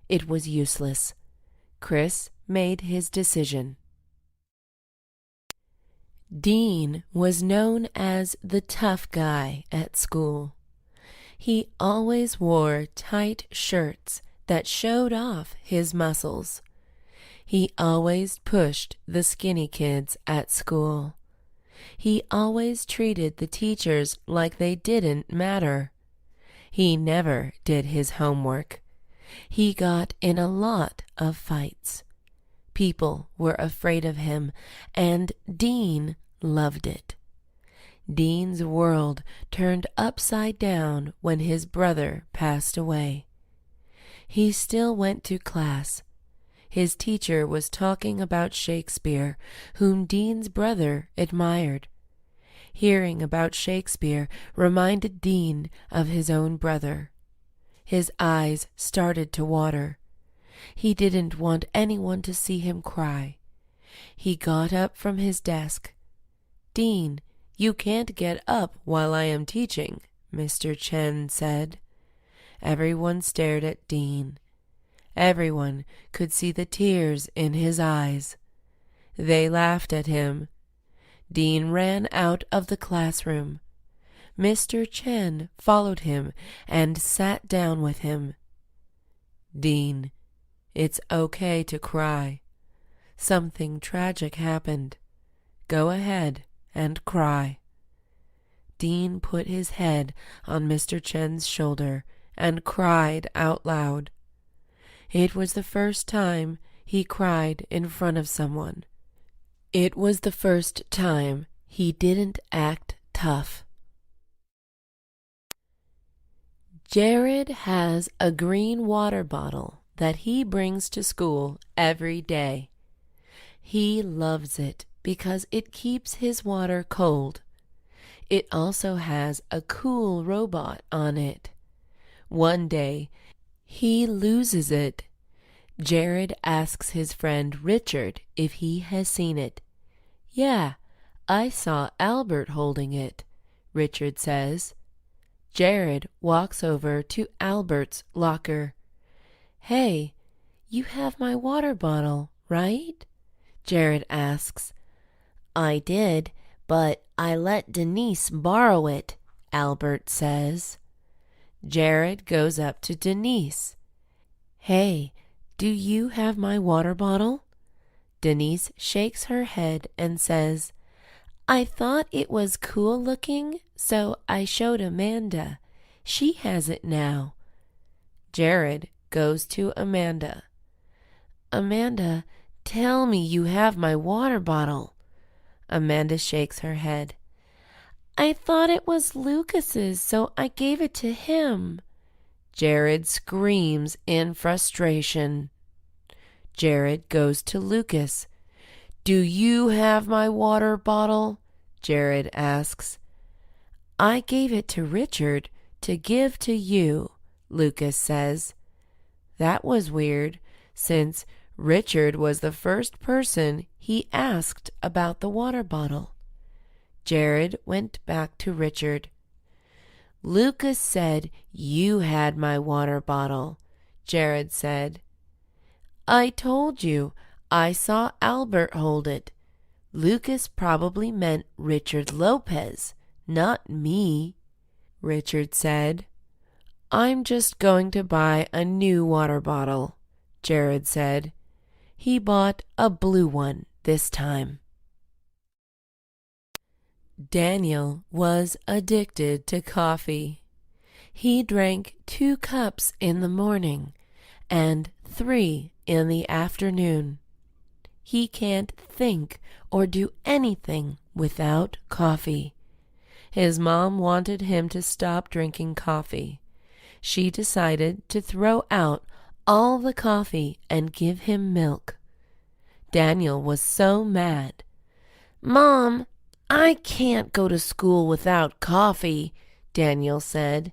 It was useless. Chris made his decision. Dean was known as the tough guy at school. He always wore tight shirts that showed off his muscles. He always pushed the skinny kids at school. He always treated the teachers like they didn't matter. He never did his homework. He got in a lot of fights. People were afraid of him, and Dean loved it. Dean's world turned upside down when his brother passed away. He still went to class. His teacher was talking about Shakespeare, whom Dean's brother admired. Hearing about Shakespeare reminded Dean of his own brother. His eyes started to water. He didn't want anyone to see him cry. He got up from his desk. "Dean, you can't get up while I am teaching," Mr. Chen said. Everyone stared at Dean. Everyone could see the tears in his eyes. They laughed at him. Dean ran out of the classroom. Mr. Chen followed him and sat down with him. "Dean, it's okay to cry. Something tragic happened. Go ahead and cry." Dean put his head on Mr. Chen's shoulder and cried out loud. It was the first time he cried in front of someone. It was the first time he didn't act tough. Jared has a green water bottle that he brings to school every day. He loves it because it keeps his water cold. It also has a cool robot on it. One day, he loses it. Jared asks his friend Richard if he has seen it. "Yeah, I saw Albert holding it," Richard says. Jared walks over to Albert's locker. "Hey, you have my water bottle, right?" Jared asks. "I did, but I let Denise borrow it," Albert says. Jared goes up to Denise. "Hey, do you have my water bottle?" Denise shakes her head and says, "I thought it was cool looking, so I showed Amanda. She has it now." Jared goes to Amanda. "Amanda, tell me you have my water bottle." Amanda shakes her head. I thought it was Lucas's, so I gave it to him. Jared screams in frustration. Jared goes to Lucas. Do you have my water bottle? Jared asks. I gave it to Richard to give to you, Lucas says. That was weird, since Richard was the first person he asked about the water bottle. Jared went back to Richard. Lucas said you had my water bottle, Jared said. I told you, I saw Albert hold it. Lucas probably meant Richard Lopez, not me, Richard said. I'm just going to buy a new water bottle, Jared said. He bought a blue one this time. Daniel was addicted to coffee. He drank 2 cups in the morning and 3 in the afternoon. He can't think or do anything without coffee. His mom wanted him to stop drinking coffee. She decided to throw out all the coffee and give him milk. Daniel was so mad. Mom, I can't go to school without coffee, Daniel said.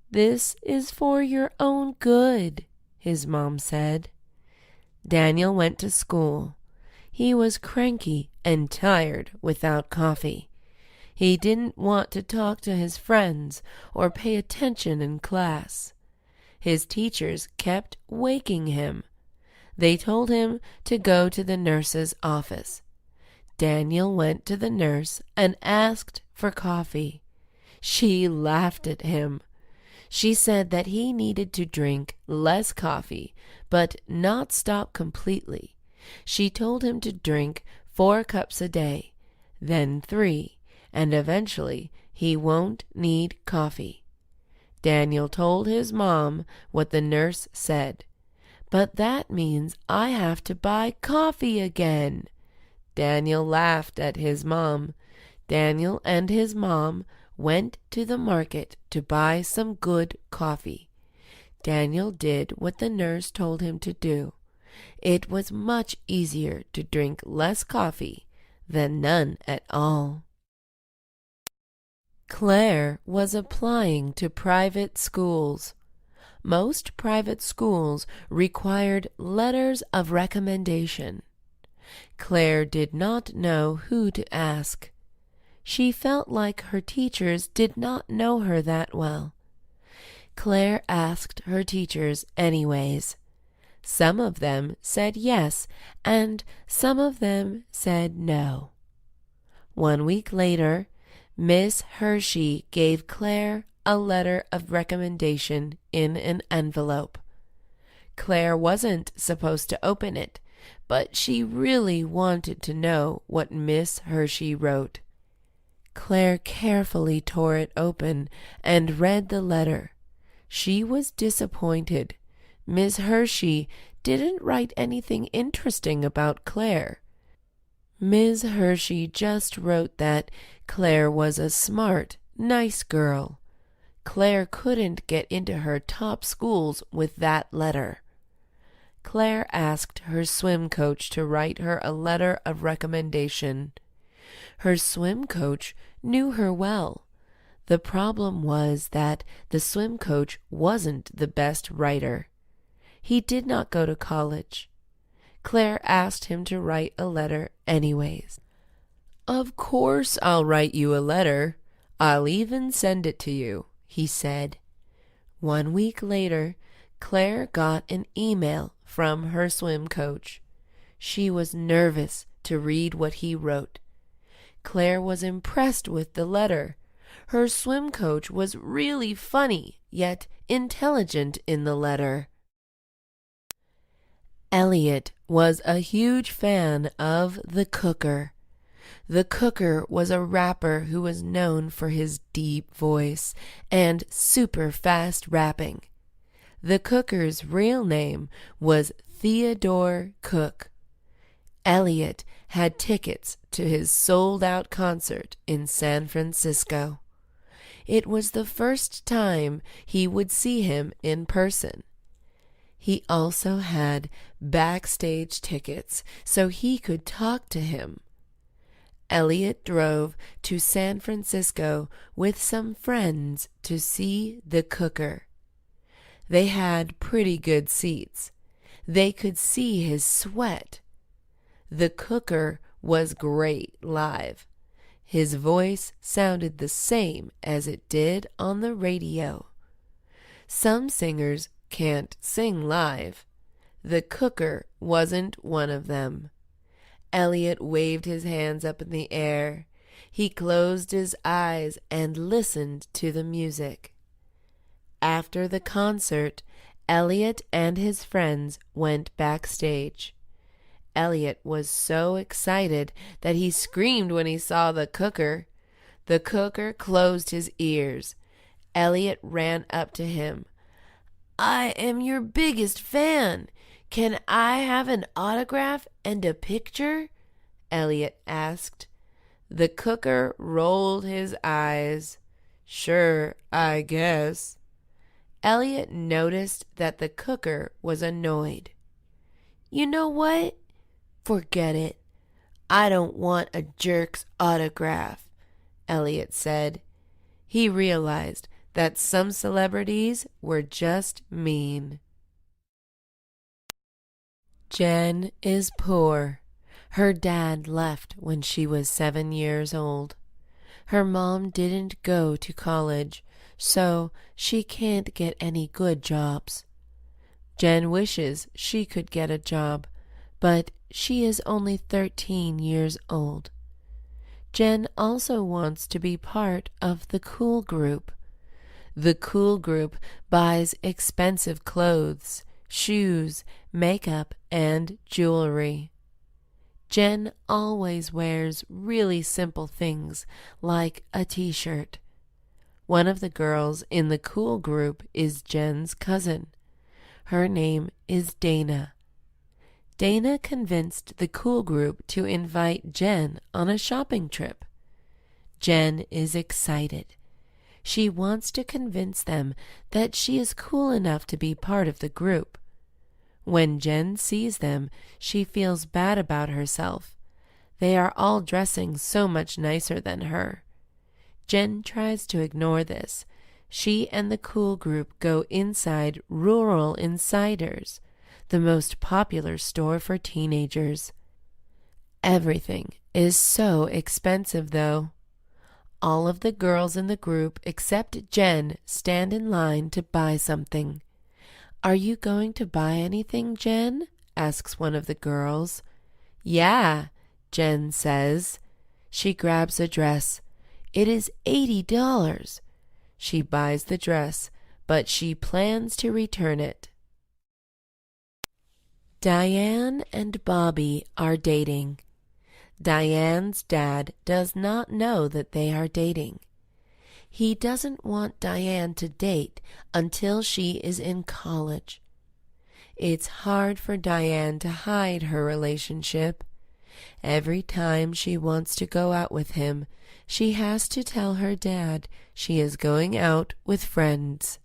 This is for your own good, his mom said. Daniel went to school. He was cranky and tired without coffee. He didn't want to talk to his friends or pay attention in class. His teachers kept waking him. They told him to go to the nurse's office. Daniel went to the nurse and asked for coffee. She laughed at him. She said that he needed to drink less coffee, but not stop completely. She told him to drink 4 cups a day, then 3, and eventually he won't need coffee. Daniel told his mom what the nurse said. But that means I have to buy coffee again. Daniel laughed at his mom. Daniel and his mom went to the market to buy some good coffee. Daniel did what the nurse told him to do. It was much easier to drink less coffee than none at all. Claire was applying to private schools. Most private schools required letters of recommendation. Claire did not know who to ask. She felt like her teachers did not know her that well. Claire asked her teachers anyways. Some of them said yes, and some of them said no. 1 week later, Miss Hershey gave Claire a letter of recommendation in an envelope. Claire wasn't supposed to open it, but she really wanted to know what Miss Hershey wrote. Claire carefully tore it open and read the letter. She was disappointed. Miss Hershey didn't write anything interesting about Claire. Miss Hershey just wrote that Claire was a smart, nice girl. Claire couldn't get into her top schools with that letter. Claire asked her swim coach to write her a letter of recommendation. Her swim coach knew her well. The problem was that the swim coach wasn't the best writer. He did not go to college. Claire asked him to write a letter anyways. Of course I'll write you a letter. I'll even send it to you, he said. 1 week later, Claire got an email from her swim coach. She was nervous to read what he wrote. Claire was impressed with the letter. Her swim coach was really funny, yet intelligent in the letter. Elliot was a huge fan of The Cooker. The Cooker was a rapper who was known for his deep voice and super fast rapping. The Cooker's real name was Theodore Cook. Elliot had tickets to his sold-out concert in San Francisco. It was the first time he would see him in person. He also had backstage tickets so he could talk to him. Elliot drove to San Francisco with some friends to see the cooker. They had pretty good seats. They could see his sweat. The cooker was great live. His voice sounded the same as it did on the radio. Some singers can't sing live. The cooker wasn't one of them. Elliot waved his hands up in the air. He closed his eyes and listened to the music. After the concert, Elliot and his friends went backstage. Elliot was so excited that he screamed when he saw the cooker. The cooker closed his ears. Elliot ran up to him. "I am your biggest fan. Can I have an autograph and a picture?" Elliot asked. The cooker rolled his eyes. "Sure, I guess." Elliot noticed that the cooker was annoyed. "You know what? Forget it. I don't want a jerk's autograph," Elliot said. He realized that some celebrities were just mean. Jen is poor. Her dad left when she was 7 years old. Her mom didn't go to college, so she can't get any good jobs. Jen wishes she could get a job, but she is only 13 years old. Jen also wants to be part of the cool group. The cool group buys expensive clothes, shoes, makeup, and jewelry. Jen always wears really simple things like a t-shirt. One of the girls in the cool group is Jen's cousin. Her name is Dana. Dana convinced the cool group to invite Jen on a shopping trip. Jen is excited. She wants to convince them that she is cool enough to be part of the group. When Jen sees them, she feels bad about herself. They are all dressing so much nicer than her. Jen tries to ignore this. She and the cool group go inside Rural Insiders, the most popular store for teenagers. Everything is so expensive, though. All of the girls in the group except Jen stand in line to buy something. "Are you going to buy anything, Jen?" asks one of the girls. "Yeah," Jen says. She grabs a dress. It is $80. She buys the dress, but she plans to return it. Diane and Bobby are dating. Diane's dad does not know that they are dating. He doesn't want Diane to date until she is in college. It's hard for Diane to hide her relationship. Every time she wants to go out with him, she has to tell her dad she is going out with friends.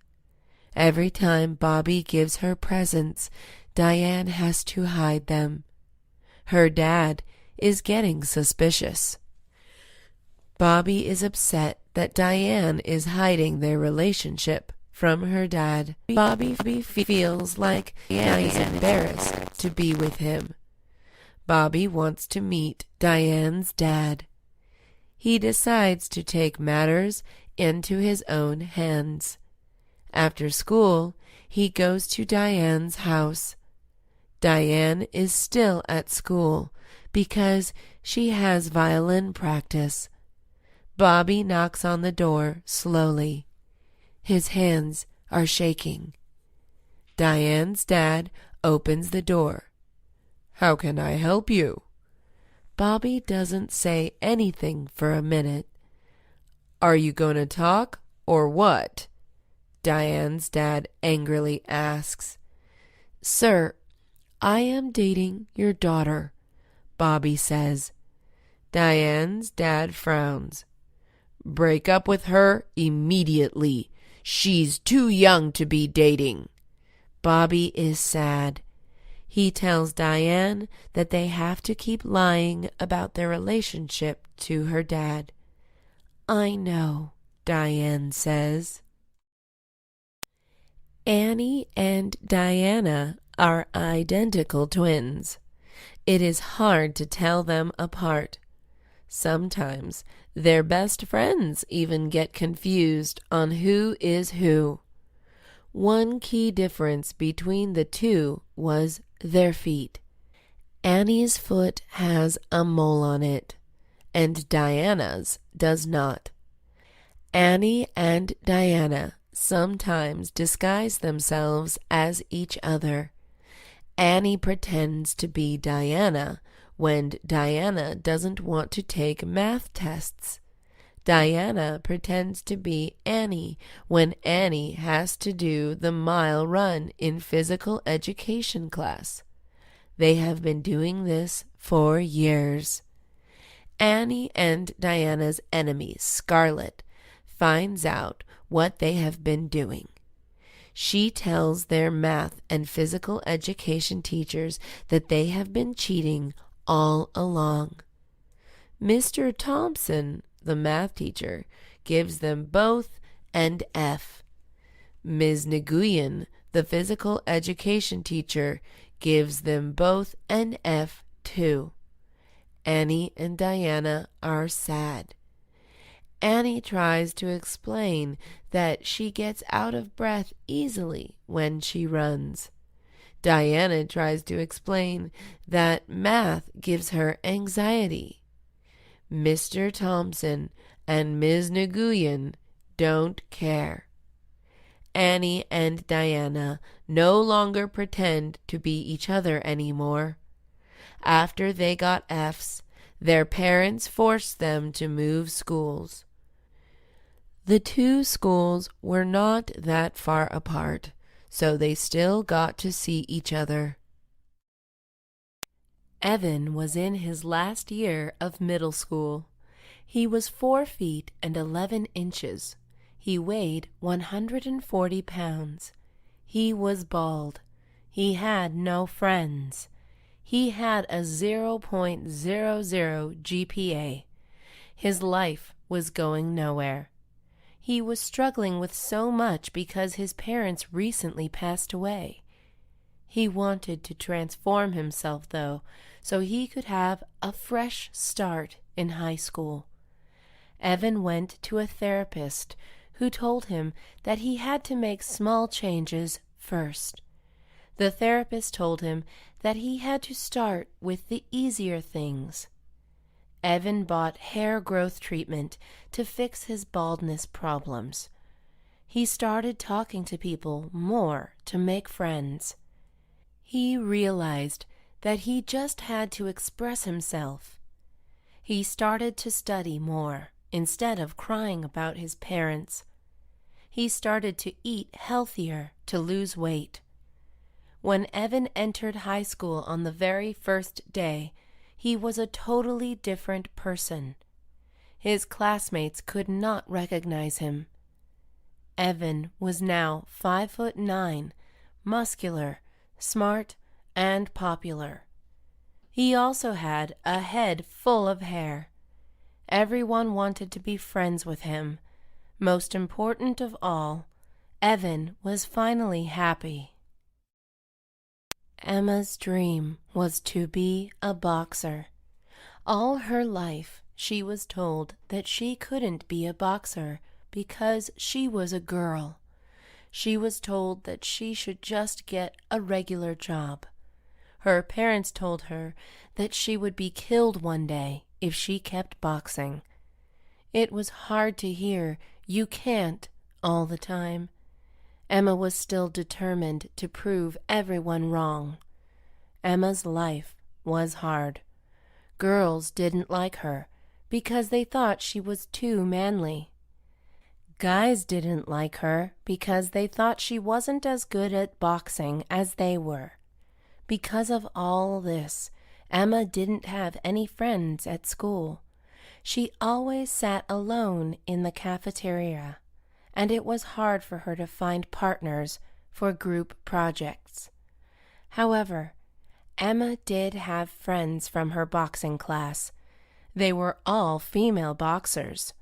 Every time Bobby gives her presents, Diane has to hide them. Her dad is getting suspicious. Bobby is upset that Diane is hiding their relationship from her dad. Bobby feels like Diane is embarrassed to be with him. Bobby wants to meet Diane's dad. He decides to take matters into his own hands. After school, he goes to Diane's house. Diane is still at school because she has violin practice. Bobby knocks on the door slowly. His hands are shaking. Diane's dad opens the door. "How can I help you?" Bobby doesn't say anything for a minute. "Are you going to talk or what?" Diane's dad angrily asks. "Sir, I am dating your daughter." Bobby says. Diane's dad frowns. Break up with her immediately. She's too young to be dating. Bobby is sad. He tells Diane that they have to keep lying about their relationship to her dad. I know, Diane says. Annie and Diana are identical twins. It is hard to tell them apart. Sometimes their best friends even get confused on who is who. One key difference between the two was their feet. Annie's foot has a mole on it, and Diana's does not. Annie and Diana sometimes disguise themselves as each other. Annie pretends to be Diana when Diana doesn't want to take math tests. Diana pretends to be Annie when Annie has to do the mile run in physical education class. They have been doing this for years. Annie and Diana's enemy, Scarlett, finds out what they have been doing. She tells their math and physical education teachers that they have been cheating all along. Mr. Thompson, the math teacher, gives them both an F. Ms. Nguyen, the physical education teacher, gives them both an F too. Annie and Diana are sad. Annie tries to explain that she gets out of breath easily when she runs. Diana tries to explain that math gives her anxiety. Mr. Thompson and Ms. Nguyen don't care. Annie and Diana no longer pretend to be each other anymore. After they got Fs, their parents forced them to move schools. The two schools were not that far apart, so they still got to see each other. Evan was in his last year of middle school. He was 4 feet and 11 inches. He weighed 140 pounds. He was bald. He had no friends. He had a 0.00 GPA. His life was going nowhere. He was struggling with so much because his parents recently passed away. He wanted to transform himself, though, so he could have a fresh start in high school. Evan went to a therapist who told him that he had to make small changes first. The therapist told him that he had to start with the easier things. Evan bought hair growth treatment to fix his baldness problems. He started talking to people more to make friends. He realized that he just had to express himself. He started to study more instead of crying about his parents. He started to eat healthier to lose weight. When Evan entered high school on the very first day, he was a totally different person. His classmates could not recognize him. Evan was now 5'9", muscular, smart, and popular. He also had a head full of hair. Everyone wanted to be friends with him. Most important of all, Evan was finally happy. Emma's dream was to be a boxer. All her life, she was told that she couldn't be a boxer because she was a girl. She was told that she should just get a regular job. Her parents told her that she would be killed one day if she kept boxing. It was hard to hear "you can't" all the time. Emma was still determined to prove everyone wrong. Emma's life was hard. Girls didn't like her because they thought she was too manly. Guys didn't like her because they thought she wasn't as good at boxing as they were. Because of all this, Emma didn't have any friends at school. She always sat alone in the cafeteria, and it was hard for her to find partners for group projects. However, Emma did have friends from her boxing class. They were all female boxers.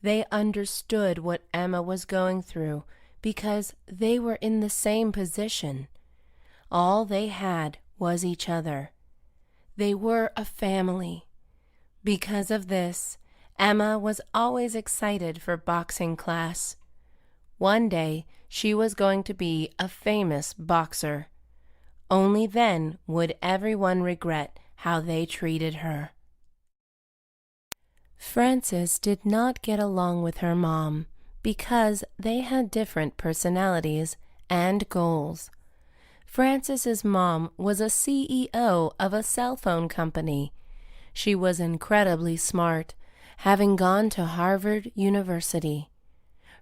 They understood what Emma was going through because they were in the same position. All they had was each other. They were a family. Because of this, Emma was always excited for boxing class. One day, she was going to be a famous boxer. Only then would everyone regret how they treated her. Frances did not get along with her mom because they had different personalities and goals. Frances's mom was a CEO of a cell phone company. She was incredibly smart, having gone to Harvard University.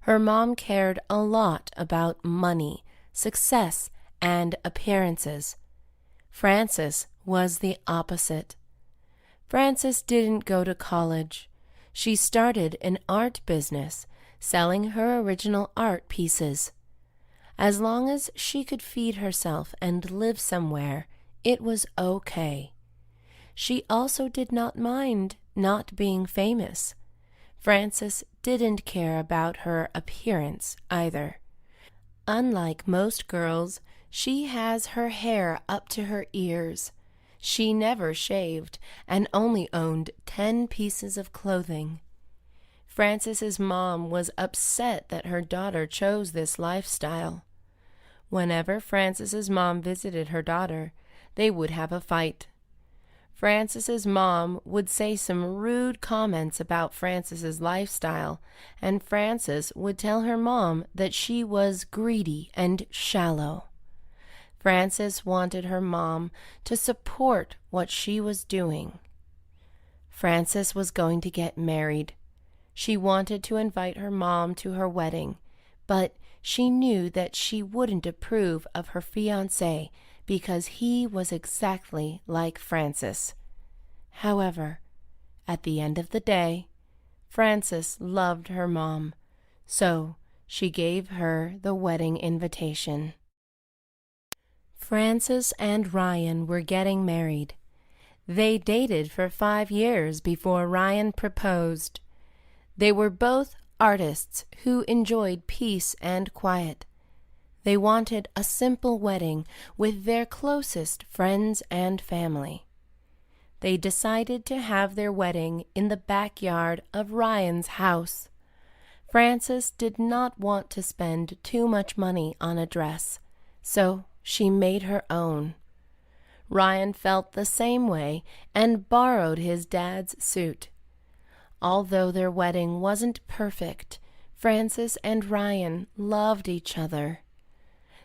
Her mom cared a lot about money, success, and appearances. Frances was the opposite. Frances didn't go to college. She started an art business, selling her original art pieces. As long as she could feed herself and live somewhere, it was okay. She also did not mind not being famous. Frances didn't care about her appearance either. Unlike most girls, she has her hair up to her ears. She never shaved and only owned 10 pieces of clothing. Frances's mom was upset that her daughter chose this lifestyle. Whenever Frances's mom visited her daughter, they would have a fight. Frances's mom would say some rude comments about Frances's lifestyle, and Frances would tell her mom that she was greedy and shallow. Frances wanted her mom to support what she was doing. Frances was going to get married. She wanted to invite her mom to her wedding, but she knew that she wouldn't approve of her fiancé because he was exactly like Frances. However, at the end of the day, Frances loved her mom, so she gave her the wedding invitation. Frances and Ryan were getting married. They dated for 5 years before Ryan proposed. They were both artists who enjoyed peace and quiet. They wanted a simple wedding with their closest friends and family. They decided to have their wedding in the backyard of Ryan's house. Frances did not want to spend too much money on a dress, so she made her own. Ryan felt the same way and borrowed his dad's suit. Although their wedding wasn't perfect, Frances and Ryan loved each other.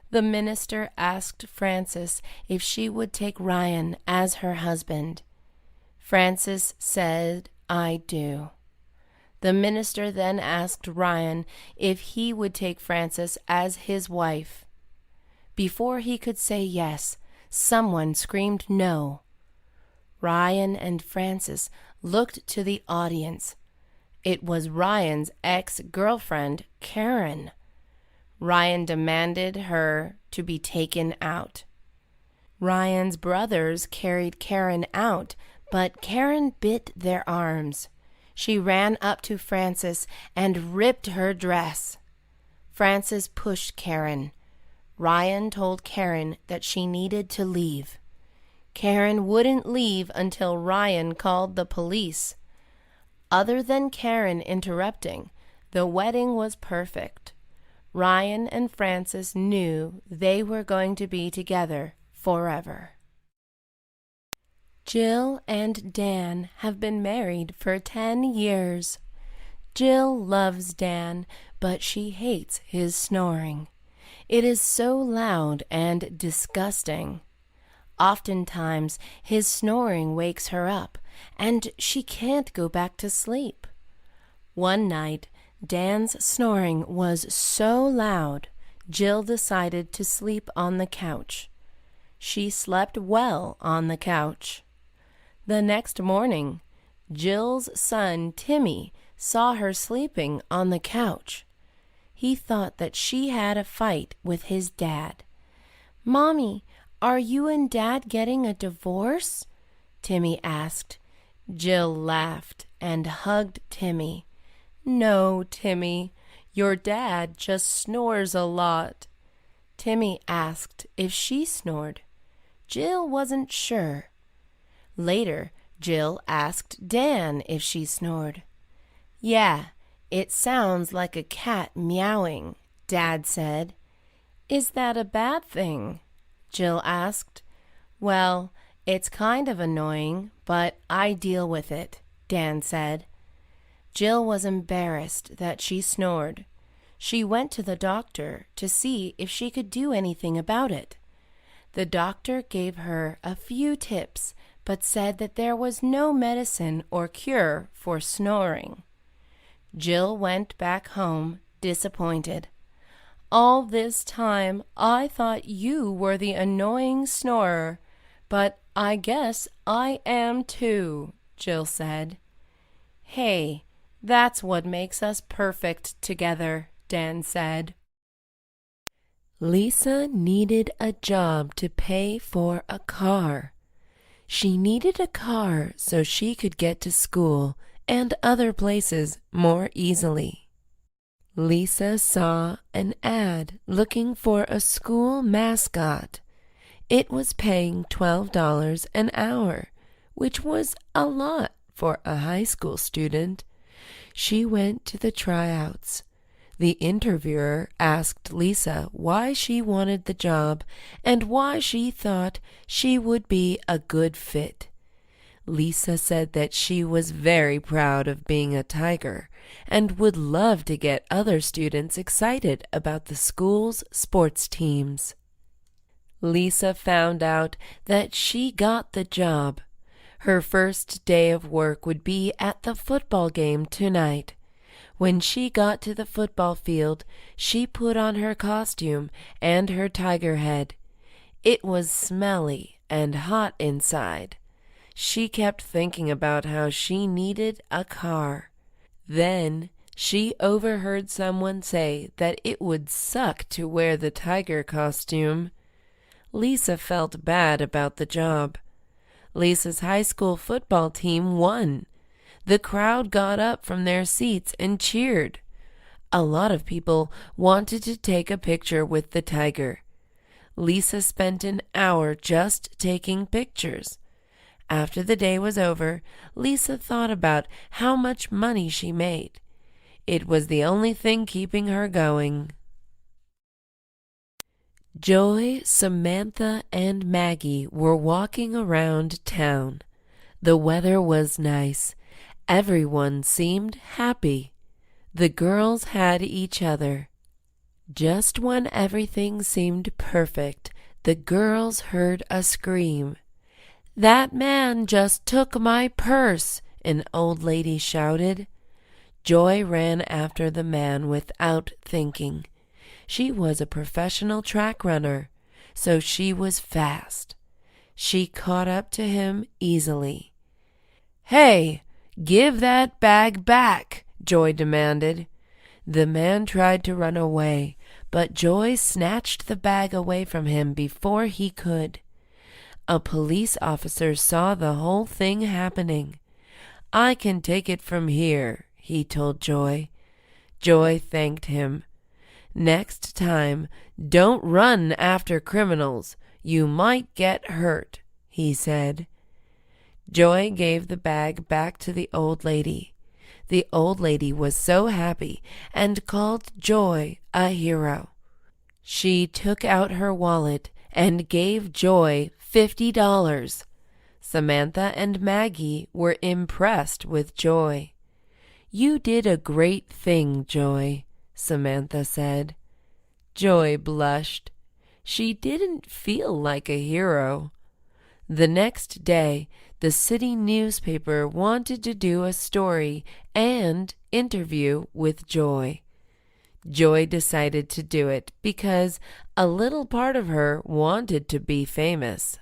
The minister asked Frances if she would take Ryan as her husband. Frances said, "I do." The minister then asked Ryan if he would take Frances as his wife. Before he could say yes, someone screamed no. Ryan and Frances looked to the audience. It was Ryan's ex-girlfriend, Karen. Ryan demanded her to be taken out. Ryan's brothers carried Karen out, but Karen bit their arms. She ran up to Frances and ripped her dress. Frances pushed Karen. Ryan told Karen that she needed to leave. Karen wouldn't leave until Ryan called the police. Other than Karen interrupting, the wedding was perfect. Ryan and Frances knew they were going to be together forever. Jill and Dan have been married for 10 years. Jill loves Dan, but she hates his snoring. It is so loud and disgusting. Oftentimes, his snoring wakes her up, and she can't go back to sleep. One night, Dan's snoring was so loud, Jill decided to sleep on the couch. She slept well on the couch. The next morning, Jill's son Timmy saw her sleeping on the couch. He thought that she had a fight with his dad. "Mommy, are you and Dad getting a divorce?" Timmy asked. Jill laughed and hugged Timmy. "No, Timmy, your dad just snores a lot." Timmy asked if she snored. Jill wasn't sure. Later, Jill asked Dan if she snored. "Yeah, it sounds like a cat meowing," Dad said. "Is that a bad thing?" Jill asked. "Well, it's kind of annoying, but I deal with it," Dan said. Jill was embarrassed that she snored. She went to the doctor to see if she could do anything about it. The doctor gave her a few tips, but said that there was no medicine or cure for snoring. Jill went back home disappointed. "All this time I thought you were the annoying snorer, but I guess I am too," Jill said. "Hey, that's what makes us perfect together," Dan said. Lisa needed a job to pay for a car. She needed a car so she could get to school and other places more easily. Lisa saw an ad looking for a school mascot. It was paying $12 an hour, which was a lot for a high school student. She went to the tryouts. The interviewer asked Lisa why she wanted the job and why she thought she would be a good fit. Lisa said that she was very proud of being a tiger and would love to get other students excited about the school's sports teams. Lisa found out that she got the job. Her first day of work would be at the football game tonight. When she got to the football field, she put on her costume and her tiger head. It was smelly and hot inside. She kept thinking about how she needed a car. Then she overheard someone say that it would suck to wear the tiger costume. Lisa felt bad about the job. Lisa's high school football team won. The crowd got up from their seats and cheered. A lot of people wanted to take a picture with the tiger. Lisa spent an hour just taking pictures. After the day was over, Lisa thought about how much money she made. It was the only thing keeping her going. Joy, Samantha, and Maggie were walking around town. The weather was nice. Everyone seemed happy. The girls had each other. Just when everything seemed perfect, the girls heard a scream. "That man just took my purse," an old lady shouted. Joy ran after the man without thinking. She was a professional track runner, so she was fast. She caught up to him easily. "Hey, give that bag back," Joy demanded. The man tried to run away, but Joy snatched the bag away from him before he could. A police officer saw the whole thing happening. "I can take it from here," he told Joy. Joy thanked him. "Next time, don't run after criminals. You might get hurt," he said. Joy gave the bag back to the old lady. The old lady was so happy and called Joy a hero. She took out her wallet and gave Joy $50. Samantha and Maggie were impressed with Joy. "You did a great thing, Joy," Samantha said. Joy blushed. She didn't feel like a hero. The next day, the city newspaper wanted to do a story and interview with Joy. Joy decided to do it because a little part of her wanted to be famous.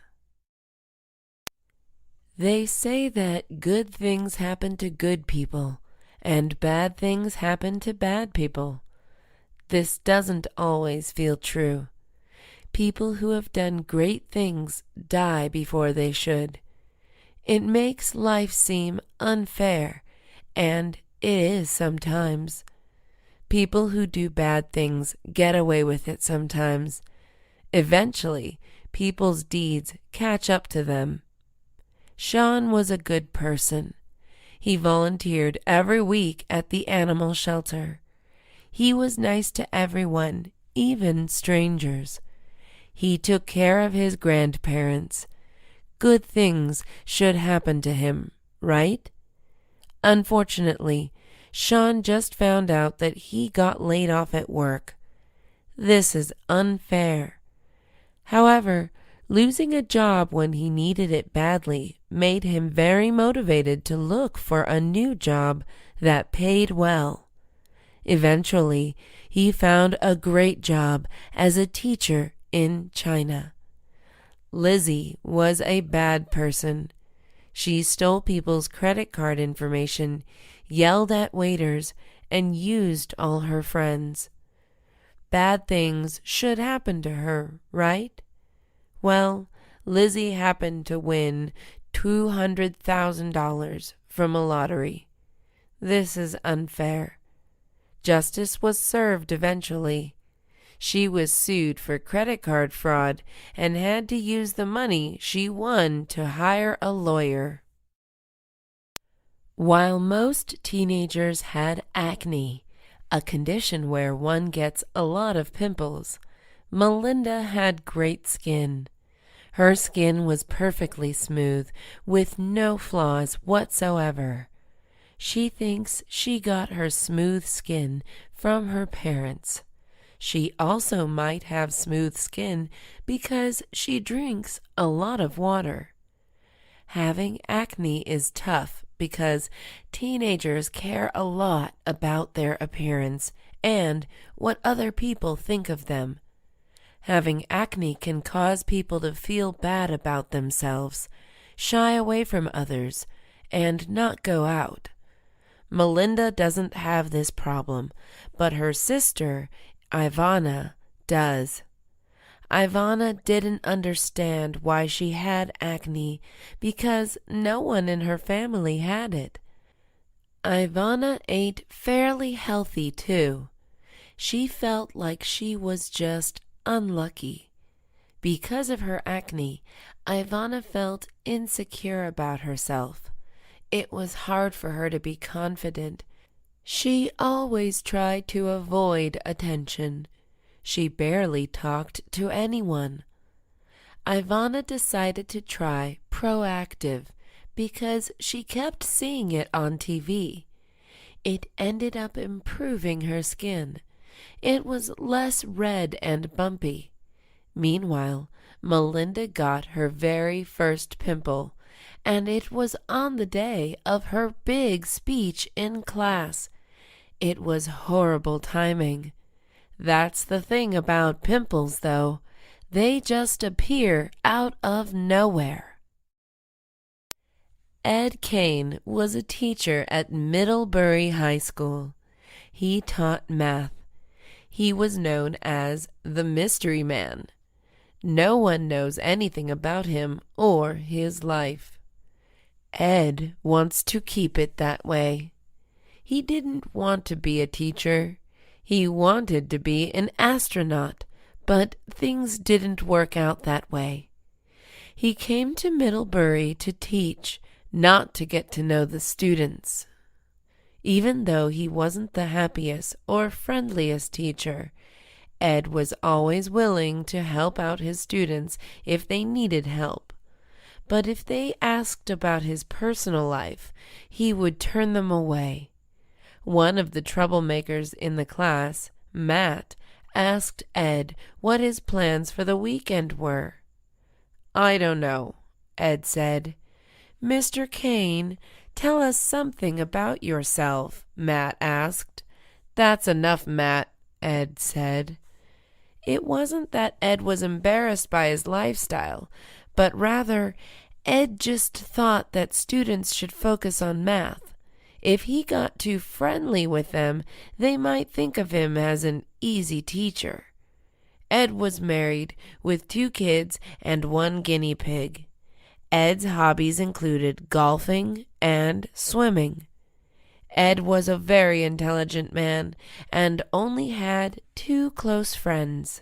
They say that good things happen to good people, and bad things happen to bad people. This doesn't always feel true. People who have done great things die before they should. It makes life seem unfair, and it is sometimes. People who do bad things get away with it sometimes. Eventually, people's deeds catch up to them. Sean was a good person. He volunteered every week at the animal shelter. He was nice to everyone, even strangers. He took care of his grandparents. Good things should happen to him, right? Unfortunately, Sean just found out that he got laid off at work. This is unfair. However, losing a job when he needed it badly made him very motivated to look for a new job that paid well. Eventually, he found a great job as a teacher in China. Lizzie was a bad person. She stole people's credit card information, yelled at waiters, and used all her friends. Bad things should happen to her, right? Well, Lizzie happened to win $200,000 from a lottery. This is unfair. Justice was served eventually. She was sued for credit card fraud and had to use the money she won to hire a lawyer. While most teenagers had acne, a condition where one gets a lot of pimples, Melinda had great skin. Her skin was perfectly smooth, with no flaws whatsoever. She thinks she got her smooth skin from her parents. She also might have smooth skin because she drinks a lot of water. Having acne is tough because teenagers care a lot about their appearance and what other people think of them. Having acne can cause people to feel bad about themselves, shy away from others, and not go out. Melinda doesn't have this problem, but her sister, Ivana, does. Ivana didn't understand why she had acne because no one in her family had it. Ivana ate fairly healthy too. She felt like she was just unlucky. Because of her acne, Ivana felt insecure about herself. It was hard for her to be confident. She always tried to avoid attention. She barely talked to anyone. Ivana decided to try Proactive because she kept seeing it on TV. It ended up improving her skin. It was less red and bumpy. Meanwhile, Melinda got her very first pimple, and it was on the day of her big speech in class. It was horrible timing. That's the thing about pimples, though. They just appear out of nowhere. Ed Kane was a teacher at Middlebury High School. He taught math. He was known as the Mystery Man. No one knows anything about him or his life. Ed wants to keep it that way. He didn't want to be a teacher. He wanted to be an astronaut, but things didn't work out that way. He came to Middlebury to teach, not to get to know the students. Even though he wasn't the happiest or friendliest teacher, Ed was always willing to help out his students if they needed help. But if they asked about his personal life, he would turn them away. One of the troublemakers in the class, Matt, asked Ed what his plans for the weekend were. "I don't know," Ed said. "Mr. Kane, tell us something about yourself," Matt asked. "That's enough, Matt," Ed said. It wasn't that Ed was embarrassed by his lifestyle, but rather Ed just thought that students should focus on math. If he got too friendly with them, they might think of him as an easy teacher. Ed was married with 2 kids and 1 guinea pig. Ed's hobbies included golfing and swimming. Ed was a very intelligent man and only had 2 close friends.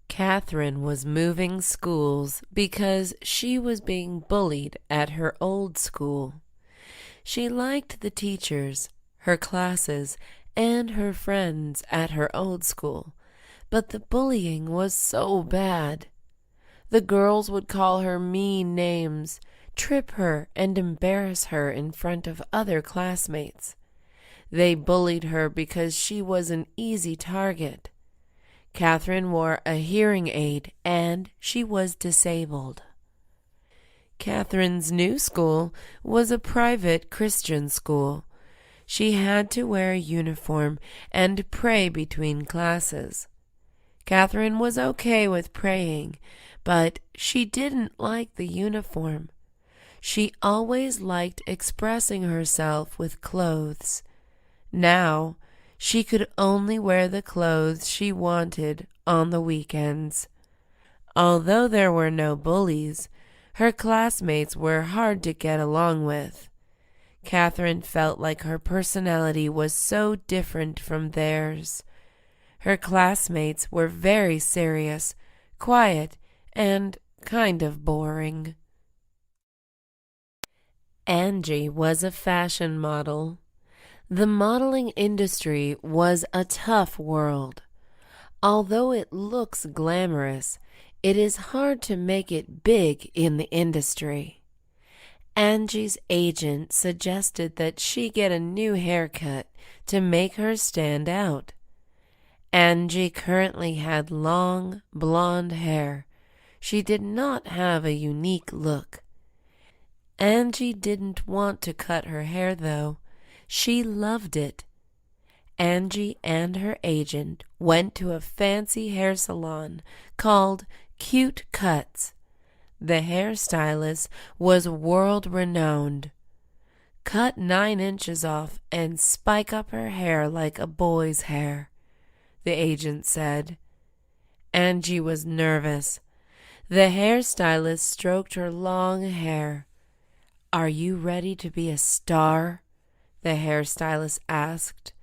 Catherine was moving schools because she was being bullied at her old school. She liked the teachers, her classes, and her friends at her old school, but the bullying was so bad. The girls would call her mean names, trip her, and embarrass her in front of other classmates. They bullied her because she was an easy target. Catherine wore a hearing aid and she was disabled. Catherine's new school was a private Christian school. She had to wear a uniform and pray between classes. Catherine was okay with praying, but she didn't like the uniform. She always liked expressing herself with clothes. Now, she could only wear the clothes she wanted on the weekends. Although there were no bullies, her classmates were hard to get along with. Catherine felt like her personality was so different from theirs. Her classmates were very serious, quiet, and kind of boring. Angie was a fashion model. The modeling industry was a tough world. Although it looks glamorous, it is hard to make it big in the industry. Angie's agent suggested that she get a new haircut to make her stand out. Angie currently had long, blonde hair. She did not have a unique look. Angie didn't want to cut her hair, though. She loved it. Angie and her agent went to a fancy hair salon called Cute Cuts. The hairstylist was world-renowned. Cut 9 inches off and spike up her hair like a boy's hair, the agent said. Angie was nervous. The hairstylist stroked her long hair. "Are you ready to be a star?" the hairstylist asked.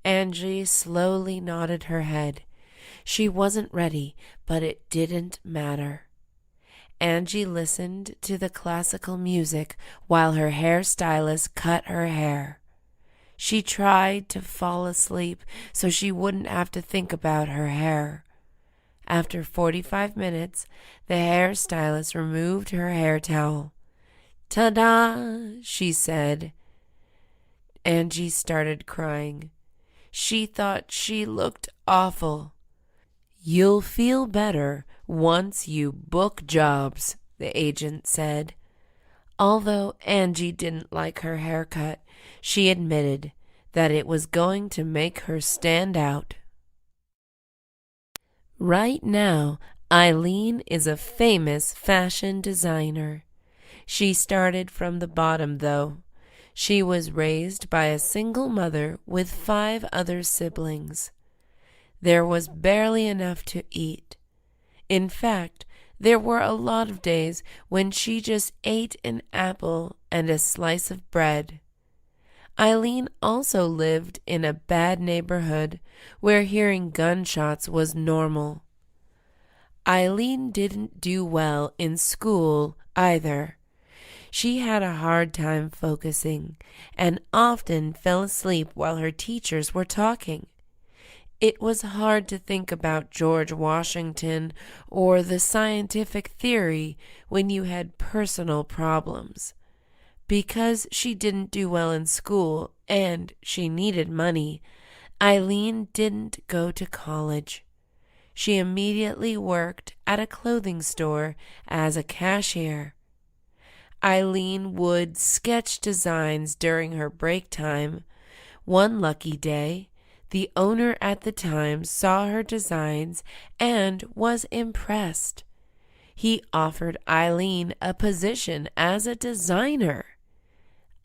Angie slowly nodded her head. She wasn't ready, but it didn't matter. Angie listened to the classical music while her hairstylist cut her hair. She tried to fall asleep so she wouldn't have to think about her hair. After 45 minutes, the hairstylist removed her hair towel. "Ta-da!" she said. Angie started crying. She thought she looked awful. "You'll feel better once you book jobs," the agent said. Although Angie didn't like her haircut, she admitted that it was going to make her stand out. Right now, Eileen is a famous fashion designer. She started from the bottom, though. She was raised by a single mother with 5 other siblings. There was barely enough to eat. In fact, there were a lot of days when she just ate an apple and a slice of bread. Eileen also lived in a bad neighborhood where hearing gunshots was normal. Eileen didn't do well in school either. She had a hard time focusing and often fell asleep while her teachers were talking. It was hard to think about George Washington or the scientific theory when you had personal problems. Because she didn't do well in school and she needed money, Eileen didn't go to college. She immediately worked at a clothing store as a cashier. Eileen would sketch designs during her break time. One lucky day, the owner at the time saw her designs and was impressed. He offered Eileen a position as a designer.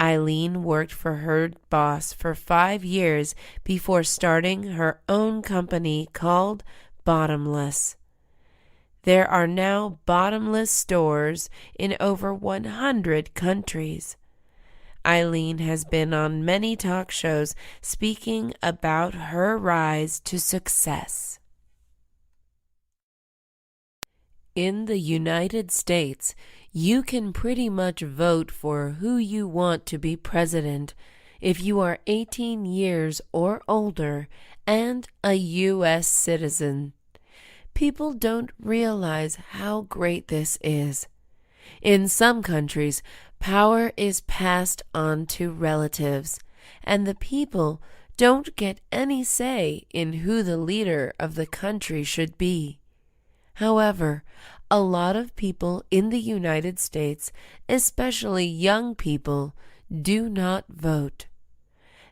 Eileen worked for her boss for 5 years before starting her own company called Bottomless. There are now bottomless stores in over 100 countries. Eileen has been on many talk shows speaking about her rise to success. In the United States, you can pretty much vote for who you want to be president if you are 18 years or older and a U.S. citizen. People don't realize how great this is. In some countries, power is passed on to relatives, and the people don't get any say in who the leader of the country should be. However, a lot of people in the United States, especially young people, do not vote.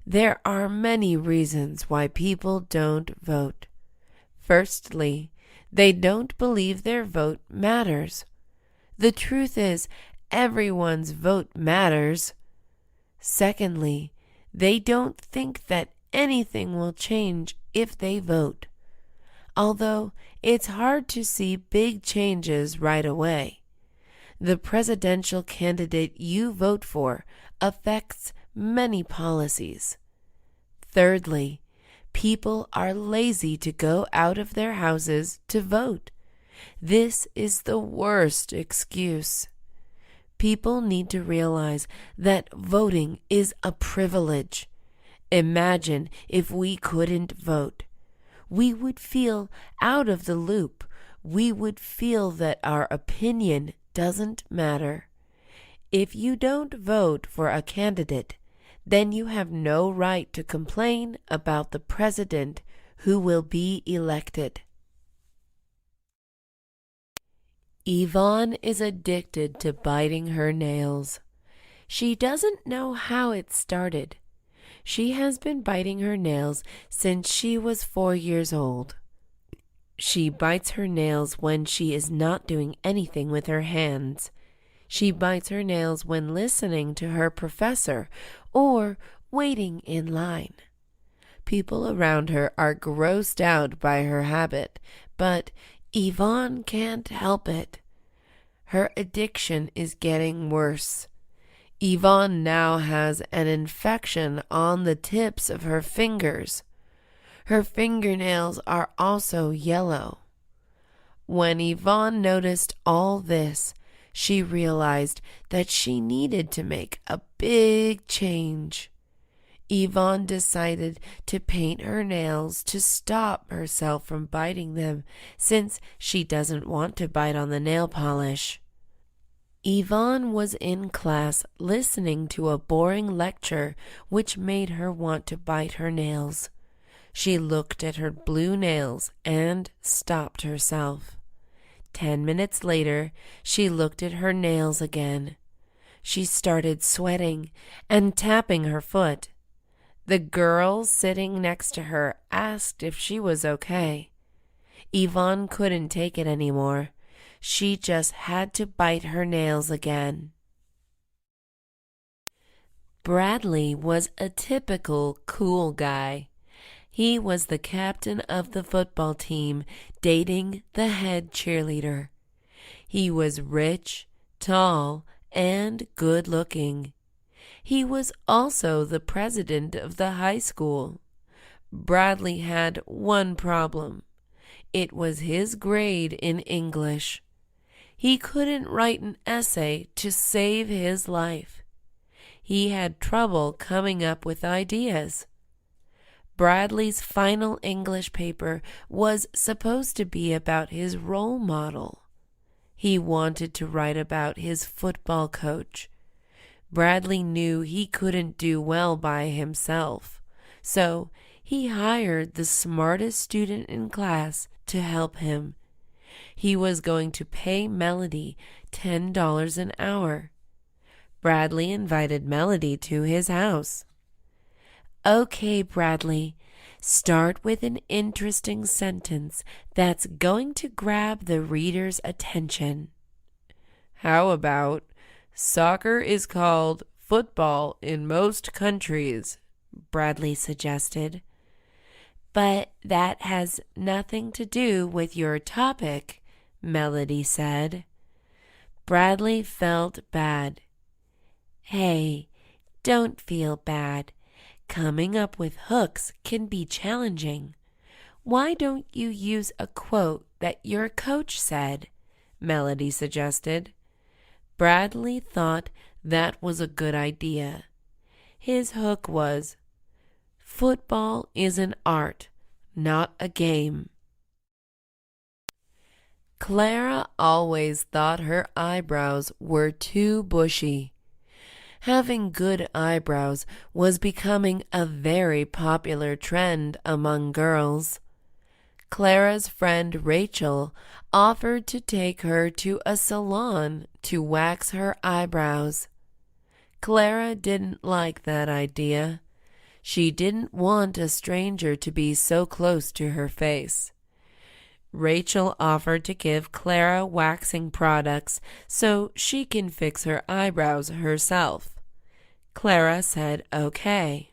There are many reasons why people don't vote. Firstly, they don't believe their vote matters. The truth is, everyone's vote matters. Secondly, they don't think that anything will change if they vote. Although it's hard to see big changes right away. The presidential candidate you vote for affects many policies. Thirdly, people are lazy to go out of their houses to vote. This is the worst excuse. People need to realize that voting is a privilege. Imagine if we couldn't vote. We would feel out of the loop. We would feel that our opinion doesn't matter. If you don't vote for a candidate, then you have no right to complain about the president who will be elected. Yvonne is addicted to biting her nails. She doesn't know how it started. She has been biting her nails since she was 4 years old. She bites her nails when she is not doing anything with her hands. She bites her nails when listening to her professor or waiting in line. People around her are grossed out by her habit, but Yvonne can't help it. Her addiction is getting worse. Yvonne now has an infection on the tips of her fingers. Her fingernails are also yellow. When Yvonne noticed all this, she realized that she needed to make a big change. Yvonne decided to paint her nails to stop herself from biting them, since she doesn't want to bite on the nail polish. Yvonne was in class listening to a boring lecture which made her want to bite her nails. She looked at her blue nails and stopped herself. 10 minutes later, she looked at her nails again. She started sweating and tapping her foot. The girl sitting next to her asked if she was okay. Yvonne couldn't take it anymore. She just had to bite her nails again. Bradley was a typical cool guy. He was the captain of the football team, dating the head cheerleader. He was rich, tall, and good-looking. He was also the president of the high school. Bradley had one problem. It was his grade in English. He couldn't write an essay to save his life. He had trouble coming up with ideas. Bradley's final English paper was supposed to be about his role model. He wanted to write about his football coach. Bradley knew he couldn't do well by himself, so he hired the smartest student in class to help him. He was going to pay Melody $10 an hour. Bradley invited Melody to his house. "Okay, Bradley, Start with an interesting sentence that's going to grab the reader's attention. How about, soccer is called football in most countries, Bradley suggested. But that has nothing to do with your topic, Melody said. Bradley felt bad. Hey, don't feel bad. Coming up with hooks can be challenging. Why don't you use a quote that your coach said? Melody suggested. Bradley thought that was a good idea. His hook was, football is an art, not a game. Clara always thought her eyebrows were too bushy. Having good eyebrows was becoming a very popular trend among girls. Clara's friend Rachel offered to take her to a salon to wax her eyebrows. Clara didn't like that idea. She didn't want a stranger to be so close to her face. Rachel offered to give Clara waxing products so she can fix her eyebrows herself. Clara said okay.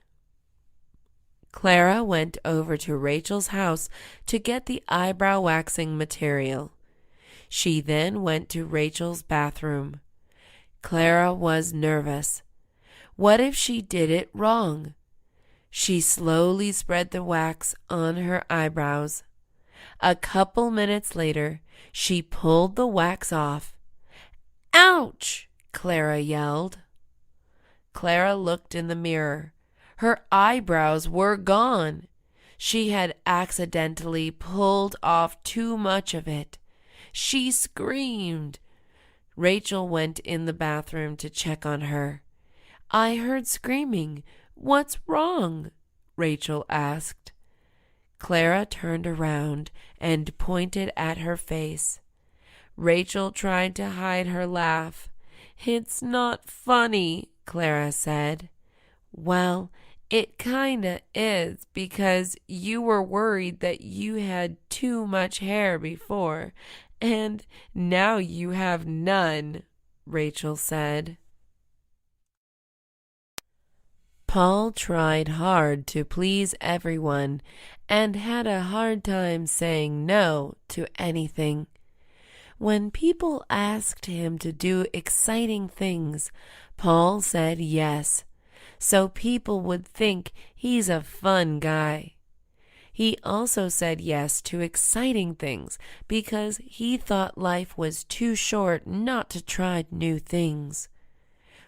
Clara went over to Rachel's house to get the eyebrow waxing material. She then went to Rachel's bathroom. Clara was nervous. What if she did it wrong? She slowly spread the wax on her eyebrows. A couple minutes later, she pulled the wax off. Ouch! Clara yelled. Clara looked in the mirror. Her eyebrows were gone. She had accidentally pulled off too much of it. She screamed. Rachel went in the bathroom to check on her. I heard screaming. What's wrong? Rachel asked. Clara turned around and pointed at her face. Rachel tried to hide her laugh. It's not funny, Clara said. Well, it kinda is because you were worried that you had too much hair before, and now you have none, Rachel said. Paul tried hard to please everyone and had a hard time saying no to anything. When people asked him to do exciting things, Paul said yes, so people would think he's a fun guy. He also said yes to exciting things because he thought life was too short not to try new things.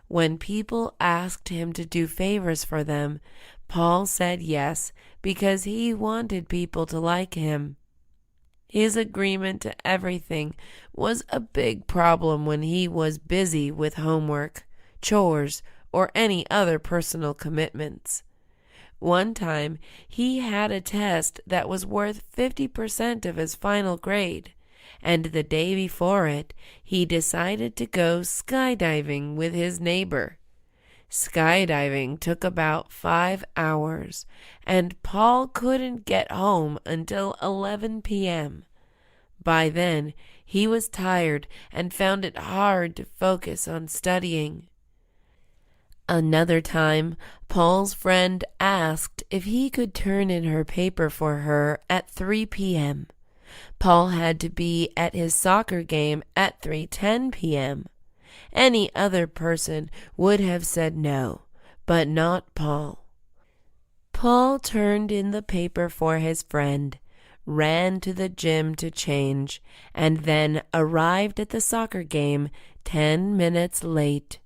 When people asked him to do favors for them, Paul said yes because he wanted people to like him. His agreement to everything was a big problem when he was busy with homework, chores, or any other personal commitments. One time, he had a test that was worth 50% of his final grade, and the day before it, he decided to go skydiving with his neighbor. Skydiving took about 5 hours, and Paul couldn't get home until 11 p.m. By then, he was tired and found it hard to focus on studying. Another time, Paul's friend asked if he could turn in her paper for her at 3 p.m. Paul had to be at his soccer game at 3:10 p.m. Any other person would have said no, but not Paul. Paul turned in the paper for his friend, ran to the gym to change, and then arrived at the soccer game 10 minutes late.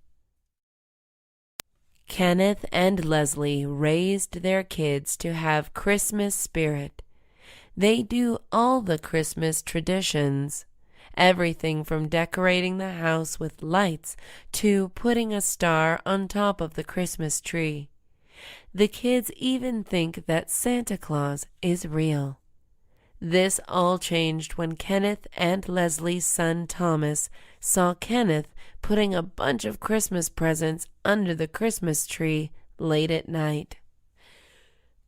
Kenneth and Leslie raised their kids to have Christmas spirit. They do all the Christmas traditions, everything from decorating the house with lights to putting a star on top of the Christmas tree. The kids even think that Santa Claus is real. This all changed when Kenneth and Leslie's son Thomas saw Kenneth putting a bunch of Christmas presents under the Christmas tree late at night.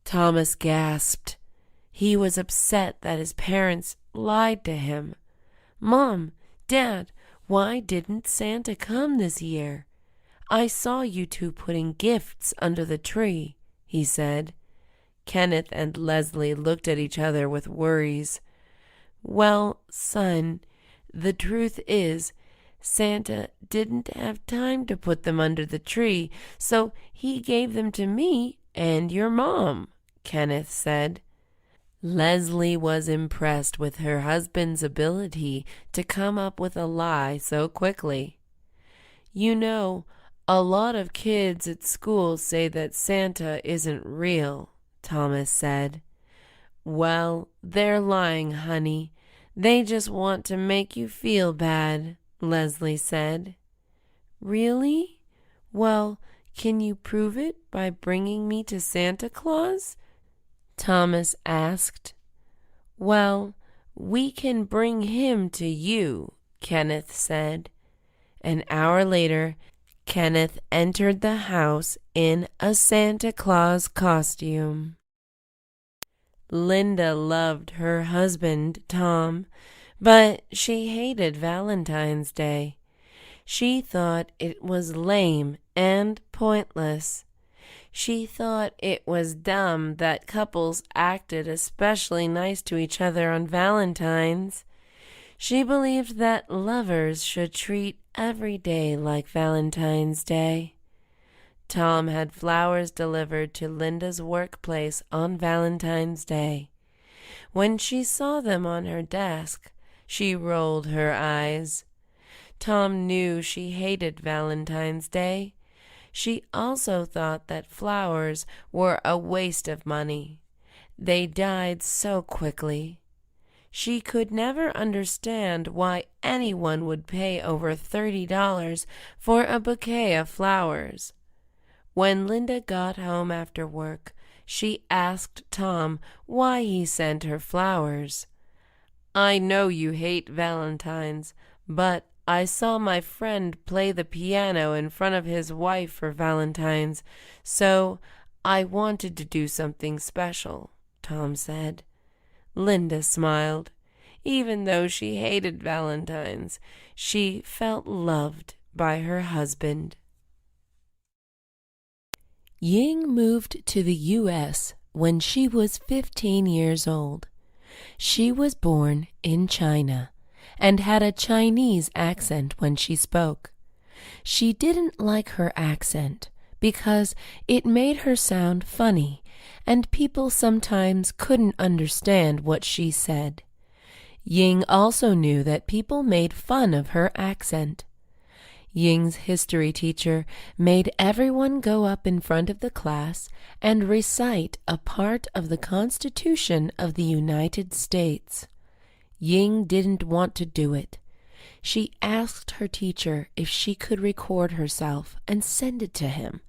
Thomas gasped. He was upset that his parents lied to him. "Mom, Dad, why didn't Santa come this year? I saw you two putting gifts under the tree," he said. Kenneth and Leslie looked at each other with worries. "Well, son, the truth is, Santa didn't have time to put them under the tree, so he gave them to me and your mom," Kenneth said. Leslie was impressed with her husband's ability to come up with a lie so quickly. "You know, a lot of kids at school say that Santa isn't real," Thomas said. "Well, they're lying, honey. They just want to make you feel bad," Leslie said. "Really? Well, can you prove it by bringing me to Santa Claus?" Thomas asked. "Well, we can bring him to you," Kenneth said. An hour later, Kenneth entered the house in a Santa Claus costume. Linda loved her husband, Tom, but she hated Valentine's Day. She thought it was lame and pointless. She thought it was dumb that couples acted especially nice to each other on Valentine's. She believed that lovers should treat every day like Valentine's Day. Tom had flowers delivered to Linda's workplace on Valentine's Day. When she saw them on her desk, she rolled her eyes. Tom knew she hated Valentine's Day. She also thought that flowers were a waste of money. They died so quickly. She could never understand why anyone would pay over $30 for a bouquet of flowers. When Linda got home after work, she asked Tom why he sent her flowers. "I know you hate Valentine's, but I saw my friend play the piano in front of his wife for Valentine's, so I wanted to do something special," Tom said. Linda smiled. Even though she hated Valentine's, she felt loved by her husband. Ying moved to the U.S. when she was 15 years old. She was born in China and had a Chinese accent when she spoke. She didn't like her accent because it made her sound funny, and people sometimes couldn't understand what she said. Ying also knew that people made fun of her accent. Ying's history teacher made everyone go up in front of the class and recite a part of the Constitution of the United States. Ying didn't want to do it. She asked her teacher if she could record herself and send it to him.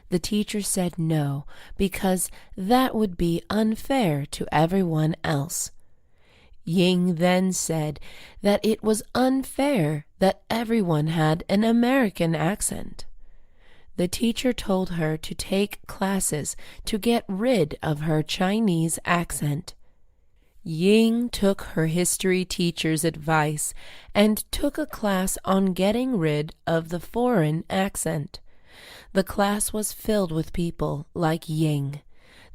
The teacher said no, because that would be unfair to everyone else. Ying then said that it was unfair that everyone had an American accent. The teacher told her to take classes to get rid of her Chinese accent. Ying took her history teacher's advice and took a class on getting rid of the foreign accent. The class was filled with people like Ying.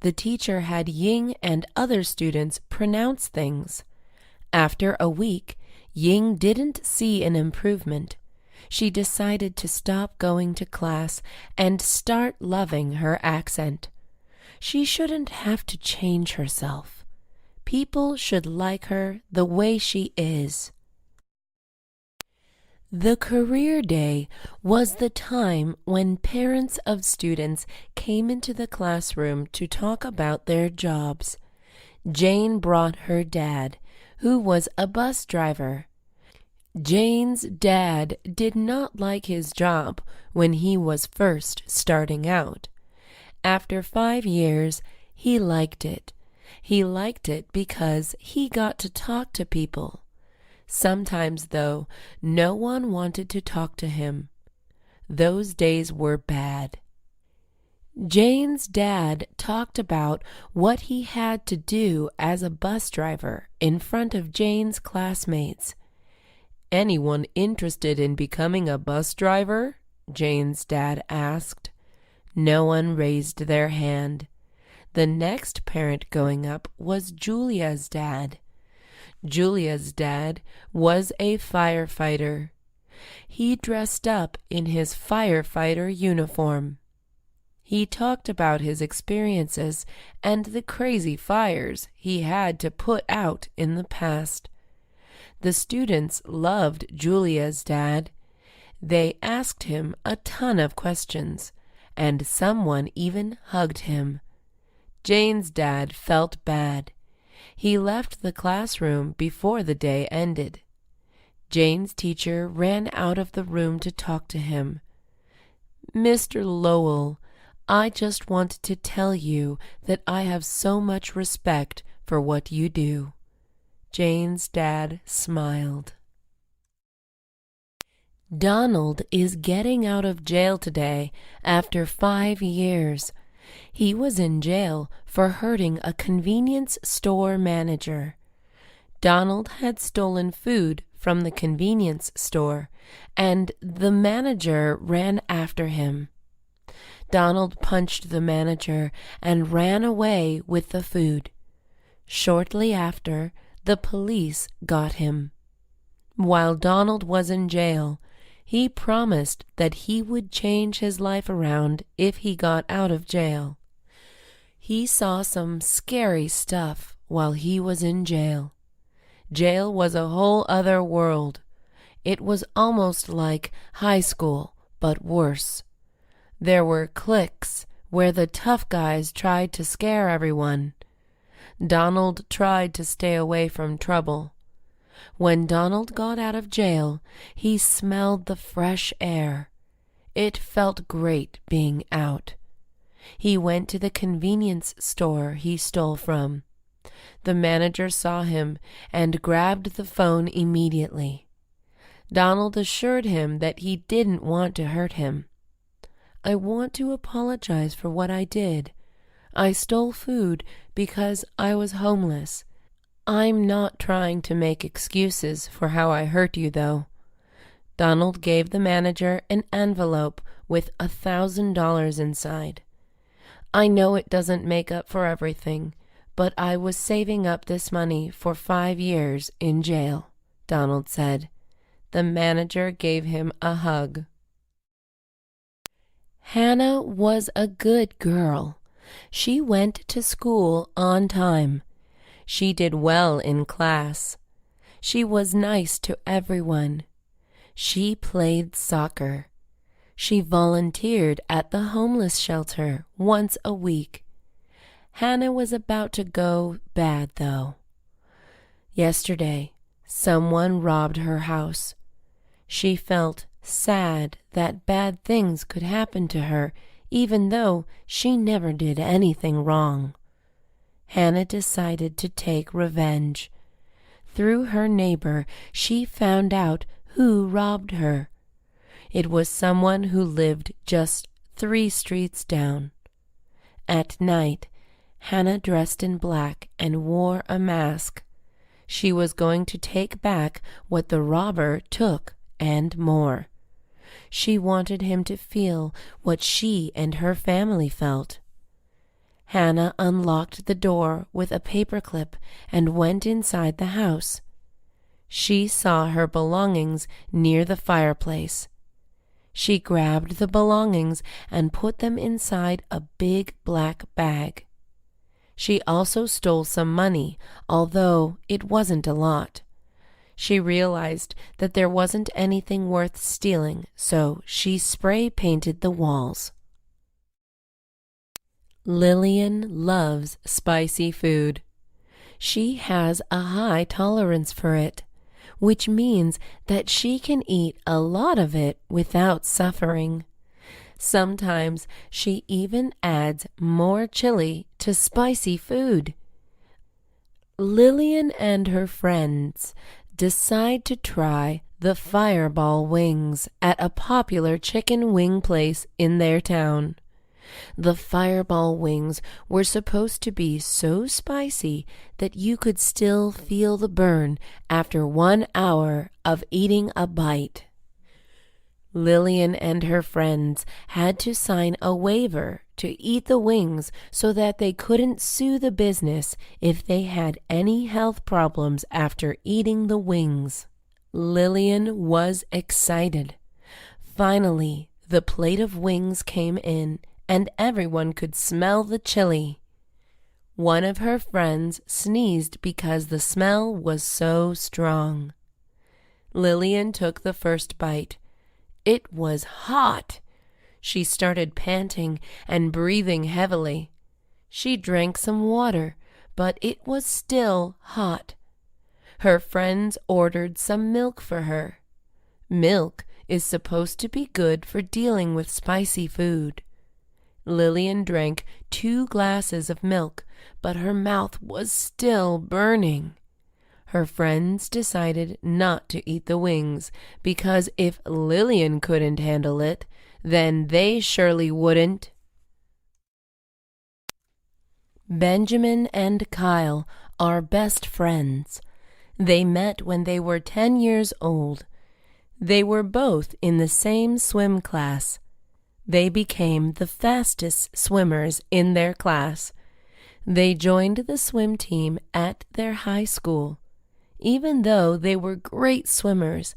The teacher had Ying and other students pronounce things. After a week, Ying didn't see an improvement. She decided to stop going to class and start loving her accent. She shouldn't have to change herself. People should like her the way she is. The career day was the time when parents of students came into the classroom to talk about their jobs. Jane brought her dad, who was a bus driver. Jane's dad did not like his job when he was first starting out. After 5 years, he liked it. He liked it because he got to talk to people. Sometimes, though, no one wanted to talk to him. Those days were bad. Jane's dad talked about what he had to do as a bus driver in front of Jane's classmates. "Anyone interested in becoming a bus driver?" Jane's dad asked. No one raised their hand. The next parent going up was Julia's dad. Julia's dad was a firefighter. He dressed up in his firefighter uniform. He talked about his experiences and the crazy fires he had to put out in the past. The students loved Julia's dad. They asked him a ton of questions, and someone even hugged him. Jane's dad felt bad. He left the classroom before the day ended. Jane's teacher ran out of the room to talk to him. "Mr. Lowell, I just wanted to tell you that I have so much respect for what you do." Jane's dad smiled. Donald is getting out of jail today after 5 years. He was in jail for hurting a convenience store manager. Donald had stolen food from the convenience store, and the manager ran after him. Donald punched the manager and ran away with the food. Shortly after, the police got him. While Donald was in jail, he promised that he would change his life around if he got out of jail. He saw some scary stuff while he was in jail. Jail was a whole other world. It was almost like high school, but worse. There were cliques where the tough guys tried to scare everyone. Donald tried to stay away from trouble. When Donald got out of jail, he smelled the fresh air. It felt great being out. He went to the convenience store he stole from. The manager saw him and grabbed the phone immediately. Donald assured him that he didn't want to hurt him. "I want to apologize for what I did. I stole food because I was homeless. I'm not trying to make excuses for how I hurt you, though." Donald gave the manager an envelope with $1,000 inside. "I know it doesn't make up for everything, but I was saving up this money for 5 years in jail," Donald said. The manager gave him a hug. Hannah was a good girl. She went to school on time. She did well in class. She was nice to everyone. She played soccer. She volunteered at the homeless shelter once a week. Hannah was about to go bad, though. Yesterday, someone robbed her house. She felt sad that bad things could happen to her, even though she never did anything wrong. Hannah decided to take revenge. Through her neighbor, she found out who robbed her. It was someone who lived just 3 streets down. At night, Hannah dressed in black and wore a mask. She was going to take back what the robber took and more. She wanted him to feel what she and her family felt. Hannah unlocked the door with a paperclip and went inside the house. She saw her belongings near the fireplace. She grabbed the belongings and put them inside a big black bag. She also stole some money, although it wasn't a lot. She realized that there wasn't anything worth stealing, so she spray painted the walls. Lillian loves spicy food. She has a high tolerance for it, which means that she can eat a lot of it without suffering. Sometimes she even adds more chili to spicy food. Lillian and her friends decide to try the fireball wings at a popular chicken wing place in their town. The fireball wings were supposed to be so spicy that you could still feel the burn after 1 hour of eating a bite. Lillian and her friends had to sign a waiver to eat the wings so that they couldn't sue the business if they had any health problems after eating the wings. Lillian was excited. Finally, the plate of wings came in, and everyone could smell the chili. One of her friends sneezed because the smell was so strong. Lillian took the first bite. It was hot. She started panting and breathing heavily. She drank some water, but it was still hot. Her friends ordered some milk for her. Milk is supposed to be good for dealing with spicy food. Lillian drank 2 glasses of milk, but her mouth was still burning. Her friends decided not to eat the wings, because if Lillian couldn't handle it, then they surely wouldn't. Benjamin and Kyle are best friends. They met when they were 10 years old. They were both in the same swim class. They became the fastest swimmers in their class. They joined the swim team at their high school. Even though they were great swimmers,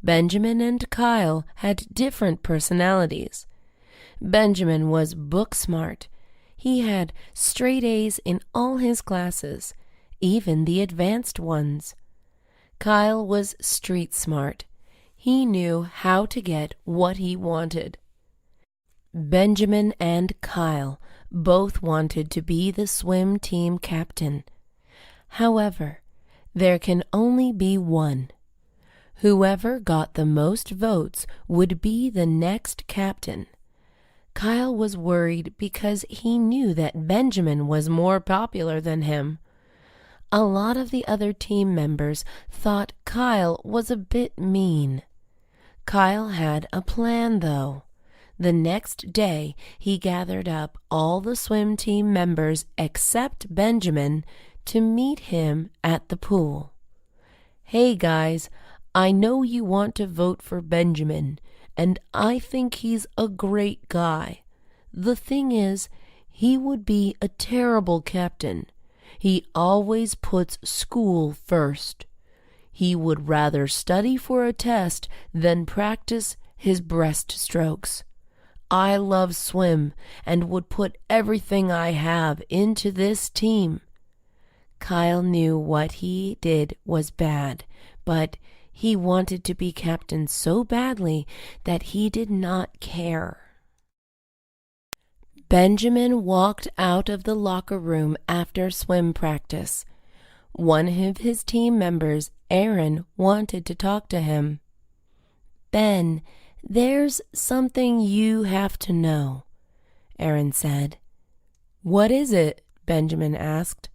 Benjamin and Kyle had different personalities. Benjamin was book smart. He had straight A's in all his classes, even the advanced ones. Kyle was street smart. He knew how to get what he wanted. Benjamin and Kyle both wanted to be the swim team captain. However, there can only be one. Whoever got the most votes would be the next captain. Kyle was worried because he knew that Benjamin was more popular than him. A lot of the other team members thought Kyle was a bit mean. Kyle had a plan, though. The next day, he gathered up all the swim team members except Benjamin to meet him at the pool. "Hey guys, I know you want to vote for Benjamin, and I think he's a great guy. The thing is, he would be a terrible captain. He always puts school first. He would rather study for a test than practice his breaststrokes. I love swim and would put everything I have into this team." Kyle knew what he did was bad, but he wanted to be captain so badly that he did not care. Benjamin walked out of the locker room after swim practice. One of his team members, Aaron, wanted to talk to him. "Ben, there's something you have to know," Aaron said. "What is it?" Benjamin asked.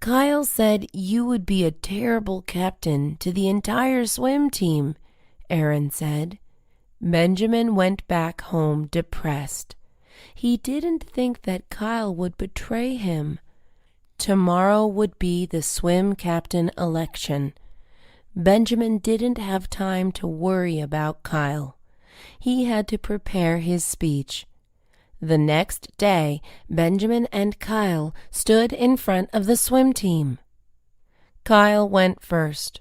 "Kyle said you would be a terrible captain to the entire swim team," Aaron said. Benjamin went back home depressed. He didn't think that Kyle would betray him. Tomorrow would be the swim captain election. Benjamin didn't have time to worry about Kyle. He had to prepare his speech. The next day, Benjamin and Kyle stood in front of the swim team. Kyle went first.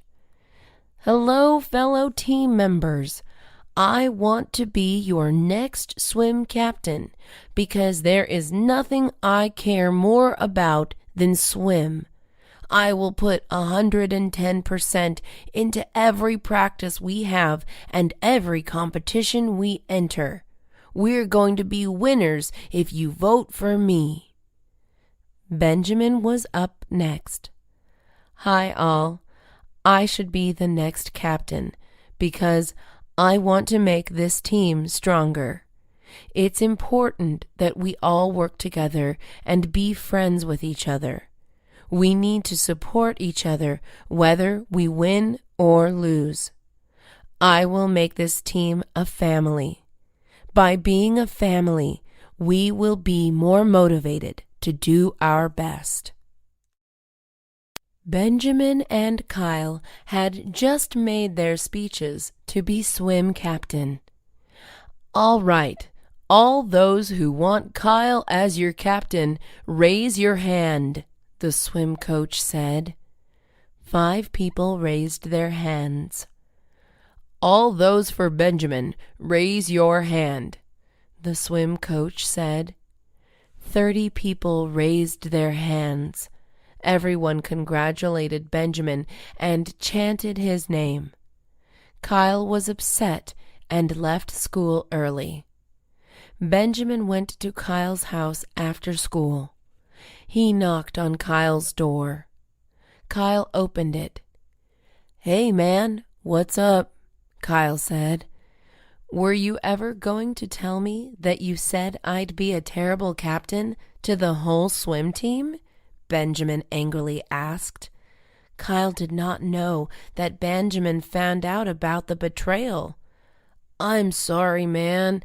"Hello, fellow team members. I want to be your next swim captain because there is nothing I care more about than swim. I will put 110% into every practice we have and every competition we enter. We're going to be winners if you vote for me." Benjamin was up next. "Hi all. I should be the next captain because I want to make this team stronger. It's important that we all work together and be friends with each other. We need to support each other whether we win or lose. I will make this team a family. By being a family, we will be more motivated to do our best. Benjamin and Kyle had just made their speeches to be swim captain. All right, all those who want Kyle as your captain, raise your hand, the swim coach said. 5 people raised their hands. All those for Benjamin, raise your hand, the swim coach said. 30 people raised their hands. Everyone congratulated Benjamin and chanted his name. Kyle was upset and left school early. Benjamin went to Kyle's house after school. He knocked on Kyle's door. Kyle opened it. "Hey, man, what's up?" Kyle said. "Were you ever going to tell me that you said I'd be a terrible captain to the whole swim team?" Benjamin angrily asked. Kyle did not know that Benjamin found out about the betrayal. "I'm sorry, man.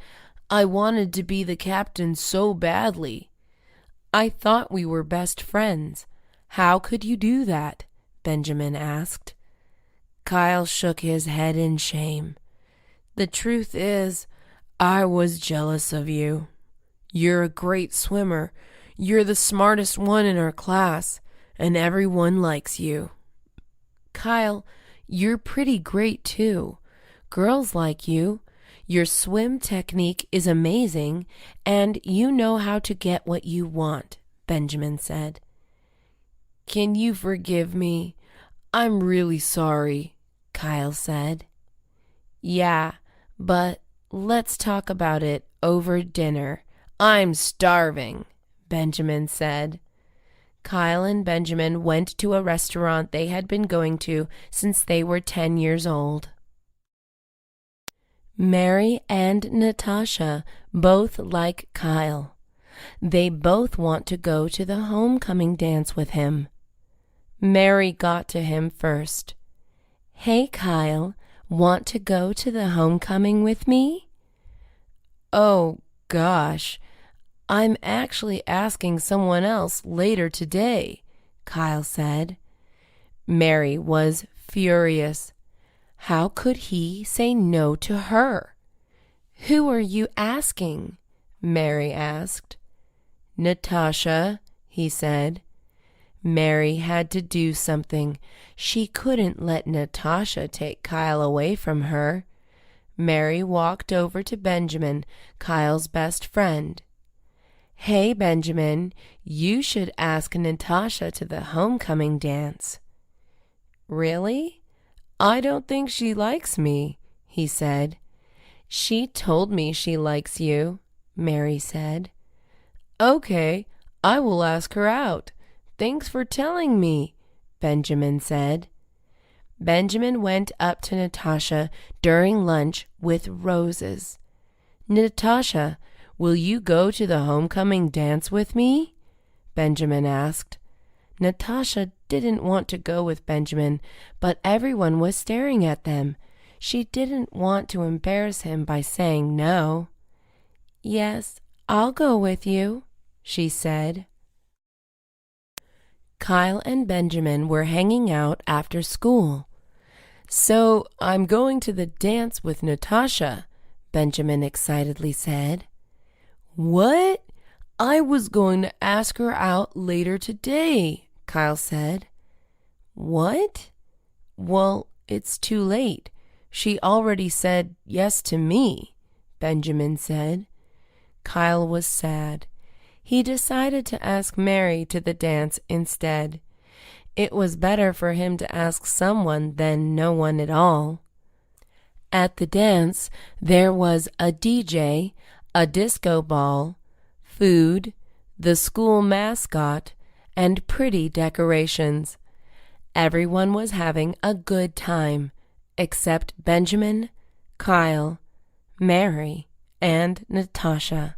I wanted to be the captain so badly." "I thought we were best friends. How could you do that?" Benjamin asked. Kyle shook his head in shame. "The truth is, I was jealous of you. You're a great swimmer. You're the smartest one in our class, and everyone likes you." "Kyle, you're pretty great too. Girls like you. Your swim technique is amazing, and you know how to get what you want," Benjamin said. "Can you forgive me? I'm really sorry," Kyle said. "Yeah, but let's talk about it over dinner. I'm starving," Benjamin said. Kyle and Benjamin went to a restaurant they had been going to since they were 10 years old. Mary and Natasha both like Kyle. They both want to go to the homecoming dance with him. Mary got to him first. "Hey, Kyle, want to go to the homecoming with me?" "Oh, gosh, I'm actually asking someone else later today," Kyle said. Mary was furious. How could he say no to her? "Who are you asking?" Mary asked. "Natasha," he said. Mary had to do something. She couldn't let Natasha take Kyle away from her. Mary walked over to Benjamin, Kyle's best friend. "Hey, Benjamin, you should ask Natasha to the homecoming dance." "Really? I don't think she likes me," he said. "She told me she likes you," Mary said. "Okay, I will ask her out. Thanks for telling me," Benjamin said. Benjamin went up to Natasha during lunch with roses. "Natasha, will you go to the homecoming dance with me?" Benjamin asked. Natasha didn't want to go with Benjamin, but everyone was staring at them. She didn't want to embarrass him by saying no. "Yes, I'll go with you," she said. Kyle and Benjamin were hanging out after school. "So I'm going to the dance with Natasha," Benjamin excitedly said. "What? I was going to ask her out later today," Kyle said. "What? Well, it's too late. She already said yes to me," Benjamin said. Kyle was sad. He decided to ask Mary to the dance instead. It was better for him to ask someone than no one at all. At the dance, there was a DJ, a disco ball, food, the school mascot, and pretty decorations. Everyone was having a good time, except Benjamin, Kyle, Mary, and Natasha.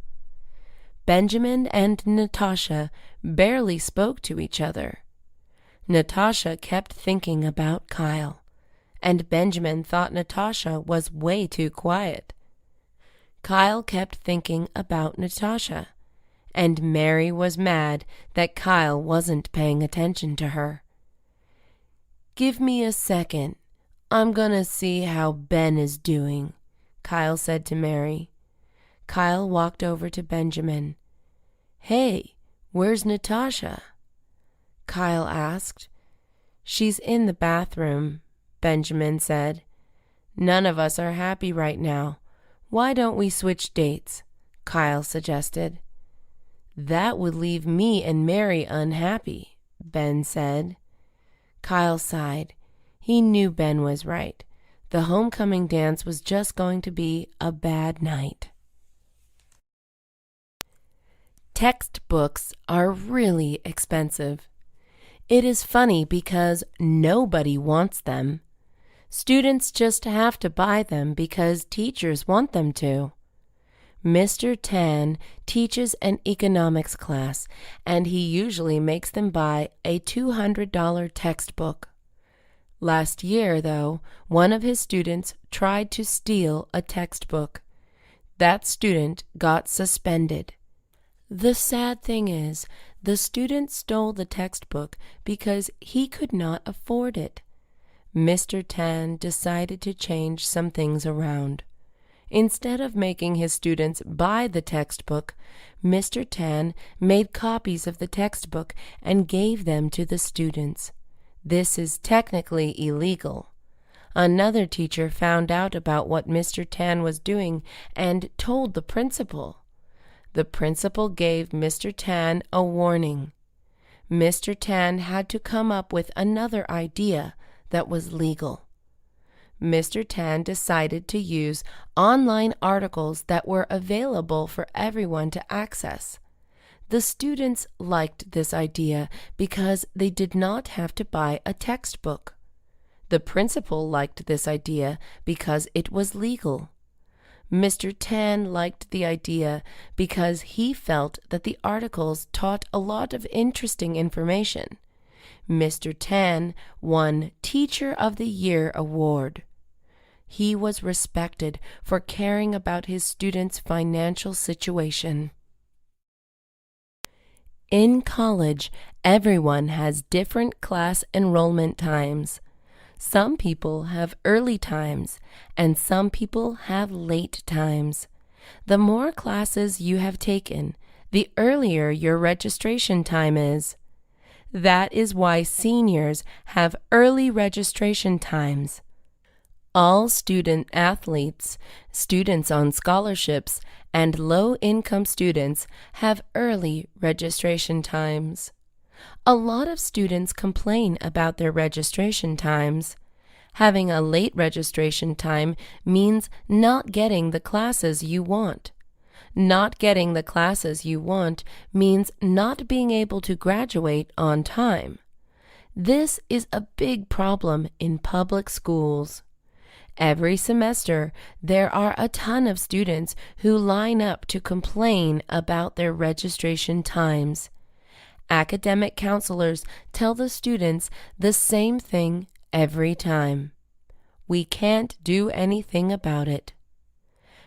Benjamin and Natasha barely spoke to each other. Natasha kept thinking about Kyle, and Benjamin thought Natasha was way too quiet. Kyle kept thinking about Natasha, and Mary was mad that Kyle wasn't paying attention to her. "Give me a second. I'm gonna see how Ben is doing," Kyle said to Mary. Kyle walked over to Benjamin. "Hey, where's Natasha?" Kyle asked. "She's in the bathroom," Benjamin said. "None of us are happy right now. Why don't we switch dates?" Kyle suggested. "That would leave me and Mary unhappy," Ben said. Kyle sighed. He knew Ben was right. The homecoming dance was just going to be a bad night. Textbooks are really expensive. It is funny because nobody wants them. Students just have to buy them because teachers want them to. Mr. Tan teaches an economics class, and he usually makes them buy a $200 textbook. Last year, though, one of his students tried to steal a textbook. That student got suspended. The sad thing is, the student stole the textbook because he could not afford it. Mr. Tan decided to change some things around. Instead of making his students buy the textbook, Mr. Tan made copies of the textbook and gave them to the students. This is technically illegal. Another teacher found out about what Mr. Tan was doing and told the principal. The principal gave Mr. Tan a warning. Mr. Tan had to come up with another idea that was legal. Mr. Tan decided to use online articles that were available for everyone to access. The students liked this idea because they did not have to buy a textbook. The principal liked this idea because it was legal. Mr. Tan liked the idea because he felt that the articles taught a lot of interesting information. Mr. Tan won Teacher of the Year award. He was respected for caring about his students' financial situation. In college, everyone has different class enrollment times. Some people have early times, and some people have late times. The more classes you have taken, the earlier your registration time is. That is why seniors have early registration times. All student athletes, students on scholarships, and low-income students have early registration times. A lot of students complain about their registration times. Having a late registration time means not getting the classes you want. Not getting the classes you want means not being able to graduate on time. This is a big problem in public schools. Every semester, there are a ton of students who line up to complain about their registration times. Academic counselors tell the students the same thing every time. We can't do anything about it.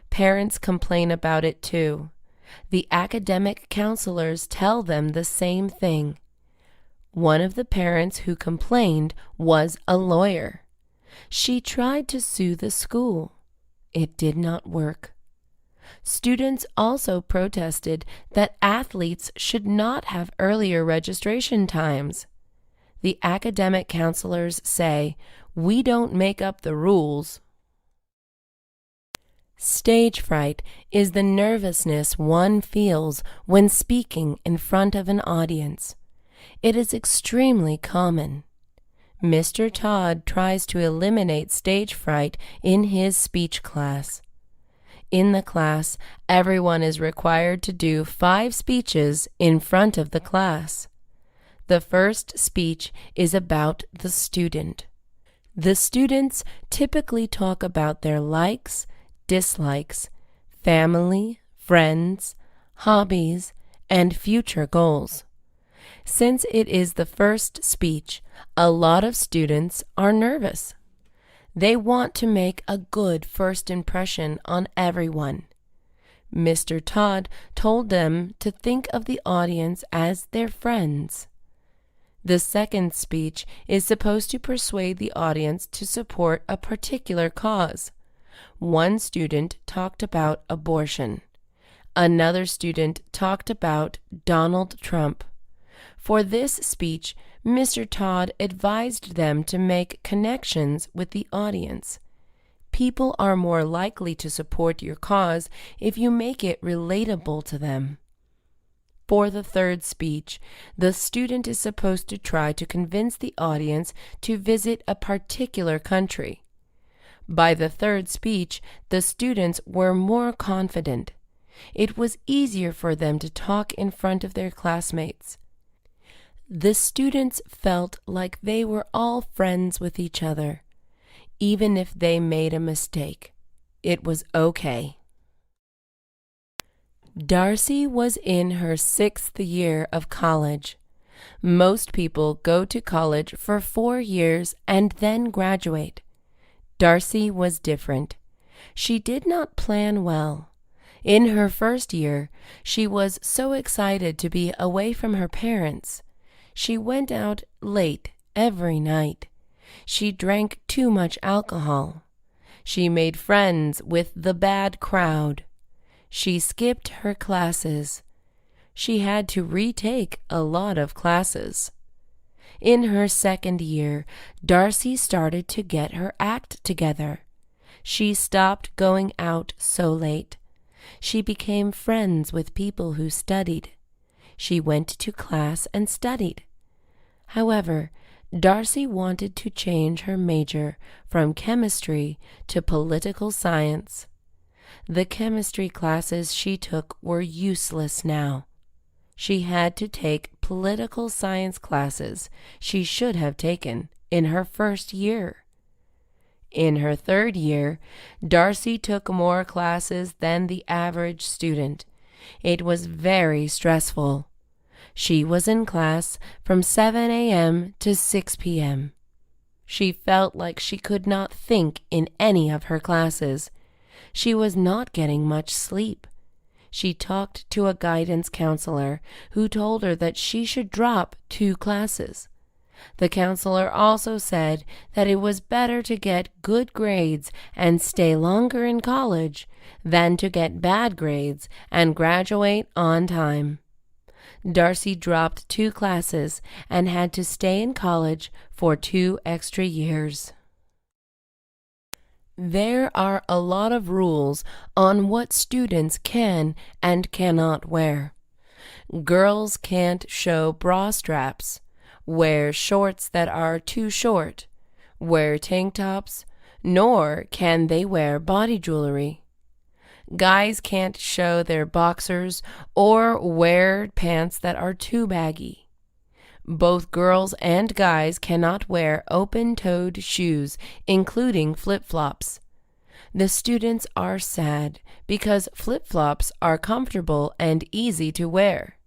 Parents complain about it too. The academic counselors tell them the same thing. One of the parents who complained was a lawyer. She tried to sue the school. It did not work. Students also protested that athletes should not have earlier registration times. The academic counselors say, "We don't make up the rules." Stage fright is the nervousness one feels when speaking in front of an audience. It is extremely common. Mr. Todd tries to eliminate stage fright in his speech class. In the class, everyone is required to do 5 speeches in front of the class. The first speech is about the student. The students typically talk about their likes, dislikes, family, friends, hobbies, and future goals. Since it is the first speech, a lot of students are nervous. They want to make a good first impression on everyone. Mr. Todd told them to think of the audience as their friends. The second speech is supposed to persuade the audience to support a particular cause. One student talked about abortion. Another student talked about Donald Trump. For this speech, Mr. Todd advised them to make connections with the audience. People are more likely to support your cause if you make it relatable to them. For the third speech, the student is supposed to try to convince the audience to visit a particular country. By the third speech, the students were more confident. It was easier for them to talk in front of their classmates. The students felt like they were all friends with each other. Even if they made a mistake, it was okay. Darcy was in her 6th year of college. Most people go to college for 4 years and then graduate. Darcy was different. She did not plan well. In her first year, she was so excited to be away from her parents. She went out late every night. She drank too much alcohol. She made friends with the bad crowd. She skipped her classes. She had to retake a lot of classes. In her second year, Darcy started to get her act together. She stopped going out so late. She became friends with people who studied. She went to class and studied. However, Darcy wanted to change her major from chemistry to political science. The chemistry classes she took were useless now. She had to take political science classes she should have taken in her first year. In her third year, Darcy took more classes than the average student. It was very stressful. She was in class from 7 a.m. to 6 p.m. She felt like she could not think in any of her classes. She was not getting much sleep. She talked to a guidance counselor who told her that she should drop 2 classes. The counselor also said that it was better to get good grades and stay longer in college than to get bad grades and graduate on time. Darcy dropped 2 classes and had to stay in college for 2 extra years. There are a lot of rules on what students can and cannot wear. Girls can't show bra straps, wear shorts that are too short, wear tank tops, nor can they wear body jewelry. Guys can't show their boxers or wear pants that are too baggy. Both girls and guys cannot wear open-toed shoes, including flip-flops. The students are sad because flip-flops are comfortable and easy to wear.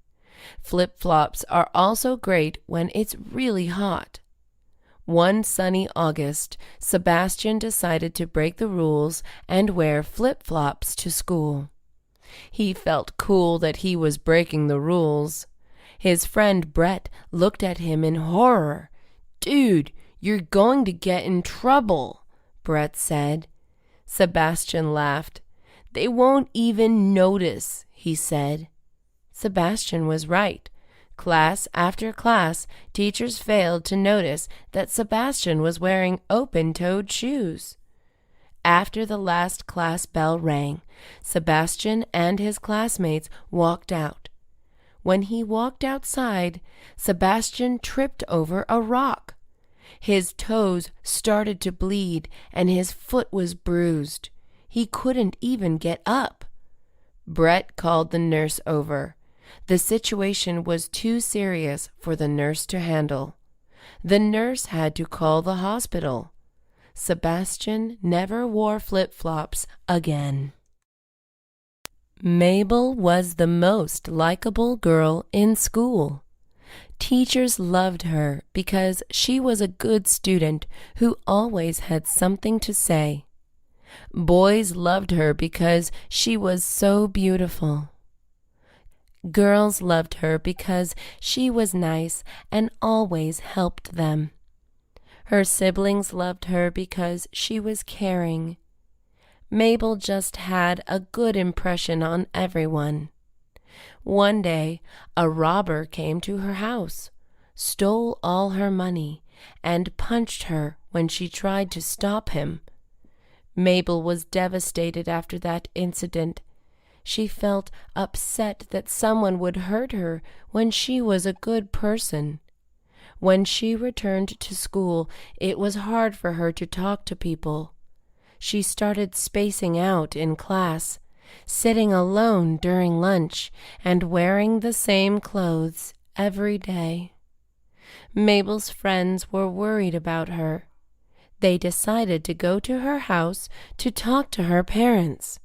Flip-flops are also great when it's really hot. One sunny August, Sebastian decided to break the rules and wear flip-flops to school. He felt cool that he was breaking the rules. His friend Brett looked at him in horror. "Dude, you're going to get in trouble," Brett said. Sebastian laughed. "They won't even notice," he said. Sebastian was right. Class after class, teachers failed to notice that Sebastian was wearing open-toed shoes. After the last class bell rang, Sebastian and his classmates walked out. When he walked outside, Sebastian tripped over a rock. His toes started to bleed and his foot was bruised. He couldn't even get up. Brett called the nurse over. The situation was too serious for the nurse to handle. The nurse had to call the hospital. Sebastian never wore flip-flops again. Mabel was the most likable girl in school. Teachers loved her because she was a good student who always had something to say. Boys loved her because she was so beautiful. Girls loved her because she was nice and always helped them. Her siblings loved her because she was caring. Mabel just had a good impression on everyone. One day, a robber came to her house, stole all her money, and punched her when she tried to stop him. Mabel was devastated after that incident. She felt upset that someone would hurt her when she was a good person. When she returned to school, it was hard for her to talk to people. She started spacing out in class, sitting alone during lunch, and wearing the same clothes every day. Mabel's friends were worried about her. They decided to go to her house to talk to her parents.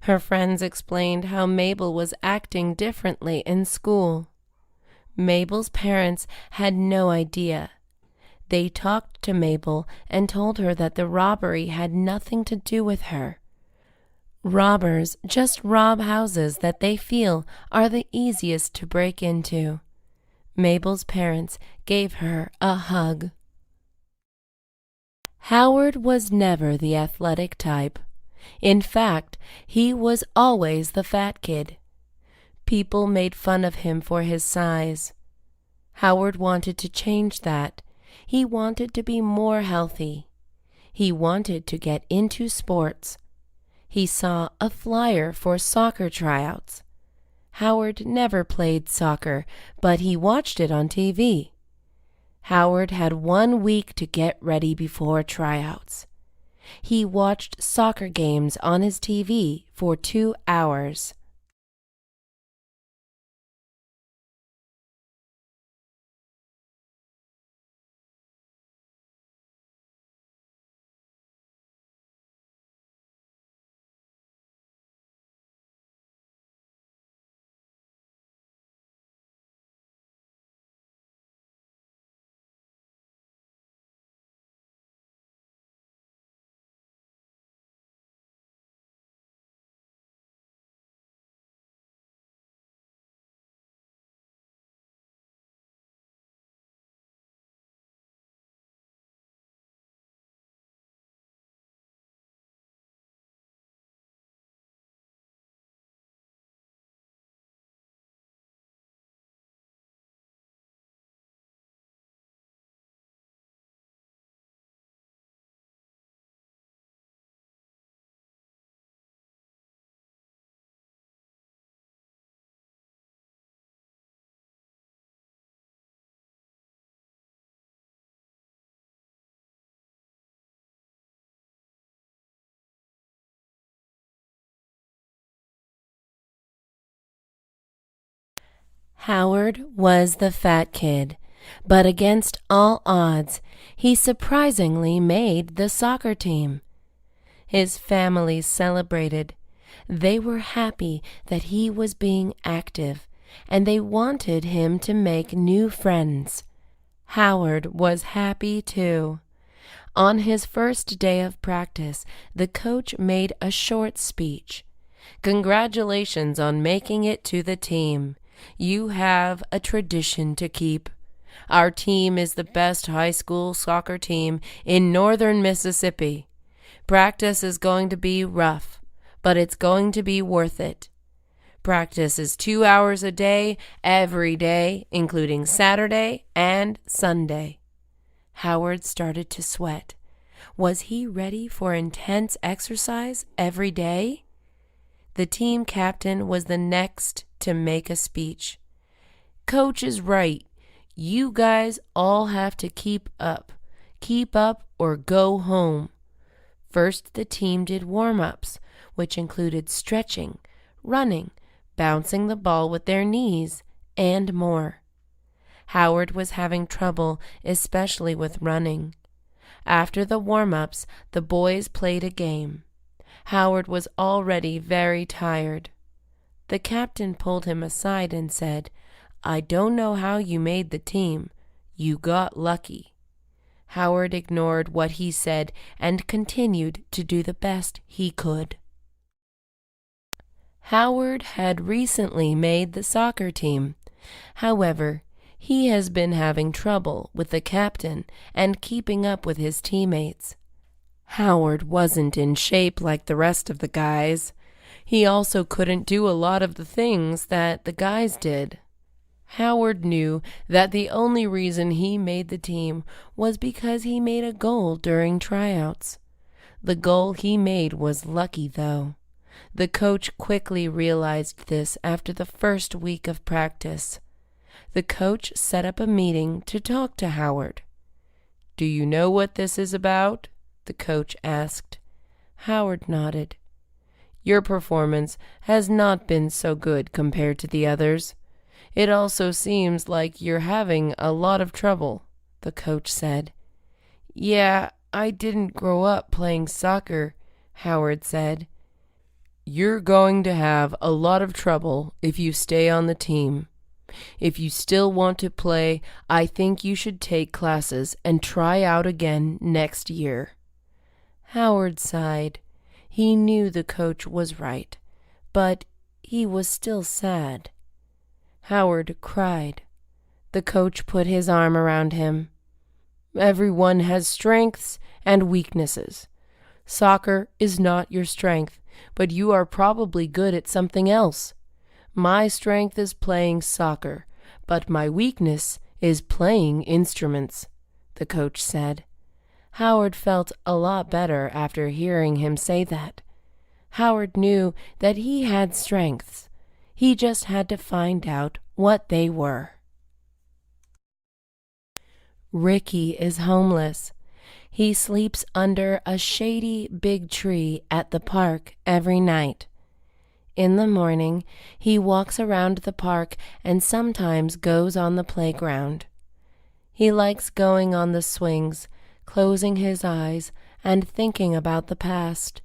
Her friends explained how Mabel was acting differently in school. Mabel's parents had no idea. They talked to Mabel and told her that the robbery had nothing to do with her. Robbers just rob houses that they feel are the easiest to break into. Mabel's parents gave her a hug. Howard was never the athletic type. In fact, he was always the fat kid. People made fun of him for his size. Howard wanted to change that. He wanted to be more healthy. He wanted to get into sports. He saw a flyer for soccer tryouts. Howard never played soccer, but he watched it on TV. Howard had 1 week to get ready before tryouts. He watched soccer games on his TV for 2 hours. Howard was the fat kid, but against all odds, he surprisingly made the soccer team. His family celebrated. They were happy that he was being active, and they wanted him to make new friends. Howard was happy too. On his first day of practice, the coach made a short speech. "Congratulations on making it to the team. You have a tradition to keep. Our team is the best high school soccer team in northern Mississippi. Practice is going to be rough, but it's going to be worth it. Practice is 2 hours a day, every day, including Saturday and Sunday." Howard started to sweat. Was he ready for intense exercise every day? The team captain was the next to make a speech. "Coach is right. You guys all have to keep up. Keep up or go home." First, the team did warm-ups, which included stretching, running, bouncing the ball with their knees, and more. Howard was having trouble, especially with running. After the warm-ups, the boys played a game. Howard was already very tired. The captain pulled him aside and said, "I don't know how you made the team. You got lucky." Howard ignored what he said and continued to do the best he could. Howard had recently made the soccer team. However, he has been having trouble with the captain and keeping up with his teammates. Howard wasn't in shape like the rest of the guys. He also couldn't do a lot of the things that the guys did. Howard knew that the only reason he made the team was because he made a goal during tryouts. The goal he made was lucky, though. The coach quickly realized this after the first week of practice. The coach set up a meeting to talk to Howard. "Do you know what this is about?" the coach asked. Howard nodded. "Your performance has not been so good compared to the others. It also seems like you're having a lot of trouble," the coach said. "Yeah, I didn't grow up playing soccer," Howard said. "You're going to have a lot of trouble if you stay on the team. If you still want to play, I think you should take classes and try out again next year." Howard sighed. He knew the coach was right, but he was still sad. Howard cried. The coach put his arm around him. "Everyone has strengths and weaknesses. Soccer is not your strength, but you are probably good at something else. My strength is playing soccer, but my weakness is playing instruments," the coach said. Howard felt a lot better after hearing him say that. Howard knew that he had strengths. He just had to find out what they were. Ricky is homeless. He sleeps under a shady big tree at the park every night. In the morning, he walks around the park and sometimes goes on the playground. He likes going on the swings, closing his eyes and thinking about the past.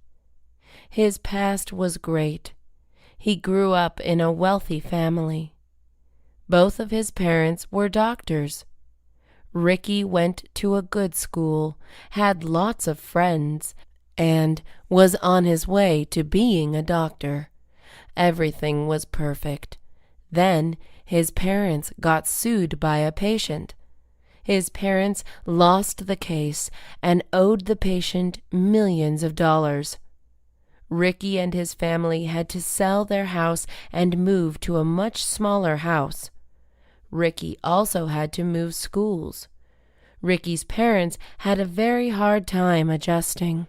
His past was great. He grew up in a wealthy family. Both of his parents were doctors. Ricky went to a good school, had lots of friends, and was on his way to being a doctor. Everything was perfect. Then his parents got sued by a patient. His parents lost the case and owed the patient millions of dollars. Ricky and his family had to sell their house and move to a much smaller house. Ricky also had to move schools. Ricky's parents had a very hard time adjusting.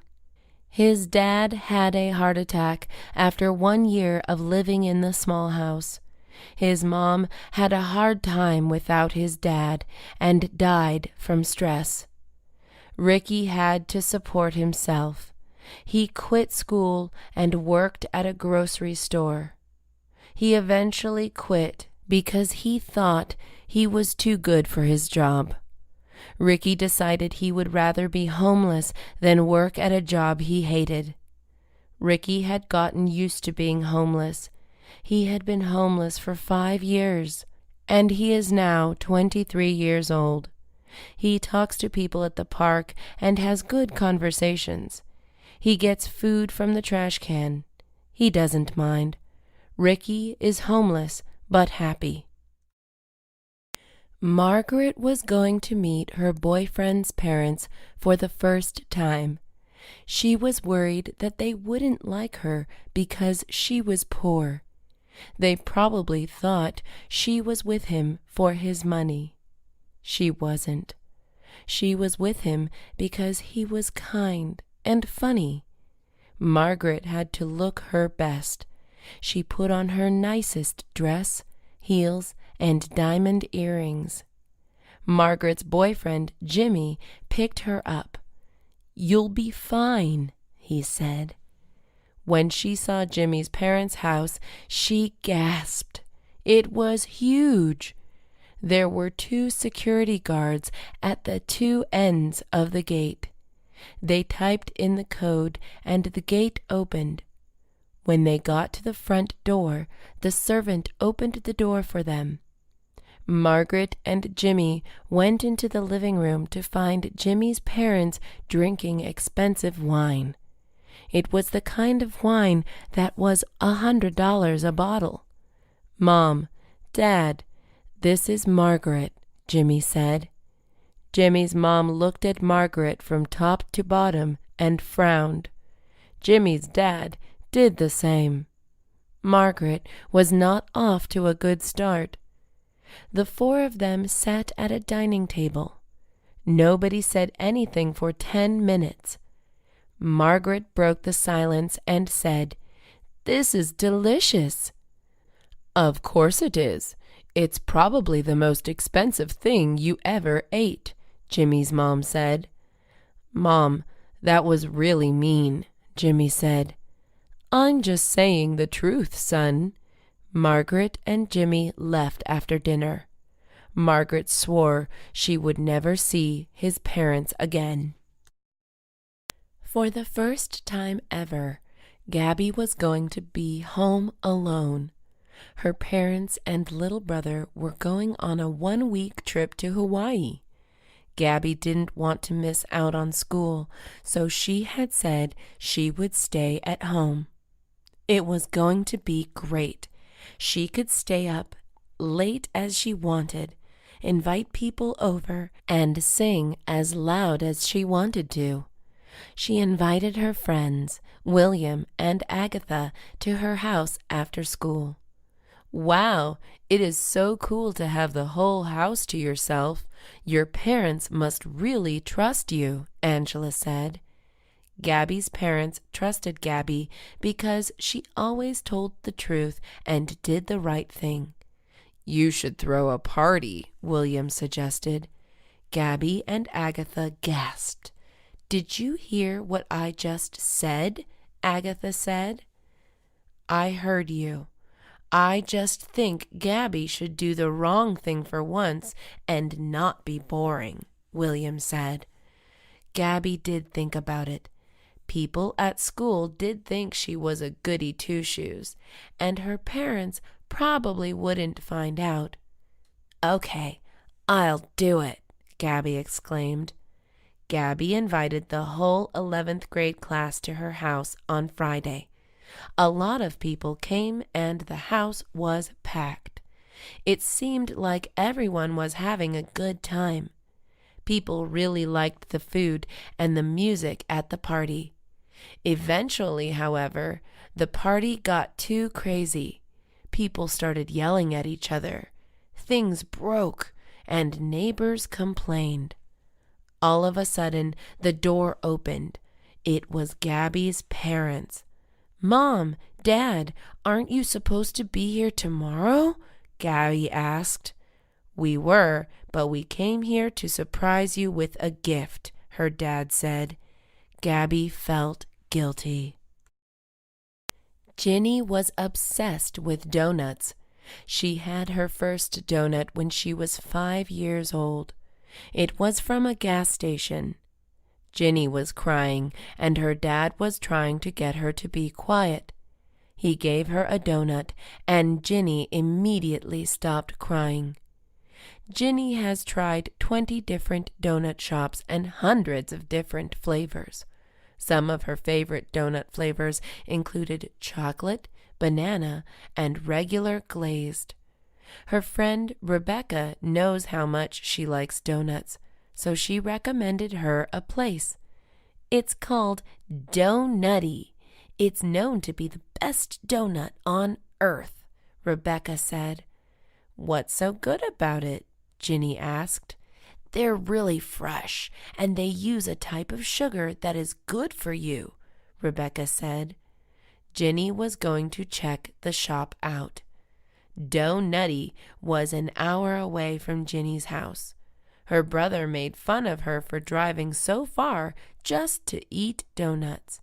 His dad had a heart attack after 1 year of living in the small house. His mom had a hard time without his dad and died from stress. Ricky had to support himself. He quit school and worked at a grocery store. He eventually quit because he thought he was too good for his job. Ricky decided he would rather be homeless than work at a job he hated. Ricky had gotten used to being homeless. He had been homeless for 5 years, and he is now 23 years old. He talks to people at the park and has good conversations. He gets food from the trash can. He doesn't mind. Ricky is homeless but happy. Margaret was going to meet her boyfriend's parents for the first time. She was worried that they wouldn't like her because she was poor. They probably thought she was with him for his money. She wasn't. She was with him because he was kind and funny. Margaret had to look her best. She put on her nicest dress, heels, and diamond earrings. Margaret's boyfriend, Jimmy, picked her up. "You'll be fine," he said. When she saw Jimmy's parents' house, she gasped. It was huge. There were 2 security guards at the 2 ends of the gate. They typed in the code and the gate opened. When they got to the front door, the servant opened the door for them. Margaret and Jimmy went into the living room to find Jimmy's parents drinking expensive wine. It was the kind of wine that was $100 a bottle. "Mom, Dad, this is Margaret," Jimmy said. Jimmy's mom looked at Margaret from top to bottom and frowned. Jimmy's dad did the same. Margaret was not off to a good start. The four of them sat at a dining table. Nobody said anything for 10 minutes. Margaret broke the silence and said, "This is delicious." "Of course it is. It's probably the most expensive thing you ever ate," Jimmy's mom said. "Mom, that was really mean," Jimmy said. "I'm just saying the truth, son." Margaret and Jimmy left after dinner. Margaret swore she would never see his parents again. For the first time ever, Gabby was going to be home alone. Her parents and little brother were going on a 1-week trip to Hawaii. Gabby didn't want to miss out on school, so she had said she would stay at home. It was going to be great. She could stay up late as she wanted, invite people over, and sing as loud as she wanted to. She invited her friends, William and Agatha, to her house after school. "Wow, it is so cool to have the whole house to yourself. Your parents must really trust you," Angela said. Gabby's parents trusted Gabby because she always told the truth and did the right thing. "You should throw a party," William suggested. Gabby and Agatha gasped. "Did you hear what I just said?" Agatha said. "I heard you. I just think Gabby should do the wrong thing for once and not be boring," William said. Gabby did think about it. People at school did think she was a goody two-shoes, and her parents probably wouldn't find out. "Okay, I'll do it," Gabby exclaimed. Gabby invited the whole 11th grade class to her house on Friday. A lot of people came and the house was packed. It seemed like everyone was having a good time. People really liked the food and the music at the party. Eventually, however, the party got too crazy. People started yelling at each other. Things broke, and neighbors complained. All of a sudden, the door opened. It was Gabby's parents. "Mom, Dad, aren't you supposed to be here tomorrow?" Gabby asked. "We were, but we came here to surprise you with a gift," her dad said. Gabby felt guilty. Ginny was obsessed with donuts. She had her first donut when she was 5 years old. It was from a gas station. Ginny was crying, and her dad was trying to get her to be quiet. He gave her a donut, and Ginny immediately stopped crying. Ginny has tried 20 different donut shops and hundreds of different flavors. Some of her favorite donut flavors included chocolate, banana, and regular glazed. Her friend Rebecca knows how much she likes donuts, so she recommended her a place. It's called Donutty. It's known to be the best donut on earth, Rebecca said. "What's so good about it?" Ginny asked. "They're really fresh, and they use a type of sugar that is good for you," Rebecca said. Ginny was going to check the shop out. Donutty was an hour away from Ginny's house. Her brother made fun of her for driving so far just to eat donuts.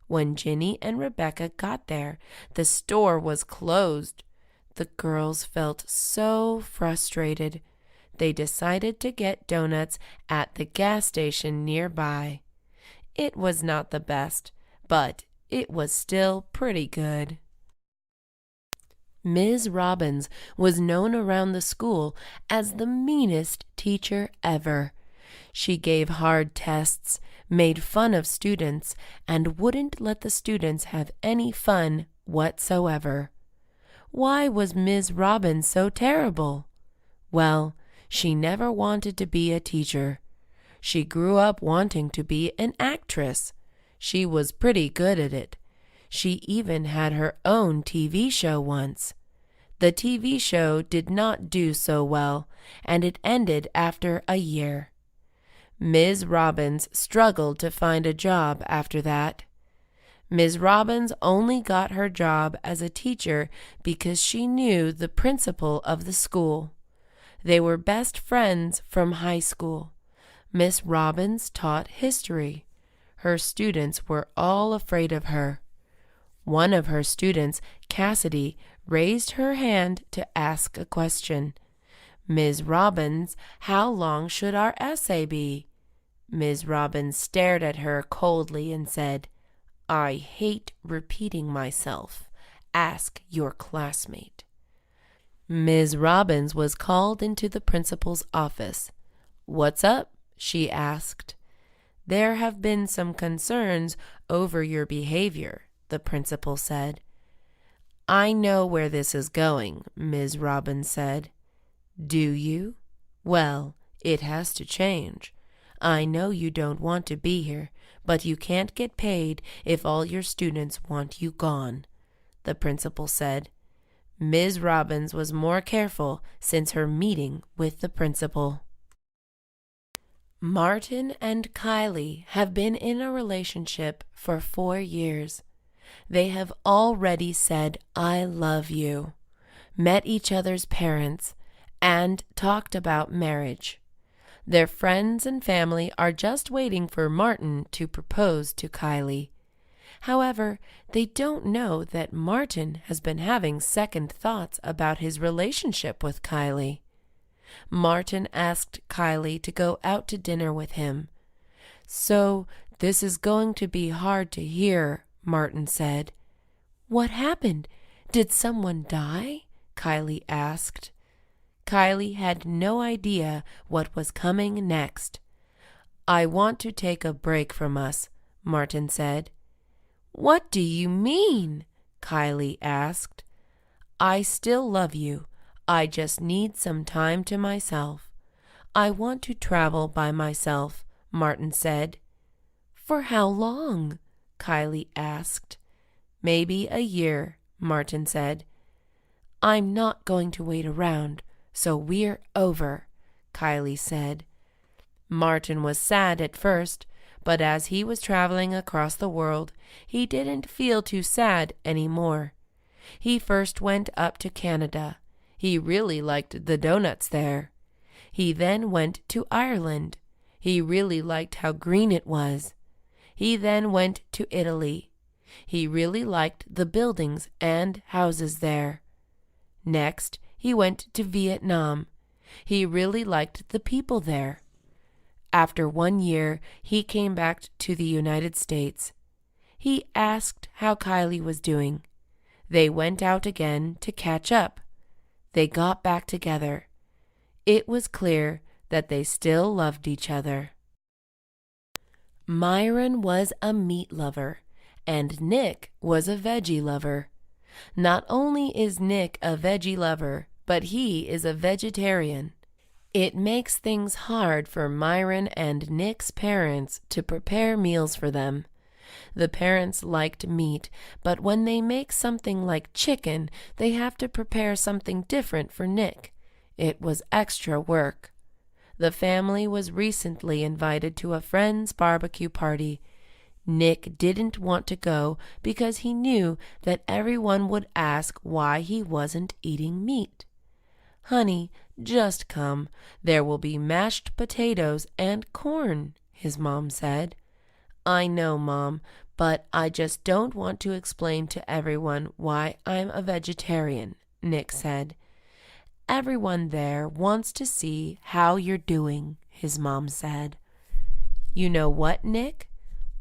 When Ginny and Rebecca got there, the store was closed. The girls felt so frustrated. They decided to get donuts at the gas station nearby. It was not the best, but it was still pretty good. Ms. Robbins was known around the school as the meanest teacher ever. She gave hard tests, made fun of students, and wouldn't let the students have any fun whatsoever. Why was Ms. Robbins so terrible? Well, she never wanted to be a teacher. She grew up wanting to be an actress. She was pretty good at it. She even had her own TV show once. The TV show did not do so well, and it ended after a year. Ms. Robbins struggled to find a job after that. Ms. Robbins only got her job as a teacher because she knew the principal of the school. They were best friends from high school. Miss Robbins taught history. Her students were all afraid of her. One of her students, Cassidy, raised her hand to ask a question. Ms. Robbins, how long should our essay be? Ms. Robbins stared at her coldly and said, I hate repeating myself. Ask your classmate. Ms. Robbins was called into the principal's office. What's up? She asked. There have been some concerns over your behavior, the principal said. I know where this is going, Ms. Robbins said. Do you? Well, it has to change. I know you don't want to be here, but you can't get paid if all your students want you gone, the principal said. Ms. Robbins was more careful since her meeting with the principal. Martin and Kylie have been in a relationship for 4 years. They have already said, I love you, met each other's parents, and talked about marriage. Their friends and family are just waiting for Martin to propose to Kylie. However, they don't know that Martin has been having second thoughts about his relationship with Kylie. Martin asked Kylie to go out to dinner with him. So, this is going to be hard to hear, Martin said. What happened? Did someone die? Kylie asked. Kylie had no idea what was coming next. I want to take a break from us, Martin said. What do you mean? Kylie asked. I still love you. I just need some time to myself. I want to travel by myself, Martin said. For how long? Kylie asked. Maybe a year, Martin said. I'm not going to wait around, so we're over, Kylie said. Martin was sad at first, but as he was traveling across the world, he didn't feel too sad anymore. He first went up to Canada. He really liked the donuts there. He then went to Ireland. He really liked how green it was. He then went to Italy. He really liked the buildings and houses there. Next, he went to Vietnam. He really liked the people there. After 1 year, he came back to the United States. He asked how Kylie was doing. They went out again to catch up. They got back together. It was clear that they still loved each other. Myron was a meat lover, and Nick was a veggie lover. Not only is Nick a veggie lover, but he is a vegetarian. It makes things hard for Myron and Nick's parents to prepare meals for them. The parents liked meat, but when they make something like chicken, they have to prepare something different for Nick. It was extra work. The family was recently invited to a friend's barbecue party. Nick didn't want to go because he knew that everyone would ask why he wasn't eating meat. Honey, just come. There will be mashed potatoes and corn, his mom said. I know, Mom, but I just don't want to explain to everyone why I'm a vegetarian, Nick said. Everyone there wants to see how you're doing, his mom said. You know what, Nick?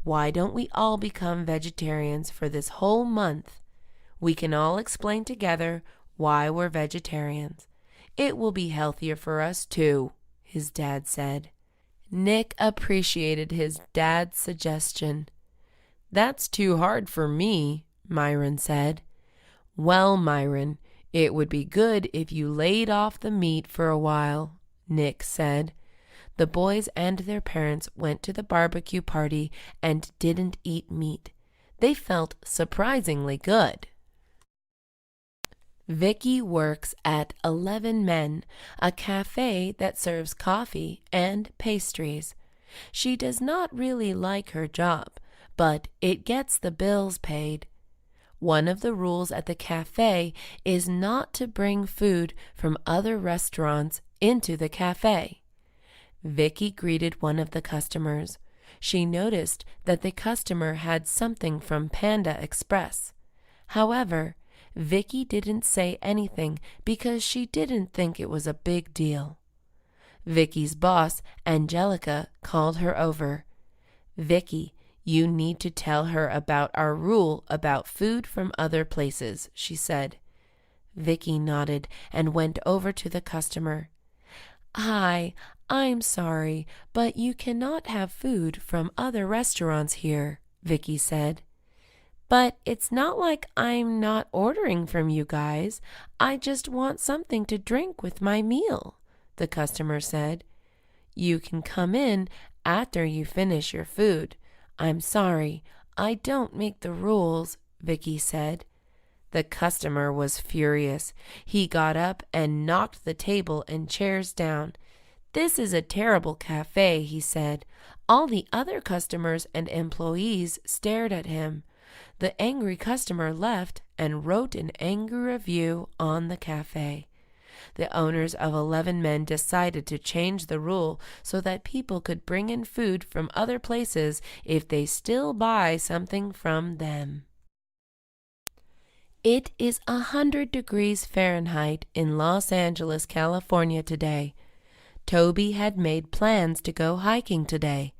Why don't we all become vegetarians for this whole month? We can all explain together why we're vegetarians. It will be healthier for us too, his dad said. Nick appreciated his dad's suggestion. That's too hard for me, Myron said. Well, Myron, it would be good if you laid off the meat for a while, Nick said. The boys and their parents went to the barbecue party and didn't eat meat. They felt surprisingly good. Vicky works at 11 Men, a cafe that serves coffee and pastries. She does not really like her job, but it gets the bills paid. One of the rules at the cafe is not to bring food from other restaurants into the cafe. Vicky greeted one of the customers. She noticed that the customer had something from Panda Express. However, Vicky didn't say anything because she didn't think it was a big deal. Vicky's boss, Angelica, called her over. Vicky, you need to tell her about our rule about food from other places, she said. Vicky nodded and went over to the customer. Hi, I'm sorry, but you cannot have food from other restaurants here, Vicky said. But it's not like I'm not ordering from you guys. I just want something to drink with my meal, the customer said. You can come in after you finish your food. I'm sorry, I don't make the rules, Vicky said. The customer was furious. He got up and knocked the table and chairs down. This is a terrible cafe, he said. All the other customers and employees stared at him. The angry customer left and wrote an angry review on the cafe. The owners of 11 Men decided to change the rule so that people could bring in food from other places if they still buy something from them. It is 100 degrees Fahrenheit in Los Angeles, California today. Toby had made plans to go hiking today.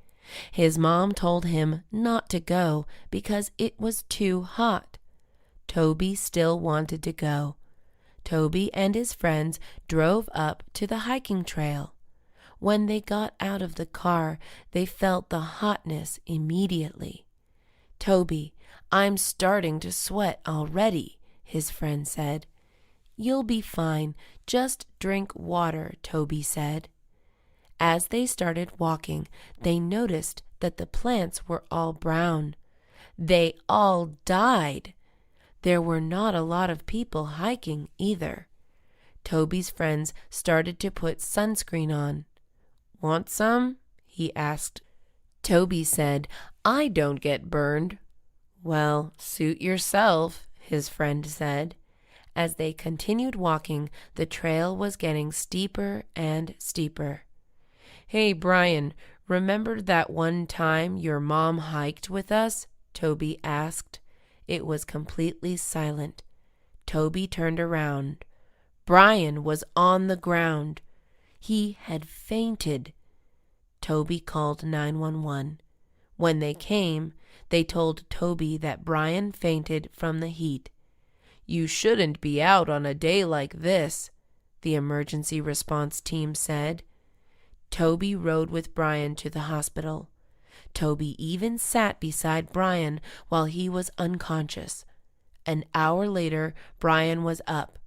His mom told him not to go because it was too hot. Toby still wanted to go. Toby and his friends drove up to the hiking trail. When they got out of the car, they felt the hotness immediately. Toby, I'm starting to sweat already, his friend said. You'll be fine. Just drink water, Toby said. As they started walking, they noticed that the plants were all brown. They all died. There were not a lot of people hiking either. Toby's friends started to put sunscreen on. Want some? He asked. Toby said, I don't get burned. Well, suit yourself, his friend said. As they continued walking, the trail was getting steeper and steeper. Hey, Brian, remember that one time your mom hiked with us? Toby asked. It was completely silent. Toby turned around. Brian was on the ground. He had fainted. Toby called 911. When they came, they told Toby that Brian fainted from the heat. You shouldn't be out on a day like this, the emergency response team said. Toby rode with Brian to the hospital. Toby even sat beside Brian while he was unconscious. An hour later, Brian was up.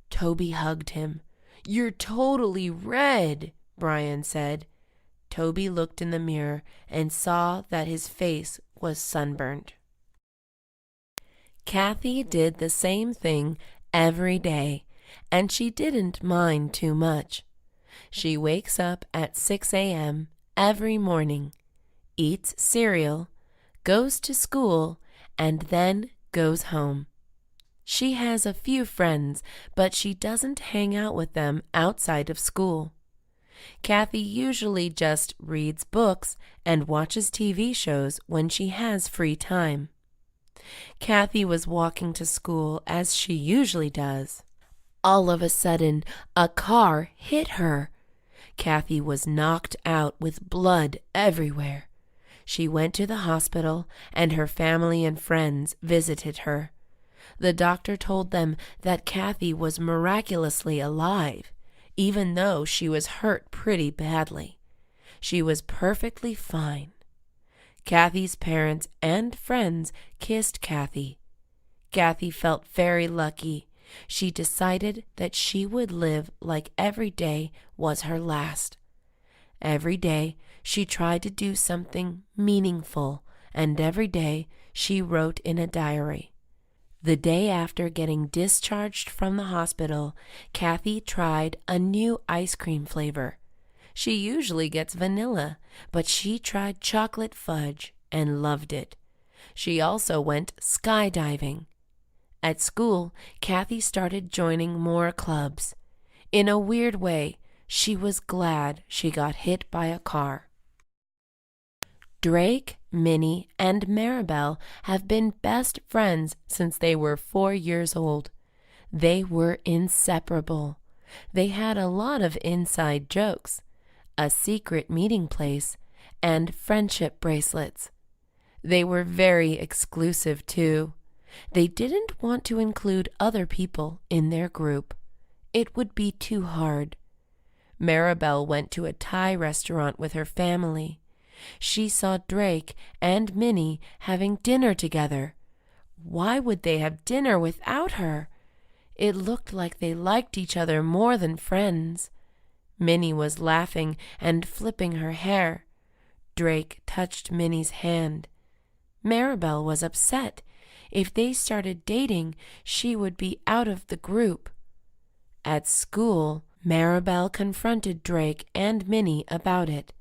Toby hugged him. You're totally red, Brian said. Toby looked in the mirror and saw that his face was sunburned. Kathy did the same thing every day, and she didn't mind too much. She wakes up at 6 a.m. every morning, eats cereal, goes to school, and then goes home. She has a few friends, but she doesn't hang out with them outside of school. Kathy usually just reads books and watches TV shows when she has free time. Kathy was walking to school as she usually does. All of a sudden, a car hit her. Kathy was knocked out with blood everywhere. She went to the hospital, and her family and friends visited her. The doctor told them that Kathy was miraculously alive, even though she was hurt pretty badly. She was perfectly fine. Kathy's parents and friends kissed Kathy. Kathy felt very lucky. She decided that she would live like every day was her last. Every day she tried to do something meaningful, and every day she wrote in a diary. The day after getting discharged from the hospital, Kathy tried a new ice cream flavor. She usually gets vanilla, but she tried chocolate fudge and loved it. She also went skydiving. At school, Kathy started joining more clubs. In a weird way, she was glad she got hit by a car. Drake, Minnie, and Maribel have been best friends since they were 4 years old. They were inseparable. They had a lot of inside jokes, a secret meeting place, and friendship bracelets. They were very exclusive, too. They didn't want to include other people in their group. It would be too hard. Maribel went to a Thai restaurant with her family. She saw Drake and Minnie having dinner together. Why would they have dinner without her? It looked like they liked each other more than friends. Minnie was laughing and flipping her hair. Drake touched Minnie's hand. Maribel was upset. If they started dating, she would be out of the group. At school, Maribel confronted Drake and Minnie about it.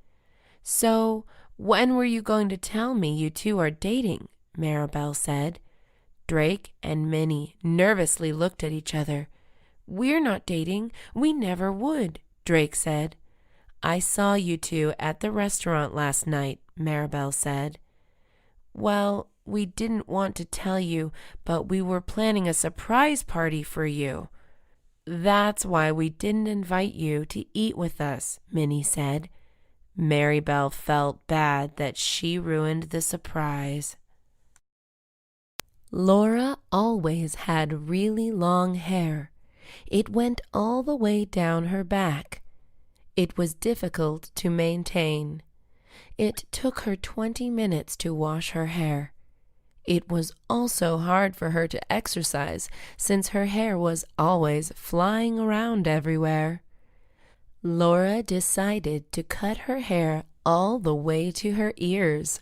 "So, when were you going to tell me you two are dating?" Maribel said. Drake and Minnie nervously looked at each other. "We're not dating. We never would," Drake said. "I saw you two at the restaurant last night," Maribel said. "Well, we didn't want to tell you, but we were planning a surprise party for you. That's why we didn't invite you to eat with us," Minnie said. Maribel felt bad that she ruined the surprise. Laura always had really long hair. It went all the way down her back. It was difficult to maintain. It took her 20 minutes to wash her hair. It was also hard for her to exercise since her hair was always flying around everywhere. Laura decided to cut her hair all the way to her ears.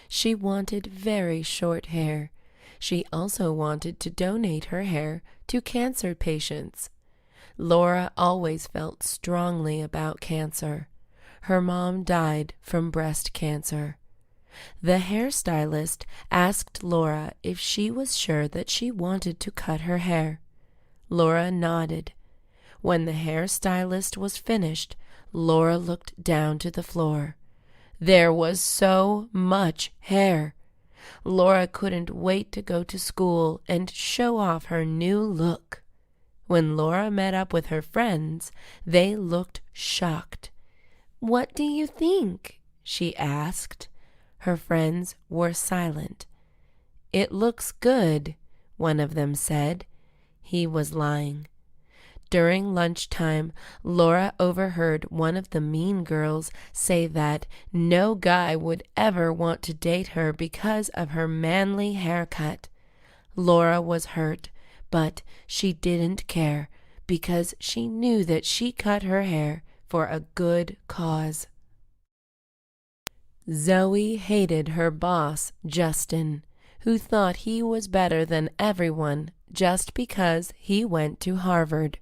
She wanted very short hair. She also wanted to donate her hair to cancer patients. Laura always felt strongly about cancer. Her mom died from breast cancer. The hairstylist asked Laura if she was sure that she wanted to cut her hair. Laura nodded. When the hairstylist was finished, Laura looked down to the floor. There was so much hair. Laura couldn't wait to go to school and show off her new look. When Laura met up with her friends, they looked shocked. "What do you think?" she asked. Her friends were silent. "It looks good," one of them said. He was lying. During lunchtime, Laura overheard one of the mean girls say that no guy would ever want to date her because of her manly haircut. Laura was hurt, but she didn't care because she knew that she cut her hair for a good cause. Zoe hated her boss, Justin, who thought he was better than everyone just because he went to Harvard.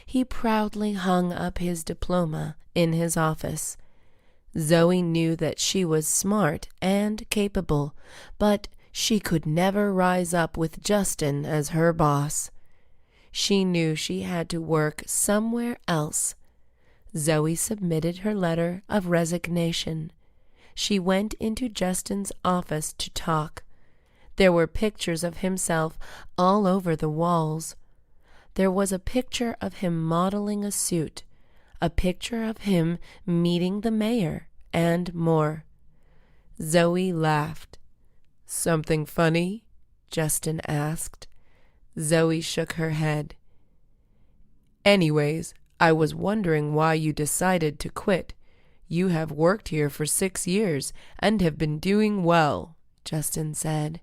He proudly hung up his diploma in his office. Zoe knew that she was smart and capable, but she could never rise up with Justin as her boss. She knew she had to work somewhere else. Zoe submitted her letter of resignation. She went into Justin's office to talk. There were pictures of himself all over the walls. There was a picture of him modeling a suit, a picture of him meeting the mayor, and more. Zoe laughed. "Something funny?" Justin asked. Zoe shook her head. Anyways, I was wondering why you decided to quit. You have worked here for 6 years and have been doing well, Justin said.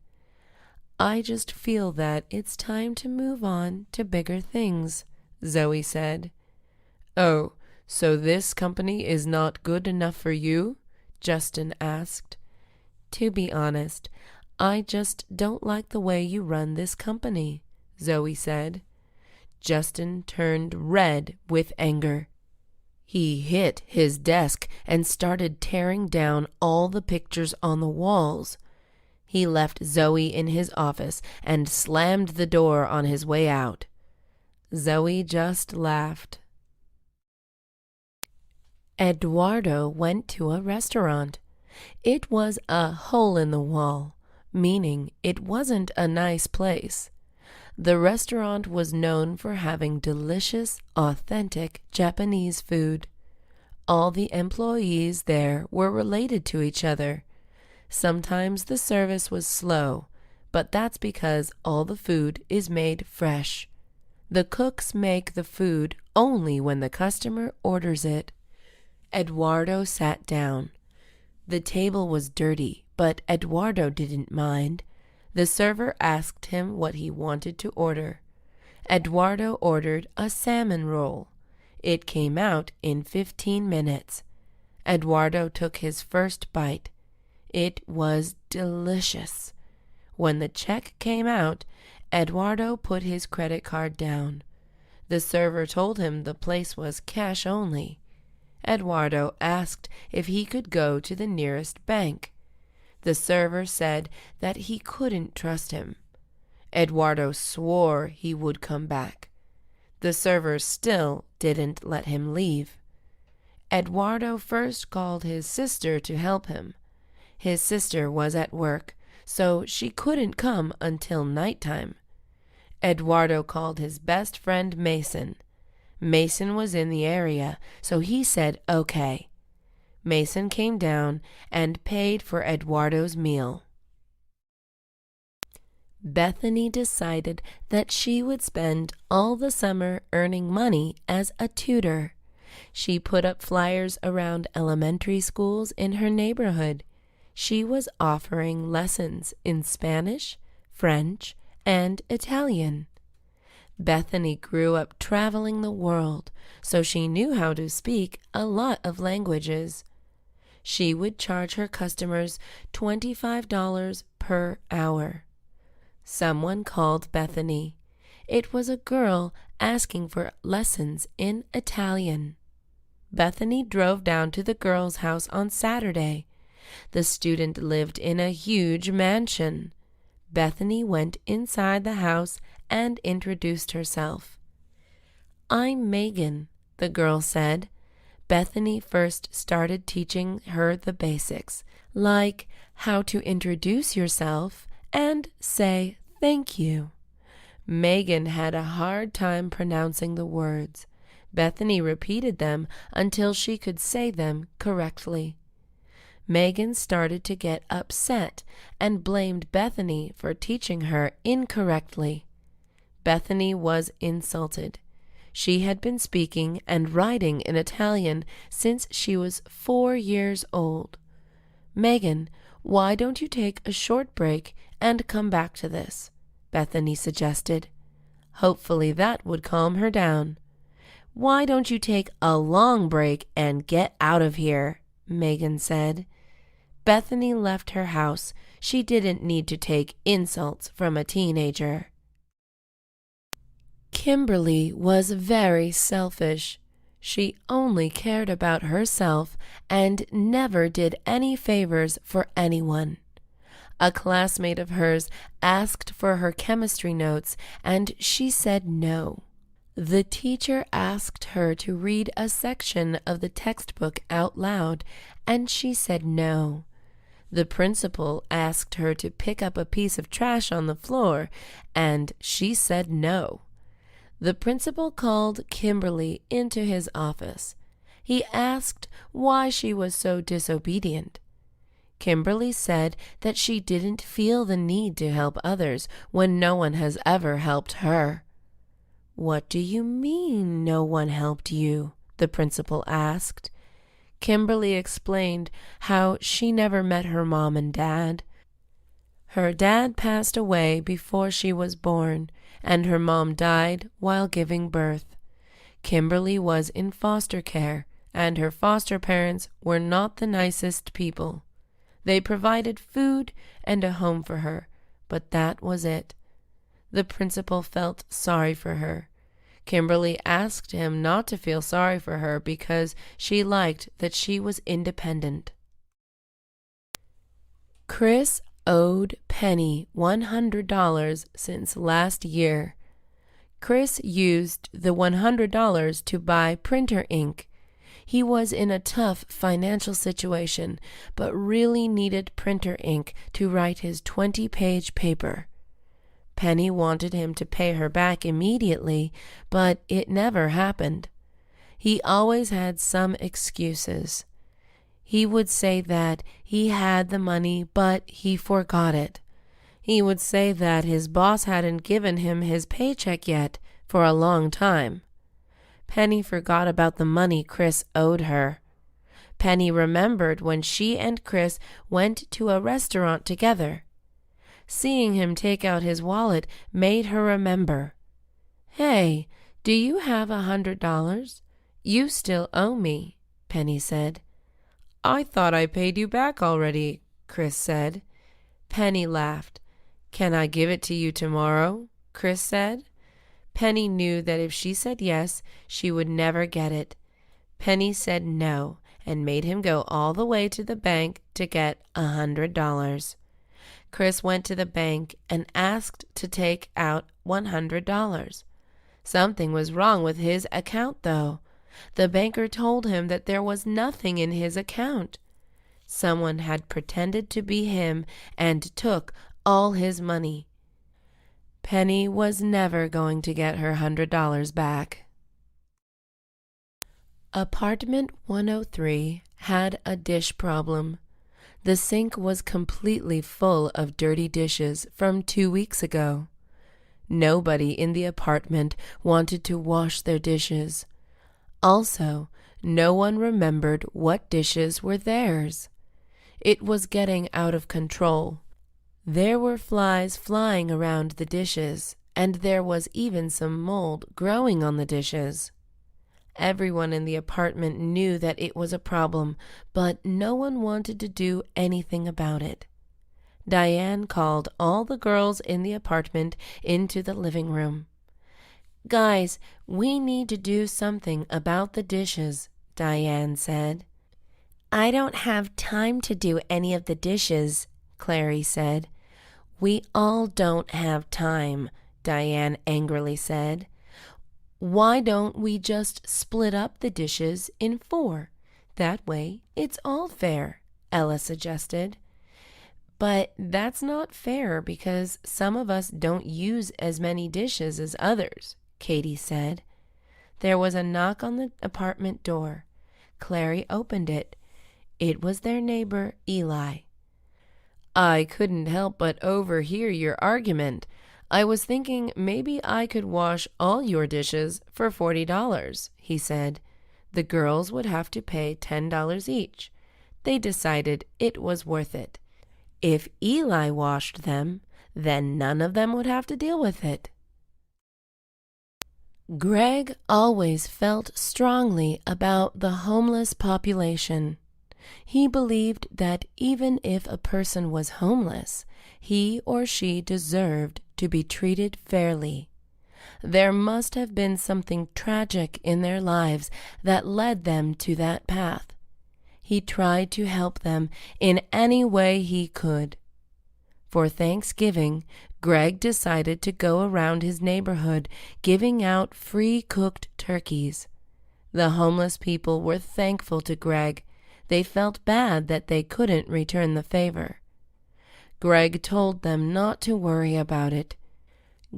I just feel that it's time to move on to bigger things, Zoe said. Oh, so this company is not good enough for you? Justin asked. To be honest, I just don't like the way you run this company, Zoe said. Justin turned red with anger. He hit his desk and started tearing down all the pictures on the walls. He left Zoe in his office and slammed the door on his way out. Zoe just laughed. Eduardo went to a restaurant. It was a hole in the wall, meaning it wasn't a nice place. The restaurant was known for having delicious, authentic Japanese food. All the employees there were related to each other. Sometimes the service was slow, but that's because all the food is made fresh. The cooks make the food only when the customer orders it. Eduardo sat down. The table was dirty, but Eduardo didn't mind. The server asked him what he wanted to order. Eduardo ordered a salmon roll. It came out in 15 minutes. Eduardo took his first bite. It was delicious. When the check came out, Eduardo put his credit card down. The server told him the place was cash only. Eduardo asked if he could go to the nearest bank. The server said that he couldn't trust him. Eduardo swore he would come back. The server still didn't let him leave. Eduardo first called his sister to help him. His sister was at work, so she couldn't come until nighttime. Eduardo called his best friend Mason. Mason was in the area, so he said okay. Mason came down and paid for Eduardo's meal. Bethany decided that she would spend all the summer earning money as a tutor. She put up flyers around elementary schools in her neighborhood. She was offering lessons in Spanish, French, and Italian. Bethany grew up traveling the world, so she knew how to speak a lot of languages. She would charge her customers $25 per hour. Someone called Bethany. It was a girl asking for lessons in Italian. Bethany drove down to the girl's house on Saturday. The student lived in a huge mansion. Bethany went inside the house and introduced herself. I'm Megan, the girl said. Bethany first started teaching her the basics, like how to introduce yourself and say thank you. Megan had a hard time pronouncing the words. Bethany repeated them until she could say them correctly. Megan started to get upset and blamed Bethany for teaching her incorrectly. Bethany was insulted. She had been speaking and writing in Italian since she was 4 years old. Megan, why don't you take a short break and come back to this? Bethany suggested. Hopefully that would calm her down. Why don't you take a long break and get out of here? Megan said. Bethany left her house. She didn't need to take insults from a teenager. Kimberly was very selfish. She only cared about herself and never did any favors for anyone. A classmate of hers asked for her chemistry notes and she said no. The teacher asked her to read a section of the textbook out loud and she said no. The principal asked her to pick up a piece of trash on the floor and she said no. The principal called Kimberly into his office. He asked why she was so disobedient. Kimberly said that she didn't feel the need to help others when no one has ever helped her. "What do you mean no one helped you?" the principal asked. Kimberly explained how she never met her mom and dad. Her dad passed away before she was born, and her mom died while giving birth. Kimberly was in foster care, and her foster parents were not the nicest people. They provided food and a home for her, but that was it. The principal felt sorry for her. Kimberly asked him not to feel sorry for her because she liked that she was independent. Chris owed Penny $100 since last year. Chris used the $100 to buy printer ink. He was in a tough financial situation, but really needed printer ink to write his 20-page paper. Penny wanted him to pay her back immediately, but it never happened. He always had some excuses. He would say that he had the money, but he forgot it. He would say that his boss hadn't given him his paycheck yet for a long time. Penny forgot about the money Chris owed her. Penny remembered when she and Chris went to a restaurant together. Seeing him take out his wallet made her remember. "Hey, do you have $100? You still owe me," Penny said. "I thought I paid you back already," Chris said. Penny laughed. "Can I give it to you tomorrow?" Chris said. Penny knew that if she said yes, she would never get it. Penny said no and made him go all the way to the bank to get $100. Chris went to the bank and asked to take out $100. Something was wrong with his account, though. The banker told him that there was nothing in his account. Someone had pretended to be him and took all his money. Penny was never going to get her $100 back. Apartment 103 had a dish problem. The sink was completely full of dirty dishes from 2 weeks ago. Nobody in the apartment wanted to wash their dishes. Also, no one remembered what dishes were theirs. It was getting out of control. There were flies flying around the dishes, and there was even some mold growing on the dishes. Everyone in the apartment knew that it was a problem, but no one wanted to do anything about it. Diane called all the girls in the apartment into the living room. "Guys, we need to do something about the dishes," Diane said. "I don't have time to do any of the dishes," Clary said. "We all don't have time," Diane angrily said. "Why don't we just split up the dishes in 4? That way it's all fair," Ella suggested. "But that's not fair because some of us don't use as many dishes as others," Katie said. There was a knock on the apartment door. Clary opened it. It was their neighbor, Eli. "I couldn't help but overhear your argument. I was thinking maybe I could wash all your dishes for $40, he said. The girls would have to pay $10 each. They decided it was worth it. If Eli washed them, then none of them would have to deal with it. Greg always felt strongly about the homeless population. He believed that even if a person was homeless, he or she deserved to be treated fairly. There must have been something tragic in their lives that led them to that path. He tried to help them in any way he could. For Thanksgiving, Greg decided to go around his neighborhood giving out free cooked turkeys. The homeless people were thankful to Greg. They felt bad that they couldn't return the favor. Greg told them not to worry about it.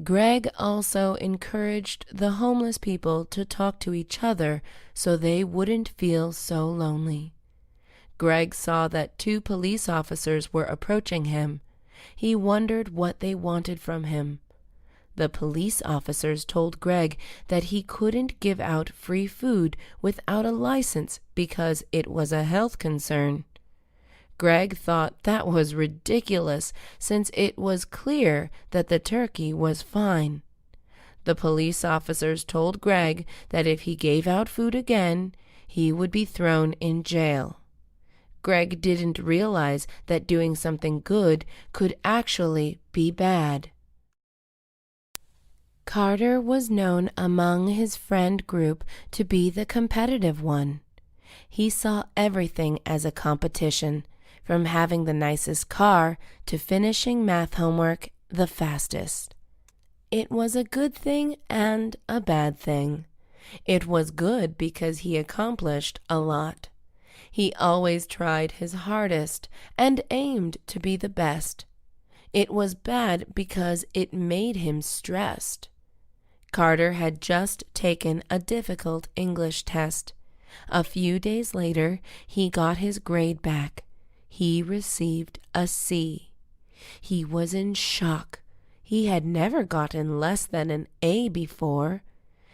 Greg also encouraged the homeless people to talk to each other so they wouldn't feel so lonely. Greg saw that 2 police officers were approaching him. He wondered what they wanted from him. The police officers told Greg that he couldn't give out free food without a license because it was a health concern. Greg thought that was ridiculous since it was clear that the turkey was fine. The police officers told Greg that if he gave out food again, he would be thrown in jail. Greg didn't realize that doing something good could actually be bad. Carter was known among his friend group to be the competitive one. He saw everything as a competition, from having the nicest car to finishing math homework the fastest. It was a good thing and a bad thing. It was good because he accomplished a lot. He always tried his hardest and aimed to be the best. It was bad because it made him stressed. Carter had just taken a difficult English test. A few days later, he got his grade back. He received a C. He was in shock. He had never gotten less than an A before.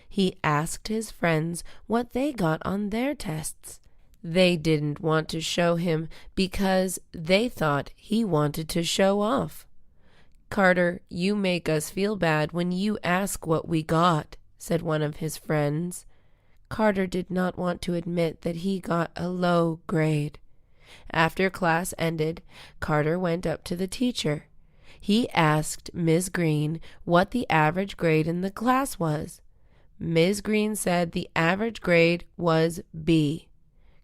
He asked his friends what they got on their tests. They didn't want to show him because they thought he wanted to show off. "Carter, you make us feel bad when you ask what we got," said one of his friends. Carter did not want to admit that he got a low grade. After class ended, Carter went up to the teacher. He asked Ms. Green what the average grade in the class was. Ms. Green said the average grade was B.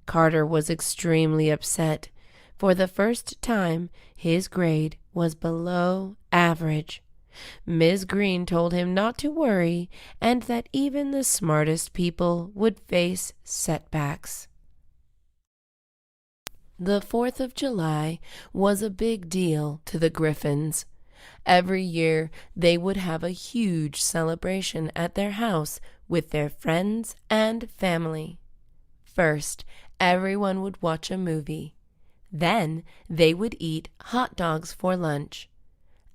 Carter was extremely upset. For the first time, his grade was below average. Ms. Green told him not to worry and that even the smartest people would face setbacks. The 4th of July was a big deal to the Griffins. Every year they would have a huge celebration at their house with their friends and family. First, everyone would watch a movie. Then they would eat hot dogs for lunch.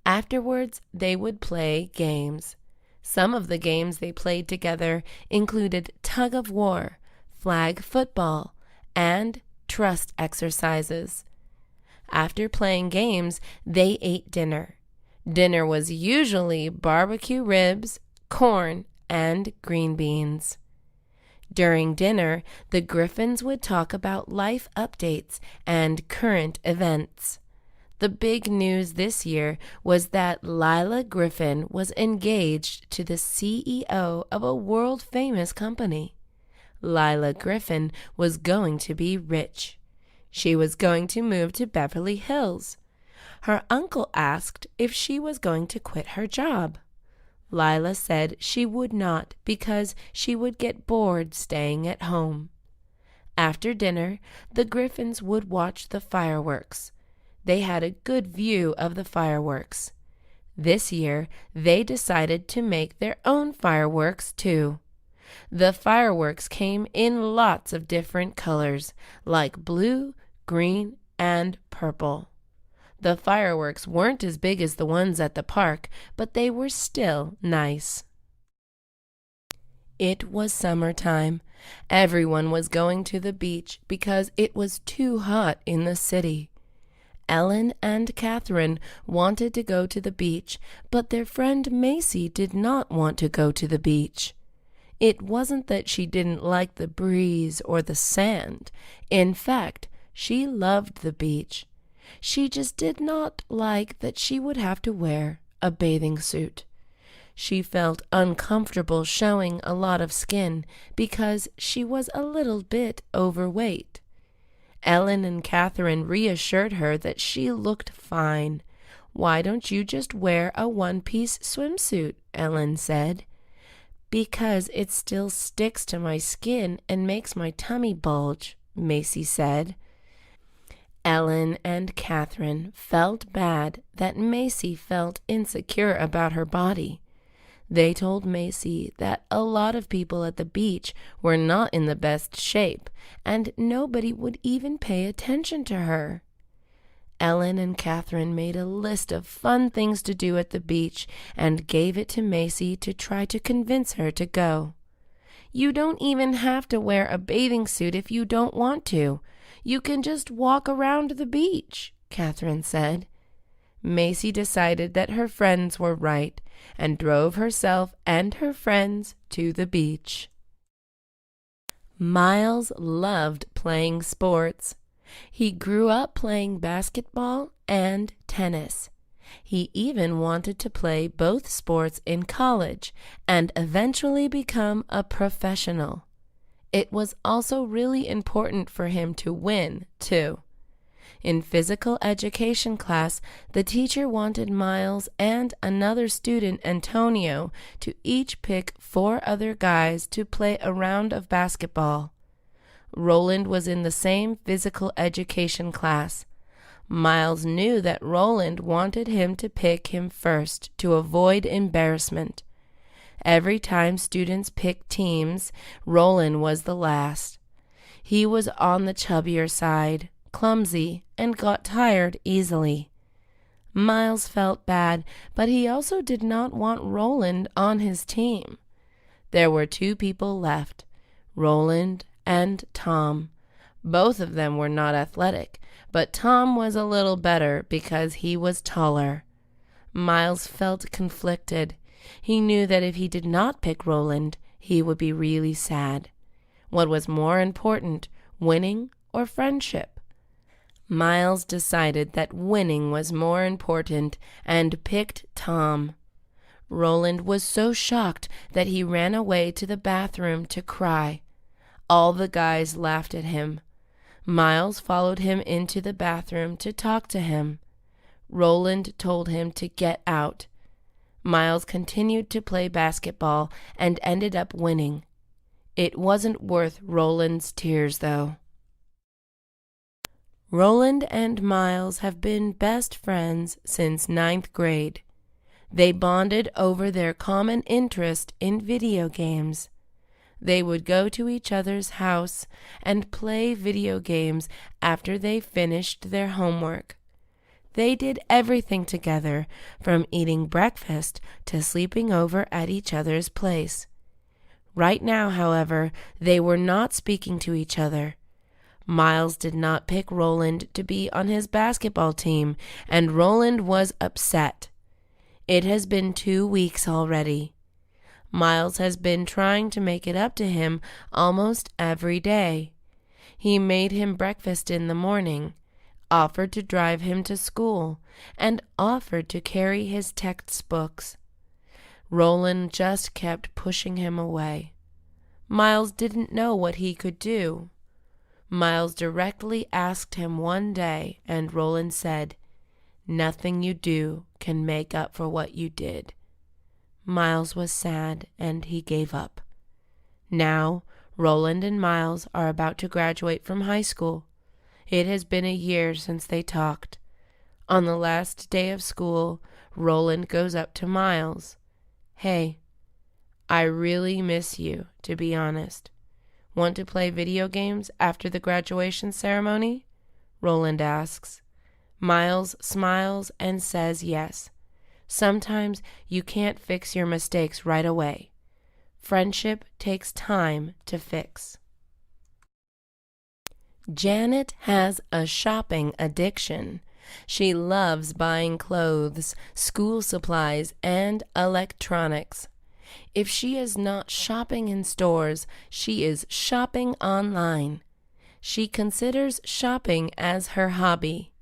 Afterwards, they would play games. Some of the games they played together included tug of war, flag football, and trust exercises. After playing games, they ate dinner. Dinner was usually barbecue ribs, corn, and green beans. During dinner, the Griffins would talk about life updates and current events. The big news this year was that Lila Griffin was engaged to the CEO of a world-famous company. Lila Griffin was going to be rich. She was going to move to Beverly Hills. Her uncle asked if she was going to quit her job. Lila said she would not because she would get bored staying at home. After dinner, the Griffins would watch the fireworks. They had a good view of the fireworks. This year, they decided to make their own fireworks too. The fireworks came in lots of different colors, like blue, green, and purple. The fireworks weren't as big as the ones at the park, but they were still nice. It was summertime. Everyone was going to the beach because it was too hot in the city. Ellen and Catherine wanted to go to the beach, but their friend Macy did not want to go to the beach. It wasn't that she didn't like the breeze or the sand. In fact, she loved the beach. She just did not like that she would have to wear a bathing suit. She felt uncomfortable showing a lot of skin because she was a little bit overweight. Ellen and Catherine reassured her that she looked fine. "Why don't you just wear a one-piece swimsuit?" Ellen said. "Because it still sticks to my skin and makes my tummy bulge," Macy said. Ellen and Catherine felt bad that Macy felt insecure about her body. They told Macy that a lot of people at the beach were not in the best shape, and nobody would even pay attention to her. Ellen and Catherine made a list of fun things to do at the beach and gave it to Macy to try to convince her to go. "You don't even have to wear a bathing suit if you don't want to. You can just walk around the beach," Catherine said. Macy decided that her friends were right and drove herself and her friends to the beach. Miles loved playing sports. He grew up playing basketball and tennis. He even wanted to play both sports in college and eventually become a professional. It was also really important for him to win, too. In physical education class, the teacher wanted Miles and another student, Antonio, to each pick 4 other guys to play a round of basketball. Roland was in the same physical education class. Miles knew that Roland wanted him to pick him first to avoid embarrassment. Every time students picked teams, Roland was the last. He was on the chubbier side, clumsy, and got tired easily. Miles felt bad, but he also did not want Roland on his team. There were 2 people left, Roland and Tom. Both of them were not athletic, but Tom was a little better because he was taller. Miles felt conflicted. He knew that if he did not pick Roland, he would be really sad. What was more important, winning or friendship? Miles decided that winning was more important and picked Tom. Roland was so shocked that he ran away to the bathroom to cry. All the guys laughed at him. Miles followed him into the bathroom to talk to him. Roland told him to get out. Miles continued to play basketball and ended up winning. It wasn't worth Roland's tears, though. Roland and Miles have been best friends since 9th grade. They bonded over their common interest in video games. They would go to each other's house and play video games after they finished their homework. They did everything together, from eating breakfast to sleeping over at each other's place. Right now, however, they were not speaking to each other. Miles did not pick Roland to be on his basketball team, and Roland was upset. It has been 2 weeks already. Miles has been trying to make it up to him almost every day. He made him breakfast in the morning, offered to drive him to school, and offered to carry his textbooks. Roland just kept pushing him away. Miles didn't know what he could do. Miles directly asked him one day, and Roland said, "Nothing you do can make up for what you did." Miles was sad, and he gave up. Now, Roland and Miles are about to graduate from high school. It has been a year since they talked. On the last day of school, Roland goes up to Miles. "Hey, I really miss you, to be honest. Want to play video games after the graduation ceremony?" Roland asks. Miles smiles and says yes. Sometimes you can't fix your mistakes right away. Friendship takes time to fix. Janet has a shopping addiction. She loves buying clothes, school supplies, and electronics. If she is not shopping in stores, she is shopping online. She considers shopping as her hobby.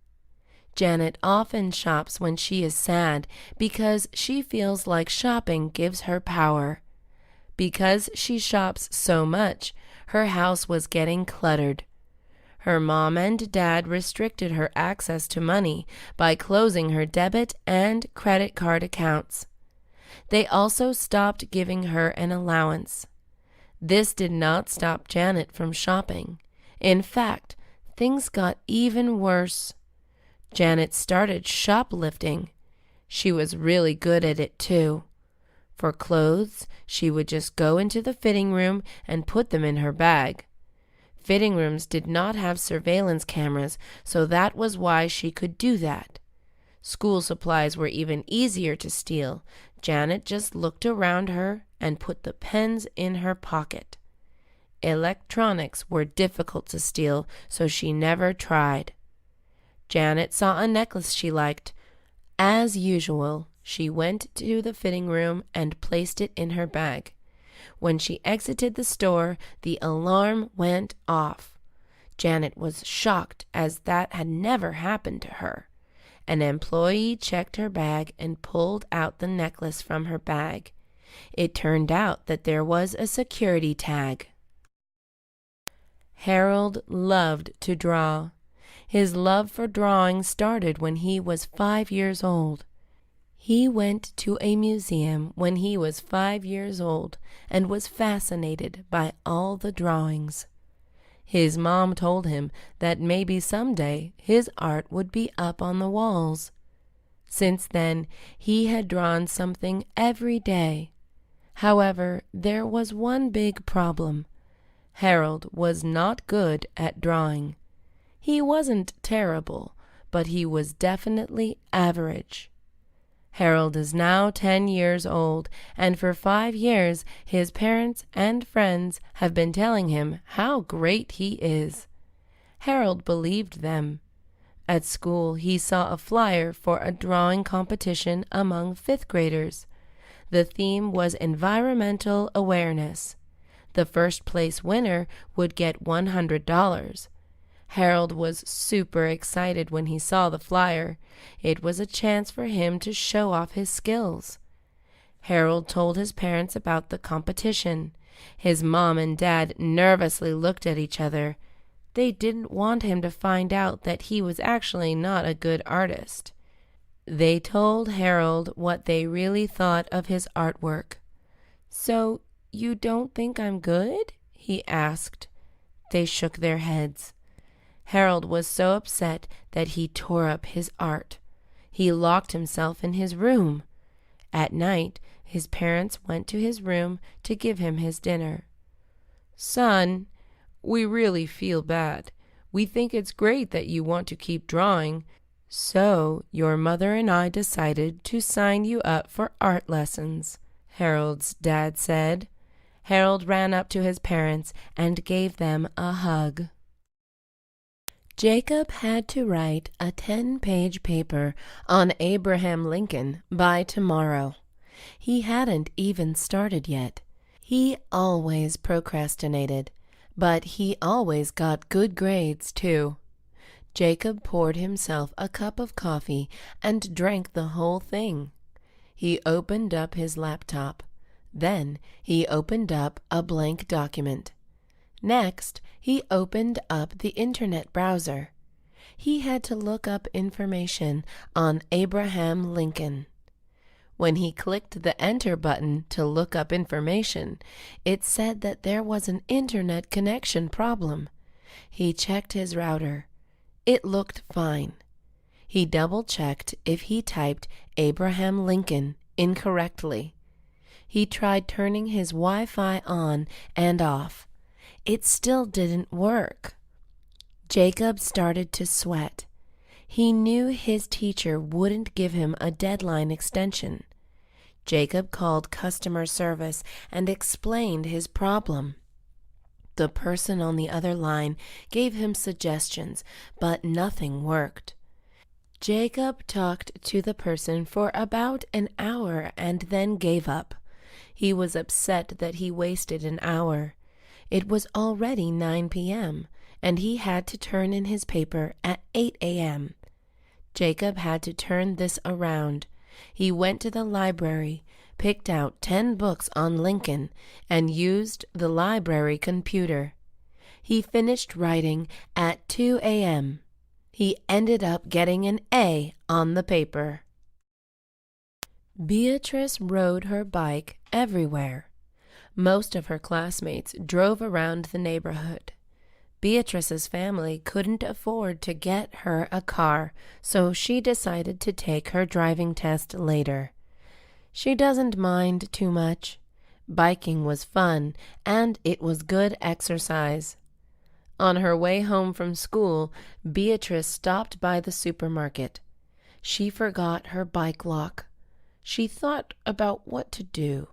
Janet often shops when she is sad because she feels like shopping gives her power. Because she shops so much, her house was getting cluttered. Her mom and dad restricted her access to money by closing her debit and credit card accounts. They also stopped giving her an allowance. This did not stop Janet from shopping. In fact, things got even worse. Janet started shoplifting. She was really good at it too. For clothes, she would just go into the fitting room and put them in her bag. Fitting rooms did not have surveillance cameras, so that was why she could do that. School supplies were even easier to steal. Janet just looked around her and put the pens in her pocket. Electronics were difficult to steal, so she never tried. Janet saw a necklace she liked. As usual, she went to the fitting room and placed it in her bag. When she exited the store, the alarm went off. Janet was shocked, as that had never happened to her. An employee checked her bag and pulled out the necklace from her bag. It turned out that there was a security tag. Harold loved to draw. His love for drawing started when he was 5 years old. He went to a museum when he was 5 years old and was fascinated by all the drawings. His mom told him that maybe someday his art would be up on the walls. Since then, he had drawn something every day. However, there was one big problem. Harold was not good at drawing. He wasn't terrible, but he was definitely average. Harold is now 10 years old, and for 5 years his parents and friends have been telling him how great he is. Harold believed them. At school, he saw a flyer for a drawing competition among 5th graders. The theme was environmental awareness. The first place winner would get $100. Harold was super excited when he saw the flyer. It was a chance for him to show off his skills. Harold told his parents about the competition. His mom and dad nervously looked at each other. They didn't want him to find out that he was actually not a good artist. They told Harold what they really thought of his artwork. "So, you don't think I'm good?" he asked. They shook their heads. Harold was so upset that he tore up his art. He locked himself in his room. At night, his parents went to his room to give him his dinner. "Son, we really feel bad. We think it's great that you want to keep drawing. So your mother and I decided to sign you up for art lessons," Harold's dad said. Harold ran up to his parents and gave them a hug. Jacob had to write a 10-page paper on Abraham Lincoln by tomorrow. He hadn't even started yet. He always procrastinated, but he always got good grades too. Jacob poured himself a cup of coffee and drank the whole thing. He opened up his laptop. Then he opened up a blank document. Next, he opened up the internet browser. He had to look up information on Abraham Lincoln. When he clicked the enter button to look up information, it said that there was an internet connection problem. He checked his router. It looked fine. He double-checked if he typed Abraham Lincoln incorrectly. He tried turning his Wi-Fi on and off. It still didn't work. Jacob started to sweat. He knew his teacher wouldn't give him a deadline extension. Jacob called customer service and explained his problem. The person on the other line gave him suggestions, but nothing worked. Jacob talked to the person for about an hour and then gave up. He was upset that he wasted an hour. It was already 9 p.m., and he had to turn in his paper at 8 a.m. Jacob had to turn this around. He went to the library, picked out 10 books on Lincoln, and used the library computer. He finished writing at 2 a.m. He ended up getting an A on the paper. Beatrice rode her bike everywhere. Most of her classmates drove around the neighborhood. Beatrice's family couldn't afford to get her a car, so she decided to take her driving test later. She doesn't mind too much. Biking was fun, and it was good exercise. On her way home from school, Beatrice stopped by the supermarket. She forgot her bike lock. She thought about what to do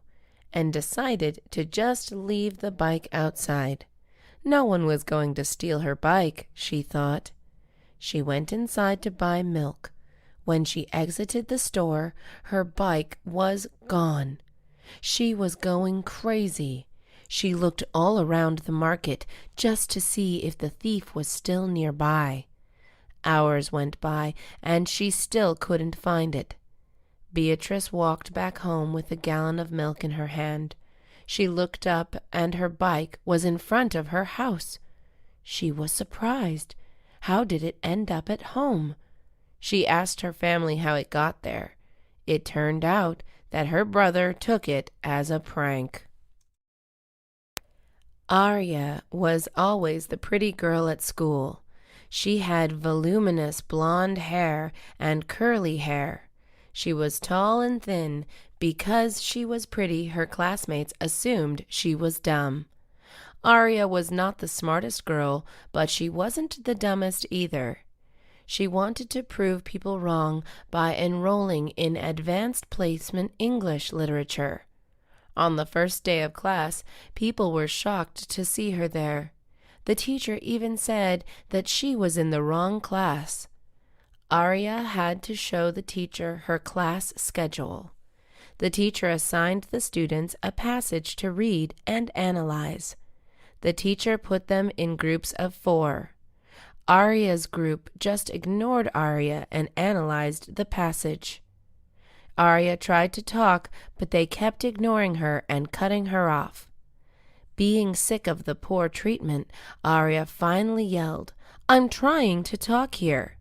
and decided to just leave the bike outside. No one was going to steal her bike, she thought. She went inside to buy milk. When she exited the store, her bike was gone. She was going crazy. She looked all around the market just to see if the thief was still nearby. Hours went by, and she still couldn't find it. Beatrice walked back home with a gallon of milk in her hand. She looked up, and her bike was in front of her house. She was surprised. How did it end up at home? She asked her family how it got there. It turned out that her brother took it as a prank. Arya was always the pretty girl at school. She had voluminous blonde hair and curly hair. She was tall and thin. Because she was pretty, her classmates assumed she was dumb. Arya was not the smartest girl, but she wasn't the dumbest either. She wanted to prove people wrong by enrolling in advanced placement English literature. On the first day of class, people were shocked to see her there. The teacher even said that she was in the wrong class. Arya had to show the teacher her class schedule. The teacher assigned the students a passage to read and analyze. The teacher put them in groups of 4. Arya's group just ignored Arya and analyzed the passage. Arya tried to talk, but they kept ignoring her and cutting her off. Being sick of the poor treatment, Arya finally yelled, "I'm trying to talk here."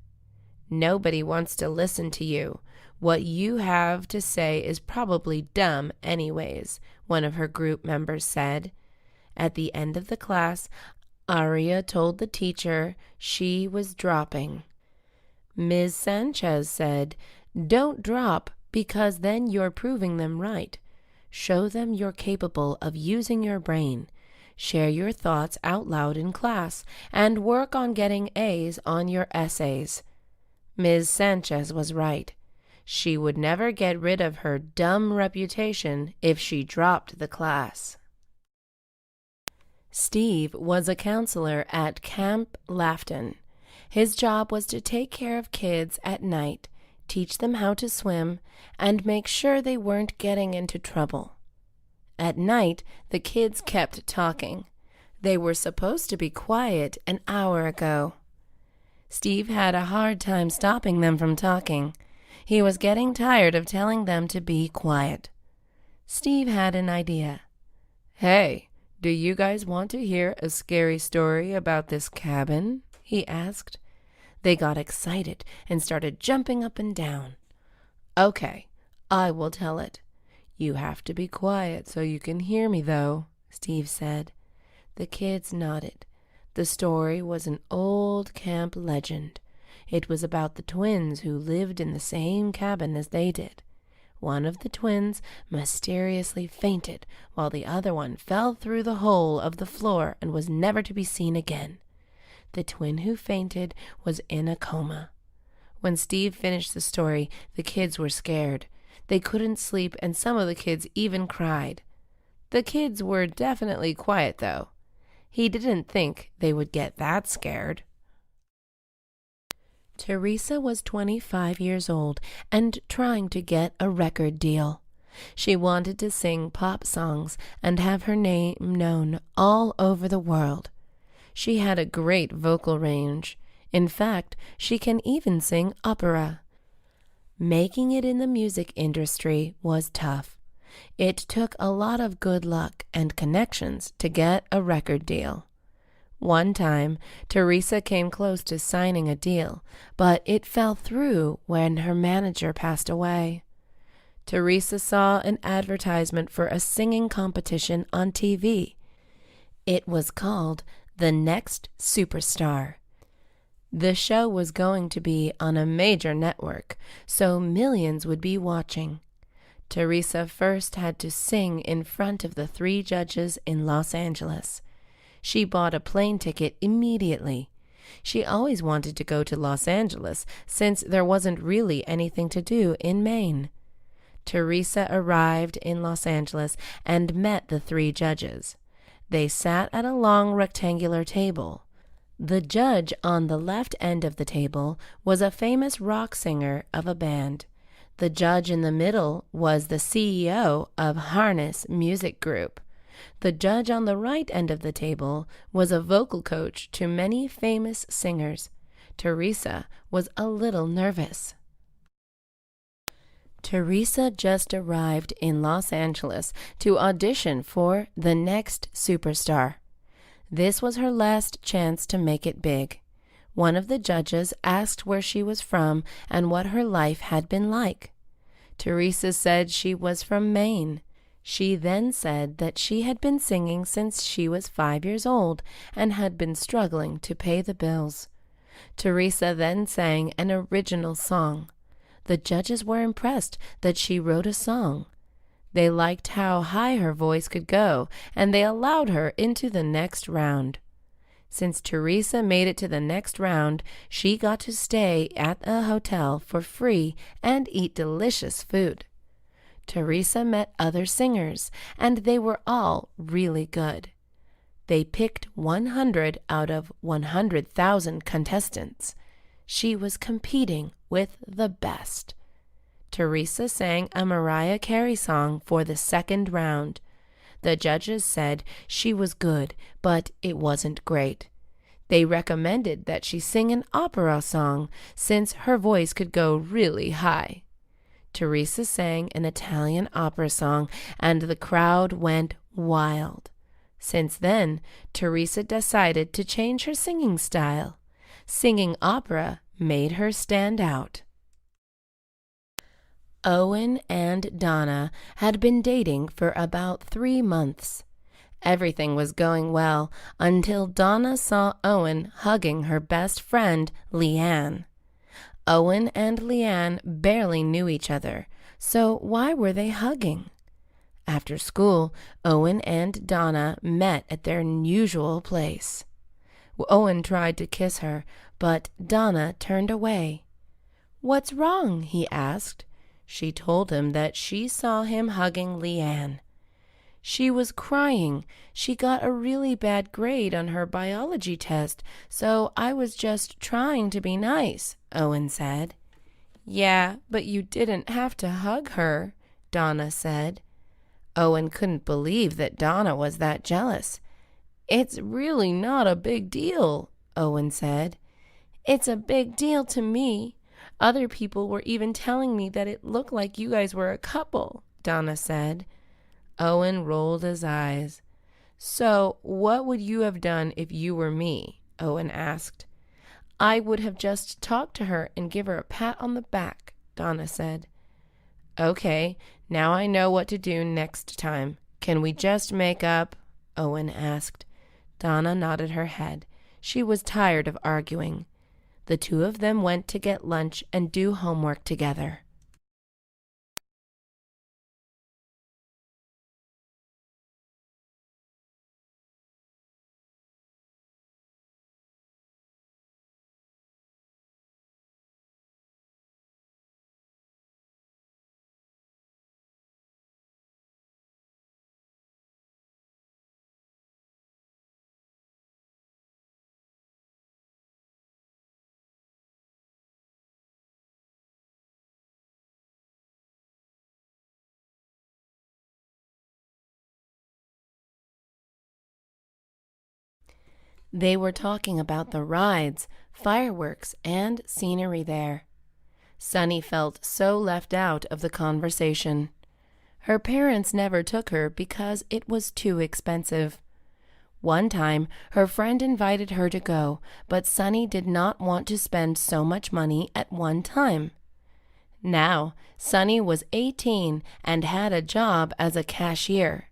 "Nobody wants to listen to you. What you have to say is probably dumb anyways," one of her group members said. At the end of the class, Arya told the teacher she was dropping. Ms. Sanchez said, "Don't drop, because then you're proving them right. Show them you're capable of using your brain. Share your thoughts out loud in class, and work on getting A's on your essays." Ms. Sanchez was right. She would never get rid of her dumb reputation if she dropped the class. Steve was a counselor at Camp Lafton. His job was to take care of kids at night, teach them how to swim, and make sure they weren't getting into trouble. At night, the kids kept talking. They were supposed to be quiet an hour ago. Steve had a hard time stopping them from talking. He was getting tired of telling them to be quiet. Steve had an idea. "Hey, do you guys want to hear a scary story about this cabin?" he asked. They got excited and started jumping up and down. "Okay, I will tell it. You have to be quiet so you can hear me, though," Steve said. The kids nodded. The story was an old camp legend. It was about the twins who lived in the same cabin as they did. One of the twins mysteriously fainted, while the other one fell through the hole of the floor and was never to be seen again. The twin who fainted was in a coma. When Steve finished the story, the kids were scared. They couldn't sleep, and some of the kids even cried. The kids were definitely quiet, though. He didn't think they would get that scared. Teresa was 25 years old and trying to get a record deal. She wanted to sing pop songs and have her name known all over the world. She had a great vocal range. In fact, she can even sing opera. Making it in the music industry was tough. It took a lot of good luck and connections to get a record deal. One time, Teresa came close to signing a deal, but it fell through when her manager passed away. Teresa saw an advertisement for a singing competition on TV. It was called The Next Superstar. The show was going to be on a major network, so millions would be watching. Teresa first had to sing in front of the 3 judges in Los Angeles. She bought a plane ticket immediately. She always wanted to go to Los Angeles since there wasn't really anything to do in Maine. Teresa arrived in Los Angeles and met the 3 judges. They sat at a long rectangular table. The judge on the left end of the table was a famous rock singer of a band. The judge in the middle was the CEO of Harness Music Group. The judge on the right end of the table was a vocal coach to many famous singers. Teresa was a little nervous. Teresa just arrived in Los Angeles to audition for The Next Superstar. This was her last chance to make it big. One of the judges asked where she was from and what her life had been like. Teresa said she was from Maine. She then said that she had been singing since she was 5 years old and had been struggling to pay the bills. Teresa then sang an original song. The judges were impressed that she wrote a song. They liked how high her voice could go, and they allowed her into the next round. Since Teresa made it to the next round, she got to stay at a hotel for free and eat delicious food. Teresa met other singers, and they were all really good. They picked 100 out of 100,000 contestants. She was competing with the best. Teresa sang a Mariah Carey song for the second round. The judges said she was good, but it wasn't great. They recommended that she sing an opera song since her voice could go really high. Teresa sang an Italian opera song, and the crowd went wild. Since then, Teresa decided to change her singing style. Singing opera made her stand out. Owen and Donna had been dating for about 3 months. Everything was going well until Donna saw Owen hugging her best friend, Leanne. Owen and Leanne barely knew each other, so why were they hugging? After school, Owen and Donna met at their usual place. Owen tried to kiss her, but Donna turned away. "What's wrong?" he asked. She told him that she saw him hugging Leanne. She was crying. She got a really bad grade on her biology test, so I was just trying to be nice, Owen said. "Yeah, but you didn't have to hug her," Donna said. Owen couldn't believe that Donna was that jealous. "It's really not a big deal," Owen said. "It's a big deal to me. Other people were even telling me that it looked like you guys were a couple," Donna said. Owen rolled his eyes. "So what would you have done if you were me?" Owen asked. "I would have just talked to her and give her a pat on the back," Donna said. "Okay, now I know what to do next time. Can we just make up?" Owen asked. Donna nodded her head. She was tired of arguing. The two of them went to get lunch and do homework together. They were talking about the rides, fireworks, and scenery there. Sunny felt so left out of the conversation. Her parents never took her because it was too expensive. One time, her friend invited her to go, but Sunny did not want to spend so much money at one time. Now, Sunny was 18 and had a job as a cashier.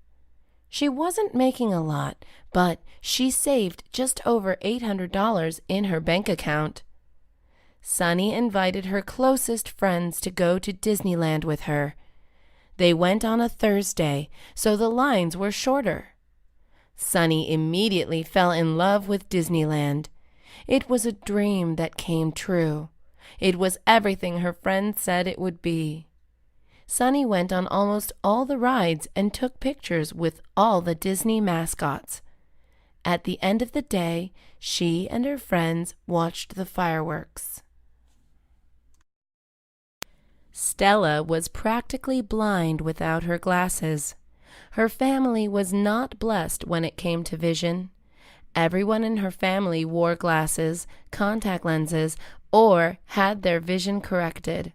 She wasn't making a lot, but she saved just over $800 in her bank account. Sunny invited her closest friends to go to Disneyland with her. They went on a Thursday, so the lines were shorter. Sunny immediately fell in love with Disneyland. It was a dream that came true. It was everything her friends said it would be. Sunny went on almost all the rides and took pictures with all the Disney mascots. At the end of the day, she and her friends watched the fireworks. Stella was practically blind without her glasses. Her family was not blessed when it came to vision. Everyone in her family wore glasses, contact lenses, or had their vision corrected.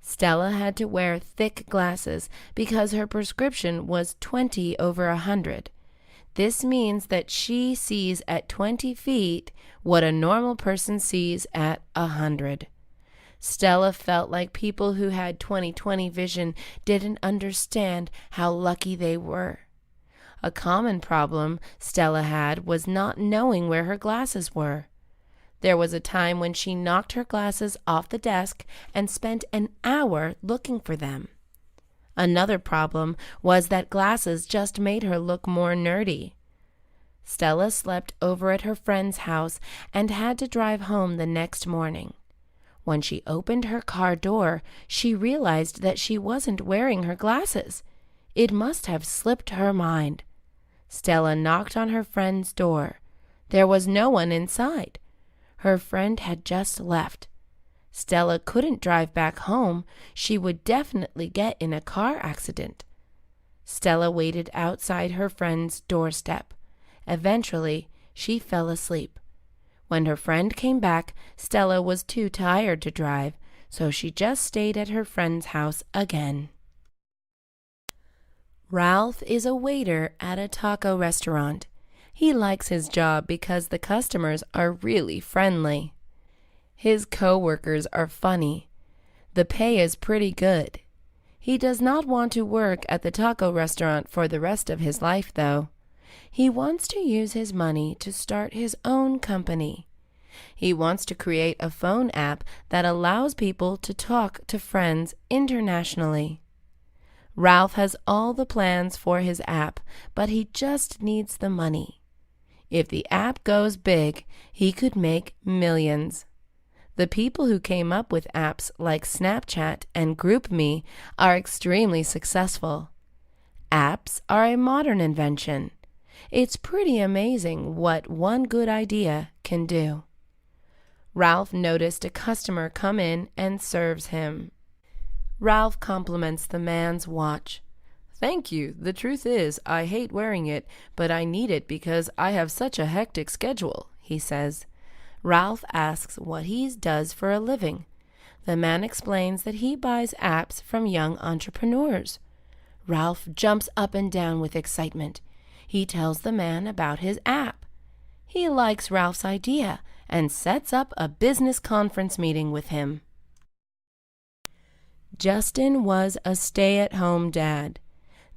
Stella had to wear thick glasses because her prescription was 20/100. This means that she sees at 20 feet what a normal person sees at 100. Stella felt like people who had 20/20 vision didn't understand how lucky they were. A common problem Stella had was not knowing where her glasses were. There was a time when she knocked her glasses off the desk and spent an hour looking for them. Another problem was that glasses just made her look more nerdy. Stella slept over at her friend's house and had to drive home the next morning. When she opened her car door, she realized that she wasn't wearing her glasses. It must have slipped her mind. Stella knocked on her friend's door. There was no one inside. Her friend had just left. Stella couldn't drive back home. She would definitely get in a car accident. Stella waited outside her friend's doorstep. Eventually, she fell asleep. When her friend came back, Stella was too tired to drive, so she just stayed at her friend's house again. Ralph is a waiter at a taco restaurant. He likes his job because the customers are really friendly. His co-workers are funny. The pay is pretty good. He does not want to work at the taco restaurant for the rest of his life, though. He wants to use his money to start his own company. He wants to create a phone app that allows people to talk to friends internationally. Ralph has all the plans for his app, but he just needs the money. If the app goes big, he could make millions. The people who came up with apps like Snapchat and GroupMe are extremely successful. Apps are a modern invention. It's pretty amazing what one good idea can do. Ralph noticed a customer come in and serves him. Ralph compliments the man's watch. "Thank you. The truth is, I hate wearing it, but I need it because I have such a hectic schedule," he says. Ralph asks what he does for a living. The man explains that he buys apps from young entrepreneurs. Ralph jumps up and down with excitement. He tells the man about his app. He likes Ralph's idea and sets up a business conference meeting with him. Justin was a stay-at-home dad.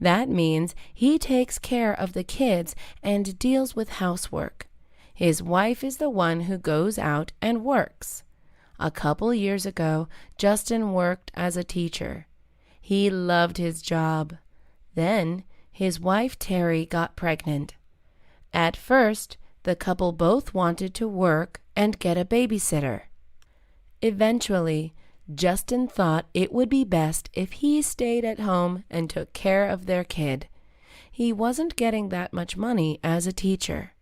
That means he takes care of the kids and deals with housework. His wife is the one who goes out and works. A couple years ago, Justin worked as a teacher. He loved his job. Then, his wife Terry got pregnant. At first, the couple both wanted to work and get a babysitter. Eventually, Justin thought it would be best if he stayed at home and took care of their kid. He wasn't getting that much money as a teacher.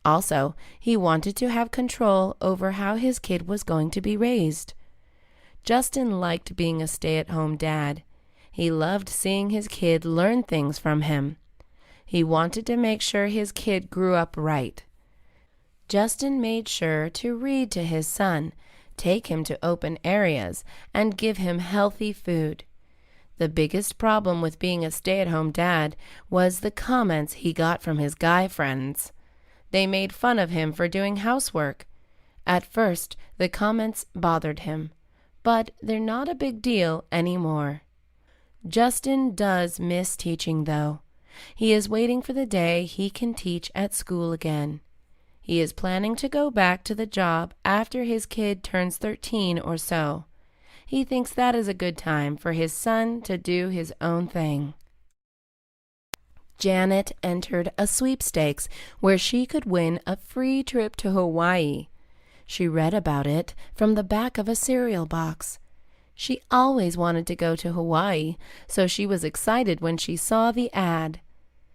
Also, he wanted to have control over how his kid was going to be raised. Justin liked being a stay-at-home dad. He loved seeing his kid learn things from him. He wanted to make sure his kid grew up right. Justin made sure to read to his son, take him to open areas, and give him healthy food. The biggest problem with being a stay-at-home dad was the comments he got from his guy friends. They made fun of him for doing housework. At first, the comments bothered him, but they're not a big deal anymore. Justin does miss teaching, though. He is waiting for the day he can teach at school again. He is planning to go back to the job after his kid turns 13 or so. He thinks that is a good time for his son to do his own thing. Janet entered a sweepstakes where she could win a free trip to Hawaii. She read about it from the back of a cereal box. She always wanted to go to Hawaii, so she was excited when she saw the ad.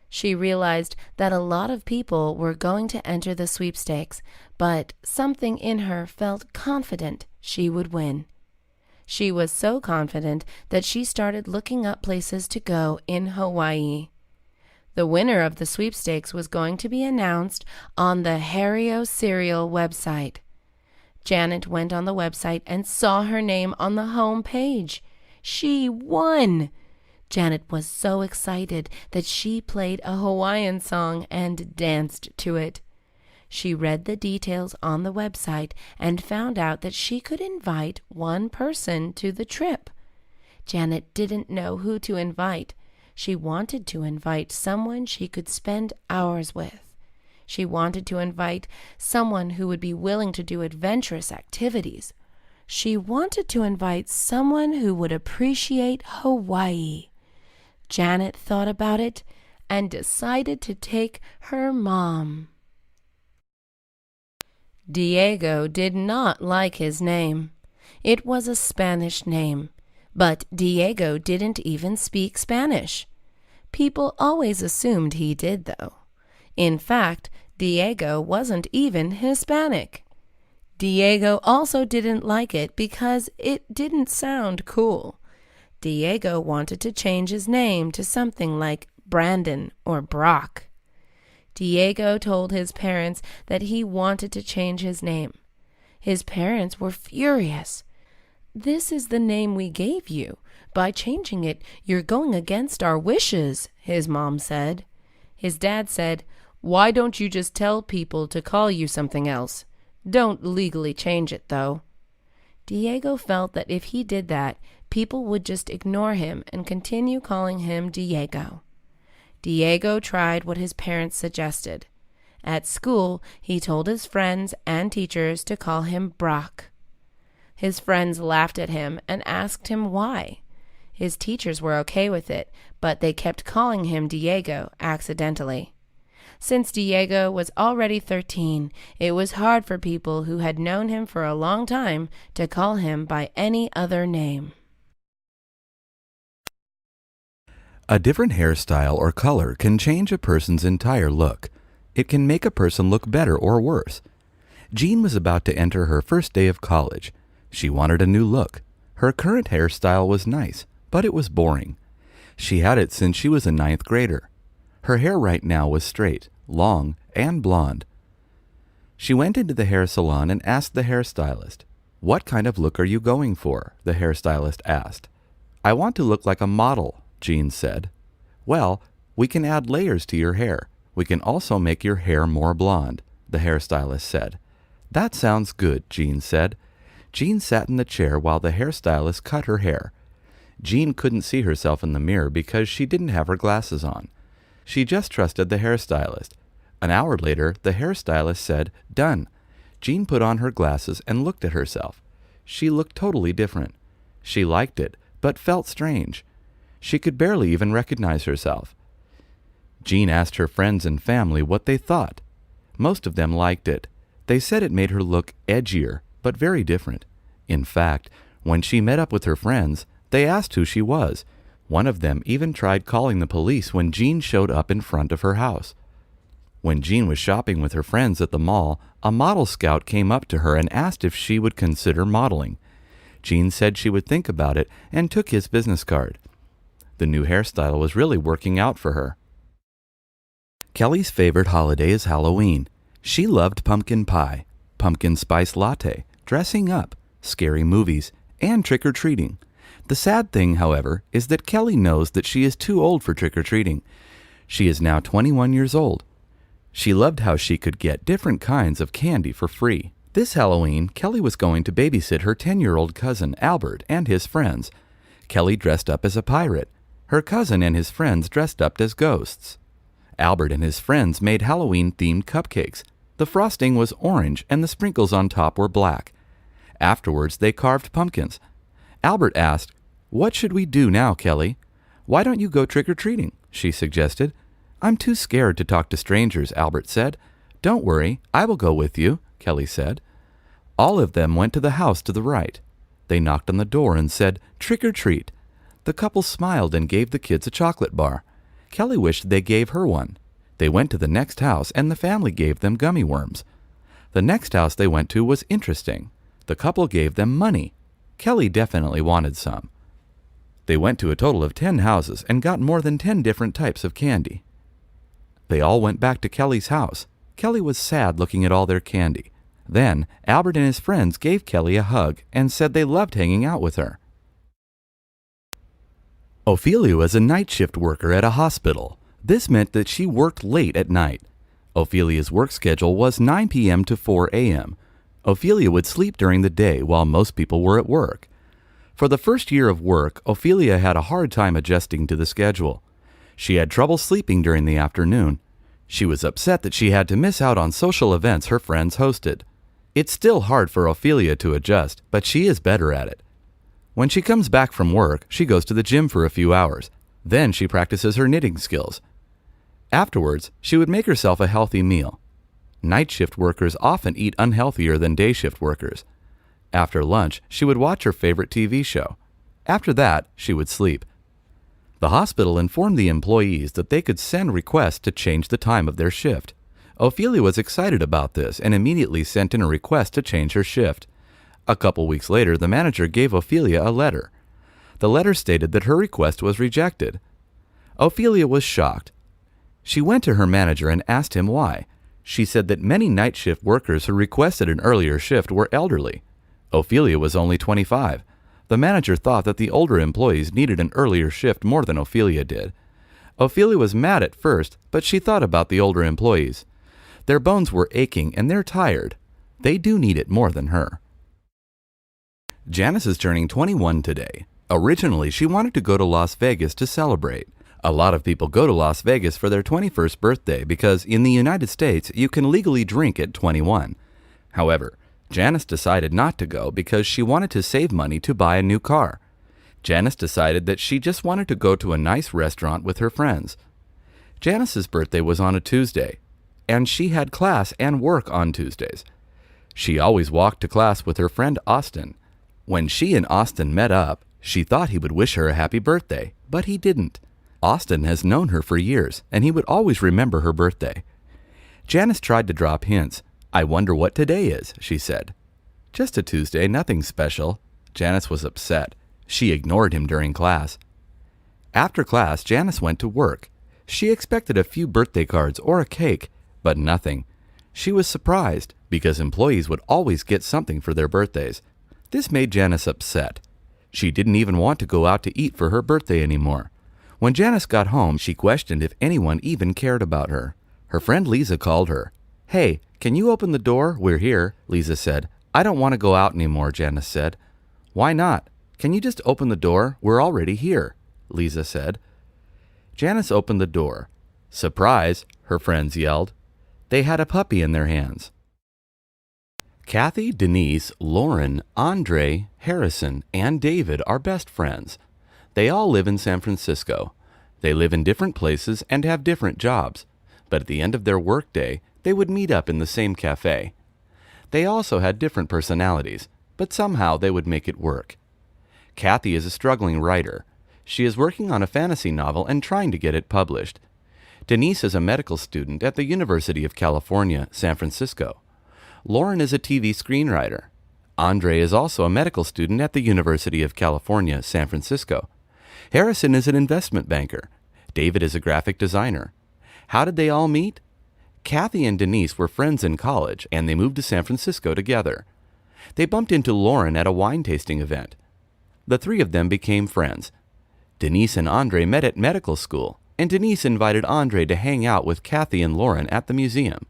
She realized that a lot of people were going to enter the sweepstakes, but something in her felt confident she would win. She was so confident that she started looking up places to go in Hawaii. The winner of the sweepstakes was going to be announced on the Hario cereal website. Janet went on the website and saw her name on the home page. She won! Janet was so excited that she played a Hawaiian song and danced to it. She read the details on the website and found out that she could invite one person to the trip. Janet didn't know who to invite. She wanted to invite someone she could spend hours with. She wanted to invite someone who would be willing to do adventurous activities. She wanted to invite someone who would appreciate Hawaii. Janet thought about it and decided to take her mom. Diego did not like his name. It was a Spanish name, but Diego didn't even speak Spanish. People always assumed he did, though. In fact, Diego wasn't even Hispanic. Diego also didn't like it because it didn't sound cool. Diego wanted to change his name to something like Brandon or Brock. Diego told his parents that he wanted to change his name. His parents were furious. "This is the name we gave you. By changing it, you're going against our wishes," his mom said. His dad said, "Why don't you just tell people to call you something else? Don't legally change it, though." Diego felt that if he did that, people would just ignore him and continue calling him Diego. Diego tried what his parents suggested. At school, he told his friends and teachers to call him Brock. His friends laughed at him and asked him why. His teachers were okay with it, but they kept calling him Diego accidentally. Since Diego was already 13, it was hard for people who had known him for a long time to call him by any other name. A different hairstyle or color can change a person's entire look. It can make a person look better or worse. Jean was about to enter her first day of college. She wanted a new look. Her current hairstyle was nice, but it was boring. She had it since she was a 9th grader. Her hair right now was straight, long, and blonde. She went into the hair salon and asked the hairstylist, "What kind of look are you going for?" the hairstylist asked. "I want to look like a model," Jean said. "Well, we can add layers to your hair. We can also make your hair more blonde," the hairstylist said. "That sounds good," Jean said. Jean sat in the chair while the hairstylist cut her hair. Jean couldn't see herself in the mirror because she didn't have her glasses on. She just trusted the hairstylist. An hour later, the hairstylist said, "Done." Jean put on her glasses and looked at herself. She looked totally different. She liked it, but felt strange. She could barely even recognize herself. Jean asked her friends and family what they thought. Most of them liked it. They said it made her look edgier, but very different. In fact, when she met up with her friends, they asked who she was. One of them even tried calling the police when Jean showed up in front of her house. When Jean was shopping with her friends at the mall, a model scout came up to her and asked if she would consider modeling. Jean said she would think about it and took his business card. The new hairstyle was really working out for her. Kelly's favorite holiday is Halloween. She loved pumpkin pie, pumpkin spice latte, dressing up, scary movies, and trick-or-treating. The sad thing, however, is that Kelly knows that she is too old for trick-or-treating. She is now 21 years old. She loved how she could get different kinds of candy for free. This Halloween, Kelly was going to babysit her 10-year-old cousin, Albert, and his friends. Kelly dressed up as a pirate. Her cousin and his friends dressed up as ghosts. Albert and his friends made Halloween-themed cupcakes. The frosting was orange and the sprinkles on top were black. Afterwards, they carved pumpkins. Albert asked, "What should we do now, Kelly?" "Why don't you go trick-or-treating?" she suggested. "I'm too scared to talk to strangers," Albert said. "Don't worry, I will go with you," Kelly said. All of them went to the house to the right. They knocked on the door and said, "Trick-or-treat." The couple smiled and gave the kids a chocolate bar. Kelly wished they gave her one. They went to the next house and the family gave them gummy worms. The next house they went to was interesting. The couple gave them money. Kelly definitely wanted some. They went to a total of 10 houses and got more than 10 different types of candy. They all went back to Kelly's house. Kelly was sad looking at all their candy. Then Albert and his friends gave Kelly a hug and said they loved hanging out with her. Ophelia was a night shift worker at a hospital. This meant that she worked late at night. Ophelia's work schedule was 9 p.m. to 4 a.m. Ophelia would sleep during the day while most people were at work. For the first year of work, Ophelia had a hard time adjusting to the schedule. She had trouble sleeping during the afternoon. She was upset that she had to miss out on social events her friends hosted. It's still hard for Ophelia to adjust, but she is better at it. When she comes back from work, she goes to the gym for a few hours. Then she practices her knitting skills. Afterwards, she would make herself a healthy meal. Night shift workers often eat unhealthier than day shift workers. After lunch, she would watch her favorite TV show. After that, she would sleep. The hospital informed the employees that they could send requests to change the time of their shift. Ophelia was excited about this and immediately sent in a request to change her shift. A couple weeks later, the manager gave Ophelia a letter. The letter stated that her request was rejected. Ophelia was shocked. She went to her manager and asked him why. She said that many night shift workers who requested an earlier shift were elderly. Ophelia was only 25. The manager thought that the older employees needed an earlier shift more than Ophelia did. Ophelia was mad at first, but she thought about the older employees. Their bones were aching and they're tired. They do need it more than her. Janice is turning 21 today. Originally, she wanted to go to Las Vegas to celebrate. A lot of people go to Las Vegas for their 21st birthday because in the United States, you can legally drink at 21. However, Janice decided not to go because she wanted to save money to buy a new car. Janice decided that she just wanted to go to a nice restaurant with her friends. Janice's birthday was on a Tuesday, and she had class and work on Tuesdays. She always walked to class with her friend Austin. When she and Austin met up, she thought he would wish her a happy birthday, but he didn't. Austin has known her for years, and he would always remember her birthday. Janice tried to drop hints. "I wonder what today is," she said. "Just a Tuesday, nothing special." Janice was upset. She ignored him during class. After class, Janice went to work. She expected a few birthday cards or a cake, but nothing. She was surprised because employees would always get something for their birthdays. This made Janice upset. She didn't even want to go out to eat for her birthday anymore. When Janice got home, she questioned if anyone even cared about her. Her friend Lisa called her. "Hey, can you open the door? We're here," Lisa said. "I don't want to go out anymore," Janice said. "Why not? Can you just open the door? We're already here," Lisa said. Janice opened the door. "Surprise!" her friends yelled. They had a puppy in their hands. Kathy, Denise, Lauren, Andre, Harrison, and David are best friends. They all live in San Francisco. They live in different places and have different jobs, but at the end of their workday, they would meet up in the same cafe. They also had different personalities, but somehow they would make it work. Kathy is a struggling writer. She is working on a fantasy novel and trying to get it published. Denise is a medical student at the University of California, San Francisco. Lauren is a TV screenwriter. Andre is also a medical student at the University of California, San Francisco. Harrison is an investment banker. David is a graphic designer. How did they all meet? Kathy and Denise were friends in college, and they moved to San Francisco together. They bumped into Lauren at a wine tasting event. The three of them became friends. Denise and Andre met at medical school, and Denise invited Andre to hang out with Kathy and Lauren at the museum.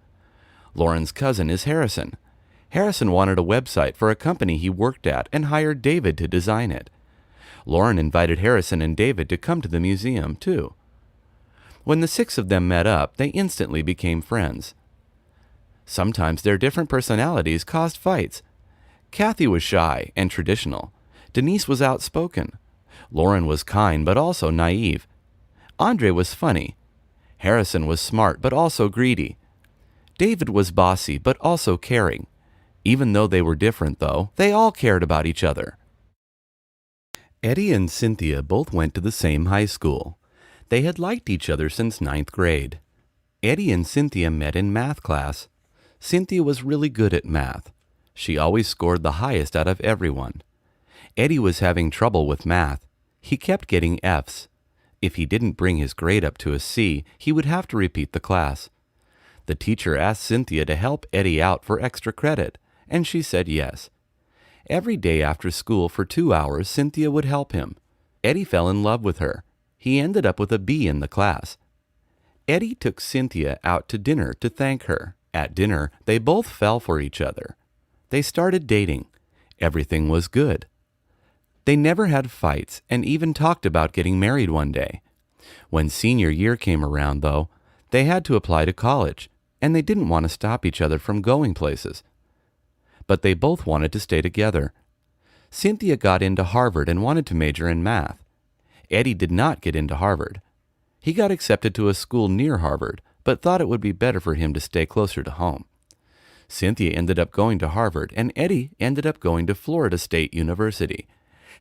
Lauren's cousin is Harrison. Harrison wanted a website for a company he worked at and hired David to design it. Lauren invited Harrison and David to come to the museum, too. When the six of them met up, they instantly became friends. Sometimes their different personalities caused fights. Kathy was shy and traditional. Denise was outspoken. Lauren was kind but also naive. Andre was funny. Harrison was smart but also greedy. David was bossy but also caring. Even though they were different, though, they all cared about each other. Eddie and Cynthia both went to the same high school. They had liked each other since 9th grade. Eddie and Cynthia met in math class. Cynthia was really good at math. She always scored the highest out of everyone. Eddie was having trouble with math. He kept getting Fs. If he didn't bring his grade up to a C, he would have to repeat the class. The teacher asked Cynthia to help Eddie out for extra credit, and she said yes. Every day after school for 2 hours, Cynthia would help him. Eddie fell in love with her. He ended up with a B in the class. Eddie took Cynthia out to dinner to thank her. At dinner, they both fell for each other. They started dating. Everything was good. They never had fights and even talked about getting married one day. When senior year came around, though, they had to apply to college, and they didn't want to stop each other from going places. But they both wanted to stay together. Cynthia got into Harvard and wanted to major in math. Eddie did not get into Harvard. He got accepted to a school near Harvard, but thought it would be better for him to stay closer to home. Cynthia ended up going to Harvard, and Eddie ended up going to Florida State University.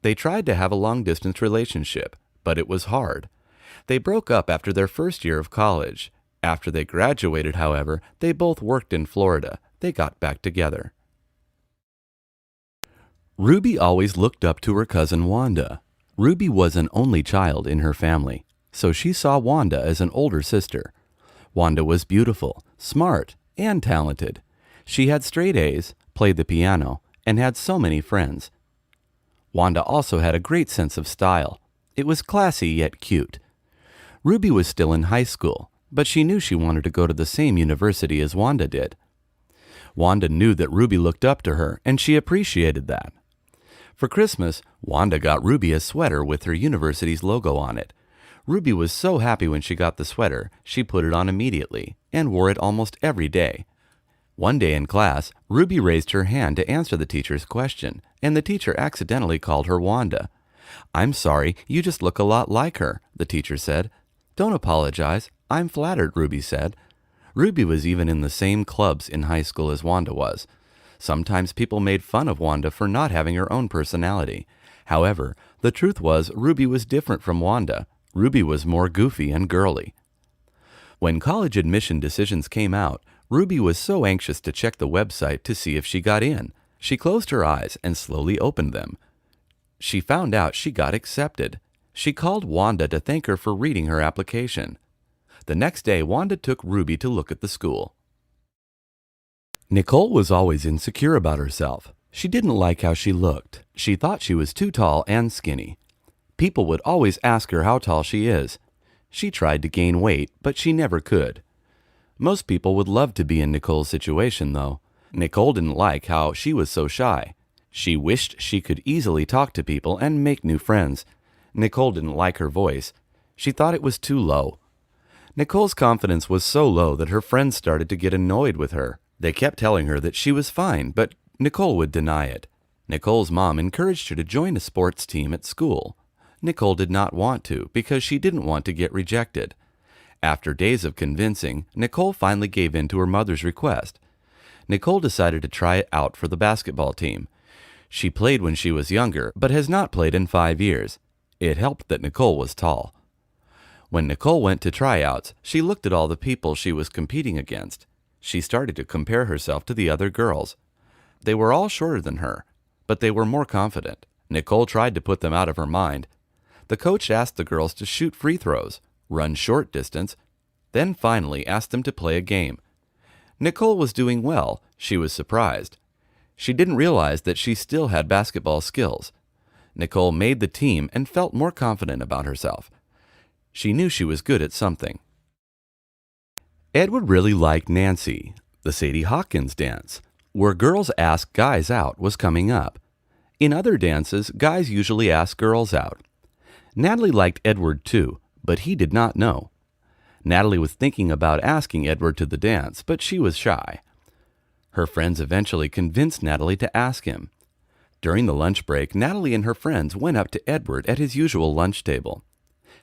They tried to have a long-distance relationship, but it was hard. They broke up after their first year of college. After they graduated, however, they both worked in Florida. They got back together. Ruby always looked up to her cousin Wanda. Ruby was an only child in her family, so she saw Wanda as an older sister. Wanda was beautiful, smart, and talented. She had straight A's, played the piano, and had so many friends. Wanda also had a great sense of style. It was classy yet cute. Ruby was still in high school, but she knew she wanted to go to the same university as Wanda did. Wanda knew that Ruby looked up to her, and she appreciated that. For Christmas, Wanda got Ruby a sweater with her university's logo on it. Ruby was so happy when she got the sweater, she put it on immediately and wore it almost every day. One day in class, Ruby raised her hand to answer the teacher's question, and the teacher accidentally called her Wanda. "I'm sorry, you just look a lot like her," the teacher said. "Don't apologize. I'm flattered," Ruby said. Ruby was even in the same clubs in high school as Wanda was. Sometimes people made fun of Wanda for not having her own personality. However, the truth was Ruby was different from Wanda. Ruby was more goofy and girly. When college admission decisions came out, Ruby was so anxious to check the website to see if she got in. She closed her eyes and slowly opened them. She found out she got accepted. She called Wanda to thank her for reading her application. The next day, Wanda took Ruby to look at the school. Nicole was always insecure about herself. She didn't like how she looked. She thought she was too tall and skinny. People would always ask her how tall she is. She tried to gain weight, but she never could. Most people would love to be in Nicole's situation, though. Nicole didn't like how she was so shy. She wished she could easily talk to people and make new friends. Nicole didn't like her voice. She thought it was too low. Nicole's confidence was so low that her friends started to get annoyed with her. They kept telling her that she was fine, but Nicole would deny it. Nicole's mom encouraged her to join a sports team at school. Nicole did not want to because she didn't want to get rejected. After days of convincing, Nicole finally gave in to her mother's request. Nicole decided to try it out for the basketball team. She played when she was younger, but has not played in 5 years. It helped that Nicole was tall. When Nicole went to tryouts, she looked at all the people she was competing against. She started to compare herself to the other girls. They were all shorter than her, but they were more confident. Nicole tried to put them out of her mind. The coach asked the girls to shoot free throws, run short distance, then finally asked them to play a game. Nicole was doing well. She was surprised. She didn't realize that she still had basketball skills. Nicole made the team and felt more confident about herself. She knew she was good at something. Edward really liked Nancy. The Sadie Hawkins dance, where girls ask guys out, was coming up. In other dances, guys usually ask girls out. Natalie liked Edward too, but he did not know. Natalie was thinking about asking Edward to the dance, but she was shy. Her friends eventually convinced Natalie to ask him. During the lunch break, Natalie and her friends went up to Edward at his usual lunch table.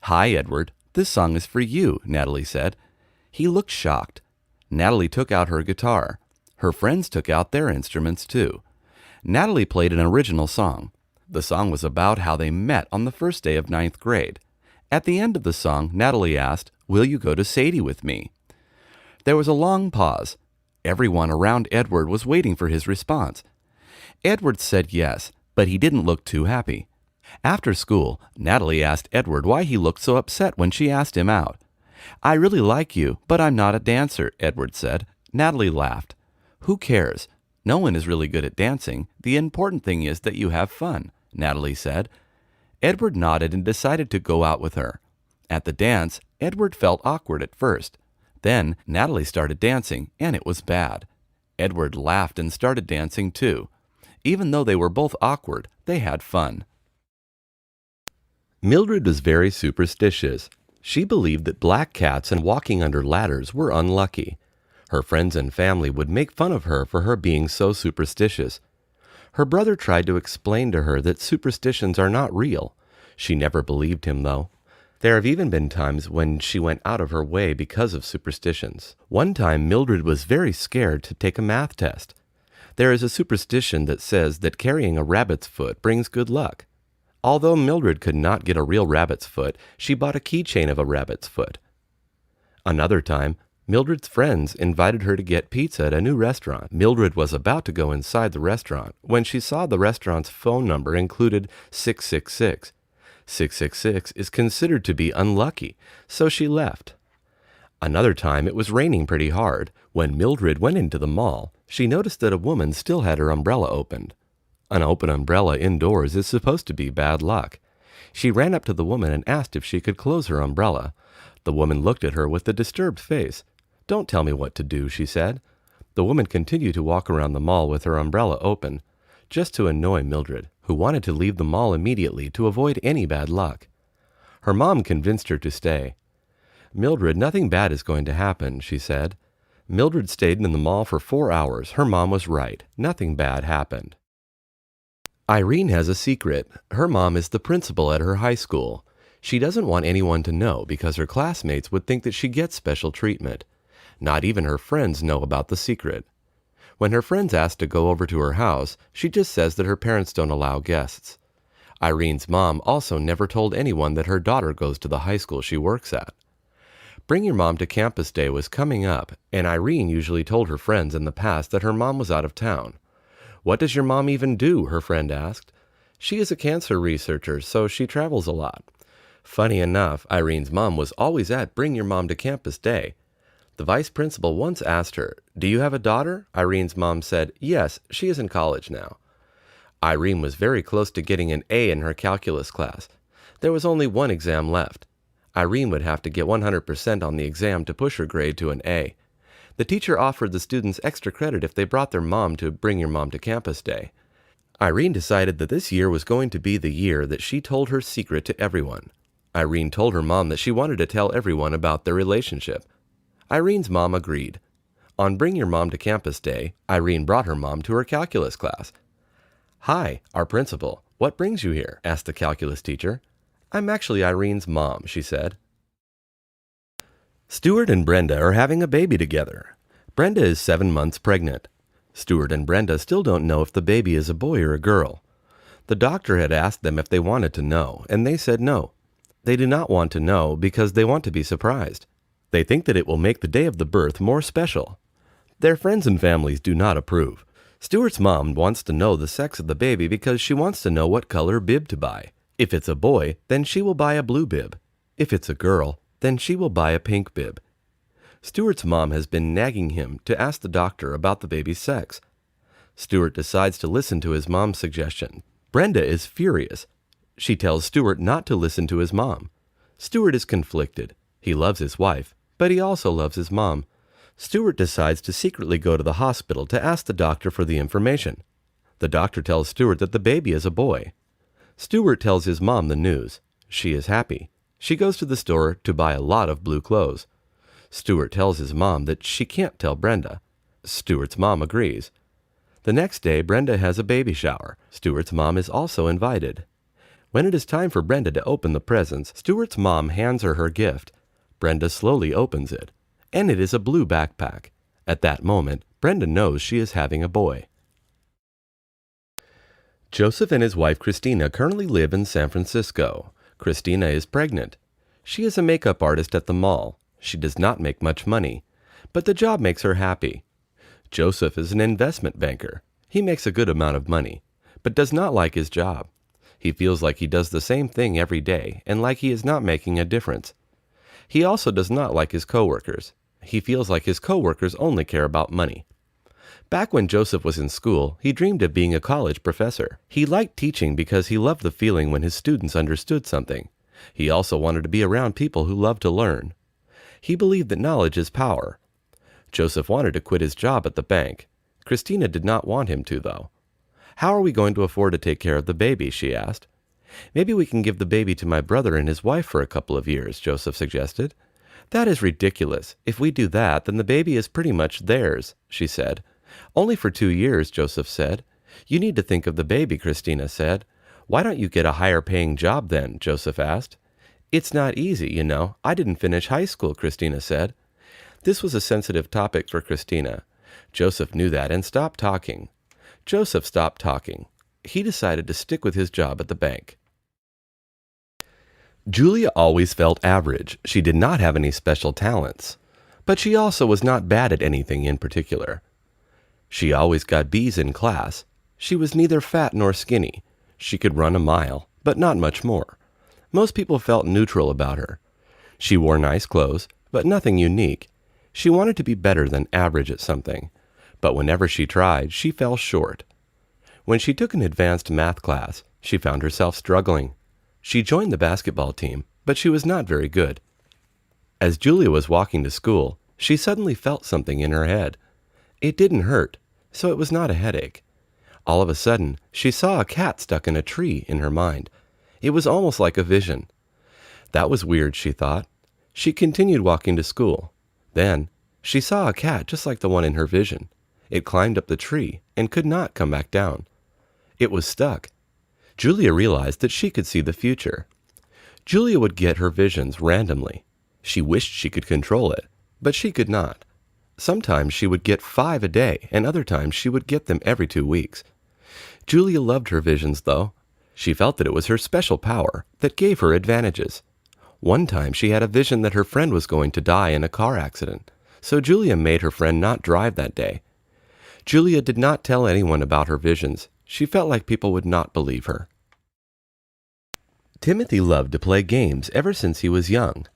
"Hi, Edward. This song is for you," Natalie said. He looked shocked. Natalie took out her guitar. Her friends took out their instruments too. Natalie played an original song. The song was about how they met on the first day of ninth grade. At the end of the song, Natalie asked, "Will you go to Sadie with me?" There was a long pause. Everyone around Edward was waiting for his response. Edward said yes, but he didn't look too happy. After school, Natalie asked Edward why he looked so upset when she asked him out. "I really like you, but I'm not a dancer," Edward said. Natalie laughed. "Who cares? No one is really good at dancing. The important thing is that you have fun," Natalie said. Edward nodded and decided to go out with her. At the dance, Edward felt awkward at first. Then Natalie started dancing, and it was bad. Edward laughed and started dancing too. Even though they were both awkward, they had fun. Mildred was very superstitious. She believed that black cats and walking under ladders were unlucky. Her friends and family would make fun of her for her being so superstitious. Her brother tried to explain to her that superstitions are not real. She never believed him, though. There have even been times when she went out of her way because of superstitions. One time, Mildred was very scared to take a math test. There is a superstition that says that carrying a rabbit's foot brings good luck. Although Mildred could not get a real rabbit's foot, she bought a keychain of a rabbit's foot. Another time, Mildred's friends invited her to get pizza at a new restaurant. Mildred was about to go inside the restaurant when she saw the restaurant's phone number included 666. 666 is considered to be unlucky, so she left. Another time it was raining pretty hard. When Mildred went into the mall, she noticed that a woman still had her umbrella opened. An open umbrella indoors is supposed to be bad luck. She ran up to the woman and asked if she could close her umbrella. The woman looked at her with a disturbed face. "Don't tell me what to do," she said. The woman continued to walk around the mall with her umbrella open, just to annoy Mildred, who wanted to leave the mall immediately to avoid any bad luck. Her mom convinced her to stay. "Mildred, nothing bad is going to happen," she said. Mildred stayed in the mall for 4 hours. Her mom was right. Nothing bad happened. Irene has a secret. Her mom is the principal at her high school. She doesn't want anyone to know because her classmates would think that she gets special treatment. Not even her friends know about the secret. When her friends ask to go over to her house, she just says that her parents don't allow guests. Irene's mom also never told anyone that her daughter goes to the high school she works at. Bring Your Mom to Campus Day was coming up, and Irene usually told her friends in the past that her mom was out of town. "What does your mom even do?" her friend asked. "She is a cancer researcher, so she travels a lot." Funny enough, Irene's mom was always at Bring Your Mom to Campus Day. The vice principal once asked her, "Do you have a daughter?" Irene's mom said, "Yes, she is in college now." Irene was very close to getting an A in her calculus class. There was only one exam left. Irene would have to get 100% on the exam to push her grade to an A. The teacher offered the students extra credit if they brought their mom to Bring Your Mom to Campus Day. Irene decided that this year was going to be the year that she told her secret to everyone. Irene told her mom that she wanted to tell everyone about their relationship. Irene's mom agreed. On Bring Your Mom to Campus Day, Irene brought her mom to her calculus class. "Hi, our principal. What brings you here?" asked the calculus teacher. "I'm actually Irene's mom," she said. Stuart and Brenda are having a baby together. Brenda is 7 months pregnant. Stuart and Brenda still don't know if the baby is a boy or a girl. The doctor had asked them if they wanted to know, and they said no. They do not want to know because they want to be surprised. They think that it will make the day of the birth more special. Their friends and families do not approve. Stuart's mom wants to know the sex of the baby because she wants to know what color bib to buy. If it's a boy, then she will buy a blue bib. If it's a girl, then she will buy a pink bib. Stuart's mom has been nagging him to ask the doctor about the baby's sex. Stuart decides to listen to his mom's suggestion. Brenda is furious. She tells Stuart not to listen to his mom. Stuart is conflicted. He loves his wife, but he also loves his mom. Stuart decides to secretly go to the hospital to ask the doctor for the information. The doctor tells Stuart that the baby is a boy. Stuart tells his mom the news. She is happy. She goes to the store to buy a lot of blue clothes. Stuart tells his mom that she can't tell Brenda. Stuart's mom agrees. The next day, Brenda has a baby shower. Stuart's mom is also invited. When it is time for Brenda to open the presents, Stuart's mom hands her gift. Brenda slowly opens it, and it is a blue backpack. At that moment, Brenda knows she is having a boy. Joseph and his wife Christina currently live in San Francisco. Christina is pregnant. She is a makeup artist at the mall. She does not make much money, but the job makes her happy. Joseph is an investment banker. He makes a good amount of money, but does not like his job. He feels like he does the same thing every day and like he is not making a difference. He also does not like his coworkers. He feels like his coworkers only care about money. Back when Joseph was in school, he dreamed of being a college professor. He liked teaching because he loved the feeling when his students understood something. He also wanted to be around people who loved to learn. He believed that knowledge is power. Joseph wanted to quit his job at the bank. Christina did not want him to, though. "How are we going to afford to take care of the baby?" she asked. "Maybe we can give the baby to my brother and his wife for a couple of years," Joseph suggested. "That is ridiculous. If we do that, then the baby is pretty much theirs," she said. "Only for 2 years," Joseph said. "You need to think of the baby," Christina said. "Why don't you get a higher paying job then?" Joseph asked. "It's not easy, you know. I didn't finish high school," Christina said. This was a sensitive topic for Christina. Joseph knew that and stopped talking. Joseph stopped talking. He decided to stick with his job at the bank. Julia always felt average. She did not have any special talents, but she also was not bad at anything in particular. She always got B's in class. She was neither fat nor skinny. She could run a mile, but not much more. Most people felt neutral about her. She wore nice clothes, but nothing unique. She wanted to be better than average at something, but whenever she tried, she fell short. When she took an advanced math class, she found herself struggling. She joined the basketball team, but she was not very good. As Julia was walking to school, she suddenly felt something in her head. It didn't hurt, so it was not a headache. All of a sudden, she saw a cat stuck in a tree in her mind. It was almost like a vision. That was weird, she thought. She continued walking to school. Then, she saw a cat just like the one in her vision. It climbed up the tree and could not come back down. It was stuck. Julia realized that she could see the future. Julia would get her visions randomly. She wished she could control it, but she could not. Sometimes she would get 5 a day, and other times she would get them every 2 weeks. Julia loved her visions, though. She felt that it was her special power that gave her advantages. One time she had a vision that her friend was going to die in a car accident, so Julia made her friend not drive that day. Julia did not tell anyone about her visions. She felt like people would not believe her. Timothy loved to play games ever since he was young.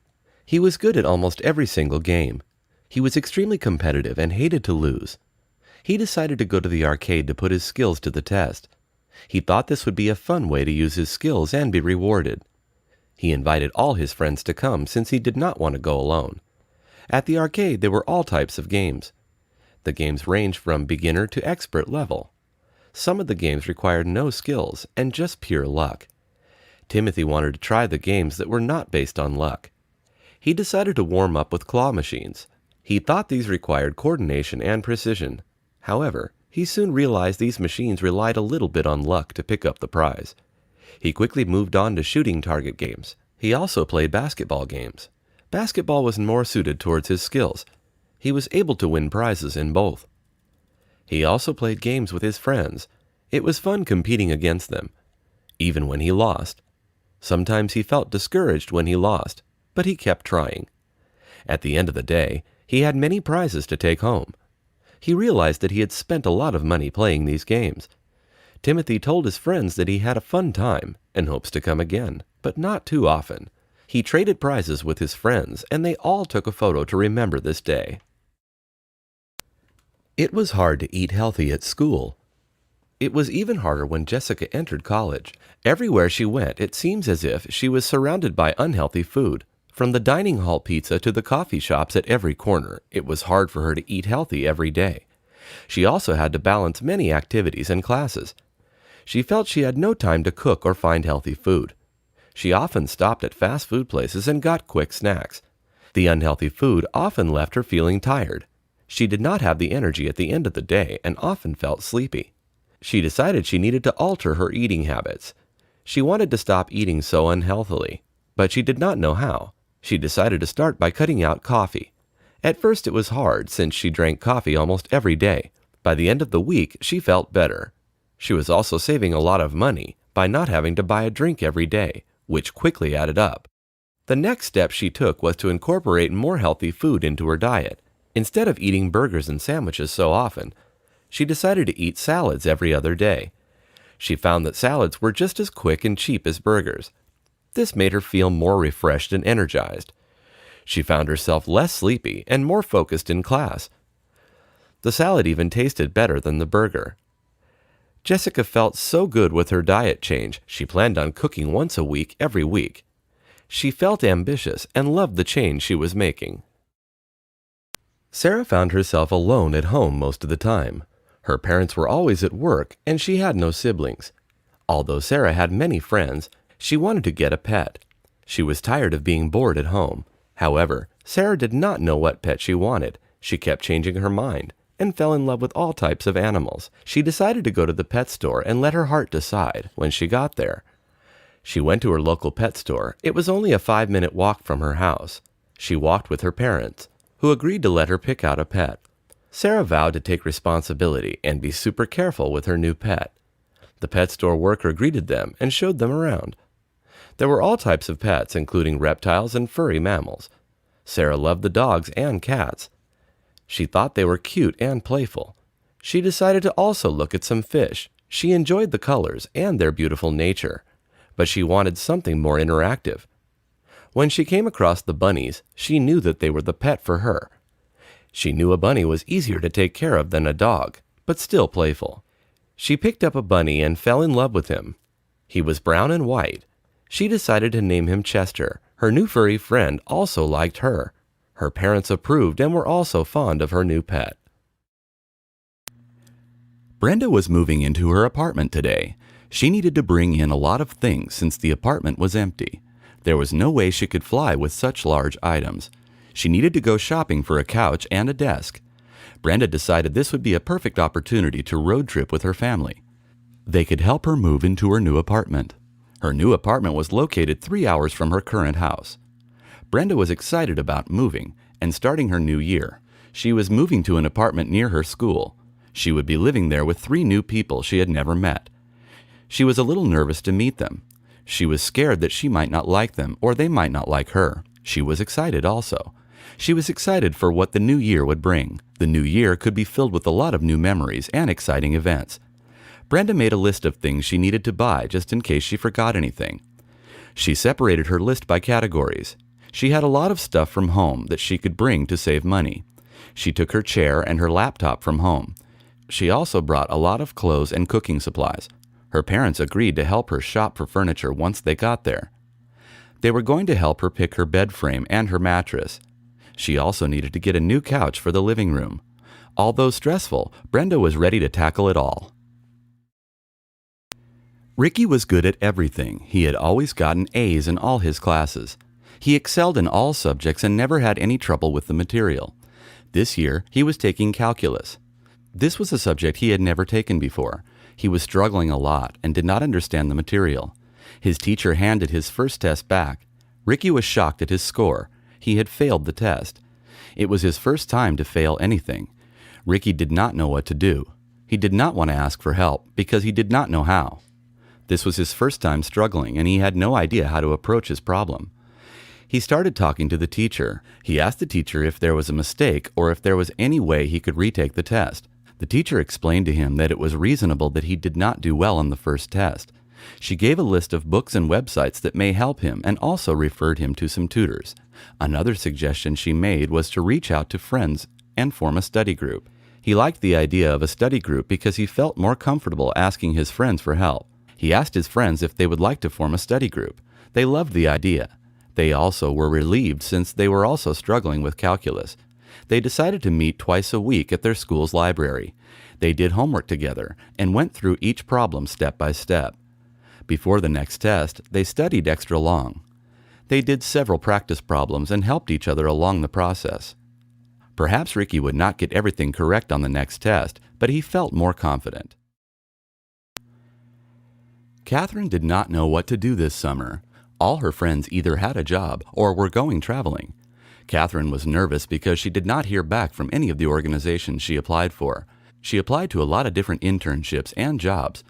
He was good at almost every single game. He was extremely competitive and hated to lose. He decided to go to the arcade to put his skills to the test. He thought this would be a fun way to use his skills and be rewarded. He invited all his friends to come since he did not want to go alone. At the arcade, there were all types of games. The games ranged from beginner to expert level. Some of the games required no skills and just pure luck. Timothy wanted to try the games that were not based on luck. He decided to warm up with claw machines. He thought these required coordination and precision. However, he soon realized these machines relied a little bit on luck to pick up the prize. He quickly moved on to shooting target games. He also played basketball games. Basketball was more suited towards his skills. He was able to win prizes in both. He also played games with his friends. It was fun competing against them, even when he lost. Sometimes he felt discouraged when he lost, but he kept trying. At the end of the day, he had many prizes to take home. He realized that he had spent a lot of money playing these games. Timothy told his friends that he had a fun time and hopes to come again, but not too often. He traded prizes with his friends, and they all took a photo to remember this day. It was hard to eat healthy at school. It was even harder when Jessica entered college. Everywhere she went, it seems as if she was surrounded by unhealthy food. From the dining hall pizza to the coffee shops at every corner, it was hard for her to eat healthy every day. She also had to balance many activities and classes. She felt she had no time to cook or find healthy food. She often stopped at fast food places and got quick snacks. The unhealthy food often left her feeling tired. She did not have the energy at the end of the day and often felt sleepy. She decided she needed to alter her eating habits. She wanted to stop eating so unhealthily, but she did not know how. She decided to start by cutting out coffee. At first it was hard since she drank coffee almost every day. By the end of the week, she felt better. She was also saving a lot of money by not having to buy a drink every day, which quickly added up. The next step she took was to incorporate more healthy food into her diet. Instead of eating burgers and sandwiches so often, she decided to eat salads every other day. She found that salads were just as quick and cheap as burgers. This made her feel more refreshed and energized. She found herself less sleepy and more focused in class. The salad even tasted better than the burger. Jessica felt so good with her diet change, she planned on cooking once a week every week. She felt ambitious and loved the change she was making. Sarah found herself alone at home most of the time. Her parents were always at work and she had no siblings. Although Sarah had many friends, she wanted to get a pet. She was tired of being bored at home. However, Sarah did not know what pet she wanted. She kept changing her mind and fell in love with all types of animals. She decided to go to the pet store and let her heart decide when she got there. She went to her local pet store. It was only a 5-minute walk from her house. She walked with her parents, who agreed to let her pick out a pet. Sarah vowed to take responsibility and be super careful with her new pet. The pet store worker greeted them and showed them around. There were all types of pets, including reptiles and furry mammals. Sarah loved the dogs and cats. She thought they were cute and playful. She decided to also look at some fish. She enjoyed the colors and their beautiful nature, but she wanted something more interactive. When she came across the bunnies, she knew that they were the pet for her. She knew a bunny was easier to take care of than a dog, but still playful. She picked up a bunny and fell in love with him. He was brown and white. She decided to name him Chester. Her new furry friend also liked her. Her parents approved and were also fond of her new pet. Brenda was moving into her apartment today. She needed to bring in a lot of things since the apartment was empty. There was no way she could fly with such large items. She needed to go shopping for a couch and a desk. Brenda decided this would be a perfect opportunity to road trip with her family. They could help her move into her new apartment. Her new apartment was located 3 hours from her current house. Brenda was excited about moving and starting her new year. She was moving to an apartment near her school. She would be living there with 3 new people she had never met. She was a little nervous to meet them. She was scared that she might not like them or they might not like her. She was excited also. She was excited for what the new year would bring. The new year could be filled with a lot of new memories and exciting events. Brenda made a list of things she needed to buy just in case she forgot anything. She separated her list by categories. She had a lot of stuff from home that she could bring to save money. She took her chair and her laptop from home. She also brought a lot of clothes and cooking supplies. Her parents agreed to help her shop for furniture once they got there. They were going to help her pick her bed frame and her mattress. She also needed to get a new couch for the living room. Although stressful, Brenda was ready to tackle it all. Ricky was good at everything. He had always gotten A's in all his classes. He excelled in all subjects and never had any trouble with the material. This year, he was taking calculus. This was a subject he had never taken before. He was struggling a lot and did not understand the material. His teacher handed his first test back. Ricky was shocked at his score. He had failed the test. It was his first time to fail anything. Ricky did not know what to do. He did not want to ask for help because he did not know how. This was his first time struggling, and he had no idea how to approach his problem. He started talking to the teacher. He asked the teacher if there was a mistake or if there was any way he could retake the test. The teacher explained to him that it was reasonable that he did not do well on the first test. She gave a list of books and websites that may help him and also referred him to some tutors. Another suggestion she made was to reach out to friends and form a study group. He liked the idea of a study group because he felt more comfortable asking his friends for help. He asked his friends if they would like to form a study group. They loved the idea. They also were relieved since they were also struggling with calculus. They decided to meet twice a week at their school's library. They did homework together and went through each problem step by step. Before the next test, they studied extra long. They did several practice problems and helped each other along the process. Perhaps Ricky would not get everything correct on the next test, but he felt more confident. Catherine did not know what to do this summer. All her friends either had a job or were going traveling. Catherine was nervous because she did not hear back from any of the organizations she applied for. She applied to a lot of different internships and jobs.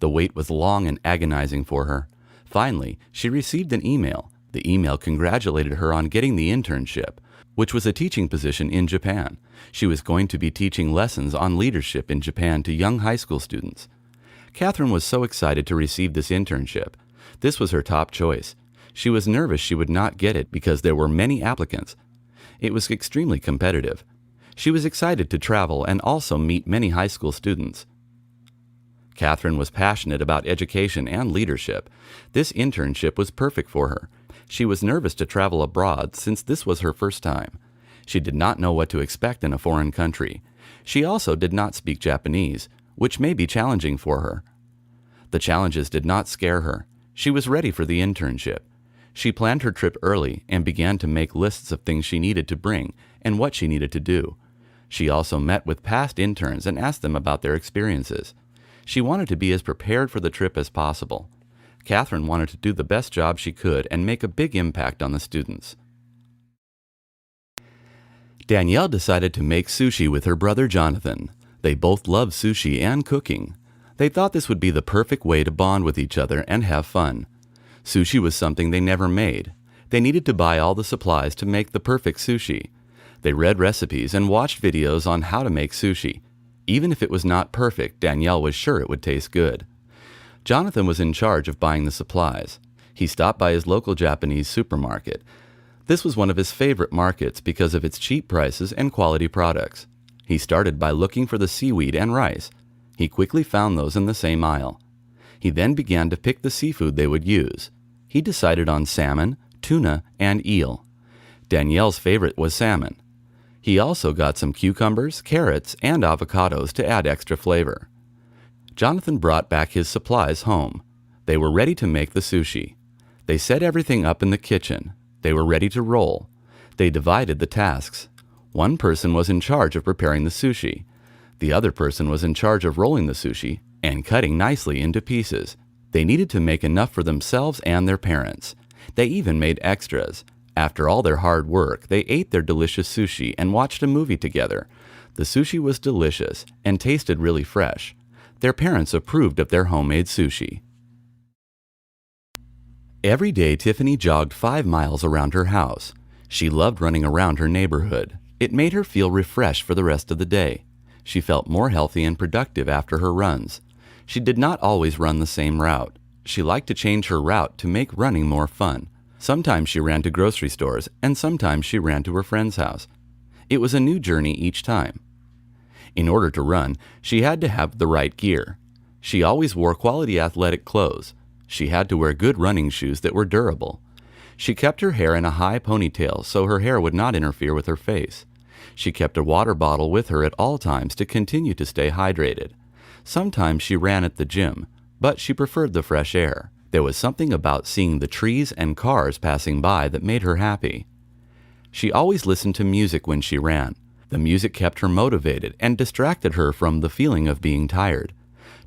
The wait was long and agonizing for her. Finally, she received an email. The email congratulated her on getting the internship, which was a teaching position in Japan. She was going to be teaching lessons on leadership in Japan to young high school students. Catherine was so excited to receive this internship. This was her top choice. She was nervous she would not get it because there were many applicants. It was extremely competitive. She was excited to travel and also meet many high school students. Catherine was passionate about education and leadership. This internship was perfect for her. She was nervous to travel abroad since this was her first time. She did not know what to expect in a foreign country. She also did not speak Japanese, which may be challenging for her. The challenges did not scare her. She was ready for the internship. She planned her trip early and began to make lists of things she needed to bring and what she needed to do. She also met with past interns and asked them about their experiences. She wanted to be as prepared for the trip as possible. Catherine wanted to do the best job she could and make a big impact on the students. Danielle decided to make sushi with her brother Jonathan. They both loved sushi and cooking. They thought this would be the perfect way to bond with each other and have fun. Sushi was something they never made. They needed to buy all the supplies to make the perfect sushi. They read recipes and watched videos on how to make sushi. Even if it was not perfect, Danielle was sure it would taste good. Jonathan was in charge of buying the supplies. He stopped by his local Japanese supermarket. This was one of his favorite markets because of its cheap prices and quality products. He started by looking for the seaweed and rice. He quickly found those in the same aisle. He then began to pick the seafood they would use. He decided on salmon, tuna, and eel. Danielle's favorite was salmon. He also got some cucumbers, carrots, and avocados to add extra flavor. Jonathan brought back his supplies home. They were ready to make the sushi. They set everything up in the kitchen. They were ready to roll. They divided the tasks. One person was in charge of preparing the sushi. The other person was in charge of rolling the sushi and cutting nicely into pieces. They needed to make enough for themselves and their parents. They even made extras. After all their hard work, they ate their delicious sushi and watched a movie together. The sushi was delicious and tasted really fresh. Their parents approved of their homemade sushi. Every day, Tiffany jogged 5 miles around her house. She loved running around her neighborhood. It made her feel refreshed for the rest of the day. She felt more healthy and productive after her runs. She did not always run the same route. She liked to change her route to make running more fun. Sometimes she ran to grocery stores, and sometimes she ran to her friend's house. It was a new journey each time. In order to run, she had to have the right gear. She always wore quality athletic clothes. She had to wear good running shoes that were durable. She kept her hair in a high ponytail so her hair would not interfere with her face. She kept a water bottle with her at all times to continue to stay hydrated. Sometimes she ran at the gym, but she preferred the fresh air. There was something about seeing the trees and cars passing by that made her happy. She always listened to music when she ran. The music kept her motivated and distracted her from the feeling of being tired.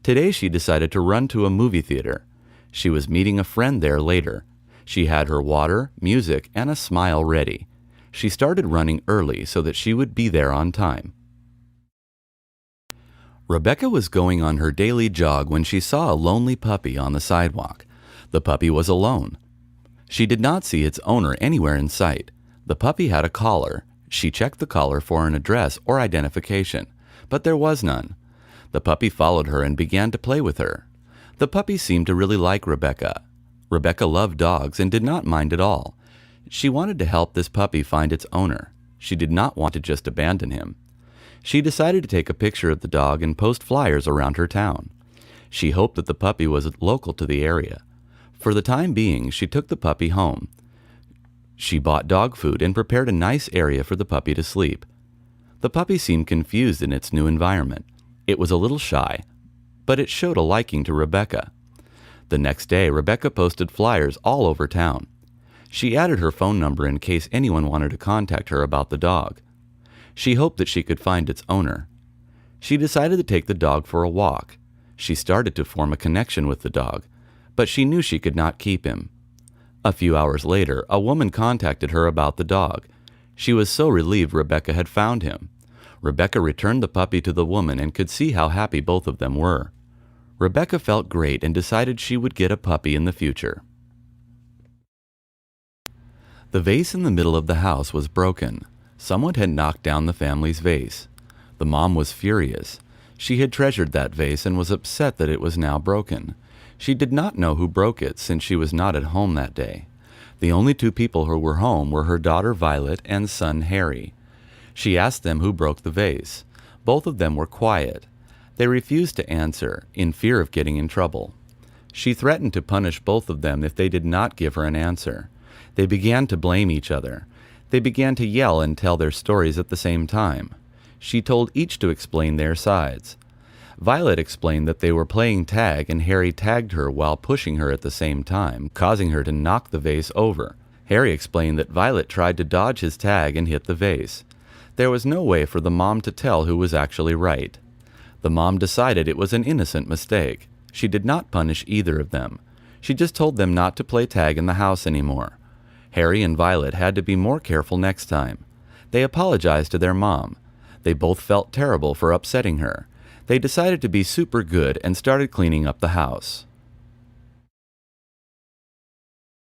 Today she decided to run to a movie theater. She was meeting a friend there later. She had her water, music, and a smile ready. She started running early so that she would be there on time. Rebecca was going on her daily jog when she saw a lonely puppy on the sidewalk. The puppy was alone. She did not see its owner anywhere in sight. The puppy had a collar. She checked the collar for an address or identification, but there was none. The puppy followed her and began to play with her. The puppy seemed to really like Rebecca. Rebecca loved dogs and did not mind at all. She wanted to help this puppy find its owner. She did not want to just abandon him. She decided to take a picture of the dog and post flyers around her town. She hoped that the puppy was local to the area. For the time being, she took the puppy home. She bought dog food and prepared a nice area for the puppy to sleep. The puppy seemed confused in its new environment. It was a little shy, but it showed a liking to Rebecca. The next day, Rebecca posted flyers all over town. She added her phone number in case anyone wanted to contact her about the dog. She hoped that she could find its owner. She decided to take the dog for a walk. She started to form a connection with the dog, but she knew she could not keep him. A few hours later, a woman contacted her about the dog. She was so relieved Rebecca had found him. Rebecca returned the puppy to the woman and could see how happy both of them were. Rebecca felt great and decided she would get a puppy in the future. The vase in the middle of the house was broken. Someone had knocked down the family's vase. The mom was furious. She had treasured that vase and was upset that it was now broken. She did not know who broke it since she was not at home that day. The only two people who were home were her daughter Violet and son Harry. She asked them who broke the vase. Both of them were quiet. They refused to answer, in fear of getting in trouble. She threatened to punish both of them if they did not give her an answer. They began to blame each other. They began to yell and tell their stories at the same time. She told each to explain their sides. Violet explained that they were playing tag and Harry tagged her while pushing her at the same time, causing her to knock the vase over. Harry explained that Violet tried to dodge his tag and hit the vase. There was no way for the mom to tell who was actually right. The mom decided it was an innocent mistake. She did not punish either of them. She just told them not to play tag in the house anymore. Harry and Violet had to be more careful next time. They apologized to their mom. They both felt terrible for upsetting her. They decided to be super good and started cleaning up the house.